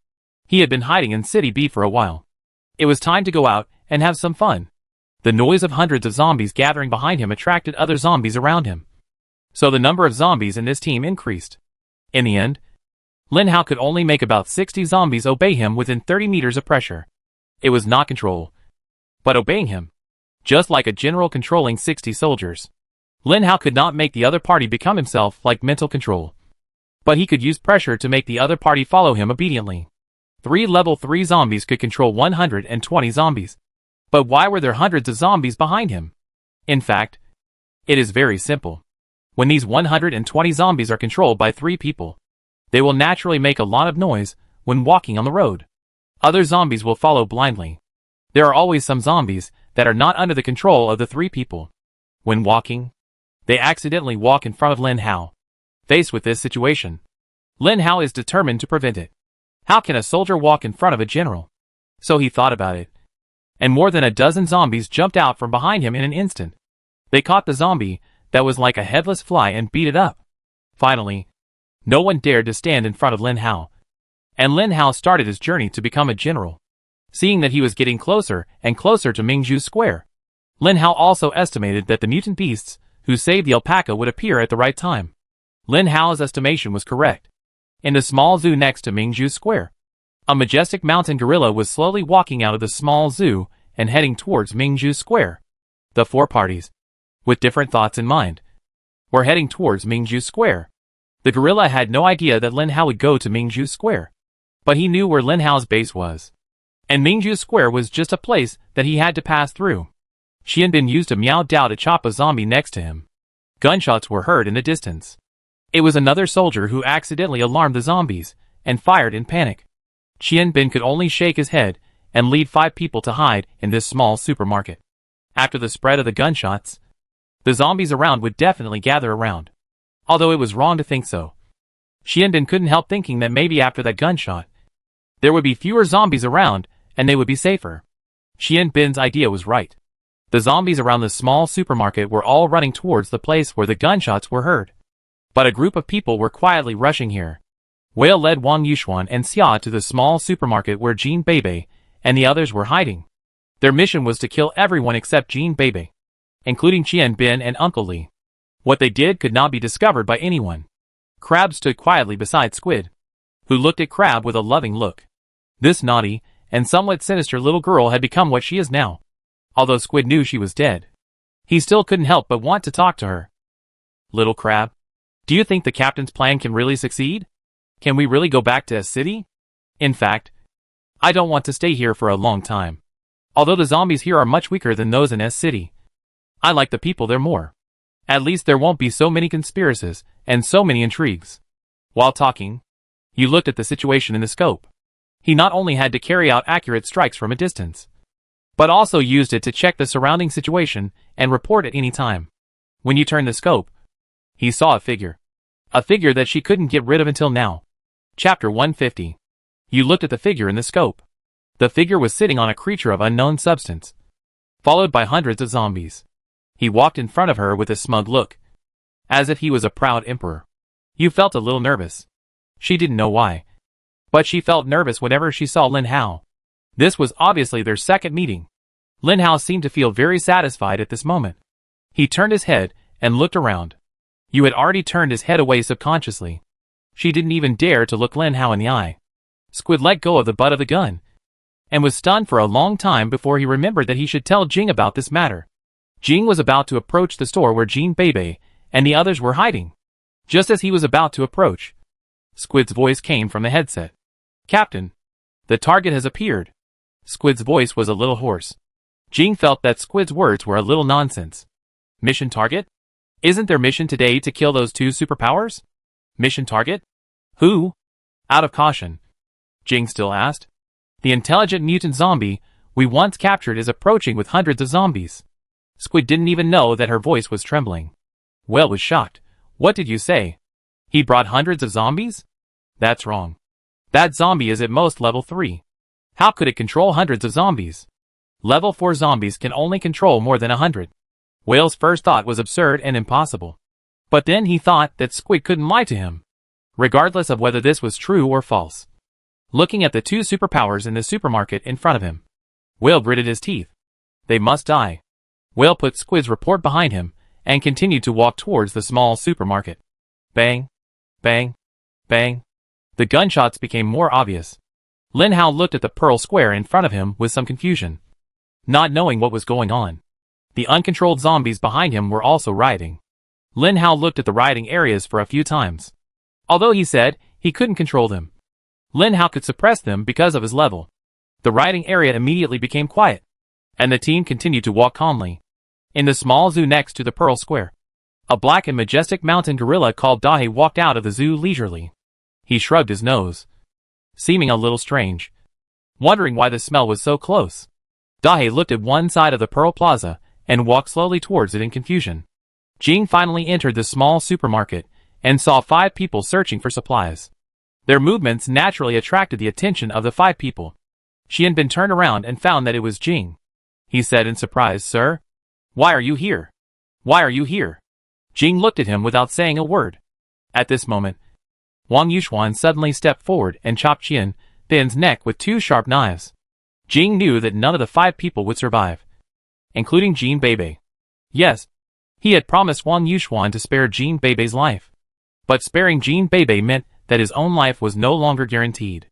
He had been hiding in City B for a while. It was time to go out and have some fun. The noise of hundreds of zombies gathering behind him attracted other zombies around him. So the number of zombies in this team increased. In the end, Lin Hao could only make about 60 zombies obey him within 30 meters of pressure. It was not control, but obeying him. Just like a general controlling 60 soldiers. Lin Hao could not make the other party become himself like mental control. But he could use pressure to make the other party follow him obediently. 3 level 3 zombies could control 120 zombies. But why were there hundreds of zombies behind him? In fact, it is very simple. When these 120 zombies are controlled by 3 people, they will naturally make a lot of noise when walking on the road. Other zombies will follow blindly. There are always some zombies that are not under the control of the 3 people. When walking, they accidentally walk in front of Lin Hao. Faced with this situation, Lin Hao is determined to prevent it. How can a soldier walk in front of a general? So he thought about it. And more than a dozen zombies jumped out from behind him in an instant. They caught the zombie that was like a headless fly and beat it up. Finally, no one dared to stand in front of Lin Hao. And Lin Hao started his journey to become a general. Seeing that he was getting closer and closer to Mingzhu Square, Lin Hao also estimated that the mutant beasts who saved the alpaca would appear at the right time. Lin Hao's estimation was correct. In the small zoo next to Mingzhu Square, a majestic mountain gorilla was slowly walking out of the small zoo and heading towards Mingzhu Square. The 4 parties, with different thoughts in mind, were heading towards Mingzhu Square. The gorilla had no idea that Lin Hao would go to Mingzhu Square, but he knew where Lin Hao's base was. And Mingzhu Square was just a place that he had to pass through. Xianbin used a Miao Dao to chop a zombie next to him. Gunshots were heard in the distance. It was another soldier who accidentally alarmed the zombies and fired in panic. Xianbin could only shake his head and lead 5 people to hide in this small supermarket. After the spread of the gunshots, the zombies around would definitely gather around. Although it was wrong to think so. Xianbin couldn't help thinking that maybe after that gunshot, there would be fewer zombies around and they would be safer. Xianbin's idea was right. The zombies around the small supermarket were all running towards the place where the gunshots were heard. But a group of people were quietly rushing here. Whale led Wang Yuxuan and Xia to the small supermarket where Jean Bebe and the others were hiding. Their mission was to kill everyone except Jean Bebe, including Xianbin and Uncle Li. What they did could not be discovered by anyone. Crab stood quietly beside Squid, who looked at Crab with a loving look. This naughty and somewhat sinister little girl had become what she is now. Although Squid knew she was dead, he still couldn't help but want to talk to her. Little Crab, do you think the captain's plan can really succeed? Can we really go back to S City? In fact, I don't want to stay here for a long time. Although the zombies here are much weaker than those in S City, I like the people there more. At least there won't be so many conspiracies and so many intrigues. While talking, you looked at the situation in the scope. He not only had to carry out accurate strikes from a distance, but also used it to check the surrounding situation and report at any time. When you turned the scope, he saw a figure. A figure that she couldn't get rid of until now. Chapter 150. You looked at the figure in the scope. The figure was sitting on a creature of unknown substance, followed by hundreds of zombies. He walked in front of her with a smug look, as if he was a proud emperor. You felt a little nervous. She didn't know why, but she felt nervous whenever she saw Lin Hao. This was obviously their second meeting. Lin Hao seemed to feel very satisfied at this moment. He turned his head and looked around. You had already turned his head away subconsciously. She didn't even dare to look Lin Hao in the eye. Squid let go of the butt of the gun, and was stunned for a long time before he remembered that he should tell Jing about this matter. Jing was about to approach the store where Jean Bebe and the others were hiding. Just as he was about to approach, Squid's voice came from the headset. Captain, the target has appeared. Squid's voice was a little hoarse. Jing felt that Squid's words were a little nonsense. Mission target? Isn't their mission today to kill those two superpowers? Mission target? Who? Out of caution, Jing still asked. The intelligent mutant zombie we once captured is approaching with hundreds of zombies. Squid didn't even know that her voice was trembling. Whale was shocked. What did you say? He brought hundreds of zombies? That's wrong. That zombie is at most level 3. How could it control hundreds of zombies? Level 4 zombies can only control more than 100. Whale's first thought was absurd and impossible. But then he thought that Squid couldn't lie to him, regardless of whether this was true or false. Looking at the two superpowers in the supermarket in front of him, Whale gritted his teeth. They must die. Whale put Squid's report behind him and continued to walk towards the small supermarket. Bang, bang, bang. The gunshots became more obvious. Lin Hao looked at the pearl square in front of him with some confusion, not knowing what was going on. The uncontrolled zombies behind him were also rioting. Lin Hao looked at the rioting areas for a few times. Although he said he couldn't control them, Lin Hao could suppress them because of his level. The rioting area immediately became quiet, and the team continued to walk calmly. In the small zoo next to the pearl square, a black and majestic mountain gorilla called Dahe walked out of the zoo leisurely. He shrugged his nose, seeming a little strange, wondering why the smell was so close. Dahe looked at one side of the Pearl Plaza and walked slowly towards it in confusion. Jing finally entered the small supermarket and saw 5 people searching for supplies. Their movements naturally attracted the attention of the 5 people. Xian Bin turned around and found that it was Jing. He said in surprise, "Sir? Why are you here? Why are you here?" Jing looked at him without saying a word. At this moment, Wang Yuxuan suddenly stepped forward and chopped Xian Bin's neck with 2 sharp knives. Jing knew that none of the 5 people would survive, including Jean Bebe. Yes, he had promised Wang Yuxuan to spare Jean Bebe's life. But sparing Jean Bebe meant that his own life was no longer guaranteed.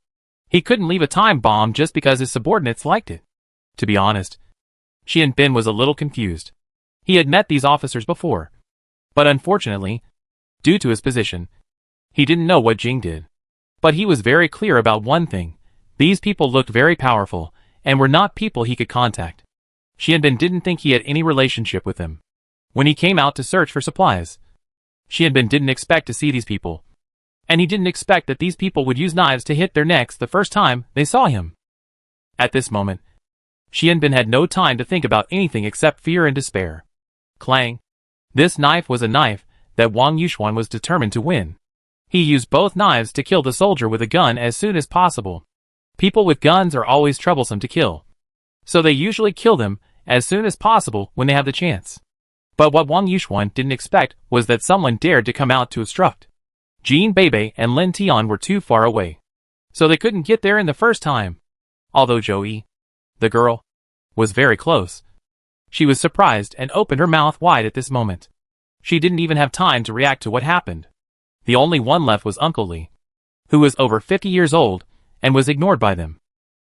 He couldn't leave a time bomb just because his subordinates liked it. To be honest, Xian Bin was a little confused. He had met these officers before, but unfortunately, due to his position, he didn't know what Jing did. But he was very clear about one thing: these people looked very powerful, and were not people he could contact. Xian Bin didn't think he had any relationship with them. When he came out to search for supplies, Xian Bin didn't expect to see these people, and he didn't expect that these people would use knives to hit their necks the first time they saw him. At this moment, Xian Bin had no time to think about anything except fear and despair. Clang! This knife was a knife that Wang Yuxuan was determined to win. He used both knives to kill the soldier with a gun as soon as possible. People with guns are always troublesome to kill, so they usually kill them as soon as possible when they have the chance. But what Wang Yuxuan didn't expect was that someone dared to come out to obstruct. Jean Bebe and Lin Tian were too far away, so they couldn't get there in the first time. Although Joey, the girl, was very close. She was surprised and opened her mouth wide at this moment. She didn't even have time to react to what happened. The only one left was Uncle Li, who was over 50 years old and was ignored by them.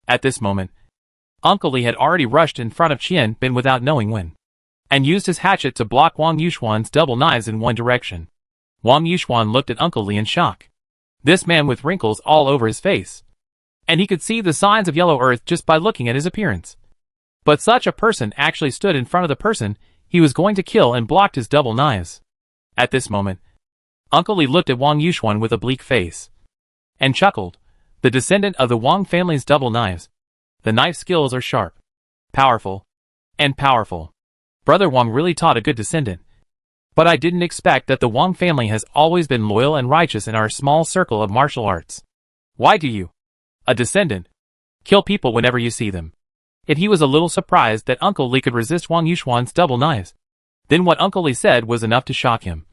At this moment, Uncle Li had already rushed in front of Xian Bin without knowing when, and used his hatchet to block Wang Yuxuan's double knives in one direction. Wang Yuxuan looked at Uncle Li in shock. This man with wrinkles all over his face, and he could see the signs of yellow earth just by looking at his appearance. But such a person actually stood in front of the person he was going to kill and blocked his double knives. At this moment, Uncle Li looked at Wang Yuxuan with a bleak face, and chuckled, The descendant of the Wang family's double knives. The knife skills are sharp, powerful, and powerful. Brother Wang really taught a good descendant. But I didn't expect that the Wang family has always been loyal and righteous in our small circle of martial arts. Why do you, a descendant, kill people whenever you see them? If he was a little surprised that Uncle Li could resist Wang Yuxuan's double knives, then what Uncle Li said was enough to shock him.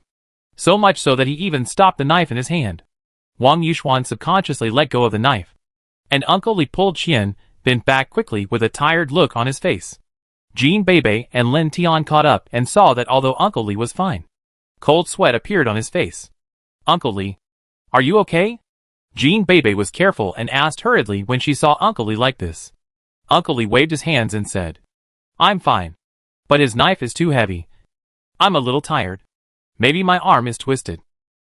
So much so that he even stopped the knife in his hand. Wang Yuxuan subconsciously let go of the knife. And Uncle Li pulled Qian Bin back quickly with a tired look on his face. Jean Bebe and Lin Tian caught up and saw that although Uncle Li was fine, cold sweat appeared on his face. Uncle Li, are you okay? Jean Bebe was careful and asked hurriedly when she saw Uncle Li like this. Uncle Li waved his hands and said, I'm fine. But his knife is too heavy. I'm a little tired. Maybe my arm is twisted.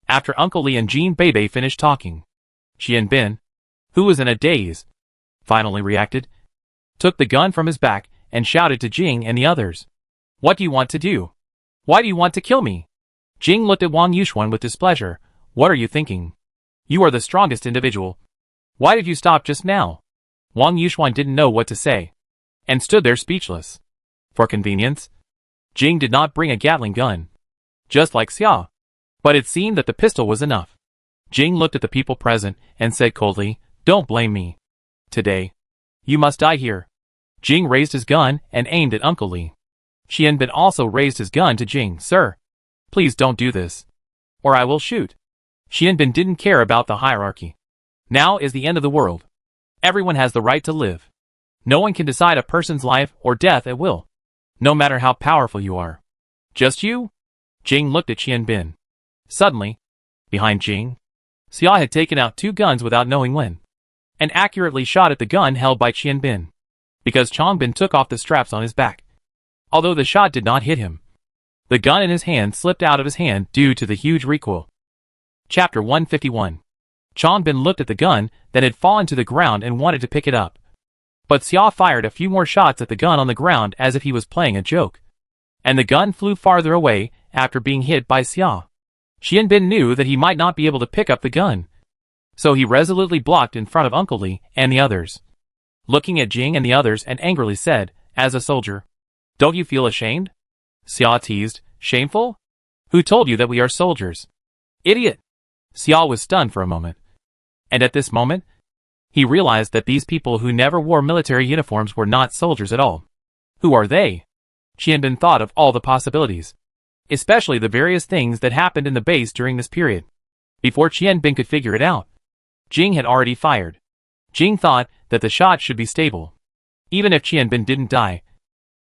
After Uncle Li and Jean Bebe finished talking, Qian Bin, who was in a daze, finally reacted, took the gun from his back and shouted to Jing and the others. What do you want to do? Why do you want to kill me? Jing looked at Wang Yuxuan with displeasure. What are you thinking? You are the strongest individual. Why did you stop just now? Wang Yuxuan didn't know what to say, and stood there speechless. For convenience, Jing did not bring a Gatling gun, just like Xia. But it seemed that the pistol was enough. Jing looked at the people present and said coldly, Don't blame me. Today, you must die here. Jing raised his gun and aimed at Uncle Li. Qian Bin also raised his gun to Jing. Sir, please don't do this, or I will shoot. Qian Bin didn't care about the hierarchy. Now is the end of the world. Everyone has the right to live. No one can decide a person's life or death at will, no matter how powerful you are. Just you? Jing looked at Qian Bin. Suddenly, behind Jing, Xia had taken out 2 guns without knowing when, and accurately shot at the gun held by Qian Bin, because Chong Bin took off the straps on his back. Although the shot did not hit him, the gun in his hand slipped out of his hand due to the huge recoil. Chapter 151. Chong Bin looked at the gun that had fallen to the ground and wanted to pick it up. But Xia fired a few more shots at the gun on the ground as if he was playing a joke, and the gun flew farther away after being hit by Xia. Qian Bin knew that he might not be able to pick up the gun, so he resolutely blocked in front of Uncle Li and the others. Looking at Jing and the others and angrily said, As a soldier, don't you feel ashamed? Xia teased, Shameful? Who told you that we are soldiers? Idiot! Xia was stunned for a moment. And at this moment, he realized that these people who never wore military uniforms were not soldiers at all. Who are they? Qian Bin thought of all the possibilities, especially the various things that happened in the base during this period. Before Qian Bin could figure it out, Jing had already fired. Jing thought that the shot should be stable. Even if Qian Bin didn't die,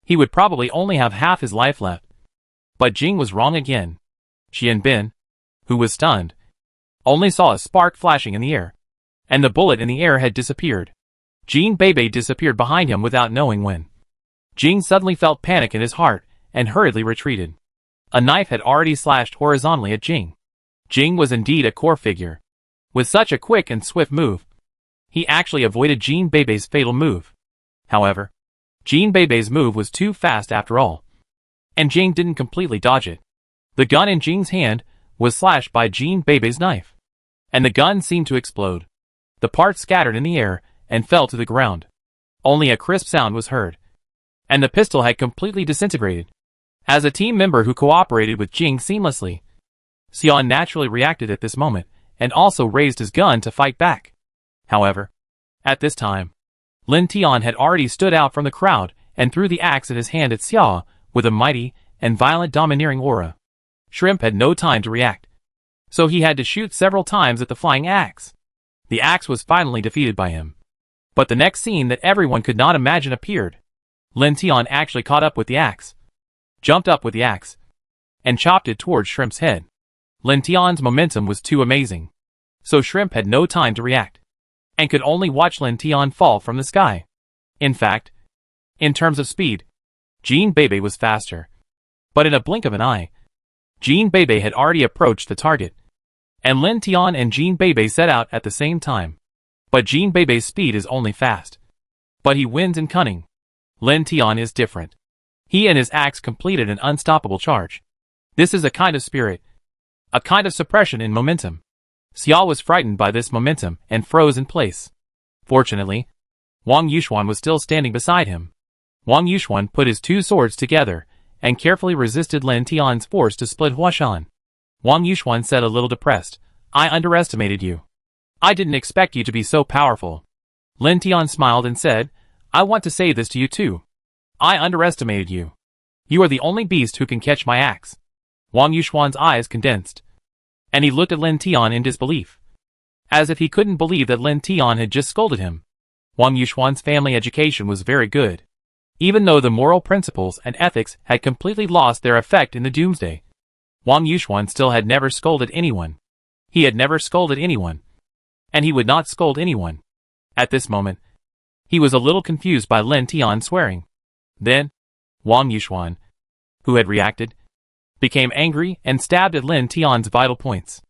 he would probably only have half his life left. But Jing was wrong again. Qian Bin, who was stunned, only saw a spark flashing in the air, and the bullet in the air had disappeared. Jean Bebe disappeared behind him without knowing when. Jing suddenly felt panic in his heart and hurriedly retreated. A knife had already slashed horizontally at Jing. Jing was indeed a core figure. With such a quick and swift move, he actually avoided Jean Bebe's fatal move. However, Jean Bebe's move was too fast after all, and Jing didn't completely dodge it. The gun in Jing's hand was slashed by Jean Bebe's knife, and the gun seemed to explode. The parts scattered in the air and fell to the ground. Only a crisp sound was heard, and the pistol had completely disintegrated. As a team member who cooperated with Jing seamlessly, Xian naturally reacted at this moment and also raised his gun to fight back. However, at this time, Lin Tian had already stood out from the crowd and threw the axe in his hand at Xia with a mighty and violent domineering aura. Shrimp had no time to react, so he had to shoot several times at the flying axe. The axe was finally defeated by him. But the next scene that everyone could not imagine appeared. Lin Tian actually caught up with the axe, jumped up with the axe, and chopped it towards Shrimp's head. Lin Tian's momentum was too amazing, so Shrimp had no time to react, and could only watch Lin Tian fall from the sky. In fact, in terms of speed, Jean Bebe was faster. But in a blink of an eye, Jean Bebe had already approached the target, and Lin Tian and Jean Bebe set out at the same time. But Jean Bebe's speed is only fast, but he wins in cunning. Lin Tian is different. He and his axe completed an unstoppable charge. This is a kind of spirit, a kind of suppression in momentum. Xiao was frightened by this momentum and froze in place. Fortunately, Wang Yuxuan was still standing beside him. Wang Yuxuan put his two swords together and carefully resisted Lin Tian's force to split Huashan. Wang Yuxuan said a little depressed, "I underestimated you. I didn't expect you to be so powerful." Lin Tian smiled and said, "I want to say this to you too. I underestimated you. You are the only beast who can catch my axe." Wang Yuxuan's eyes condensed, and he looked at Lin Tian in disbelief, as if he couldn't believe that Lin Tian had just scolded him. Wang Yuxuan's family education was very good, even though the moral principles and ethics had completely lost their effect in the doomsday. Wang Yuxuan still had never scolded anyone. He had never scolded anyone, and he would not scold anyone. At this moment, he was a little confused by Lin Tian swearing. Then, Wang Yuxuan, who had reacted, became angry and stabbed at Lin Tian's vital points.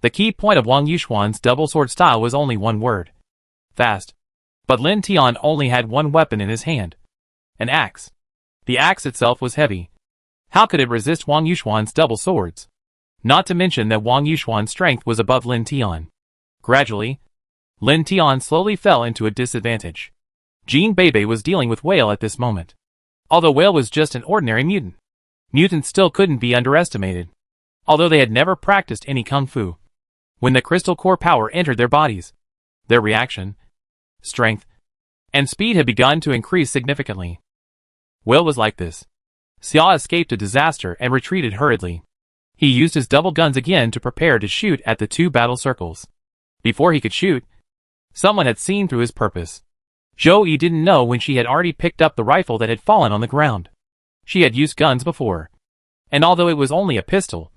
The key point of Wang Yuxuan's double sword style was only one word: fast. But Lin Tian only had one weapon in his hand: an axe. The axe itself was heavy. How could it resist Wang Yuxuan's double swords? Not to mention that Wang Yuxuan's strength was above Lin Tian. Gradually, Lin Tian slowly fell into a disadvantage. Jin Beibei was dealing with Whale at this moment. Although Whale was just an ordinary mutant, mutants still couldn't be underestimated, although they had never practiced any kung fu. When the crystal core power entered their bodies, their reaction, strength, and speed had begun to increase significantly. Whale was like this. Xia escaped a disaster and retreated hurriedly. He used his double guns again to prepare to shoot at the two battle circles. Before he could shoot, someone had seen through his purpose. Zhou Yi didn't know when she had already picked up the rifle that had fallen on the ground. She had used guns before, and although it was only a pistol,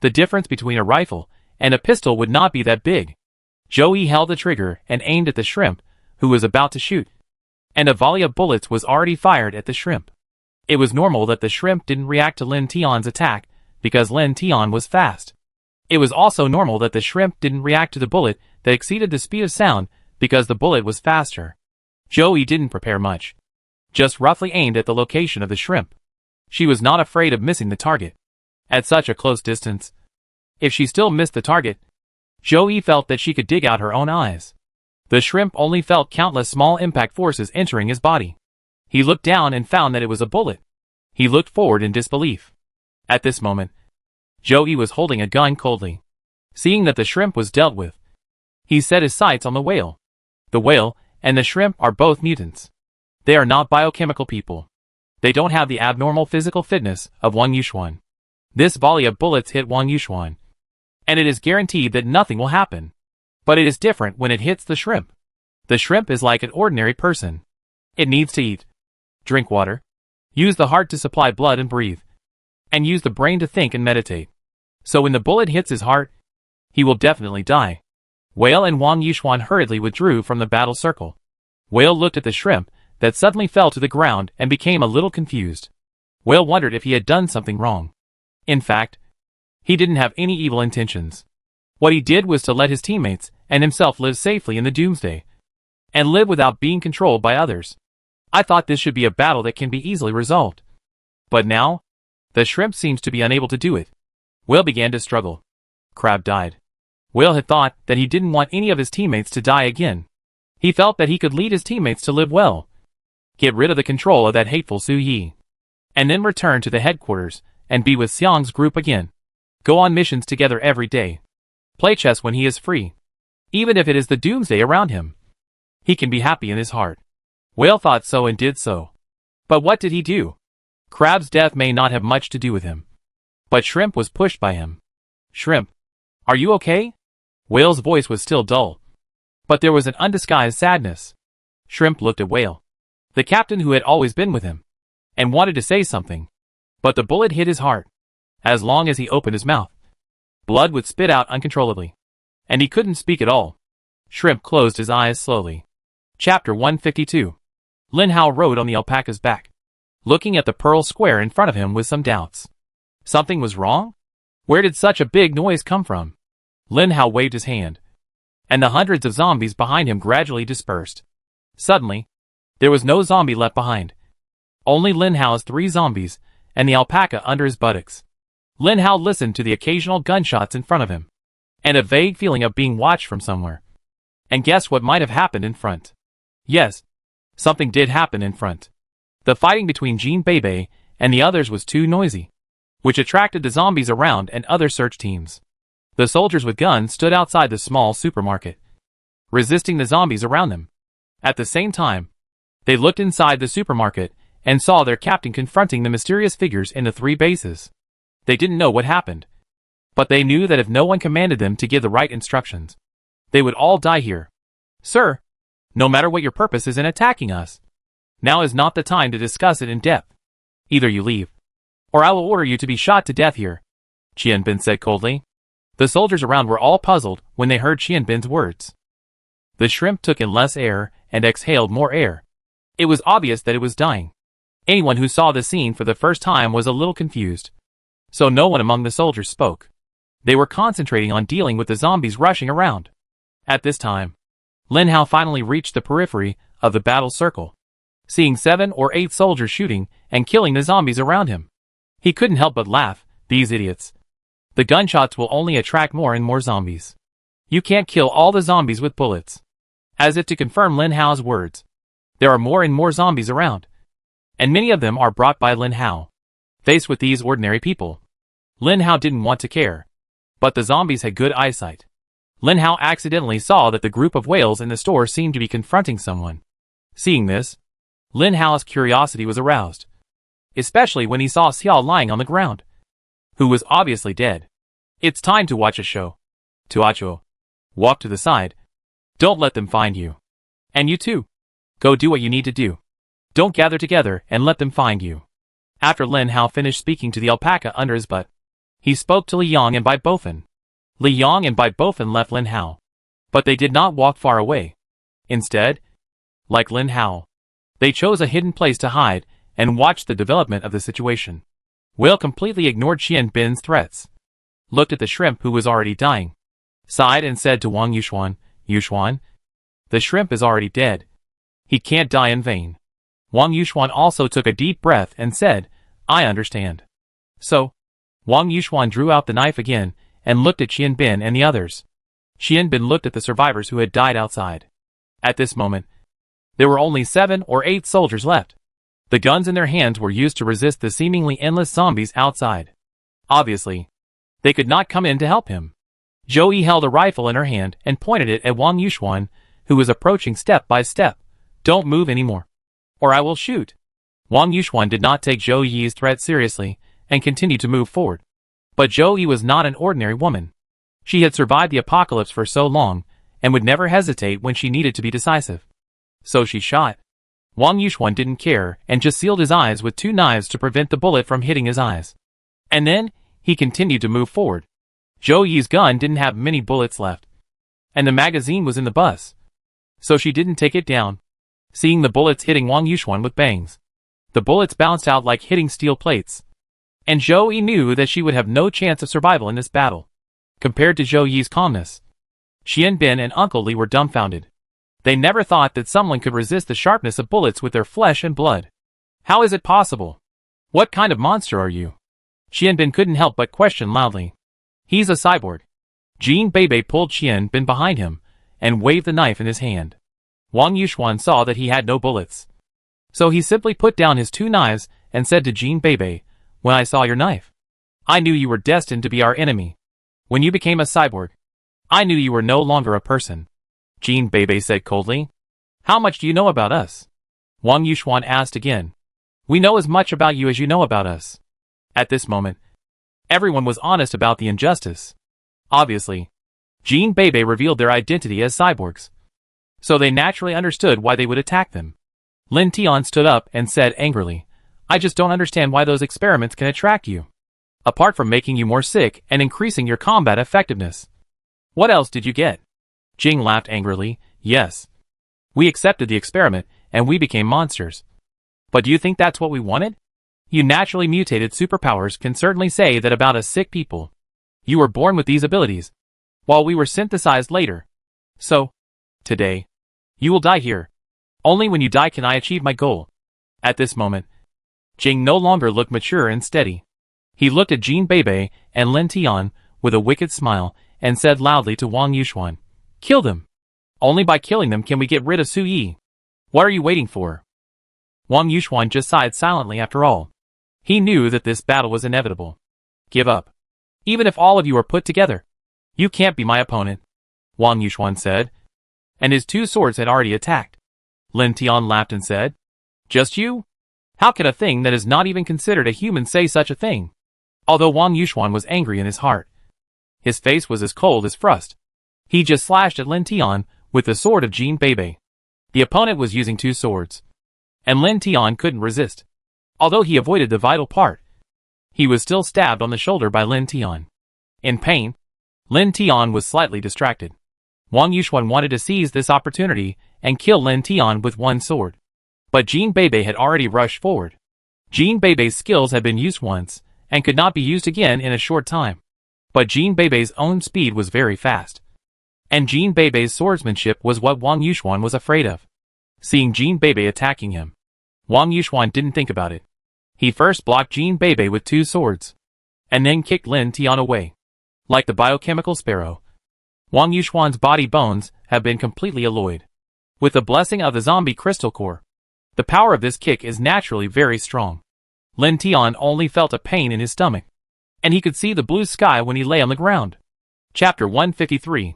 the difference between a rifle and a pistol would not be that big. Zhou Yi held the trigger and aimed at the shrimp, who was about to shoot, and a volley of bullets was already fired at the shrimp. It was normal that the shrimp didn't react to Lin Tian's attack because Lin Tian was fast. It was also normal that the shrimp didn't react to the bullet that exceeded the speed of sound because the bullet was faster. Zhou Yi didn't prepare much, just roughly aimed at the location of the shrimp. She was not afraid of missing the target. At such a close distance, if she still missed the target, Zhou Yi felt that she could dig out her own eyes. The shrimp only felt countless small impact forces entering his body. He looked down and found that it was a bullet. He looked forward in disbelief. At this moment, Zhou Yi was holding a gun coldly. Seeing that the shrimp was dealt with, he set his sights on the whale. The whale and the shrimp are both mutants. They are not biochemical people. They don't have the abnormal physical fitness of Wang Yuxuan. This volley of bullets hit Wang Yuxuan, and it is guaranteed that nothing will happen. But it is different when it hits the shrimp. The shrimp is like an ordinary person. It needs to eat, drink water, use the heart to supply blood and breathe, and use the brain to think and meditate. So when the bullet hits his heart, he will definitely die. Whale and Wang Yuxuan hurriedly withdrew from the battle circle. Whale looked at the shrimp that suddenly fell to the ground and became a little confused. Whale wondered if he had done something wrong. In fact, he didn't have any evil intentions. What he did was to let his teammates and himself live safely in the doomsday, and live without being controlled by others. I thought this should be a battle that can be easily resolved. But now, the shrimp seems to be unable to do it. Whale began to struggle. Crab died. Whale had thought that he didn't want any of his teammates to die again. He felt that he could lead his teammates to live well, get rid of the control of that hateful Su Yi, and then return to the headquarters and be with Xiang's group again. Go on missions together every day. Play chess when he is free. Even if it is the doomsday around him, he can be happy in his heart. Whale thought so and did so. But what did he do? Crab's death may not have much to do with him, but Shrimp was pushed by him. Shrimp, are you okay? Whale's voice was still dull, but there was an undisguised sadness. Shrimp looked at Whale, the captain who had always been with him, and wanted to say something, but the bullet hit his heart. As long as he opened his mouth, blood would spit out uncontrollably, and he couldn't speak at all. Shrimp closed his eyes slowly. Chapter 152. Lin Hao rode on the alpaca's back, looking at the pearl square in front of him with some doubts. Something was wrong? Where did such a big noise come from? Lin Hao waved his hand, and the hundreds of zombies behind him gradually dispersed. Suddenly, there was no zombie left behind. Only Lin Hao's 3 zombies, and the alpaca under his buttocks. Lin Hao listened to the occasional gunshots in front of him, and a vague feeling of being watched from somewhere. And guess what might have happened in front? Yes, something did happen in front. The fighting between Jean Bebe and the others was too noisy, which attracted the zombies around and other search teams. The soldiers with guns stood outside the small supermarket, resisting the zombies around them. At the same time, they looked inside the supermarket and saw their captain confronting the mysterious figures in the 3 bases. They didn't know what happened, but they knew that if no one commanded them to give the right instructions, they would all die here. Sir, no matter what your purpose is in attacking us, now is not the time to discuss it in depth. Either you leave, or I will order you to be shot to death here, Qian Bin said coldly. The soldiers around were all puzzled when they heard Qian Bin's words. The shrimp took in less air and exhaled more air. It was obvious that it was dying. Anyone who saw the scene for the first time was a little confused, so no one among the soldiers spoke. They were concentrating on dealing with the zombies rushing around. At this time, Lin Hao finally reached the periphery of the battle circle, seeing 7 or 8 soldiers shooting and killing the zombies around him. He couldn't help but laugh. These idiots. The gunshots will only attract more and more zombies. You can't kill all the zombies with bullets. As if to confirm Lin Hao's words, there are more and more zombies around, and many of them are brought by Lin Hao. Faced with these ordinary people, Lin Hao didn't want to care, but the zombies had good eyesight. Lin Hao accidentally saw that the group of whales in the store seemed to be confronting someone. Seeing this, Lin Hao's curiosity was aroused, especially when he saw Xiao lying on the ground, who was obviously dead. It's time to watch a show. Tuacho, walk to the side. Don't let them find you. And you too. Go do what you need to do. Don't gather together and let them find you. After Lin Hao finished speaking to the alpaca under his butt, he spoke to Li Yang and Bai Bofen. Li Yang and Bai Bofen left Lin Hao, but they did not walk far away. Instead, like Lin Hao, they chose a hidden place to hide and watched the development of the situation. Whale completely ignored Qian Bin's threats, looked at the shrimp who was already dying, sighed and said to Wang Yuxuan, Yuxuan, the shrimp is already dead. He can't die in vain. Wang Yuxuan also took a deep breath and said, I understand. So, Wang Yuxuan drew out the knife again and looked at Qian Bin and the others. Qian Bin looked at the survivors who had died outside. At this moment, there were only 7 or 8 soldiers left. The guns in their hands were used to resist the seemingly endless zombies outside. Obviously, they could not come in to help him. Zhou Yi held a rifle in her hand and pointed it at Wang Yuxuan, who was approaching step by step. Don't move anymore, or I will shoot. Wang Yuxuan did not take Zhou Yi's threat seriously and continued to move forward. But Zhou Yi was not an ordinary woman. She had survived the apocalypse for so long and would never hesitate when she needed to be decisive. So she shot. Wang Yuxuan didn't care and just sealed his eyes with 2 knives to prevent the bullet from hitting his eyes. And then, he continued to move forward. Zhou Yi's gun didn't have many bullets left, and the magazine was in the bus, so she didn't take it down. Seeing the bullets hitting Wang Yuxuan with bangs, the bullets bounced out like hitting steel plates, and Zhou Yi knew that she would have no chance of survival in this battle. Compared to Zhou Yi's calmness, Qian Bin and Uncle Li were dumbfounded. They never thought that someone could resist the sharpness of bullets with their flesh and blood. How is it possible? What kind of monster are you? Qian Bin couldn't help but question loudly. He's a cyborg. Jean Bebe pulled Qian Bin behind him and waved the knife in his hand. Wang Yuxuan saw that he had no bullets, so he simply put down his 2 knives and said to Jean Bebe, when I saw your knife, I knew you were destined to be our enemy. When you became a cyborg, I knew you were no longer a person. Jean Bebe said coldly. How much do you know about us? Wang Yuxuan asked again. We know as much about you as you know about us. At this moment, everyone was honest about the injustice. Obviously, Jean Bebe revealed their identity as cyborgs, so they naturally understood why they would attack them. Lin Tian stood up and said angrily, I just don't understand why those experiments can attract you. Apart from making you more sick and increasing your combat effectiveness. What else did you get? Jing laughed angrily. Yes. We accepted the experiment and we became monsters. But do you think that's what we wanted? You naturally mutated superpowers can certainly say that about us sick people. You were born with these abilities, while we were synthesized later. So, today, you will die here. Only when you die can I achieve my goal. At this moment, Jing no longer looked mature and steady. He looked at Jean Bebe and Lin Tian with a wicked smile and said loudly to Wang Yuxuan, "Kill them! Only by killing them can we get rid of Su Yi. What are you waiting for?" Wang Yuxuan just sighed silently after all. He knew that this battle was inevitable. "Give up. Even if all of you are put together, you can't be my opponent," Wang Yuxuan said. And his two swords had already attacked. Lin Tian laughed and said, "Just you? How can a thing that is not even considered a human say such a thing?" Although Wang Yuxuan was angry in his heart, his face was as cold as frost. He just slashed at Lin Tian with the sword of Jin Bebe. The opponent was using two swords, and Lin Tian couldn't resist. Although he avoided the vital part, he was still stabbed on the shoulder by Lin Tian. In pain, Lin Tian was slightly distracted. Wang Yuxuan wanted to seize this opportunity and kill Lin Tian with one sword. But Jin Bebe had already rushed forward. Jin Bebe's skills had been used once, and could not be used again in a short time. But Jin Bebe's own speed was very fast. And Jin Bebe's swordsmanship was what Wang Yuxuan was afraid of. Seeing Jin Bebe attacking him, Wang Yuxuan didn't think about it. He first blocked Jin Bebe with two swords, and then kicked Lin Tian away. Like the biochemical sparrow, Wang Yuxuan's body bones have been completely alloyed. With the blessing of the zombie crystal core, the power of this kick is naturally very strong. Lin Tian only felt a pain in his stomach, and he could see the blue sky when he lay on the ground. Chapter 153.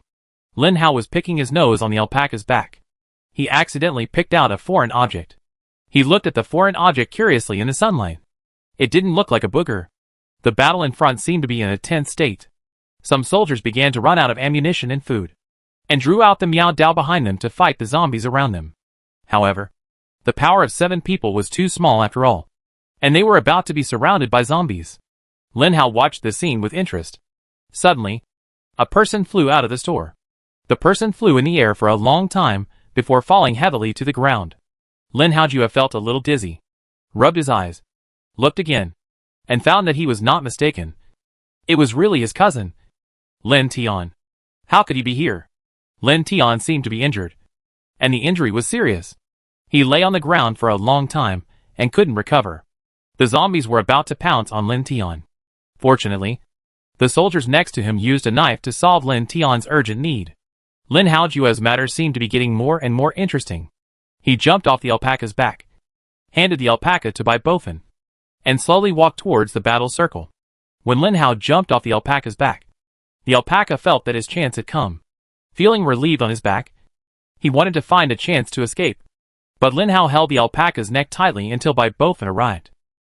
Lin Hao was picking his nose on the alpaca's back. He accidentally picked out a foreign object. He looked at the foreign object curiously in the sunlight. It didn't look like a booger. The battle in front seemed to be in a tense state. Some soldiers began to run out of ammunition and food, and drew out the Miao Dao behind them to fight the zombies around them. However, the power of 7 people was too small after all, and they were about to be surrounded by zombies. Lin Hao watched the scene with interest. Suddenly, a person flew out of the store. The person flew in the air for a long time before falling heavily to the ground. Lin Haojue felt a little dizzy, rubbed his eyes, looked again, and found that he was not mistaken. It was really his cousin, Lin Tian. How could he be here? Lin Tian seemed to be injured, and the injury was serious. He lay on the ground for a long time and couldn't recover. The zombies were about to pounce on Lin Tian. Fortunately, the soldiers next to him used a knife to solve Lin Tian's urgent need. Lin Haojue's matters seemed to be getting more and more interesting. He jumped off the alpaca's back, handed the alpaca to Bai Bofin, and slowly walked towards the battle circle. When Lin Hao jumped off the alpaca's back, the alpaca felt that his chance had come. Feeling relieved on his back, he wanted to find a chance to escape. But Lin Hao held the alpaca's neck tightly until Bai Bofin arrived.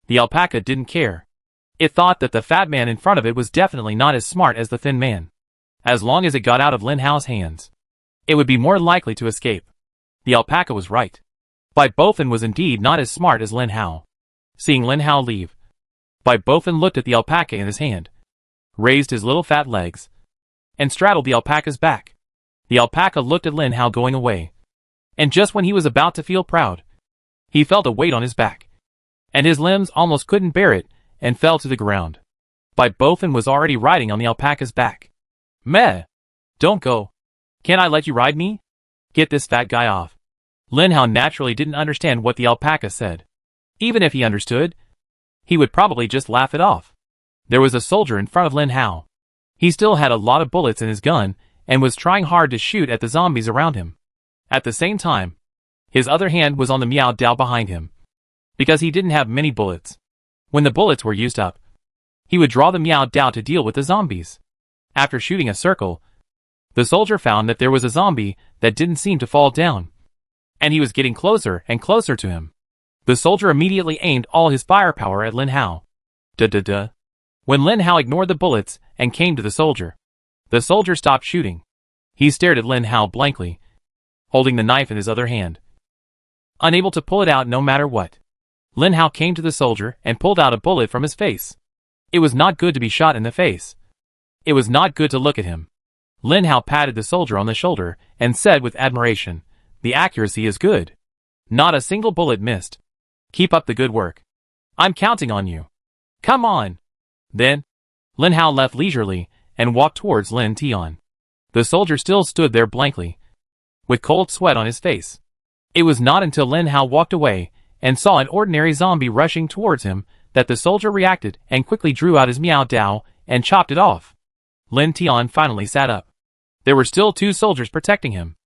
The alpaca didn't care. It thought that the fat man in front of it was definitely not as smart as the thin man. As long as it got out of Lin Hao's hands, it would be more likely to escape. The alpaca was right. Bai Bofin was indeed not as smart as Lin Hao. Seeing Lin Hao leave, Bai Bofin looked at the alpaca in his hand, raised his little fat legs, and straddled the alpaca's back. The alpaca looked at Lin Hao going away, and just when he was about to feel proud, he felt a weight on his back, and his limbs almost couldn't bear it and fell to the ground. Bai Bofin was already riding on the alpaca's back. "Meh! Don't go. Can't I let you ride me? Get this fat guy off." Lin Hao naturally didn't understand what the alpaca said. Even if he understood, he would probably just laugh it off. There was a soldier in front of Lin Hao. He still had a lot of bullets in his gun and was trying hard to shoot at the zombies around him. At the same time, his other hand was on the Miao Dao behind him, because he didn't have many bullets. When the bullets were used up, he would draw the Miao Dao to deal with the zombies. After shooting a circle, the soldier found that there was a zombie that didn't seem to fall down, and he was getting closer and closer to him. The soldier immediately aimed all his firepower at Lin Hao. Duh. When Lin Hao ignored the bullets and came to the soldier stopped shooting. He stared at Lin Hao blankly, holding the knife in his other hand, unable to pull it out no matter what. Lin Hao came to the soldier and pulled out a bullet from his face. It was not good to be shot in the face. It was not good to look at him. Lin Hao patted the soldier on the shoulder and said with admiration, "The accuracy is good. Not a single bullet missed. Keep up the good work. I'm counting on you. Come on." Then, Lin Hao left leisurely and walked towards Lin Tian. The soldier still stood there blankly, with cold sweat on his face. It was not until Lin Hao walked away and saw an ordinary zombie rushing towards him that the soldier reacted and quickly drew out his Miao Dao and chopped it off. Lin Tian finally sat up. There were still 2 soldiers protecting him.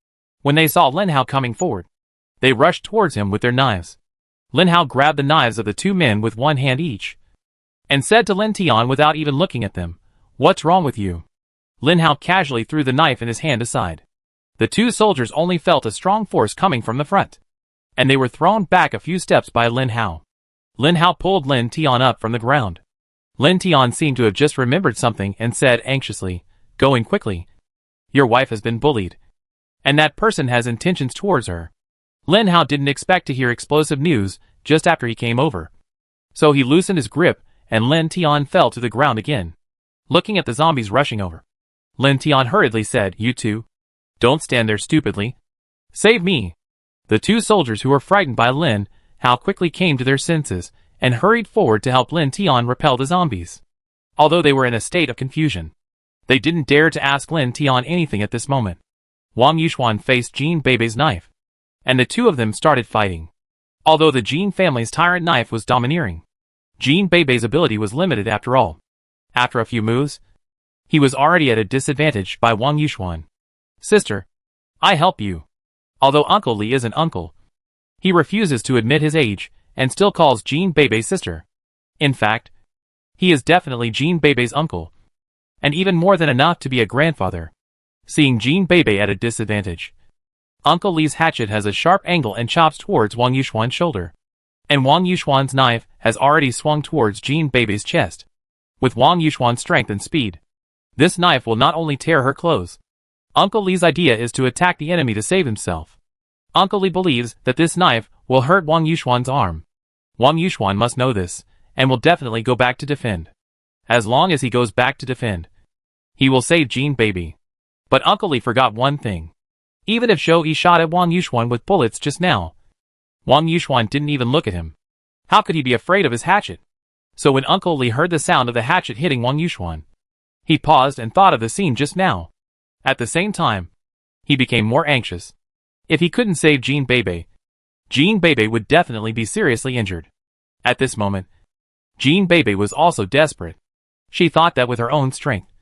When they saw Lin Hao coming forward, they rushed towards him with their knives. Lin Hao grabbed the knives of the 2 men with one hand each, and said to Lin Tian without even looking at them, "What's wrong with you?" Lin Hao casually threw the knife in his hand aside. The 2 soldiers only felt a strong force coming from the front, and they were thrown back a few steps by Lin Hao. Lin Hao pulled Lin Tian up from the ground. Lin Tian seemed to have just remembered something and said anxiously, "Going quickly. Your wife has been bullied, and that person has intentions towards her." Lin Hao didn't expect to hear explosive news just after he came over, so he loosened his grip and Lin Tian fell to the ground again. Looking at the zombies rushing over, Lin Tian hurriedly said, "You two, don't stand there stupidly. Save me." The 2 soldiers who were frightened by Lin Hao quickly came to their senses and hurried forward to help Lin Tian repel the zombies. Although they were in a state of confusion, they didn't dare to ask Lin Tian anything at this moment. Wang Yuxuan faced Jin Beibei's knife, and the 2 of them started fighting. Although the Jin family's tyrant knife was domineering, Jin Beibei's ability was limited after all. After a few moves, he was already at a disadvantage by Wang Yuxuan. "Sister, I help you." Although Uncle Li isn't uncle, he refuses to admit his age and still calls Jin Beibei's sister. In fact, he is definitely Jin Beibei's uncle, and even more than enough to be a grandfather. Seeing Jin Beibei at a disadvantage, Uncle Li's hatchet has a sharp angle and chops towards Wang Yuxuan's shoulder, and Wang Yuxuan's knife has already swung towards Jin Beibei's chest. With Wang Yuxuan's strength and speed, this knife will not only tear her clothes. Uncle Li's idea is to attack the enemy to save himself. Uncle Li believes that this knife will hurt Wang Yuxuan's arm. Wang Yuxuan must know this, and will definitely go back to defend. As long as he goes back to defend, he will save Jin Beibei. But Uncle Li forgot one thing. Even if Zhou Yi shot at Wang Yuxuan with bullets just now, Wang Yuxuan didn't even look at him. How could he be afraid of his hatchet? So when Uncle Li heard the sound of the hatchet hitting Wang Yuxuan, he paused and thought of the scene just now. At the same time, he became more anxious. If he couldn't save Jin Beibei would definitely be seriously injured. At this moment, Jin Beibei was also desperate. She thought that with her own strength,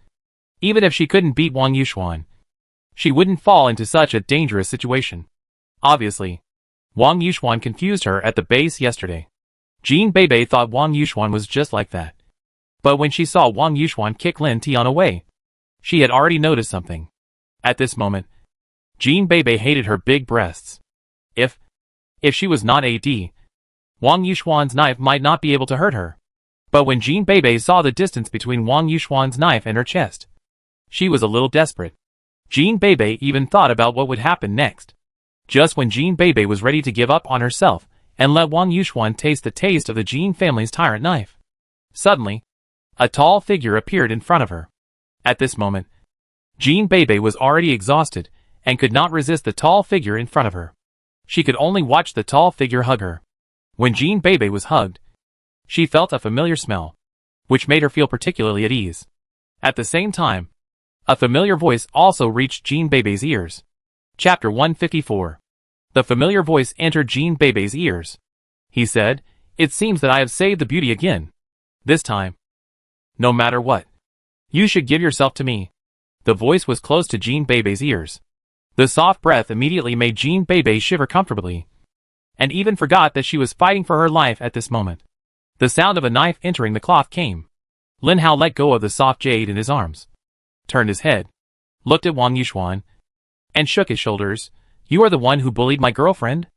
even if she couldn't beat Wang Yuxuan, she wouldn't fall into such a dangerous situation. Obviously, Wang Yuxuan confused her at the base yesterday. Jin Beibei thought Wang Yuxuan was just like that. But when she saw Wang Yuxuan kick Lin Tian away, she had already noticed something. At this moment, Jin Beibei hated her big breasts. If she was not AD, Wang Yuxuan's knife might not be able to hurt her. But when Jin Beibei saw the distance between Wang Yuxuan's knife and her chest, she was a little desperate. Jin Beibei even thought about what would happen next. Just when Jin Beibei was ready to give up on herself and let Wang Yuxuan taste the taste of the Jin family's tyrant knife, suddenly, a tall figure appeared in front of her. At this moment, Jin Beibei was already exhausted and could not resist the tall figure in front of her. She could only watch the tall figure hug her. When Jin Beibei was hugged, she felt a familiar smell, which made her feel particularly at ease. At the same time, a familiar voice also reached Jin Beibei's ears. Chapter 154. The familiar voice entered Jin Beibei's ears. He said, "It seems that I have saved the beauty again. This time, no matter what, you should give yourself to me." The voice was close to Jin Beibei's ears. The soft breath immediately made Jin Beibei shiver comfortably, and even forgot that she was fighting for her life at this moment. The sound of a knife entering the cloth came. Lin Hao let go of the soft jade in his arms, turned his head, looked at Wang Yuxuan, and shook his shoulders. "You are the one who bullied my girlfriend?"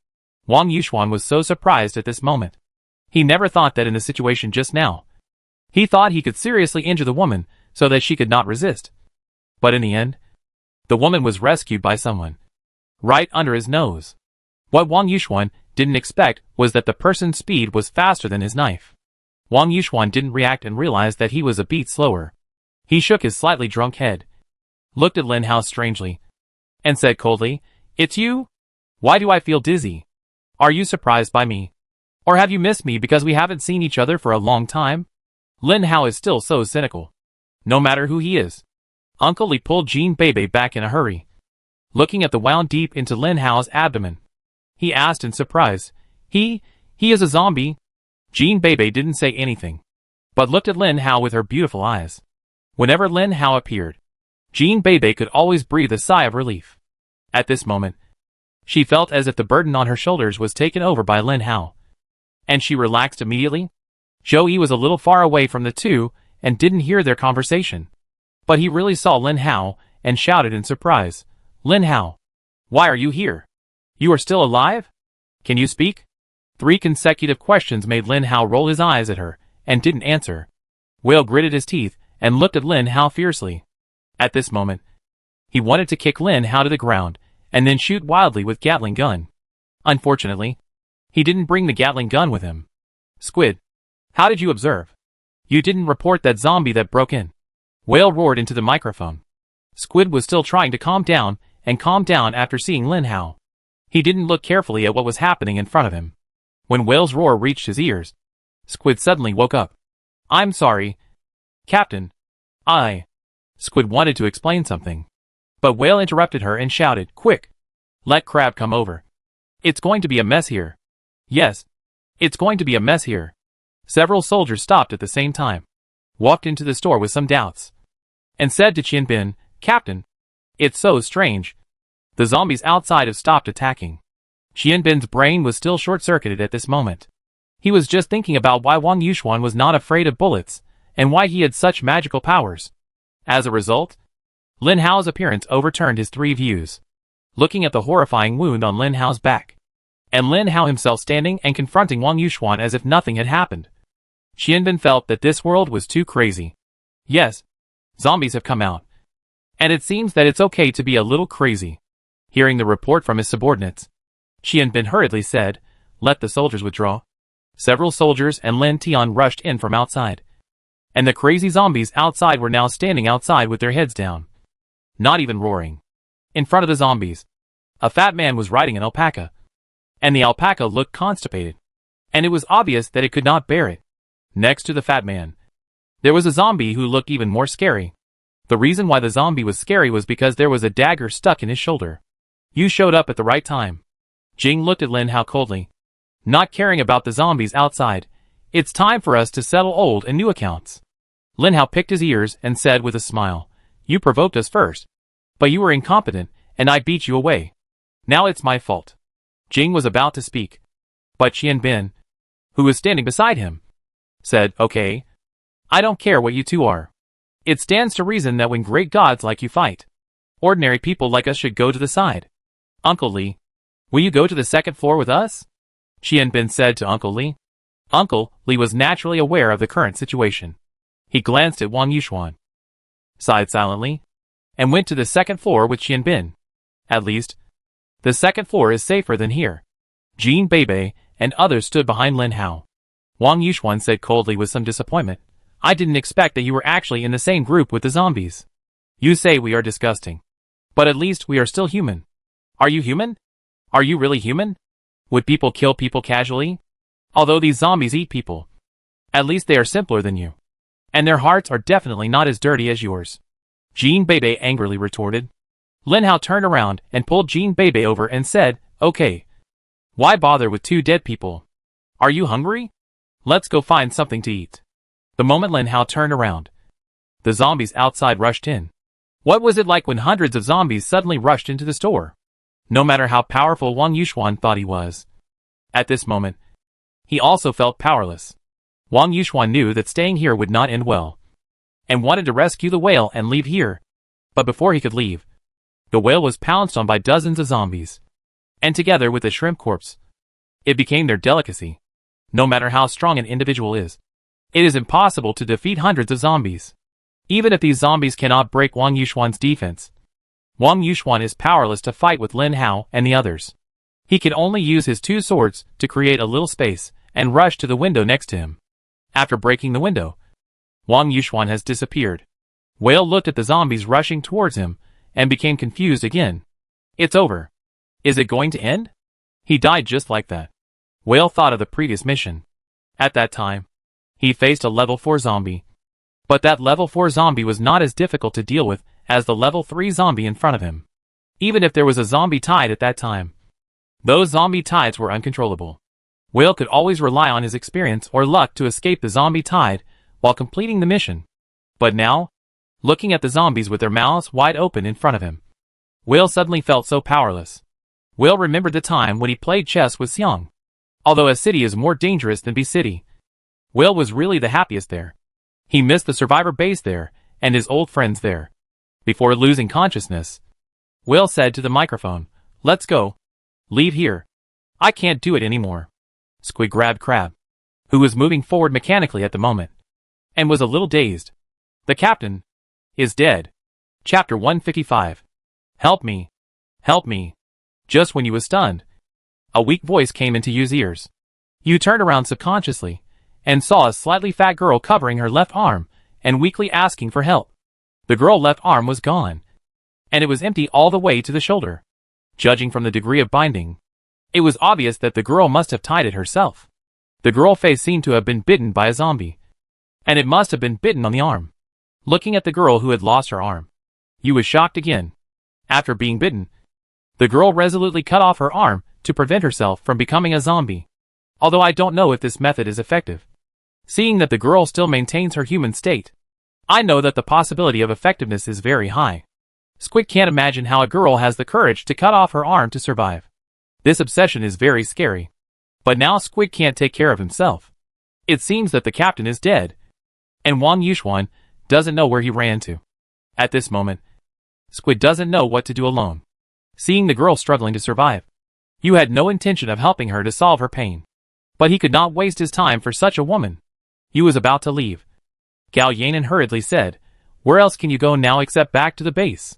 Wang Yuxuan was so surprised at this moment. He never thought that in the situation just now. He thought he could seriously injure the woman so that she could not resist. But in the end, the woman was rescued by someone right under his nose. What Wang Yuxuan didn't expect was that the person's speed was faster than his knife. Wang Yuxuan didn't react and realized that he was a beat slower. He shook his slightly drunk head, looked at Lin Hao strangely, and said coldly, "It's you? Why do I feel dizzy? Are you surprised by me? Or have you missed me because we haven't seen each other for a long time?" Lin Hao is still so cynical. No matter who he is. Uncle Li pulled Jin Beibei back in a hurry. Looking at the wound deep into Lin Hao's abdomen, he asked in surprise, He is a zombie?" Jin Beibei didn't say anything, but looked at Lin Hao with her beautiful eyes. Whenever Lin Hao appeared, Jean Bebe could always breathe a sigh of relief. At this moment, she felt as if the burden on her shoulders was taken over by Lin Hao. And she relaxed immediately. Zhou Yi was a little far away from the two and didn't hear their conversation. But he really saw Lin Hao and shouted in surprise, "Lin Hao, why are you here? You are still alive? Can you speak?" 3 consecutive questions made Lin Hao roll his eyes at her and didn't answer. Whale gritted his teeth and looked at Lin Hao fiercely. At this moment, he wanted to kick Lin Hao to the ground and then shoot wildly with Gatling gun. Unfortunately, he didn't bring the Gatling gun with him. "Squid, how did you observe? You didn't report that zombie that broke in." Whale roared into the microphone. Squid was still trying to calm down after seeing Lin Hao. He didn't look carefully at what was happening in front of him. When Whale's roar reached his ears, Squid suddenly woke up. "I'm sorry, Captain. Squid wanted to explain something. But Whale interrupted her and shouted, "Quick! Let Crab come over. It's going to be a mess here." "Yes, it's going to be a mess here." Several soldiers stopped at the same time, walked into the store with some doubts, and said to Qianbin, "Captain, it's so strange. The zombies outside have stopped attacking." Qianbin's brain was still short-circuited at this moment. He was just thinking about why Wang Yuxuan was not afraid of bullets, and why he had such magical powers. As a result, Lin Hao's appearance overturned his 3 views. Looking at the horrifying wound on Lin Hao's back, and Lin Hao himself standing and confronting Wang Yuxuan as if nothing had happened, Qianbin felt that this world was too crazy. Yes, zombies have come out. And it seems that it's okay to be a little crazy. Hearing the report from his subordinates, Qianbin hurriedly said, "Let the soldiers withdraw." Several soldiers and Lin Tian rushed in from outside. And the crazy zombies outside were now standing outside with their heads down, not even roaring. In front of the zombies, a fat man was riding an alpaca. And the alpaca looked constipated. And it was obvious that it could not bear it. Next to the fat man, there was a zombie who looked even more scary. The reason why the zombie was scary was because there was a dagger stuck in his shoulder. "You showed up at the right time." Jing looked at Lin Hao coldly. "Not caring about the zombies outside, it's time for us to settle old and new accounts." Lin Hao picked his ears and said with a smile, "You provoked us first. But you were incompetent, and I beat you away. Now it's my fault." Jing was about to speak, but Qianbin, who was standing beside him, said, "Okay. I don't care what you two are. It stands to reason that when great gods like you fight, ordinary people like us should go to the side. Uncle Li, will you go to the 2nd floor with us?" Qianbin said to Uncle Li. Uncle Li was naturally aware of the current situation. He glanced at Wang Yuxuan, sighed silently, and went to the 2nd floor with Qianbin. At least, the 2nd floor is safer than here. Jean Bebe and others stood behind Lin Hao. Wang Yuxuan said coldly with some disappointment, "I didn't expect that you were actually in the same group with the zombies. You say we are disgusting. But at least we are still human. Are you human? Are you really human? Would people kill people casually? Although these zombies eat people, at least they are simpler than you. And their hearts are definitely not as dirty as yours." Jean Bebe angrily retorted. Lin Hao turned around and pulled Jean Bebe over and said, "Okay. Why bother with 2 dead people? Are you hungry? Let's go find something to eat." The moment Lin Hao turned around, the zombies outside rushed in. What was it like when hundreds of zombies suddenly rushed into the store? No matter how powerful Wang Yuxuan thought he was, at this moment, he also felt powerless. Wang Yuxuan knew that staying here would not end well, and wanted to rescue the whale and leave here. But before he could leave, the whale was pounced on by dozens of zombies. And together with the shrimp corpse, it became their delicacy. No matter how strong an individual is, it is impossible to defeat hundreds of zombies. Even if these zombies cannot break Wang Yuxuan's defense, Wang Yuxuan is powerless to fight with Lin Hao and the others. He can only use his 2 swords to create a little space and rush to the window next to him. After breaking the window, Wang Yuxuan has disappeared. Whale looked at the zombies rushing towards him and became confused again. "It's over. Is it going to end?" He died just like that. Whale thought of the previous mission. At that time, he faced a level 4 zombie. But that level 4 zombie was not as difficult to deal with as the level 3 zombie in front of him. Even if there was a zombie tide at that time, those zombie tides were uncontrollable. Whale could always rely on his experience or luck to escape the zombie tide while completing the mission. But now, looking at the zombies with their mouths wide open in front of him. Will suddenly felt so powerless. Will remembered the time when he played chess with Xiang. Although a city is more dangerous than B City, Will was really the happiest there. He missed the survivor base there, and his old friends there. Before losing consciousness, Will said to the microphone, "Let's go. Leave here. I can't do it anymore." Squid grabbed Crab, who was moving forward mechanically at the moment, and was a little dazed. "The captain is dead." Chapter 155. "Help me. Help me." Just when you was stunned, a weak voice came into Yu's ears. You turned around subconsciously, and saw a slightly fat girl covering her left arm, and weakly asking for help. The girl's left arm was gone, and it was empty all the way to the shoulder. Judging from the degree of binding, it was obvious that the girl must have tied it herself. The girl's face seemed to have been bitten by a zombie, and it must have been bitten on the arm. Looking at the girl who had lost her arm, Yu was shocked again. After being bitten, the girl resolutely cut off her arm to prevent herself from becoming a zombie. Although I don't know if this method is effective. Seeing that the girl still maintains her human state, I know that the possibility of effectiveness is very high. Squid can't imagine how a girl has the courage to cut off her arm to survive. This obsession is very scary. But now Squid can't take care of himself. It seems that the captain is dead, and Wang Yuxuan doesn't know where he ran to. At this moment, Squid doesn't know what to do alone. Seeing the girl struggling to survive, Yu had no intention of helping her to solve her pain. But he could not waste his time for such a woman. Yu was about to leave. Gao Yanan hurriedly said, "Where else can you go now except back to the base?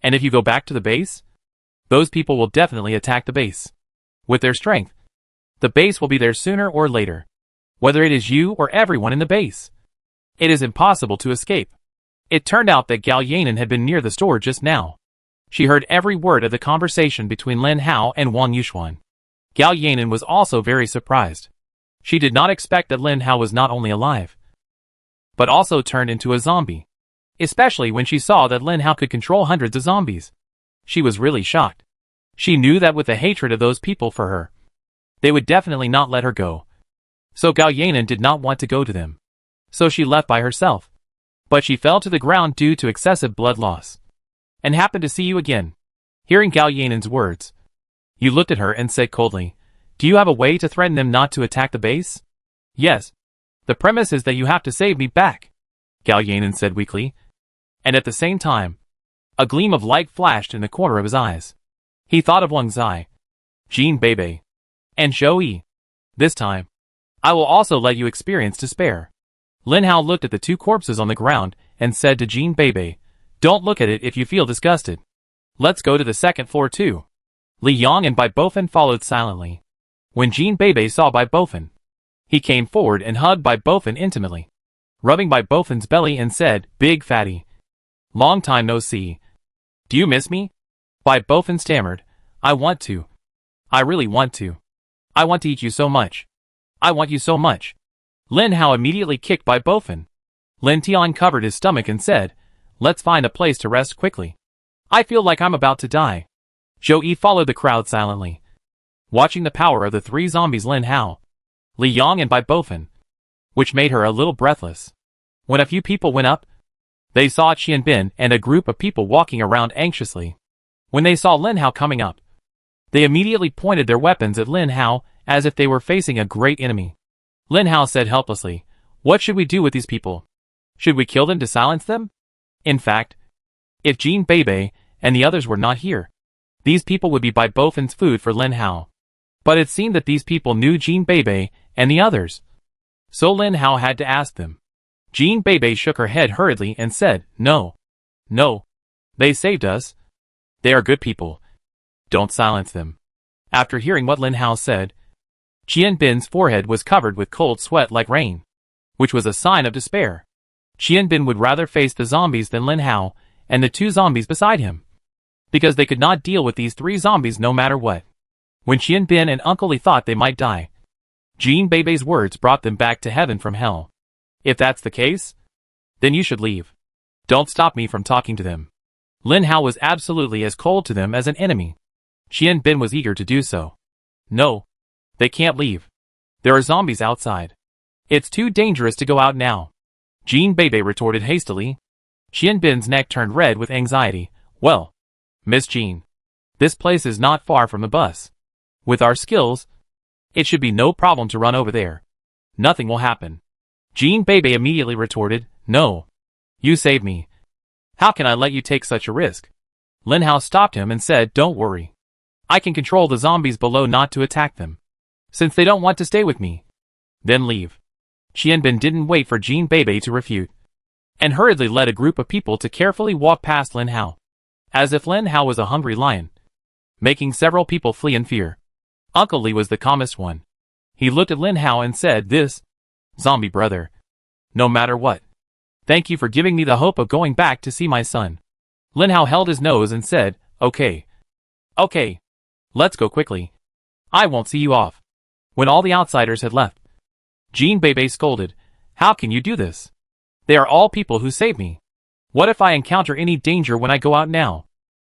And if you go back to the base, those people will definitely attack the base. With their strength, the base will be there sooner or later. Whether it is you or everyone in the base, it is impossible to escape." It turned out that Gao Yanan had been near the store just now. She heard every word of the conversation between Lin Hao and Wang Yuxuan. Gao Yanan was also very surprised. She did not expect that Lin Hao was not only alive, but also turned into a zombie. Especially when she saw that Lin Hao could control hundreds of zombies. She was really shocked. She knew that with the hatred of those people for her, they would definitely not let her go. So Gao Yanan did not want to go to them. So she left by herself. But she fell to the ground due to excessive blood loss. And happened to see you again. Hearing Gao Yanan's words, you looked at her and said coldly, "Do you have a way to threaten them not to attack the base?" "Yes. The premise is that you have to save me back," Gao Yanan said weakly. And at the same time, a gleam of light flashed in the corner of his eyes. He thought of Wang Zai, Jean Bebe, and Zhou Yi. "This time, I will also let you experience despair." Lin Hao looked at the two corpses on the ground and said to Jean Bebe, "Don't look at it if you feel disgusted. Let's go to the second floor too." Li Yang and Bai Bofen followed silently. When Jean Bebe saw Bai Bofen, he came forward and hugged Bai Bofen intimately, rubbing Bai Bofen's belly and said, "Big fatty. Long time no see. Do you miss me?" Bai Bofen stammered, "I want to. I really want to. I want to eat you so much. I want you so much." Lin Hao immediately kicked Bai Bofen. Lin Tian covered his stomach and said, "Let's find a place to rest quickly. I feel like I'm about to die." Zhou Yi followed the crowd silently, watching the power of the three zombies Lin Hao, Li Yang and Bai Bofen, which made her a little breathless. When a few people went up, they saw Qian Bin and a group of people walking around anxiously. When they saw Lin Hao coming up, they immediately pointed their weapons at Lin Hao as if they were facing a great enemy. Lin Hao said helplessly, "What should we do with these people? Should we kill them to silence them?" In fact, if Jean Bebe and the others were not here, these people would be Bai Bofen's food for Lin Hao. But it seemed that these people knew Jean Bebe and the others. So Lin Hao had to ask them. Jean Bebe shook her head hurriedly and said, "No. No. They saved us. They are good people. Don't silence them." After hearing what Lin Hao said, Qian Bin's forehead was covered with cold sweat like rain, which was a sign of despair. Qian Bin would rather face the zombies than Lin Hao and the two zombies beside him, because they could not deal with these three zombies no matter what. When Qian Bin and Uncle Li thought they might die, Jean Bebe's words brought them back to heaven from hell. "If that's the case, then you should leave. Don't stop me from talking to them." Lin Hao was absolutely as cold to them as an enemy. Qian Bin was eager to do so. "No. They can't leave. There are zombies outside. It's too dangerous to go out now," Jean Bebe retorted hastily. Qian Bin's neck turned red with anxiety. Well, Miss Jean, this place is not far from the bus. With our skills, it should be no problem to run over there. Nothing will happen. Jean Bebe immediately retorted, no. You saved me. How can I let you take such a risk? Lin Hao stopped him and said, don't worry. I can control the zombies below not to attack them. Since they don't want to stay with me, then leave. Qian Bin didn't wait for Jean Bebe to refute, and hurriedly led a group of people to carefully walk past Lin Hao, as if Lin Hao was a hungry lion, making several people flee in fear. Uncle Li was the calmest one. He looked at Lin Hao and said, this zombie brother, no matter what, thank you for giving me the hope of going back to see my son. Lin Hao held his nose and said, okay. Okay. Let's go quickly. I won't see you off. When all the outsiders had left, Jean Bebe scolded, how can you do this? They are all people who saved me. What if I encounter any danger when I go out now?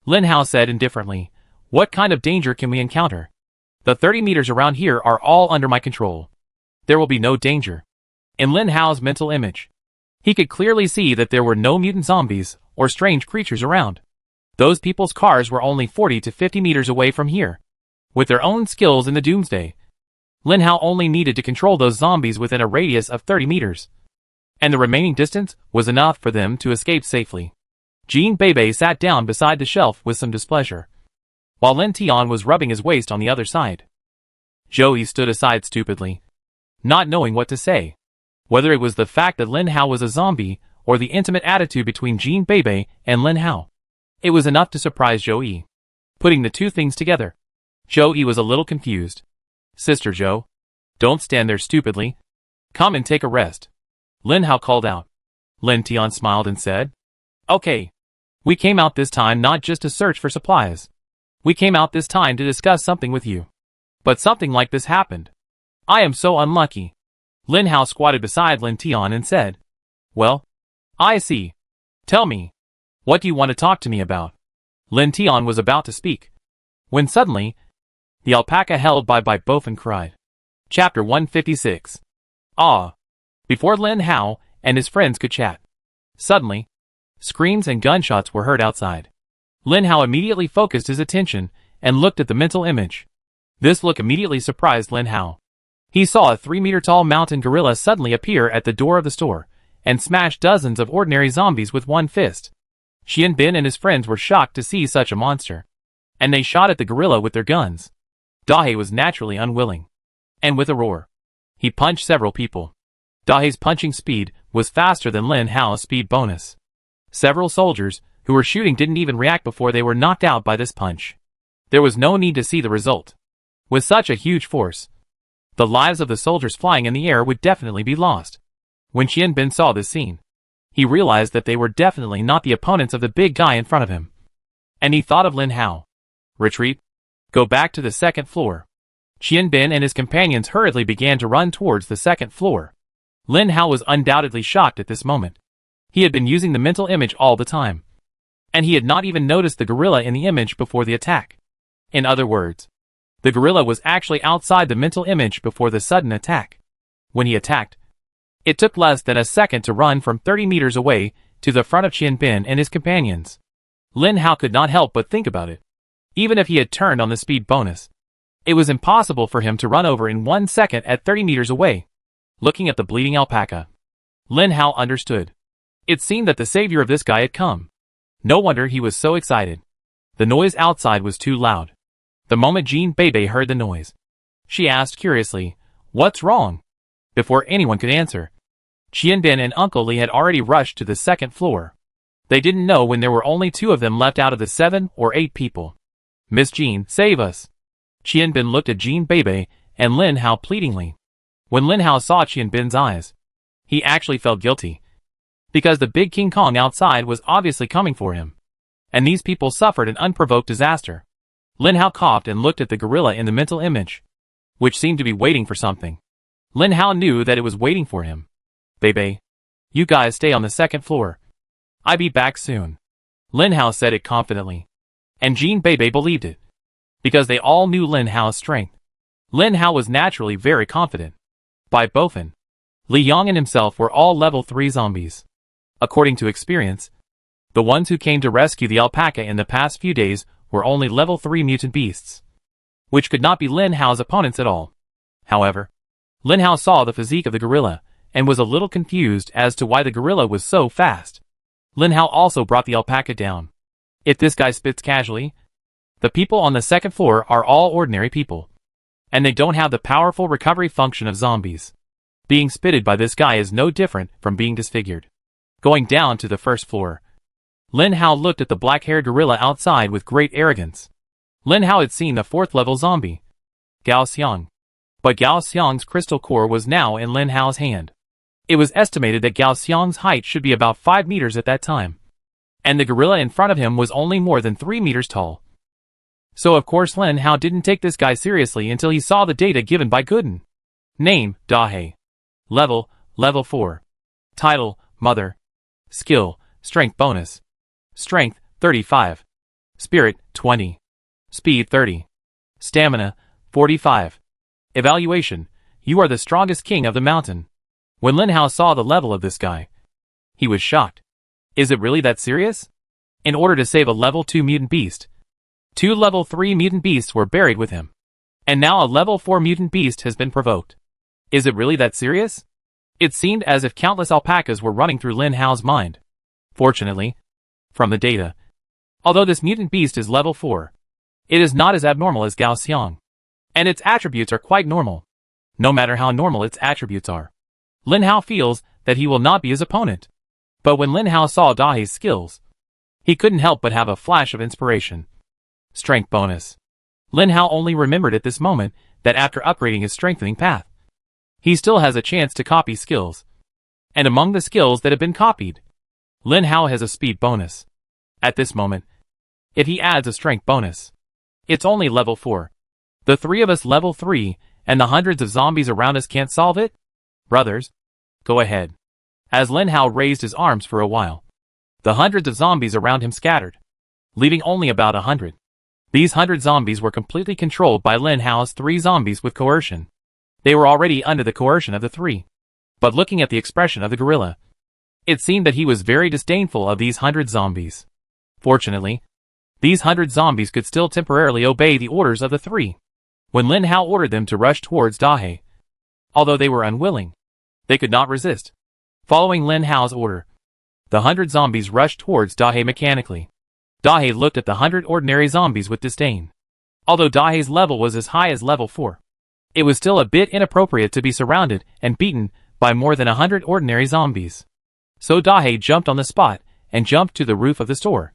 Lin Hao said indifferently, what kind of danger can we encounter? The 30 meters around here are all under my control. There will be no danger. In Lin Hao's mental image, he could clearly see that there were no mutant zombies or strange creatures around. Those people's cars were only 40 to 50 meters away from here. With their own skills in the Doomsday, Lin Hao only needed to control those zombies within a radius of 30 meters. And the remaining distance was enough for them to escape safely. Jean Bebe sat down beside the shelf with some displeasure, while Lin Tian was rubbing his waist on the other side. Joey stood aside stupidly, not knowing what to say. Whether it was the fact that Lin Hao was a zombie, or the intimate attitude between Jean Bebe and Lin Hao, it was enough to surprise Joey. Putting the two things together, Joey was a little confused. Sister Jo, don't stand there stupidly. Come and take a rest. Lin Hao called out. Lin Tian smiled and said, okay. We came out this time not just to search for supplies. We came out this time to discuss something with you. But something like this happened. I am so unlucky. Lin Hao squatted beside Lin Tian and said, well, I see. Tell me, what do you want to talk to me about? Lin Tian was about to speak, when suddenly, the alpaca held by Bofen cried. Chapter 156. Ah! Before Lin Hao and his friends could chat, suddenly, screams and gunshots were heard outside. Lin Hao immediately focused his attention and looked at the mental image. This look immediately surprised Lin Hao. He saw a 3-meter-tall mountain gorilla suddenly appear at the door of the store and smash dozens of ordinary zombies with one fist. Qian Bin and his friends were shocked to see such a monster, and they shot at the gorilla with their guns. Dahe was naturally unwilling, and with a roar, he punched several people. Dahe's punching speed was faster than Lin Hao's speed bonus. Several soldiers who were shooting didn't even react before they were knocked out by this punch. There was no need to see the result. With such a huge force, the lives of the soldiers flying in the air would definitely be lost. When Qian Bin saw this scene, he realized that they were definitely not the opponents of the big guy in front of him. And he thought of Lin Hao. Retreat. Go back to the second floor. Qian Bin and his companions hurriedly began to run towards the second floor. Lin Hao was undoubtedly shocked at this moment. He had been using the mental image all the time, and he had not even noticed the gorilla in the image before the attack. In other words, the gorilla was actually outside the mental image before the sudden attack. When he attacked, it took less than a second to run from 30 meters away to the front of Qian Bin and his companions. Lin Hao could not help but think about it. Even if he had turned on the speed bonus, it was impossible for him to run over in 1 second at 30 meters away. Looking at the bleeding alpaca, Lin Hao understood. It seemed that the savior of this guy had come. No wonder he was so excited. The noise outside was too loud. The moment Jean Bebe heard the noise, she asked curiously, what's wrong? Before anyone could answer, Qian Bin and Uncle Li had already rushed to the second floor. They didn't know when there were only 2 of them left out of the 7 or 8 people. Miss Jean, save us. Qian Bin looked at Jean Bebe and Lin Hao pleadingly. When Lin Hao saw Qian Bin's eyes, he actually felt guilty, because the big King Kong outside was obviously coming for him, and these people suffered an unprovoked disaster. Lin Hao coughed and looked at the gorilla in the mental image, which seemed to be waiting for something. Lin Hao knew that it was waiting for him. Bebe, you guys stay on the second floor. I'll be back soon. Lin Hao said it confidently, and Jean Bebe believed it, because they all knew Lin Hao's strength. Lin Hao was naturally very confident. Bofen, Li Yang and himself were all level 3 zombies. According to experience, The ones who came to rescue the alpaca in the past few days were only level 3 mutant beasts, which could not be Lin Hao's opponents at all. However, Lin Hao saw the physique of the gorilla, and was a little confused as to why the gorilla was so fast. Lin Hao also brought the alpaca down. If this guy spits casually, the people on the second floor are all ordinary people, and they don't have the powerful recovery function of zombies. Being spitted by this guy is no different from being disfigured. Going down to the first floor, Lin Hao looked at the black-haired gorilla outside with great arrogance. Lin Hao had seen the 4th level zombie, Gao Xiang. But Gao Xiang's crystal core was now in Lin Hao's hand. It was estimated that Gao Xiang's height should be about 5 meters at that time, and the gorilla in front of him was only more than 3 meters tall. So of course Lin Hao didn't take this guy seriously until he saw the data given by Gooden. Name, Dahe. Level, level 4. Title, Mother. Skill, Strength bonus. Strength, 35. Spirit, 20. Speed, 30. Stamina, 45. Evaluation, you are the strongest king of the mountain. When Lin Hao saw the level of this guy, he was shocked. Is it really that serious? In order to save a level 2 mutant beast, 2 level 3 mutant beasts were buried with him. And now a level 4 mutant beast has been provoked. Is it really that serious? It seemed as if countless alpacas were running through Lin Hao's mind. Fortunately, from the data, although this mutant beast is level 4, it is not as abnormal as Gao Xiang, and its attributes are quite normal. No matter how normal its attributes are, Lin Hao feels that he will not be his opponent. But when Lin Hao saw Dahe's skills, he couldn't help but have a flash of inspiration. Strength bonus. Lin Hao only remembered at this moment that after upgrading his strengthening path, he still has a chance to copy skills. And among the skills that have been copied, Lin Hao has a speed bonus. At this moment, if he adds a strength bonus, it's only level 4. The 3 of us level 3, and the hundreds of zombies around us can't solve it? Brothers, go ahead. As Lin Hao raised his arms for a while, the hundreds of zombies around him scattered, leaving only about 100. These 100 zombies were completely controlled by Lin Hao's 3 zombies with coercion. They were already under the coercion of the 3. But looking at the expression of the gorilla, it seemed that he was very disdainful of these 100 zombies. Fortunately, these 100 zombies could still temporarily obey the orders of the 3. When Lin Hao ordered them to rush towards Dahe, although they were unwilling, they could not resist. Following Lin Hao's order, the 100 zombies rushed towards Dahe mechanically. Dahe looked at the 100 ordinary zombies with disdain. Although Dahe's level was as high as level 4, it was still a bit inappropriate to be surrounded and beaten by more than 100 ordinary zombies. So Dahe jumped on the spot and jumped to the roof of the store,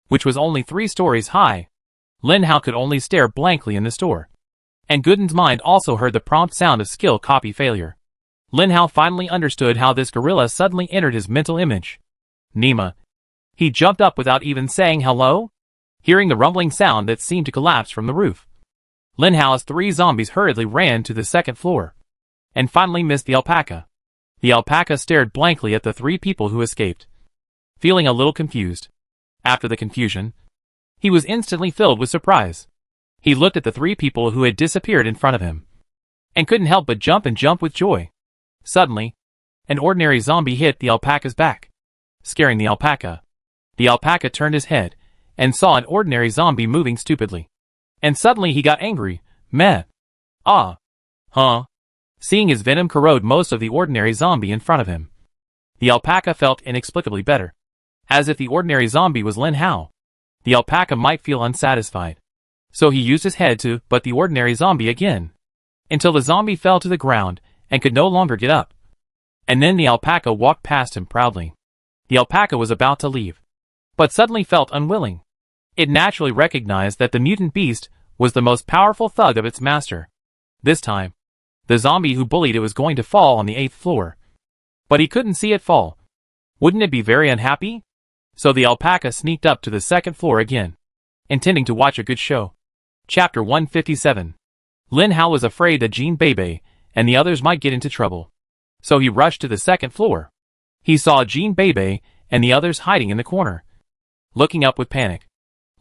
which was only 3 stories high. Lin Hao could only stare blankly in the store, and Gooden's mind also heard the prompt sound of skill copy failure. Lin Hao finally understood how this gorilla suddenly entered his mental image. Nima. He jumped up without even saying hello, hearing the rumbling sound that seemed to collapse from the roof. Lin Hao's 3 zombies hurriedly ran to the second floor, and finally missed the alpaca. The alpaca stared blankly at the 3 people who escaped, feeling a little confused. After the confusion, he was instantly filled with surprise. He looked at the 3 people who had disappeared in front of him, and couldn't help but jump with joy. Suddenly, an ordinary zombie hit the alpaca's back, scaring the alpaca. The alpaca turned his head, and saw an ordinary zombie moving stupidly. And suddenly he got angry. Meh. Ah. Huh. Seeing his venom corrode most of the ordinary zombie in front of him, the alpaca felt inexplicably better. As if the ordinary zombie was Lin Hao, the alpaca might feel unsatisfied. So he used his head to butt the ordinary zombie again, until the zombie fell to the ground and could no longer get up. And then the alpaca walked past him proudly. The alpaca was about to leave, but suddenly felt unwilling. It naturally recognized that the mutant beast was the most powerful thug of its master. This time, the zombie who bullied it was going to fall on the 8th floor. But he couldn't see it fall. Wouldn't it be very unhappy? So the alpaca sneaked up to the 2nd floor again, intending to watch a good show. Chapter 157. Lin Hao was afraid that Jean Bebe and the others might get into trouble, so he rushed to the 2nd floor. He saw Jean Bebe and the others hiding in the corner, looking up with panic.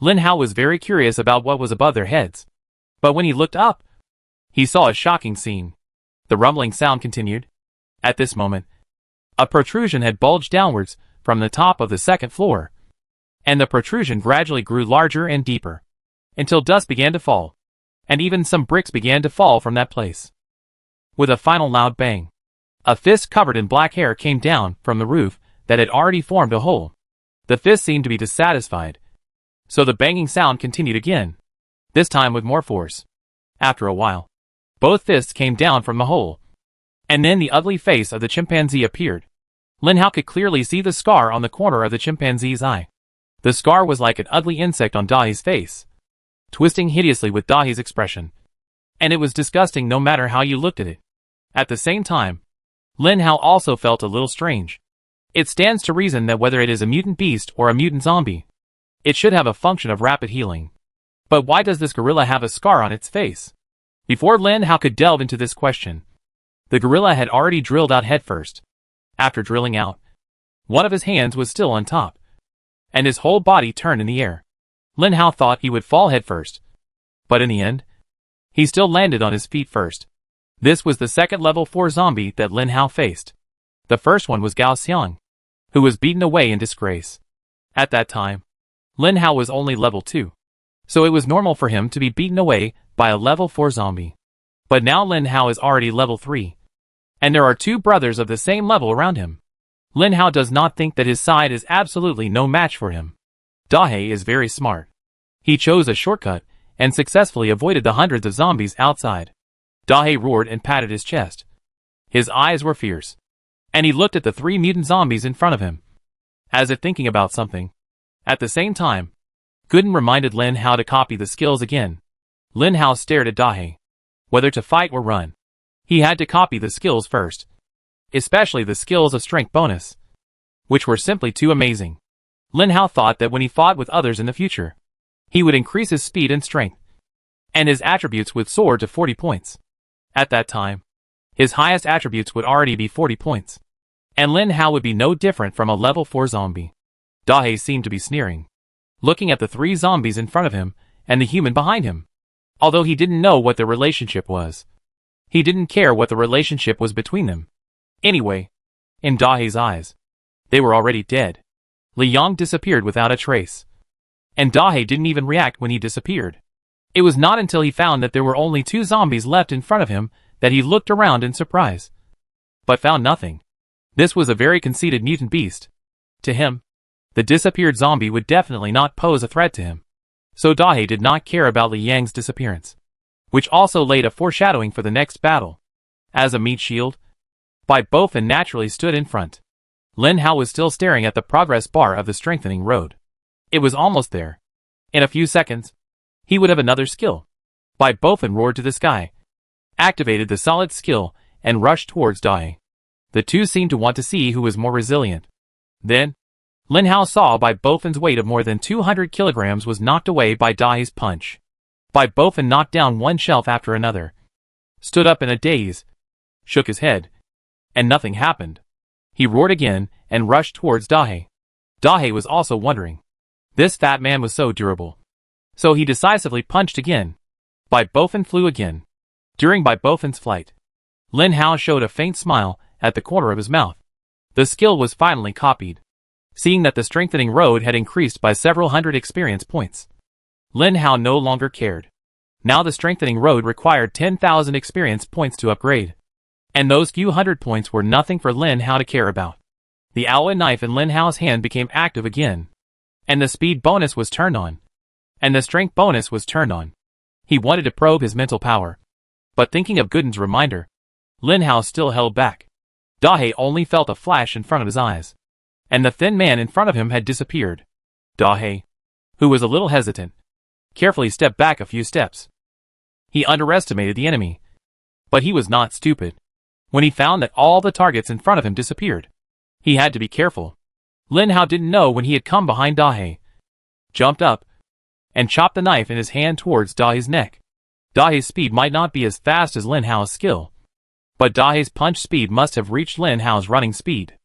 Lin Hao was very curious about what was above their heads, but when he looked up, he saw a shocking scene. The rumbling sound continued. At this moment, a protrusion had bulged downwards from the top of the 2nd floor, and the protrusion gradually grew larger and deeper, until dust began to fall, and even some bricks began to fall from that place. With a final loud bang, a fist covered in black hair came down from the roof that had already formed a hole. The fist seemed to be dissatisfied, so the banging sound continued again, this time with more force. After a while, both fists came down from the hole, and then the ugly face of the chimpanzee appeared. Lin Hao could clearly see the scar on the corner of the chimpanzee's eye. The scar was like an ugly insect on Dahi's face, twisting hideously with Dahi's expression, and it was disgusting no matter how you looked at it. At the same time, Lin Hao also felt a little strange. It stands to reason that whether it is a mutant beast or a mutant zombie, it should have a function of rapid healing. But why does this gorilla have a scar on its face? Before Lin Hao could delve into this question, the gorilla had already drilled out headfirst. After drilling out, one of his hands was still on top, and his whole body turned in the air. Lin Hao thought he would fall headfirst, but in the end, he still landed on his feet first. This was the second level 4 zombie that Lin Hao faced. The first one was Gao Xiang, who was beaten away in disgrace. At that time, Lin Hao was only level 2, so it was normal for him to be beaten away by a level 4 zombie. But now Lin Hao is already level 3, and there are 2 brothers of the same level around him. Lin Hao does not think that his side is absolutely no match for him. Dahe is very smart. He chose a shortcut and successfully avoided the hundreds of zombies outside. Dahe roared and patted his chest. His eyes were fierce, and he looked at the 3 mutant zombies in front of him, as if thinking about something. At the same time, Gooden reminded Lin Hao to copy the skills again. Lin Hao stared at Dahe. Whether to fight or run, he had to copy the skills first, especially the skills of strength bonus, which were simply too amazing. Lin Hao thought that when he fought with others in the future, he would increase his speed and strength, and his attributes would soar to 40 points. At that time, his highest attributes would already be 40 points, and Lin Hao would be no different from a level 4 zombie. Dahe seemed to be sneering, looking at the 3 zombies in front of him and the human behind him. Although he didn't know what their relationship was, he didn't care what the relationship was between them. Anyway, in Dahe's eyes, they were already dead. Li Yang disappeared without a trace, and Dahe didn't even react when he disappeared. It was not until he found that there were only 2 zombies left in front of him that he looked around in surprise, but found nothing. This was a very conceited mutant beast. To him, the disappeared zombie would definitely not pose a threat to him, so Dahe did not care about Li Yang's disappearance, which also laid a foreshadowing for the next battle. As a meat shield, Bai Bofin naturally stood in front. Lin Hao was still staring at the progress bar of the strengthening road. It was almost there. In a few seconds, he would have another skill. Bai Bofin roared to the sky, activated the solid skill, and rushed towards Dahe. The 2 seemed to want to see who was more resilient. Then, Lin Hao saw Bai Bofin's weight of more than 200 kilograms was knocked away by Dahe's punch. Bai Bofin knocked down one shelf after another, stood up in a daze, shook his head, and nothing happened. He roared again and rushed towards Dahe. Dahe was also wondering. This fat man was so durable. So he decisively punched again. Bai Bofin flew again. During Bai Bofin's flight, Lin Hao showed a faint smile at the corner of his mouth. The skill was finally copied. Seeing that the strengthening road had increased by several hundred experience points, Lin Hao no longer cared. Now the strengthening road required 10,000 experience points to upgrade, and those few hundred points were nothing for Lin Hao to care about. The alloy knife in Lin Hao's hand became active again, and the speed bonus was turned on, and the strength bonus was turned on. He wanted to probe his mental power, but thinking of Gooden's reminder, Lin Hao still held back. Dahe only felt a flash in front of his eyes, and the thin man in front of him had disappeared. Dahe, who was a little hesitant, carefully stepped back a few steps. He underestimated the enemy, but he was not stupid. When he found that all the targets in front of him disappeared, he had to be careful. Lin Hao didn't know when he had come behind Dahe, jumped up, and chopped the knife in his hand towards Dahe's neck. Dahe's speed might not be as fast as Lin Hao's skill, but Dahe's punch speed must have reached Lin Hao's running speed.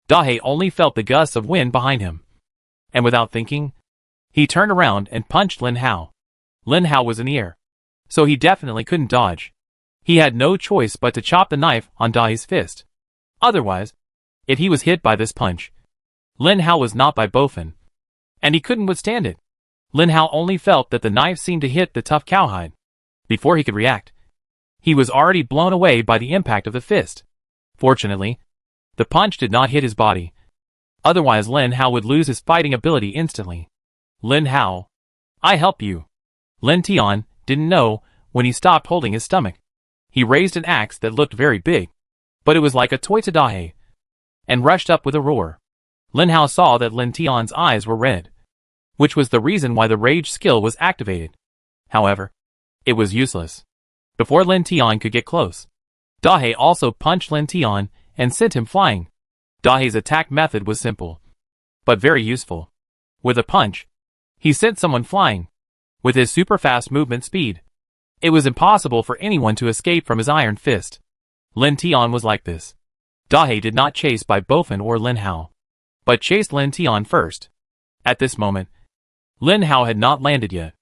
Dahe only felt the gusts of wind behind him, and without thinking, he turned around and punched Lin Hao. Lin Hao was in the air, so he definitely couldn't dodge. He had no choice but to chop the knife on Dahe's fist. Otherwise, if he was hit by this punch, Lin Hao was not Bai Bofin. and he couldn't withstand it. Lin Hao only felt that the knife seemed to hit the tough cowhide. Before he could react, he was already blown away by the impact of the fist. Fortunately, the punch did not hit his body. Otherwise Lin Hao would lose his fighting ability instantly. Lin Hao, I help you. Lin Tian didn't know when he stopped holding his stomach. He raised an axe that looked very big, but it was like a toy to Dahe, and rushed up with a roar. Lin Hao saw that Lin Tian's eyes were red, which was the reason why the rage skill was activated. However, it was useless. Before Lin Tian could get close, Dahe also punched Lin Tian and sent him flying. Dahe's attack method was simple, but very useful. With a punch, he sent someone flying. With his super fast movement speed, it was impossible for anyone to escape from his iron fist. Lin Tian was like this. Dahe did not chase Bai Bofin or Lin Hao, but chased Lin Tian first. At this moment, Lin Hao had not landed yet.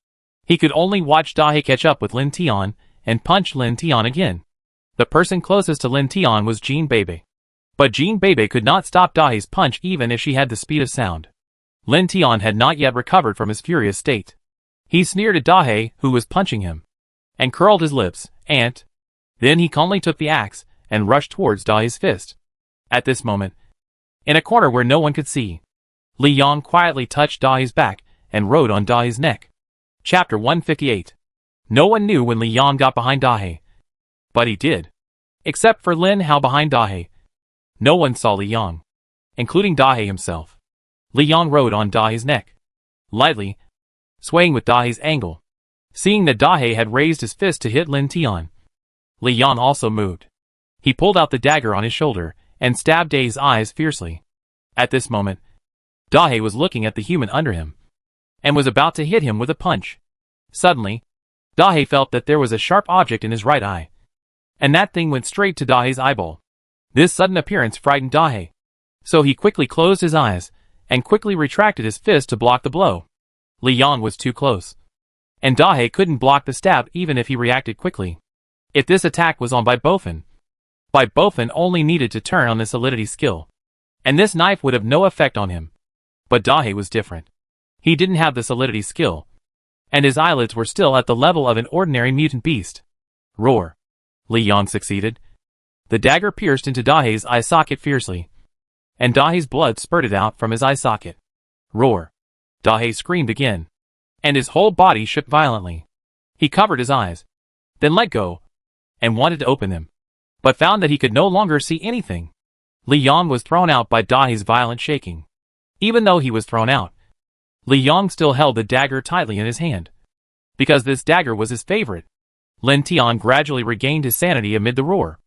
He could only watch Dahe catch up with Lin Tian and punch Lin Tian again. The person closest to Lin Tian was Jean Bebe. But Jean Bebe could not stop Dahe's punch even if she had the speed of sound. Lin Tian had not yet recovered from his furious state. He sneered at Dahe, who was punching him, and curled his lips, and then he calmly took the axe and rushed towards Dahe's fist. At this moment, in a corner where no one could see, Li Yang quietly touched Dahe's back and rode on Dahe's neck. Chapter 158. No one knew when Li Yang got behind Dahe, but he did. Except for Lin Hao behind Dahe, no one saw Li Yang, including Dahe himself. Li Yang rode on Dahe's neck, lightly, swaying with Dahe's angle. Seeing that Dahe had raised his fist to hit Lin Tian, Li Yang also moved. He pulled out the dagger on his shoulder and stabbed Dahe's eyes fiercely. At this moment, Dahe was looking at the human under him, and was about to hit him with a punch. Suddenly, Dahe felt that there was a sharp object in his right eye, and that thing went straight to Dahe's eyeball. This sudden appearance frightened Dahe, so he quickly closed his eyes and quickly retracted his fist to block the blow. Li Yang was too close, and Dahe couldn't block the stab even if he reacted quickly. If this attack was on Bai Bofin only needed to turn on the solidity skill, and this knife would have no effect on him. But Dahe was different. He didn't have the solidity skill, and his eyelids were still at the level of an ordinary mutant beast. Roar. Li Yang succeeded. The dagger pierced into Dahe's eye socket fiercely, and Dahe's blood spurted out from his eye socket. Roar. Dahe screamed again, and his whole body shook violently. He covered his eyes, then let go, and wanted to open them, but found that he could no longer see anything. Li Yang was thrown out by Dahe's violent shaking. Even though he was thrown out, Li Yang still held the dagger tightly in his hand, because this dagger was his favorite. Lin Tian gradually regained his sanity amid the roar,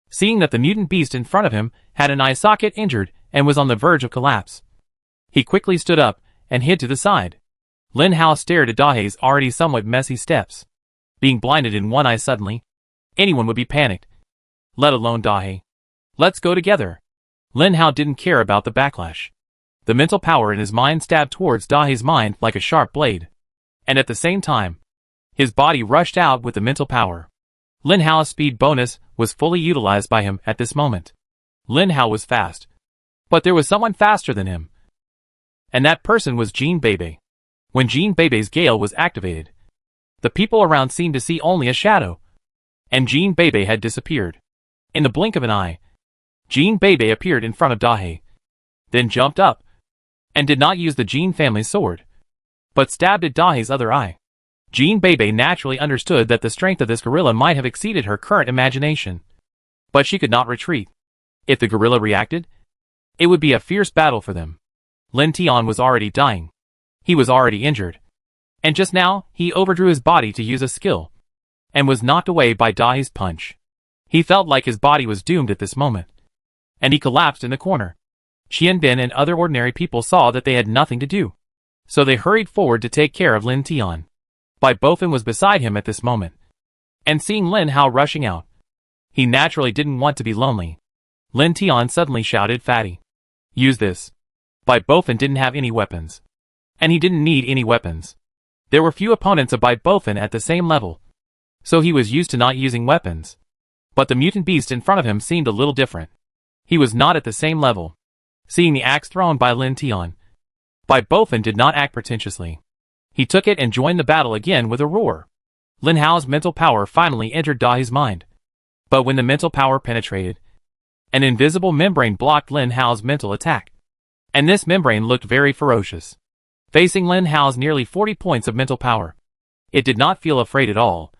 seeing that the mutant beast in front of him had an eye socket injured and was on the verge of collapse. He quickly stood up and hid to the side. Lin Hao stared at Dahe's already somewhat messy steps. Being blinded in one eye suddenly, anyone would be panicked, let alone Dahe. Let's go together. Lin Hao didn't care about the backlash. The mental power in his mind stabbed towards Dahe's mind like a sharp blade, and at the same time, his body rushed out with the mental power. Lin Hao's speed bonus was fully utilized by him at this moment. Lin Hao was fast, but there was someone faster than him, and that person was Jean Bebe. When Jean Bebe's gale was activated, the people around seemed to see only a shadow, and Jean Bebe had disappeared. In the blink of an eye, Jean Bebe appeared in front of Dahe, then jumped up, and did not use the Jean family's sword, but stabbed at Dahe's other eye. Jean Bebe naturally understood that the strength of this gorilla might have exceeded her current imagination, but she could not retreat. If the gorilla reacted, it would be a fierce battle for them. Lin Tian was already dying. He was already injured, and just now he overdrew his body to use a skill, and was knocked away by Dahe's punch. He felt like his body was doomed at this moment, and he collapsed in the corner. Qian Bin and other ordinary people saw that they had nothing to do, so they hurried forward to take care of Lin Tian. Bai Bofin was beside him at this moment, and seeing Lin Hao rushing out, he naturally didn't want to be lonely. Lin Tian suddenly shouted, "Fatty, use this." Bai Bofin didn't have any weapons, and he didn't need any weapons. There were few opponents of Bai Bofin at the same level, so he was used to not using weapons. But the mutant beast in front of him seemed a little different. He was not at the same level. Seeing the axe thrown by Lin Tian, by both and did not act pretentiously. He took it and joined the battle again with a roar. Lin Hao's mental power finally entered Dahe's mind. But when the mental power penetrated, an invisible membrane blocked Lin Hao's mental attack. And this membrane looked very ferocious, facing Lin Hao's nearly 40 points of mental power. It did not feel afraid at all,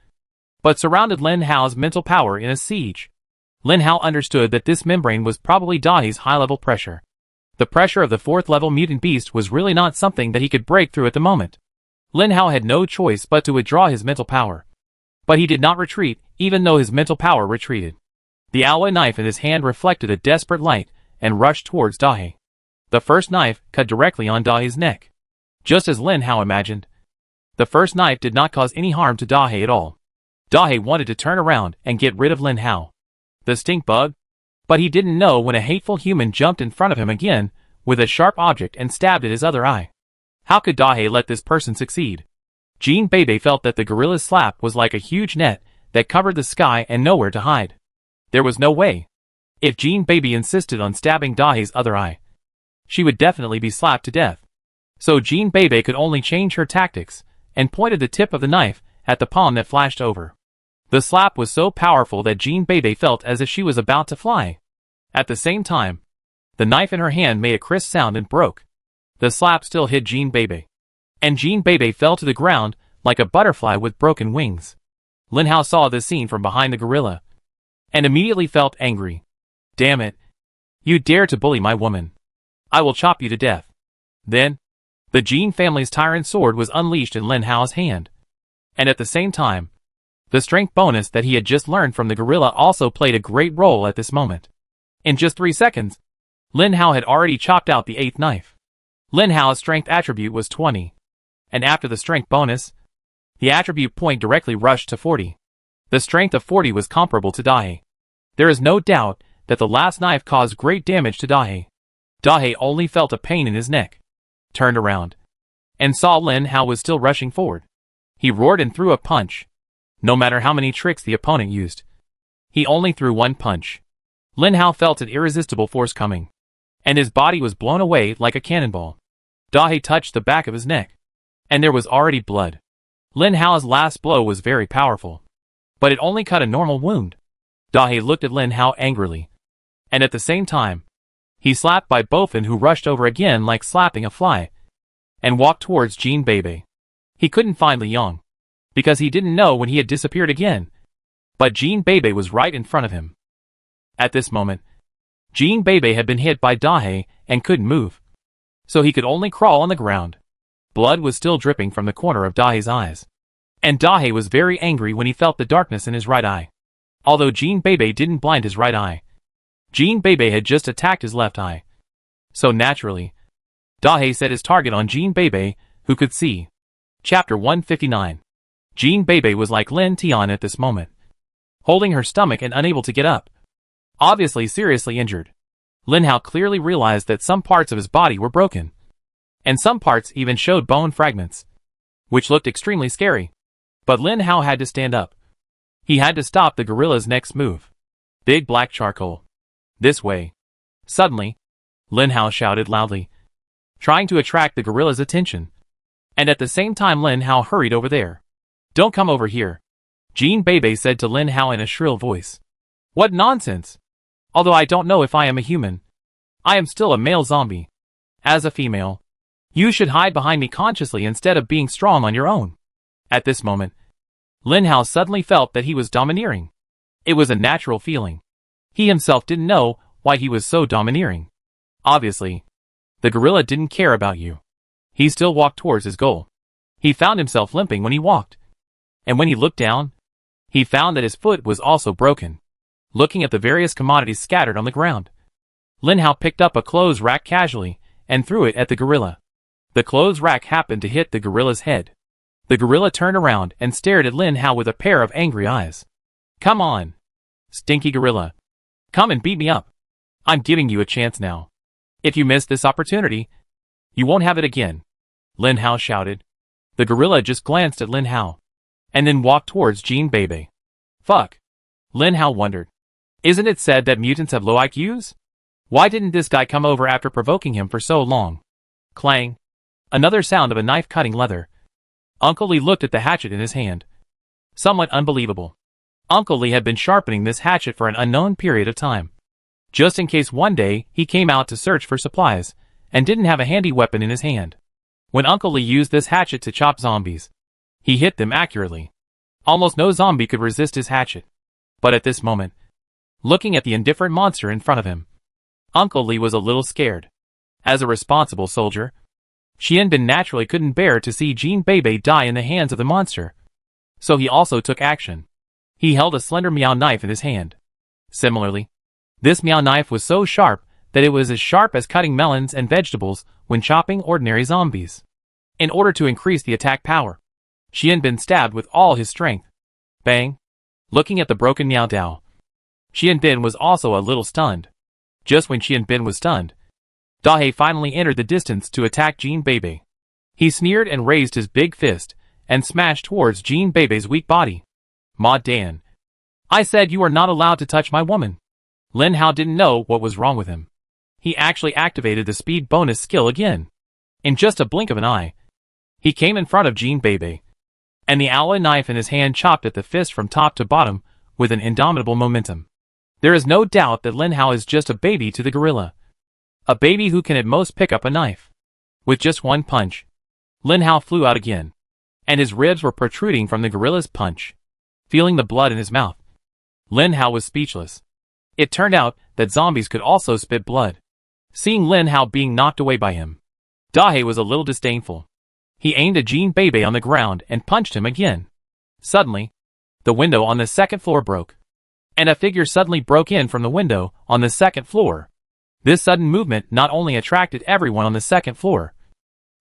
but surrounded Lin Hao's mental power in a siege. Lin Hao understood that this membrane was probably Dahe's high-level pressure. The pressure of the 4th-level mutant beast was really not something that he could break through at the moment. Lin Hao had no choice but to withdraw his mental power. But he did not retreat, even though his mental power retreated. The alloy knife in his hand reflected a desperate light and rushed towards Dahe. The first knife cut directly on Dahe's neck. Just as Lin Hao imagined, the first knife did not cause any harm to Dahe at all. Dahe wanted to turn around and get rid of Lin Hao, the stink bug, but he didn't know when a hateful human jumped in front of him again with a sharp object and stabbed at his other eye. How could Dahe let this person succeed? Jean Bebe felt that the gorilla's slap was like a huge net that covered the sky and nowhere to hide. There was no way. If Jean Bebe insisted on stabbing Dahe's other eye, she would definitely be slapped to death. So Jean Bebe could only change her tactics and pointed the tip of the knife at the palm that flashed over. The slap was so powerful that Jean Bebe felt as if she was about to fly. At the same time, the knife in her hand made a crisp sound and broke. The slap still hit Jean Bebe, and Jean Bebe fell to the ground like a butterfly with broken wings. Lin Hao saw this scene from behind the gorilla, and immediately felt angry. Damn it! You dare to bully my woman! I will chop you to death. Then, the Jean family's tyrant sword was unleashed in Lin Hao's hand. And at the same time, the strength bonus that he had just learned from the gorilla also played a great role at this moment. In just 3 seconds, Lin Hao had already chopped out the 8th knife. Lin Hao's strength attribute was 20. And after the strength bonus, the attribute point directly rushed to 40. The strength of 40 was comparable to Dahe. There is no doubt that the last knife caused great damage to Dahe. Dahe only felt a pain in his neck, turned around, and saw Lin Hao was still rushing forward. He roared and threw a punch. No matter how many tricks the opponent used, he only threw one punch. Lin Hao felt an irresistible force coming, and his body was blown away like a cannonball. Dahe touched the back of his neck, and there was already blood. Lin Hao's last blow was very powerful, but it only cut a normal wound. Dahe looked at Lin Hao angrily, and at the same time, he slapped by both and who rushed over again like slapping a fly, and walked towards Jean Bebe. He couldn't find Liang, because he didn't know when he had disappeared again, but Jean Bebe was right in front of him. At this moment, Jean Bebe had been hit by Dahe and couldn't move, so he could only crawl on the ground. Blood was still dripping from the corner of Dahe's eyes, and Dahe was very angry when he felt the darkness in his right eye. Although Jean Bebe didn't blind his right eye, Jean Bebe had just attacked his left eye. So naturally, Dahe set his target on Jean Bebe, who could see. Chapter 159. Jean Bebe was like Lin Tian at this moment, holding her stomach and unable to get up, obviously seriously injured. Lin Hao clearly realized that some parts of his body were broken, and some parts even showed bone fragments, which looked extremely scary. But Lin Hao had to stand up. He had to stop the gorilla's next move. Big black charcoal. This way. Suddenly, Lin Hao shouted loudly, trying to attract the gorilla's attention. And at the same time Lin Hao hurried over there. Don't come over here, Jean Bebe said to Lin Hao in a shrill voice. What nonsense! Although I don't know if I am a human, I am still a male zombie. As a female, you should hide behind me consciously instead of being strong on your own. At this moment, Lin Hao suddenly felt that he was domineering. It was a natural feeling. He himself didn't know why he was so domineering. Obviously, the gorilla didn't care about you. He still walked towards his goal. He found himself limping when he walked. And when he looked down, he found that his foot was also broken. Looking at the various commodities scattered on the ground, Lin Hao picked up a clothes rack casually and threw it at the gorilla. The clothes rack happened to hit the gorilla's head. The gorilla turned around and stared at Lin Hao with a pair of angry eyes. Come on, stinky gorilla. Come and beat me up. I'm giving you a chance now. If you miss this opportunity, you won't have it again, Lin Hao shouted. The gorilla just glanced at Lin Hao, and then walked towards Jean Bebe. Fuck, Lin Hao wondered. Isn't it said that mutants have low IQs? Why didn't this guy come over after provoking him for so long? Clang. Another sound of a knife cutting leather. Uncle Lee looked at the hatchet in his hand. Somewhat unbelievable. Uncle Lee had been sharpening this hatchet for an unknown period of time, just in case one day he came out to search for supplies, and didn't have a handy weapon in his hand. When Uncle Lee used this hatchet to chop zombies, he hit them accurately. Almost no zombie could resist his hatchet. But at this moment, looking at the indifferent monster in front of him, Uncle Lee was a little scared. As a responsible soldier, Xianbin naturally couldn't bear to see Jean Bebe die in the hands of the monster. So he also took action. He held a slender meow knife in his hand. Similarly, this meow knife was so sharp that it was as sharp as cutting melons and vegetables when chopping ordinary zombies. In order to increase the attack power, Xianbin stabbed with all his strength. Bang! Looking at the broken Miao Dao, Xianbin was also a little stunned. Just when Xianbin was stunned, Dahe finally entered the distance to attack Jean Bebe. He sneered and raised his big fist, and smashed towards Jean Bebe's weak body. Ma Dan. I said you are not allowed to touch my woman. Lin Hao didn't know what was wrong with him. He actually activated the speed bonus skill again. In just a blink of an eye, he came in front of Jean Bebe, and the alloy knife in his hand chopped at the fist from top to bottom with an indomitable momentum. There is no doubt that Lin Hao is just a baby to the gorilla. A baby who can at most pick up a knife. With just one punch, Lin Hao flew out again, and his ribs were protruding from the gorilla's punch. Feeling the blood in his mouth, Lin Hao was speechless. It turned out that zombies could also spit blood. Seeing Lin Hao being knocked away by him, Dahe was a little disdainful. He aimed at Jean Bebe on the ground and punched him again. Suddenly, the window on the second floor broke, and a figure suddenly broke in from the window on the second floor. This sudden movement not only attracted everyone on the second floor,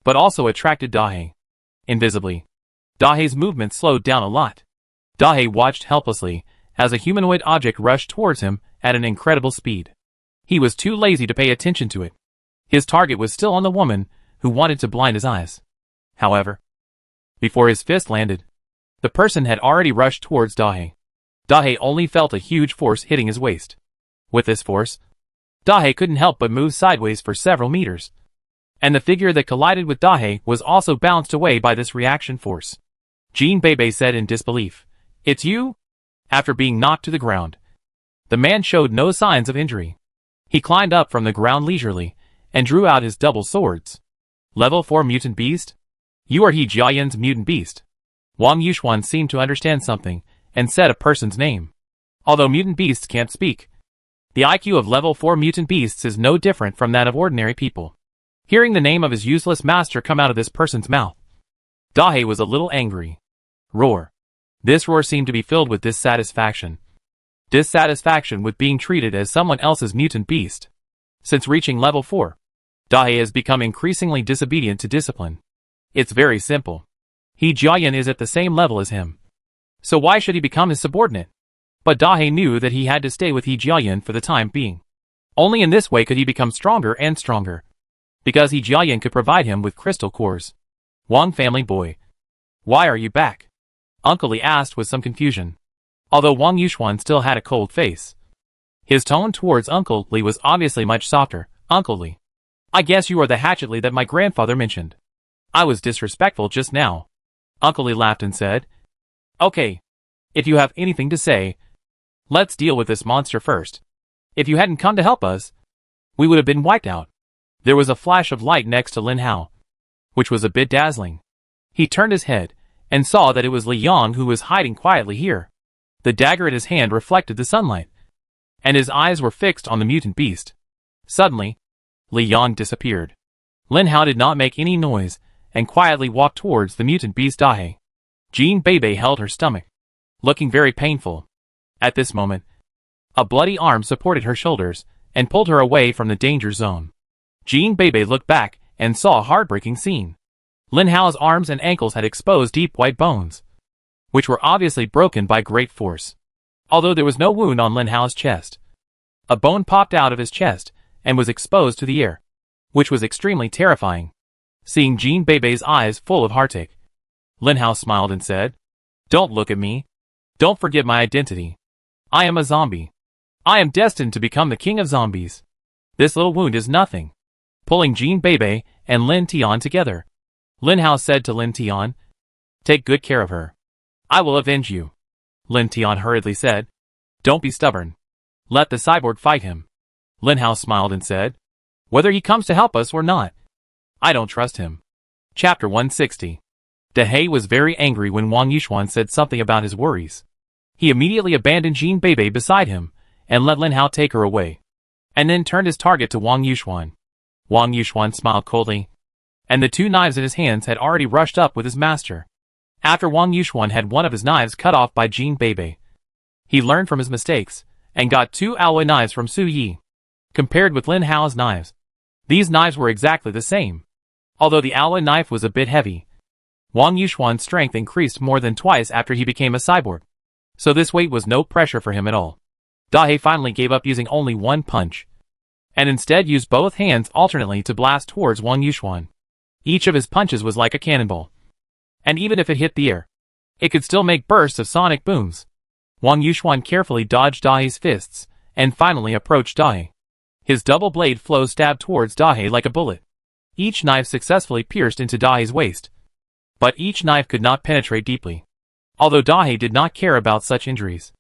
but also attracted Dahe. Invisibly, Dahe's movement slowed down a lot. Dahe watched helplessly as a humanoid object rushed towards him at an incredible speed. He was too lazy to pay attention to it. His target was still on the woman who wanted to blind his eyes. However, before his fist landed, the person had already rushed towards Dahe. Dahe only felt a huge force hitting his waist. With this force, Dahe couldn't help but move sideways for several meters. And the figure that collided with Dahe was also bounced away by this reaction force. Jean Bebe said in disbelief, "It's you?" After being knocked to the ground, the man showed no signs of injury. He climbed up from the ground leisurely and drew out his double swords. Level 4 Mutant Beast? You are He Jiayan's mutant beast. Wang Yuxuan seemed to understand something and said a person's name. Although mutant beasts can't speak, the IQ of level 4 mutant beasts is no different from that of ordinary people. Hearing the name of his useless master come out of this person's mouth, Dahe was a little angry. Roar. This roar seemed to be filled with dissatisfaction. Dissatisfaction with being treated as someone else's mutant beast. Since reaching level 4, Dahe has become increasingly disobedient to discipline. It's very simple. He Jiayan is at the same level as him. So why should he become his subordinate? But Dahe knew that he had to stay with He Jiayan for the time being. Only in this way could he become stronger and stronger. Because He Jiayan could provide him with crystal cores. Wang family boy. Why are you back? Uncle Lee asked with some confusion. Although Wang Yuxuan still had a cold face, his tone towards Uncle Lee was obviously much softer. Uncle Lee, I guess you are the hatchet Lee that my grandfather mentioned. I was disrespectful just now. Uncle Lee laughed and said, "Okay, if you have anything to say, let's deal with this monster first. If you hadn't come to help us, we would have been wiped out." There was a flash of light next to Lin Hao, which was a bit dazzling. He turned his head and saw that it was Li Yang who was hiding quietly here. The dagger at his hand reflected the sunlight, and his eyes were fixed on the mutant beast. Suddenly, Li Yang disappeared. Lin Hao did not make any noise and quietly walked towards the mutant beast Dahe. Jean Bebe held her stomach, looking very painful. At this moment, a bloody arm supported her shoulders and pulled her away from the danger zone. Jean Bebe looked back and saw a heartbreaking scene. Lin Hao's arms and ankles had exposed deep white bones, which were obviously broken by great force. Although there was no wound on Lin Hao's chest, a bone popped out of his chest and was exposed to the air, which was extremely terrifying. Seeing Jean Bebe's eyes full of heartache, Lin Hao smiled and said, "Don't look at me. Don't forget my identity. I am a zombie. I am destined to become the king of zombies. This little wound is nothing." Pulling Jean Bebe and Lin Tian together, Lin Hao said to Lin Tian. Take good care of her. I will avenge you. Lin Tian hurriedly said. Don't be stubborn. Let the cyborg fight him. Lin Hao smiled and said. Whether he comes to help us or not, I don't trust him. Chapter 160. Dahei was very angry when Wang Yuxuan said something about his worries. He immediately abandoned Jean Bebe beside him, and let Lin Hao take her away, and then turned his target to Wang Yuxuan. Wang Yuxuan smiled coldly, and the two knives in his hands had already rushed up with his master. After Wang Yuxuan had one of his knives cut off by Jean Bebe, he learned from his mistakes, and got 2 alloy knives from Su Yi. Compared with Lin Hao's knives, these knives were exactly the same. Although the alloy knife was a bit heavy, Wang Yuxuan's strength increased more than twice after he became a cyborg, so this weight was no pressure for him at all. Dahei finally gave up using only one punch, and instead used both hands alternately to blast towards Wang Yuxuan. Each of his punches was like a cannonball, and even if it hit the air, it could still make bursts of sonic booms. Wang Yuxuan carefully dodged Dahei's fists, and finally approached Dahei. His double blade flow stabbed towards Dahei like a bullet. Each knife successfully pierced into Dahei's waist, but each knife could not penetrate deeply. Although Dahei did not care about such injuries,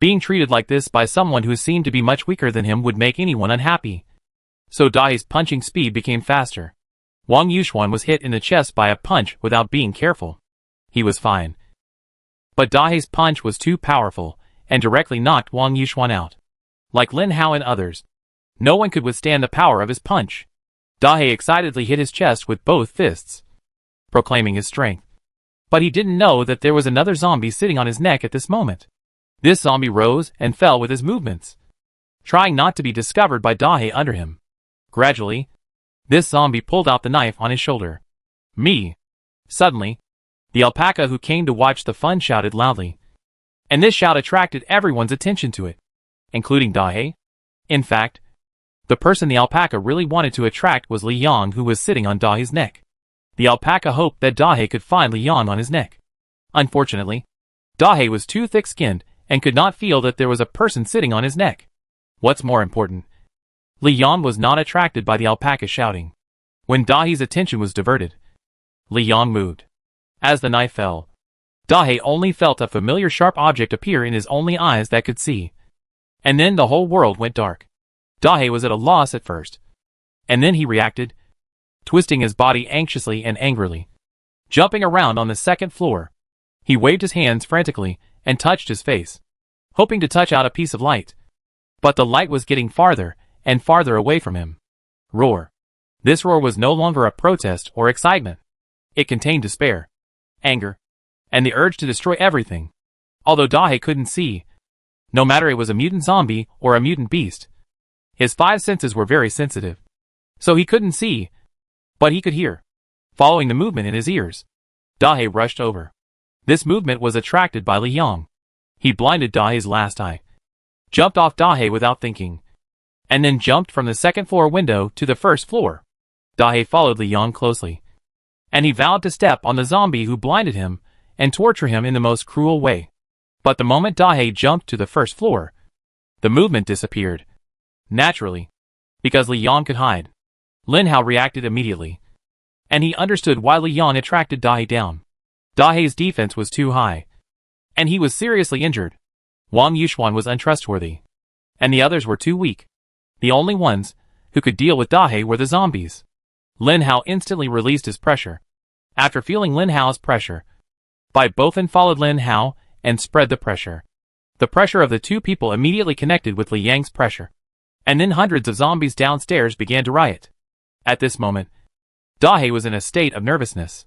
being treated like this by someone who seemed to be much weaker than him would make anyone unhappy. So Dahei's punching speed became faster. Wang Yuxuan was hit in the chest by a punch without being careful. He was fine. But Dahei's punch was too powerful, and directly knocked Wang Yuxuan out. Like Lin Hao and others, no one could withstand the power of his punch. Dahei excitedly hit his chest with both fists, proclaiming his strength. But he didn't know that there was another zombie sitting on his neck at this moment. This zombie rose and fell with his movements, trying not to be discovered by Dahei under him. Gradually, this zombie pulled out the knife on his shoulder. Me! Suddenly, the alpaca who came to watch the fun shouted loudly. And this shout attracted everyone's attention to it, including Dahei. In fact, the person the alpaca really wanted to attract was Li Yang, who was sitting on Dahei's neck. The alpaca hoped that Dahei could find Li Yang on his neck. Unfortunately, Dahei was too thick-skinned and could not feel that there was a person sitting on his neck. What's more important, Li Yang was not attracted by the alpaca shouting. When Dahei's attention was diverted, Li Yang moved. As the knife fell, Dahei only felt a familiar sharp object appear in his only eyes that could see. And then the whole world went dark. Dahei was at a loss at first, and then he reacted, twisting his body anxiously and angrily. Jumping around on the second floor, he waved his hands frantically and touched his face, hoping to touch out a piece of light. But the light was getting farther and farther away from him. Roar. This roar was no longer a protest or excitement. It contained despair, anger, and the urge to destroy everything. Although Dahei couldn't see, no matter it was a mutant zombie or a mutant beast, his 5 senses were very sensitive. So he couldn't see, but he could hear. Following the movement in his ears, Dahei rushed over. This movement was attracted by Li Yang. He blinded Dahei's last eye, jumped off Dahei without thinking, and then jumped from the second floor window to the first floor. Dahei followed Li Yang closely, and he vowed to step on the zombie who blinded him and torture him in the most cruel way. But the moment Dahei jumped to the first floor, the movement disappeared. Naturally, because Li Yang could hide. Lin Hao reacted immediately, and he understood why Li Yang attracted Dahei down. Dahei's defense was too high, and he was seriously injured. Wang Yuxuan was untrustworthy, and the others were too weak. The only ones who could deal with Dahei were the zombies. Lin Hao instantly released his pressure. After feeling Lin Hao's pressure, Bai Bothan followed Lin Hao and spread the pressure. The pressure of the two people immediately connected with Li Yang's pressure, and then hundreds of zombies downstairs began to riot. At this moment, Dahei was in a state of nervousness.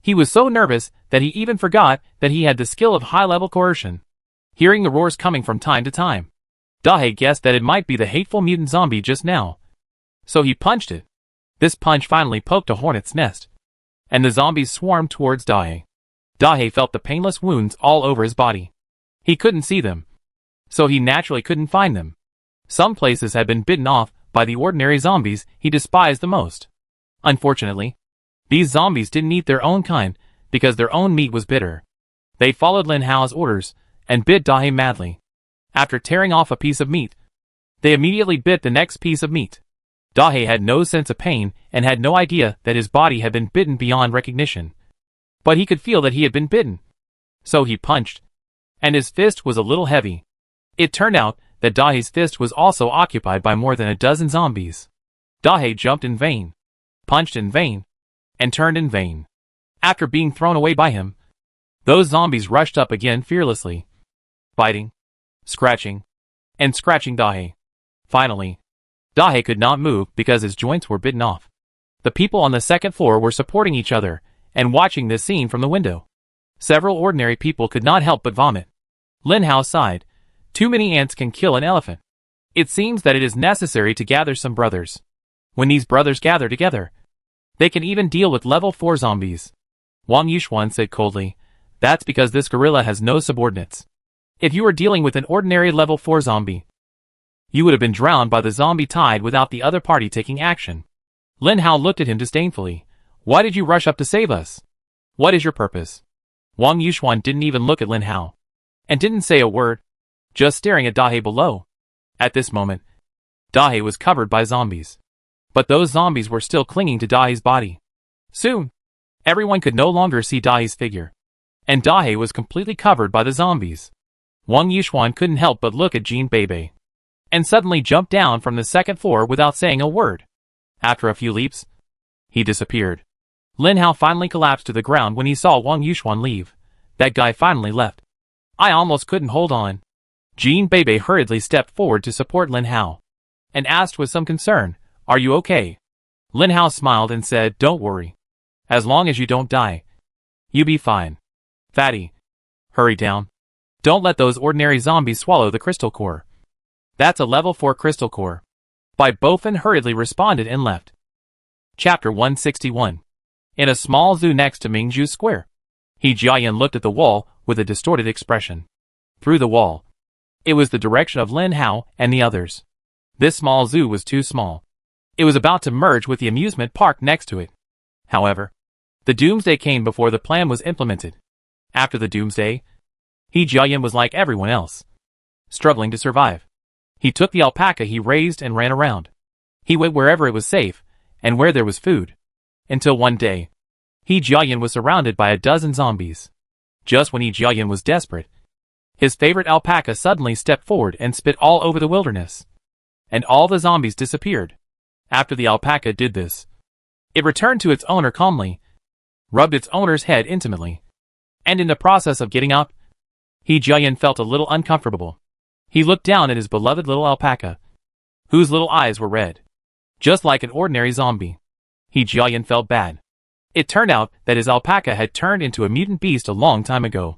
He was so nervous that he even forgot that he had the skill of high-level coercion. Hearing the roars coming from time to time, Dahei guessed that it might be the hateful mutant zombie just now. So he punched it. This punch finally poked a hornet's nest, and the zombies swarmed towards Dahei. Dahei felt the painless wounds all over his body. He couldn't see them, so he naturally couldn't find them. Some places had been bitten off by the ordinary zombies he despised the most. Unfortunately, these zombies didn't eat their own kind because their own meat was bitter. They followed Lin Hao's orders and bit Dahei madly. After tearing off a piece of meat, they immediately bit the next piece of meat. Dahe had no sense of pain and had no idea that his body had been bitten beyond recognition. But he could feel that he had been bitten. So he punched. And his fist was a little heavy. It turned out that Dahe's fist was also occupied by more than a dozen zombies. Dahe jumped in vain, punched in vain, and turned in vain. After being thrown away by him, those zombies rushed up again fearlessly, biting, scratching, and scratching Dahe. Finally, Dahe could not move because his joints were bitten off. The people on the second floor were supporting each other and watching this scene from the window. Several ordinary people could not help but vomit. Lin Hao sighed. Too many ants can kill an elephant. It seems that it is necessary to gather some brothers. When these brothers gather together, they can even deal with level 4 zombies. Wang Yuxuan said coldly, that's because this gorilla has no subordinates. If you were dealing with an ordinary level 4 zombie, you would have been drowned by the zombie tide without the other party taking action. Lin Hao looked at him disdainfully. Why did you rush up to save us? What is your purpose? Wang Yuxuan didn't even look at Lin Hao, and didn't say a word, just staring at Dahe below. At this moment, Dahe was covered by zombies. But those zombies were still clinging to Dahe's body. Soon, everyone could no longer see Dahe's figure, and Dahe was completely covered by the zombies. Wang Yuxuan couldn't help but look at Jean Bebe, and suddenly jumped down from the second floor without saying a word. After a few leaps, he disappeared. Lin Hao finally collapsed to the ground when he saw Wang Yuxuan leave. That guy finally left. I almost couldn't hold on. Jean Bebe hurriedly stepped forward to support Lin Hao, and asked with some concern, are you okay? Lin Hao smiled and said, don't worry. As long as you don't die, you be fine. Fatty, hurry down. Don't let those ordinary zombies swallow the crystal core. That's a level 4 crystal core. Bai Bofen hurriedly responded and left. Chapter 161. In a small zoo next to Mingzhu Square, He Jiayan looked at the wall with a distorted expression. Through the wall, it was the direction of Lin Hao and the others. This small zoo was too small. It was about to merge with the amusement park next to it. However, the doomsday came before the plan was implemented. After the doomsday, He Jiayan was like everyone else, struggling to survive. He took the alpaca he raised and ran around. He went wherever it was safe, and where there was food. Until one day, He Jiayan was surrounded by a dozen zombies. Just when He Jiayan was desperate, his favorite alpaca suddenly stepped forward and spit all over the wilderness. And all the zombies disappeared. After the alpaca did this, it returned to its owner calmly, rubbed its owner's head intimately, and in the process of getting up, He Jiayan felt a little uncomfortable. He looked down at his beloved little alpaca, whose little eyes were red, just like an ordinary zombie. He Jiayan felt bad. It turned out that his alpaca had turned into a mutant beast a long time ago,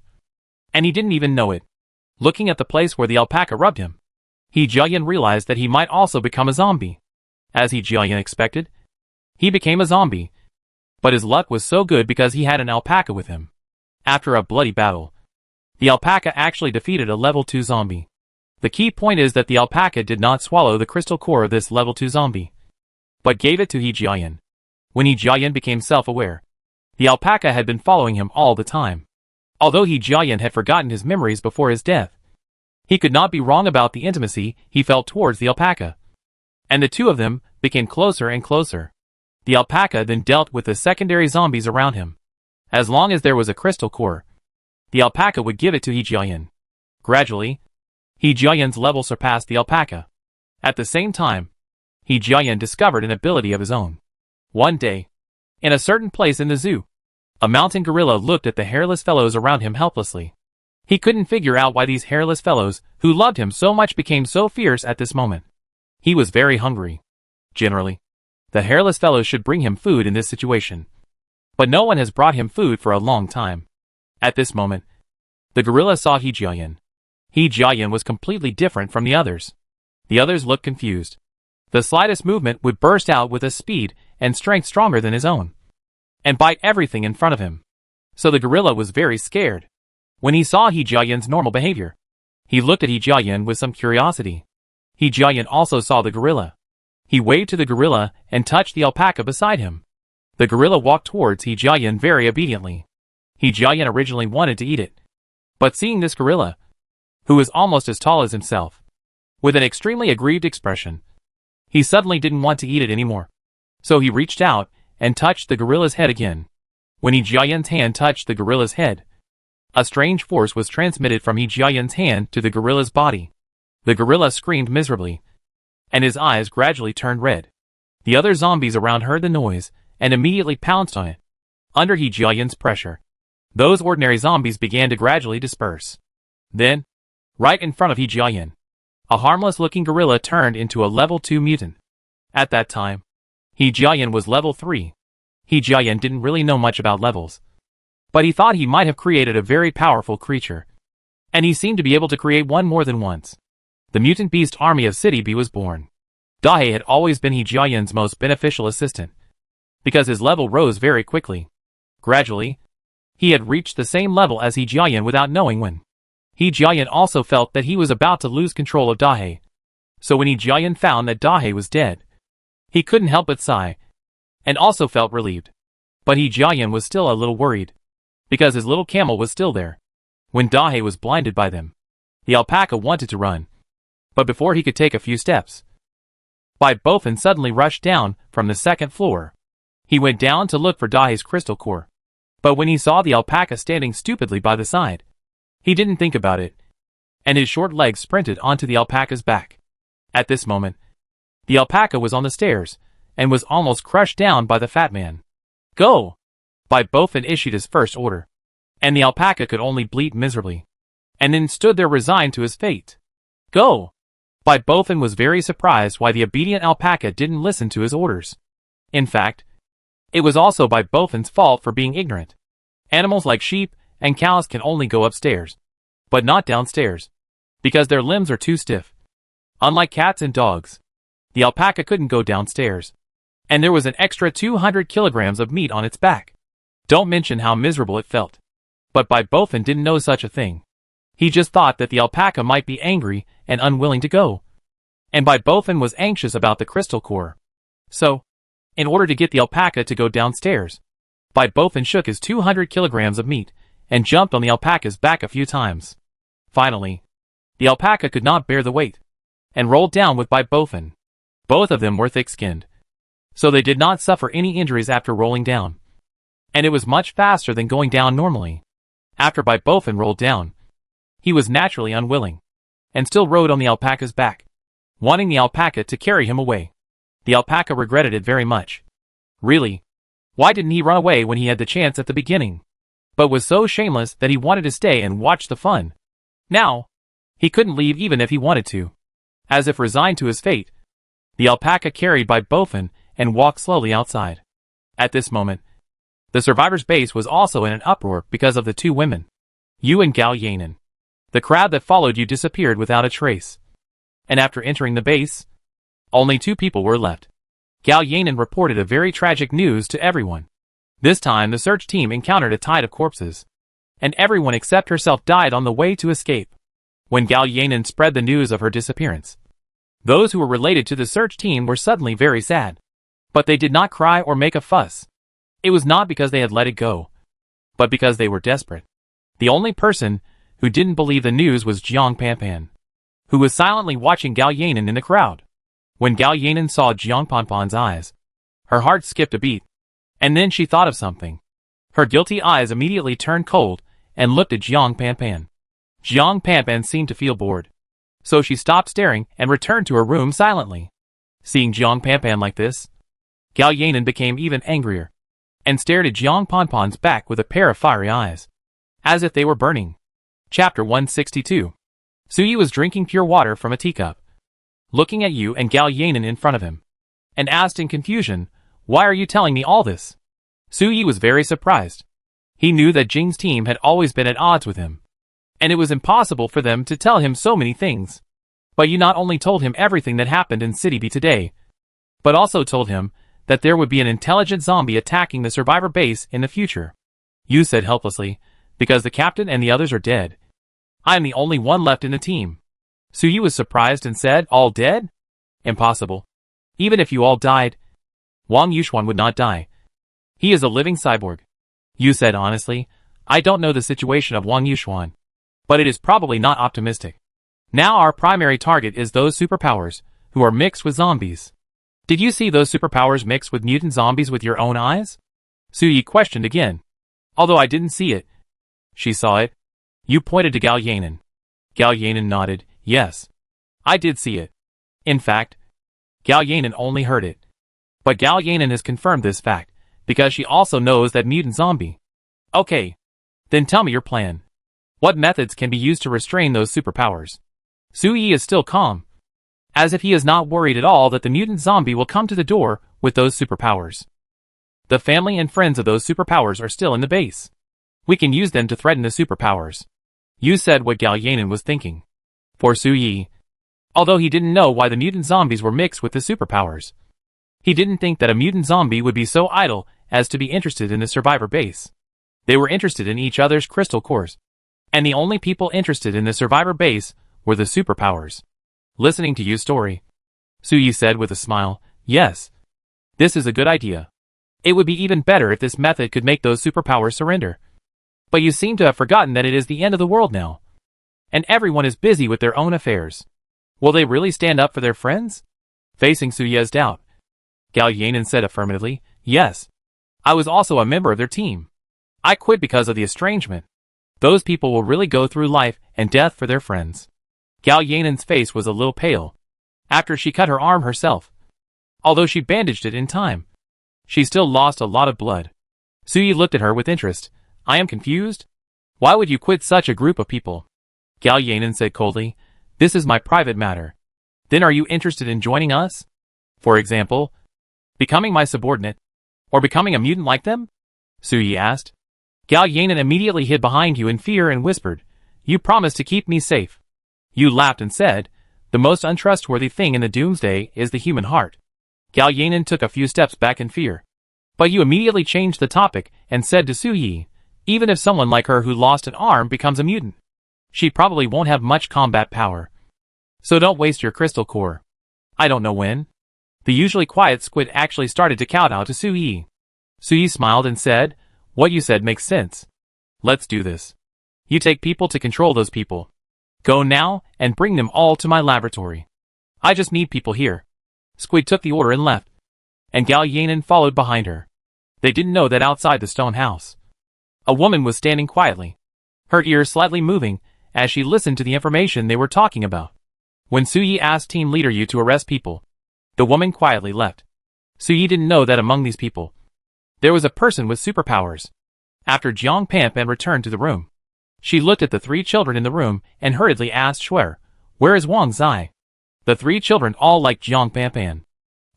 and he didn't even know it. Looking at the place where the alpaca rubbed him, He Jiayan realized that he might also become a zombie. As He Jiayan expected, he became a zombie. But his luck was so good because he had an alpaca with him. After a bloody battle, the alpaca actually defeated a level 2 zombie. The key point is that the alpaca did not swallow the crystal core of this level 2 zombie, but gave it to He Jiayan. When He Jiayan became self-aware, the alpaca had been following him all the time. Although He Jiayan had forgotten his memories before his death, he could not be wrong about the intimacy he felt towards the alpaca. And the two of them became closer and closer. The alpaca then dealt with the secondary zombies around him. As long as there was a crystal core, the alpaca would give it to He Jiayan. Gradually, He Jiayan's level surpassed the alpaca. At the same time, He Jiayan discovered an ability of his own. One day, in a certain place in the zoo, a mountain gorilla looked at the hairless fellows around him helplessly. He couldn't figure out why these hairless fellows, who loved him so much, became so fierce at this moment. He was very hungry. Generally, the hairless fellows should bring him food in this situation. But no one has brought him food for a long time. At this moment, the gorilla saw He Jiayan. He Jiayan was completely different from the others. The others looked confused. The slightest movement would burst out with a speed and strength stronger than his own, and bite everything in front of him. So the gorilla was very scared. When he saw He Jiayan's normal behavior, he looked at He Jiayan with some curiosity. He Jiayan also saw the gorilla. He waved to the gorilla and touched the alpaca beside him. The gorilla walked towards He Jiayan very obediently. He Jiayan originally wanted to eat it, but seeing this gorilla, who was almost as tall as himself, with an extremely aggrieved expression, He suddenly didn't want to eat it anymore. So he reached out and touched the gorilla's head again. When He Jiayan's hand touched the gorilla's head, a strange force was transmitted from He Jiayan's hand to the gorilla's body. The gorilla screamed miserably, and his eyes gradually turned red. The other zombies around heard the noise and immediately pounced on it. Under He Jiayan's pressure, those ordinary zombies began to gradually disperse. Then, right in front of He Jiayan, a harmless-looking gorilla turned into a level 2 mutant. At that time, He Jiayan was level 3. He Jiayan didn't really know much about levels, but he thought he might have created a very powerful creature, and he seemed to be able to create one more than once. The mutant beast army of City B was born. Dahei had always been He Jiayan's most beneficial assistant, because his level rose very quickly. Gradually, he had reached the same level as He Jiayan without knowing when. He Jiayan also felt that he was about to lose control of Dahei, so when He Jiayan found that Dahei was dead, he couldn't help but sigh, and also felt relieved. But He Jiayan was still a little worried, because his little camel was still there. When Dahei was blinded by them, the alpaca wanted to run, but before he could take a few steps, Bai Bofin suddenly rushed down from the second floor. He went down to look for Dahei's crystal core, but when he saw the alpaca standing stupidly by the side, he didn't think about it, and his short legs sprinted onto the alpaca's back. At this moment, the alpaca was on the stairs, and was almost crushed down by the fat man. Go! Bai Bofin issued his first order, and the alpaca could only bleat miserably, and then stood there resigned to his fate. Go! Bai Bofin was very surprised why the obedient alpaca didn't listen to his orders. In fact, it was also Bai Bofin's fault for being ignorant. Animals like sheep and cows can only go upstairs, but not downstairs, because their limbs are too stiff. Unlike cats and dogs, the alpaca couldn't go downstairs, and there was an extra 200 kilograms of meat on its back. Don't mention how miserable it felt. But Bai Bofin didn't know such a thing. He just thought that the alpaca might be angry and unwilling to go. And Bai Bofin was anxious about the crystal core. So, in order to get the alpaca to go downstairs, Bai Bofin shook his 200 kilograms of meat and jumped on the alpaca's back a few times. Finally, the alpaca could not bear the weight, and rolled down with Bai Bofin. Both of them were thick-skinned, so they did not suffer any injuries after rolling down. And it was much faster than going down normally. After Bai Bofin rolled down, he was naturally unwilling, and still rode on the alpaca's back, wanting the alpaca to carry him away. The alpaca regretted it very much. Really, why didn't he run away when he had the chance at the beginning? But was so shameless that he wanted to stay and watch the fun. Now, he couldn't leave even if he wanted to. As if resigned to his fate, the alpaca carried Bai Bofin and walked slowly outside. At this moment, the survivors' base was also in an uproar because of the two women, you and Gao Yanan. The crowd that followed you disappeared without a trace. And after entering the base, only 2 people were left. Gao Yanan reported a very tragic news to everyone. This time the search team encountered a tide of corpses, and everyone except herself died on the way to escape. When Gao Yanan spread the news of her disappearance, those who were related to the search team were suddenly very sad. But they did not cry or make a fuss. It was not because they had let it go, but because they were desperate. The only person who didn't believe the news was Jiang Panpan, who was silently watching Gao Yanan in the crowd. When Gao Yanan saw Jiang Panpan's eyes, her heart skipped a beat, and then she thought of something. Her guilty eyes immediately turned cold and looked at Jiang Panpan. Jiang Panpan seemed to feel bored, so she stopped staring and returned to her room silently. Seeing Jiang Panpan like this, Gao Yanan became even angrier, and stared at Jiang Panpan's back with a pair of fiery eyes, as if they were burning. Chapter 162. Suyi was drinking pure water from a teacup, looking at Yu and Gao Yanan in front of him, and asked in confusion, "Why are you telling me all this?" Suyi was very surprised. He knew that Jing's team had always been at odds with him, and it was impossible for them to tell him so many things. But Yu not only told him everything that happened in City B today, but also told him that there would be an intelligent zombie attacking the survivor base in the future. Yu said helplessly, "Because the captain and the others are dead. I am the only one left in the team." Suyi was surprised and said, "All dead? Impossible. Even if you all died, Wang Yuxuan would not die. He is a living cyborg." Yu said honestly, "I don't know the situation of Wang Yuxuan, but it is probably not optimistic. Now our primary target is those superpowers who are mixed with zombies. Did you see those superpowers mixed with mutant zombies with your own eyes? Suyi questioned again. Although I didn't see it. She saw it. You pointed to Galyanin. Galyanin nodded. Yes. I did see it. In fact, Galyanin only heard it. But Galyanin has confirmed this fact, because she also knows that mutant zombie. Okay. Then tell me your plan. What methods can be used to restrain those superpowers? Suyi is still calm, as if he is not worried at all that the mutant zombie will come to the door with those superpowers. The family and friends of those superpowers are still in the base. We can use them to threaten the superpowers. You said what Galyanin was thinking. For Suyi, although he didn't know why the mutant zombies were mixed with the superpowers, he didn't think that a mutant zombie would be so idle as to be interested in the survivor base. They were interested in each other's crystal cores, and the only people interested in the survivor base were the superpowers. Listening to your story, Suyi said with a smile, yes, this is a good idea. It would be even better if this method could make those superpowers surrender. But you seem to have forgotten that it is the end of the world now, and everyone is busy with their own affairs. Will they really stand up for their friends? Facing Suyi's doubt, Galyanin said affirmatively, yes. I was also a member of their team. I quit because of the estrangement. Those people will really go through life and death for their friends. Galyanin's face was a little pale, after she cut her arm herself. Although she bandaged it in time, she still lost a lot of blood. Suyi looked at her with interest. I am confused. Why would you quit such a group of people? Galyanin said coldly, this is my private matter. Then are you interested in joining us? For example, becoming my subordinate, or becoming a mutant like them? Suyi asked. Galyanin immediately hid behind you in fear and whispered, you promised to keep me safe. You laughed and said, the most untrustworthy thing in the doomsday is the human heart. Galyanin took a few steps back in fear. But you immediately changed the topic and said to Suyi, even if someone like her who lost an arm becomes a mutant, she probably won't have much combat power. So don't waste your crystal core. I don't know when. The usually quiet squid actually started to kowtow to Suyi. Suyi smiled and said, what you said makes sense. Let's do this. You take people to control those people. Go now and bring them all to my laboratory. I just need people here. Squid took the order and left, and Galyanin followed behind her. They didn't know that outside the stone house, a woman was standing quietly, her ears slightly moving as she listened to the information they were talking about. When Suyi asked Team Leader Yu to arrest people, the woman quietly left. Suyi didn't know that among these people, there was a person with superpowers. After Jiang Panpan returned to the room, she looked at the three children in the room and hurriedly asked Shuer, where is Wang Zai? The three children all liked Jiang Panpan.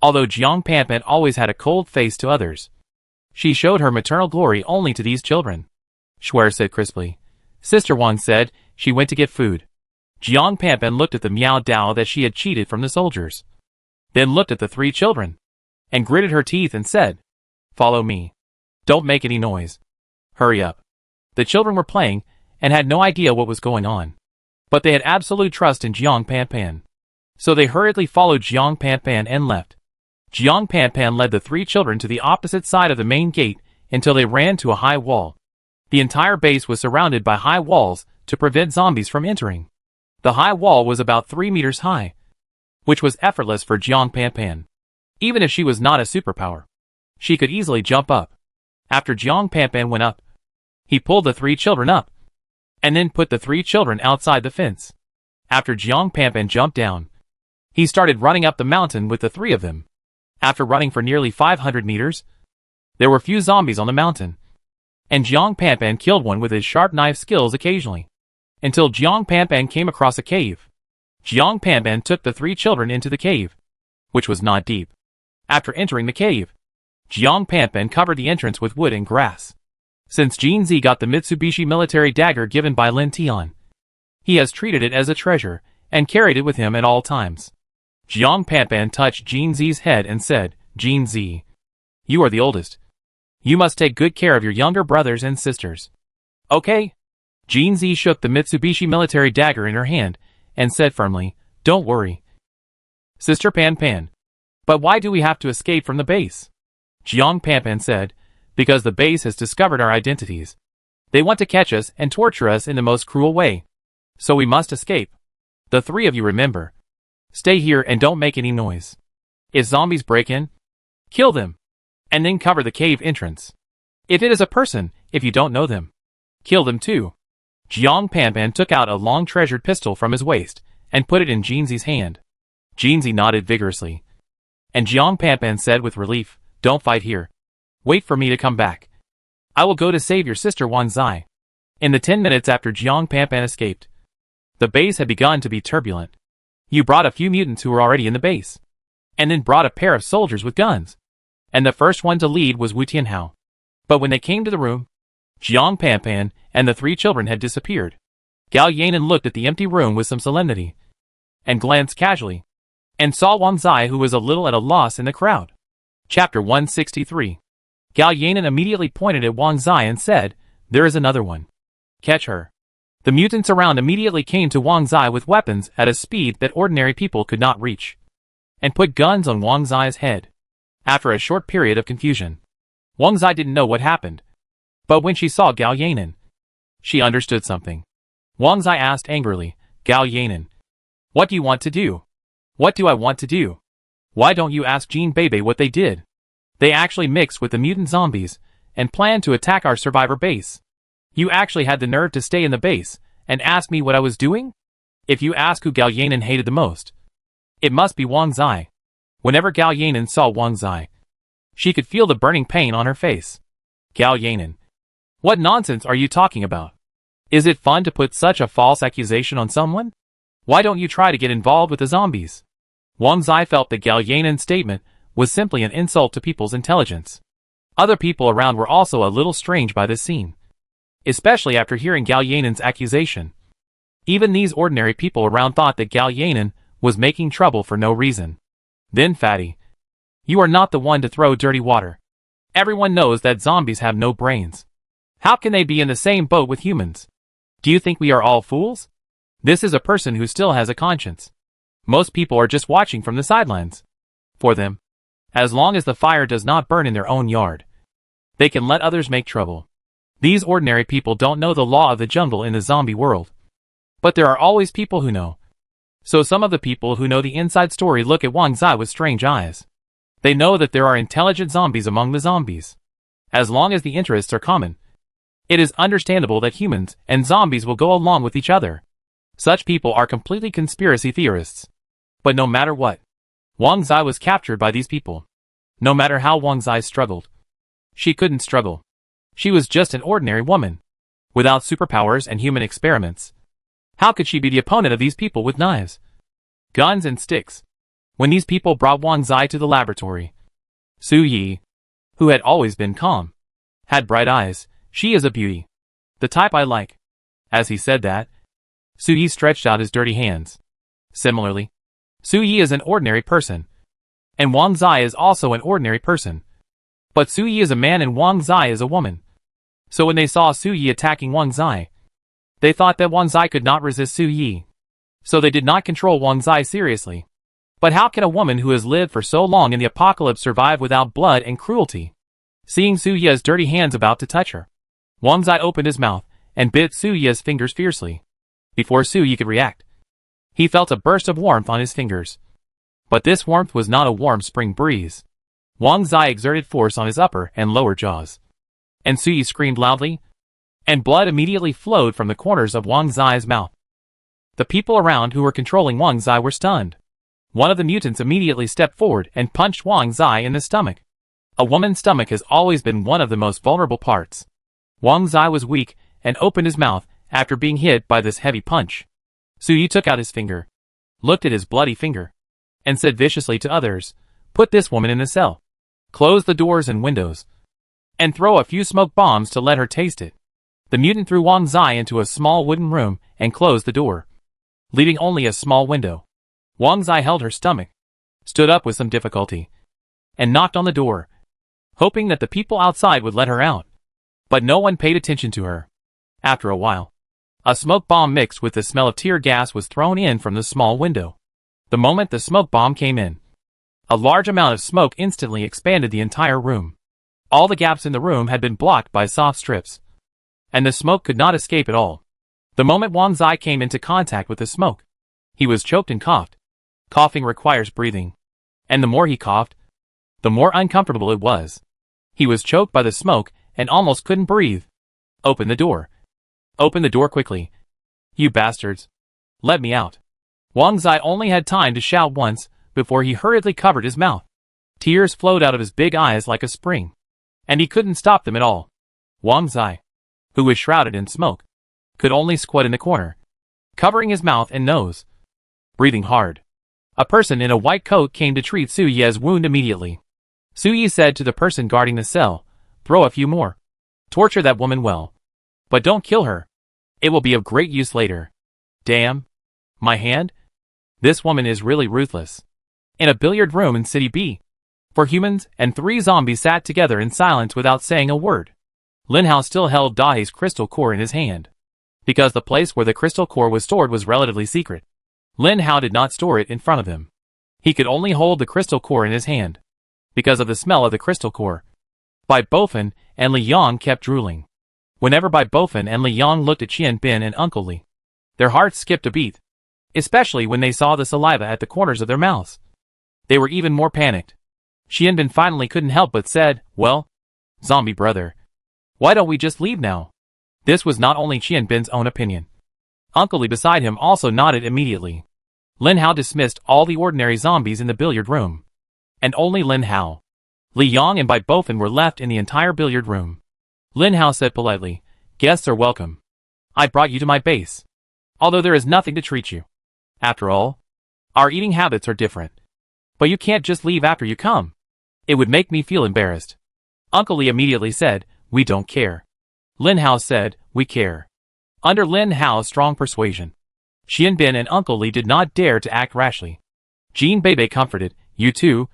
Although Jiang Panpan always had a cold face to others, she showed her maternal glory only to these children. Shuer said crisply. Sister Wang said she went to get food. Jiang Panpan looked at the Miao Dao that she had cheated from the soldiers, then looked at the three children, and gritted her teeth and said, follow me. Don't make any noise. Hurry up. The children were playing and had no idea what was going on, but they had absolute trust in Jiang Panpan. So they hurriedly followed Jiang Panpan and left. Jiang Panpan led the three children to the opposite side of the main gate until they ran to a high wall. The entire base was surrounded by high walls to prevent zombies from entering. The high wall was about 3 meters high, which was effortless for Jiang Panpan. Even if she was not a superpower, she could easily jump up. After Jiang Panpan went up, he pulled the three children up, and then put the three children outside the fence. After Jiang Panpan jumped down, he started running up the mountain with the three of them. After running for nearly 500 meters, there were few zombies on the mountain, and Jiang Panpan killed one with his sharp knife skills occasionally, until Jiang Panpan came across a cave. Jiang Panpan took the three children into the cave, which was not deep. After entering the cave, Jiang Panpan covered the entrance with wood and grass. Since Jin Zi got the Mitsubishi military dagger given by Lin Tian, he has treated it as a treasure and carried it with him at all times. Jiang Panpan touched Jin Zi's head and said, Jin Zi, you are the oldest. You must take good care of your younger brothers and sisters. Okay? Jin Zi shook the Mitsubishi military dagger in her hand and said firmly, don't worry, Sister Pan Pan. But why do we have to escape from the base? Jiang Panpan said, because the base has discovered our identities. They want to catch us and torture us in the most cruel way. So we must escape. The three of you remember. Stay here and don't make any noise. If zombies break in, kill them, and then cover the cave entrance. If it is a person, if you don't know them, kill them too. Jiang Panpan took out a long treasured pistol from his waist and put it in Jinzi's hand. Jinzi nodded vigorously. And Jiang Panpan said with relief, "Don't fight here. Wait for me to come back. I will go to save your sister Wang Zai." In the 10 minutes after Jiang Panpan escaped, the base had begun to be turbulent. You brought a few mutants who were already in the base, and then brought a pair of soldiers with guns. And the first one to lead was Wu Tianhao. But when they came to the room, Jiang Panpan and the 3 children had disappeared. Gao Yanan looked at the empty room with some solemnity, and glanced casually, and saw Wang Zai, who was a little at a loss in the crowd. Chapter 163. Gao Yanan immediately pointed at Wang Zai and said, "There is another one. Catch her." The mutants around immediately came to Wang Zai with weapons at a speed that ordinary people could not reach, and put guns on Wang Zai's head. After a short period of confusion, Wang Zai didn't know what happened. But when she saw Gao Yanan, she understood something. Wang Zai asked angrily, "Gao Yanan, what do you want to do?" "What do I want to do? Why don't you ask Jean Bebe what they did? They actually mixed with the mutant zombies and planned to attack our survivor base. You actually had the nerve to stay in the base and ask me what I was doing? If you ask who Gao Yanan hated the most, it must be Wang Zai." Whenever Gao Yanan saw Wang Zai, she could feel the burning pain on her face. "Gao Yanan, what nonsense are you talking about? Is it fun to put such a false accusation on someone? Why don't you try to get involved with the zombies?" Wang Zai felt that Gao Yanan's statement was simply an insult to people's intelligence. Other people around were also a little strange by this scene, especially after hearing Gao Yanan's accusation. Even these ordinary people around thought that Gao Yanan was making trouble for no reason. "Then fatty, you are not the one to throw dirty water. Everyone knows that zombies have no brains. How can they be in the same boat with humans? Do you think we are all fools? This is a person who still has a conscience. Most people are just watching from the sidelines. For them, as long as the fire does not burn in their own yard, they can let others make trouble. These ordinary people don't know the law of the jungle in the zombie world. But there are always people who know. So some of the people who know the inside story look at Wang Zai with strange eyes. They know that there are intelligent zombies among the zombies. As long as the interests are common, it is understandable that humans and zombies will go along with each other. Such people are completely conspiracy theorists. But no matter what, Wang Zai was captured by these people. No matter how Wang Zai struggled, she couldn't struggle. She was just an ordinary woman, without superpowers and human experiments. How could she be the opponent of these people with knives, guns and sticks? When these people brought Wang Zai to the laboratory, Su Yi, who had always been calm, had bright eyes. "She is a beauty. The type I like." As he said that, Su Yi stretched out his dirty hands. Similarly, Su Yi is an ordinary person, and Wang Zai is also an ordinary person. But Su Yi is a man and Wang Zai is a woman. So when they saw Su Yi attacking Wang Zai, they thought that Wang Zai could not resist Su Yi. So they did not control Wang Zai seriously. But how can a woman who has lived for so long in the apocalypse survive without blood and cruelty? Seeing Su Yi's dirty hands about to touch her, Wang Zai opened his mouth and bit Su Yi's fingers fiercely. Before Su Yi could react, he felt a burst of warmth on his fingers. But this warmth was not a warm spring breeze. Wang Zai exerted force on his upper and lower jaws, and Su Yi screamed loudly, and blood immediately flowed from the corners of Wang Zai's mouth. The people around who were controlling Wang Zai were stunned. One of the mutants immediately stepped forward and punched Wang Zai in the stomach. A woman's stomach has always been one of the most vulnerable parts. Wang Zai was weak and opened his mouth after being hit by this heavy punch. Su Yi took out his finger, looked at his bloody finger, and said viciously to others, "Put this woman in a cell. Close the doors and windows, and throw a few smoke bombs to let her taste it." The mutant threw Wang Zai into a small wooden room and closed the door, leaving only a small window. Wang Zai held her stomach, stood up with some difficulty, and knocked on the door, hoping that the people outside would let her out. But no one paid attention to her. After a while, a smoke bomb mixed with the smell of tear gas was thrown in from the small window. The moment the smoke bomb came in, a large amount of smoke instantly expanded the entire room. All the gaps in the room had been blocked by soft strips, and the smoke could not escape at all. The moment Wang Zai came into contact with the smoke, he was choked and coughed. Coughing requires breathing, And the more he coughed, the more uncomfortable it was. He was choked by the smoke and almost couldn't breathe. Open the door. Open the door quickly. You bastards. Let me out. Wang Zai only had time to shout once before he hurriedly covered his mouth. Tears flowed out of his big eyes like a spring, and he couldn't stop them at all. Wang Zai, who was shrouded in smoke, could only squat in the corner, covering his mouth and nose, breathing hard. A person in a white coat came to treat Su Ye's wound immediately. Su Ye said to the person guarding the cell, "Throw a few more. Torture that woman well. But don't kill her. It will be of great use later." Damn. My hand? This woman is really ruthless. In a billiard room in City B, 4 humans and 3 zombies sat together in silence without saying a word. Lin Hao still held Dahe's crystal core in his hand. Because the place where the crystal core was stored was relatively secret, Lin Hao did not store it in front of him. He could only hold the crystal core in his hand, because of the smell of the crystal core. Bai Bofan and Li Yang kept drooling. Whenever Bai Bofan and Li Yang looked at Qian Bin and Uncle Li, their hearts skipped a beat, especially when they saw the saliva at the corners of their mouths. They were even more panicked. Qian Bin finally couldn't help but said, "Well, zombie brother, why don't we just leave now?" This was not only Qian Bin's own opinion. Uncle Li beside him also nodded immediately. Lin Hao dismissed all the ordinary zombies in the billiard room. And only Lin Hao, Li Yang and Bai Bofan were left in the entire billiard room. Lin Hao said politely, "Guests are welcome. I brought you to my base. Although there is nothing to treat you. After all, our eating habits are different. But you can't just leave after you come. It would make me feel embarrassed." Uncle Li immediately said, "We don't care." Lin Hao said, "We care." Under Lin Hao's strong persuasion, Qian Bin and Uncle Li did not dare to act rashly. Jean Bebe comforted, "You too.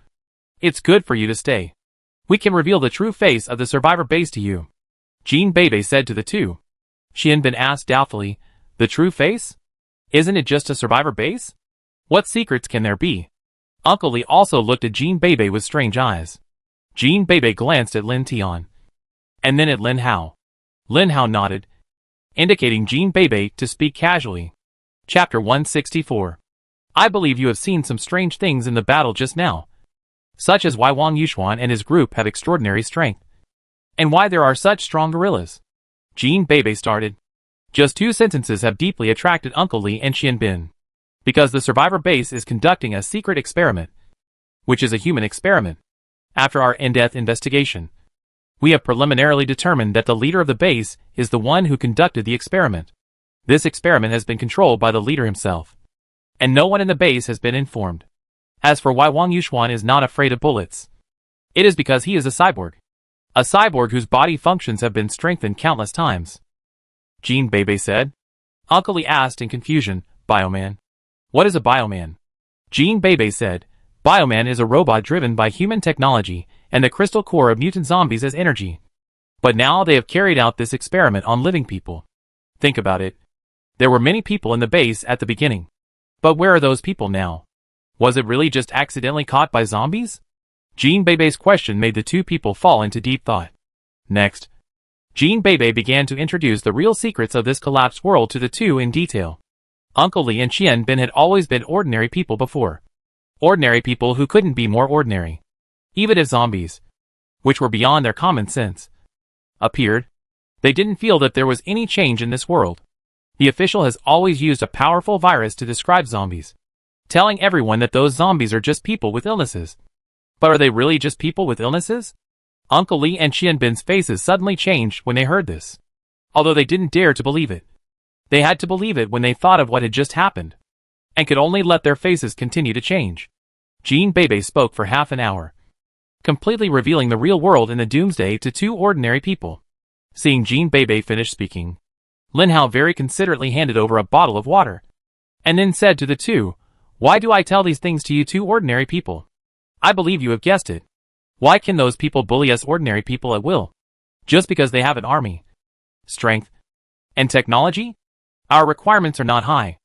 It's good for you to stay. We can reveal the true face of the survivor base to you." Jean Bebe said to the two. Qian Bin asked doubtfully, "The true face? Isn't it just a survivor base? What secrets can there be?" Uncle Li also looked at Jean Bebe with strange eyes. Jean Bebe glanced at Lin Tian, and then at Lin Hao. Lin Hao nodded, indicating Jean Bebe to speak casually. Chapter 164. I believe you have seen some strange things in the battle just now, such as why Wang Yuxuan and his group have extraordinary strength, and why there are such strong guerrillas. Jean Bebe started. Just 2 sentences have deeply attracted Uncle Li and Qian Bin. Because the survivor base is conducting a secret experiment, which is a human experiment. After our in-depth investigation, we have preliminarily determined that the leader of the base is the one who conducted the experiment. This experiment has been controlled by the leader himself, and no one in the base has been informed. As for why Wang Yuxuan is not afraid of bullets, it is because he is a cyborg. A cyborg whose body functions have been strengthened countless times. Jean Bebe said. Uncle Li asked in confusion, "Bioman? What is a bioman?" Jean Bebe said, "Bioman is a robot driven by human technology and the crystal core of mutant zombies as energy. But now they have carried out this experiment on living people. Think about it. There were many people in the base at the beginning. But where are those people now? Was it really just accidentally caught by zombies?" Jean Bebe's question made the 2 people fall into deep thought. Next, Jean Bebe began to introduce the real secrets of this collapsed world to the 2 in detail. Uncle Li and Qian Bin had always been ordinary people before. Ordinary people who couldn't be more ordinary. Even if zombies, which were beyond their common sense, appeared, they didn't feel that there was any change in this world. The official has always used a powerful virus to describe zombies, telling everyone that those zombies are just people with illnesses. But are they really just people with illnesses? Uncle Li and Qian Bin's faces suddenly changed when they heard this. Although they didn't dare to believe it. They had to believe it when they thought of what had just happened, and could only let their faces continue to change. Jean Bebe spoke for half an hour, completely revealing the real world in the doomsday to 2 ordinary people. Seeing Jean Bebe finish speaking, Lin Hao very considerately handed over a bottle of water, and then said to the 2, "Why do I tell these things to you 2 ordinary people? I believe you have guessed it. Why can those people bully us ordinary people at will? Just because they have an army, strength, and technology? Our requirements are not high.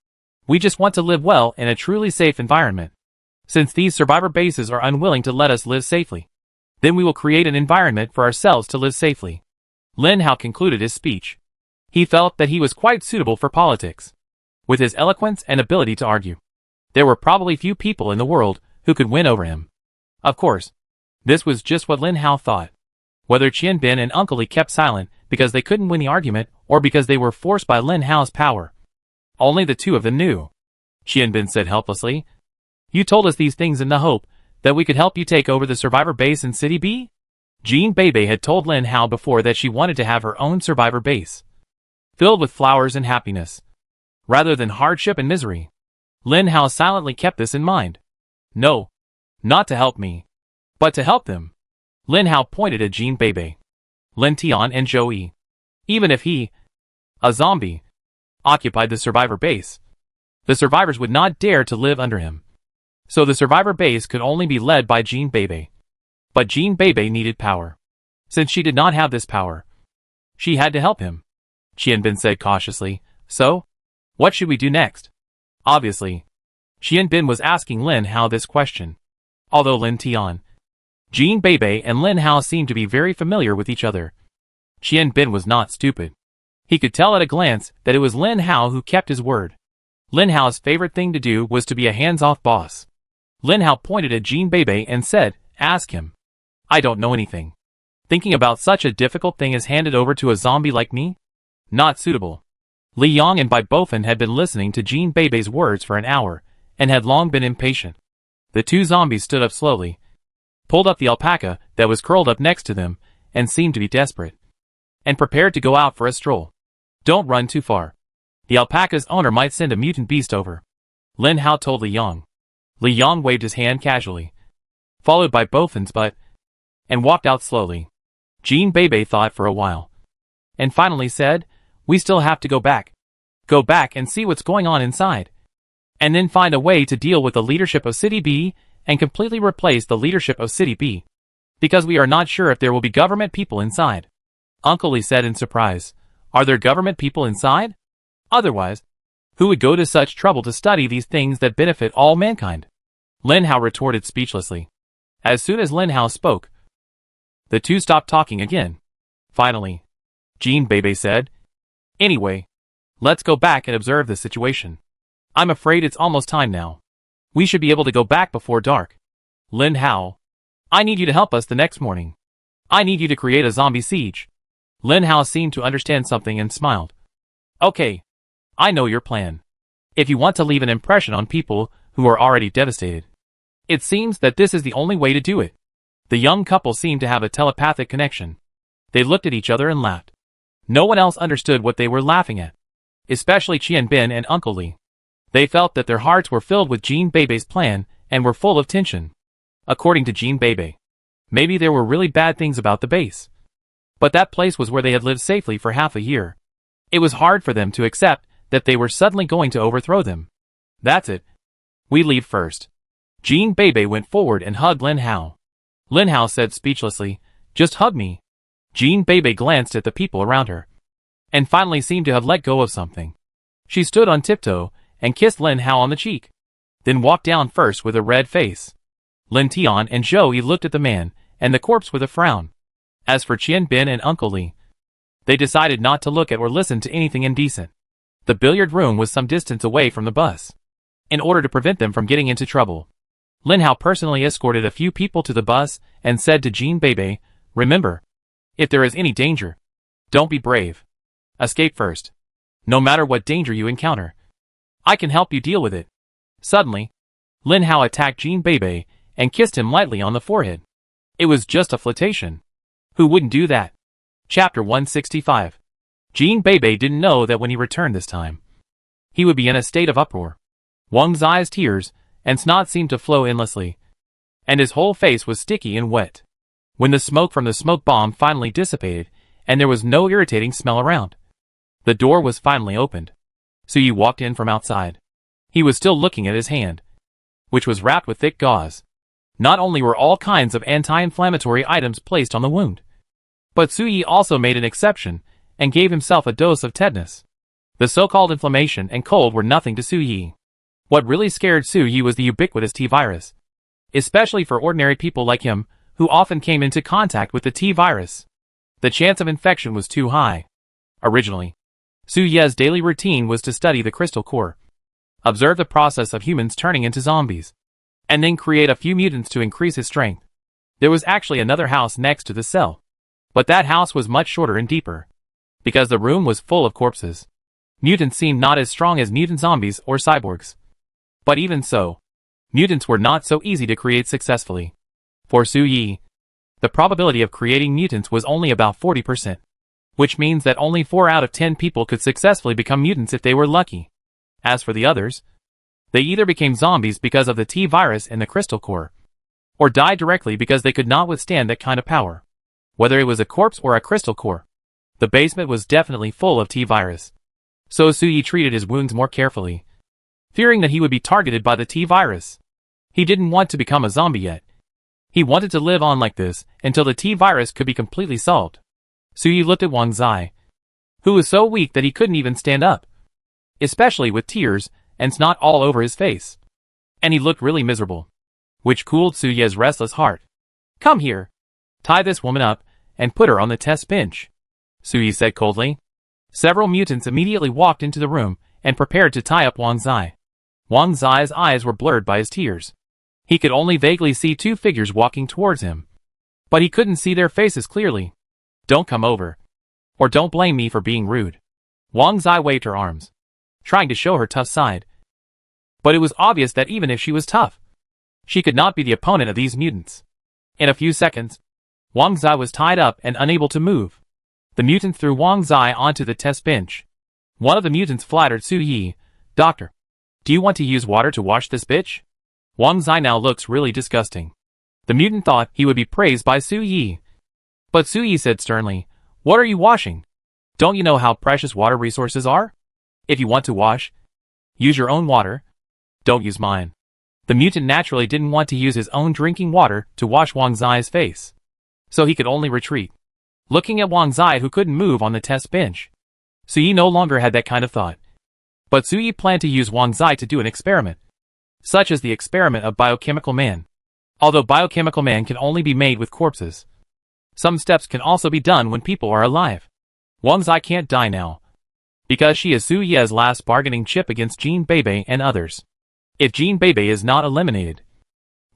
We just want to live well in a truly safe environment. Since these survivor bases are unwilling to let us live safely, then we will create an environment for ourselves to live safely." Lin Hao concluded his speech. He felt that he was quite suitable for politics. With his eloquence and ability to argue, there were probably few people in the world who could win over him. Of course, this was just what Lin Hao thought. Whether Qian Bin and Uncle Li kept silent because they couldn't win the argument or because they were forced by Lin Hao's power, only the two of them knew. Qian Bin said helplessly, "You told us these things in the hope that we could help you take over the survivor base in City B?" Jean Bebe had told Lin Hao before that she wanted to have her own survivor base, filled with flowers and happiness, rather than hardship and misery. Lin Hao silently kept this in mind. No, not to help me, but to help them. Lin Hao pointed at Jean Bebe, Lin Tian and Zhou Yi. Even if he, a zombie, occupied the survivor base, the survivors would not dare to live under him. So the survivor base could only be led by Jean Bebe. But Jean Bebe needed power. Since she did not have this power, she had to help him. Qian Bin said cautiously, "So, what should we do next?" Obviously, Qian Bin was asking Lin Hao this question. Although Lin Tian, Jean Bebe and Lin Hao seemed to be very familiar with each other, Qian Bin was not stupid. He could tell at a glance that it was Lin Hao who kept his word. Lin Hao's favorite thing to do was to be a hands-off boss. Lin Hao pointed at Jean Bebe and said, "Ask him. I don't know anything. Thinking about such a difficult thing as handed over to a zombie like me? Not suitable." Li Yang and Bai Bofen had been listening to Jean Bebe's words for an hour, and had long been impatient. The two zombies stood up slowly, pulled up the alpaca that was curled up next to them, and seemed to be desperate, and prepared to go out for a stroll. "Don't run too far. The alpaca's owner might send a mutant beast over," Lin Hao told Li Yang. Li Yang waved his hand casually, followed by Bofen's butt, and walked out slowly. Jean Bebe thought for a while, and finally said, "We still have to go back. Go back and see what's going on inside. And then find a way to deal with the leadership of City B and completely replace the leadership of City B. Because we are not sure if there will be government people inside." Uncle Li said in surprise, "Are there government people inside? Otherwise, who would go to such trouble to study these things that benefit all mankind?" Lin Hao retorted speechlessly. As soon as Lin Hao spoke, the two stopped talking again. Finally, Jean Bebe said, "Anyway, let's go back and observe the situation. I'm afraid it's almost time now. We should be able to go back before dark. Lin Hao, I need you to help us the next morning. I need you to create a zombie siege." Lin Hao seemed to understand something and smiled. "Okay, I know your plan. If you want to leave an impression on people who are already devastated, it seems that this is the only way to do it." The young couple seemed to have a telepathic connection. They looked at each other and laughed. No one else understood what they were laughing at, especially Qian Bin and Uncle Li. They felt that their hearts were filled with Jean Bebe's plan and were full of tension. According to Jean Bebe, maybe there were really bad things about the base. But that place was where they had lived safely for half a year. It was hard for them to accept that they were suddenly going to overthrow them. "That's it. We leave first." Jean Bebe went forward and hugged Lin Hao. Lin Hao said speechlessly, "Just hug me." Jean Bebe glanced at the people around her, and finally seemed to have let go of something. She stood on tiptoe and kissed Lin Hao on the cheek, then walked down first with a red face. Lin Tian and Zhou Yi looked at the man and the corpse with a frown. As for Qian Bin and Uncle Li, they decided not to look at or listen to anything indecent. The billiard room was some distance away from the bus. In order to prevent them from getting into trouble, Lin Hao personally escorted a few people to the bus and said to Jean Bebe, "Remember, if there is any danger, don't be brave. Escape first. No matter what danger you encounter, I can help you deal with it." Suddenly, Lin Hao attacked Jean Bebe and kissed him lightly on the forehead. It was just a flirtation. Who wouldn't do that? Chapter 165. Jean Bebe didn't know that when he returned this time, he would be in a state of uproar. Wang's eyes tears and snot seemed to flow endlessly, and his whole face was sticky and wet. When the smoke from the smoke bomb finally dissipated, and there was no irritating smell around, the door was finally opened. Suyi walked in from outside. He was still looking at his hand, which was wrapped with thick gauze. Not only were all kinds of anti-inflammatory items placed on the wound, but Suyi also made an exception and gave himself a dose of tetanus. The so-called inflammation and cold were nothing to Suyi. What really scared Suyi was the ubiquitous T-virus, especially for ordinary people like him, who often came into contact with the T-virus. The chance of infection was too high. Originally, Suyi's daily routine was to study the crystal core, observe the process of humans turning into zombies, and then create a few mutants to increase his strength. There was actually another house next to the cell, but that house was much shorter and deeper, because the room was full of corpses. Mutants seemed not as strong as mutant zombies or cyborgs. But even so, mutants were not so easy to create successfully. For Su Yi, the probability of creating mutants was only about 40%, which means that only 4 out of 10 people could successfully become mutants if they were lucky. As for the others, they either became zombies because of the T-virus in the crystal core, or died directly because they could not withstand that kind of power. Whether it was a corpse or a crystal core, the basement was definitely full of T-virus. So Su Yi treated his wounds more carefully, fearing that he would be targeted by the T-virus. He didn't want to become a zombie yet. He wanted to live on like this until the T-virus could be completely solved. Su Yi looked at Wang Zai, who was so weak that he couldn't even stand up, especially with tears and snot all over his face. And he looked really miserable, which cooled Su Yi's restless heart. "Come here. Tie this woman up and put her on the test bench," Su Yi said coldly. Several mutants immediately walked into the room and prepared to tie up Wang Zai. Wang Zai's eyes were blurred by his tears. He could only vaguely see 2 figures walking towards him, but he couldn't see their faces clearly. "Don't come over. Or don't blame me for being rude." Wang Zai waved her arms, trying to show her tough side. But it was obvious that even if she was tough, she could not be the opponent of these mutants. In a few seconds, Wang Zai was tied up and unable to move. The mutant threw Wang Zai onto the test bench. One of the mutants flattered Su Yi. "Doctor, do you want to use water to wash this bitch?" Wang Zai now looks really disgusting. The mutant thought he would be praised by Su Yi. But Su Yi said sternly, "What are you washing? Don't you know how precious water resources are? If you want to wash, use your own water. Don't use mine." The mutant naturally didn't want to use his own drinking water to wash Wang Zai's face, so he could only retreat, looking at Wang Zai who couldn't move on the test bench. Su Yi no longer had that kind of thought. But Su Yi planned to use Wang Zai to do an experiment, such as the experiment of Biochemical Man. Although Biochemical Man can only be made with corpses, some steps can also be done when people are alive. Wang Zai can't die now, because she is Su Yi's last bargaining chip against Jean Bebe and others. If Jean Bebe is not eliminated,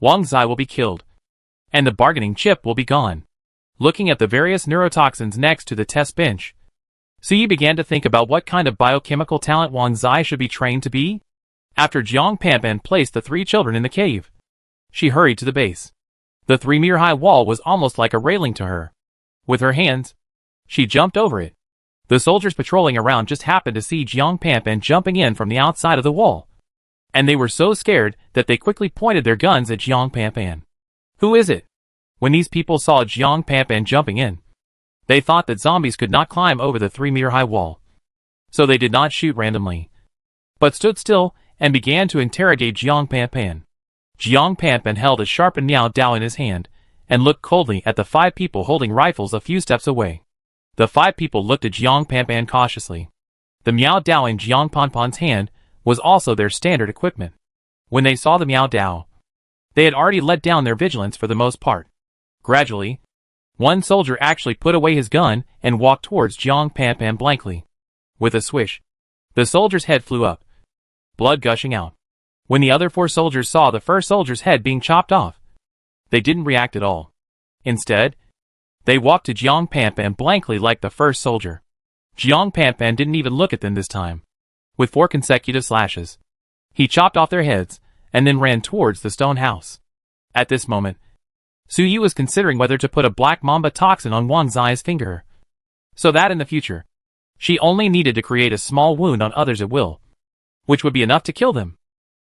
Wang Zai will be killed, and the bargaining chip will be gone. Looking at the various neurotoxins next to the test bench, Su Yi began to think about what kind of biochemical talent Wang Zai should be trained to be. After Jiang Panpan placed the 3 children in the cave, she hurried to the base. The 3-meter-high wall was almost like a railing to her. With her hands, she jumped over it. The soldiers patrolling around just happened to see Jiang Panpan jumping in from the outside of the wall, and they were so scared that they quickly pointed their guns at Jiang Panpan. "Who is it?" When these people saw Jiang Panpan jumping in, they thought that zombies could not climb over the 3-meter-high wall, so they did not shoot randomly, but stood still and began to interrogate Jiang Panpan. Jiang Panpan held a sharpened Miao Dao in his hand and looked coldly at the 5 people holding rifles a few steps away. The 5 people looked at Jiang Panpan cautiously. The Miao Dao in Jiang Panpan's hand was also their standard equipment. When they saw the Miao Dao, they had already let down their vigilance for the most part. Gradually, one soldier actually put away his gun and walked towards Jiang Panpan blankly. With a swish, the soldier's head flew up, blood gushing out. When the other 4 soldiers saw the first soldier's head being chopped off, they didn't react at all. Instead, they walked to Jiang Panpan blankly like the first soldier. Jiang Panpan didn't even look at them this time. With 4 consecutive slashes, he chopped off their heads and then ran towards the stone house. At this moment, Su Yi was considering whether to put a black mamba toxin on Wang Zai's finger, so that in the future, she only needed to create a small wound on others at will, which would be enough to kill them.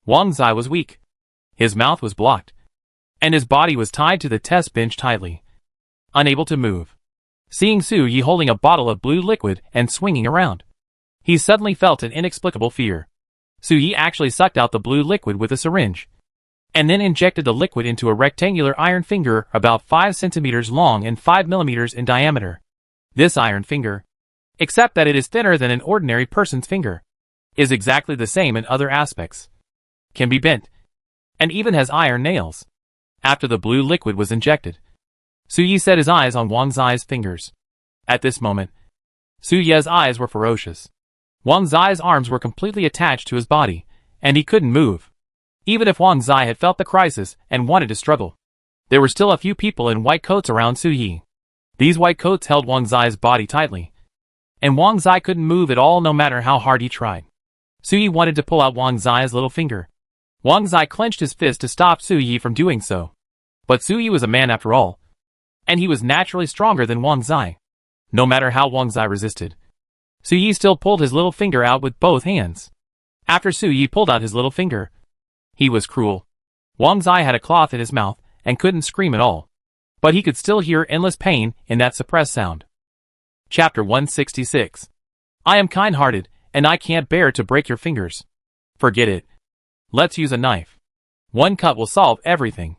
Wang Zai was weak. His mouth was blocked, and his body was tied to the test bench tightly, unable to move. Seeing Su Yi holding a bottle of blue liquid and swinging around, he suddenly felt an inexplicable fear. Su Yi actually sucked out the blue liquid with a syringe, and then injected the liquid into a rectangular iron finger about 5 centimeters long and 5 millimeters in diameter. This iron finger, except that it is thinner than an ordinary person's finger, is exactly the same in other aspects, can be bent, and even has iron nails. After the blue liquid was injected, Su Yi set his eyes on Wang Zai's fingers. At this moment, Su Yi's eyes were ferocious. Wang Zai's arms were completely attached to his body, and he couldn't move. Even if Wang Zai had felt the crisis and wanted to struggle, there were still a few people in white coats around Su Yi. These white coats held Wang Zai's body tightly, and Wang Zai couldn't move at all no matter how hard he tried. Su Yi wanted to pull out Wang Zai's little finger. Wang Zai clenched his fist to stop Su Yi from doing so. But Su Yi was a man after all, and he was naturally stronger than Wang Zai. No matter how Wang Zai resisted, Su Yi still pulled his little finger out with both hands. After Su Yi pulled out his little finger, he was cruel. Wang Zai had a cloth in his mouth and couldn't scream at all, but he could still hear endless pain in that suppressed sound. Chapter 166. I am kind-hearted, and I can't bear to break your fingers. Forget it. Let's use a knife. One cut will solve everything.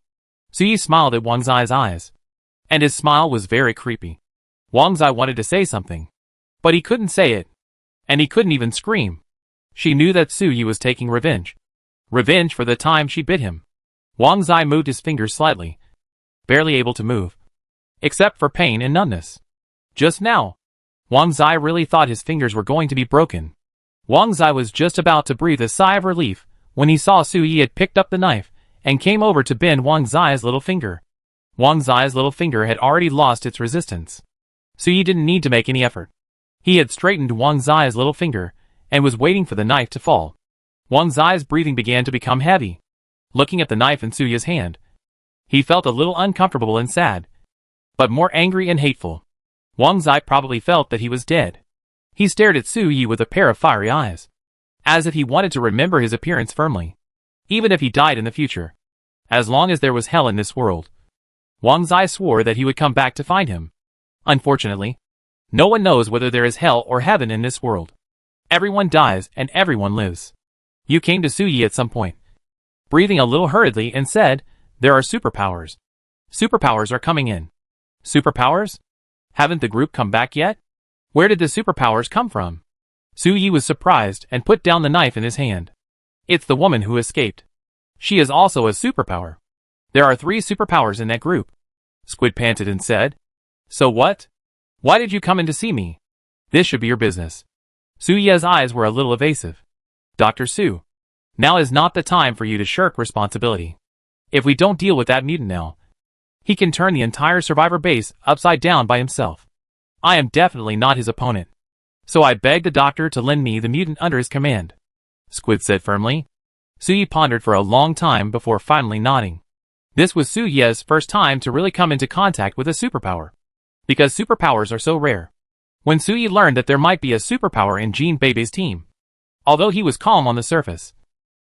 Su Yi smiled at Wang Zai's eyes, and his smile was very creepy. Wang Zai wanted to say something, but he couldn't say it, and he couldn't even scream. She knew that Su Yi was taking revenge. Revenge for the time she bit him. Wang Zai moved his fingers slightly, barely able to move, except for pain and numbness. Just now, Wang Zai really thought his fingers were going to be broken. Wang Zai was just about to breathe a sigh of relief when he saw Su Yi had picked up the knife and came over to bend Wang Zai's little finger. Wang Zai's little finger had already lost its resistance. Su Yi didn't need to make any effort. He had straightened Wang Zai's little finger and was waiting for the knife to fall. Wang Zai's breathing began to become heavy. Looking at the knife in Su Yi's hand, he felt a little uncomfortable and sad, but more angry and hateful. Wang Zai probably felt that he was dead. He stared at Su Yi with a pair of fiery eyes, as if he wanted to remember his appearance firmly, even if he died in the future. As long as there was hell in this world, Wang Zai swore that he would come back to find him. Unfortunately, no one knows whether there is hell or heaven in this world. Everyone dies and everyone lives. You came to Su Yi at some point, breathing a little hurriedly, and said, "There are superpowers. Superpowers are coming in." Superpowers? Haven't the group come back yet? Where did the superpowers come from? Su Yi was surprised and put down the knife in his hand. It's the woman who escaped. She is also a superpower. There are 3 superpowers in that group. Squid panted and said, "So what? Why did you come in to see me? This should be your business." Su Yi's eyes were a little evasive. "Dr. Su, now is not the time for you to shirk responsibility. If we don't deal with that mutant now, he can turn the entire survivor base upside down by himself. I am definitely not his opponent. So I beg the doctor to lend me the mutant under his command," Squid said firmly. Su Yi pondered for a long time before finally nodding. This was Su Yi's first time to really come into contact with a superpower, because superpowers are so rare. When Su Yi learned that there might be a superpower in Jean Bebe's team, although he was calm on the surface,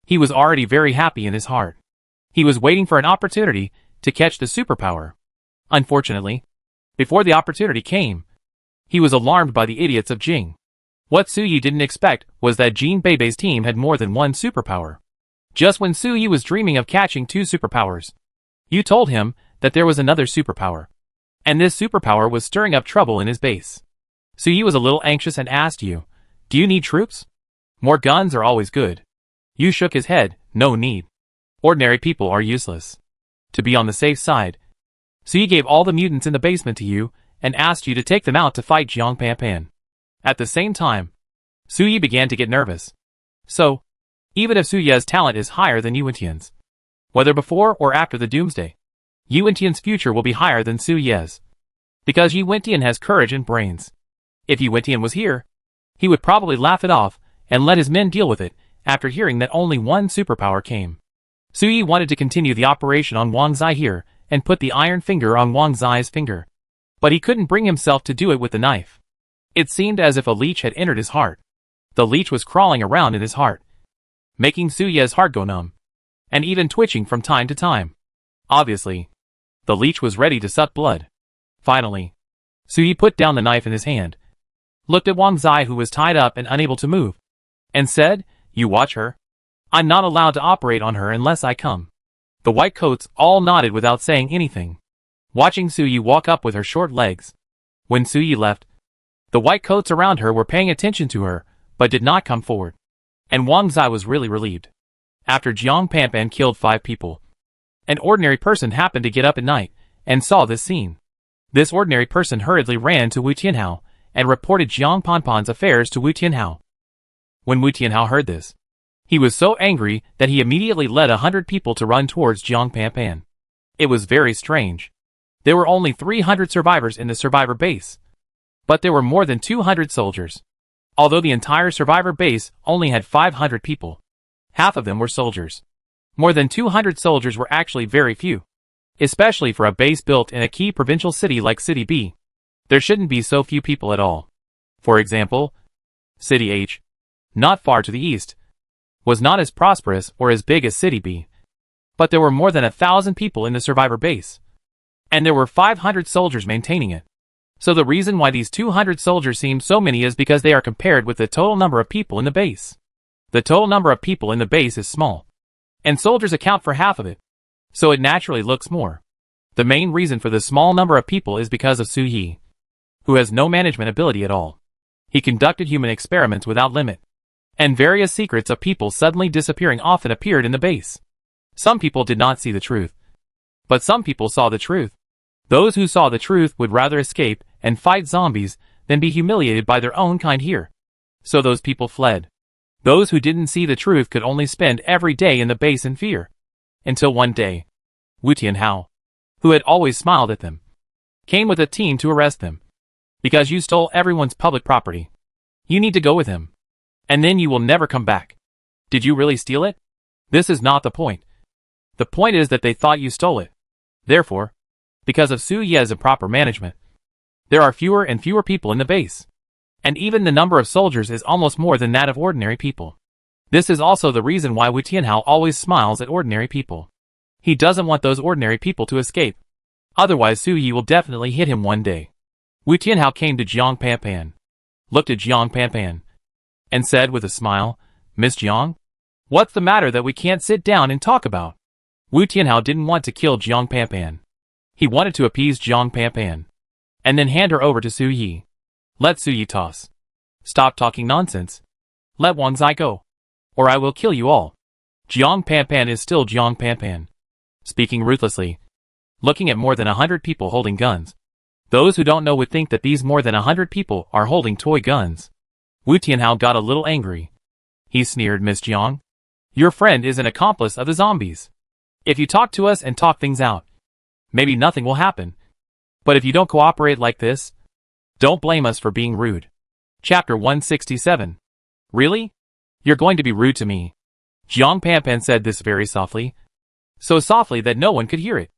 he was already very happy in his heart. He was waiting for an opportunity to catch the superpower. Unfortunately, before the opportunity came, he was alarmed by the idiots of Jing. What Su Yi didn't expect was that Jean Bebe's team had more than one superpower. Just when Su Yi was dreaming of catching 2 superpowers, you told him that there was another superpower, and this superpower was stirring up trouble in his base. Su Yi was a little anxious and asked you, "Do you need troops? More guns are always good." You shook his head, "No need. Ordinary people are useless." To be on the safe side, Su Yi gave all the mutants in the basement to you and asked you to take them out to fight Jiang Panpan. At the same time, Su Yi began to get nervous. So, even if Su Yi's talent is higher than Yuantian's, whether before or after the doomsday, Yuantian's future will be higher than Su Yi's, because Yuantian has courage and brains. If Yuantian was here, he would probably laugh it off and let his men deal with it after hearing that only one superpower came. Su Yi wanted to continue the operation on Wang Zai here and put the iron finger on Wang Zai's finger, but he couldn't bring himself to do it with the knife. It seemed as if a leech had entered his heart. The leech was crawling around in his heart, making Su Yi's heart go numb, and even twitching from time to time. Obviously, the leech was ready to suck blood. Finally, Su Yi put down the knife in his hand, looked at Wang Zai who was tied up and unable to move, and said, "You watch her. I'm not allowed to operate on her unless I come." The white coats all nodded without saying anything, watching Su Yi walk up with her short legs. When Su Yi left, the white coats around her were paying attention to her, but did not come forward. And Wang Zai was really relieved. After Jiang Panpan killed 5 people, an ordinary person happened to get up at night and saw this scene. This ordinary person hurriedly ran to Wu Tianhao and reported Jiang Panpan's affairs to Wu Tianhao. When Wu Tianhao heard this, He was so angry that he immediately led 100 people to run towards Jiang Panpan. It was very strange. There were only 300 survivors in the survivor base, but there were more than 200 soldiers. Although the entire survivor base only had 500 people, half of them were soldiers. More than 200 soldiers were actually very few, especially for a base built in a key provincial city like City B. There shouldn't be so few people at all. For example, City H, not far to the east, was not as prosperous or as big as City B, but there were more than 1,000 people in the survivor base, and there were 500 soldiers maintaining it. So the reason why these 200 soldiers seem so many is because they are compared with the total number of people in the base. The total number of people in the base is small, and soldiers account for half of it, so it naturally looks more. The main reason for the small number of people is because of Su Yi, who has no management ability at all. He conducted human experiments without limit, and various secrets of people suddenly disappearing often appeared in the base. Some people did not see the truth, but some people saw the truth. Those who saw the truth would rather escape and fight zombies than be humiliated by their own kind here. So those people fled. Those who didn't see the truth could only spend every day in the base in fear. Until one day, Wu Tianhao, who had always smiled at them, came with a team to arrest them. Because you stole everyone's public property, you need to go with him, and then you will never come back. Did you really steal it? This is not the point. The point is that they thought you stole it. Therefore, because of Su Ye's improper management, there are fewer and fewer people in the base, and even the number of soldiers is almost more than that of ordinary people. This is also the reason why Wu Tianhao always smiles at ordinary people. He doesn't want those ordinary people to escape. Otherwise Su Yi will definitely hit him one day. Wu Tianhao came to Jiang Panpan, looked at Jiang Panpan, and said with a smile, "Miss Jiang? What's the matter that we can't sit down and talk about?" Wu Tianhao didn't want to kill Jiang Panpan. He wanted to appease Jiang Panpan, and then hand her over to Su Yi. Let Su Yi toss. Stop talking nonsense. Let Wang Zai go, or I will kill you all. Jiang Panpan is still Jiang Panpan, speaking ruthlessly, looking at more than 100 people holding guns. Those who don't know would think that these more than 100 people are holding toy guns. Wu Tianhao got a little angry. He sneered, "Miss Jiang, your friend is an accomplice of the zombies. If you talk to us and talk things out, maybe nothing will happen. But if you don't cooperate like this, don't blame us for being rude." Chapter 167. Really? You're going to be rude to me? Jiang Panpan said this very softly, so softly that no one could hear it.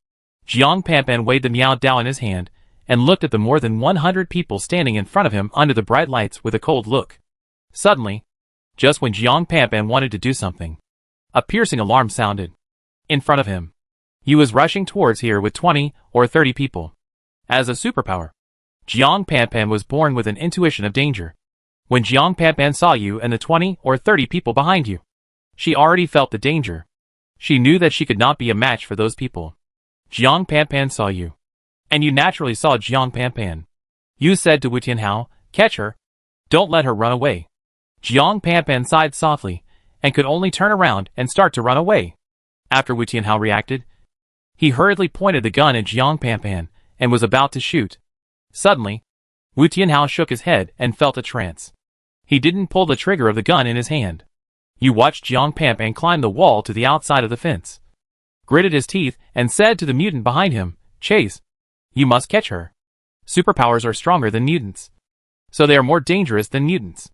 Jiang Panpan weighed the Miao Dao in his hand and looked at the more than 100 people standing in front of him under the bright lights with a cold look. Suddenly, just when Jiang Panpan wanted to do something, a piercing alarm sounded. In front of him, he was rushing towards here with 20 or 30 people. As a superpower, Jiang Panpan was born with an intuition of danger. When Jiang Panpan saw you and the 20 or 30 people behind you, she already felt the danger. She knew that she could not be a match for those people. Jiang Panpan saw you, and you naturally saw Jiang Panpan. You said to Wu Tianhao, "Catch her. Don't let her run away." Jiang Panpan sighed softly, and could only turn around and start to run away. After Wu Tianhao reacted, he hurriedly pointed the gun at Jiang Panpan, and was about to shoot. Suddenly, Wu Tianhao shook his head and felt a trance. He didn't pull the trigger of the gun in his hand. You watched Jiang Panpan climb the wall to the outside of the fence, gritted his teeth, and said to the mutant behind him, "Chase. You must catch her. Superpowers are stronger than mutants, so they are more dangerous than mutants.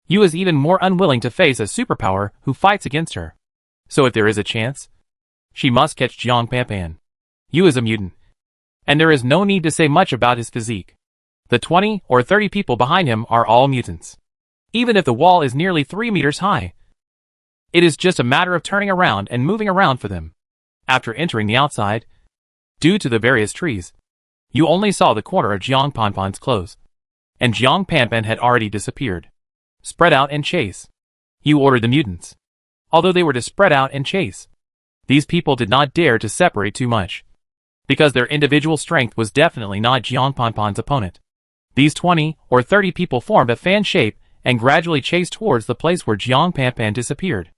You is even more unwilling to face a superpower who fights against her. So if there is a chance, she must catch Jiang Panpan. You is a mutant, and there is no need to say much about his physique. The 20 or 30 people behind him are all mutants. Even if the wall is nearly 3 meters high, it is just a matter of turning around and moving around for them." After entering the outside, due to the various trees, you only saw the corner of Jiang Panpan's clothes, and Jiang Panpan had already disappeared. Spread out and chase. You ordered the mutants. Although they were to spread out and chase, these people did not dare to separate too much, because their individual strength was definitely not Jiang Panpan's opponent. These 20 or 30 people formed a fan shape and gradually chased towards the place where Jiang Panpan disappeared.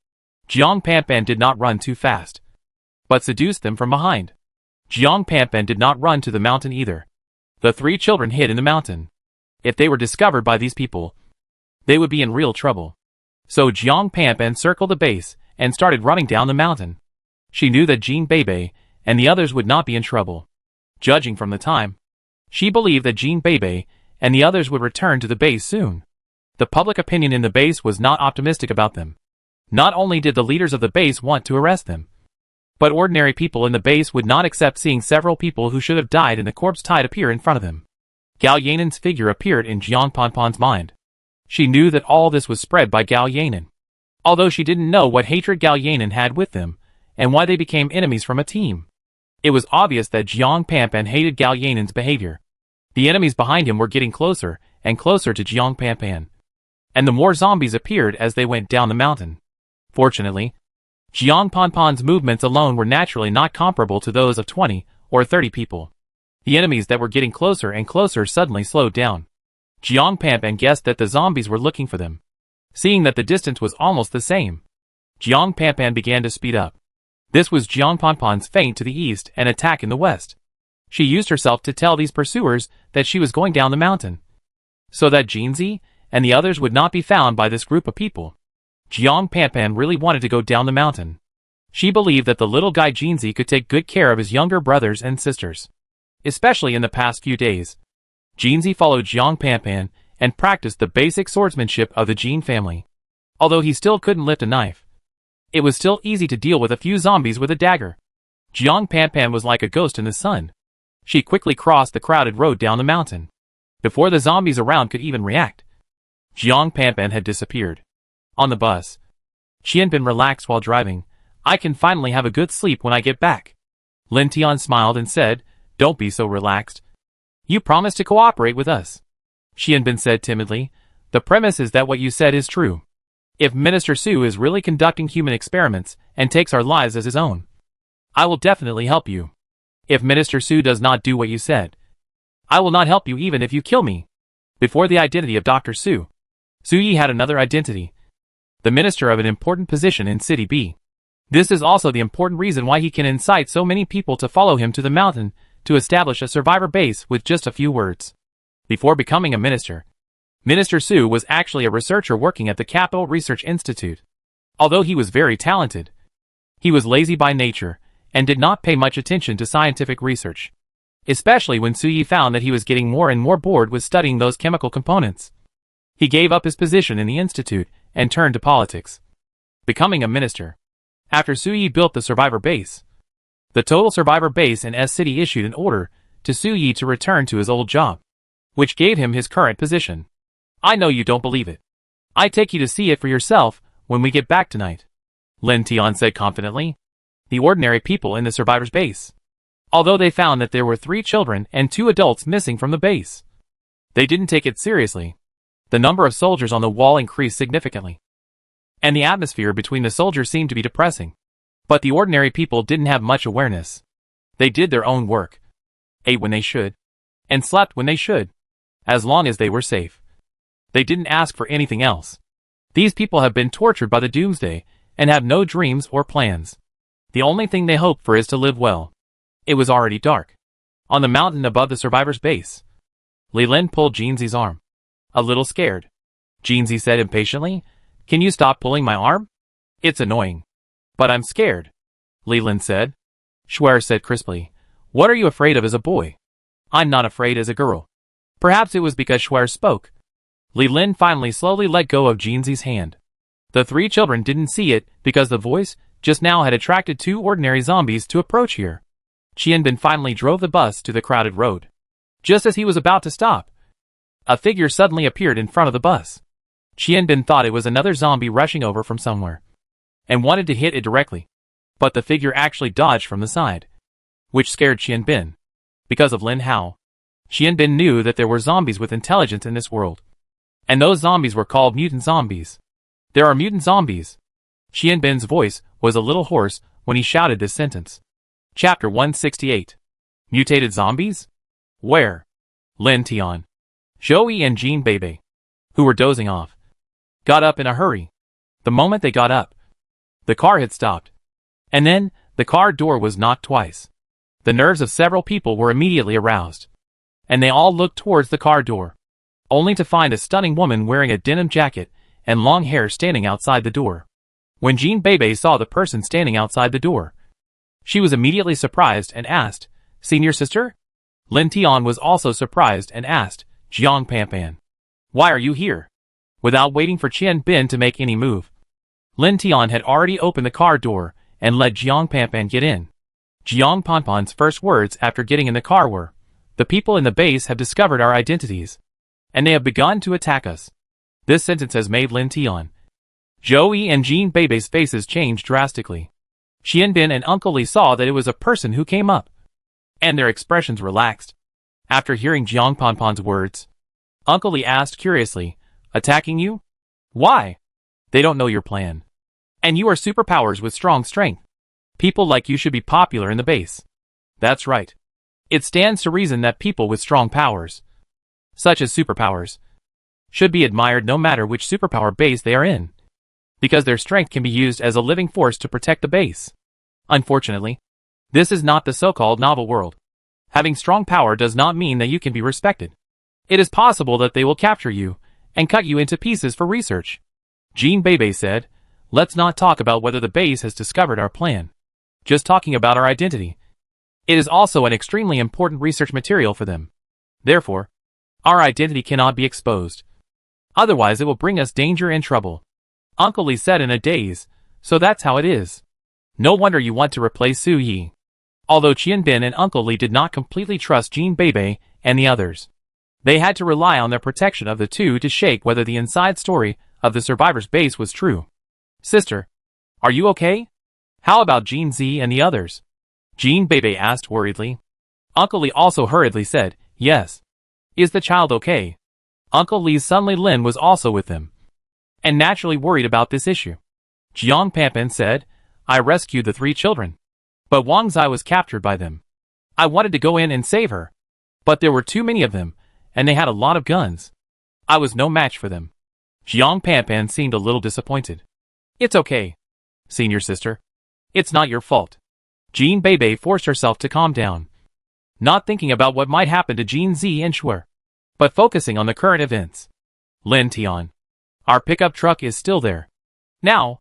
Jiang Panpan did not run too fast, but seduced them from behind. Jiang Panpan did not run to the mountain either. The 3 children hid in the mountain. If they were discovered by these people, they would be in real trouble. So Jiang Panpan circled the base and started running down the mountain. She knew that Jean Bebe and the others would not be in trouble. Judging from the time, she believed that Jean Bebe and the others would return to the base soon. The public opinion in the base was not optimistic about them. Not only did the leaders of the base want to arrest them, but ordinary people in the base would not accept seeing several people who should have died in the corpse tide appear in front of them. Gao Yanan's figure appeared in Jiang Panpan's mind. She knew that all this was spread by Gao Yanan. Although she didn't know what hatred Gao Yanan had with them, and why they became enemies from a team. It was obvious that Jiang Panpan hated Gao Yanan's behavior. The enemies behind him were getting closer and closer to Jiang Panpan. And the more zombies appeared as they went down the mountain. Fortunately, Jiang Panpan's movements alone were naturally not comparable to those of 20 or 30 people. The enemies that were getting closer and closer suddenly slowed down. Jiang Panpan guessed that the zombies were looking for them. Seeing that the distance was almost the same, Jiang Panpan began to speed up. This was Jiang Panpan's feint to the east and attack in the west. She used herself to tell these pursuers that she was going down the mountain, so that Jinzi and the others would not be found by this group of people. Jiang Panpan really wanted to go down the mountain. She believed that the little guy Jinzi could take good care of his younger brothers and sisters. Especially in the past few days, Jinzi followed Jiang Panpan and practiced the basic swordsmanship of the Jin family. Although he still couldn't lift a knife, it was still easy to deal with a few zombies with a dagger. Jiang Panpan was like a ghost in the sun. She quickly crossed the crowded road down the mountain. Before the zombies around could even react, Jiang Panpan had disappeared. On the bus, Qianbin relaxed while driving. I can finally have a good sleep when I get back. Lin Tian smiled and said, don't be so relaxed. You promised to cooperate with us. Qianbin said timidly, the premise is that what you said is true. If Minister Su is really conducting human experiments and takes our lives as his own, I will definitely help you. If Minister Su does not do what you said, I will not help you even if you kill me. Before the identity of Dr. Su, Su Yi had another identity. The minister of an important position in City B. This is also the important reason why he can incite so many people to follow him to the mountain to establish a survivor base with just a few words. Before becoming a minister, Minister Su was actually a researcher working at the Capital Research Institute. Although he was very talented, he was lazy by nature and did not pay much attention to scientific research. Especially when Su Yi found that he was getting more and more bored with studying those chemical components. He gave up his position in the institute and turned to politics, becoming a minister. After Su Yi built the survivor base, the total survivor base in S City issued an order to Su Yi to return to his old job, which gave him his current position. I know you don't believe it. I take you to see it for yourself when we get back tonight, Lin Tian said confidently. The ordinary people in the survivor's base, although they found that there were 3 children and 2 adults missing from the base, they didn't take it seriously. The number of soldiers on the wall increased significantly, and the atmosphere between the soldiers seemed to be depressing. But the ordinary people didn't have much awareness. They did their own work, ate when they should, and slept when they should, as long as they were safe. They didn't ask for anything else. These people have been tortured by the doomsday and have no dreams or plans. The only thing they hope for is to live well. It was already dark. On the mountain above the survivor's base, Li Lin pulled Jinzi's arm. A little scared, Jinzi said impatiently, can you stop pulling my arm? It's annoying. But I'm scared, Li Lin said. Shuer said crisply, what are you afraid of as a boy? I'm not afraid as a girl. Perhaps it was because Shuer spoke. Li Lin finally slowly let go of Jinzi's hand. The 3 children didn't see it because the voice just now had attracted 2 ordinary zombies to approach here. Qianbin finally drove the bus to the crowded road. Just as he was about to stop, a figure suddenly appeared in front of the bus. Qianbin thought it was another zombie rushing over from somewhere, and wanted to hit it directly. But the figure actually dodged from the side, which scared Qianbin. Because of Lin Hao, Qianbin knew that there were zombies with intelligence in this world. And those zombies were called mutant zombies. There are mutant zombies. Qianbin's voice was a little hoarse when he shouted this sentence. Chapter 168. Mutated zombies? Where? Lin Tian, Zhou and Jean Bebe, who were dozing off, got up in a hurry. The moment they got up, the car had stopped. And then, the car door was knocked twice. The nerves of several people were immediately aroused, and they all looked towards the car door, only to find a stunning woman wearing a denim jacket and long hair standing outside the door. When Jean Bebe saw the person standing outside the door, she was immediately surprised and asked, "Senior sister?" Lin Tian was also surprised and asked, "Jiang Panpan, why are you here?" Without waiting for Qian Bin to make any move, Lin Tian had already opened the car door and let Jiang Panpan get in. Jiang Panpan's first words after getting in the car were, "The people in the base have discovered our identities, and they have begun to attack us." This sentence has made Lin Tian, Joey and Jean Bebe's faces change drastically. Qian Bin and Uncle Li saw that it was a person who came up, and their expressions relaxed. After hearing Jiang Panpan's words, Uncle Li asked curiously, "Attacking you? Why?" "They don't know your plan. And you are superpowers with strong strength. People like you should be popular in the base." "That's right. It stands to reason that people with strong powers, such as superpowers, should be admired no matter which superpower base they are in, because their strength can be used as a living force to protect the base. Unfortunately, this is not the so-called novel world. Having strong power does not mean that you can be respected. It is possible that they will capture you and cut you into pieces for research." Jean Bebe said, "Let's not talk about whether the base has discovered our plan. Just talking about our identity. It is also an extremely important research material for them. Therefore, our identity cannot be exposed. Otherwise it will bring us danger and trouble." Uncle Li said in a daze, "So that's how it is. No wonder you want to replace Su Yi." Although Qian Bin and Uncle Li did not completely trust Jean Bebe and the others, they had to rely on their protection of the two to shake whether the inside story of the survivors' base was true. "Sister, are you okay? How about Jean Z and the others?" Jean Bebe asked worriedly. Uncle Li also hurriedly said, "Yes." "Is the child okay?" Uncle Li's son Li Lin was also with them, and naturally worried about this issue. Jiang Panpan said, "I rescued the 3 children, but Wang Zai was captured by them. I wanted to go in and save her, but there were too many of them, and they had a lot of guns. I was no match for them." Jiang Panpan seemed a little disappointed. "It's okay, senior sister. It's not your fault." Jean Bebe forced herself to calm down, not thinking about what might happen to Jean Z and Shuer, but focusing on the current events. "Lin Tian, our pickup truck is still there. Now,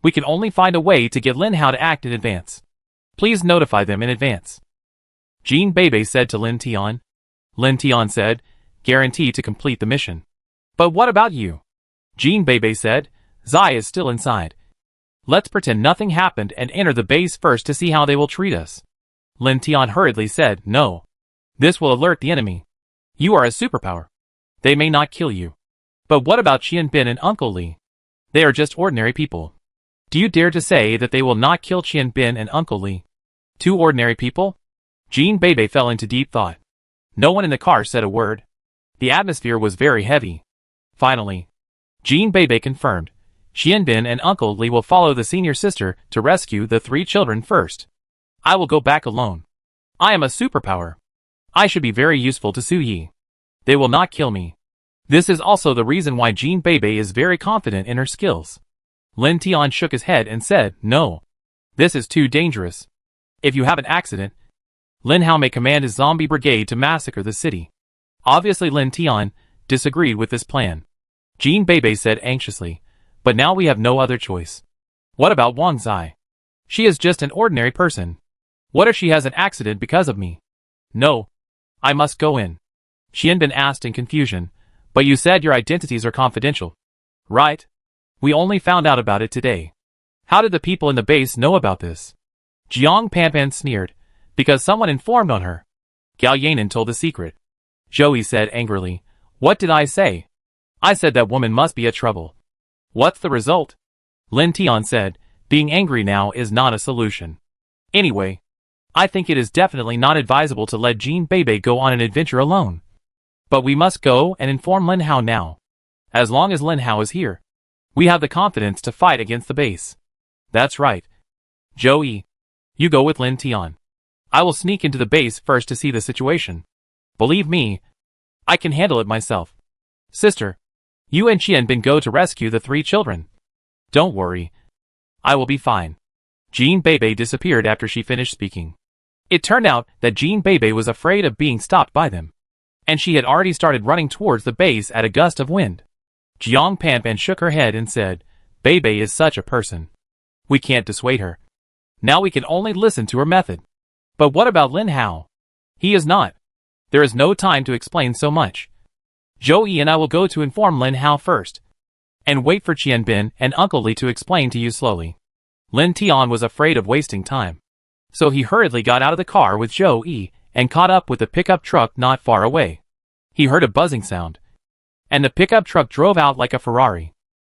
we can only find a way to get Lin Hao to act in advance. Please notify them in advance." Jean Bebe said to Lin Tian. Lin Tian said, "Guarantee to complete the mission." "But what about you?" Jean Bebe said, "Zai is still inside. Let's pretend nothing happened and enter the base first to see how they will treat us." Lin Tian hurriedly said, "No. This will alert the enemy. You are a superpower. They may not kill you. But what about Qian Bin and Uncle Li? They are just ordinary people. Do you dare to say that they will not kill Qian Bin and Uncle Li? 2 ordinary people?" Jean Bebe fell into deep thought. No one in the car said a word. The atmosphere was very heavy. Finally, Jean Bebe confirmed, "Qian Bin and Uncle Li will follow the senior sister to rescue the 3 children first. I will go back alone. I am a superpower. I should be very useful to Su Yi. They will not kill me." This is also the reason why Jean Bebe is very confident in her skills. Lin Tian shook his head and said, "No. This is too dangerous. If you have an accident, Lin Hao may command his zombie brigade to massacre the city." Obviously Lin Tian disagreed with this plan. Jean Bebe said anxiously, "But now we have no other choice. What about Wang Zai? She is just an ordinary person. What if she has an accident because of me?" "No. I must go in." Qian Bin asked in confusion, "But you said your identities are confidential." "Right. We only found out about it today. How did the people in the base know about this?" Jiang Panpan sneered, "Because someone informed on her. Gao Yanan told the secret." Joey said angrily, "What did I say? I said that woman must be a trouble. What's the result?" Lin Tian said, "Being angry now is not a solution. Anyway, I think it is definitely not advisable to let Jean Bebe go on an adventure alone. But we must go and inform Lin Hao now. As long as Lin Hao is here, we have the confidence to fight against the base." "That's right. Joey, you go with Lin Tian. I will sneak into the base first to see the situation. Believe me, I can handle it myself. Sister, you and Qian Bin go to rescue the 3 children. Don't worry. I will be fine." Jean Bebe disappeared after she finished speaking. It turned out that Jean Bebe was afraid of being stopped by them, and she had already started running towards the base at a gust of wind. Jiang Panpan shook her head and said, Bebe is such a person. We can't dissuade her. Now we can only listen to her method. But what about Lin Hao? He is not. There is no time to explain so much. Zhou Yi and I will go to inform Lin Hao first. And wait for Qian Bin and Uncle Li to explain to you slowly. Lin Tian was afraid of wasting time. So he hurriedly got out of the car with Zhou Yi and caught up with the pickup truck not far away. He heard a buzzing sound. And the pickup truck drove out like a Ferrari.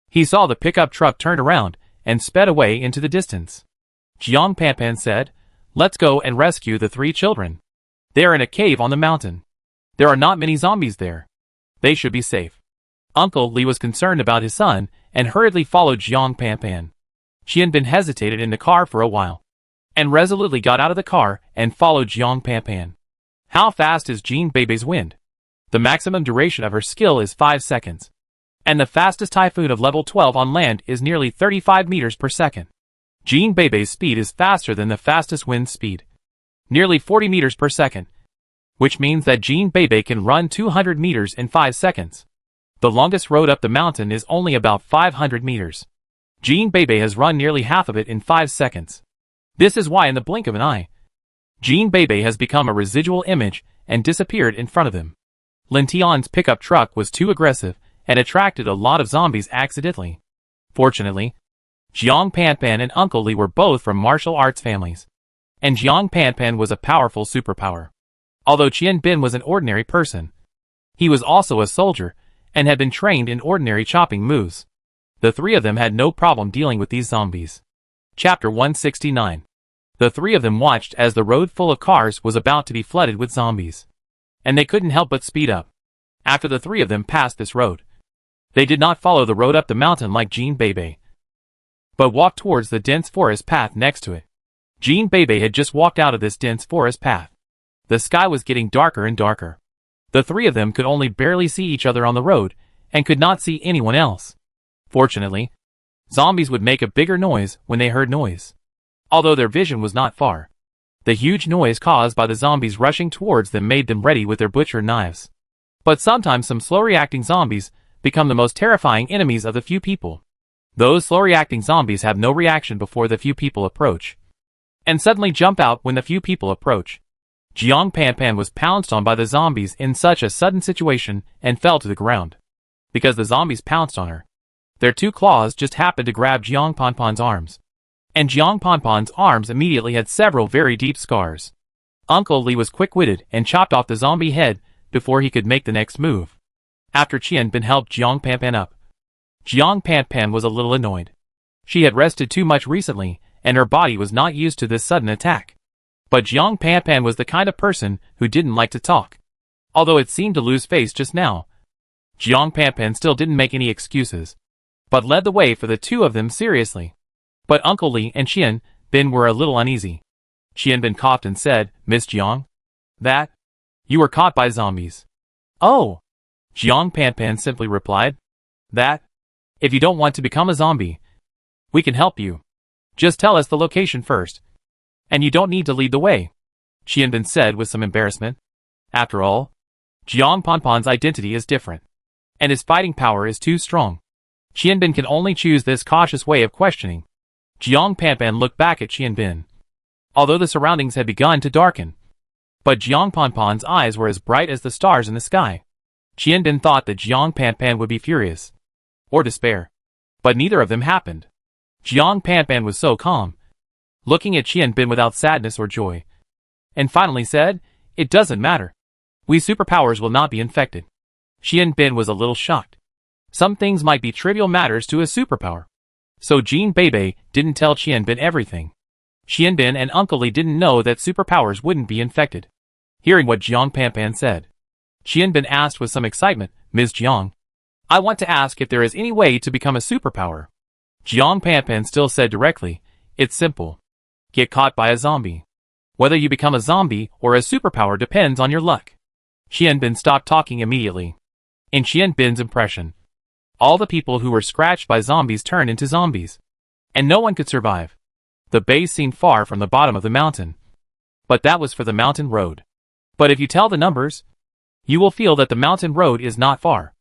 He saw the pickup truck turn around and sped away into the distance. Jiang Panpan said, Let's go and rescue the 3 children. They are in a cave on the mountain. There are not many zombies there. They should be safe. Uncle Li was concerned about his son and hurriedly followed Jiang Panpan. Qian Bin hesitated in the car for a while and resolutely got out of the car and followed Jiang Panpan. How fast is Jean Bebe's wind? The maximum duration of her skill is 5 seconds. And the fastest typhoon of level 12 on land is nearly 35 meters per second. Jean Bebe's speed is faster than the fastest wind speed. Nearly 40 meters per second. Which means that Jean Bebe can run 200 meters in 5 seconds. The longest road up the mountain is only about 500 meters. Jean Bebe has run nearly half of it in 5 seconds. This is why in the blink of an eye, Jean Bebe has become a residual image and disappeared in front of him. Lin Tian's pickup truck was too aggressive and attracted a lot of zombies accidentally. Fortunately, Jiang Panpan and Uncle Li were both from martial arts families. And Jiang Panpan was a powerful superpower. Although Qian Bin was an ordinary person, he was also a soldier and had been trained in ordinary chopping moves. The 3 of them had no problem dealing with these zombies. Chapter 169. The 3 of them watched as the road full of cars was about to be flooded with zombies. And they couldn't help but speed up. After the 3 of them passed this road, they did not follow the road up the mountain like Jean Bebe, but walked towards the dense forest path next to it. Jean Bebe had just walked out of this dense forest path. The sky was getting darker and darker. The 3 of them could only barely see each other on the road and could not see anyone else. Fortunately, zombies would make a bigger noise when they heard noise. Although their vision was not far, the huge noise caused by the zombies rushing towards them made them ready with their butcher knives. But sometimes some slow-reacting zombies become the most terrifying enemies of the few people. Those slow-reacting zombies have no reaction before the few people approach, and suddenly jump out when the few people approach. Jiang Panpan was pounced on by the zombies in such a sudden situation and fell to the ground. Because the zombies pounced on her, their 2 claws just happened to grab Jiang Panpan's arms. And Jiang Panpan's arms immediately had several very deep scars. Uncle Li was quick-witted and chopped off the zombie head before he could make the next move. After Qian Bin helped Jiang Panpan up, Jiang Panpan was a little annoyed. She had rested too much recently, and her body was not used to this sudden attack. But Jiang Panpan was the kind of person who didn't like to talk. Although it seemed to lose face just now, Jiang Panpan still didn't make any excuses, but led the way for the 2 of them seriously. But Uncle Li and Qian Bin were a little uneasy. Qian Bin coughed and said, Miss Jiang? That? You were caught by zombies. Oh! Jiang Panpan simply replied. That? If you don't want to become a zombie, we can help you. Just tell us the location first. And you don't need to lead the way, Qian Bin said with some embarrassment. After all, Jiang Panpan's identity is different, and his fighting power is too strong. Qian Bin can only choose this cautious way of questioning. Jiang Panpan looked back at Qian Bin. Although the surroundings had begun to darken, but Jiang Panpan's eyes were as bright as the stars in the sky. Qian Bin thought that Jiang Panpan would be furious, or despair. But neither of them happened. Jiang Panpan was so calm, looking at Qian Bin without sadness or joy, and finally said, It doesn't matter. We superpowers will not be infected. Qian Bin was a little shocked. Some things might be trivial matters to a superpower. So Jean Bebe didn't tell Qian Bin everything. Qian Bin and Uncle Li didn't know that superpowers wouldn't be infected. Hearing what Jiang Panpan said, Qian Bin asked with some excitement, Ms. Jiang, I want to ask if there is any way to become a superpower. Jiang Panpan still said directly, It's simple. Get caught by a zombie. Whether you become a zombie or a superpower depends on your luck. Qian Bin stopped talking immediately. In Qian Bin's impression, all the people who were scratched by zombies turned into zombies, and no one could survive. The base seemed far from the bottom of the mountain, but that was for the mountain road. But if you tell the numbers, you will feel that the mountain road is not far.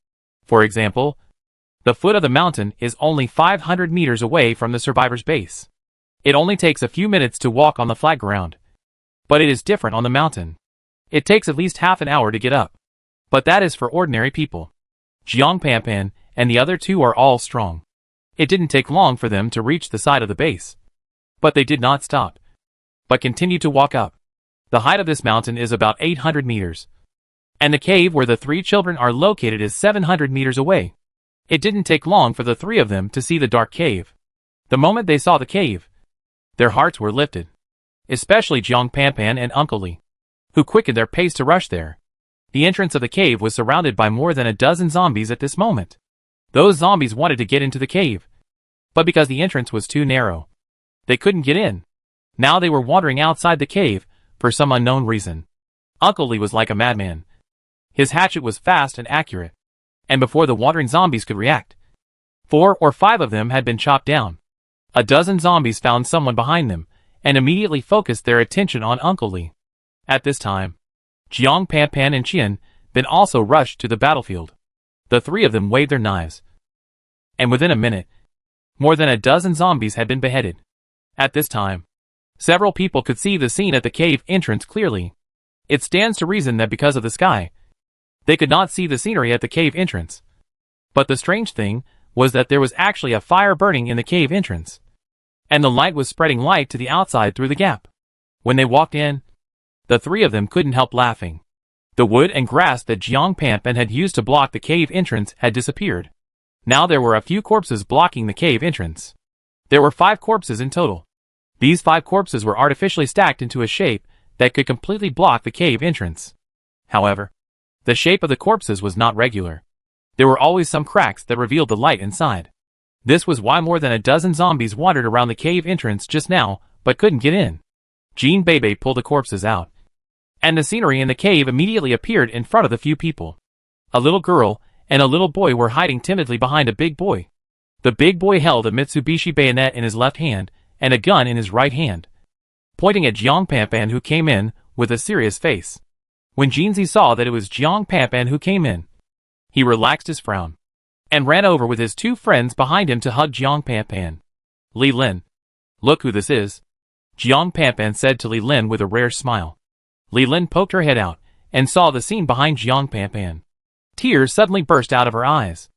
For example, The foot of the mountain is only 500 meters away from the survivor's base. It only takes a few minutes to walk on the flat ground. But it is different on the mountain. It takes at least half an hour to get up. But that is for ordinary people. Jiang Panpan and the other two are all strong. It didn't take long for them to reach the side of the base. But they did not stop, but continued to walk up. The height of this mountain is about 800 meters. And the cave where the three children are located is 700 meters away. It didn't take long for the three of them to see the dark cave. The moment they saw the cave, their hearts were lifted. Especially Jiang Panpan and Uncle Li, who quickened their pace to rush there. The entrance of the cave was surrounded by more than a dozen zombies at this moment. Those zombies wanted to get into the cave, but because the entrance was too narrow, they couldn't get in. Now they were wandering outside the cave for some unknown reason. Uncle Li was like a madman. His hatchet was fast and accurate, and before the wandering zombies could react, 4 or 5 of them had been chopped down. A dozen zombies found someone behind them and immediately focused their attention on Uncle Li. At this time, Jiang Panpan and Qian then also rushed to the battlefield. The three of them waved their knives, and within a minute, more than a dozen zombies had been beheaded. At this time, several people could see the scene at the cave entrance clearly. It stands to reason that because of the sky, they could not see the scenery at the cave entrance. But the strange thing was that there was actually a fire burning in the cave entrance, and the light was spreading light to the outside through the gap. When they walked in, the three of them couldn't help laughing. The wood and grass that Jiang Panpan had used to block the cave entrance had disappeared. Now there were a few corpses blocking the cave entrance. There were 5 corpses in total. These 5 corpses were artificially stacked into a shape that could completely block the cave entrance. However, the shape of the corpses was not regular. There were always some cracks that revealed the light inside. This was why more than a dozen zombies wandered around the cave entrance just now, but couldn't get in. Jean Bebe pulled the corpses out, and the scenery in the cave immediately appeared in front of the few people. A little girl and a little boy were hiding timidly behind a big boy. The big boy held a Mitsubishi bayonet in his left hand and a gun in his right hand, pointing at Jiang Panpan, who came in with a serious face. When Jinzi saw that it was Jiang Panpan who came in, he relaxed his frown and ran over with his 2 friends behind him to hug Jiang Panpan. Li Lin, look who this is, Jiang Panpan said to Li Lin with a rare smile. Li Lin poked her head out and saw the scene behind Jiang Panpan. Tears suddenly burst out of her eyes.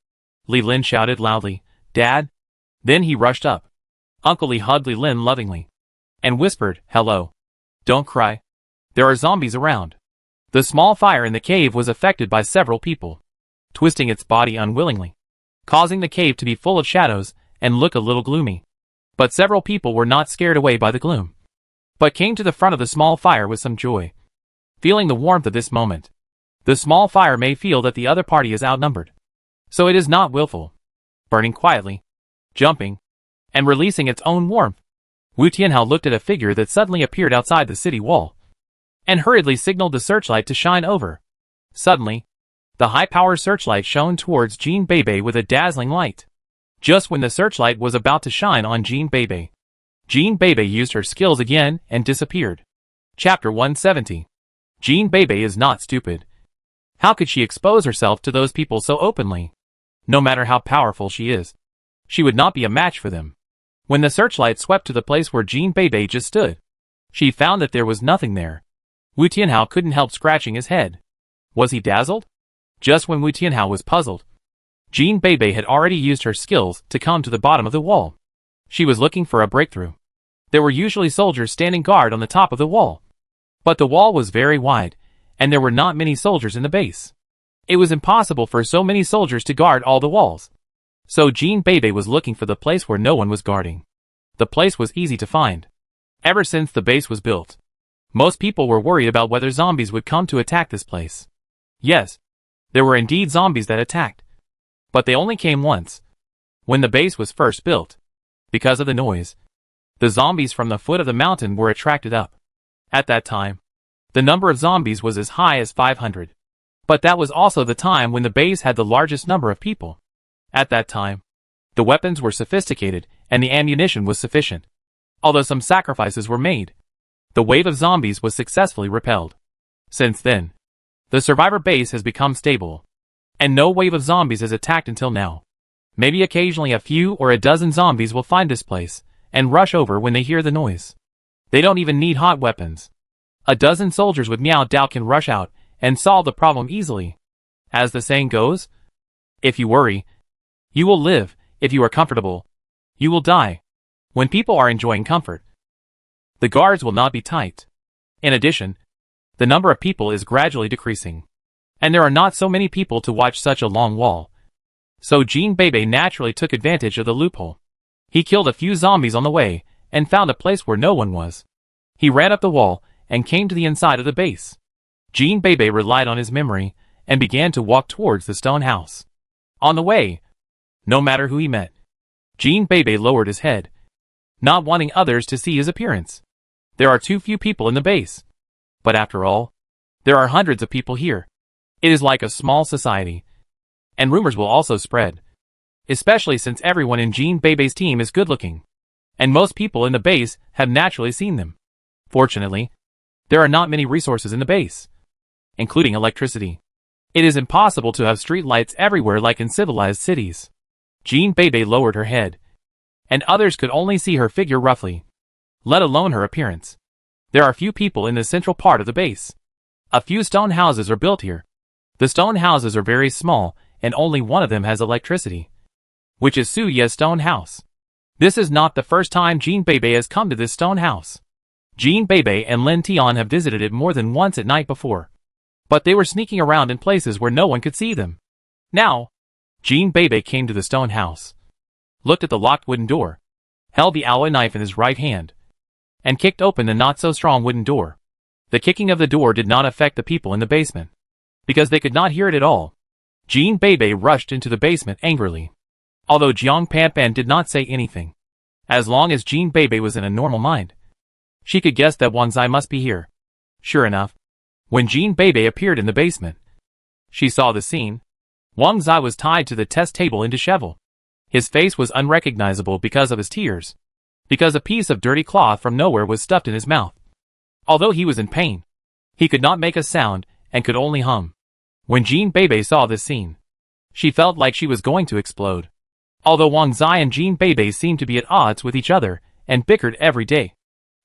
Li Lin shouted loudly, "Dad!" Then he rushed up. Uncle Li hugged Li Lin lovingly and whispered, "Hello. Don't cry. There are zombies around." The small fire in the cave was affected by several people, twisting its body unwillingly, causing the cave to be full of shadows and look a little gloomy. But several people were not scared away by the gloom, but came to the front of the small fire with some joy. Feeling the warmth of this moment, the small fire may feel that the other party is outnumbered, so it is not willful, burning quietly, jumping, and releasing its own warmth. Wu Tianhao looked at a figure that suddenly appeared outside the city wall, and hurriedly signaled the searchlight to shine over. Suddenly, the high-power searchlight shone towards Jean Bebe with a dazzling light. Just when the searchlight was about to shine on Jean Bebe used her skills again and disappeared. Chapter 170. Jean Bebe is not stupid. How could she expose herself to those people so openly? No matter how powerful she is, she would not be a match for them. When the searchlight swept to the place where Jean Bebe just stood, she found that there was nothing there. Wu Tianhao couldn't help scratching his head. Was he dazzled? Just when Wu Tianhao was puzzled, Jean Bebe had already used her skills to come to the bottom of the wall. She was looking for a breakthrough. There were usually soldiers standing guard on the top of the wall, but the wall was very wide, and there were not many soldiers in the base. It was impossible for so many soldiers to guard all the walls. So Jean Bebe was looking for the place where no one was guarding. The place was easy to find. Ever since the base was built, most people were worried about whether zombies would come to attack this place. Yes, there were indeed zombies that attacked, but they only came once, when the base was first built. Because of the noise, the zombies from the foot of the mountain were attracted up. At that time, the number of zombies was as high as 500. But that was also the time when the base had the largest number of people. At that time, the weapons were sophisticated and the ammunition was sufficient. Although some sacrifices were made, the wave of zombies was successfully repelled. Since then, the survivor base has become stable, and no wave of zombies has attacked until now. Maybe occasionally a few or a dozen zombies will find this place and rush over when they hear the noise. They don't even need hot weapons. A dozen soldiers with Meow Dao can rush out and solve the problem easily. As the saying goes, if you worry, you will live. If you are comfortable, you will die. When people are enjoying comfort, the guards will not be tight. In addition, the number of people is gradually decreasing, and there are not so many people to watch such a long wall. So Jinbei naturally took advantage of the loophole. He killed a few zombies on the way and found a place where no one was. He ran up the wall and came to the inside of the base. Jinbei relied on his memory and began to walk towards the stone house. On the way, no matter who he met, Jinbei lowered his head, not wanting others to see his appearance. There are too few people in the base. But after all, there are hundreds of people here. It is like a small society. And rumors will also spread. Especially since everyone in Jinbei's team is good-looking. And most people in the base have naturally seen them. Fortunately, there are not many resources in the base, including electricity. It is impossible to have street lights everywhere like in civilized cities. Jinbei lowered her head, and others could only see her figure roughly, let alone her appearance. There are few people in the central part of the base. A few stone houses are built here. The stone houses are very small, and only one of them has electricity, which is Suya's stone house. This is not the first time Jinbei has come to this stone house. Jinbei and Lin Tian have visited it more than once at night before, but they were sneaking around in places where no one could see them. Now, Jinbei came to the stone house, looked at the locked wooden door, held the aoi knife in his right hand, and kicked open the not-so-strong wooden door. The kicking of the door did not affect the people in the basement, because they could not hear it at all. Jinbei rushed into the basement angrily, although Jiang Panpan did not say anything. As long as Jinbei was in a normal mind, she could guess that Wang Zai must be here. Sure enough, when Jinbei appeared in the basement, she saw the scene. Wang Zai was tied to the test table in dishevel. His face was unrecognizable because of his tears, because a piece of dirty cloth from nowhere was stuffed in his mouth. Although he was in pain, he could not make a sound and could only hum. When Jinbei saw this scene, she felt like she was going to explode. Although Wang Zai and Jinbei seemed to be at odds with each other and bickered every day,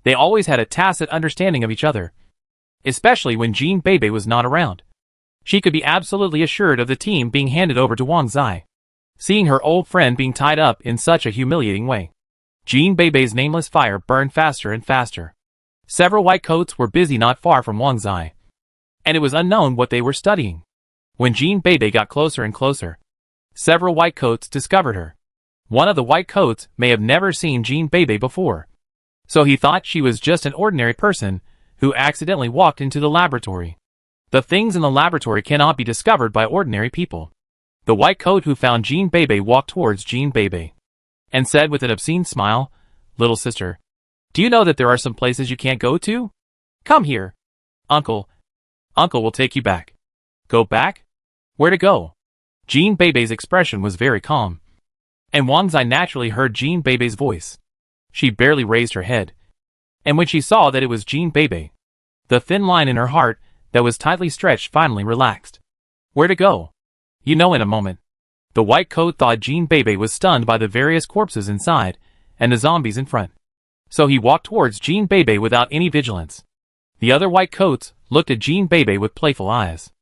they always had a tacit understanding of each other, especially when Jinbei was not around. She could be absolutely assured of the team being handed over to Wang Zai. Seeing her old friend being tied up in such a humiliating way, Jinbei's nameless fire burned faster and faster. Several white coats were busy not far from Wang Zai, and it was unknown what they were studying. When Jinbei got closer and closer, several white coats discovered her. One of the white coats may have never seen Jinbei before, so he thought she was just an ordinary person who accidentally walked into the laboratory. The things in the laboratory cannot be discovered by ordinary people. The white coat who found Jinbei walked towards Jinbei and said with an obscene smile, "Little sister, do you know that there are some places you can't go to? Come here. Uncle will take you back." "Go back? Where to go?" Jinbei's expression was very calm, and Wang Zai naturally heard Jinbei's voice. She barely raised her head, and when she saw that it was Jinbei, the thin line in her heart that was tightly stretched finally relaxed. "Where to go? You know in a moment." The white coat thought Jinbei was stunned by the various corpses inside and the zombies in front, so he walked towards Jinbei without any vigilance. The other white coats looked at Jinbei with playful eyes.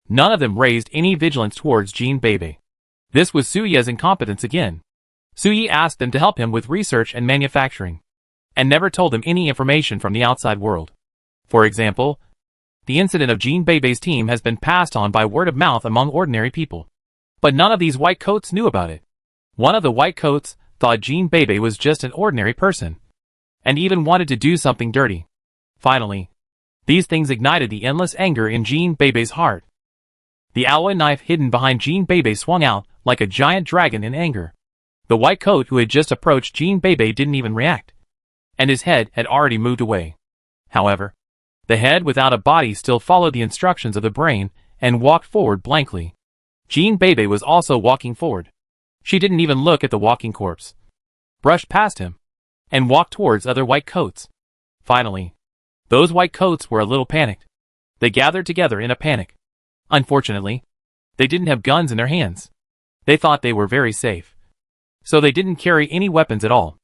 None of them raised any vigilance towards Jinbei. This was Suya's incompetence again. Suyi asked them to help him with research and manufacturing, and never told them any information from the outside world. For example, the incident of Jinbei's team has been passed on by word of mouth among ordinary people, but none of these white coats knew about it. One of the white coats thought Jinbei was just an ordinary person, and even wanted to do something dirty. Finally, these things ignited the endless anger in Jinbei's heart. The aoi knife hidden behind Jinbei swung out like a giant dragon in anger. The white coat who had just approached Jinbei didn't even react, and his head had already moved away. However, the head without a body still followed the instructions of the brain and walked forward blankly. Jinbei was also walking forward. She didn't even look at the walking corpse, brushed past him, and walked towards other white coats. Finally, those white coats were a little panicked. They gathered together in a panic. Unfortunately, they didn't have guns in their hands. They thought they were very safe. so they didn't carry any weapons at all.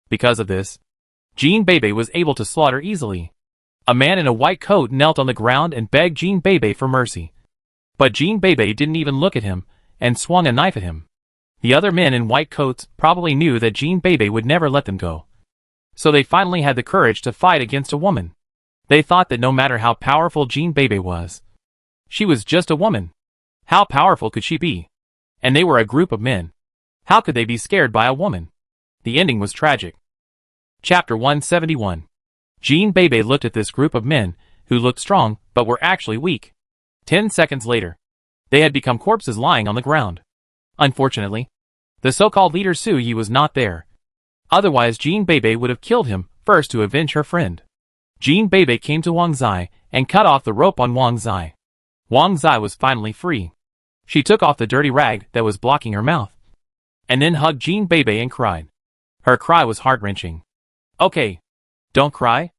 Because of this, Jean Bebe was able to slaughter easily. A man in a white coat knelt on the ground and begged Jean Bebe for mercy. But Jean Bebe didn't even look at him, and swung a knife at him. The other men in white coats probably knew that Jean Bebe would never let them go. So they finally had the courage to fight against a woman. They thought that no matter how powerful Jean Bebe was, she was just a woman. How powerful could she be? And they were a group of men. How could they be scared by a woman? The ending was tragic. Chapter 171. Jean Bebe looked at this group of men, who looked strong, but were actually weak. 10 seconds later, they had become corpses lying on the ground. Unfortunately, the so-called leader Su Yi was not there. Otherwise Jean Bebe would have killed him first to avenge her friend. Jean Bebe came to Wang Zai and cut off the rope on Wang Zai. Wang Zai was finally free. She took off the dirty rag that was blocking her mouth, and then hugged Jean Bebe and cried. Her cry was heart-wrenching. Okay. Don't cry.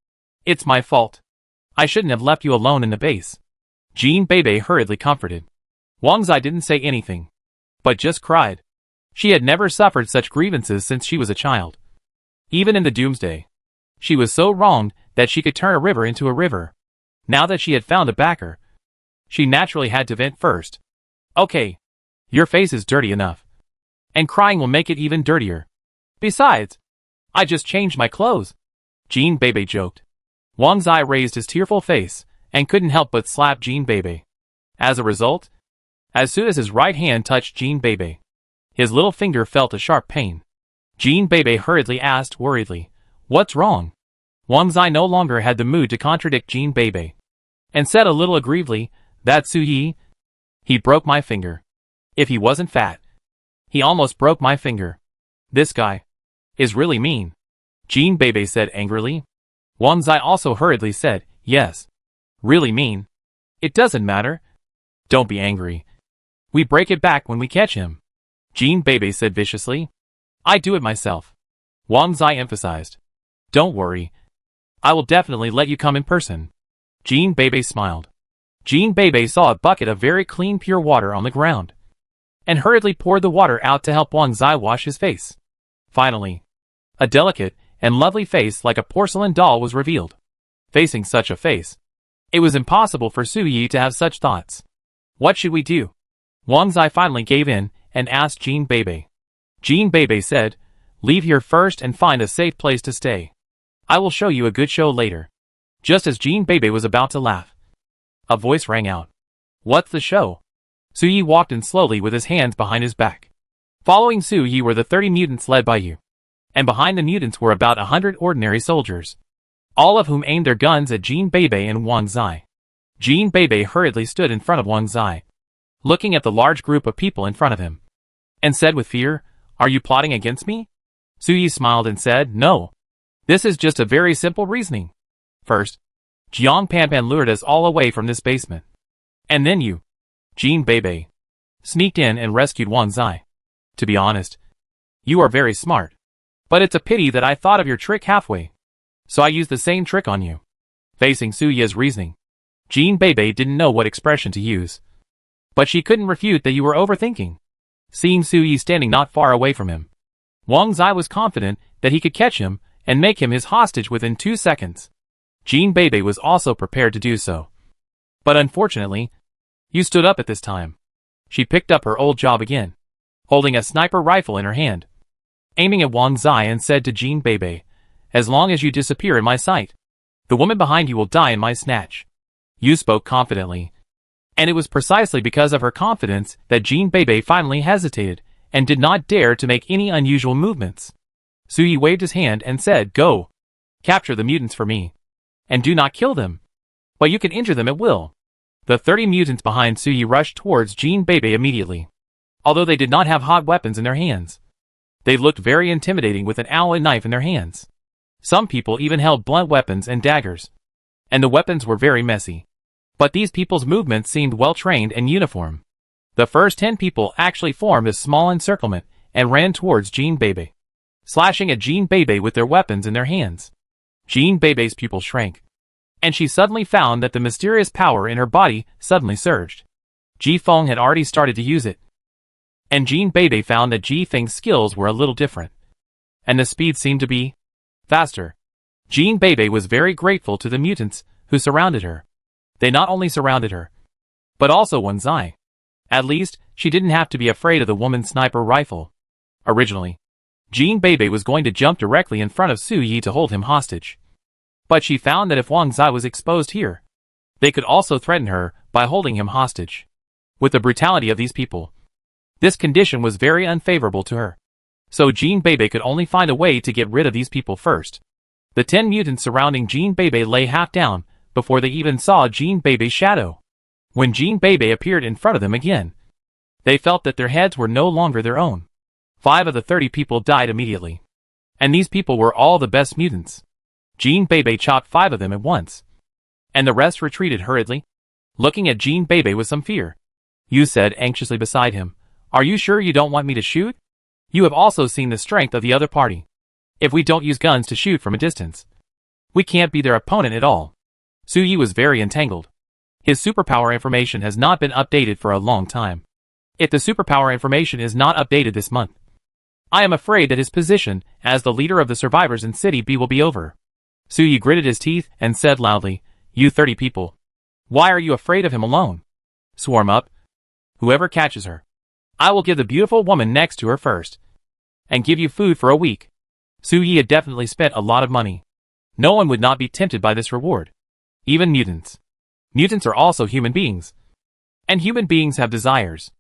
It's my fault. I shouldn't have left you alone in the base. Jean Bebe hurriedly comforted. Wang Zai didn't say anything, but just cried. She had never suffered such grievances since she was a child. Even in the doomsday, she was so wronged that she could turn a river into a river. Now that she had found a backer, she naturally had to vent first. Okay. Your face is dirty enough. And crying will make it even dirtier. Besides, I just changed my clothes. Jean Bebe joked. Wang Zai raised his tearful face and couldn't help but slap Jean Bebe. As a result, as soon as his right hand touched Jean Bebe, his little finger felt a sharp pain. Jean Bebe hurriedly asked worriedly, "What's wrong?" Wang Zai no longer had the mood to contradict Jean Bebe, and said a little aggrievedly, "That Su Yi? He broke my finger. If he wasn't fat, he almost broke my finger. This guy is really mean." Jean Bebe said angrily. Wang Zai also hurriedly said, "Yes. Really mean. It doesn't matter. Don't be angry. We break it back when we catch him." Jean Bebe said viciously. "I do it myself." Wang Zai emphasized. "Don't worry. I will definitely let you come in person." Jean Bebe smiled. Jean Bebe saw a bucket of very clean pure water on the ground, and hurriedly poured the water out to help Wang Zai wash his face. Finally, a delicate and lovely face like a porcelain doll was revealed. Facing such a face, it was impossible for Su Yi to have such thoughts. What should we do? Wang Zai finally gave in and asked Jean Bebe. Jean Bebe said, "Leave here first and find a safe place to stay. I will show you a good show later." Just as Jean Bebe was about to laugh, a voice rang out. "What's the show?" Su Yi walked in slowly with his hands behind his back. Following Su Yi were the 30 mutants led by Yu, and behind the mutants were about 100 ordinary soldiers, all of whom aimed their guns at Jean Bebe and Wang Zai. Jean Bebe hurriedly stood in front of Wang Zai, looking at the large group of people in front of him, and said with fear, "Are you plotting against me?" Su Yi smiled and said, "No. This is just a very simple reasoning. First, Jiang Panpan lured us all away from this basement. And then you, Jean Bebe, sneaked in and rescued Wang Zai. To be honest, you are very smart. But it's a pity that I thought of your trick halfway. So I used the same trick on you." Facing Su Yi's reasoning, Jean Bebe didn't know what expression to use. But she couldn't refute that you were overthinking. Seeing Su Yi standing not far away from him, Wang Zai was confident that he could catch him and make him his hostage within 2 seconds. Jean Bebe was also prepared to do so. But unfortunately, you stood up at this time. She picked up her old job again, holding a sniper rifle in her hand, aiming at Wang Zai, and said to Jean Bebe, "As long as you disappear in my sight, the woman behind you will die in my snatch." You spoke confidently. And it was precisely because of her confidence that Jean Bebe finally hesitated and did not dare to make any unusual movements. Su Yi waved his hand and said, "Go. Capture the mutants for me. And do not kill them. But you can injure them at will." The 30 mutants behind Su Yi rushed towards Jean Bebe immediately. Although they did not have hot weapons in their hands, they looked very intimidating with an alloy knife in their hands. Some people even held blunt weapons and daggers. And the weapons were very messy. But these people's movements seemed well-trained and uniform. The first 10 people actually formed a small encirclement and ran towards Jean Bebe, slashing at Jean Bebe with their weapons in their hands. Jean Bebe's pupil shrank, and she suddenly found that the mysterious power in her body suddenly surged. Ji Feng had already started to use it, And Jean Bebe found that Ji Feng's skills were a little different. And the speed seemed to be faster. Jean Bebe was very grateful to the mutants who surrounded her. They not only surrounded her, but also Wen Zai. At least, she didn't have to be afraid of the woman's sniper rifle. Originally, Jean Bebe was going to jump directly in front of Su Yi to hold him hostage. But she found that if Wang Zai was exposed here, they could also threaten her by holding him hostage. With the brutality of these people, this condition was very unfavorable to her. So Jean Bebe could only find a way to get rid of these people first. The 10 mutants surrounding Jean Bebe lay half down before they even saw Jean Bebe's shadow. When Jean Bebe appeared in front of them again, they felt that their heads were no longer their own. 5 of the 30 people died immediately. And these people were all the best mutants. Jean Bebe chopped 5 of them at once. And the rest retreated hurriedly, looking at Jean Bebe with some fear. Yu said anxiously beside him, "Are you sure you don't want me to shoot? You have also seen the strength of the other party. If we don't use guns to shoot from a distance, we can't be their opponent at all." Su Yi was very entangled. His superpower information has not been updated for a long time. If the superpower information is not updated this month, I am afraid that his position as the leader of the survivors in City B will be over. Su Yi gritted his teeth and said loudly, "You 30 people. Why are you afraid of him alone? Swarm up. Whoever catches her, I will give the beautiful woman next to her first. And give you food for a week." Su Yi had definitely spent a lot of money. No one would not be tempted by this reward. Even mutants. Mutants are also human beings. And human beings have desires.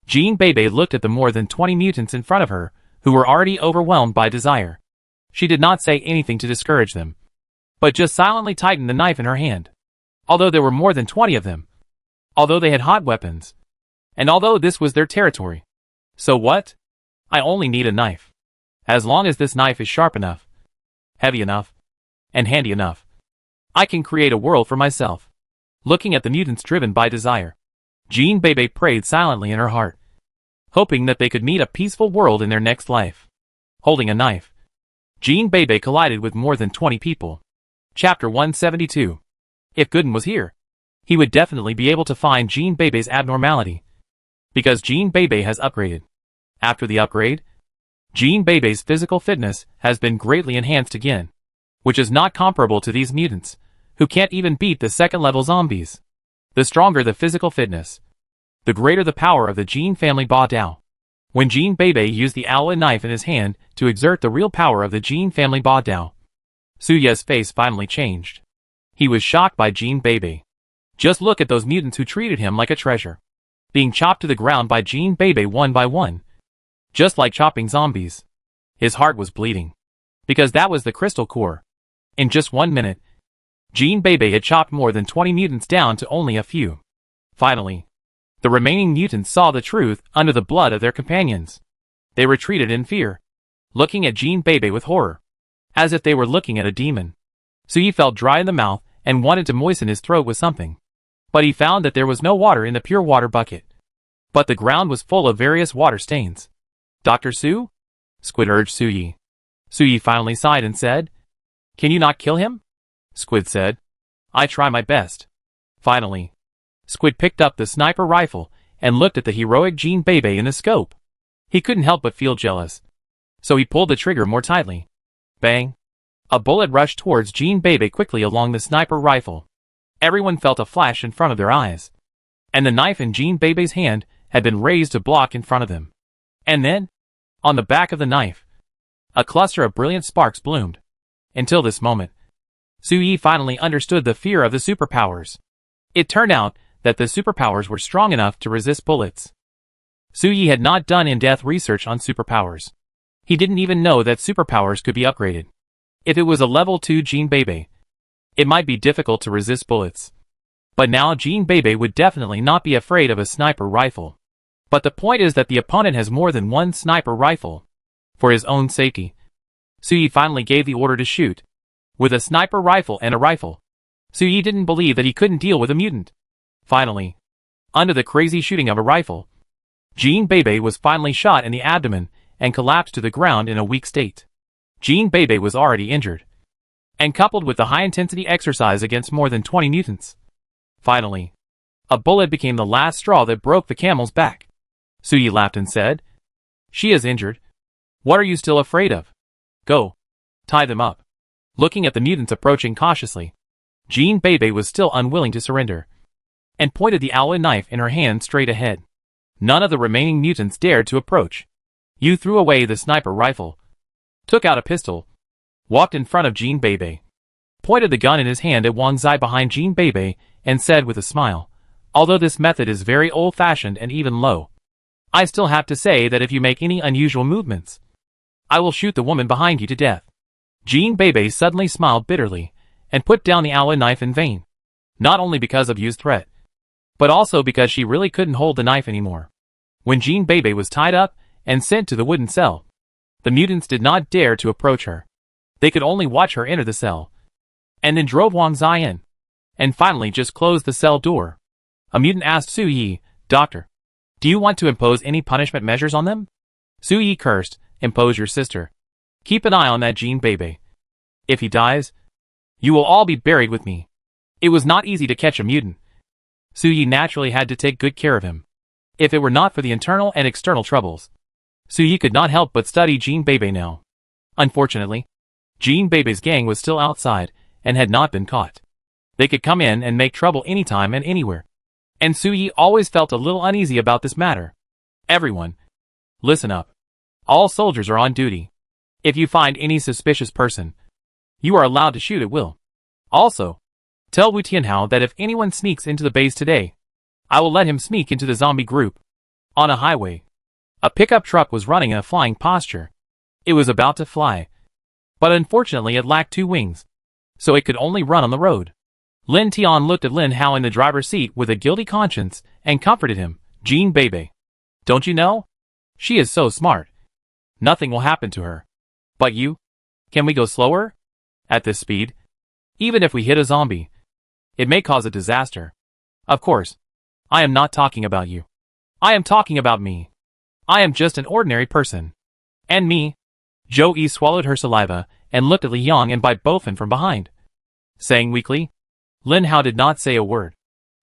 Jean Bebe looked at the more than 20 mutants in front of her, who were already overwhelmed by desire. She did not say anything to discourage them, but just silently tightened the knife in her hand. Although there were more than 20 of them. Although they had hot weapons. And although this was their territory. So what? I only need a knife. As long as this knife is sharp enough, heavy enough, and handy enough, I can create a world for myself. Looking at the mutants driven by desire, Jean Bebe prayed silently in her heart, hoping that they could meet a peaceful world in their next life. Holding a knife, Jean Bebe collided with more than 20 people. Chapter 172. If Gooden was here, he would definitely be able to find Jean Bebe's abnormality. Because Jean Bebe has upgraded. After the upgrade, Jean Bebe's physical fitness has been greatly enhanced again, which is not comparable to these mutants, who can't even beat the second-level zombies. The stronger the physical fitness, the greater the power of the Jean family Ba Dao. When Jean Bebe used the Aowa knife in his hand to exert the real power of the Jean family Ba Dao, Su Ye's face finally changed. He was shocked by Jean Bebe. Just look at those mutants who treated him like a treasure, being chopped to the ground by Jean Bebe one by one, just like chopping zombies. His heart was bleeding, because that was the crystal core. In just 1 minute, Jean Bebe had chopped more than 20 mutants down to only a few. Finally, the remaining mutants saw the truth under the blood of their companions. They retreated in fear, looking at Jean Bebe with horror, as if they were looking at a demon. Su Yi felt dry in the mouth and wanted to moisten his throat with something. But he found that there was no water in the pure water bucket. But the ground was full of various water stains. "Dr. Su?" Squid urged Su Yi. Su Yi finally sighed and said, "Can you not kill him?" Squid said, "I try my best." Finally, Squid picked up the sniper rifle and looked at the heroic Jean Bebe in the scope. He couldn't help but feel jealous. So he pulled the trigger more tightly. Bang! A bullet rushed towards Jean Bebe quickly along the sniper rifle. Everyone felt a flash in front of their eyes. And the knife in Jean Bebe's hand had been raised to block in front of them. And then, on the back of the knife, a cluster of brilliant sparks bloomed. Until this moment, Su Yi finally understood the fear of the superpowers. It turned out that the superpowers were strong enough to resist bullets. Su Yi had not done in-depth research on superpowers. He didn't even know that superpowers could be upgraded. If it was a level 2 Jean Bebe, it might be difficult to resist bullets. But now Jean Bebe would definitely not be afraid of a sniper rifle. But the point is that the opponent has more than one sniper rifle. For his own safety, Su Yi finally gave the order to shoot. With a sniper rifle and a rifle, Su Yi didn't believe that he couldn't deal with a mutant. Finally, under the crazy shooting of a rifle, Jean Bebe was finally shot in the abdomen and collapsed to the ground in a weak state. Jean Bebe was already injured, and coupled with the high-intensity exercise against more than 20 mutants. Finally, a bullet became the last straw that broke the camel's back. Suyi laughed and said. She is injured. What are you still afraid of? Go. Tie them up. Looking at the mutants approaching cautiously, Jean Bebe was still unwilling to surrender, and pointed the alloy knife in her hand straight ahead. None of the remaining mutants dared to approach. Yu threw away the sniper rifle, took out a pistol, walked in front of Jean Bebe, pointed the gun in his hand at Wang Zai behind Jean Bebe, and said with a smile, although this method is very old-fashioned and even low, I still have to say that if you make any unusual movements, I will shoot the woman behind you to death. Jean Bebe suddenly smiled bitterly, and put down the alloy knife in vain. Not only because of Yu's threat, but also because she really couldn't hold the knife anymore. When Jean Bebe was tied up and sent to the wooden cell, the mutants did not dare to approach her. They could only watch her enter the cell, and then drove Wang Zai in, and finally just closed the cell door. A mutant asked Suyi, Doctor, do you want to impose any punishment measures on them? Suyi cursed, impose your sister. Keep an eye on that Jean Bebe. If he dies, you will all be buried with me. It was not easy to catch a mutant. Suyi naturally had to take good care of him. If it were not for the internal and external troubles, Suyi could not help but study Jean Bebe now. Unfortunately, Jean Bebe's gang was still outside and had not been caught. They could come in and make trouble anytime and anywhere. And Suyi always felt a little uneasy about this matter. Everyone, listen up. All soldiers are on duty. If you find any suspicious person, you are allowed to shoot at will. Also, tell Wu Tianhao that if anyone sneaks into the base today, I will let him sneak into the zombie group. On a highway, a pickup truck was running in a flying posture. It was about to fly, but unfortunately it lacked 2 wings, so it could only run on the road. Lin Tian looked at Lin Hao in the driver's seat with a guilty conscience and comforted him. Jean Bebe, don't you know? She is so smart. Nothing will happen to her. But you? Can we go slower? At this speed? Even if we hit a zombie, it may cause a disaster. Of course, I am not talking about you. I am talking about me. I am just an ordinary person. And me? Zhou Yi swallowed her saliva and looked at Li Yang and Bai Bofen from behind, saying weakly. Lin Hao did not say a word,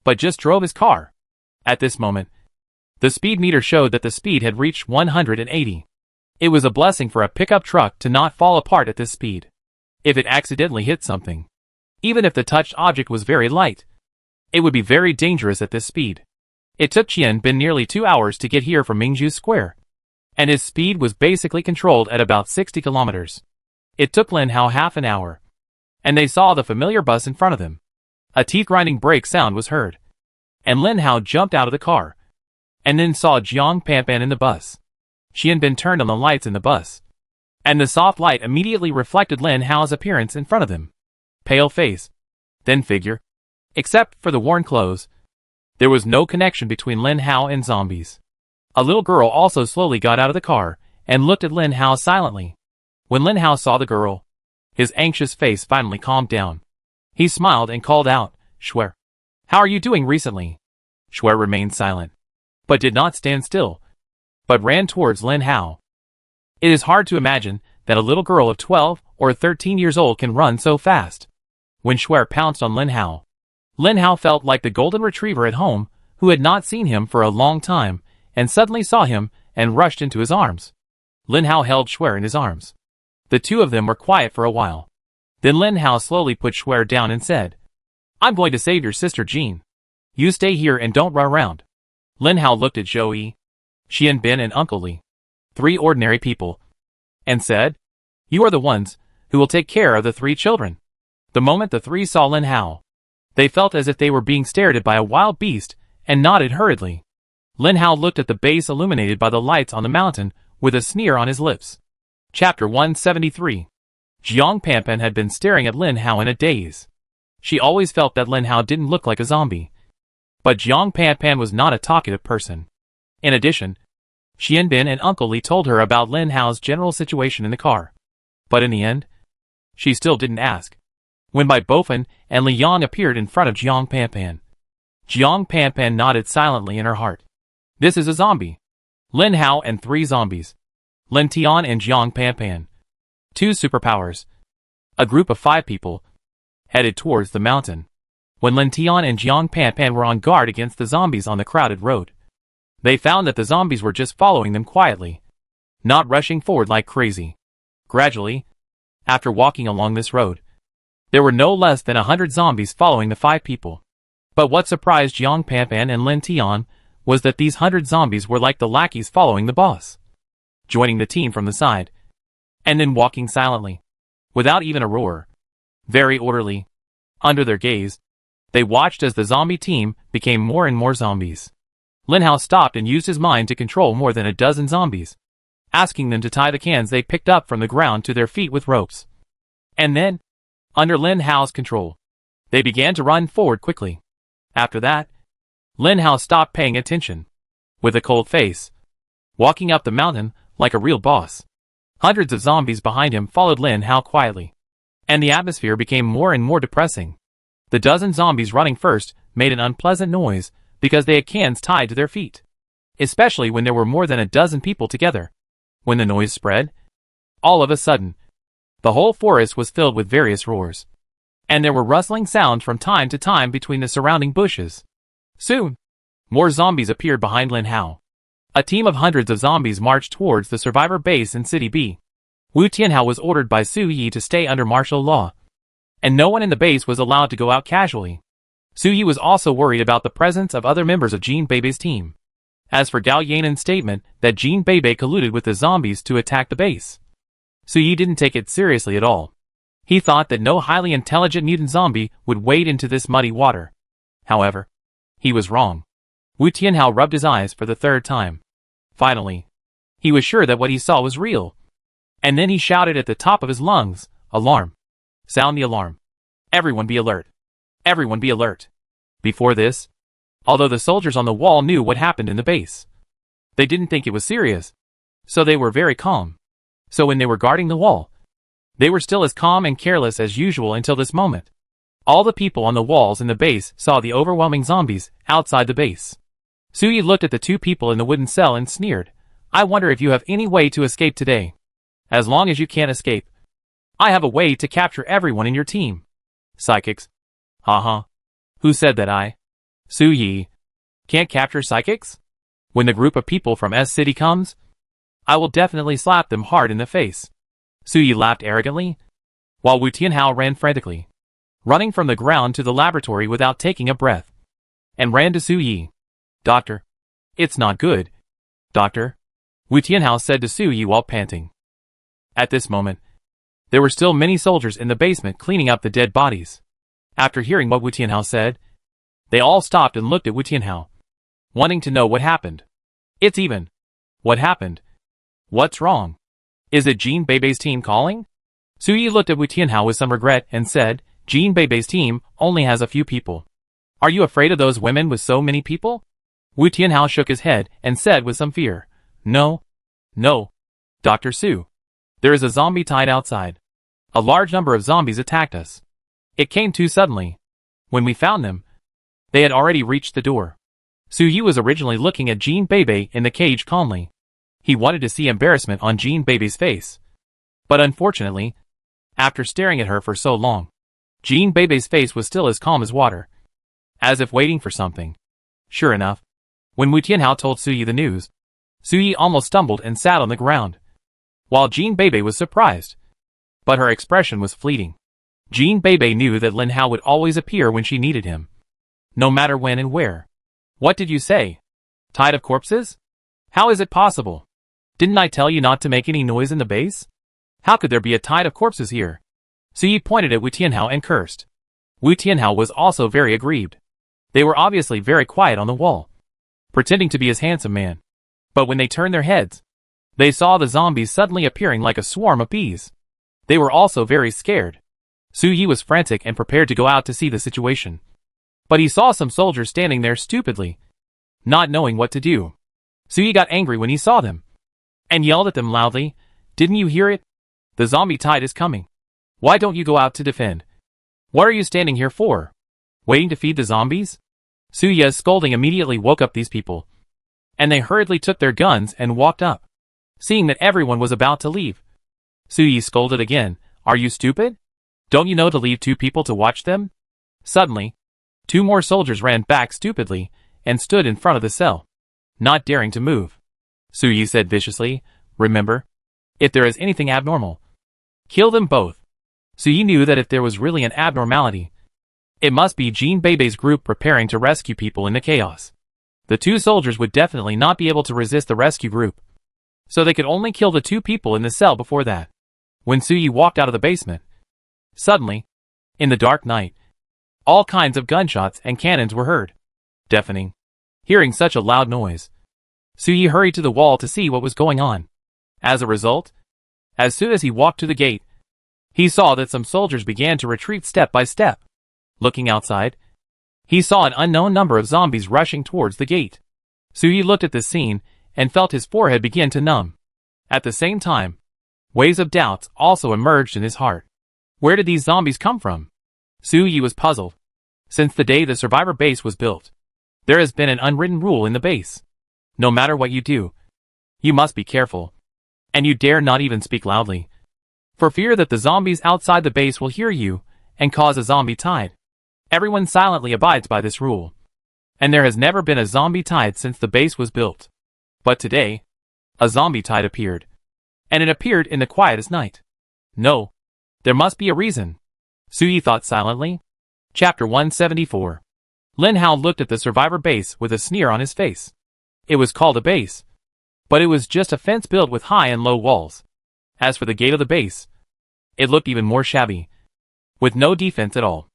but just drove his car. At this moment, the speed meter showed that the speed had reached 180. It was a blessing for a pickup truck to not fall apart at this speed. If it accidentally hit something, even if the touched object was very light, it would be very dangerous at this speed. It took Qian Bin nearly 2 hours to get here from Mingzhu Square, and his speed was basically controlled at about 60 kilometers. It took Lin Hao half an hour, and they saw the familiar bus in front of them. A teeth-grinding brake sound was heard, and Lin Hao jumped out of the car, and then saw Jiang Panpan in the bus. Qian Bin turned on the lights in the bus, and the soft light immediately reflected Lin Hao's appearance in front of him. Pale face, thin figure. Except for the worn clothes, there was no connection between Lin Hao and zombies. A little girl also slowly got out of the car and looked at Lin Hao silently. When Lin Hao saw the girl, his anxious face finally calmed down. He smiled and called out, Shuer, how are you doing recently? Shuer remained silent, but did not stand still, but ran towards Lin Hao. It is hard to imagine that a little girl of 12 or 13 years old can run so fast. When Shuer pounced on Lin Hao felt like the golden retriever at home who had not seen him for a long time and suddenly saw him and rushed into his arms. Lin Hao held Shuer in his arms. The two of them were quiet for a while. Then Lin Hao slowly put Shuer down and said, I'm going to save your sister Jean. You stay here and don't run around. Lin Hao looked at Zhou Yi, Qian Bin and Uncle Li, 3 ordinary people, and said, You are the ones who will take care of the 3 children. The moment the 3 saw Lin Hao, they felt as if they were being stared at by a wild beast and nodded hurriedly. Lin Hao looked at the base illuminated by the lights on the mountain with a sneer on his lips. Chapter 173. Jiang Panpan had been staring at Lin Hao in a daze. She always felt that Lin Hao didn't look like a zombie. But Jiang Panpan was not a talkative person. In addition, Qian Bin and Uncle Li told her about Lin Hao's general situation in the car. But in the end, she still didn't ask. When Bai Bofen and Li Yang appeared in front of Jiang Panpan nodded silently in her heart. This is a zombie. Lin Hao and 3 zombies. Lin Tian and Jiang Panpan. 2 superpowers. A group of 5 people headed towards the mountain. When Lin Tian and Jiang Panpan were on guard against the zombies on the crowded road, They found that the zombies were just following them quietly, not rushing forward like crazy. Gradually, after walking along this road, there were no less than 100 zombies following the 5 people. But what surprised Yang Panpan and Lin Tian was that these 100 zombies were like the lackeys following the boss, joining the team from the side, and then walking silently, without even a roar. Very orderly. Under their gaze, they watched as the zombie team became more and more zombies. Lin Hao stopped and used his mind to control more than a dozen zombies, asking them to tie the cans they picked up from the ground to their feet with ropes. And then, under Lin Hao's control, they began to run forward quickly. After that, Lin Hao stopped paying attention, with a cold face, walking up the mountain like a real boss. Hundreds of zombies behind him followed Lin Hao quietly, and the atmosphere became more and more depressing. The dozen zombies running first made an unpleasant noise because they had cans tied to their feet, especially when there were more than a dozen people together. When the noise spread, all of a sudden, the whole forest was filled with various roars, and there were rustling sounds from time to time between the surrounding bushes. Soon, more zombies appeared behind Lin Hao. A team of hundreds of zombies marched towards the survivor base in City B. Wu Tianhao was ordered by Su Yi to stay under martial law, and no one in the base was allowed to go out casually. Su Yi was also worried about the presence of other members of Jin Beibei's team. As for Gao Yanen's statement that Jin Beibei colluded with the zombies to attack the base, Su Yi didn't take it seriously at all. He thought that no highly intelligent mutant zombie would wade into this muddy water. However, he was wrong. Wu Tianhao rubbed his eyes for the 3rd time. Finally, he was sure that what he saw was real. And then he shouted at the top of his lungs, "Alarm! Sound the alarm! Everyone be alert! Everyone be alert!" Before this, although the soldiers on the wall knew what happened in the base, they didn't think it was serious, so they were very calm. So when they were guarding the wall, they were still as calm and careless as usual until this moment. All the people on the walls in the base saw the overwhelming zombies outside the base. Su Yi looked at the 2 people in the wooden cell and sneered, "I wonder if you have any way to escape today. As long as you can't escape, I have a way to capture everyone in your team." Psychics. Haha. Who said that I, Su Yi, can't capture psychics? When the group of people from S City comes, I will definitely slap them hard in the face. Su Yi laughed arrogantly, while Wu Tianhao ran frantically, running from the ground to the laboratory without taking a breath, and ran to Su Yi. "Doctor, it's not good. Doctor," Wu Tianhao said to Su Yi while panting. At this moment, there were still many soldiers in the basement cleaning up the dead bodies. After hearing what Wu Tianhao said, they all stopped and looked at Wu Tianhao, wanting to know what happened. "It's even. What happened? What's wrong? Is it Jin Beibei's team calling?" Su Yi looked at Wu Tianhao with some regret and said, "Jin Beibei's team only has a few people. Are you afraid of those women with so many people?" Wu Tianhao shook his head and said with some fear, No, Dr. Su. There is a zombie tied outside. A large number of zombies attacked us. It came too suddenly. When we found them, they had already reached the door." Su Yi was originally looking at Jin Beibei in the cage calmly. He wanted to see embarrassment on Jin Beibei's face. But unfortunately, after staring at her for so long, Jin Beibei's face was still as calm as water, as if waiting for something. Sure enough, when Wu Tianhao told Su Yi the news, Su Yi almost stumbled and sat on the ground, while Jin Beibei was surprised. But her expression was fleeting. Jin Beibei knew that Lin Hao would always appear when she needed him, no matter when and where. "What did you say? Tied of corpses? How is it possible? Didn't I tell you not to make any noise in the base? How could there be a tide of corpses here?" Su Yi pointed at Wu Tianhao and cursed. Wu Tianhao was also very aggrieved. They were obviously very quiet on the wall, pretending to be his handsome man. But when they turned their heads, they saw the zombies suddenly appearing like a swarm of bees. They were also very scared. Su Yi was frantic and prepared to go out to see the situation. But he saw some soldiers standing there stupidly, not knowing what to do. Su Yi got angry when he saw them, and yelled at them loudly, "Didn't you hear it? The zombie tide is coming. Why don't you go out to defend? What are you standing here for? Waiting to feed the zombies?" Su Yi's scolding immediately woke up these people, and they hurriedly took their guns and walked up. Seeing that everyone was about to leave, Su Yi scolded again, "Are you stupid? Don't you know to leave 2 people to watch them?" Suddenly, 2 more soldiers ran back stupidly and stood in front of the cell. not daring to move. Suyi said viciously, remember? If there is anything abnormal, kill them both. Suyi knew that if there was really an abnormality, it must be Jean Beibe's group preparing to rescue people in the chaos. The two soldiers would definitely not be able to resist the rescue group, so they could only kill the two people in the cell before that. When Suyi walked out of the basement, suddenly, in the dark night, all kinds of gunshots and cannons were heard. Deafening. Hearing such a loud noise, Suyi hurried to the wall to see what was going on. As a result, as soon as he walked to the gate, he saw that some soldiers began to retreat step by step. Looking outside, he saw an unknown number of zombies rushing towards the gate. Suyi looked at this scene and felt his forehead begin to numb. At the same time, waves of doubts also emerged in his heart. Where did these zombies come from? Suyi was puzzled. Since the day the survivor base was built, there has been an unwritten rule in the base. No matter what you do, you must be careful. And you dare not even speak loudly, for fear that the zombies outside the base will hear you and cause a zombie tide. Everyone silently abides by this rule. And there has never been a zombie tide since the base was built. But today, a zombie tide appeared. And it appeared in the quietest night. No, there must be a reason, Suyi thought silently. Chapter 174. Lin Hao looked at the survivor base with a sneer on his face. It was called a base, but it was just a fence built with high and low walls. As for the gate of the base, it looked even more shabby, with no defense at all.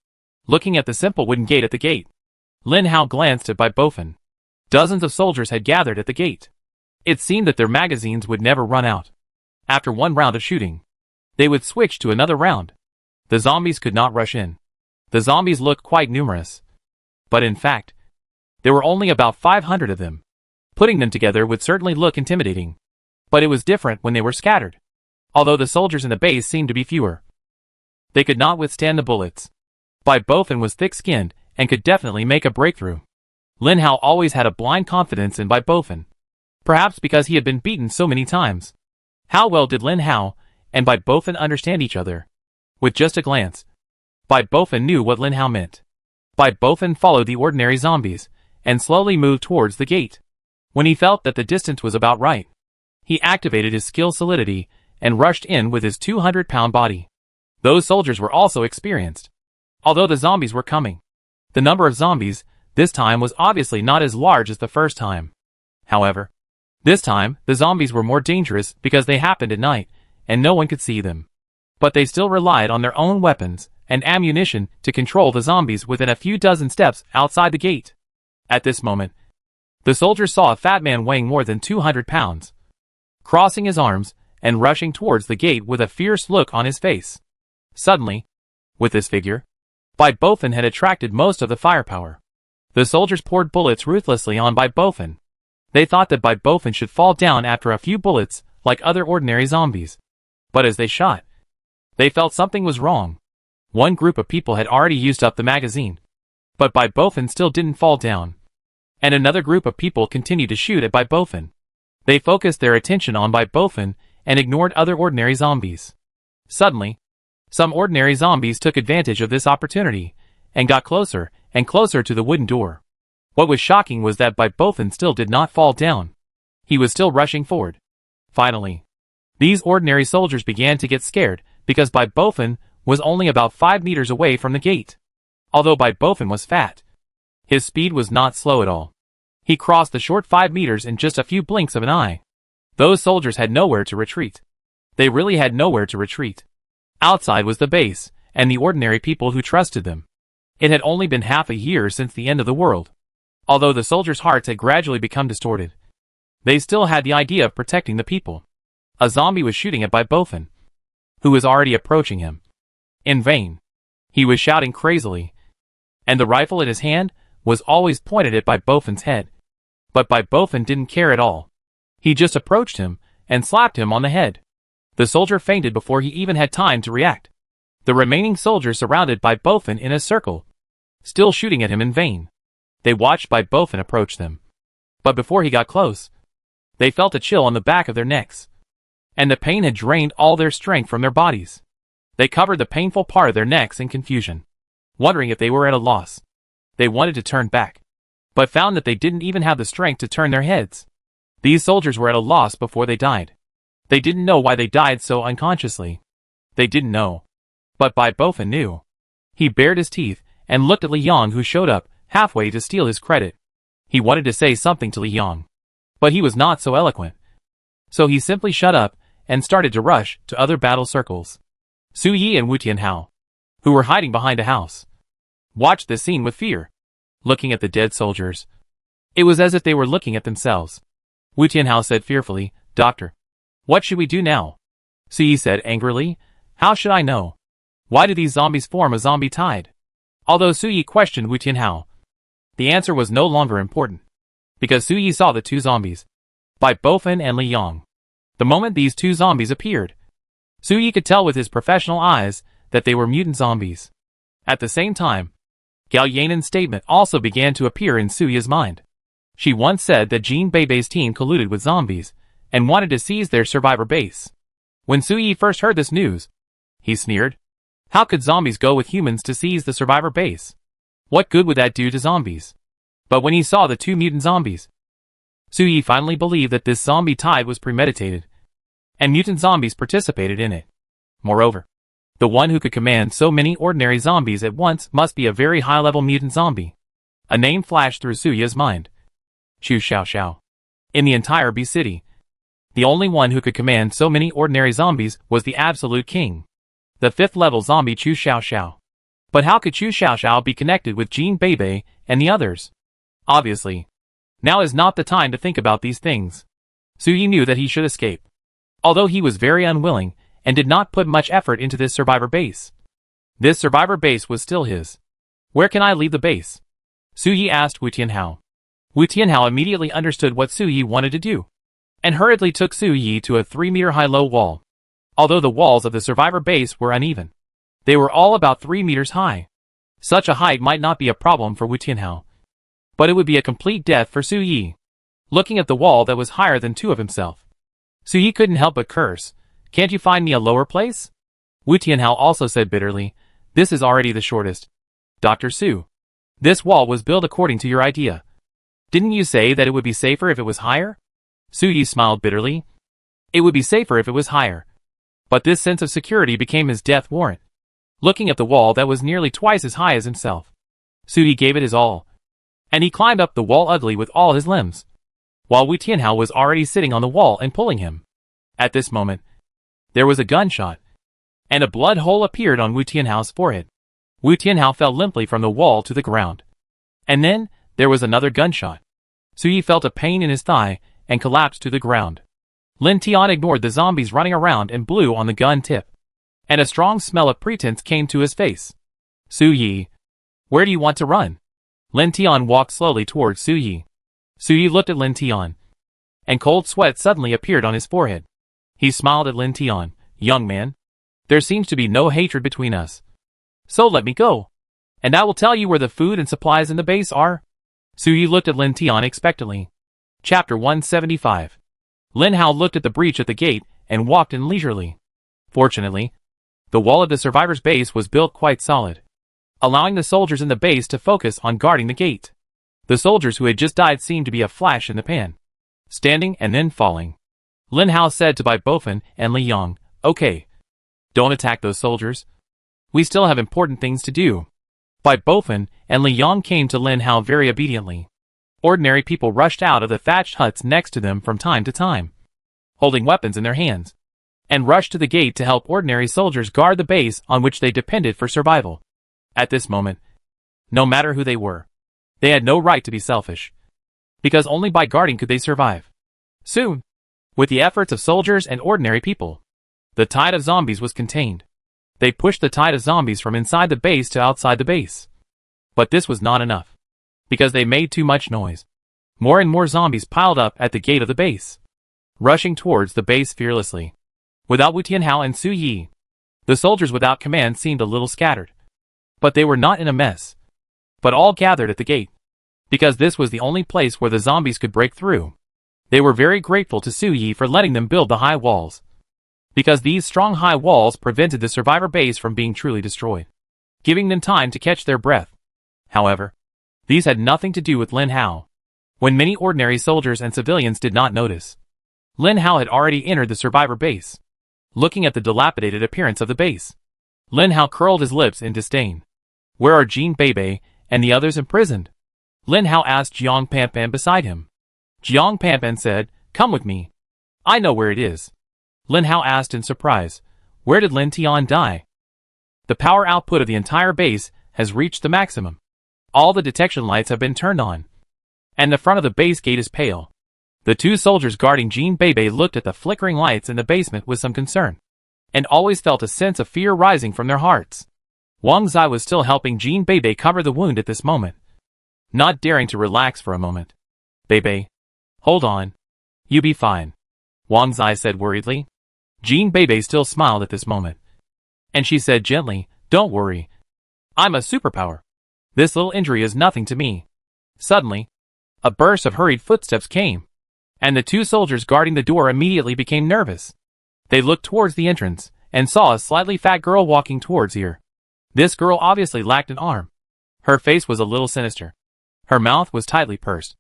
Looking at the simple wooden gate at the gate, Lin Hao glanced at Bai Bofen. Dozens of soldiers had gathered at the gate. It seemed that their magazines would never run out. After one round of shooting, they would switch to another round. The zombies could not rush in. The zombies looked quite numerous, but in fact, there were only about 500 of them. Putting them together would certainly look intimidating. But it was different when they were scattered. Although the soldiers in the base seemed to be fewer, they could not withstand the bullets. Bai Bofen was thick-skinned and could definitely make a breakthrough. Lin Hao always had a blind confidence in Bai Bofen, perhaps because he had been beaten so many times. How well did Lin Hao and Bai Bofen understand each other? With just a glance, Bai Bofen knew what Lin Hao meant. Bai Bofen followed the ordinary zombies and slowly moved towards the gate. When he felt that the distance was about right, he activated his skill solidity and rushed in with his 200-pound body. Those soldiers were also experienced. Although the zombies were coming, the number of zombies this time was obviously not as large as the first time. However, this time the zombies were more dangerous because they happened at night and no one could see them. But they still relied on their own weapons and ammunition to control the zombies within a few dozen steps outside the gate. At this moment, the soldiers saw a fat man weighing more than 200 pounds, crossing his arms and rushing towards the gate with a fierce look on his face. Suddenly, with this figure, Bai Bofen had attracted most of the firepower. The soldiers poured bullets ruthlessly on Bai Bofen. They thought that Bai Bofen should fall down after a few bullets like other ordinary zombies. But as they shot, they felt something was wrong. One group of people had already used up the magazine, but Bai Bofen still didn't fall down. And another group of people continued to shoot at Bai Bofen. They focused their attention on Bai Bofen and ignored other ordinary zombies. Suddenly, some ordinary zombies took advantage of this opportunity and got closer and closer to the wooden door. What was shocking was that Bai Bofen still did not fall down. He was still rushing forward. Finally, these ordinary soldiers began to get scared because Bai Bofen was only about 5 meters away from the gate. Although Bai Bofen was fat, his speed was not slow at all. He crossed the short 5 meters in just a few blinks of an eye. Those soldiers had nowhere to retreat. They really had nowhere to retreat. Outside was the base, and the ordinary people who trusted them. It had only been half a year since the end of the world. Although the soldiers' hearts had gradually become distorted, they still had the idea of protecting the people. A zombie was shooting at Bai Bofen, who was already approaching him. In vain. He was shouting crazily, and the rifle in his hand was always pointed at Bai Bofen's head. But Bai Bofen didn't care at all. He just approached him and slapped him on the head. The soldier fainted before he even had time to react. The remaining soldiers surrounded Bai Bofen in a circle, still shooting at him in vain. They watched Bai Bofen approach them. But before he got close, they felt a chill on the back of their necks, and the pain had drained all their strength from their bodies. They covered the painful part of their necks in confusion, wondering if they were at a loss. They wanted to turn back, but found that they didn't even have the strength to turn their heads. These soldiers were at a loss before they died. They didn't know why they died so unconsciously. They didn't know. But Bai Bofin knew. He bared his teeth and looked at Li Yong, who showed up halfway to steal his credit. He wanted to say something to Li Yong, but he was not so eloquent. So he simply shut up and started to rush to other battle circles. Su Yi and Wu Tianhao, who were hiding behind a house, watched this scene with fear, looking at the dead soldiers. It was as if they were looking at themselves. Wu Tianhao said fearfully, "Doctor, what should we do now?" Su Yi said angrily, "How should I know? Why do these zombies form a zombie tide?" Although Su Yi questioned Wu Tianhao, the answer was no longer important, because Su Yi saw the two zombies, Bai Bofin and Li Yong. The moment these two zombies appeared, Su Yi could tell with his professional eyes that they were mutant zombies. At the same time, Gao Yanan's statement also began to appear in Su Yi's mind. She once said that Jin Beibei's team colluded with zombies and wanted to seize their survivor base. When Su Yi first heard this news, he sneered. How could zombies go with humans to seize the survivor base? What good would that do to zombies? But when he saw the two mutant zombies, Su Yi finally believed that this zombie tide was premeditated, and mutant zombies participated in it. Moreover, the one who could command so many ordinary zombies at once must be a very high-level mutant zombie. A name flashed through Su Yi's mind. Chu Xiaoxiao. In the entire B city, the only one who could command so many ordinary zombies was the absolute king, the 5th-level zombie Chu Xiaoxiao. But how could Chu Xiaoxiao be connected with Jin Beibei and the others? Obviously, now is not the time to think about these things. Su Yi knew that he should escape, although he was very unwilling and did not put much effort into this survivor base. This survivor base was still his. Where can I leave the base? Su Yi asked Wu Tianhao. Wu Tianhao immediately understood what Su Yi wanted to do, and hurriedly took Su Yi to a 3-meter-high low wall. Although the walls of the survivor base were uneven, they were all about 3 meters high. Such a height might not be a problem for Wu Tianhao, but it would be a complete death for Su Yi. Looking at the wall that was higher than 2 of himself, Su Yi couldn't help but curse. Can't you find me a lower place? Wu Tianhao also said bitterly, this is already the shortest. Dr. Su, this wall was built according to your idea. Didn't you say that it would be safer if it was higher? Su Yi smiled bitterly. It would be safer if it was higher. But this sense of security became his death warrant. Looking at the wall that was nearly twice as high as himself, Su Yi gave it his all, and he climbed up the wall ugly with all his limbs, while Wu Tianhao was already sitting on the wall and pulling him. At this moment, there was a gunshot, and a blood hole appeared on Wu Tianhao's forehead. Wu Tianhao fell limply from the wall to the ground. And then, there was another gunshot. Su Yi felt a pain in his thigh and collapsed to the ground. Lin Tian ignored the zombies running around and blew on the gun tip, and a strong smell of pretense came to his face. Su Yi, where do you want to run? Lin Tian walked slowly towards Su Yi. Su Yi looked at Lin Tian, and cold sweat suddenly appeared on his forehead. He smiled at Lin Tian. Young man, there seems to be no hatred between us. So let me go, and I will tell you where the food and supplies in the base are. Su Yi looked at Lin Tian expectantly. Chapter 175. Lin Hao looked at the breach at the gate and walked in leisurely. Fortunately, the wall of the survivor's base was built quite solid, allowing the soldiers in the base to focus on guarding the gate. The soldiers who had just died seemed to be a flash in the pan, standing and then falling. Lin Hao said to Bai Bofin and Li Yong, okay, don't attack those soldiers. We still have important things to do. Bai Bofin and Li Yong came to Lin Hao very obediently. Ordinary people rushed out of the thatched huts next to them from time to time, holding weapons in their hands, and rushed to the gate to help ordinary soldiers guard the base on which they depended for survival. At this moment, no matter who they were, they had no right to be selfish, because only by guarding could they survive. Soon, with the efforts of soldiers and ordinary people, the tide of zombies was contained. They pushed the tide of zombies from inside the base to outside the base. But this was not enough, because they made too much noise. More and more zombies piled up at the gate of the base, rushing towards the base fearlessly. Without Wu Tianhao and Su Yi, the soldiers without command seemed a little scattered. But they were not in a mess, but all gathered at the gate, because this was the only place where the zombies could break through. They were very grateful to Su Yi for letting them build the high walls, because these strong high walls prevented the survivor base from being truly destroyed, giving them time to catch their breath. However, These had nothing to do with Lin Hao. When many ordinary soldiers and civilians did not notice, Lin Hao had already entered the survivor base. Looking at the dilapidated appearance of the base, Lin Hao curled his lips in disdain. Where are Jin Beibei and the others imprisoned? Lin Hao asked Jiang Panpan beside him. Jiang Panpan said, "Come with me. I know where it is." Lin Hao asked in surprise, "Where did Lin Tian die?" The power output of the entire base has reached the maximum. All the detection lights have been turned on, and the front of the base gate is pale. The two soldiers guarding Jin Beibei looked at the flickering lights in the basement with some concern, and always felt a sense of fear rising from their hearts. Wang Zai was still helping Jin Beibei cover the wound at this moment, not daring to relax for a moment. "Beibei, hold on. You be fine," Wang Zai said worriedly. Jin Beibei still smiled at this moment, and she said gently, "Don't worry. I'm a superpower. This little injury is nothing to me." Suddenly, a burst of hurried footsteps came, and the two soldiers guarding the door immediately became nervous. They looked towards the entrance, and saw a slightly fat girl walking towards here. This girl obviously lacked an arm. Her face was a little sinister. Her mouth was tightly pursed,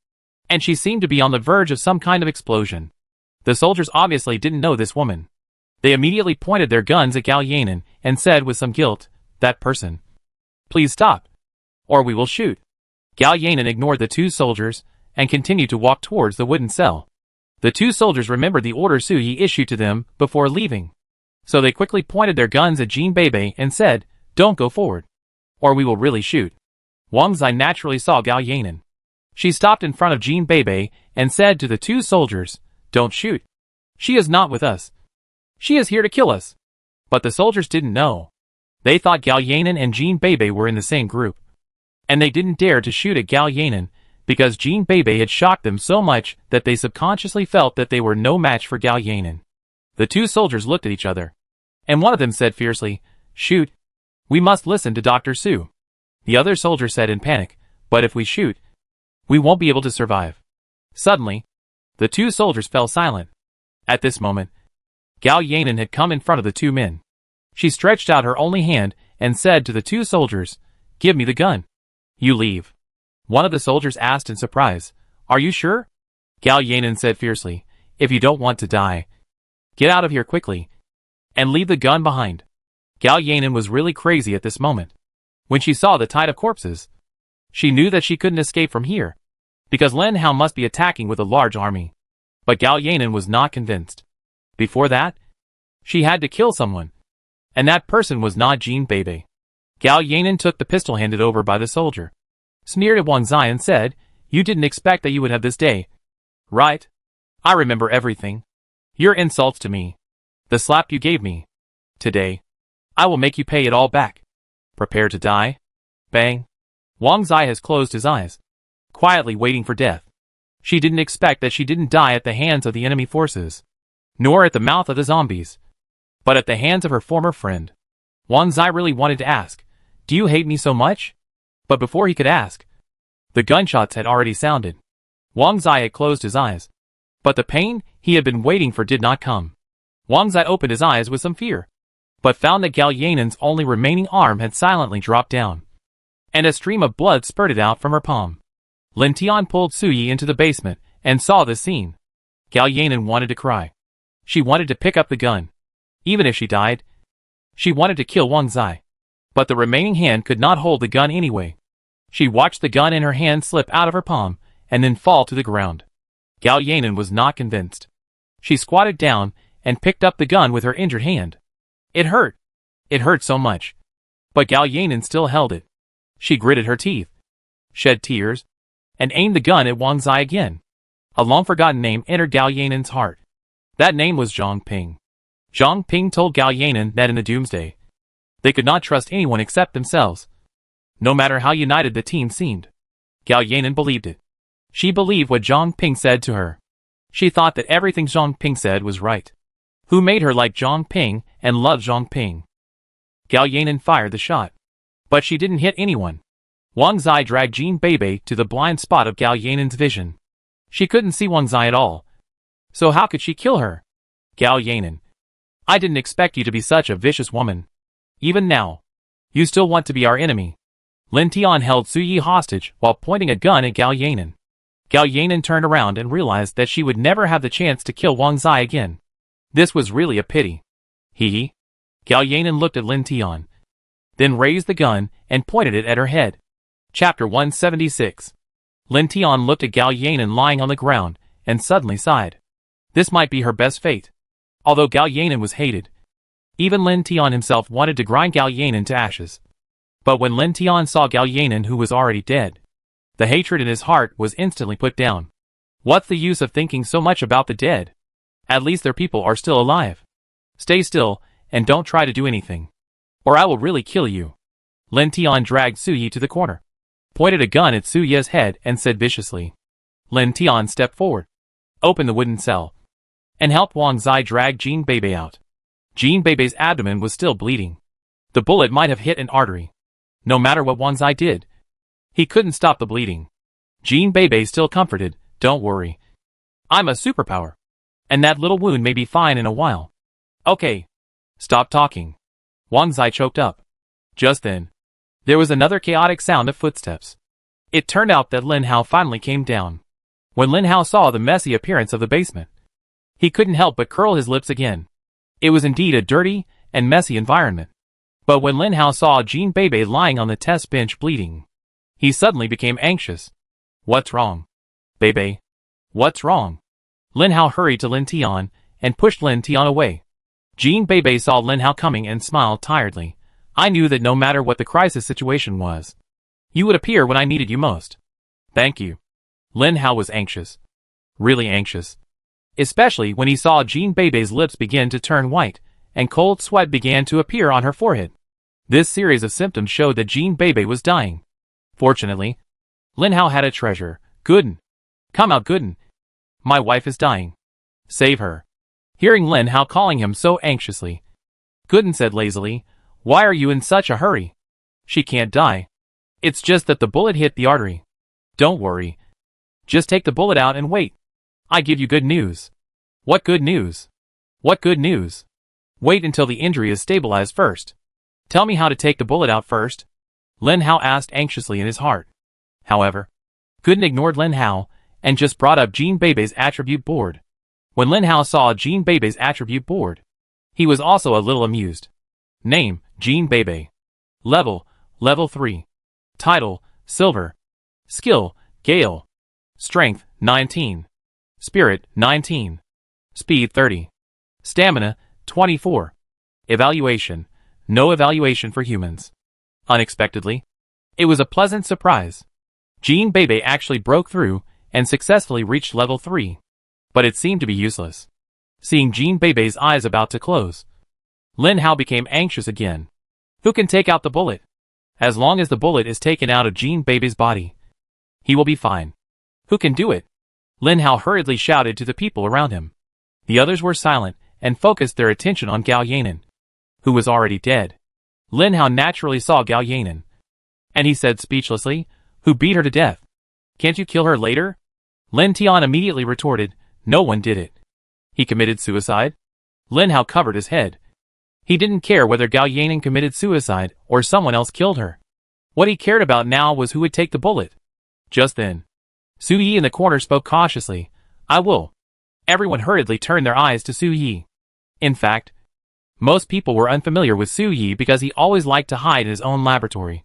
and she seemed to be on the verge of some kind of explosion. The soldiers obviously didn't know this woman. They immediately pointed their guns at Gao Yanan and said with some guilt, "That person. Please stop, or we will shoot." Gao Yanan ignored the two soldiers and continued to walk towards the wooden cell. The two soldiers remembered the order Su Yi issued to them before leaving, so they quickly pointed their guns at Jin Beibei and said, "Don't go forward, or we will really shoot." Wang Zai naturally saw Gao Yanan. She stopped in front of Jin Beibei and said to the two soldiers, "Don't shoot. She is not with us. She is here to kill us." But the soldiers didn't know. They thought Gao Yanan and Jin Beibei were in the same group, and they didn't dare to shoot at Gao Yanan because Jin Beibei had shocked them so much that they subconsciously felt that they were no match for Gao Yanan. The two soldiers looked at each other, and one of them said fiercely, "Shoot. We must listen to Dr. Su." The other soldier said in panic, "But if we shoot, we won't be able to survive." Suddenly, the two soldiers fell silent. At this moment, Gao Yanan had come in front of the two men. She stretched out her only hand and said to the two soldiers, "Give me the gun." "You leave." One of the soldiers asked in surprise, "Are you sure?" Gao Yanan said fiercely, "If you don't want to die, get out of here quickly, and leave the gun behind." Gao Yanan was really crazy at this moment. When she saw the tide of corpses, she knew that she couldn't escape from here, because Lin Hao must be attacking with a large army. But Gao Yanan was not convinced. Before that, she had to kill someone, and that person was not Jin Beibei. Gao Yanan took the pistol handed over by the soldier, sneered at Wang Zai and said, "You didn't expect that you would have this day, right? I remember everything. Your insults to me, the slap you gave me. Today, I will make you pay it all back. Prepare to die." Bang. Wang Zai has closed his eyes, quietly waiting for death. She didn't expect that she didn't die at the hands of the enemy forces, nor at the mouth of the zombies, but at the hands of her former friend. Wang Zai really wanted to ask, "Do you hate me so much?" But before he could ask, the gunshots had already sounded. Wang Zai had closed his eyes, but the pain he had been waiting for did not come. Wang Zai opened his eyes with some fear, but found that Gao Yanan's only remaining arm had silently dropped down, and a stream of blood spurted out from her palm. Lin Tian pulled Su Yi into the basement and saw this scene. Gao Yanan wanted to cry. She wanted to pick up the gun. Even if she died, she wanted to kill Wang Zai. But the remaining hand could not hold the gun anyway. She watched the gun in her hand slip out of her palm and then fall to the ground. Gao Yanan was not convinced. She squatted down and picked up the gun with her injured hand. It hurt. It hurt so much. But Gao Yanan still held it. She gritted her teeth, shed tears, and aimed the gun at Wang Zai again. A long-forgotten name entered Gao Yanan's heart. That name was Zhang Ping. Zhang Ping told Gao Yanan that in the doomsday, they could not trust anyone except themselves, no matter how united the team seemed. Gao Yanan believed it. She believed what Zhang Ping said to her. She thought that everything Zhang Ping said was right. Who made her like Zhang Ping and love Zhang Ping? Gao Yanan fired the shot, but she didn't hit anyone. Wang Zai dragged Jin Beibei to the blind spot of Gao Yanan's vision. She couldn't see Wang Zai at all, so how could she kill her? Gao Yanan, I didn't expect you to be such a vicious woman. Even now, you still want to be our enemy. Lin Tian held Su Yi hostage while pointing a gun at Gao Yanan. Gao Yanan turned around and realized that she would never have the chance to kill Wang Zai again. This was really a pity. Hee. Gao Yanan looked at Lin Tian, then raised the gun and pointed it at her head. Chapter 176. Lin Tian looked at Gao Yanan lying on the ground and suddenly sighed. This might be her best fate. Although Gao Yanan was hated, even Lin Tian himself wanted to grind Gao Yanan to ashes. But when Lin Tian saw Gao Yanan, who was already dead, the hatred in his heart was instantly put down. What's the use of thinking so much about the dead? At least their people are still alive. Stay still and don't try to do anything, or I will really kill you. Lin Tian dragged Su Yi to the corner, pointed a gun at Su Yi's head and said viciously. Lin Tian stepped forward, opened the wooden cell, and helped Wang Zai drag Jean Bebe out. Jean Bebe's abdomen was still bleeding. The bullet might have hit an artery. No matter what Wang Zai did, he couldn't stop the bleeding. Jean Bebe still comforted, don't worry. I'm a superpower. And that little wound may be fine in a while. Okay. Stop talking. Wang Zai choked up. Just then, there was another chaotic sound of footsteps. It turned out that Lin Hao finally came down. When Lin Hao saw the messy appearance of the basement, he couldn't help but curl his lips again. It was indeed a dirty and messy environment. But when Lin Hao saw Jean Bebe lying on the test bench bleeding, he suddenly became anxious. What's wrong? Bebe? What's wrong? Lin Hao hurried to Lin Tian and pushed Lin Tian away. Jean Bebe saw Lin Hao coming and smiled tiredly. I knew that no matter what the crisis situation was, you would appear when I needed you most. Thank you. Lin Hao was anxious. Really anxious. Especially when he saw Jean Bebe's lips begin to turn white, and cold sweat began to appear on her forehead. This series of symptoms showed that Jean Bebe was dying. Fortunately, Lin Hao had a treasure. Gooden. Come out, Gooden. My wife is dying. Save her. Hearing Lin Hao calling him so anxiously, Gooden said lazily, why are you in such a hurry? She can't die. It's just that the bullet hit the artery. Don't worry. Just take the bullet out and wait. I give you good news. What good news? What good news? Wait until the injury is stabilized first. Tell me how to take the bullet out first. Lin Hao asked anxiously in his heart. However, Gooden ignored Lin Hao and just brought up Jean Bebe's attribute board. When Lin Hao saw Jean Bebe's attribute board, he was also a little amused. Name, Jean Bebe. Level, Level 3. Title, Silver. Skill, Gale. Strength, 19. Spirit, 19. Speed, 30. Stamina, 24. Evaluation, no evaluation for humans. Unexpectedly, it was a pleasant surprise. Jean Bebe actually broke through and successfully reached level 3. But it seemed to be useless. Seeing Jean Bebe's eyes about to close, Lin Hao became anxious again. Who can take out the bullet? As long as the bullet is taken out of Jean Bebe's body, he will be fine. Who can do it? Lin Hao hurriedly shouted to the people around him. The others were silent and focused their attention on Gao Yanan, who was already dead. Lin Hao naturally saw Gao Yanan, and he said speechlessly, who beat her to death? Can't you kill her later? Lin Tian immediately retorted, no one did it. He committed suicide? Lin Hao covered his head. He didn't care whether Gao Yanan committed suicide or someone else killed her. What he cared about now was who would take the bullet. Just then, Su Yi in the corner spoke cautiously, I will. Everyone hurriedly turned their eyes to Su Yi. In fact, most people were unfamiliar with Su Yi because he always liked to hide in his own laboratory.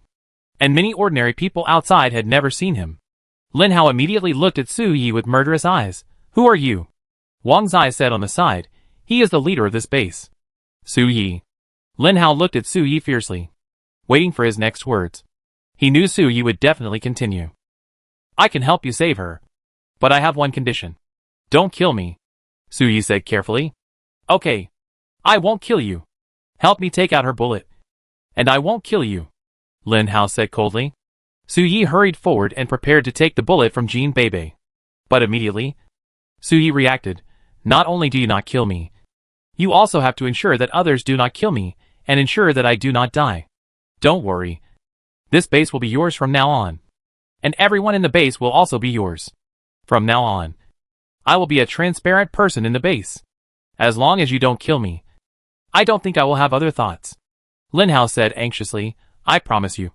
And many ordinary people outside had never seen him. Lin Hao immediately looked at Su Yi with murderous eyes. Who are you? Wang Zai said on the side, he is the leader of this base. Su Yi. Lin Hao looked at Su Yi fiercely, waiting for his next words. He knew Su Yi would definitely continue. I can help you save her. But I have one condition. Don't kill me, Su Yi said carefully. Okay. I won't kill you. Help me take out her bullet. And I won't kill you, Lin Hao said coldly. Su Yi hurried forward and prepared to take the bullet from Jean Bebe. But immediately, Su Yi reacted, not only do you not kill me, you also have to ensure that others do not kill me, and ensure that I do not die. Don't worry. This base will be yours from now on. And everyone in the base will also be yours. From now on, I will be a transparent person in the base. As long as you don't kill me, I don't think I will have other thoughts. Lin Hao said anxiously, I promise you.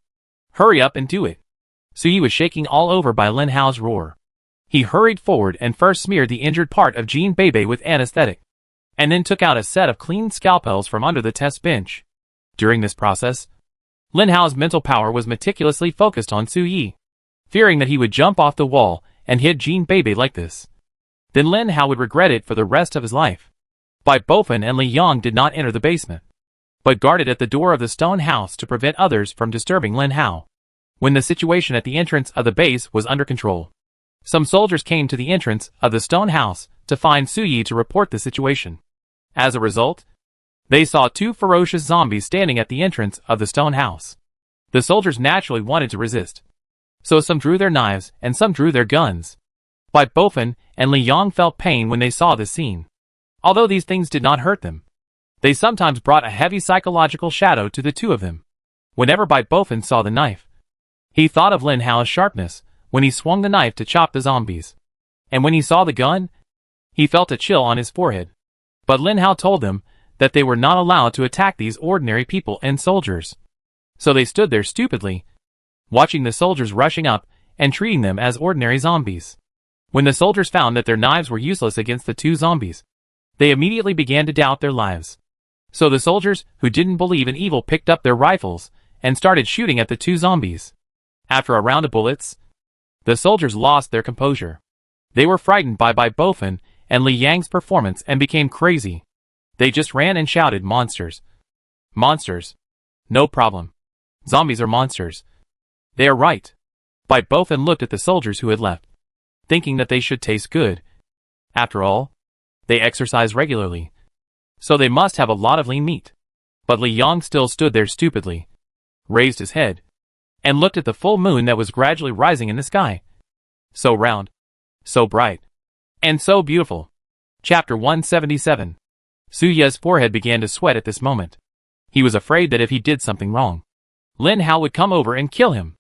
Hurry up and do it. Suyi was shaking all over by Lin Hao's roar. He hurried forward and first smeared the injured part of Jean Bebe with anesthetic, and then took out a set of clean scalpels from under the test bench. During this process, Lin Hao's mental power was meticulously focused on Suyi, fearing that he would jump off the wall and hit Jean Bebe like this. Then Lin Hao would regret it for the rest of his life. Bai Bofan and Li Yang did not enter the basement, but guarded at the door of the stone house to prevent others from disturbing Lin Hao. When the situation at the entrance of the base was under control, some soldiers came to the entrance of the stone house to find Suyi to report the situation. As a result, they saw two ferocious zombies standing at the entrance of the stone house. The soldiers naturally wanted to resist, so some drew their knives and some drew their guns. Bai Bofan and Li Yang felt pain when they saw this scene. Although these things did not hurt them, they sometimes brought a heavy psychological shadow to the two of them. Whenever Bai Bofan saw the knife, he thought of Lin Hao's sharpness when he swung the knife to chop the zombies. And when he saw the gun, he felt a chill on his forehead. But Lin Hao told them that they were not allowed to attack these ordinary people and soldiers. So they stood there stupidly, watching the soldiers rushing up and treating them as ordinary zombies. When the soldiers found that their knives were useless against the two zombies, they immediately began to doubt their lives. So the soldiers who didn't believe in evil picked up their rifles and started shooting at the two zombies. After a round of bullets, the soldiers lost their composure. They were frightened by Bai Bofan and Li Yang's performance and became crazy. They just ran and shouted, "Monsters! Monsters! No problem. Zombies are monsters. They are right." Bai Bofan looked at the soldiers who had left, thinking that they should taste good. After all, they exercise regularly, so they must have a lot of lean meat. But Li Yang still stood there stupidly, raised his head, and looked at the full moon that was gradually rising in the sky. So round, so bright, and so beautiful. Chapter 177. Suya's forehead began to sweat at this moment. He was afraid that if he did something wrong, Lin Hao would come over and kill him.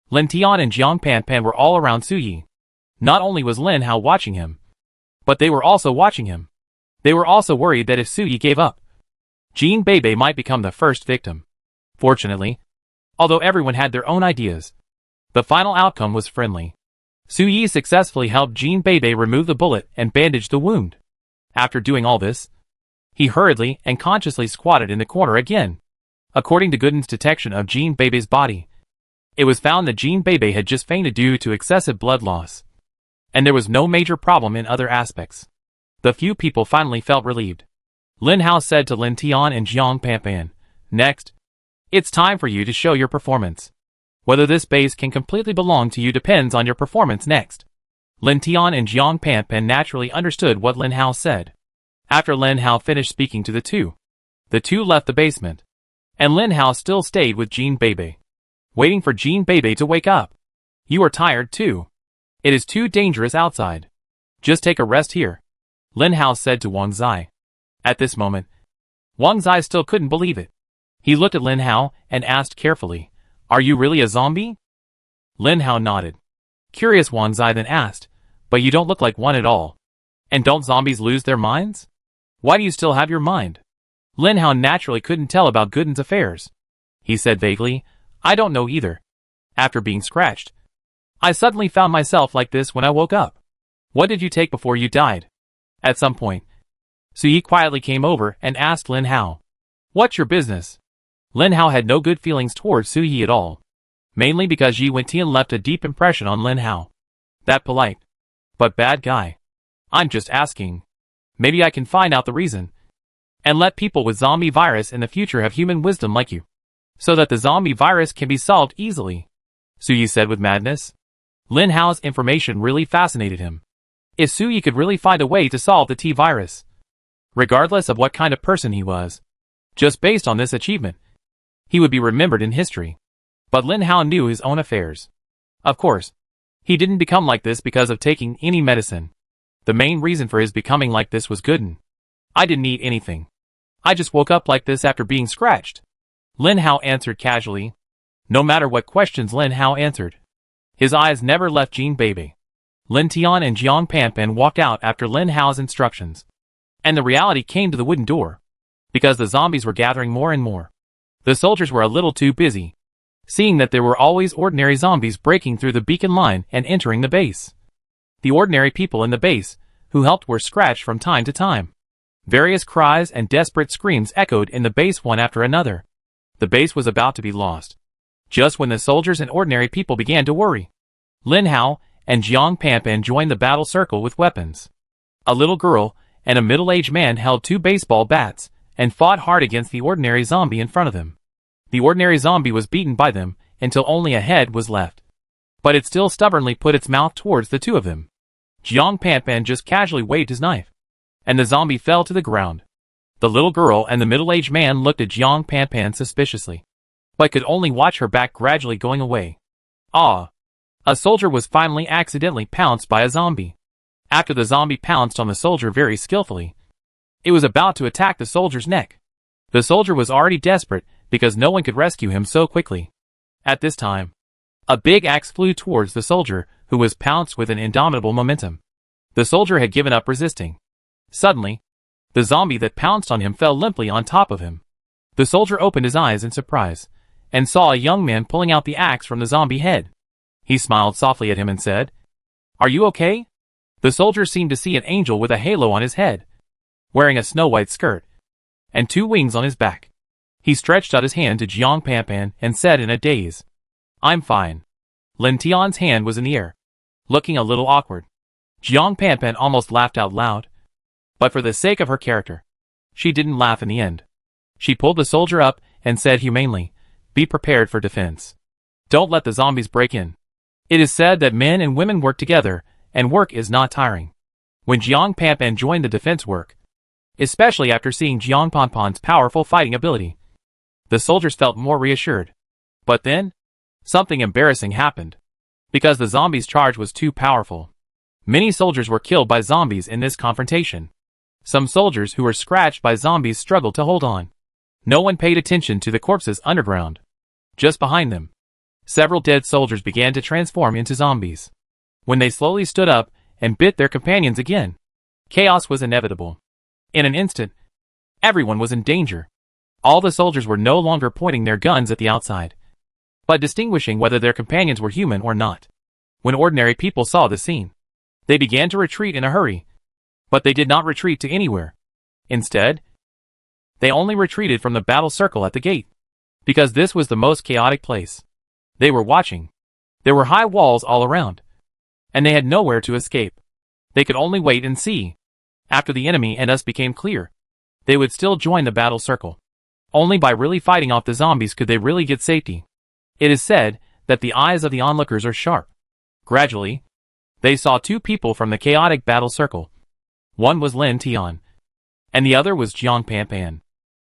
Lin Tian and Jiang Panpan were all around Suyi. Not only was Lin Hao watching him, but they were also watching him. They were also worried that if Suyi gave up, Jean Bebe might become the first victim. Fortunately, although everyone had their own ideas, the final outcome was friendly. Suyi successfully helped Jean Bebe remove the bullet and bandage the wound. After doing all this, he hurriedly and consciously squatted in the corner again. According to Gooden's detection of Jean Bebe's body, it was found that Jean Bebe had just fainted due to excessive blood loss, and there was no major problem in other aspects. The few people finally felt relieved. Lin Hao said to Lin Tian and Jiang Panpan, "Next, it's time for you to show your performance. Whether this base can completely belong to you depends on your performance next." Lin Tian and Jiang Panpan naturally understood what Lin Hao said. After Lin Hao finished speaking to the two left the basement, and Lin Hao still stayed with Jean Bebe, waiting for Jean Bebe to wake up. "You are tired too. It is too dangerous outside. Just take a rest here," Lin Hao said to Wang Zai. At this moment, Wang Zai still couldn't believe it. He looked at Lin Hao and asked carefully, "Are you really a zombie?" Lin Hao nodded. Curious, Wang Zai then asked, "But you don't look like one at all. And don't zombies lose their minds? Why do you still have your mind?" Lin Hao naturally couldn't tell about Gooden's affairs. He said vaguely, "I don't know either. After being scratched, I suddenly found myself like this when I woke up." "What did you take before you died?" At some point, Suyi quietly came over and asked Lin Hao, "What's your business?" Lin Hao had no good feelings towards Suyi at all, mainly because Yi Wentian left a deep impression on Lin Hao. That polite, but bad guy. "I'm just asking. Maybe I can find out the reason, and let people with zombie virus in the future have human wisdom like you, so that the zombie virus can be solved easily," Suyi said with madness. Lin Hao's information really fascinated him. If Suyi could really find a way to solve the T-virus, regardless of what kind of person he was, just based on this achievement, he would be remembered in history. But Lin Hao knew his own affairs. Of course, he didn't become like this because of taking any medicine. The main reason for his becoming like this was Gooden. "I didn't eat anything. I just woke up like this after being scratched," Lin Hao answered casually. No matter what questions Lin Hao answered, his eyes never left Jean Bebe. Lin Tian and Jiang Panpan walked out after Lin Hao's instructions, and the reality came to the wooden door, because the zombies were gathering more and more. The soldiers were a little too busy, seeing that there were always ordinary zombies breaking through the beacon line and entering the base. The ordinary people in the base, who helped, were scratched from time to time. Various cries and desperate screams echoed in the base one after another. The base was about to be lost. Just when the soldiers and ordinary people began to worry, Lin Hao and Jiang Panpan joined the battle circle with weapons. A little girl and a middle-aged man held 2 baseball bats and fought hard against the ordinary zombie in front of them. The ordinary zombie was beaten by them until only a head was left. But it still stubbornly put its mouth towards the 2 of them. Jiang Panpan just casually waved his knife, and the zombie fell to the ground. The little girl and the middle-aged man looked at Jiang Panpan suspiciously, but could only watch her back gradually going away. Ah! A soldier was finally accidentally pounced by a zombie. After the zombie pounced on the soldier very skillfully, it was about to attack the soldier's neck. The soldier was already desperate because no one could rescue him so quickly. At this time, a big axe flew towards the soldier, who was pounced with an indomitable momentum. The soldier had given up resisting. Suddenly, the zombie that pounced on him fell limply on top of him. The soldier opened his eyes in surprise, and saw a young man pulling out the axe from the zombie head. He smiled softly at him and said, "Are you okay?" The soldier seemed to see an angel with a halo on his head, wearing a snow-white skirt, and 2 wings on his back. He stretched out his hand to Jiang Panpan and said in a daze, "I'm fine." Lin Tian's hand was in the air, looking a little awkward. Jiang Panpan almost laughed out loud, but for the sake of her character, she didn't laugh in the end. She pulled the soldier up and said humanely, "Be prepared for defense. Don't let the zombies break in." It is said that men and women work together, and work is not tiring. When Jiang Panpan joined the defense work, especially after seeing Jiang Panpan's powerful fighting ability, the soldiers felt more reassured. But then, something embarrassing happened. Because the zombies' charge was too powerful, many soldiers were killed by zombies in this confrontation. Some soldiers who were scratched by zombies struggled to hold on. No one paid attention to the corpses underground. Just behind them, several dead soldiers began to transform into zombies. When they slowly stood up and bit their companions again, chaos was inevitable. In an instant, everyone was in danger. All the soldiers were no longer pointing their guns at the outside, but distinguishing whether their companions were human or not. When ordinary people saw the scene, they began to retreat in a hurry. But they did not retreat to anywhere. Instead, they only retreated from the battle circle at the gate, because this was the most chaotic place. They were watching. There were high walls all around, and they had nowhere to escape. They could only wait and see. After the enemy and us became clear, they would still join the battle circle. Only by really fighting off the zombies could they really get safety. It is said that the eyes of the onlookers are sharp. Gradually, they saw 2 people from the chaotic battle circle. One was Lin Tian, and the other was Jiang Panpan.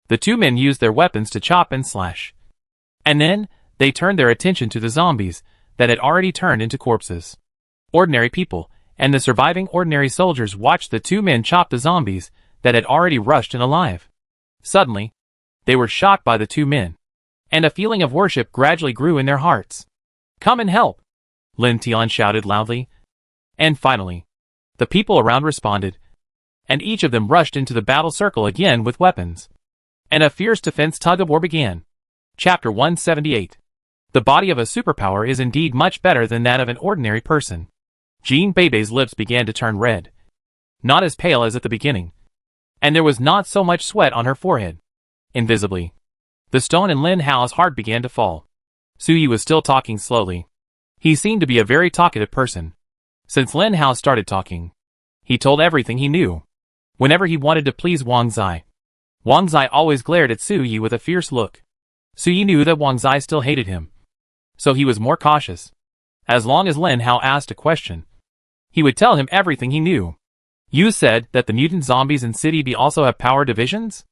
The 2 men used their weapons to chop and slash. And then, they turned their attention to the zombies that had already turned into corpses. Ordinary people and the surviving ordinary soldiers watched the 2 men chop the zombies that had already rushed in alive. Suddenly, they were shocked by the 2 men, and a feeling of worship gradually grew in their hearts. "Come and help!" Lin Tian shouted loudly. And finally, the people around responded, and each of them rushed into the battle circle again with weapons. And a fierce defense tug-of-war began. Chapter 178. The body of a superpower is indeed much better than that of an ordinary person. Jean Bei's lips began to turn red. Not as pale as at the beginning. And there was not so much sweat on her forehead. Invisibly, the stone in Lin Hao's heart began to fall. Su Yi was still talking slowly. He seemed to be a very talkative person. Since Lin Hao started talking, he told everything he knew. Whenever he wanted to please Wang Zai always glared at Su Yi with a fierce look. Su Yi knew that Wang Zai still hated him, so he was more cautious. As long as Lin Hao asked a question, he would tell him everything he knew. "You said that the mutant zombies in City B also have power divisions?"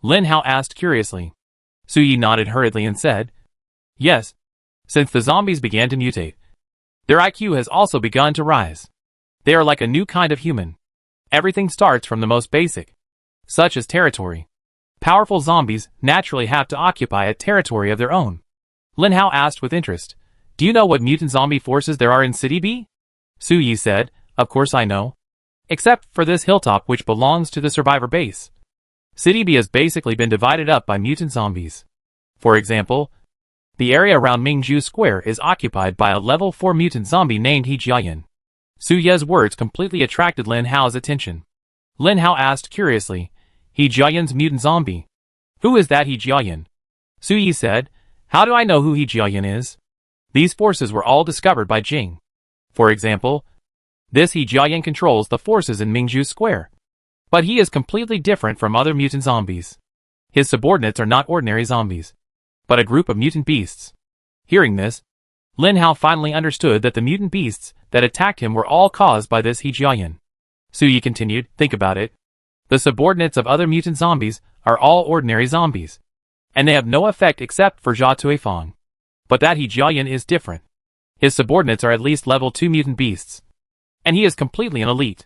Lin Hao asked curiously. Su Yi nodded hurriedly and said, "Yes. Since the zombies began to mutate, their IQ has also begun to rise. They are like a new kind of human. Everything starts from the most basic, such as territory. Powerful zombies naturally have to occupy a territory of their own." Lin Hao asked with interest, "Do you know what mutant zombie forces there are in City B?" Su Yi said, "Of course I know. Except for this hilltop which belongs to the survivor base. City B has basically been divided up by mutant zombies. For example, The area around Mingju Square is occupied by a level 4 mutant zombie named He Jiayan. Su Ye's words completely attracted Lin Hao's attention. Lin Hao asked curiously, He Jiayan's mutant zombie? Who is that He Jiayan? Su Yi said, how do I know who He Jiayan is? These forces were all discovered by Jing. For example, this He Jiayan controls the forces in Mingju Square. But he is completely different from other mutant zombies. His subordinates are not ordinary zombies, but a group of mutant beasts. Hearing this, Lin Hao finally understood that the mutant beasts that attacked him were all caused by this He Jiayan. Su Yi continued, think about it. The subordinates of other mutant zombies are all ordinary zombies, and they have no effect except for Jia Tuifang. But that He Jiayan is different. His subordinates are at least level 2 mutant beasts, and he is completely an elite.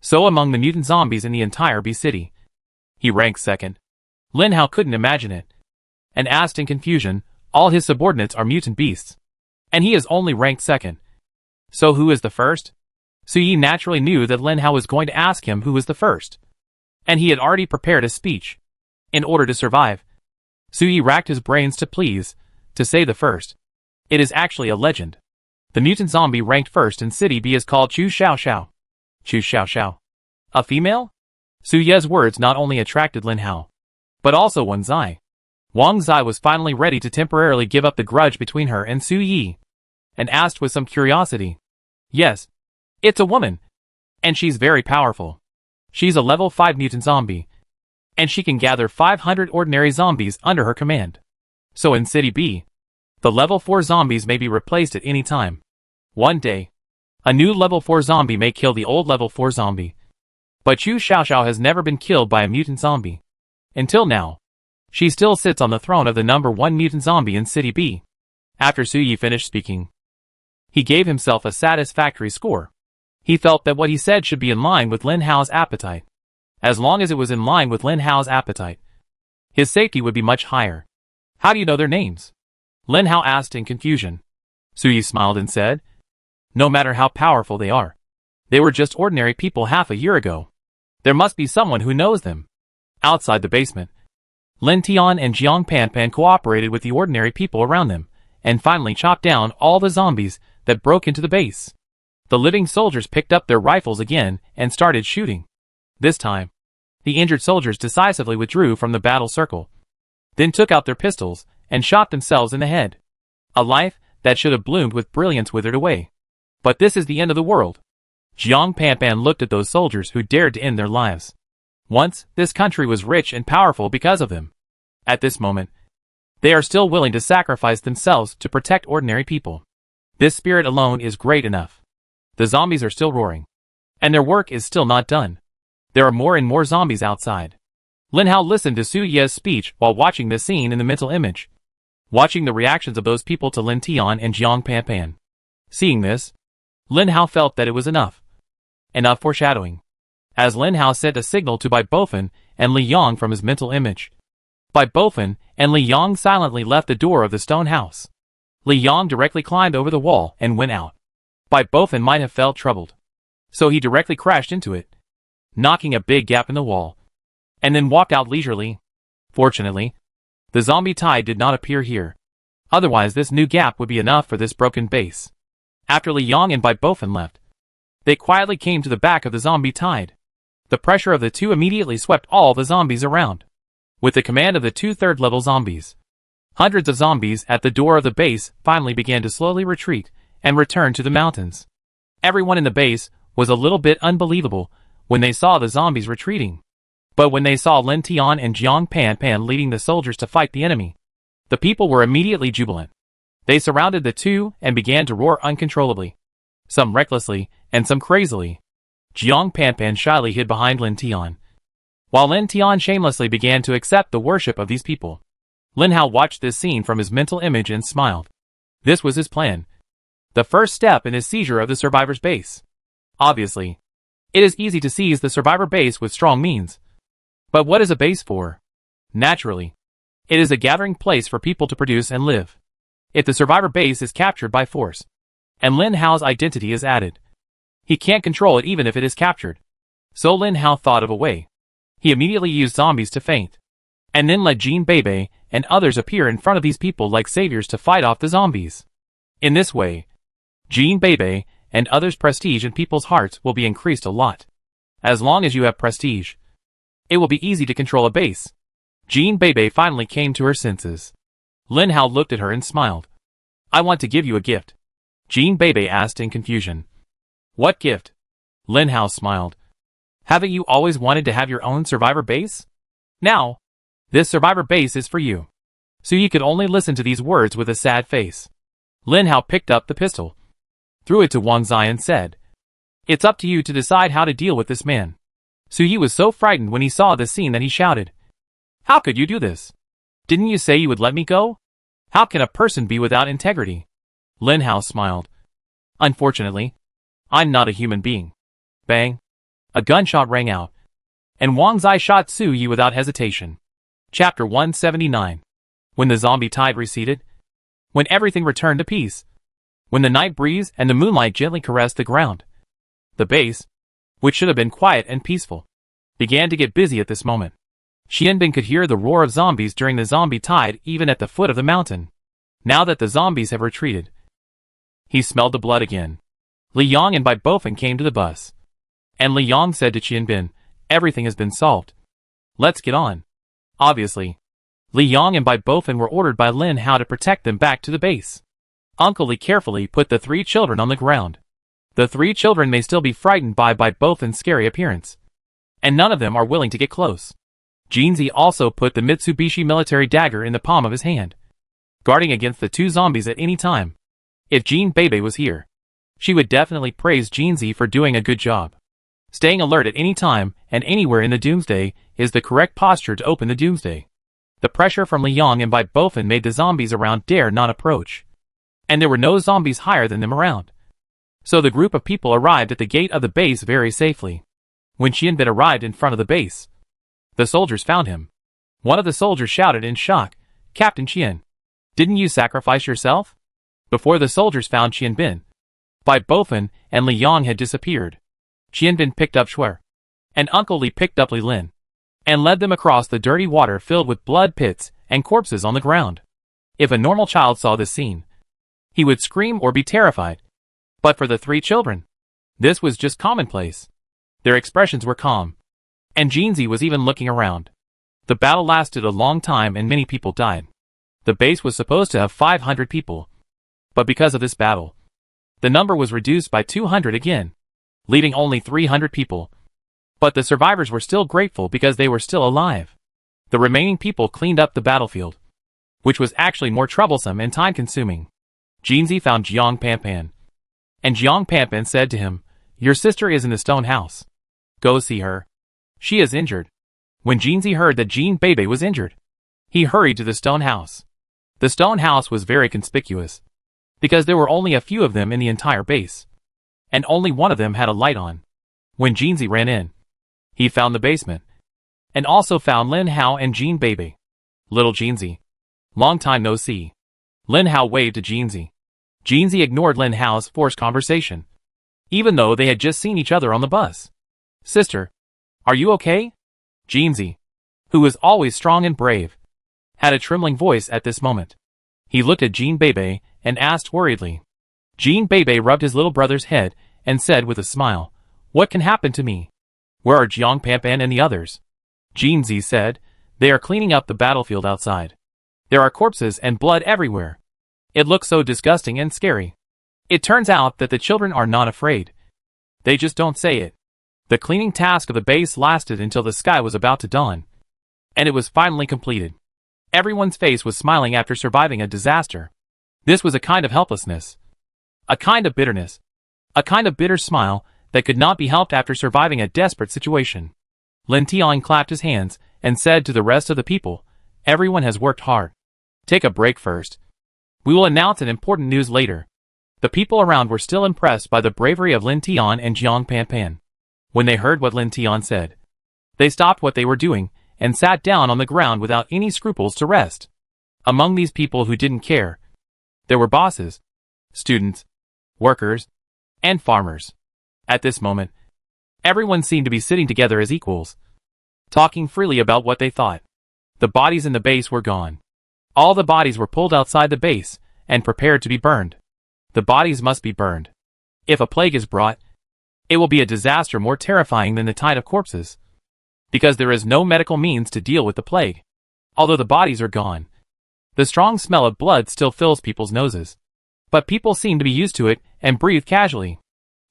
So among the mutant zombies in the entire B city, he ranks second. Lin Hao couldn't imagine it, and asked in confusion, all his subordinates are mutant beasts, and he is only ranked second. So who is the first? Su Yi naturally knew that Lin Hao was going to ask him who was the first, and he had already prepared a speech. In order to survive, Su Yi racked his brains to say the first. It is actually a legend. The mutant zombie ranked first in City B is called Chu Xiao Xiao. Chu Xiao Xiao. A female? Su Ye's words not only attracted Lin Hao, but also Wang Zai. Wang Zai was finally ready to temporarily give up the grudge between her and Su Yi, and asked with some curiosity. Yes, it's a woman, and she's very powerful. She's a level 5 mutant zombie, and she can gather 500 ordinary zombies under her command. So in City B, the level 4 zombies may be replaced at any time. One day, a new level 4 zombie may kill the old level 4 zombie. But Chu Xiaoxiao has never been killed by a mutant zombie. Until now, she still sits on the throne of the number 1 mutant zombie in City B. After Su Yi finished speaking, he gave himself a satisfactory score. He felt that what he said should be in line with Lin Hao's appetite. As long as it was in line with Lin Hao's appetite, his safety would be much higher. How do you know their names? Lin Hao asked in confusion. Su Yi smiled and said, no matter how powerful they are, they were just ordinary people half a year ago. There must be someone who knows them. Outside the basement, Lin Tian and Jiang Panpan cooperated with the ordinary people around them, and finally chopped down all the zombies that broke into the base. The living soldiers picked up their rifles again and started shooting. This time, the injured soldiers decisively withdrew from the battle circle, then took out their pistols and shot themselves in the head. A life that should have bloomed with brilliance withered away. But this is the end of the world. Jiang Panpan looked at those soldiers who dared to end their lives. Once, this country was rich and powerful because of them. At this moment, they are still willing to sacrifice themselves to protect ordinary people. This spirit alone is great enough. The zombies are still roaring, and their work is still not done. There are more and more zombies outside. Lin Hao listened to Su Ye's speech while watching this scene in the mental image, watching the reactions of those people to Lin Tian and Jiang Panpan. Seeing this, Lin Hao felt that it was enough. Enough foreshadowing. As Lin Hao sent a signal to Bai Bofen and Li Yang from his mental image. Bai Bofen and Li Yang silently left the door of the stone house. Li Yang directly climbed over the wall and went out. Bai Bofen might have felt troubled, so he directly crashed into it, knocking a big gap in the wall, and then walked out leisurely. Fortunately, the zombie tide did not appear here. Otherwise this new gap would be enough for this broken base. After Li Yang and Bai Bofen left, they quietly came to the back of the zombie tide. The pressure of the two immediately swept all the zombies around. With the command of the 2 third-level zombies, hundreds of zombies at the door of the base finally began to slowly retreat and return to the mountains. Everyone in the base was a little bit unbelievable when they saw the zombies retreating. But when they saw Lin Tian and Jiang Panpan leading the soldiers to fight the enemy, the people were immediately jubilant. They surrounded the two and began to roar uncontrollably, some recklessly and some crazily. Jiang Panpan shyly hid behind Lin Tian, while Lin Tian shamelessly began to accept the worship of these people. Lin Hao watched this scene from his mental image and smiled. This was his plan. The first step in his seizure of the survivor's base. Obviously, it is easy to seize the survivor base with strong means. But what is a base for? Naturally, it is a gathering place for people to produce and live. If the survivor base is captured by force, and Lin Hao's identity is added, he can't control it even if it is captured. So Lin Hao thought of a way. He immediately used zombies to feint. and then let Jean Bebe and others appear in front of these people like saviors to fight off the zombies. In this way, Jean Bebe and others' prestige in people's hearts will be increased a lot. As long as you have prestige, it will be easy to control a base. Jean Bebe finally came to her senses. Lin Hao looked at her and smiled. I want to give you a gift. Jean Bebe asked in confusion. What gift? Lin Hao smiled. Haven't you always wanted to have your own survivor base? Now, this survivor base is for you. So you could only listen to these words with a sad face. Lin Hao picked up the pistol, threw it to Wang Zai and said, It's up to you to decide how to deal with this man. Su Yi was so frightened when he saw the scene that he shouted, How could you do this? Didn't you say you would let me go? How can a person be without integrity? Lin Hao smiled. Unfortunately, I'm not a human being. Bang! A gunshot rang out, and Wang Zai shot Su Yi without hesitation. Chapter 179. When the zombie tide receded, when everything returned to peace, when the night breeze and the moonlight gently caressed the ground, the base, which should have been quiet and peaceful, began to get busy at this moment. Xianbin could hear the roar of zombies during the zombie tide even at the foot of the mountain. Now that the zombies have retreated, he smelled the blood again. Li Yang and Bai Bofeng came to the bus, and Li Yang said to Qianbin, Everything has been solved. Let's get on. Obviously, Li Yang and Bai Bofeng were ordered by Lin Hao to protect them back to the base. Uncle Li carefully put the 3 children on the ground. The 3 children may still be frightened by Bai Bofeng's scary appearance, and none of them are willing to get close. Jinzi also put the Mitsubishi military dagger in the palm of his hand, guarding against the 2 zombies at any time. If Jean Bebe was here, she would definitely praise Jinzi for doing a good job. Staying alert at any time and anywhere in the Doomsday is the correct posture to open the Doomsday. The pressure from Li Yang and Bai Bofeng made the zombies around dare not approach, and there were no zombies higher than them around. So the group of people arrived at the gate of the base very safely. When Qianbin arrived in front of the base, the soldiers found him. One of the soldiers shouted in shock, Captain Qian, didn't you sacrifice yourself? Before the soldiers found Qianbin, Bai Bofeng and Li Yang had disappeared. Qianbin picked up Shuer, and Uncle Li picked up Li Lin, and led them across the dirty water filled with blood pits and corpses on the ground. If a normal child saw this scene, he would scream or be terrified. But for the 3 children, this was just commonplace. Their expressions were calm, and Jinzi was even looking around. The battle lasted a long time and many people died. The base was supposed to have 500 people, but because of this battle, the number was reduced by 200 again, leaving only 300 people. But the survivors were still grateful because they were still alive. The remaining people cleaned up the battlefield, which was actually more troublesome and time-consuming. Jinzi found Jiang Panpan, and Jiang Panpan said to him, Your sister is in the stone house. Go see her. She is injured. When Jinzi heard that Jean Bebe was injured, he hurried to the stone house. The stone house was very conspicuous, because there were only a few of them in the entire base, and only one of them had a light on. When Jinzi ran in, he found the basement, and also found Lin Hao and Jean Bebe. Little Jinzi, long time no see. Lin Hao waved to Jinzi. Jinzi ignored Lin Hao's forced conversation, even though they had just seen each other on the bus. Sister, are you okay? Jinzi, who was always strong and brave, had a trembling voice at this moment. He looked at Jean Bebe and asked worriedly. Jean Bebe rubbed his little brother's head and said with a smile, What can happen to me? Where are Jiang Panpan and the others? Jinzi said, They are cleaning up the battlefield outside. There are corpses and blood everywhere. It looks so disgusting and scary. It turns out that the children are not afraid. They just don't say it. The cleaning task of the base lasted until the sky was about to dawn, and it was finally completed. Everyone's face was smiling after surviving a disaster. This was a kind of helplessness, a kind of bitterness, a kind of bitter smile that could not be helped after surviving a desperate situation. Lin Tian clapped his hands and said to the rest of the people, Everyone has worked hard. Take a break first. We will announce an important news later. The people around were still impressed by the bravery of Lin Tian and Jiang Panpan. When they heard what Lin Tian said, they stopped what they were doing and sat down on the ground without any scruples to rest. Among these people who didn't care, there were bosses, students, workers, and farmers. At this moment, everyone seemed to be sitting together as equals, talking freely about what they thought. The bodies in the base were gone. All the bodies were pulled outside the base and prepared to be burned. The bodies must be burned. If a plague is brought, it will be a disaster more terrifying than the tide of corpses, because there is no medical means to deal with the plague. Although the bodies are gone, the strong smell of blood still fills people's noses. But people seem to be used to it and breathe casually.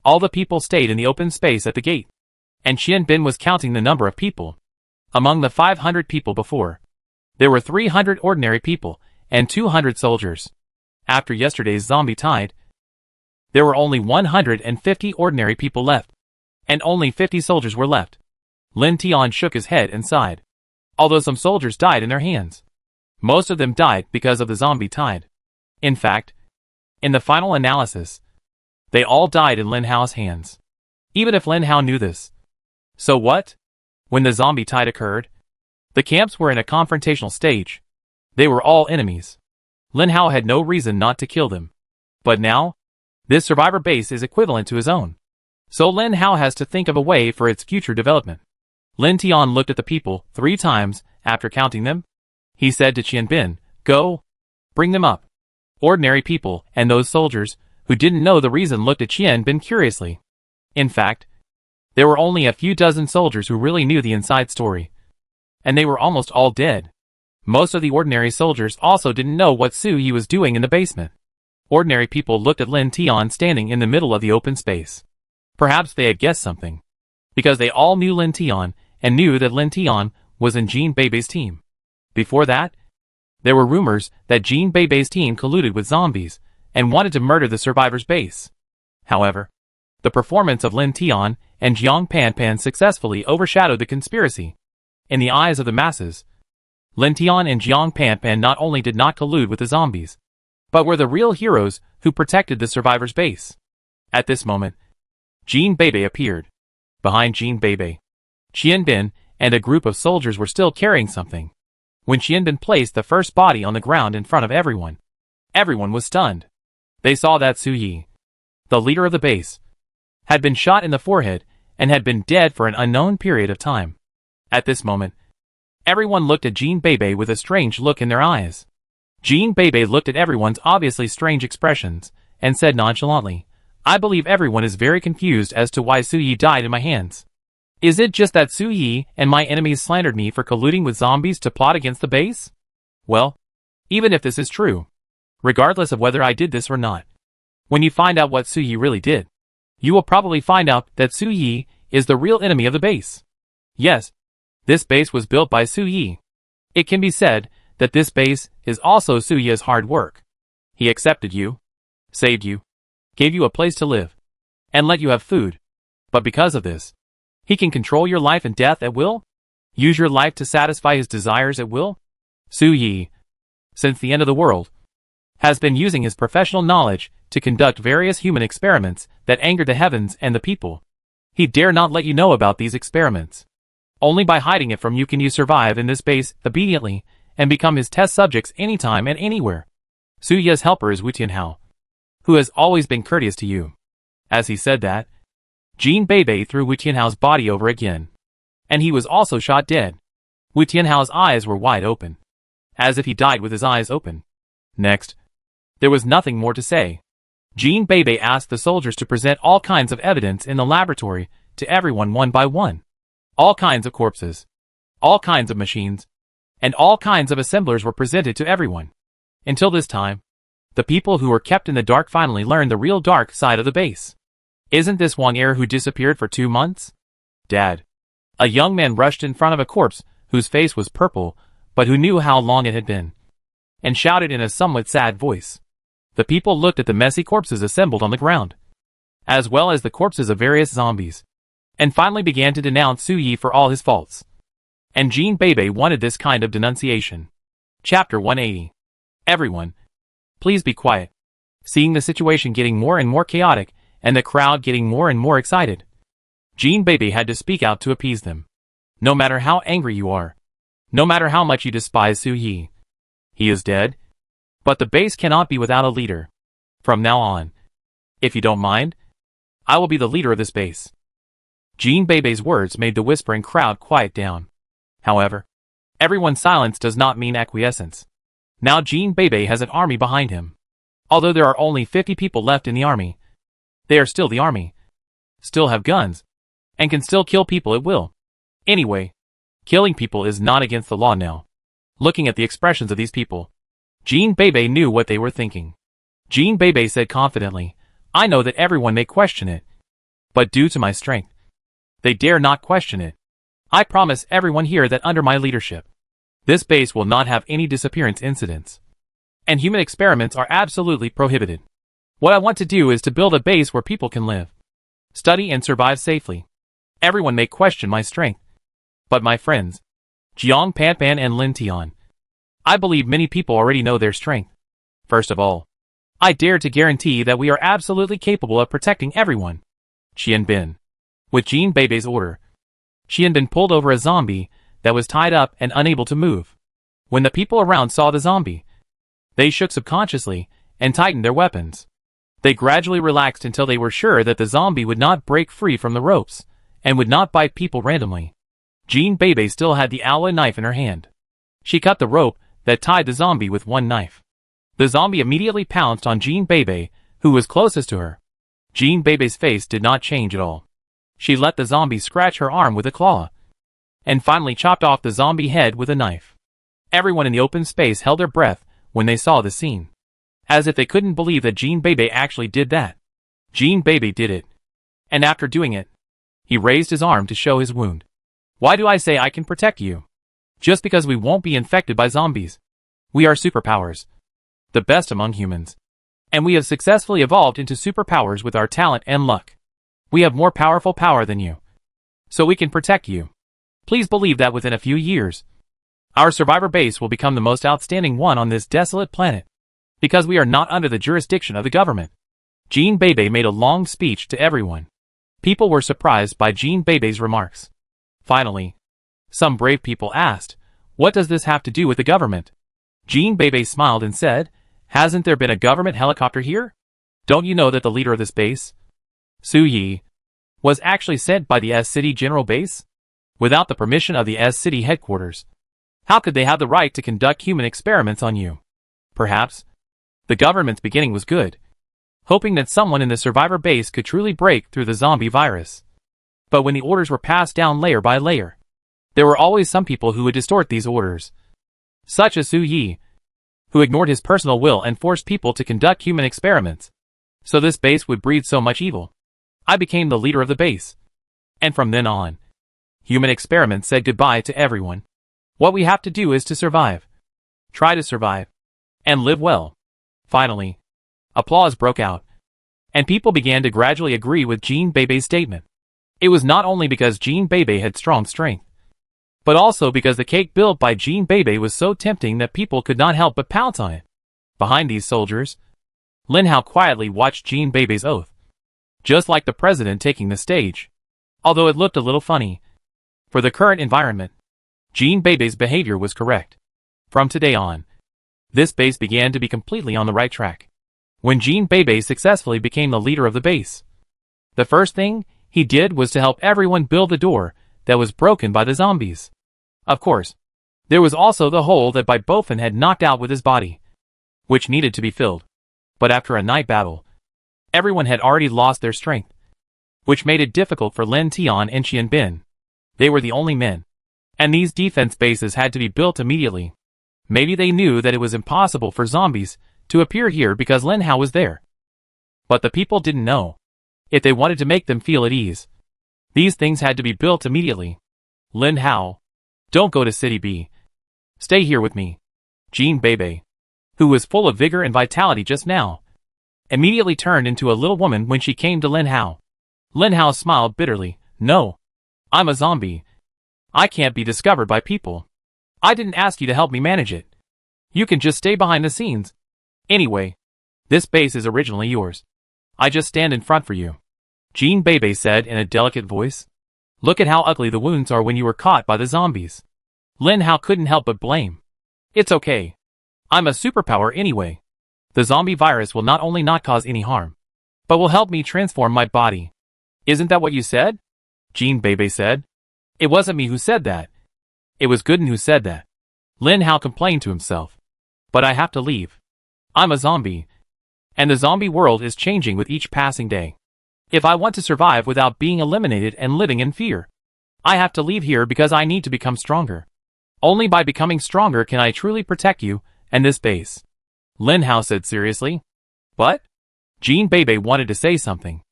All the people stayed in the open space at the gate, and Qian Bin was counting the number of people. Among the 500 people before, there were 300 ordinary people and 200 soldiers. After yesterday's zombie tide, there were only 150 ordinary people left, and only 50 soldiers were left. Lin Tian shook his head and sighed. Although some soldiers died in their hands, most of them died because of the zombie tide. In fact, in the final analysis, they all died in Lin Hao's hands. Even if Lin Hao knew this. So what? When the zombie tide occurred, the camps were in a confrontational stage. They were all enemies. Lin Hao had no reason not to kill them. But now, this survivor base is equivalent to his own. So Lin Hao has to think of a way for its future development. Lin Tian looked at the people 3 times after counting them. He said to Qian Bin, "Go, bring them up." Ordinary people and those soldiers who didn't know the reason looked at Qian Bin curiously. In fact, there were only a few dozen soldiers who really knew the inside story, and they were almost all dead. Most of the ordinary soldiers also didn't know what Su Yi was doing in the basement. Ordinary people looked at Lin Tian standing in the middle of the open space. Perhaps they had guessed something, because they all knew Lin Tian and knew that Lin Tian was in Jean Beibei's team. Before that, there were rumors that Jean Beibei's team colluded with zombies and wanted to murder the survivors' base. However, the performance of Lin Tian and Jiang Panpan successfully overshadowed the conspiracy. In the eyes of the masses, Lin Tian and Jiang Panpan not only did not collude with the zombies, but were the real heroes who protected the survivors' base. At this moment, Jean Beibei appeared. Behind Jean Beibei, Qian Bin and a group of soldiers were still carrying something. When Qian Bin placed the first body on the ground in front of everyone, everyone was stunned. They saw that Su Yi, the leader of the base, had been shot in the forehead and had been dead for an unknown period of time. At this moment, everyone looked at Jean Beibei with a strange look in their eyes. Jean Beibei looked at everyone's obviously strange expressions and said nonchalantly, "I believe everyone is very confused as to why Su Yi died in my hands. Is it just that Su Yi and my enemies slandered me for colluding with zombies to plot against the base? Well, even if this is true, regardless of whether I did this or not, when you find out what Su Yi really did, you will probably find out that Su Yi is the real enemy of the base. Yes, this base was built by Su Yi. It can be said that this base is also Su Yi's hard work. He accepted you, saved you, gave you a place to live, and let you have food. But because of this, he can control your life and death at will? Use your life to satisfy his desires at will? Su Yi, since the end of the world, has been using his professional knowledge to conduct various human experiments that angered the heavens and the people. He dare not let you know about these experiments. Only by hiding it from you can you survive in this base obediently and become his test subjects anytime and anywhere. Su Yi's helper is Wu Tianhao, who has always been courteous to you." As he said that, Jean Beibei threw Wu Tianhao's body over again, and he was also shot dead. Wu Tianhao's eyes were wide open, as if he died with his eyes open. Next, there was nothing more to say. Jean Beibei asked the soldiers to present all kinds of evidence in the laboratory to everyone one by one. All kinds of corpses, all kinds of machines, and all kinds of assemblers were presented to everyone. Until this time, the people who were kept in the dark finally learned the real dark side of the base. Isn't this Wang Er who disappeared for 2 months? Dad. A young man rushed in front of a corpse whose face was purple, but who knew how long it had been, and shouted in a somewhat sad voice. The people looked at the messy corpses assembled on the ground, as well as the corpses of various zombies, and finally began to denounce Su Yi for all his faults. And Jean Beibei wanted this kind of denunciation. Chapter 180. Everyone, please be quiet. Seeing the situation getting more and more chaotic, and the crowd getting more and more excited, Jean Beibei had to speak out to appease them. No matter how angry you are, no matter how much you despise Su Yi, he is dead. But the base cannot be without a leader. From now on, if you don't mind, I will be the leader of this base. Jean Beibei's words made the whispering crowd quiet down. However, Everyone's silence does not mean acquiescence. Now Jean Bebe has an army behind him. Although there are only 50 people left in the army, they are still the army, still have guns, and can still kill people at will. Anyway, killing people is not against the law now. Looking at the expressions of these people, Jean Bebe knew what they were thinking. Jean Bebe said confidently, I know that everyone may question it, but due to my strength, they dare not question it. I promise everyone here that under my leadership, this base will not have any disappearance incidents. And human experiments are absolutely prohibited. What I want to do is to build a base where people can live, study and survive safely. Everyone may question my strength, but my friends, Jiang Panpan and Lin Tian, I believe many people already know their strength. First of all, I dare to guarantee that we are absolutely capable of protecting everyone. Qian Bin. With Jean Bebe's order, Qian Bin pulled over a zombie that was tied up and unable to move. When the people around saw the zombie, they shook subconsciously and tightened their weapons. They gradually relaxed until they were sure that the zombie would not break free from the ropes and would not bite people randomly. Jean Bebe still had the alloy knife in her hand. She cut the rope that tied the zombie with one knife. The zombie immediately pounced on Jean Bebe, who was closest to her. Jean Bebe's face did not change at all. She let the zombie scratch her arm with a claw, and finally chopped off the zombie head with a knife. Everyone in the open space held their breath when they saw the scene, as if they couldn't believe that Jean Bebe actually did that. Jean Bebe did it, and after doing it, he raised his arm to show his wound. Why do I say I can protect you? Just because we won't be infected by zombies. We are superpowers, the best among humans, and we have successfully evolved into superpowers with our talent and luck. We have more powerful power than you, so we can protect you. Please believe that within a few years, our survivor base will become the most outstanding one on this desolate planet, because we are not under the jurisdiction of the government. Jean Bebe made a long speech to everyone. People were surprised by Jean Bebe's remarks. Finally, some brave people asked, what does this have to do with the government? Jean Bebe smiled and said, hasn't there been a government helicopter here? Don't you know that the leader of this base, Su Yi, was actually sent by the S-City General Base? Without the permission of the S-City headquarters, how could they have the right to conduct human experiments on you? Perhaps the government's beginning was good, hoping that someone in the survivor base could truly break through the zombie virus. But when the orders were passed down layer by layer, there were always some people who would distort these orders, such as Su Yi, who ignored his personal will and forced people to conduct human experiments. So this base would breed so much evil. I became the leader of the base. And from then on, human experiments said goodbye to everyone. What we have to do is to survive. Try to survive. And live well. Finally, applause broke out, and people began to gradually agree with Jean Bebe's statement. It was not only because Jean Bebe had strong strength, but also because the cake built by Jean Bebe was so tempting that people could not help but pounce on it. Behind these soldiers, Lin Hao quietly watched Jean Bebe's oath, just like the president taking the stage. Although it looked a little funny, for the current environment, Jean Bebe's behavior was correct. From today on, this base began to be completely on the right track. When Jean Bebe successfully became the leader of the base, the first thing he did was to help everyone build the door that was broken by the zombies. Of course, there was also the hole that Bai Bofin had knocked out with his body, which needed to be filled. But after a night battle, everyone had already lost their strength, which made it difficult for Lin Tian and Qian Bin. They were the only men, and these defense bases had to be built immediately. Maybe they knew that it was impossible for zombies to appear here because Lin Hao was there. But the people didn't know. If they wanted to make them feel at ease, these things had to be built immediately. Lin Hao, don't go to City B. Stay here with me. Jean Bebe, who was full of vigor and vitality just now, immediately turned into a little woman when she came to Lin Hao. Lin Hao smiled bitterly. No. I'm a zombie. I can't be discovered by people. I didn't ask you to help me manage it. You can just stay behind the scenes. Anyway, this base is originally yours. I just stand in front for you. Jean Bebe said in a delicate voice. Look at how ugly the wounds are when you were caught by the zombies. Lin Hao couldn't help but blame. It's okay. I'm a superpower anyway. The zombie virus will not only not cause any harm, but will help me transform my body. Isn't that what you said? Jean Bebe said. It wasn't me who said that. It was Gooden who said that. Lin Hao complained to himself. But I have to leave. I'm a zombie. And the zombie world is changing with each passing day. If I want to survive without being eliminated and living in fear, I have to leave here because I need to become stronger. Only by becoming stronger can I truly protect you and this base. Lin Hao said seriously. What? Jean Bebe wanted to say something.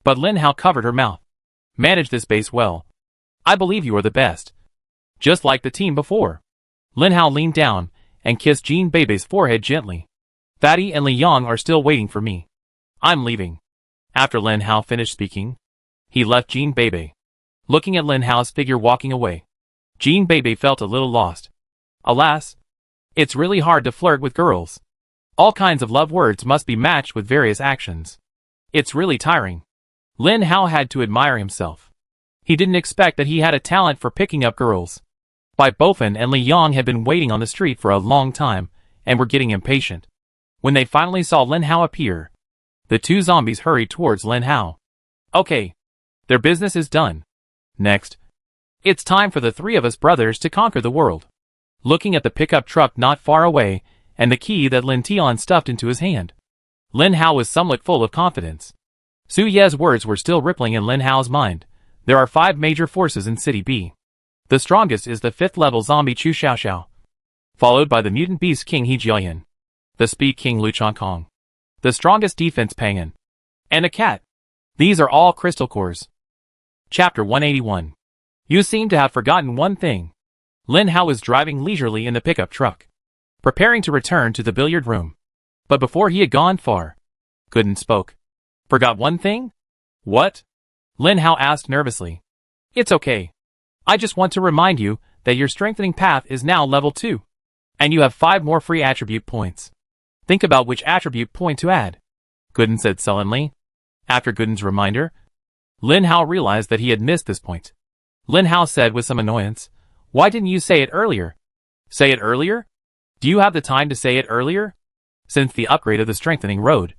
But Lin Hao covered her mouth. Manage this base well. I believe you are the best. Just like the team before. Lin Hao leaned down and kissed Jean Bebe's forehead gently. Fatty and Li Yang are still waiting for me. I'm leaving. After Lin Hao finished speaking, he left Jean Bebe. Looking at Lin Hao's figure walking away, Jean Bebe felt a little lost. Alas, it's really hard to flirt with girls. All kinds of love words must be matched with various actions. It's really tiring. Lin Hao had to admire himself. He didn't expect that he had a talent for picking up girls. Bai Bofen and Li Yang had been waiting on the street for a long time and were getting impatient. When they finally saw Lin Hao appear, the two zombies hurried towards Lin Hao. Okay, their business is done. Next, it's time for the three of us brothers to conquer the world. Looking at the pickup truck not far away and the key that Lin Tian stuffed into his hand, Lin Hao was somewhat full of confidence. Su Ye's words were still rippling in Lin Hao's mind. There are 5 major forces in City B. The strongest is the 5th level zombie Chu Xiaoxiao, followed by the mutant beast King He Jiayan, the speed king Lu Chongkong, the strongest defense Pangan, and a cat. These are all crystal cores. Chapter 181. You seem to have forgotten one thing. Lin Hao was driving leisurely in the pickup truck, preparing to return to the billiard room. But before he had gone far, Gooden spoke. Forgot one thing? What? Lin Hao asked nervously. It's okay. I just want to remind you that your strengthening path is now level 2. And you have 5 more free attribute points. Think about which attribute point to add. Gooden said sullenly. After Gooden's reminder, Lin Hao realized that he had missed this point. Lin Hao said with some annoyance, Why didn't you say it earlier? Say it earlier? Do you have the time to say it earlier? Since the upgrade of the strengthening road,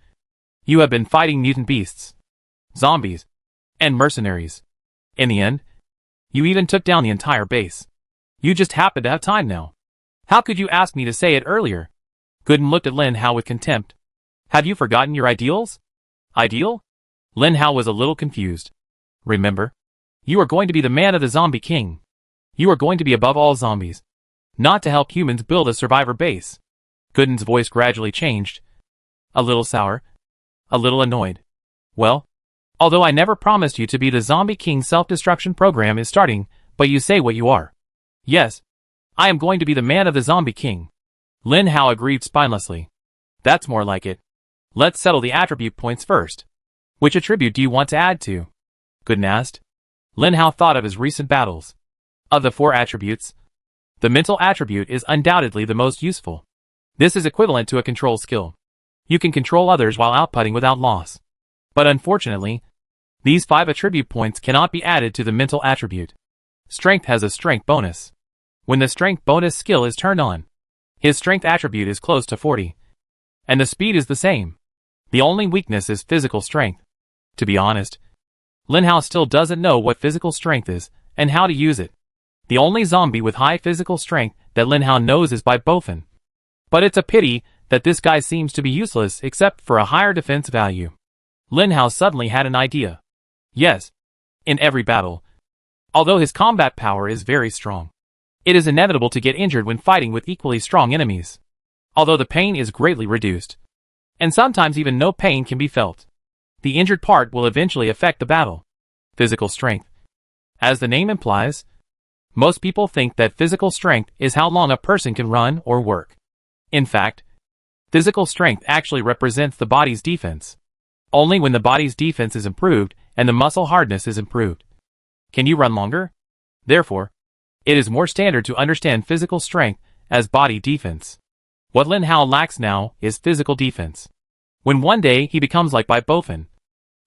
you have been fighting mutant beasts, zombies, and mercenaries. In the end, you even took down the entire base. You just happen to have time now. How could you ask me to say it earlier? Gooden looked at Lin Hao with contempt. Have you forgotten your ideals? Ideal? Lin Hao was a little confused. Remember, you are going to be the man of the zombie king. You are going to be above all zombies, not to help humans build a survivor base. Gooden's voice gradually changed. A little sour, a little annoyed. Well, although I never promised you to be the zombie king, self-destruction program is starting, but you say what you are. Yes, I am going to be the man of the zombie king. Lin Hao agreed spinelessly. That's more like it. Let's settle the attribute points first. Which attribute do you want to add to? Gooden asked. Lin Hao thought of his recent battles. Of the 4 attributes, the mental attribute is undoubtedly the most useful. This is equivalent to a control skill. You can control others while outputting without loss. But unfortunately, these 5 attribute points cannot be added to the mental attribute. Strength has a strength bonus. When the strength bonus skill is turned on, his strength attribute is close to 40. And the speed is the same. The only weakness is physical strength. To be honest, Lin Hao still doesn't know what physical strength is and how to use it. The only zombie with high physical strength that Lin Hao knows is Bai Bofen. But it's a pity that this guy seems to be useless except for a higher defense value. Lin Hao suddenly had an idea. Yes, in every battle, although his combat power is very strong, it is inevitable to get injured when fighting with equally strong enemies. Although the pain is greatly reduced, and sometimes even no pain can be felt, the injured part will eventually affect the battle. Physical strength. As the name implies, most people think that physical strength is how long a person can run or work. In fact, physical strength actually represents the body's defense. Only when the body's defense is improved and the muscle hardness is improved can you run longer. Therefore, it is more standard to understand physical strength as body defense. What Lin Hao lacks now is physical defense. When one day he becomes like Bai Bofen,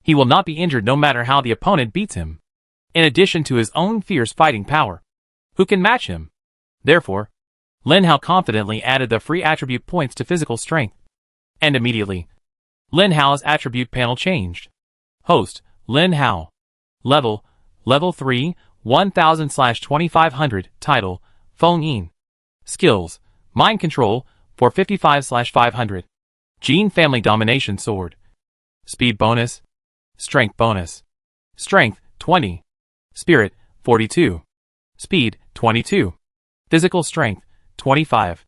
he will not be injured no matter how the opponent beats him. In addition to his own fierce fighting power, who can match him? Therefore, Lin Hao confidently added the free attribute points to physical strength. And immediately, Lin Hao's attribute panel changed. Host, Lin Hao. Level 3, 1000/2500. Title, Feng Yin. Skills: Mind Control, 455/500. Gene Family Domination Sword. Speed bonus. Strength bonus. Strength, 20. Spirit, 42. Speed, 22. Physical Strength, 25.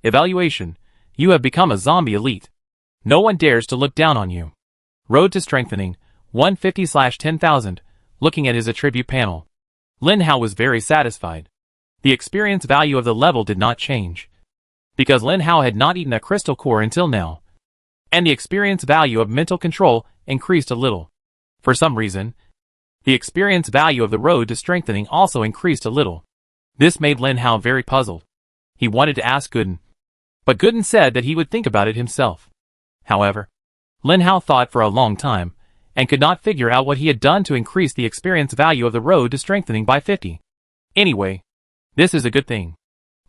Evaluation: You have become a zombie elite. No one dares to look down on you. Road to Strengthening, 150/10,000. Looking at his attribute panel, Lin Hao was very satisfied. The experience value of the level did not change, because Lin Hao had not eaten a crystal core until now. And the experience value of mental control increased a little. For some reason, the experience value of the road to strengthening also increased a little. This made Lin Hao very puzzled. He wanted to ask Gooden, but Gooden said that he would think about it himself. However, Lin Hao thought for a long time, and could not figure out what he had done to increase the experience value of the road to strengthening by 50. Anyway, this is a good thing.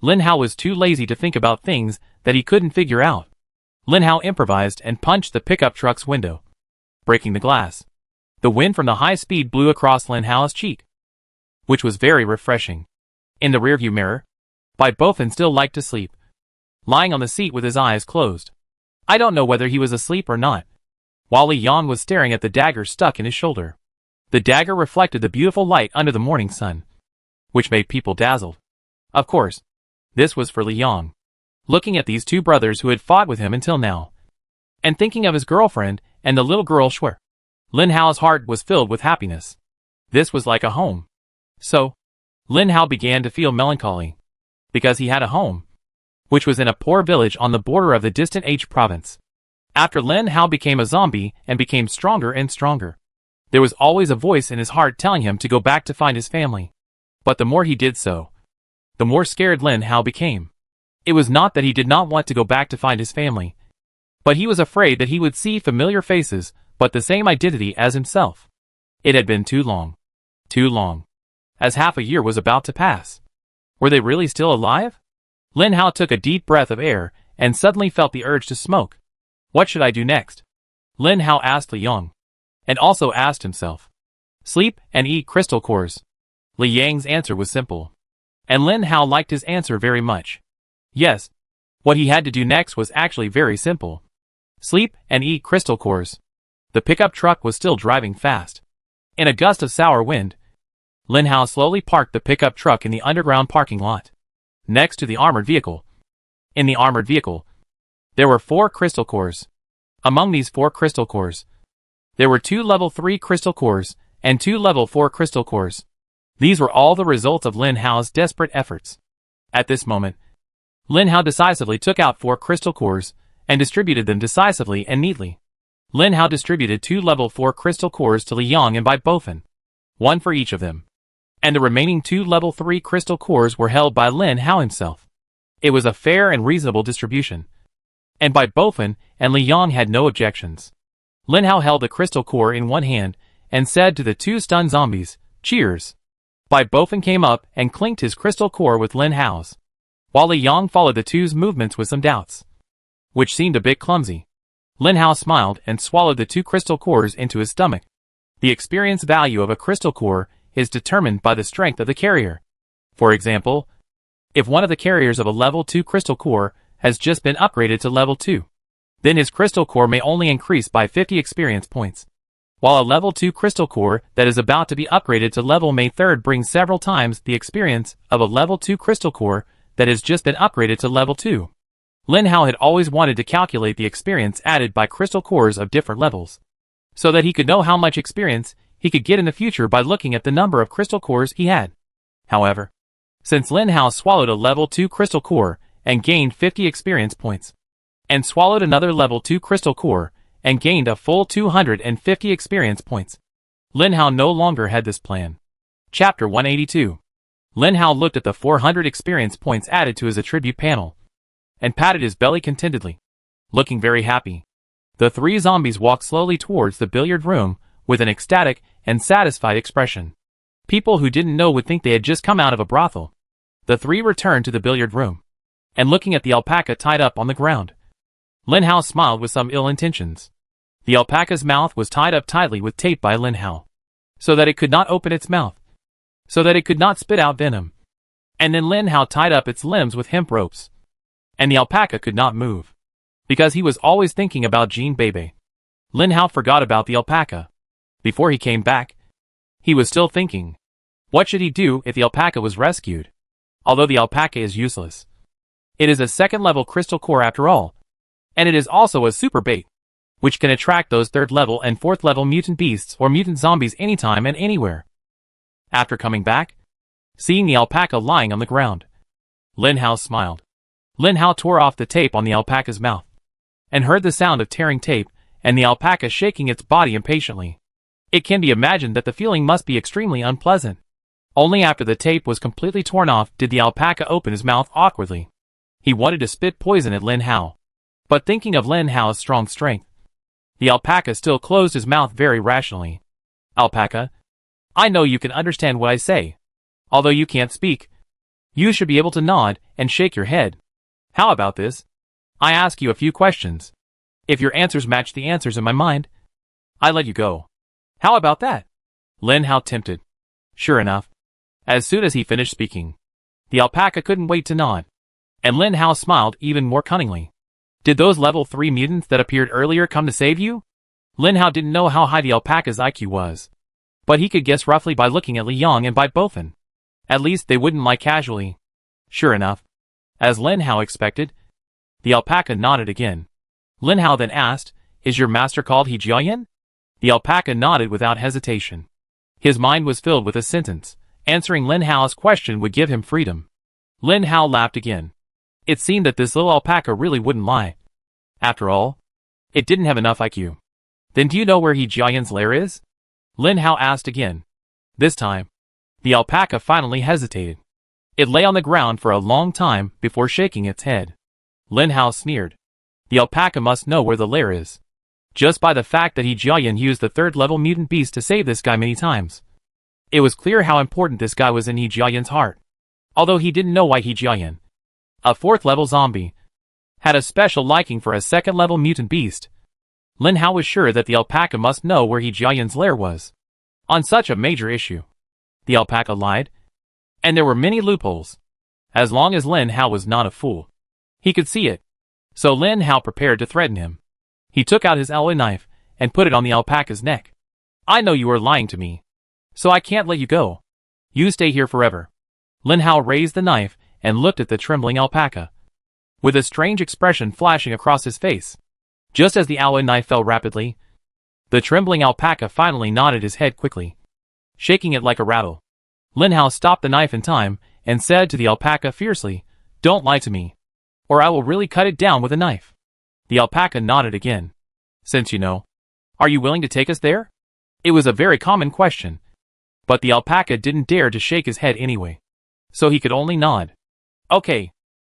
Lin Hao was too lazy to think about things that he couldn't figure out. Lin Hao improvised and punched the pickup truck's window, breaking the glass. The wind from the high speed blew across Lin Hao's cheek, which was very refreshing. In the rearview mirror, Bai Bofin still liked to sleep, lying on the seat with his eyes closed. I don't know whether he was asleep or not, while Li Yang was staring at the dagger stuck in his shoulder. The dagger reflected the beautiful light under the morning sun, which made people dazzled. Of course, this was for Li Yang. Looking at these two brothers who had fought with him until now, and thinking of his girlfriend and the little girl Shuer, Lin Hao's heart was filled with happiness. This was like a home. So, Lin Hao began to feel melancholy, because he had a home, which was in a poor village on the border of the distant H province. After Lin Hao became a zombie and became stronger and stronger, there was always a voice in his heart telling him to go back to find his family. But the more he did so, the more scared Lin Hao became. It was not that he did not want to go back to find his family, but he was afraid that he would see familiar faces, but the same identity as himself. It had been too long. Too long. As half a year was about to pass. Were they really still alive? Lin Hao took a deep breath of air and suddenly felt the urge to smoke. What should I do next? Lin Hao asked Li Yang, and also asked himself. Sleep and eat crystal cores. Li Yang's answer was simple, and Lin Hao liked his answer very much. Yes, what he had to do next was actually very simple. Sleep and eat crystal cores. The pickup truck was still driving fast. In a gust of sour wind, Lin Hao slowly parked the pickup truck in the underground parking lot, next to the armored vehicle. In the armored vehicle, there were 4 crystal cores. Among these 4 crystal cores, there were 2 level 3 crystal cores and 2 level 4 crystal cores. These were all the results of Lin Hao's desperate efforts. At this moment, Lin Hao decisively took out 4 crystal cores and distributed them decisively and neatly. Lin Hao distributed 2 level 4 crystal cores to Li Yang and Bai Bofin, 1 for each of them, and the remaining 2 level 3 crystal cores were held by Lin Hao himself. It was a fair and reasonable distribution, and Bai Bofin and Li Yang had no objections. Lin Hao held the crystal core in one hand and said to the 2 stunned zombies, "Cheers." Bai Bofin came up and clinked his crystal core with Lin Hao's, while Li Yang followed the two's movements with some doubts, which seemed a bit clumsy. Lin Hao smiled and swallowed the 2 crystal cores into his stomach. The experience value of a crystal core is determined by the strength of the carrier. For example, if one of the carriers of a level 2 crystal core has just been upgraded to level 2, then his crystal core may only increase by 50 experience points, while a level 2 crystal core that is about to be upgraded to level may 3rd bring several times the experience of a level 2 crystal core that has just been upgraded to level 2. Lin Hao had always wanted to calculate the experience added by crystal cores of different levels, so that he could know how much experience he could get in the future by looking at the number of crystal cores he had. However, since Lin Hao swallowed a level 2 crystal core and gained 50 experience points, and swallowed another level 2 crystal core and gained a full 250 experience points, Lin Hao no longer had this plan. Chapter 182. Lin Hao looked at the 400 experience points added to his attribute panel, and patted his belly contentedly, looking very happy. The 3 zombies walked slowly towards the billiard room with an ecstatic and satisfied expression. People who didn't know would think they had just come out of a brothel. The 3 returned to the billiard room, and looking at the alpaca tied up on the ground, Lin Hao smiled with some ill intentions. The alpaca's mouth was tied up tightly with tape by Lin Hao, so that it could not open its mouth, so that it could not spit out venom. And then Lin Hao tied up its limbs with hemp ropes. And the alpaca could not move. Because he was always thinking about Jean Bebe. Lin Hao forgot about the alpaca. Before he came back, he was still thinking. What should he do if the alpaca was rescued? Although the alpaca is useless. It is a second-level crystal core after all. And it is also a super bait, which can attract those third-level and fourth-level mutant beasts or mutant zombies anytime and anywhere. After coming back, seeing the alpaca lying on the ground, Lin Hao smiled. Lin Hao tore off the tape on the alpaca's mouth, and heard the sound of tearing tape and the alpaca shaking its body impatiently. It can be imagined that the feeling must be extremely unpleasant. Only after the tape was completely torn off did the alpaca open his mouth awkwardly. He wanted to spit poison at Lin Hao. But thinking of Lin Hao's strong strength, the alpaca still closed his mouth very rationally. Alpaca, I know you can understand what I say. Although you can't speak, you should be able to nod and shake your head. How about this? I ask you a few questions. If your answers match the answers in my mind, I let you go. How about that? Lin Hao tempted. Sure enough, as soon as he finished speaking, the alpaca couldn't wait to nod. And Lin Hao smiled even more cunningly. Did those level 3 mutants that appeared earlier come to save you? Lin Hao didn't know how high the alpaca's IQ was, but he could guess roughly by looking at Li Yang and by Bofen. At least they wouldn't lie casually. Sure enough, as Lin Hao expected, the alpaca nodded again. Lin Hao then asked, Is your master called He Jiayan? The alpaca nodded without hesitation. His mind was filled with a sentence. Answering Lin Hao's question would give him freedom. Lin Hao laughed again. It seemed that this little alpaca really wouldn't lie. After all, it didn't have enough IQ. Then do you know where He Jiayan's lair is? Lin Hao asked again. This time, the alpaca finally hesitated. It lay on the ground for a long time before shaking its head. Lin Hao sneered. The alpaca must know where the lair is. Just by the fact that He Jiayan used the third-level mutant beast to save this guy many times. It was clear how important this guy was in He Jiayan's heart. Although he didn't know why He Jiayan, a fourth-level zombie, had a special liking for a second-level mutant beast. Lin Hao was sure that the alpaca must know where He Jiayan's lair was. On such a major issue, the alpaca lied, and there were many loopholes. As long as Lin Hao was not a fool, he could see it. So Lin Hao prepared to threaten him. He took out his alloy knife and put it on the alpaca's neck. I know you are lying to me, so I can't let you go. You stay here forever. Lin Hao raised the knife and looked at the trembling alpaca, with a strange expression flashing across his face. Just as the alloy knife fell rapidly, the trembling alpaca finally nodded his head quickly, shaking it like a rattle. Lin Hao stopped the knife in time and said to the alpaca fiercely, Don't lie to me, or I will really cut it down with a knife. The alpaca nodded again. Since you know, are you willing to take us there? It was a very common question, but the alpaca didn't dare to shake his head anyway, so he could only nod. Okay.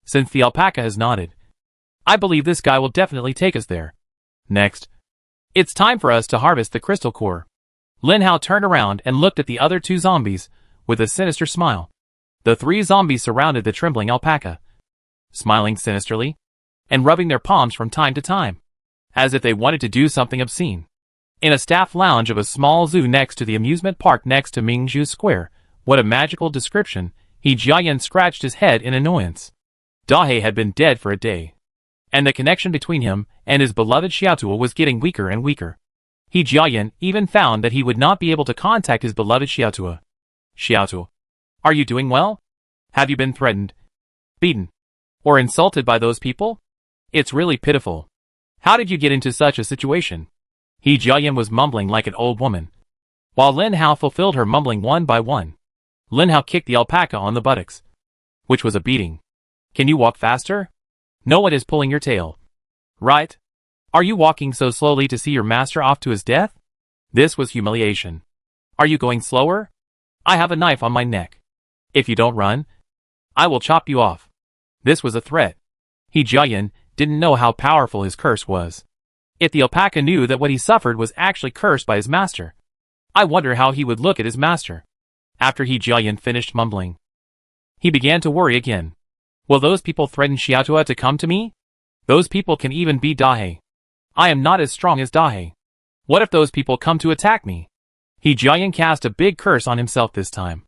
Since the alpaca has nodded, I believe this guy will definitely take us there. Next, it's time for us to harvest the crystal core. Lin Hao turned around and looked at the other two zombies with a sinister smile. The three zombies surrounded the trembling alpaca, smiling sinisterly and rubbing their palms from time to time, as if they wanted to do something obscene. In a staff lounge of a small zoo next to the amusement park next to Mingzhu Square, what a magical description, He Jiayan scratched his head in annoyance. Dahe had been dead for a day, and the connection between him and his beloved Xiaotuo was getting weaker and weaker. He Jiayan even found that he would not be able to contact his beloved Xiaotuo. Xiaotuo, are you doing well? Have you been threatened, beaten, or insulted by those people? It's really pitiful. How did you get into such a situation? He Jiayan was mumbling like an old woman, while Lin Hao fulfilled her mumbling one by one. Lin Hao kicked the alpaca on the buttocks, which was a beating. Can you walk faster? No one is pulling your tail. Right? Are you walking so slowly to see your master off to his death? This was humiliation. Are you going slower? I have a knife on my neck. If you don't run, I will chop you off. This was a threat. He Jiayan didn't know how powerful his curse was. If the alpaca knew that what he suffered was actually cursed by his master, I wonder how he would look at his master. After He Jiayan finished mumbling, he began to worry again. Will those people threaten Xiaotuo to come to me? Those people can even be Dahe. I am not as strong as Dahe. What if those people come to attack me? He Jiayan cast a big curse on himself this time.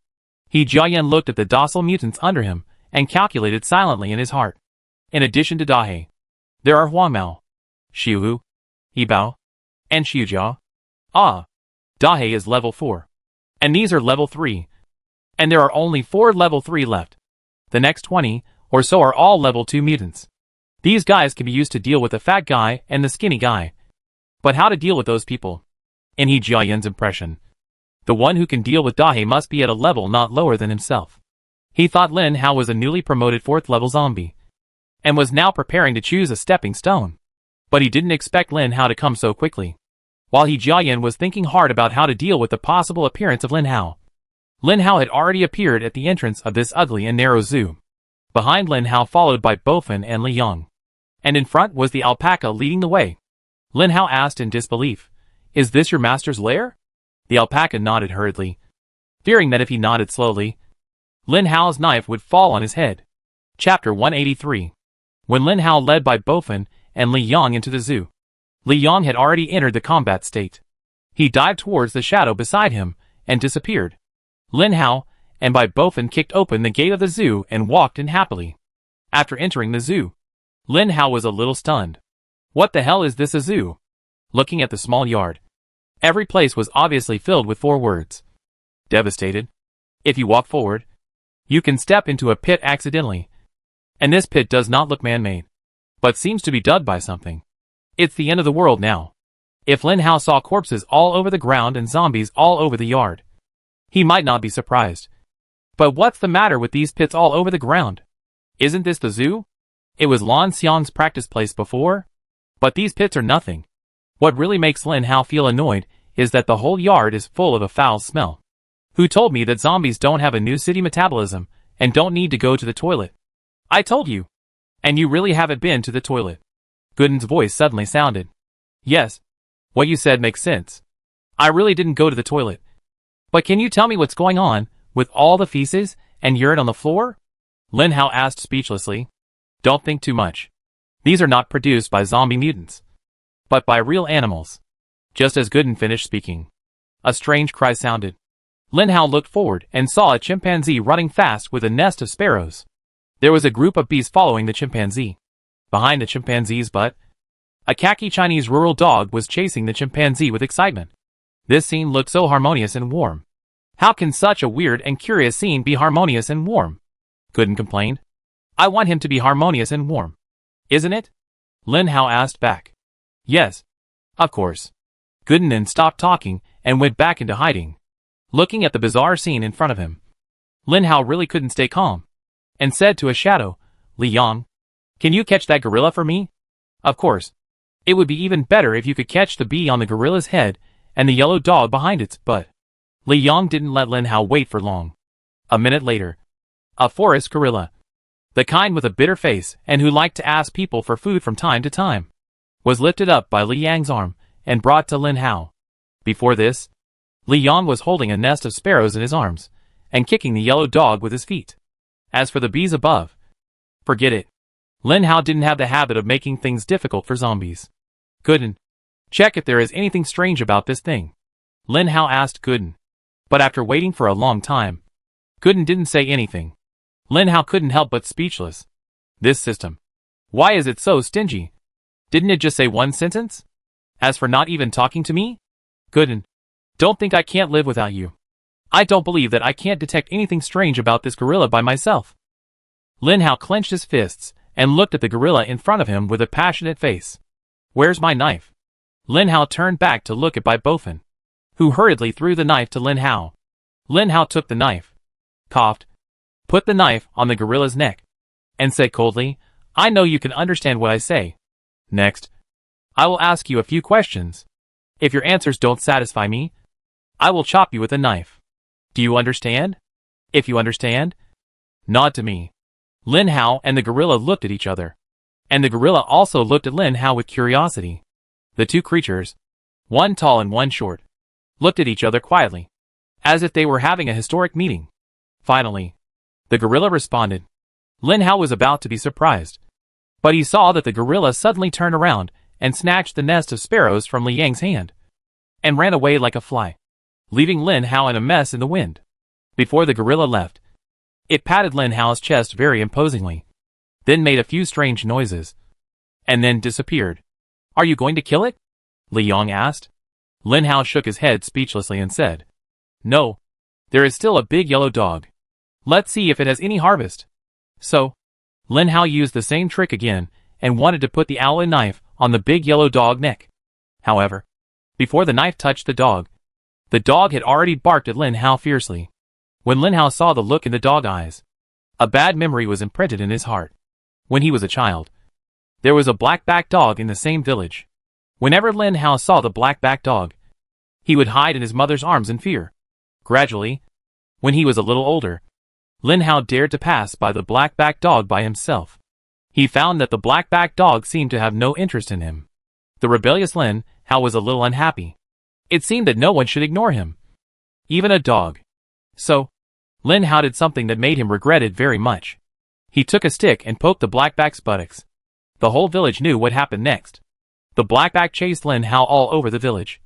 He Jiayan looked at the docile mutants under him, and calculated silently in his heart. In addition to Dahe, there are Huangmao, Xiuhu, Yibao, and Xiujia. Ah, Dahe is level 4. And these are level 3. And there are only 4 level 3 left. The next 20 or so are all level 2 mutants. These guys can be used to deal with the fat guy and the skinny guy. But how to deal with those people? In He Jiayan's impression, the one who can deal with Dahe must be at a level not lower than himself. He thought Lin Hao was a newly promoted 4th level zombie, and was now preparing to choose a stepping stone. But he didn't expect Lin Hao to come so quickly. While He Jiayan was thinking hard about how to deal with the possible appearance of Lin Hao had already appeared at the entrance of this ugly and narrow zoo. Behind Lin Hao followed by Bofin and Li Yang. And in front was the alpaca leading the way. Lin Hao asked in disbelief, "Is this your master's lair?" The alpaca nodded hurriedly, fearing that if he nodded slowly, Lin Hao's knife would fall on his head. Chapter 183. When Lin Hao led by Bofin and Li Yang into the zoo, Li Yang had already entered the combat state. He dived towards the shadow beside him and disappeared. Lin Hao and by Bofin kicked open the gate of the zoo and walked in happily. After entering the zoo, Lin Hao was a little stunned. What the hell is this, a zoo? Looking at the small yard, every place was obviously filled with 4 words. Devastated. If you walk forward, you can step into a pit accidentally. And this pit does not look man-made, but seems to be dug by something. It's the end of the world now. If Lin Hao saw corpses all over the ground and zombies all over the yard, he might not be surprised. But what's the matter with these pits all over the ground? Isn't this the zoo? It was Lan Xiang's practice place before. But these pits are nothing. What really makes Lin Hao feel annoyed is that the whole yard is full of a foul smell. Who told me that zombies don't have a new city metabolism and don't need to go to the toilet? I told you. And you really haven't been to the toilet. Gooden's voice suddenly sounded. Yes. What you said makes sense. I really didn't go to the toilet. But can you tell me what's going on with all the feces and urine on the floor? Lin Hao asked speechlessly. Don't think too much. These are not produced by zombie mutants, but by real animals. Just as Gooden finished speaking, a strange cry sounded. Lin Hao looked forward and saw a chimpanzee running fast with a nest of sparrows. There was a group of bees following the chimpanzee. Behind the chimpanzee's butt, a khaki Chinese rural dog was chasing the chimpanzee with excitement. This scene looked so harmonious and warm. How can such a weird and curious scene be harmonious and warm? Gooden complained. I want him to be harmonious and warm. Isn't it? Lin Hao asked back. Yes. Of course. Gooden then stopped talking and went back into hiding, looking at the bizarre scene in front of him. Lin Hao really couldn't stay calm, and said to a shadow, Li Yang, can you catch that gorilla for me? Of course. It would be even better if you could catch the bee on the gorilla's head and the yellow dog behind its butt. Li Yang didn't let Lin Hao wait for long. A minute later, a forest gorilla, the kind with a bitter face and who liked to ask people for food from time to time, was lifted up by Li Yang's arm and brought to Lin Hao. Before this, Li Yang was holding a nest of sparrows in his arms and kicking the yellow dog with his feet. As for the bees above, forget it. Lin Hao didn't have the habit of making things difficult for zombies. Gooden, check if there is anything strange about this thing. Lin Hao asked Gooden. But after waiting for a long time, Gooden didn't say anything. Lin Hao couldn't help but speechless. This system. Why is it so stingy? Didn't it just say one sentence? As for not even talking to me? Gooden, don't think I can't live without you. I don't believe that I can't detect anything strange about this gorilla by myself. Lin Hao clenched his fists and looked at the gorilla in front of him with a passionate face. Where's my knife? Lin Hao turned back to look at Bai Bofin, who hurriedly threw the knife to Lin Hao. Lin Hao took the knife, coughed, put the knife on the gorilla's neck, and said coldly, I know you can understand what I say. Next, I will ask you a few questions. If your answers don't satisfy me, I will chop you with a knife. Do you understand? If you understand, nod to me. Lin Hao and the gorilla looked at each other, and the gorilla also looked at Lin Hao with curiosity. The two creatures, one tall and one short, looked at each other quietly, as if they were having a historic meeting. Finally, the gorilla responded. Lin Hao was about to be surprised, but he saw that the gorilla suddenly turned around and snatched the nest of sparrows from Li Yang's hand, and ran away like a fly, leaving Lin Hao in a mess in the wind. Before the gorilla left, it patted Lin Hao's chest very imposingly, then made a few strange noises, and then disappeared. Are you going to kill it? Li Yong asked. Lin Hao shook his head speechlessly and said, No. There is still a big yellow dog. Let's see if it has any harvest. So, Lin Hao used the same trick again, and wanted to put the aloe knife on the big yellow dog neck. However, before the knife touched the dog had already barked at Lin Hao fiercely. When Lin Hao saw the look in the dog eyes, a bad memory was imprinted in his heart. When he was a child, there was a black-backed dog in the same village. Whenever Lin Hao saw the black-backed dog, he would hide in his mother's arms in fear. Gradually, when he was a little older, Lin Hao dared to pass by the black-backed dog by himself. He found that the black-backed dog seemed to have no interest in him. The rebellious Lin Hao was a little unhappy. It seemed that no one should ignore him, even a dog. So, Lin Hao did something that made him regret it very much. He took a stick and poked the blackback's buttocks. The whole village knew what happened next. The blackback chased Lin Hao all over the village,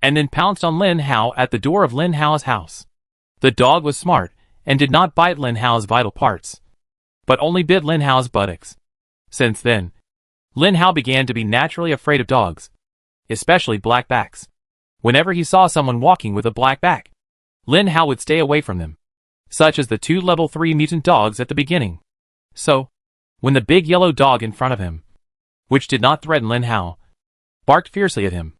and then pounced on Lin Hao at the door of Lin Hao's house. The dog was smart, and did not bite Lin Hao's vital parts, but only bit Lin Hao's buttocks. Since then, Lin Hao began to be naturally afraid of dogs, especially blackbacks. Whenever he saw someone walking with a blackback, Lin Hao would stay away from them, such as the 2 level 3 mutant dogs at the beginning. So, when the big yellow dog in front of him, which did not threaten Lin Hao, barked fiercely at him,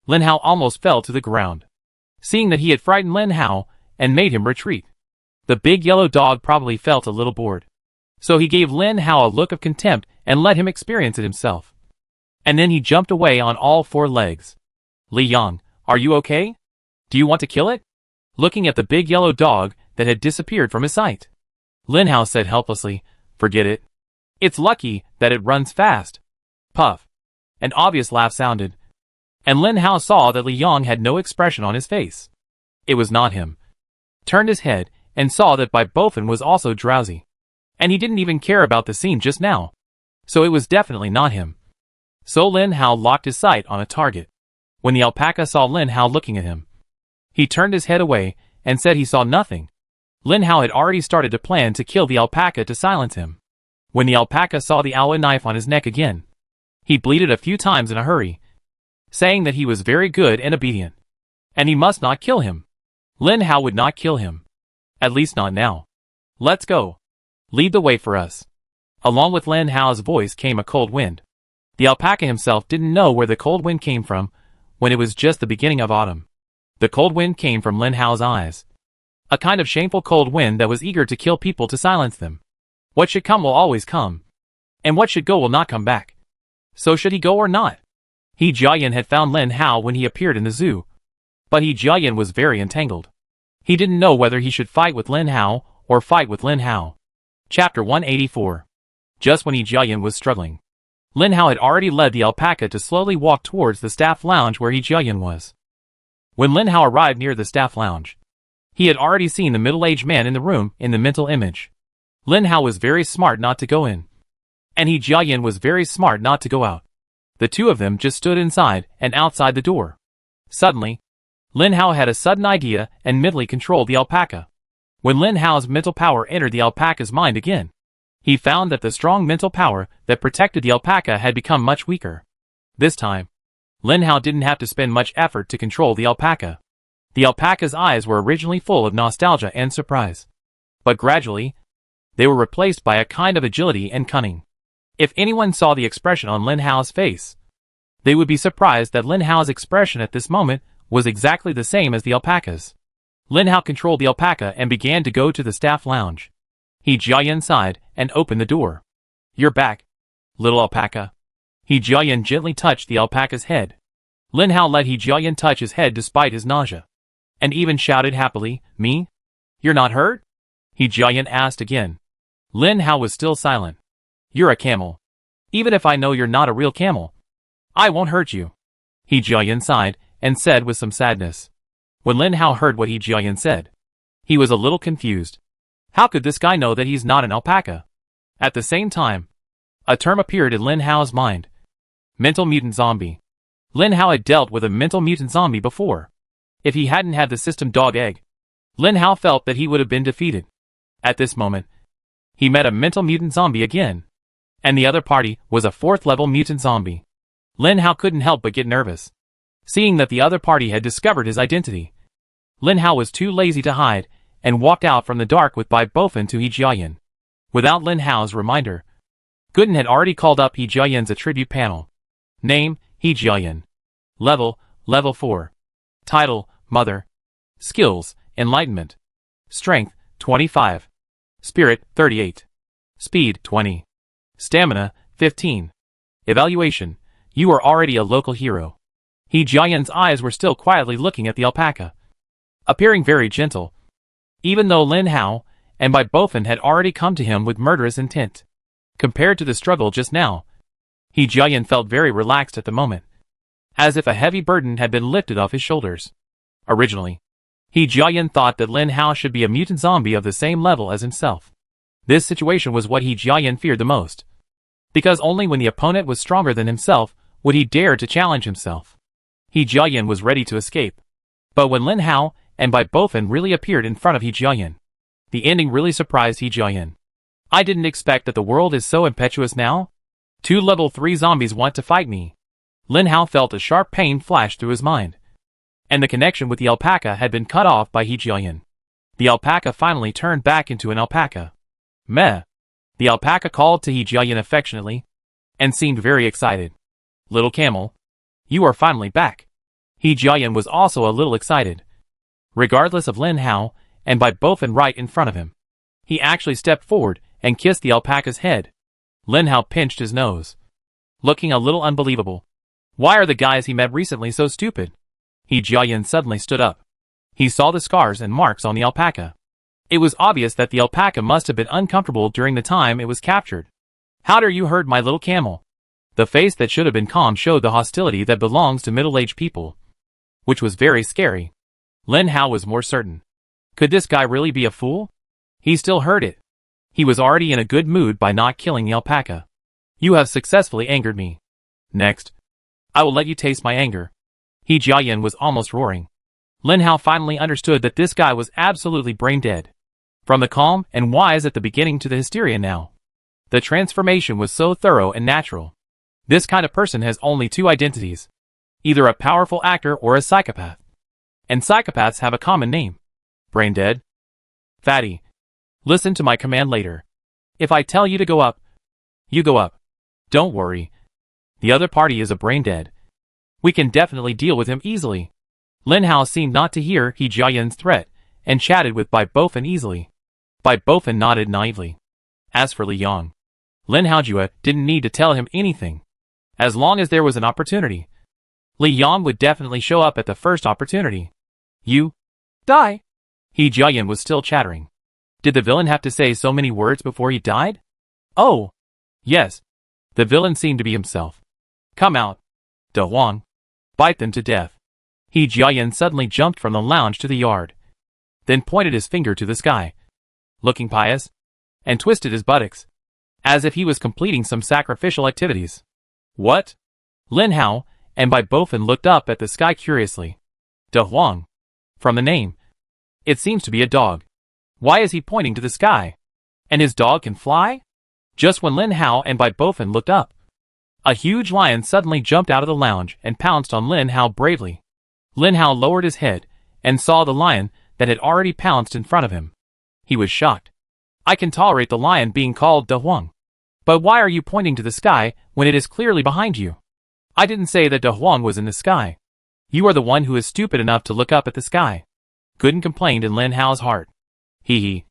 Lin Hao almost fell to the ground. Seeing that he had frightened Lin Hao and made him retreat, the big yellow dog probably felt a little bored. So he gave Lin Hao a look of contempt and let him experience it himself. And then he jumped away on all 4 legs. Li Yong, are you okay? Do you want to kill it? Looking at the big yellow dog that had disappeared from his sight, Lin Hao said helplessly, Forget it. It's lucky that it runs fast. Puff. An obvious laugh sounded, and Lin Hao saw that Li Yong had no expression on his face. It was not him. Turned his head and saw that Bai Bofin was also drowsy, and he didn't even care about the scene just now. So it was definitely not him. So Lin Hao locked his sight on a target. When the alpaca saw Lin Hao looking at him, he turned his head away and said he saw nothing. Lin Hao had already started to plan to kill the alpaca to silence him. When the alpaca saw the aloe knife on his neck again, he bleated a few times in a hurry, saying that he was very good and obedient, and he must not kill him. Lin Hao would not kill him. At least not now. Let's go. Lead the way for us. Along with Lin Hao's voice came a cold wind. The alpaca himself didn't know where the cold wind came from when it was just the beginning of autumn. The cold wind came from Lin Hao's eyes. A kind of shameful cold wind that was eager to kill people to silence them. What should come will always come, and what should go will not come back. So should he go or not? He Jiayan had found Lin Hao when he appeared in the zoo, but he Jiayan was very entangled. He didn't know whether he should fight with Lin Hao or fight with Lin Hao. Chapter 184. Just when he Jiayan was struggling, Lin Hao had already led the alpaca to slowly walk towards the staff lounge where he Jiayan was. When Lin Hao arrived near the staff lounge, he had already seen the middle-aged man in the room in the mental image. Lin Hao was very smart not to go in, and he Jiayan was very smart not to go out. The two of them just stood inside and outside the door. Suddenly, Lin Hao had a sudden idea and mentally controlled the alpaca. When Lin Hao's mental power entered the alpaca's mind again, he found that the strong mental power that protected the alpaca had become much weaker. This time, Lin Hao didn't have to spend much effort to control the alpaca. The alpaca's eyes were originally full of nostalgia and surprise, but gradually, they were replaced by a kind of agility and cunning. If anyone saw the expression on Lin Hao's face, they would be surprised that Lin Hao's expression at this moment was exactly the same as the alpaca's. Lin Hao controlled the alpaca and began to go to the staff lounge. He Jiayan sighed and opened the door. You're back, little alpaca. He Jiayan gently touched the alpaca's head. Lin Hao let He Jiayan touch his head despite his nausea, and even shouted happily, Me? You're not hurt? He Jiayan asked again. Lin Hao was still silent. You're a camel. Even if I know you're not a real camel, I won't hurt you. He Jiayan sighed and said with some sadness. When Lin Hao heard what He Jiayan said, he was a little confused. How could this guy know that he's not an alpaca? At the same time, a term appeared in Lin Hao's mind. Mental mutant zombie. Lin Hao had dealt with a mental mutant zombie before. If he hadn't had the system dog egg, Lin Hao felt that he would have been defeated. At this moment, he met a mental mutant zombie again. And the other party was a 4th level mutant zombie. Lin Hao couldn't help but get nervous, seeing that the other party had discovered his identity. Lin Hao was too lazy to hide, and walked out from the dark with Bai Bofin to He Jiayan. Without Lin Hao's reminder, Gooden had already called up He Jiayan's attribute panel. Name, He Jiayan. Level 4. Title, Mother. Skills, Enlightenment. Strength, 25. Spirit, 38. Speed, 20. Stamina, 15. Evaluation, you are already a local hero. He Jiayan's eyes were still quietly looking at the alpaca, appearing very gentle, even though Lin Hao and Bai Bofin had already come to him with murderous intent. Compared to the struggle just now, He Jiayan felt very relaxed at the moment, as if a heavy burden had been lifted off his shoulders. Originally, He Jiayan thought that Lin Hao should be a mutant zombie of the same level as himself. This situation was what He Jiayan feared the most, because only when the opponent was stronger than himself would he dare to challenge himself. He Jiayan was ready to escape, but when Lin Hao and Bai Bofin really appeared in front of He Jiayan, the ending really surprised He Jiayan. I didn't expect that the world is so impetuous now. 2 level 3 zombies want to fight me. Lin Hao felt a sharp pain flash through his mind, and the connection with the alpaca had been cut off by He Jiayan. The alpaca finally turned back into an alpaca. Meh. The alpaca called to He Jiayan affectionately, and seemed very excited. Little camel, you are finally back. He Jiayan was also a little excited. Regardless of Lin Hao and Bai Bofin right in front of him, he actually stepped forward and kissed the alpaca's head. Lin Hao pinched his nose, looking a little unbelievable. Why are the guys he met recently so stupid? He Jiayan suddenly stood up. He saw the scars and marks on the alpaca. It was obvious that the alpaca must have been uncomfortable during the time it was captured. How dare you hurt my little camel? The face that should have been calm showed the hostility that belongs to middle-aged people, which was very scary. Lin Hao was more certain. Could this guy really be a fool? He still heard it. He was already in a good mood by not killing the alpaca. You have successfully angered me. Next, I will let you taste my anger. He Jiayan was almost roaring. Lin Hao finally understood that this guy was absolutely brain dead. From the calm and wise at the beginning to the hysteria now. The transformation was so thorough and natural. This kind of person has only 2 identities. Either a powerful actor or a psychopath. And psychopaths have a common name. Brain dead. Fatty. Listen to my command later. If I tell you to go up, you go up. Don't worry. The other party is a brain dead. We can definitely deal with him easily. Lin Hao seemed not to hear He Jiayan's threat, and chatted with Bai Bofin easily. Bai Bofin nodded naively. As for Li Yang, Lin Haojue didn't need to tell him anything. As long as there was an opportunity, Li Yang would definitely show up at the first opportunity. You die. He Jiayan was still chattering. Did the villain have to say so many words before he died? Oh, yes. The villain seemed to be himself. Come out. De Huang. Bite them to death. He Jiayan suddenly jumped from the lounge to the yard, then pointed his finger to the sky, looking pious, and twisted his buttocks, as if he was completing some sacrificial activities. What? Lin Hao and Bai Bofin looked up at the sky curiously. De Huang. From the name, it seems to be a dog. Why is he pointing to the sky? And his dog can fly? Just when Lin Hao and Bai Bofin looked up, a huge lion suddenly jumped out of the lounge and pounced on Lin Hao bravely. Lin Hao lowered his head and saw the lion that had already pounced in front of him. He was shocked. I can tolerate the lion being called De Huang. But why are you pointing to the sky when it is clearly behind you? I didn't say that De Huang was in the sky. You are the one who is stupid enough to look up at the sky. Gooden complained in Lin Hao's heart. Hee.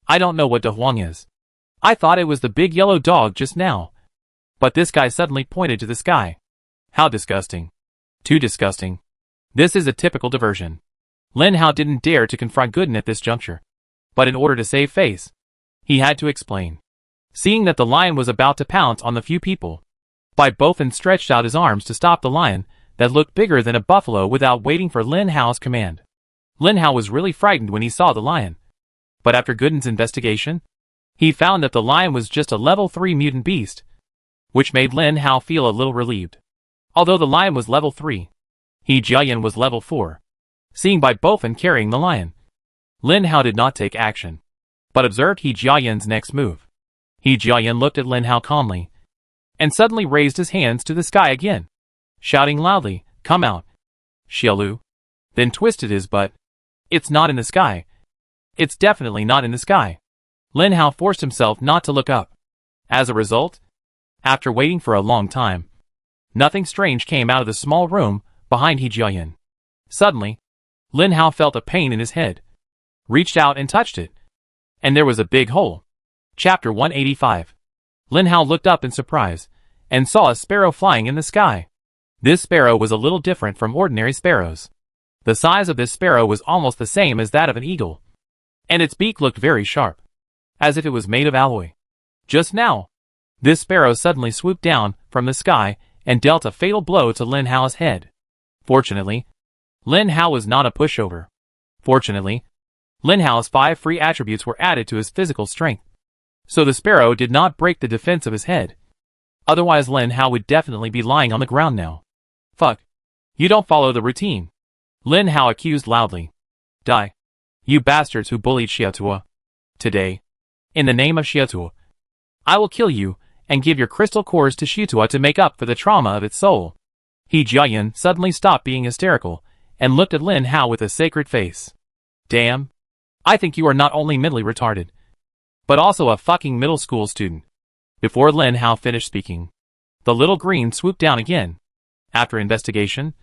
I don't know what De Huang is. I thought it was the big yellow dog just now. But this guy suddenly pointed to the sky. How disgusting. Too disgusting. This is a typical diversion. Lin Hao didn't dare to confront Gooden at this juncture. But in order to save face, he had to explain. Seeing that the lion was about to pounce on the few people, Bai Bofin stretched out his arms to stop the lion that looked bigger than a buffalo without waiting for Lin Hao's command. Lin Hao was really frightened when he saw the lion. But after Gooden's investigation, he found that the lion was just a level 3 mutant beast, which made Lin Hao feel a little relieved. Although the lion was level 3, He Jiayan was level 4. Seeing Bai Bofin carrying the lion, Lin Hao did not take action, but observed He Jiayan's next move. He Jiayan looked at Lin Hao calmly, and suddenly raised his hands to the sky again, shouting loudly, "Come out, Xiaolu," then twisted his butt. "It's not in the sky. It's definitely not in the sky." Lin Hao forced himself not to look up. As a result, after waiting for a long time, nothing strange came out of the small room behind He Jiayan. Suddenly, Lin Hao felt a pain in his head, reached out and touched it, and there was a big hole. Chapter 185. Lin Hao looked up in surprise, and saw a sparrow flying in the sky. This sparrow was a little different from ordinary sparrows. The size of this sparrow was almost the same as that of an eagle, and its beak looked very sharp, as if it was made of alloy. Just now, this sparrow suddenly swooped down from the sky and dealt a fatal blow to Lin Hao's head. Fortunately, Lin Hao was not a pushover. Fortunately, Lin Hao's 5 free attributes were added to his physical strength, so the sparrow did not break the defense of his head. Otherwise Lin Hao would definitely be lying on the ground now. "Fuck. You don't follow the routine," Lin Hao accused loudly. "Die. You bastards who bullied Xiaotua. Today, in the name of Xiaotua, I will kill you and give your crystal cores to Xiaotua to make up for the trauma of its soul." He Jiayan suddenly stopped being hysterical and looked at Lin Hao with a sacred face. "Damn. I think you are not only mentally retarded, but also a fucking middle school student." Before Lin Hao finished speaking, the little green swooped down again. After investigation,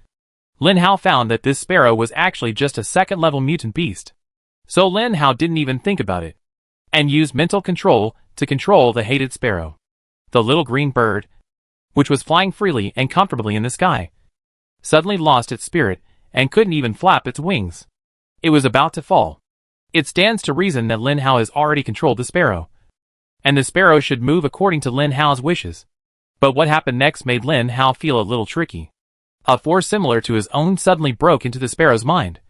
Lin Hao found that this sparrow was actually just a second-level mutant beast. So Lin Hao didn't even think about it, and used mental control to control the hated sparrow. The little green bird, which was flying freely and comfortably in the sky, suddenly lost its spirit and couldn't even flap its wings. It was about to fall. It stands to reason that Lin Hao has already controlled the sparrow, and the sparrow should move according to Lin Hao's wishes. But what happened next made Lin Hao feel a little tricky. A force similar to his own suddenly broke into the sparrow's mind,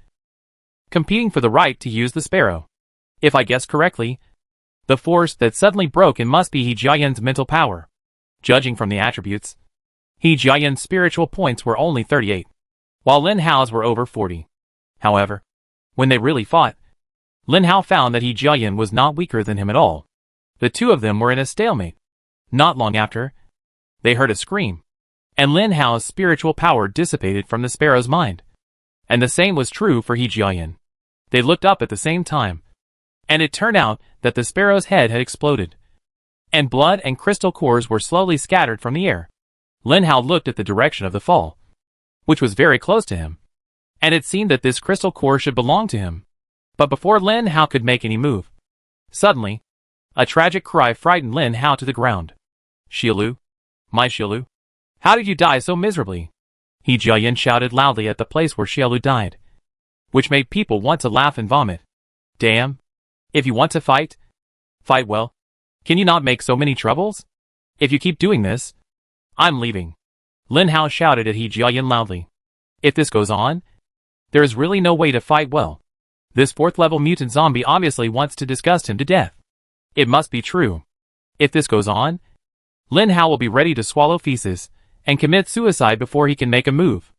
competing for the right to use the sparrow. If I guessed correctly, the force that suddenly broke in must be He Jiayan's mental power. Judging from the attributes, He Jiayan's spiritual points were only 38, while Lin Hao's were over 40. However, when they really fought, Lin Hao found that He Jiayan was not weaker than him at all. The two of them were in a stalemate. Not long after, they heard a scream, and Lin Hao's spiritual power dissipated from the sparrow's mind. And the same was true for He Jiayan. They looked up at the same time, and it turned out that the sparrow's head had exploded, and blood and crystal cores were slowly scattered from the air. Lin Hao looked at the direction of the fall, which was very close to him, and it seemed that this crystal core should belong to him. But before Lin Hao could make any move, suddenly, a tragic cry frightened Lin Hao to the ground. "Xiaolu, my Xiaolu, how did you die so miserably?" He Jiayan shouted loudly at the place where Xiaolu died, which made people want to laugh and vomit. "Damn. If you want to fight, fight well. Can you not make so many troubles? If you keep doing this, I'm leaving." Lin Hao shouted at He Jiayan loudly. "If this goes on, there is really no way to fight well. This 4th-level mutant zombie obviously wants to disgust him to death. It must be true. If this goes on, Lin Hao will be ready to swallow feces and commit suicide before he can make a move."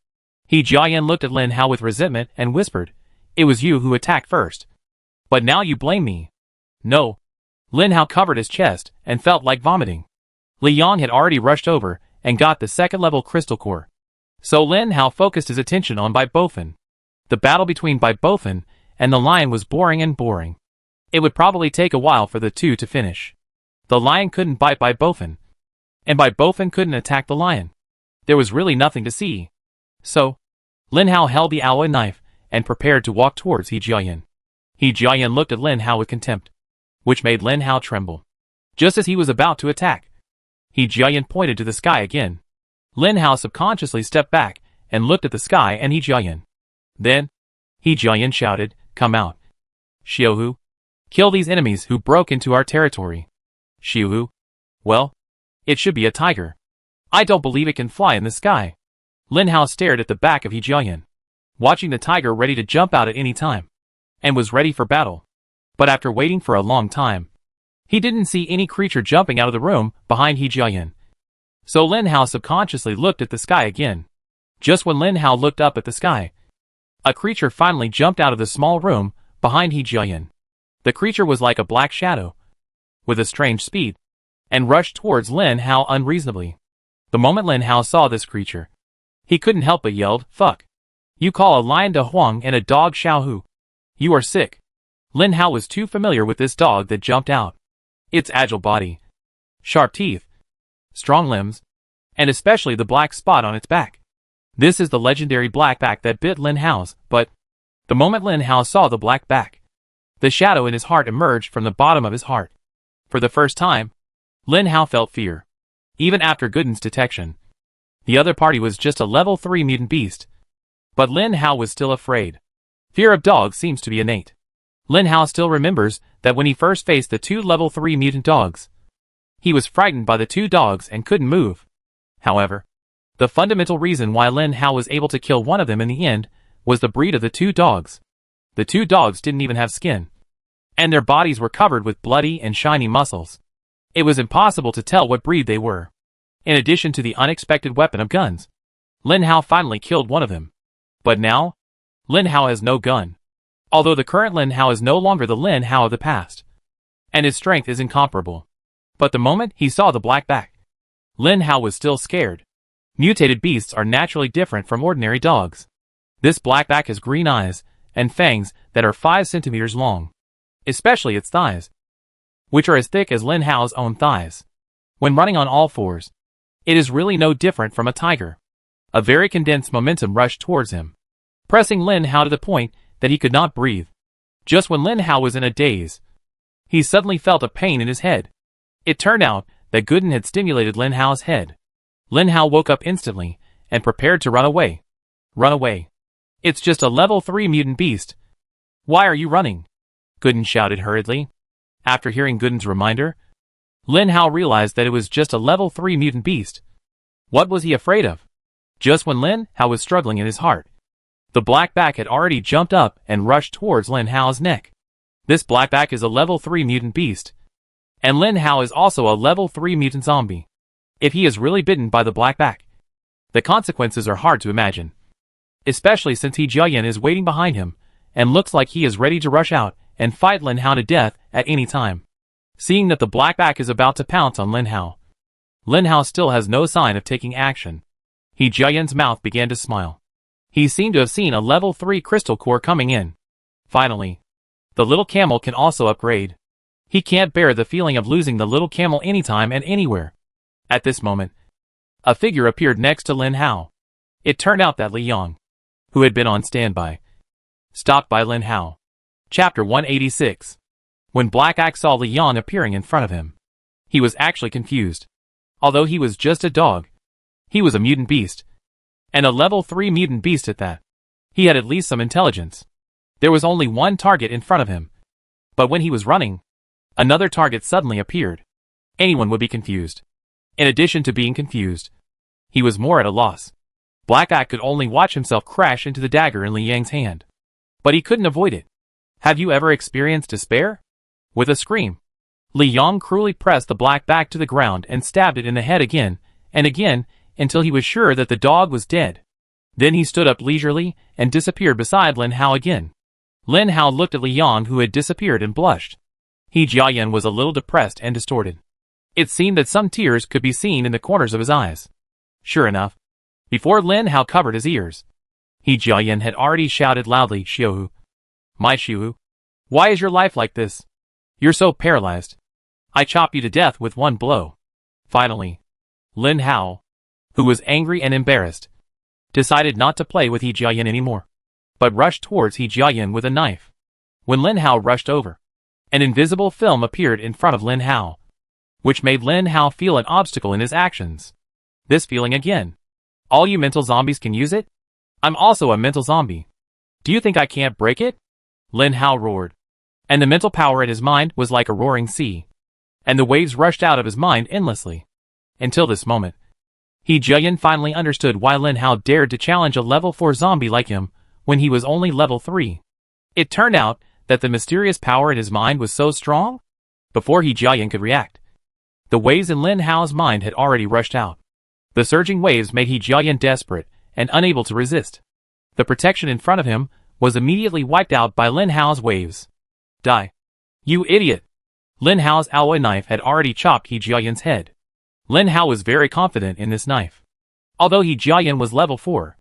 He Jiayan looked at Lin Hao with resentment and whispered, "It was you who attacked first. But now you blame me." "No." Lin Hao covered his chest and felt like vomiting. Li Yang had already rushed over and got the 2nd-level crystal core. So Lin Hao focused his attention on Bai Bofan. The battle between Bai Bofan and the lion was boring and boring. It would probably take a while for the two to finish. The lion couldn't bite Bai Bofan, and Bai Bofan couldn't attack the lion. There was really nothing to see. So, Lin Hao held the alloy knife and prepared to walk towards He Jiayan. He Jiayan looked at Lin Hao with contempt, which made Lin Hao tremble. Just as he was about to attack, He Jiayan pointed to the sky again. Lin Hao subconsciously stepped back and looked at the sky and He Jiayan. Then, He Jiayan shouted, "Come out. Xiaohu, kill these enemies who broke into our territory." "Xiaohu? Well, it should be a tiger. I don't believe it can fly in the sky." Lin Hao stared at the back of He Jiayan, watching the tiger ready to jump out at any time, and was ready for battle. But after waiting for a long time, he didn't see any creature jumping out of the room behind He Jiayan. So Lin Hao subconsciously looked at the sky again. Just when Lin Hao looked up at the sky, a creature finally jumped out of the small room behind He Jiayan. The creature was like a black shadow, with a strange speed, and rushed towards Lin Hao unreasonably. The moment Lin Hao saw this creature, he couldn't help but yelled, "Fuck! You call a lion De Huang and a dog Xiao Hu? You are sick." Lin Hao was too familiar with this dog that jumped out. Its agile body, sharp teeth, strong limbs, and especially the black spot on its back. This is the legendary black back that bit Lin Hao's, but the moment Lin Hao saw the black back, the shadow in his heart emerged from the bottom of his heart. For the first time, Lin Hao felt fear. Even after Gooden's detection, the other party was just a level 3 mutant beast. But Lin Hao was still afraid. Fear of dogs seems to be innate. Lin Hao still remembers that when he first faced the 2 level 3 mutant dogs, he was frightened by the 2 dogs and couldn't move. However, the fundamental reason why Lin Hao was able to kill one of them in the end was the breed of the 2 dogs. The 2 dogs didn't even have skin, and their bodies were covered with bloody and shiny muscles. It was impossible to tell what breed they were. In addition to the unexpected weapon of guns, Lin Hao finally killed one of them. But now, Lin Hao has no gun. Although the current Lin Hao is no longer the Lin Hao of the past, and his strength is incomparable. But the moment he saw the black back, Lin Hao was still scared. Mutated beasts are naturally different from ordinary dogs. This black back has green eyes and fangs that are 5 centimeters long, especially its thighs, which are as thick as Lin Hao's own thighs. When running on all fours, it is really no different from a tiger. A very condensed momentum rushed towards him, pressing Lin Hao to the point that he could not breathe. Just when Lin Hao was in a daze, he suddenly felt a pain in his head. It turned out that Gooden had stimulated Lin Hao's head. Lin Hao woke up instantly and prepared to run away. Run away. It's just a level 3 mutant beast. Why are you running? Gooden shouted hurriedly. After hearing Gooden's reminder, Lin Hao realized that it was just a level 3 mutant beast. What was he afraid of? Just when Lin Hao was struggling in his heart, the black back had already jumped up and rushed towards Lin Hao's neck. This black back is a level 3 mutant beast, and Lin Hao is also a level 3 mutant zombie. If he is really bitten by the black back, the consequences are hard to imagine, especially since He Jiayan is waiting behind him and looks like he is ready to rush out and fight Lin Hao to death at any time. Seeing that the black back is about to pounce on Lin Hao still has no sign of taking action. He Jiayan's mouth began to smile. He seemed to have seen a level 3 crystal core coming in. Finally, the little camel can also upgrade. He can't bear the feeling of losing the little camel anytime and anywhere. At this moment, a figure appeared next to Lin Hao. It turned out that Li Yang, who had been on standby, stopped by Lin Hao. Chapter 186. When Black Axe saw Li Yang appearing in front of him, he was actually confused. Although he was just a dog, he was a mutant beast, and a level 3 mutant beast at that. He had at least some intelligence. There was only one target in front of him, but when he was running, another target suddenly appeared. Anyone would be confused. In addition to being confused, he was more at a loss. Black Axe could only watch himself crash into the dagger in Li Yang's hand, but he couldn't avoid it. Have you ever experienced despair? With a scream, Li Yang cruelly pressed the black back to the ground and stabbed it in the head again and again until he was sure that the dog was dead. Then he stood up leisurely and disappeared beside Lin Hao again. Lin Hao looked at Li Yang, who had disappeared, and blushed. He Jiayan was a little depressed and distorted. It seemed that some tears could be seen in the corners of his eyes. Sure enough, before Lin Hao covered his ears, He Jiayan had already shouted loudly, "Xiuhu, my Xiuhu, why is your life like this? You're so paralyzed. I chop you to death with one blow." Finally, Lin Hao, who was angry and embarrassed, decided not to play with He Jiayan anymore, but rushed towards He Jiayan with a knife. When Lin Hao rushed over, an invisible film appeared in front of Lin Hao, which made Lin Hao feel an obstacle in his actions. This feeling again. All you mental zombies can use it? I'm also a mental zombie. Do you think I can't break it? Lin Hao roared. And the mental power in his mind was like a roaring sea, and the waves rushed out of his mind endlessly. Until this moment, He Jiayan finally understood why Lin Hao dared to challenge a level 4 zombie like him when he was only level 3. It turned out that the mysterious power in his mind was so strong. Before He Jiayan could react, the waves in Lin Hao's mind had already rushed out. The surging waves made He Jiayan desperate and unable to resist. The protection in front of him was immediately wiped out by Lin Hao's waves. Die. You idiot! Lin Hao's alloy knife had already chopped He Jiayan's head. Lin Hao was very confident in this knife. Although He Jiayan was level 4,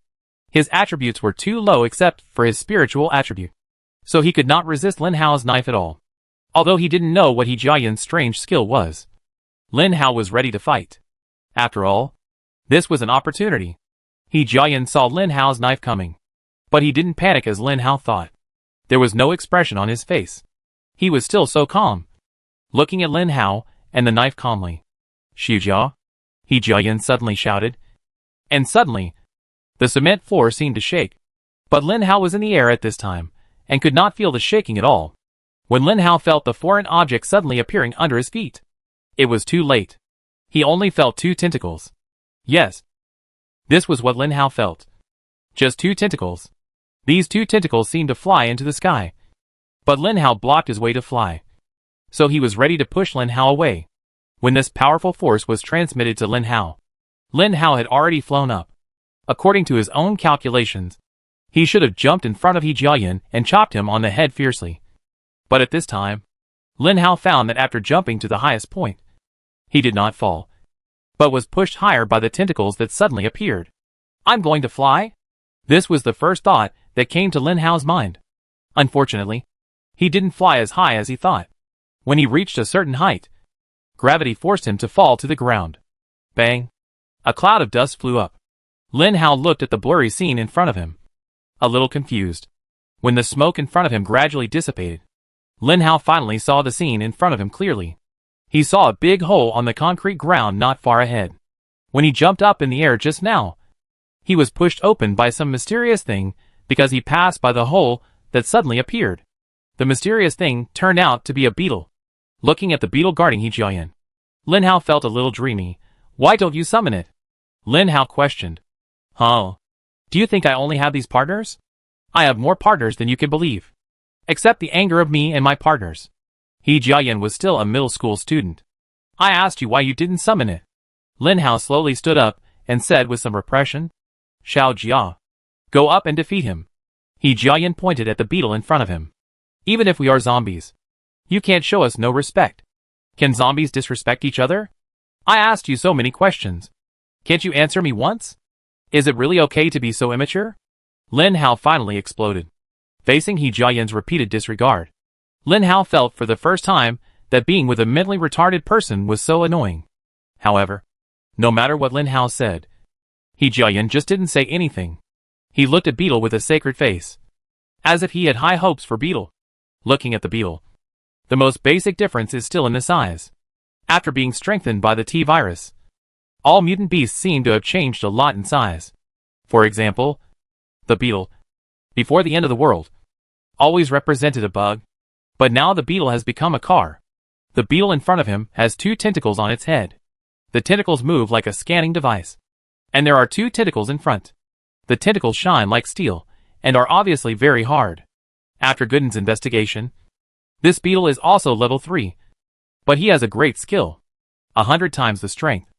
his attributes were too low except for his spiritual attribute, so he could not resist Lin Hao's knife at all. Although he didn't know what He Jiayan's strange skill was, Lin Hao was ready to fight. After all, this was an opportunity. He Jiayan saw Lin Hao's knife coming, but he didn't panic as Lin Hao thought. There was no expression on his face. He was still so calm, looking at Lin Hao and the knife calmly. Shujia? He Jiayan suddenly shouted. And suddenly, the cement floor seemed to shake. But Lin Hao was in the air at this time, and could not feel the shaking at all. When Lin Hao felt the foreign object suddenly appearing under his feet, it was too late. He only felt 2 tentacles. Yes. This was what Lin Hao felt. Just 2 tentacles. These 2 tentacles seemed to fly into the sky. But Lin Hao blocked his way to fly. So he was ready to push Lin Hao away. When this powerful force was transmitted to Lin Hao had already flown up. According to his own calculations, he should have jumped in front of He Jiayan and chopped him on the head fiercely. But at this time, Lin Hao found that after jumping to the highest point, he did not fall, but was pushed higher by the tentacles that suddenly appeared. I'm going to fly? This was the first thought that came to Lin Hao's mind. Unfortunately, he didn't fly as high as he thought. When he reached a certain height, gravity forced him to fall to the ground. Bang! A cloud of dust flew up. Lin Hao looked at the blurry scene in front of him, a little confused. When the smoke in front of him gradually dissipated, Lin Hao finally saw the scene in front of him clearly. He saw a big hole on the concrete ground not far ahead. When he jumped up in the air just now, he was pushed open by some mysterious thing because he passed by the hole that suddenly appeared. The mysterious thing turned out to be a beetle. Looking at the beetle guarding He Jiayan, Lin Hao felt a little dreamy. Why don't you summon it? Lin Hao questioned. Huh? Do you think I only have these partners? I have more partners than you can believe. Accept the anger of me and my partners. He Jiayan was still a middle school student. I asked you why you didn't summon it. Lin Hao slowly stood up and said with some repression. Xiao Jia. Go up and defeat him. He Jiayan pointed at the beetle in front of him. Even if we are zombies, you can't show us no respect. Can zombies disrespect each other? I asked you so many questions. Can't you answer me once? Is it really okay to be so immature? Lin Hao finally exploded. Facing He Jiayan's repeated disregard, Lin Hao felt for the first time that being with a mentally retarded person was so annoying. However, no matter what Lin Hao said, He Jiayan just didn't say anything. He looked at Beetle with a sacred face, as if he had high hopes for Beetle. Looking at the beetle, the most basic difference is still in the size. After being strengthened by the T-virus, all mutant beasts seem to have changed a lot in size. For example, the beetle, before the end of the world, always represented a bug, but now the beetle has become a car. The beetle in front of him has 2 tentacles on its head. The tentacles move like a scanning device, and there are 2 tentacles in front. The tentacles shine like steel, and are obviously very hard. After Gooden's investigation, this beetle is also level 3, but he has a great skill. 100 times the strength.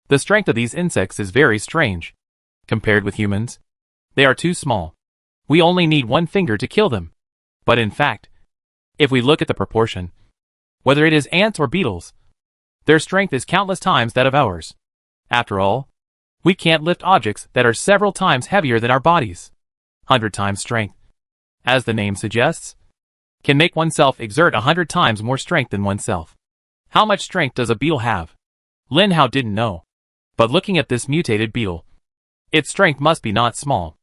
The strength of these insects is very strange. Compared with humans, they are too small. We only need 1 finger to kill them. But in fact, if we look at the proportion, whether it is ants or beetles, their strength is countless times that of ours. After all, we can't lift objects that are several times heavier than our bodies. 100 times strength, as the name suggests, can make oneself exert 100 times more strength than oneself. How much strength does a beetle have? Lin Hao didn't know. But looking at this mutated beetle, its strength must be not small.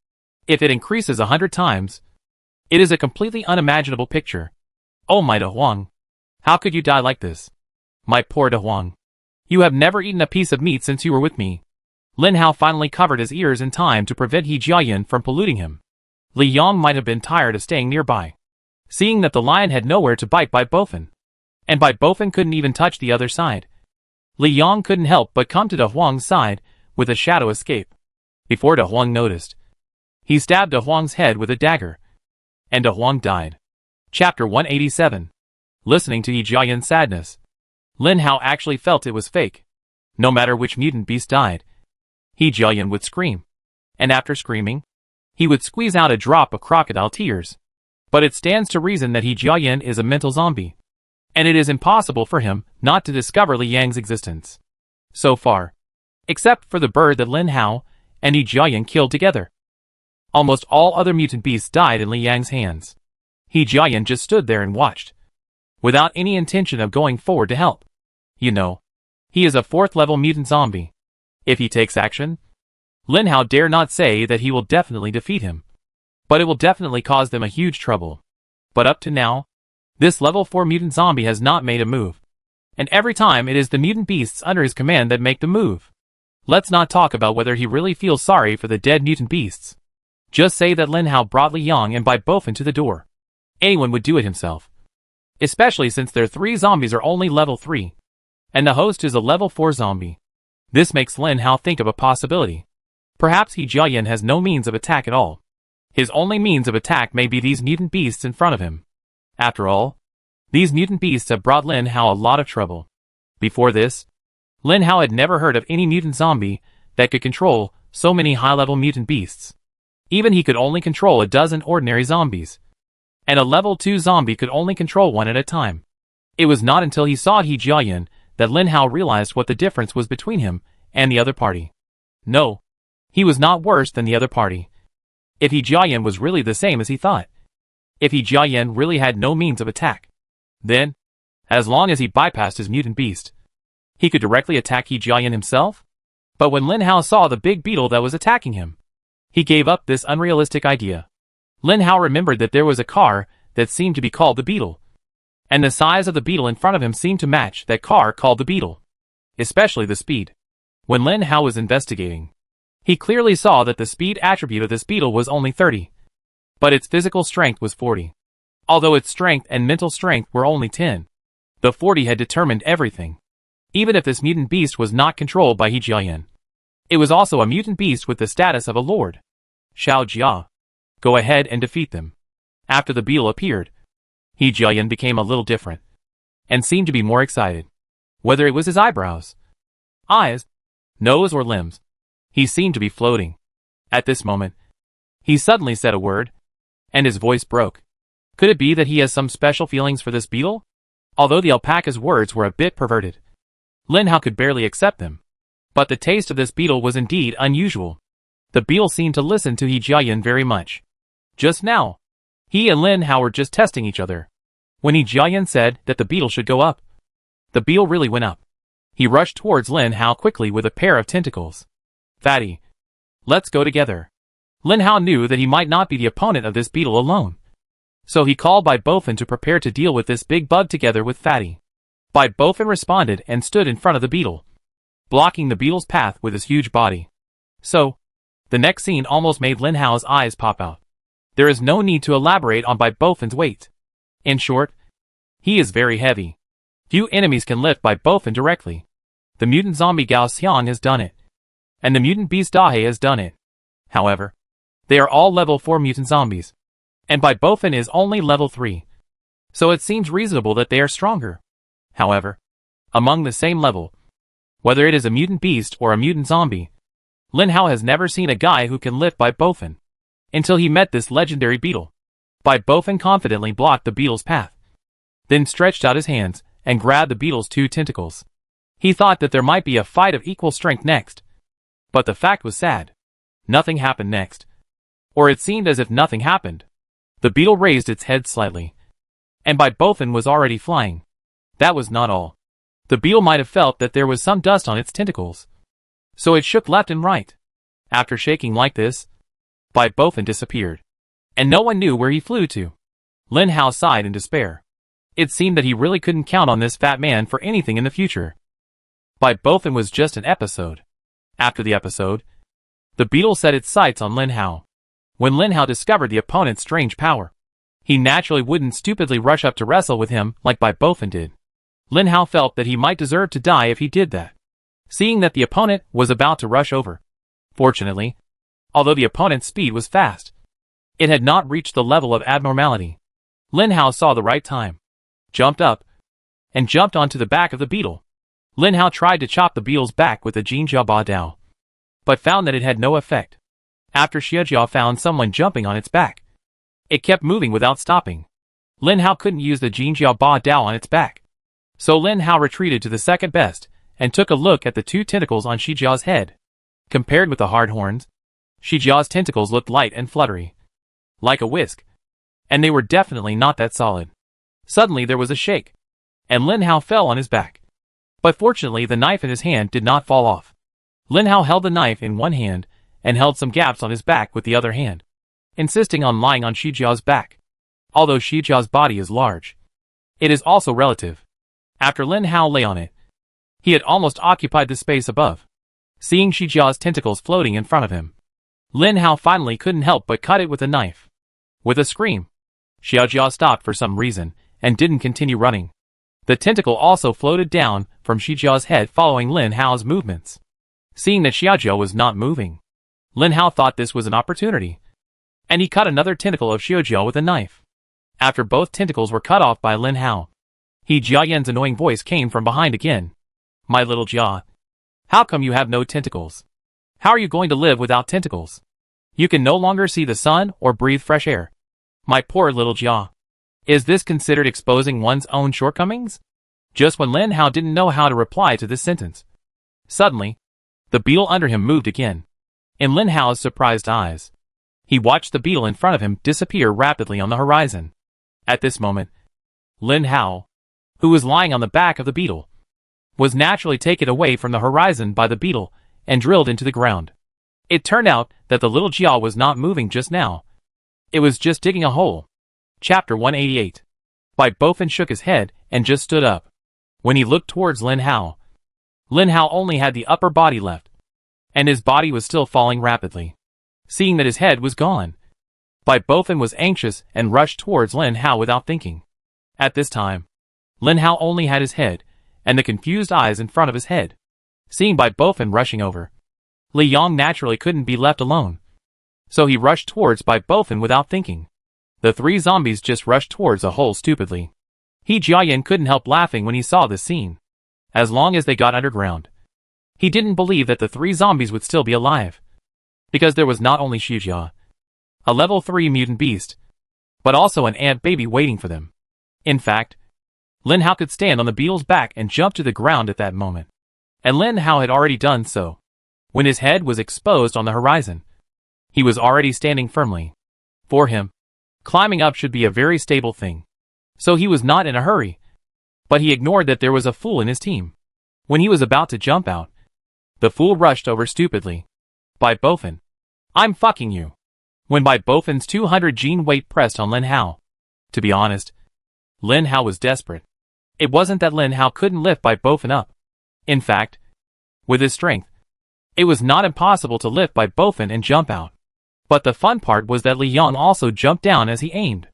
If it increases 100 times, it is a completely unimaginable picture. Oh my De Huang, how could you die like this? My poor De Huang. You have never eaten a piece of meat since you were with me. Lin Hao finally covered his ears in time to prevent He Jiayan from polluting him. Li Yang might have been tired of staying nearby, seeing that the lion had nowhere to bite Bai Bofin, and Bai Bofin couldn't even touch the other side. Li Yang couldn't help but come to De Huang's side with a shadow escape. Before De Huang noticed, he stabbed De Huang's head with a dagger, and De Huang died. Chapter 187. Listening to He Jiayan's sadness, Lin Hao actually felt it was fake. No matter which mutant beast died, He Jiayan would scream, and after screaming, he would squeeze out a drop of crocodile tears. But it stands to reason that He Jiayan is a mental zombie. And it is impossible for him not to discover Li Yang's existence. So far. Except for the bird that Lin Hao and He Jiayan killed together. Almost all other mutant beasts died in Li Yang's hands. He Jiayan just stood there and watched. Without any intention of going forward to help. You know. He is a 4th level mutant zombie. If he takes action, Lin Hao dare not say that he will definitely defeat him. But it will definitely cause them a huge trouble. But up to now, this level 4 mutant zombie has not made a move. And every time it is the mutant beasts under his command that make the move. Let's not talk about whether he really feels sorry for the dead mutant beasts. Just say that Lin Hao brought Li Yang and Bai Bofen to the door. Anyone would do it himself. Especially since their 3 zombies are only level 3. And the host is a level 4 zombie. This makes Lin Hao think of a possibility. Perhaps He Jiayan has no means of attack at all. His only means of attack may be these mutant beasts in front of him. After all, these mutant beasts have brought Lin Hao a lot of trouble. Before this, Lin Hao had never heard of any mutant zombie that could control so many high-level mutant beasts. Even he could only control a dozen ordinary zombies. And a level 2 zombie could only control one at a time. It was not until he saw He Jiayan that Lin Hao realized what the difference was between him and the other party. No, he was not worse than the other party. If He Jiayan was really the same as he thought. If He Jiayan really had no means of attack. Then, as long as he bypassed his mutant beast, he could directly attack He Jiayan himself? But when Lin Hao saw the big beetle that was attacking him, he gave up this unrealistic idea. Lin Hao remembered that there was a car that seemed to be called the Beetle. And the size of the beetle in front of him seemed to match that car called the Beetle. Especially the speed. When Lin Hao was investigating, he clearly saw that the speed attribute of this beetle was only 30. But its physical strength was 40. Although its strength and mental strength were only 10. The 40 had determined everything. Even if this mutant beast was not controlled by He Jiayan. It was also a mutant beast with the status of a lord. Xiao Jia. Go ahead and defeat them. After the beetle appeared, He Jiayan became a little different. And seemed to be more excited. Whether it was his eyebrows, eyes, nose or limbs, he seemed to be floating. At this moment, he suddenly said a word, and his voice broke. Could it be that he has some special feelings for this beetle? Although the alpaca's words were a bit perverted, Lin Hao could barely accept them. But the taste of this beetle was indeed unusual. The beetle seemed to listen to He Jiayan very much. Just now, he and Lin Hao were just testing each other. When He Jiayan said that the beetle should go up, the beetle really went up. He rushed towards Lin Hao quickly with a pair of tentacles. Fatty, let's go together. Lin Hao knew that he might not be the opponent of this beetle alone. So he called Bai Bofen to prepare to deal with this big bug together with Fatty. Bai Bofen responded and stood in front of the beetle, blocking the beetle's path with his huge body. So, the next scene almost made Lin Hao's eyes pop out. There is no need to elaborate on Bai Bofen's weight. In short, he is very heavy. Few enemies can lift Bai Bofen directly. The mutant zombie Gao Xiang has done it. And the mutant beast Dahe has done it. However, they are all level 4 mutant zombies. And Bai Bofen is only level 3. So it seems reasonable that they are stronger. However, among the same level, whether it is a mutant beast or a mutant zombie, Lin Hao has never seen a guy who can lift Bai Bofen. Until he met this legendary beetle. Bai Bofen confidently blocked the beetle's path. Then stretched out his hands and grabbed the beetle's 2 tentacles. He thought that there might be a fight of equal strength next. But the fact was sad. Nothing happened next. Or it seemed as if nothing happened. The beetle raised its head slightly. And Bai Bofen was already flying. That was not all. The beetle might have felt that there was some dust on its tentacles. So it shook left and right. After shaking like this, Bai Bofen disappeared. And no one knew where he flew to. Lin Hao sighed in despair. It seemed that he really couldn't count on this fat man for anything in the future. Bai Bofen was just an episode. After the episode, the beetle set its sights on Lin Hao. When Lin Hao discovered the opponent's strange power, he naturally wouldn't stupidly rush up to wrestle with him like Bai Bofen did. Lin Hao felt that he might deserve to die if he did that. Seeing that the opponent was about to rush over. Fortunately, although the opponent's speed was fast, it had not reached the level of abnormality. Lin Hao saw the right time, jumped up, and jumped onto the back of the beetle. Lin Hao tried to chop the beetle's back with the Jinjia Ba Dao, but found that it had no effect. After Xiaojia found someone jumping on its back, it kept moving without stopping. Lin Hao couldn't use the Jinjiao Ba Dao on its back. So Lin Hao retreated to the second best, and took a look at the two tentacles on Shijia's head. Compared with the hard horns, Shijia's tentacles looked light and fluttery, like a whisk. And they were definitely not that solid. Suddenly there was a shake, and Lin Hao fell on his back. But fortunately the knife in his hand did not fall off. Lin Hao held the knife in one hand, and held some gaps on his back with the other hand, insisting on lying on Shijia's back. Although Shijia's body is large, it is also relative. After Lin Hao lay on it, he had almost occupied the space above. Seeing Shijia's tentacles floating in front of him, Lin Hao finally couldn't help but cut it with a knife. With a scream, Xiaojia stopped for some reason, and didn't continue running. The tentacle also floated down from Shijia's head following Lin Hao's movements. Seeing that Xiaojia was not moving, Lin Hao thought this was an opportunity, and he cut another tentacle of Xiaojia with a knife. After both tentacles were cut off by Lin Hao, Jia Yan's annoying voice came from behind again. My little Jia, how come you have no tentacles? How are you going to live without tentacles? You can no longer see the sun or breathe fresh air. My poor little Jia. Is this considered exposing one's own shortcomings? Just when Lin Hao didn't know how to reply to this sentence, suddenly, the beetle under him moved again. In Lin Hao's surprised eyes, he watched the beetle in front of him disappear rapidly on the horizon. At this moment, Lin Hao, who was lying on the back of the beetle, was naturally taken away from the horizon by the beetle and drilled into the ground. It turned out that the little Jia was not moving just now. It was just digging a hole. Chapter 188. Bai Bofin shook his head and just stood up. When he looked towards Lin Hao only had the upper body left, and his body was still falling rapidly. Seeing that his head was gone, Bai Bofin was anxious and rushed towards Lin Hao without thinking. At this time, Lin Hao only had his head and the confused eyes in front of his head. Seeing Bai Bofin rushing over, Li Yong naturally couldn't be left alone, so he rushed towards Bai Bofin without thinking. The three zombies just rushed towards the hole stupidly. Jia Yan couldn't help laughing when he saw this scene. As long as they got underground, he didn't believe that the three zombies would still be alive, because there was not only Shijia, a level 3 mutant beast, but also an ant baby waiting for them. In fact, Lin Hao could stand on the beetle's back and jump to the ground at that moment, and Lin Hao had already done so. When his head was exposed on the horizon, he was already standing firmly. For him, climbing up should be a very stable thing, so he was not in a hurry. But he ignored that there was a fool in his team. When he was about to jump out, the fool rushed over stupidly. Bai Bofin, I'm fucking you. When Bai Bofin's 200 gene weight pressed on Lin Hao. To be honest, Lin Hao was desperate. It wasn't that Lin Hao couldn't lift Bai Bofin up. In fact, with his strength, it was not impossible to lift Bai Bofin and jump out. But the fun part was that Li Yang also jumped down as he aimed.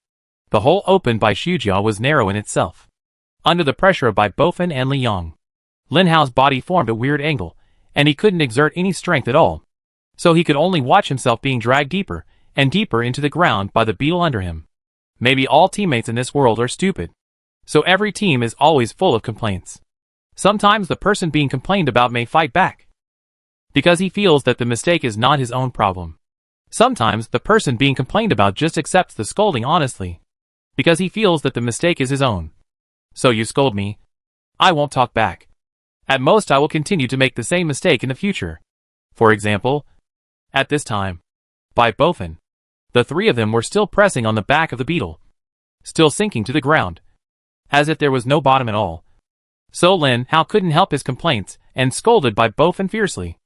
The hole opened by Shijia was narrow in itself. Under the pressure of Bai Bofin and Li Yang, Lin Hao's body formed a weird angle, and he couldn't exert any strength at all. So he could only watch himself being dragged deeper and deeper into the ground by the beetle under him. Maybe all teammates in this world are stupid. So every team is always full of complaints. Sometimes the person being complained about may fight back, because he feels that the mistake is not his own problem. Sometimes the person being complained about just accepts the scolding honestly, because he feels that the mistake is his own. So you scold me, I won't talk back. At most I will continue to make the same mistake in the future. For example, at this time, Bai Bofin, the three of them were still pressing on the back of the beetle, still sinking to the ground, as if there was no bottom at all. So Lin Hao couldn't help his complaints and scolded Bai Bofin fiercely.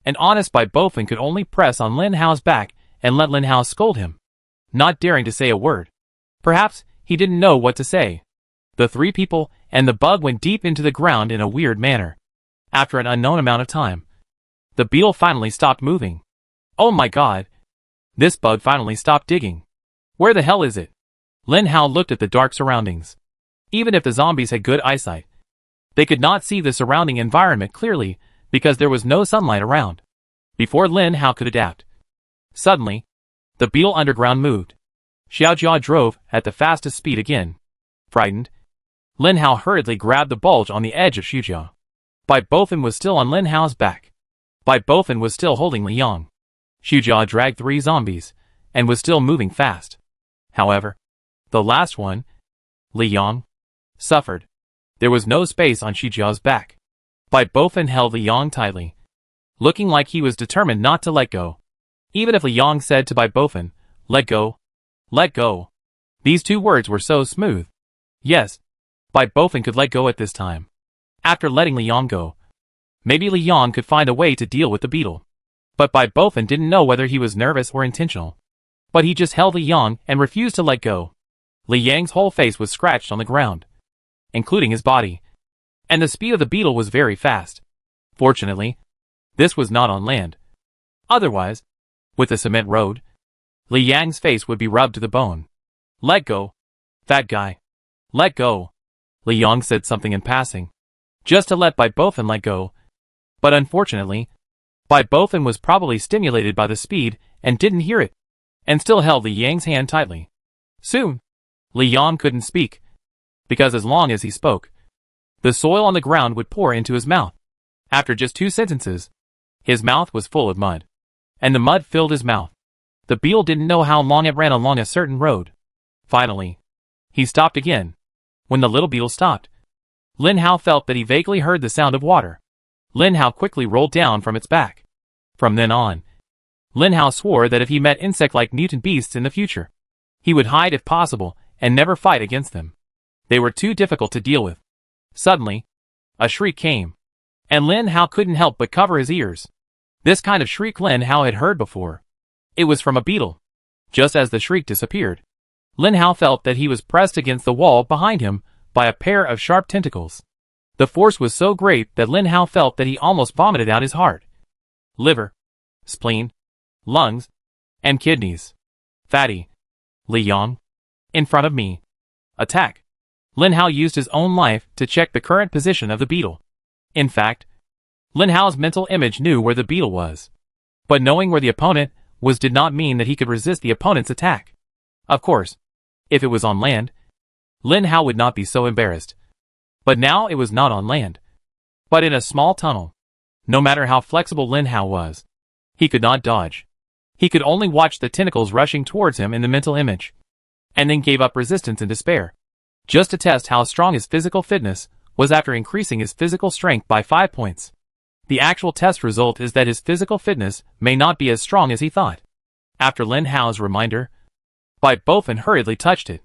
An honest Bai Bofin could only press on Lin Hao's back and let Lin Hao scold him, not daring to say a word. Perhaps he didn't know what to say. The three people and the bug went deep into the ground in a weird manner. After an unknown amount of time, the beetle finally stopped moving. Oh my god! This bug finally stopped digging. Where the hell is it? Lin Hao looked at the dark surroundings. Even if the zombies had good eyesight, they could not see the surrounding environment clearly because there was no sunlight around. Before Lin Hao could adapt, suddenly, the beetle underground moved. Xiaojia drove at the fastest speed again. Frightened, Lin Hao hurriedly grabbed the bulge on the edge of Shijia. Bai Bofin was still on Lin Hao's back. Bai Bofin was still holding Li Yang. Xujia dragged 3 zombies, and was still moving fast. However, the last one, Li Yang, suffered. There was no space on Xujia's back. Bai Bofan held Li Yang tightly, looking like he was determined not to let go. Even if Li Yang said to Bai Bofan, "Let go, let go," these 2 words were so smooth. Yes, Bai Bofan could let go at this time. After letting Li Yang go, maybe Li Yang could find a way to deal with the beetle. But Bai Bofan didn't know whether he was nervous or intentional. But he just held Li Yang and refused to let go. Li Yang's whole face was scratched on the ground, including his body. And the speed of the beetle was very fast. Fortunately, this was not on land. Otherwise, with the cement road, Li Yang's face would be rubbed to the bone. "Let go, fat guy. Let go." Li Yang said something in passing, just to let Bai Bofan let go. But unfortunately, Bai Bofan was probably stimulated by the speed and didn't hear it, and still held Li Yang's hand tightly. Soon, Li Yang couldn't speak, because as long as he spoke, the soil on the ground would pour into his mouth. After just 2 sentences, his mouth was full of mud, and the mud filled his mouth. The beetle didn't know how long it ran along a certain road. Finally, he stopped again. When the little beetle stopped, Lin Hao felt that he vaguely heard the sound of water. Lin Hao quickly rolled down from its back. From then on, Lin Hao swore that if he met insect-like mutant beasts in the future, he would hide if possible and never fight against them. They were too difficult to deal with. Suddenly, a shriek came, and Lin Hao couldn't help but cover his ears. This kind of shriek Lin Hao had heard before. It was from a beetle. Just as the shriek disappeared, Lin Hao felt that he was pressed against the wall behind him by a pair of sharp tentacles. The force was so great that Lin Hao felt that he almost vomited out his heart, liver, spleen, lungs, and kidneys. "Fatty, Li Yang, in front of me. Attack." Lin Hao used his own life to check the current position of the beetle. In fact, Lin Hao's mental image knew where the beetle was. But knowing where the opponent was did not mean that he could resist the opponent's attack. Of course, if it was on land, Lin Hao would not be so embarrassed. But now it was not on land, but in a small tunnel. No matter how flexible Lin Hao was, he could not dodge. He could only watch the tentacles rushing towards him in the mental image, and then gave up resistance in despair. Just to test how strong his physical fitness was after increasing his physical strength by 5 points. The actual test result is that his physical fitness may not be as strong as he thought. After Lin Hao's reminder, Bai Bofan hurriedly touched it.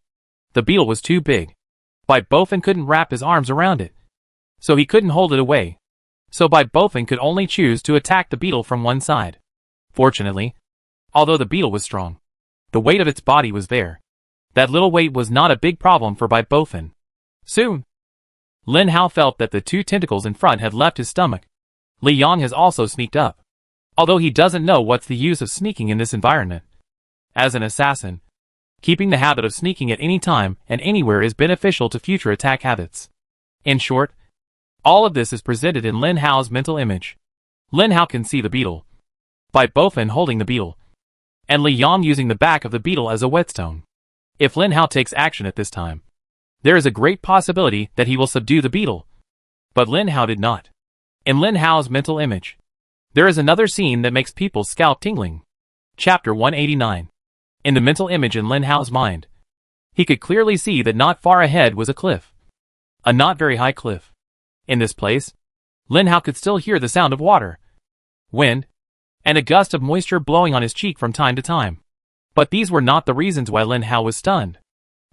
The beetle was too big. Bai Bofan couldn't wrap his arms around it, so he couldn't hold it away. So Bai Bofan could only choose to attack the beetle from one side. Fortunately, although the beetle was strong, the weight of its body was there. That little weight was not a big problem for Bai Bofan. Soon, Lin Hao felt that the 2 tentacles in front had left his stomach. Li Yang has also sneaked up, although he doesn't know what's the use of sneaking in this environment. As an assassin, keeping the habit of sneaking at any time and anywhere is beneficial to future attack habits. In short, all of this is presented in Lin Hao's mental image. Lin Hao can see the beetle, Bai Bofan holding the beetle, and Li Yang using the back of the beetle as a whetstone. If Lin Hao takes action at this time, there is a great possibility that he will subdue the beetle. But Lin Hao did not. In Lin Hao's mental image, there is another scene that makes people's scalp tingling. Chapter 189. In the mental image in Lin Hao's mind, he could clearly see that not far ahead was a cliff. A not very high cliff. In this place, Lin Hao could still hear the sound of water, wind, and a gust of moisture blowing on his cheek from time to time. But these were not the reasons why Lin Hao was stunned.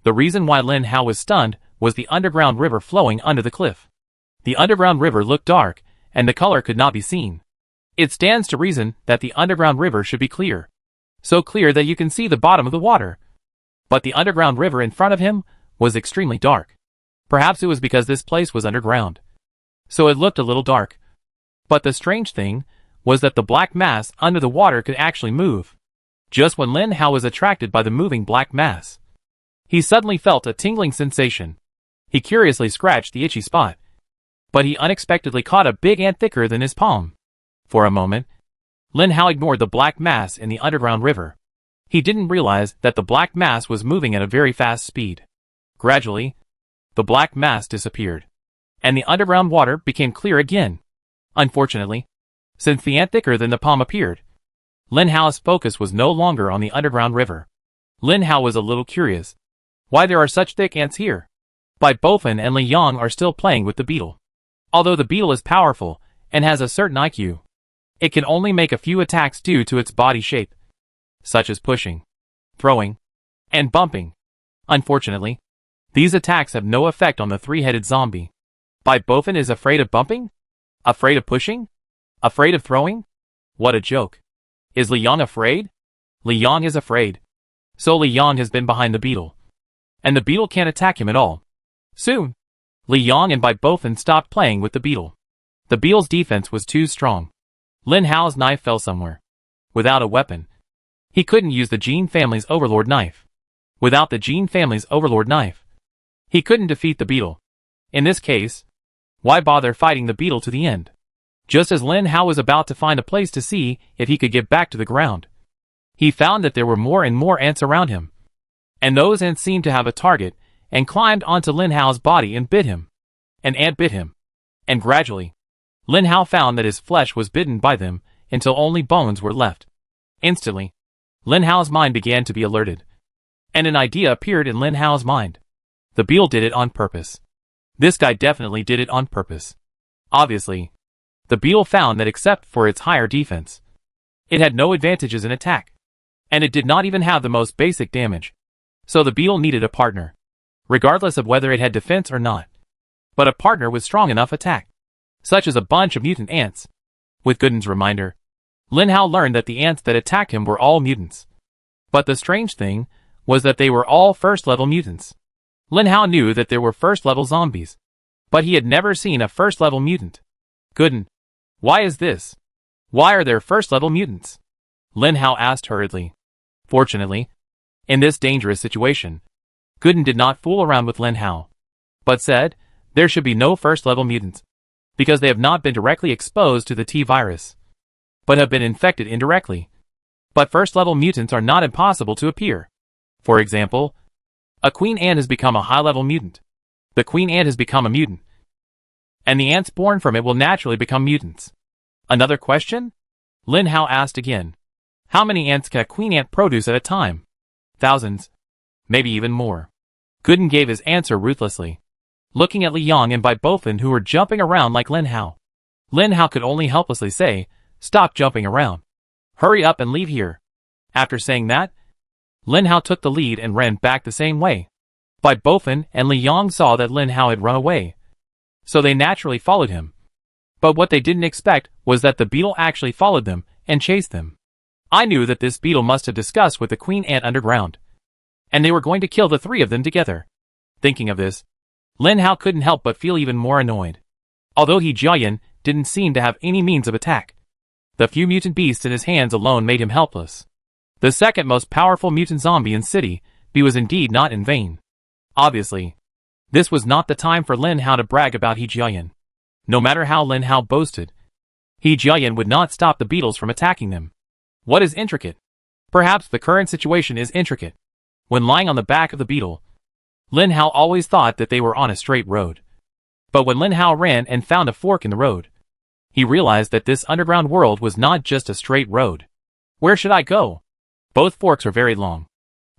The reason why Lin Hao was stunned was the underground river flowing under the cliff. The underground river looked dark, and the color could not be seen. It stands to reason that the underground river should be clear. So clear that you can see the bottom of the water. But the underground river in front of him was extremely dark. Perhaps it was because this place was underground, so it looked a little dark. But the strange thing was that the black mass under the water could actually move. Just when Lin Hao was attracted by the moving black mass, he suddenly felt a tingling sensation. He curiously scratched the itchy spot, but he unexpectedly caught a big ant thicker than his palm. For a moment, Lin Hao ignored the black mass in the underground river. He didn't realize that the black mass was moving at a very fast speed. Gradually, the black mass disappeared, and the underground water became clear again. Unfortunately, since the ant thicker than the palm appeared, Lin Hao's focus was no longer on the underground river. Lin Hao was a little curious. Why there are such thick ants here? Bai Bofan and Li Yang are still playing with the beetle. Although the beetle is powerful and has a certain IQ, it can only make a few attacks due to its body shape, such as pushing, throwing, and bumping. Unfortunately, these attacks have no effect on the three-headed zombie. Bai Bofan is afraid of bumping? Afraid of pushing? Afraid of throwing? What a joke. Is Li Yang afraid? Li Yang is afraid. So Li Yang has been behind the beetle. And the beetle can't attack him at all. Soon, Li Yang and Bai Bofan stopped playing with the beetle. The beetle's defense was too strong. Lin Hao's knife fell somewhere. Without a weapon, he couldn't use the Jin family's overlord knife. Without the Jin family's overlord knife, he couldn't defeat the beetle. In this case, why bother fighting the beetle to the end? Just as Lin Hao was about to find a place to see if he could get back to the ground, he found that there were more and more ants around him. And those ants seemed to have a target and climbed onto Lin Hao's body and bit him. An ant bit him. And gradually, Lin Hao found that his flesh was bitten by them until only bones were left. Instantly, Lin Hao's mind began to be alerted. And an idea appeared in Lin Hao's mind. The beetle did it on purpose. This guy definitely did it on purpose. Obviously, the beetle found that except for its higher defense, it had no advantages in attack. And it did not even have the most basic damage. So the beetle needed a partner, regardless of whether it had defense or not. But a partner with strong enough attack, such as a bunch of mutant ants. With Gooden's reminder, Lin Hao learned that the ants that attacked him were all mutants. But the strange thing was that they were all first-level mutants. Lin Hao knew that there were first-level zombies, but he had never seen a first-level mutant. Gooden, why is this? Why are there first-level mutants? Lin Hao asked hurriedly. Fortunately, in this dangerous situation, Gooden did not fool around with Lin Hao, but said there should be no first-level mutants, because they have not been directly exposed to the T-virus, but have been infected indirectly. But first-level mutants are not impossible to appear. For example, a queen ant has become a high-level mutant. The queen ant has become a mutant, and the ants born from it will naturally become mutants. Another question? Lin Hao asked again. How many ants can a queen ant produce at a time? Thousands. Maybe even more. Gooden gave his answer ruthlessly, looking at Li Yang and Bai Bofan who were jumping around like Lin Hao. Lin Hao could only helplessly say, "Stop jumping around. Hurry up and leave here." After saying that, Lin Hao took the lead and ran back the same way. Bai Bofan and Li Yang saw that Lin Hao had run away, so they naturally followed him. But what they didn't expect was that the beetle actually followed them and chased them. I knew that this beetle must have discussed with the queen ant underground, and they were going to kill the three of them together. Thinking of this, Lin Hao couldn't help but feel even more annoyed. Although He Jiayan didn't seem to have any means of attack, the few mutant beasts in his hands alone made him helpless. The second most powerful mutant zombie in City B was indeed not in vain. Obviously, this was not the time for Lin Hao to brag about He Jiayan. No matter how Lin Hao boasted, He Jiayan would not stop the beetles from attacking them. What is intricate? Perhaps the current situation is intricate. When lying on the back of the beetle, Lin Hao always thought that they were on a straight road. But when Lin Hao ran and found a fork in the road, he realized that this underground world was not just a straight road. Where should I go? Both forks are very long,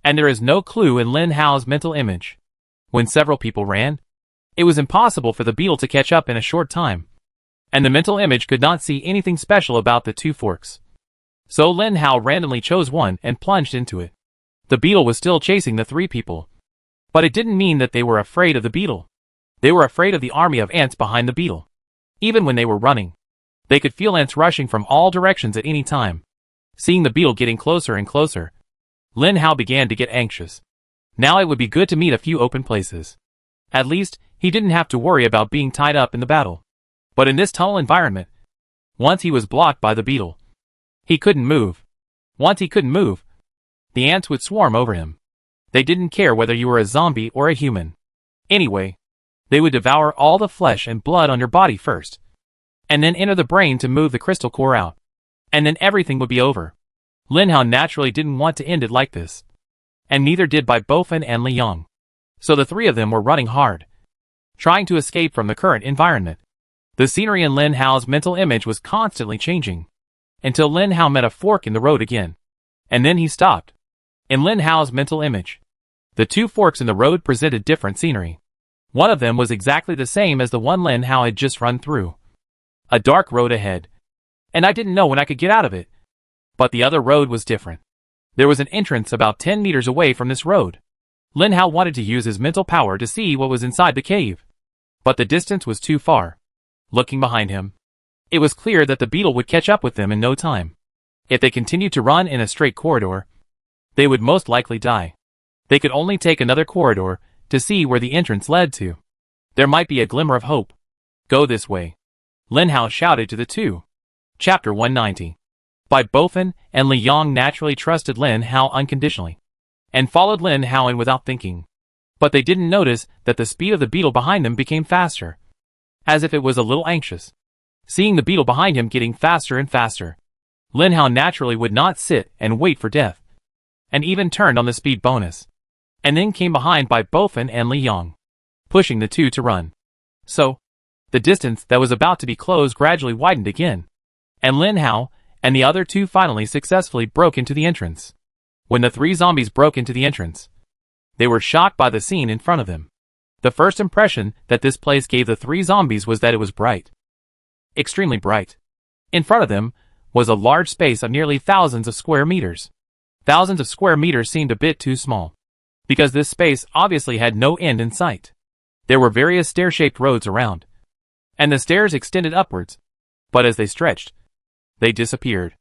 and there is no clue in Lin Hao's mental image. When several people ran, it was impossible for the beetle to catch up in a short time, and the mental image could not see anything special about the two forks. So Lin Hao randomly chose one and plunged into it. The beetle was still chasing the three people, but it didn't mean that they were afraid of the beetle. They were afraid of the army of ants behind the beetle. Even when they were running, they could feel ants rushing from all directions at any time. Seeing the beetle getting closer and closer, Lin Hao began to get anxious. Now it would be good to meet a few open places. At least, he didn't have to worry about being tied up in the battle. But in this tunnel environment, once he was blocked by the beetle, he couldn't move. Once he couldn't move, the ants would swarm over him. They didn't care whether you were a zombie or a human. Anyway, they would devour all the flesh and blood on your body first, and then enter the brain to move the crystal core out. And then everything would be over. Lin Hao naturally didn't want to end it like this, and neither did Bai Bofan and Li Yang. So the three of them were running hard, trying to escape from the current environment. The scenery in Lin Hao's mental image was constantly changing. until Lin Hao met a fork in the road again. And then he stopped. In Lin Hao's mental image, the two forks in the road presented different scenery. One of them was exactly the same as the one Lin Hao had just run through. A dark road ahead. And I didn't know when I could get out of it. But the other road was different. There was an entrance about 10 meters away from this road. Lin Hao wanted to use his mental power to see what was inside the cave. But the distance was too far. Looking behind him, it was clear that the beetle would catch up with them in no time. If they continued to run in a straight corridor, they would most likely die. They could only take another corridor to see where the entrance led to. There might be a glimmer of hope. Go this way, Lin Hao shouted to the two. Chapter 190. Bai Bofan and Li Yong naturally trusted Lin Hao unconditionally, and followed Lin Hao in without thinking. But they didn't notice that the speed of the beetle behind them became faster, as if it was a little anxious. Seeing the beetle behind him getting faster and faster, Lin Hao naturally would not sit and wait for death, and even turned on the speed bonus, and then came behind Bai Bofan and Li Yong, pushing the two to run. So, the distance that was about to be closed gradually widened again, and Lin Hao and the other two finally successfully broke into the entrance. When the three zombies broke into the entrance, they were shocked by the scene in front of them. The first impression that this place gave the three zombies was that it was bright. Extremely bright. In front of them was a large space of nearly thousands of square meters. Thousands of square meters seemed a bit too small, because this space obviously had no end in sight. There were various stair-shaped roads around, and the stairs extended upwards, but as they stretched, they disappeared.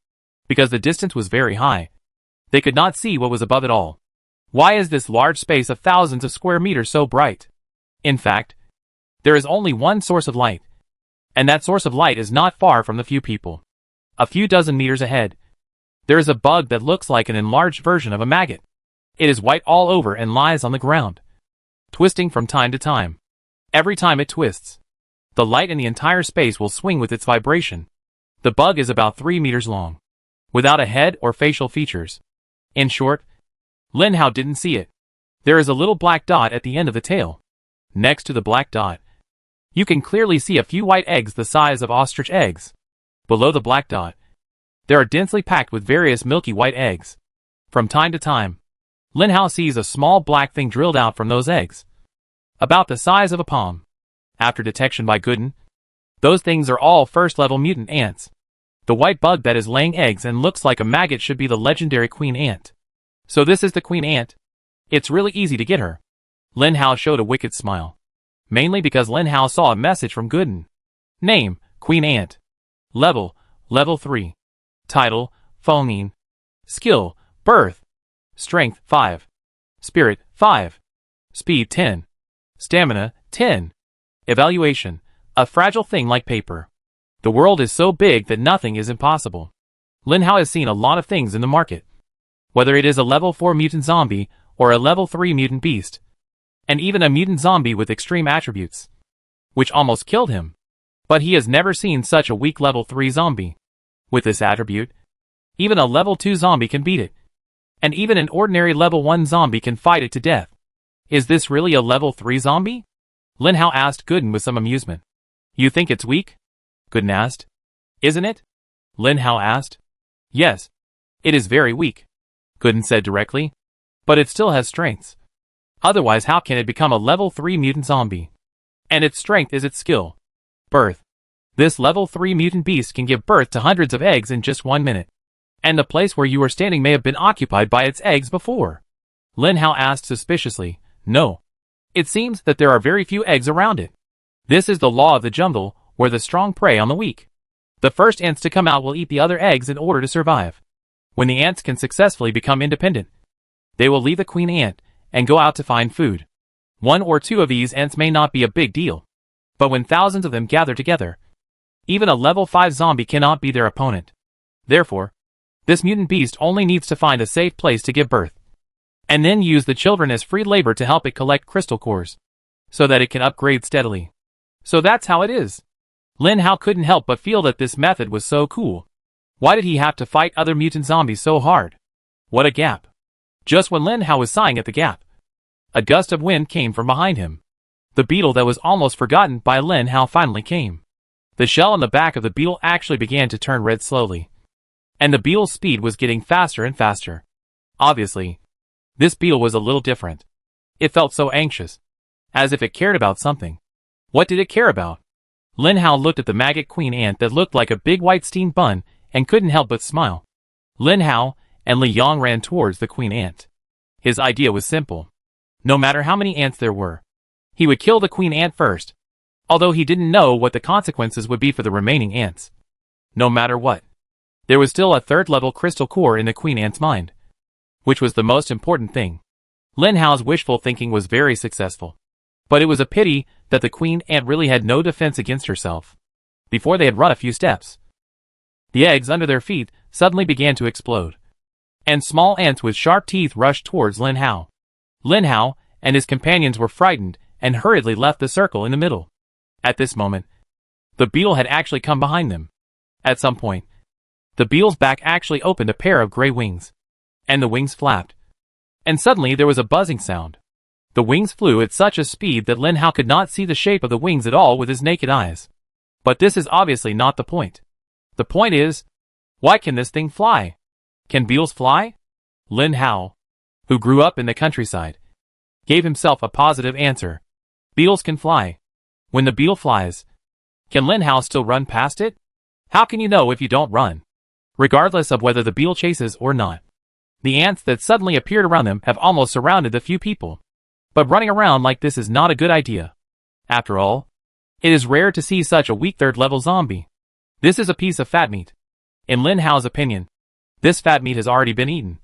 Because the distance was very high, they could not see what was above it all. Why is this large space of thousands of square meters so bright? In fact, there is only one source of light, and that source of light is not far from the few people. A few dozen meters ahead, there is a bug that looks like an enlarged version of a maggot. It is white all over and lies on the ground, twisting from time to time. Every time it twists, the light in the entire space will swing with its vibration. The bug is about 3 meters long, without a head or facial features. In short, Lin Hao didn't see it. There is a little black dot at the end of the tail. Next to the black dot, you can clearly see a few white eggs the size of ostrich eggs. Below the black dot, there are densely packed with various milky white eggs. From time to time, Lin Hao sees a small black thing drilled out from those eggs, about the size of a palm. After detection by Gooden, those things are all first-level mutant ants. The white bug that is laying eggs and looks like a maggot should be the legendary queen ant. So this is the queen ant. It's really easy to get her. Lin Hao showed a wicked smile, mainly because Lin Hao saw a message from Gooden. Name, Queen Ant. Level 3. Title, phoneme. Skill, Birth. Strength, 5. Spirit, 5. Speed, 10. Stamina, 10. Evaluation, a fragile thing like paper. The world is so big that nothing is impossible. Lin Hao has seen a lot of things in the market. Whether it is a level 4 mutant zombie, or a level 3 mutant beast, and even a mutant zombie with extreme attributes, which almost killed him. But he has never seen such a weak level 3 zombie. With this attribute, even a level 2 zombie can beat it. And even an ordinary level 1 zombie can fight it to death. Is this really a level 3 zombie? Lin Hao asked Gooden with some amusement. You think it's weak? Gooden asked. Isn't it? Lin Hao asked. Yes. It is very weak, Gooden said directly. But it still has strengths. Otherwise how can it become a level 3 mutant zombie? And its strength is its skill. Birth. This level 3 mutant beast can give birth to hundreds of eggs in just 1 minute. And the place where you are standing may have been occupied by its eggs before. Lin Hao asked suspiciously. No. It seems that there are very few eggs around it. This is the law of the jungle, where the strong prey on the weak. The first ants to come out will eat the other eggs in order to survive. When the ants can successfully become independent, they will leave the queen ant and go out to find food. 1 or 2 of these ants may not be a big deal, but when thousands of them gather together, even a level 5 zombie cannot be their opponent. Therefore, this mutant beast only needs to find a safe place to give birth, and then use the children as free labor to help it collect crystal cores, so that it can upgrade steadily. So that's how it is. Lin Hao couldn't help but feel that this method was so cool. Why did he have to fight other mutant zombies so hard? What a gap. Just when Lin Hao was sighing at the gap, a gust of wind came from behind him. The beetle that was almost forgotten by Lin Hao finally came. The shell on the back of the beetle actually began to turn red slowly. and the beetle's speed was getting faster and faster. Obviously, this beetle was a little different. It felt so anxious, as if it cared about something. What did it care about? Lin Hao looked at the maggot queen ant that looked like a big white steamed bun and couldn't help but smile. Lin Hao and Li Yang ran towards the queen ant. His idea was simple. No matter how many ants there were, he would kill the queen ant first, although he didn't know what the consequences would be for the remaining ants. No matter what, there was still a third-level crystal core in the queen ant's mind, which was the most important thing. Lin Hao's wishful thinking was very successful, but it was a pity that the queen ant really had no defense against herself. Before they had run a few steps, the eggs under their feet suddenly began to explode, and small ants with sharp teeth rushed towards Lin Hao. Lin Hao and his companions were frightened and hurriedly left the circle in the middle. At this moment, the beetle had actually come behind them. At some point, the beetle's back actually opened a pair of gray wings, and the wings flapped. And suddenly there was a buzzing sound. The wings flew at such a speed that Lin Hao could not see the shape of the wings at all with his naked eyes. But this is obviously not the point. The point is, why can this thing fly? Can beetles fly? Lin Hao, who grew up in the countryside, gave himself a positive answer. Beetles can fly. When the beetle flies, can Lin Hao still run past it? How can you know if you don't run? Regardless of whether the beetle chases or not, the ants that suddenly appeared around them have almost surrounded the few people. But running around like this is not a good idea. After all, it is rare to see such a weak third-level zombie. This is a piece of fat meat. In Lin Hao's opinion, this fat meat has already been eaten,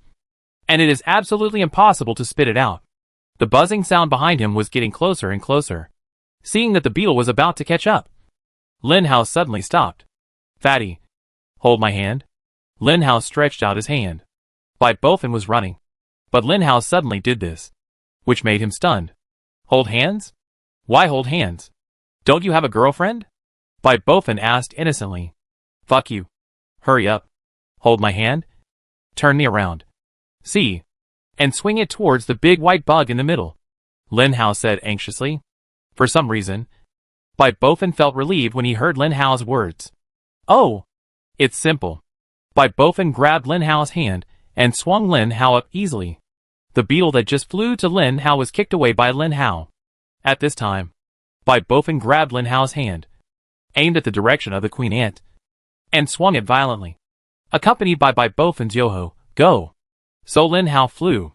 and it is absolutely impossible to spit it out. The buzzing sound behind him was getting closer and closer. Seeing that the beetle was about to catch up, Lin Hao suddenly stopped. Fatty, hold my hand. Lin Hao stretched out his hand. Bai Bofin was running, but Lin Hao suddenly did this, which made him stunned. Hold hands? Why hold hands? Don't you have a girlfriend? Bai Bofin asked innocently. Fuck you. Hurry up. Hold my hand. Turn me around. See. And swing it towards the big white bug in the middle. Lin Hao said anxiously. For some reason, Bai Bofin felt relieved when he heard Lin Hao's words. Oh, it's simple. Bai Bofin grabbed Lin Hao's hand and swung Lin Hao up easily. The beetle that just flew to Lin Hao was kicked away by Lin Hao. At this time, Bai Bofin grabbed Lin Hao's hand, aimed at the direction of the queen ant, and swung it violently, accompanied by Bai Bofin's Yoho, go. So Lin Hao flew.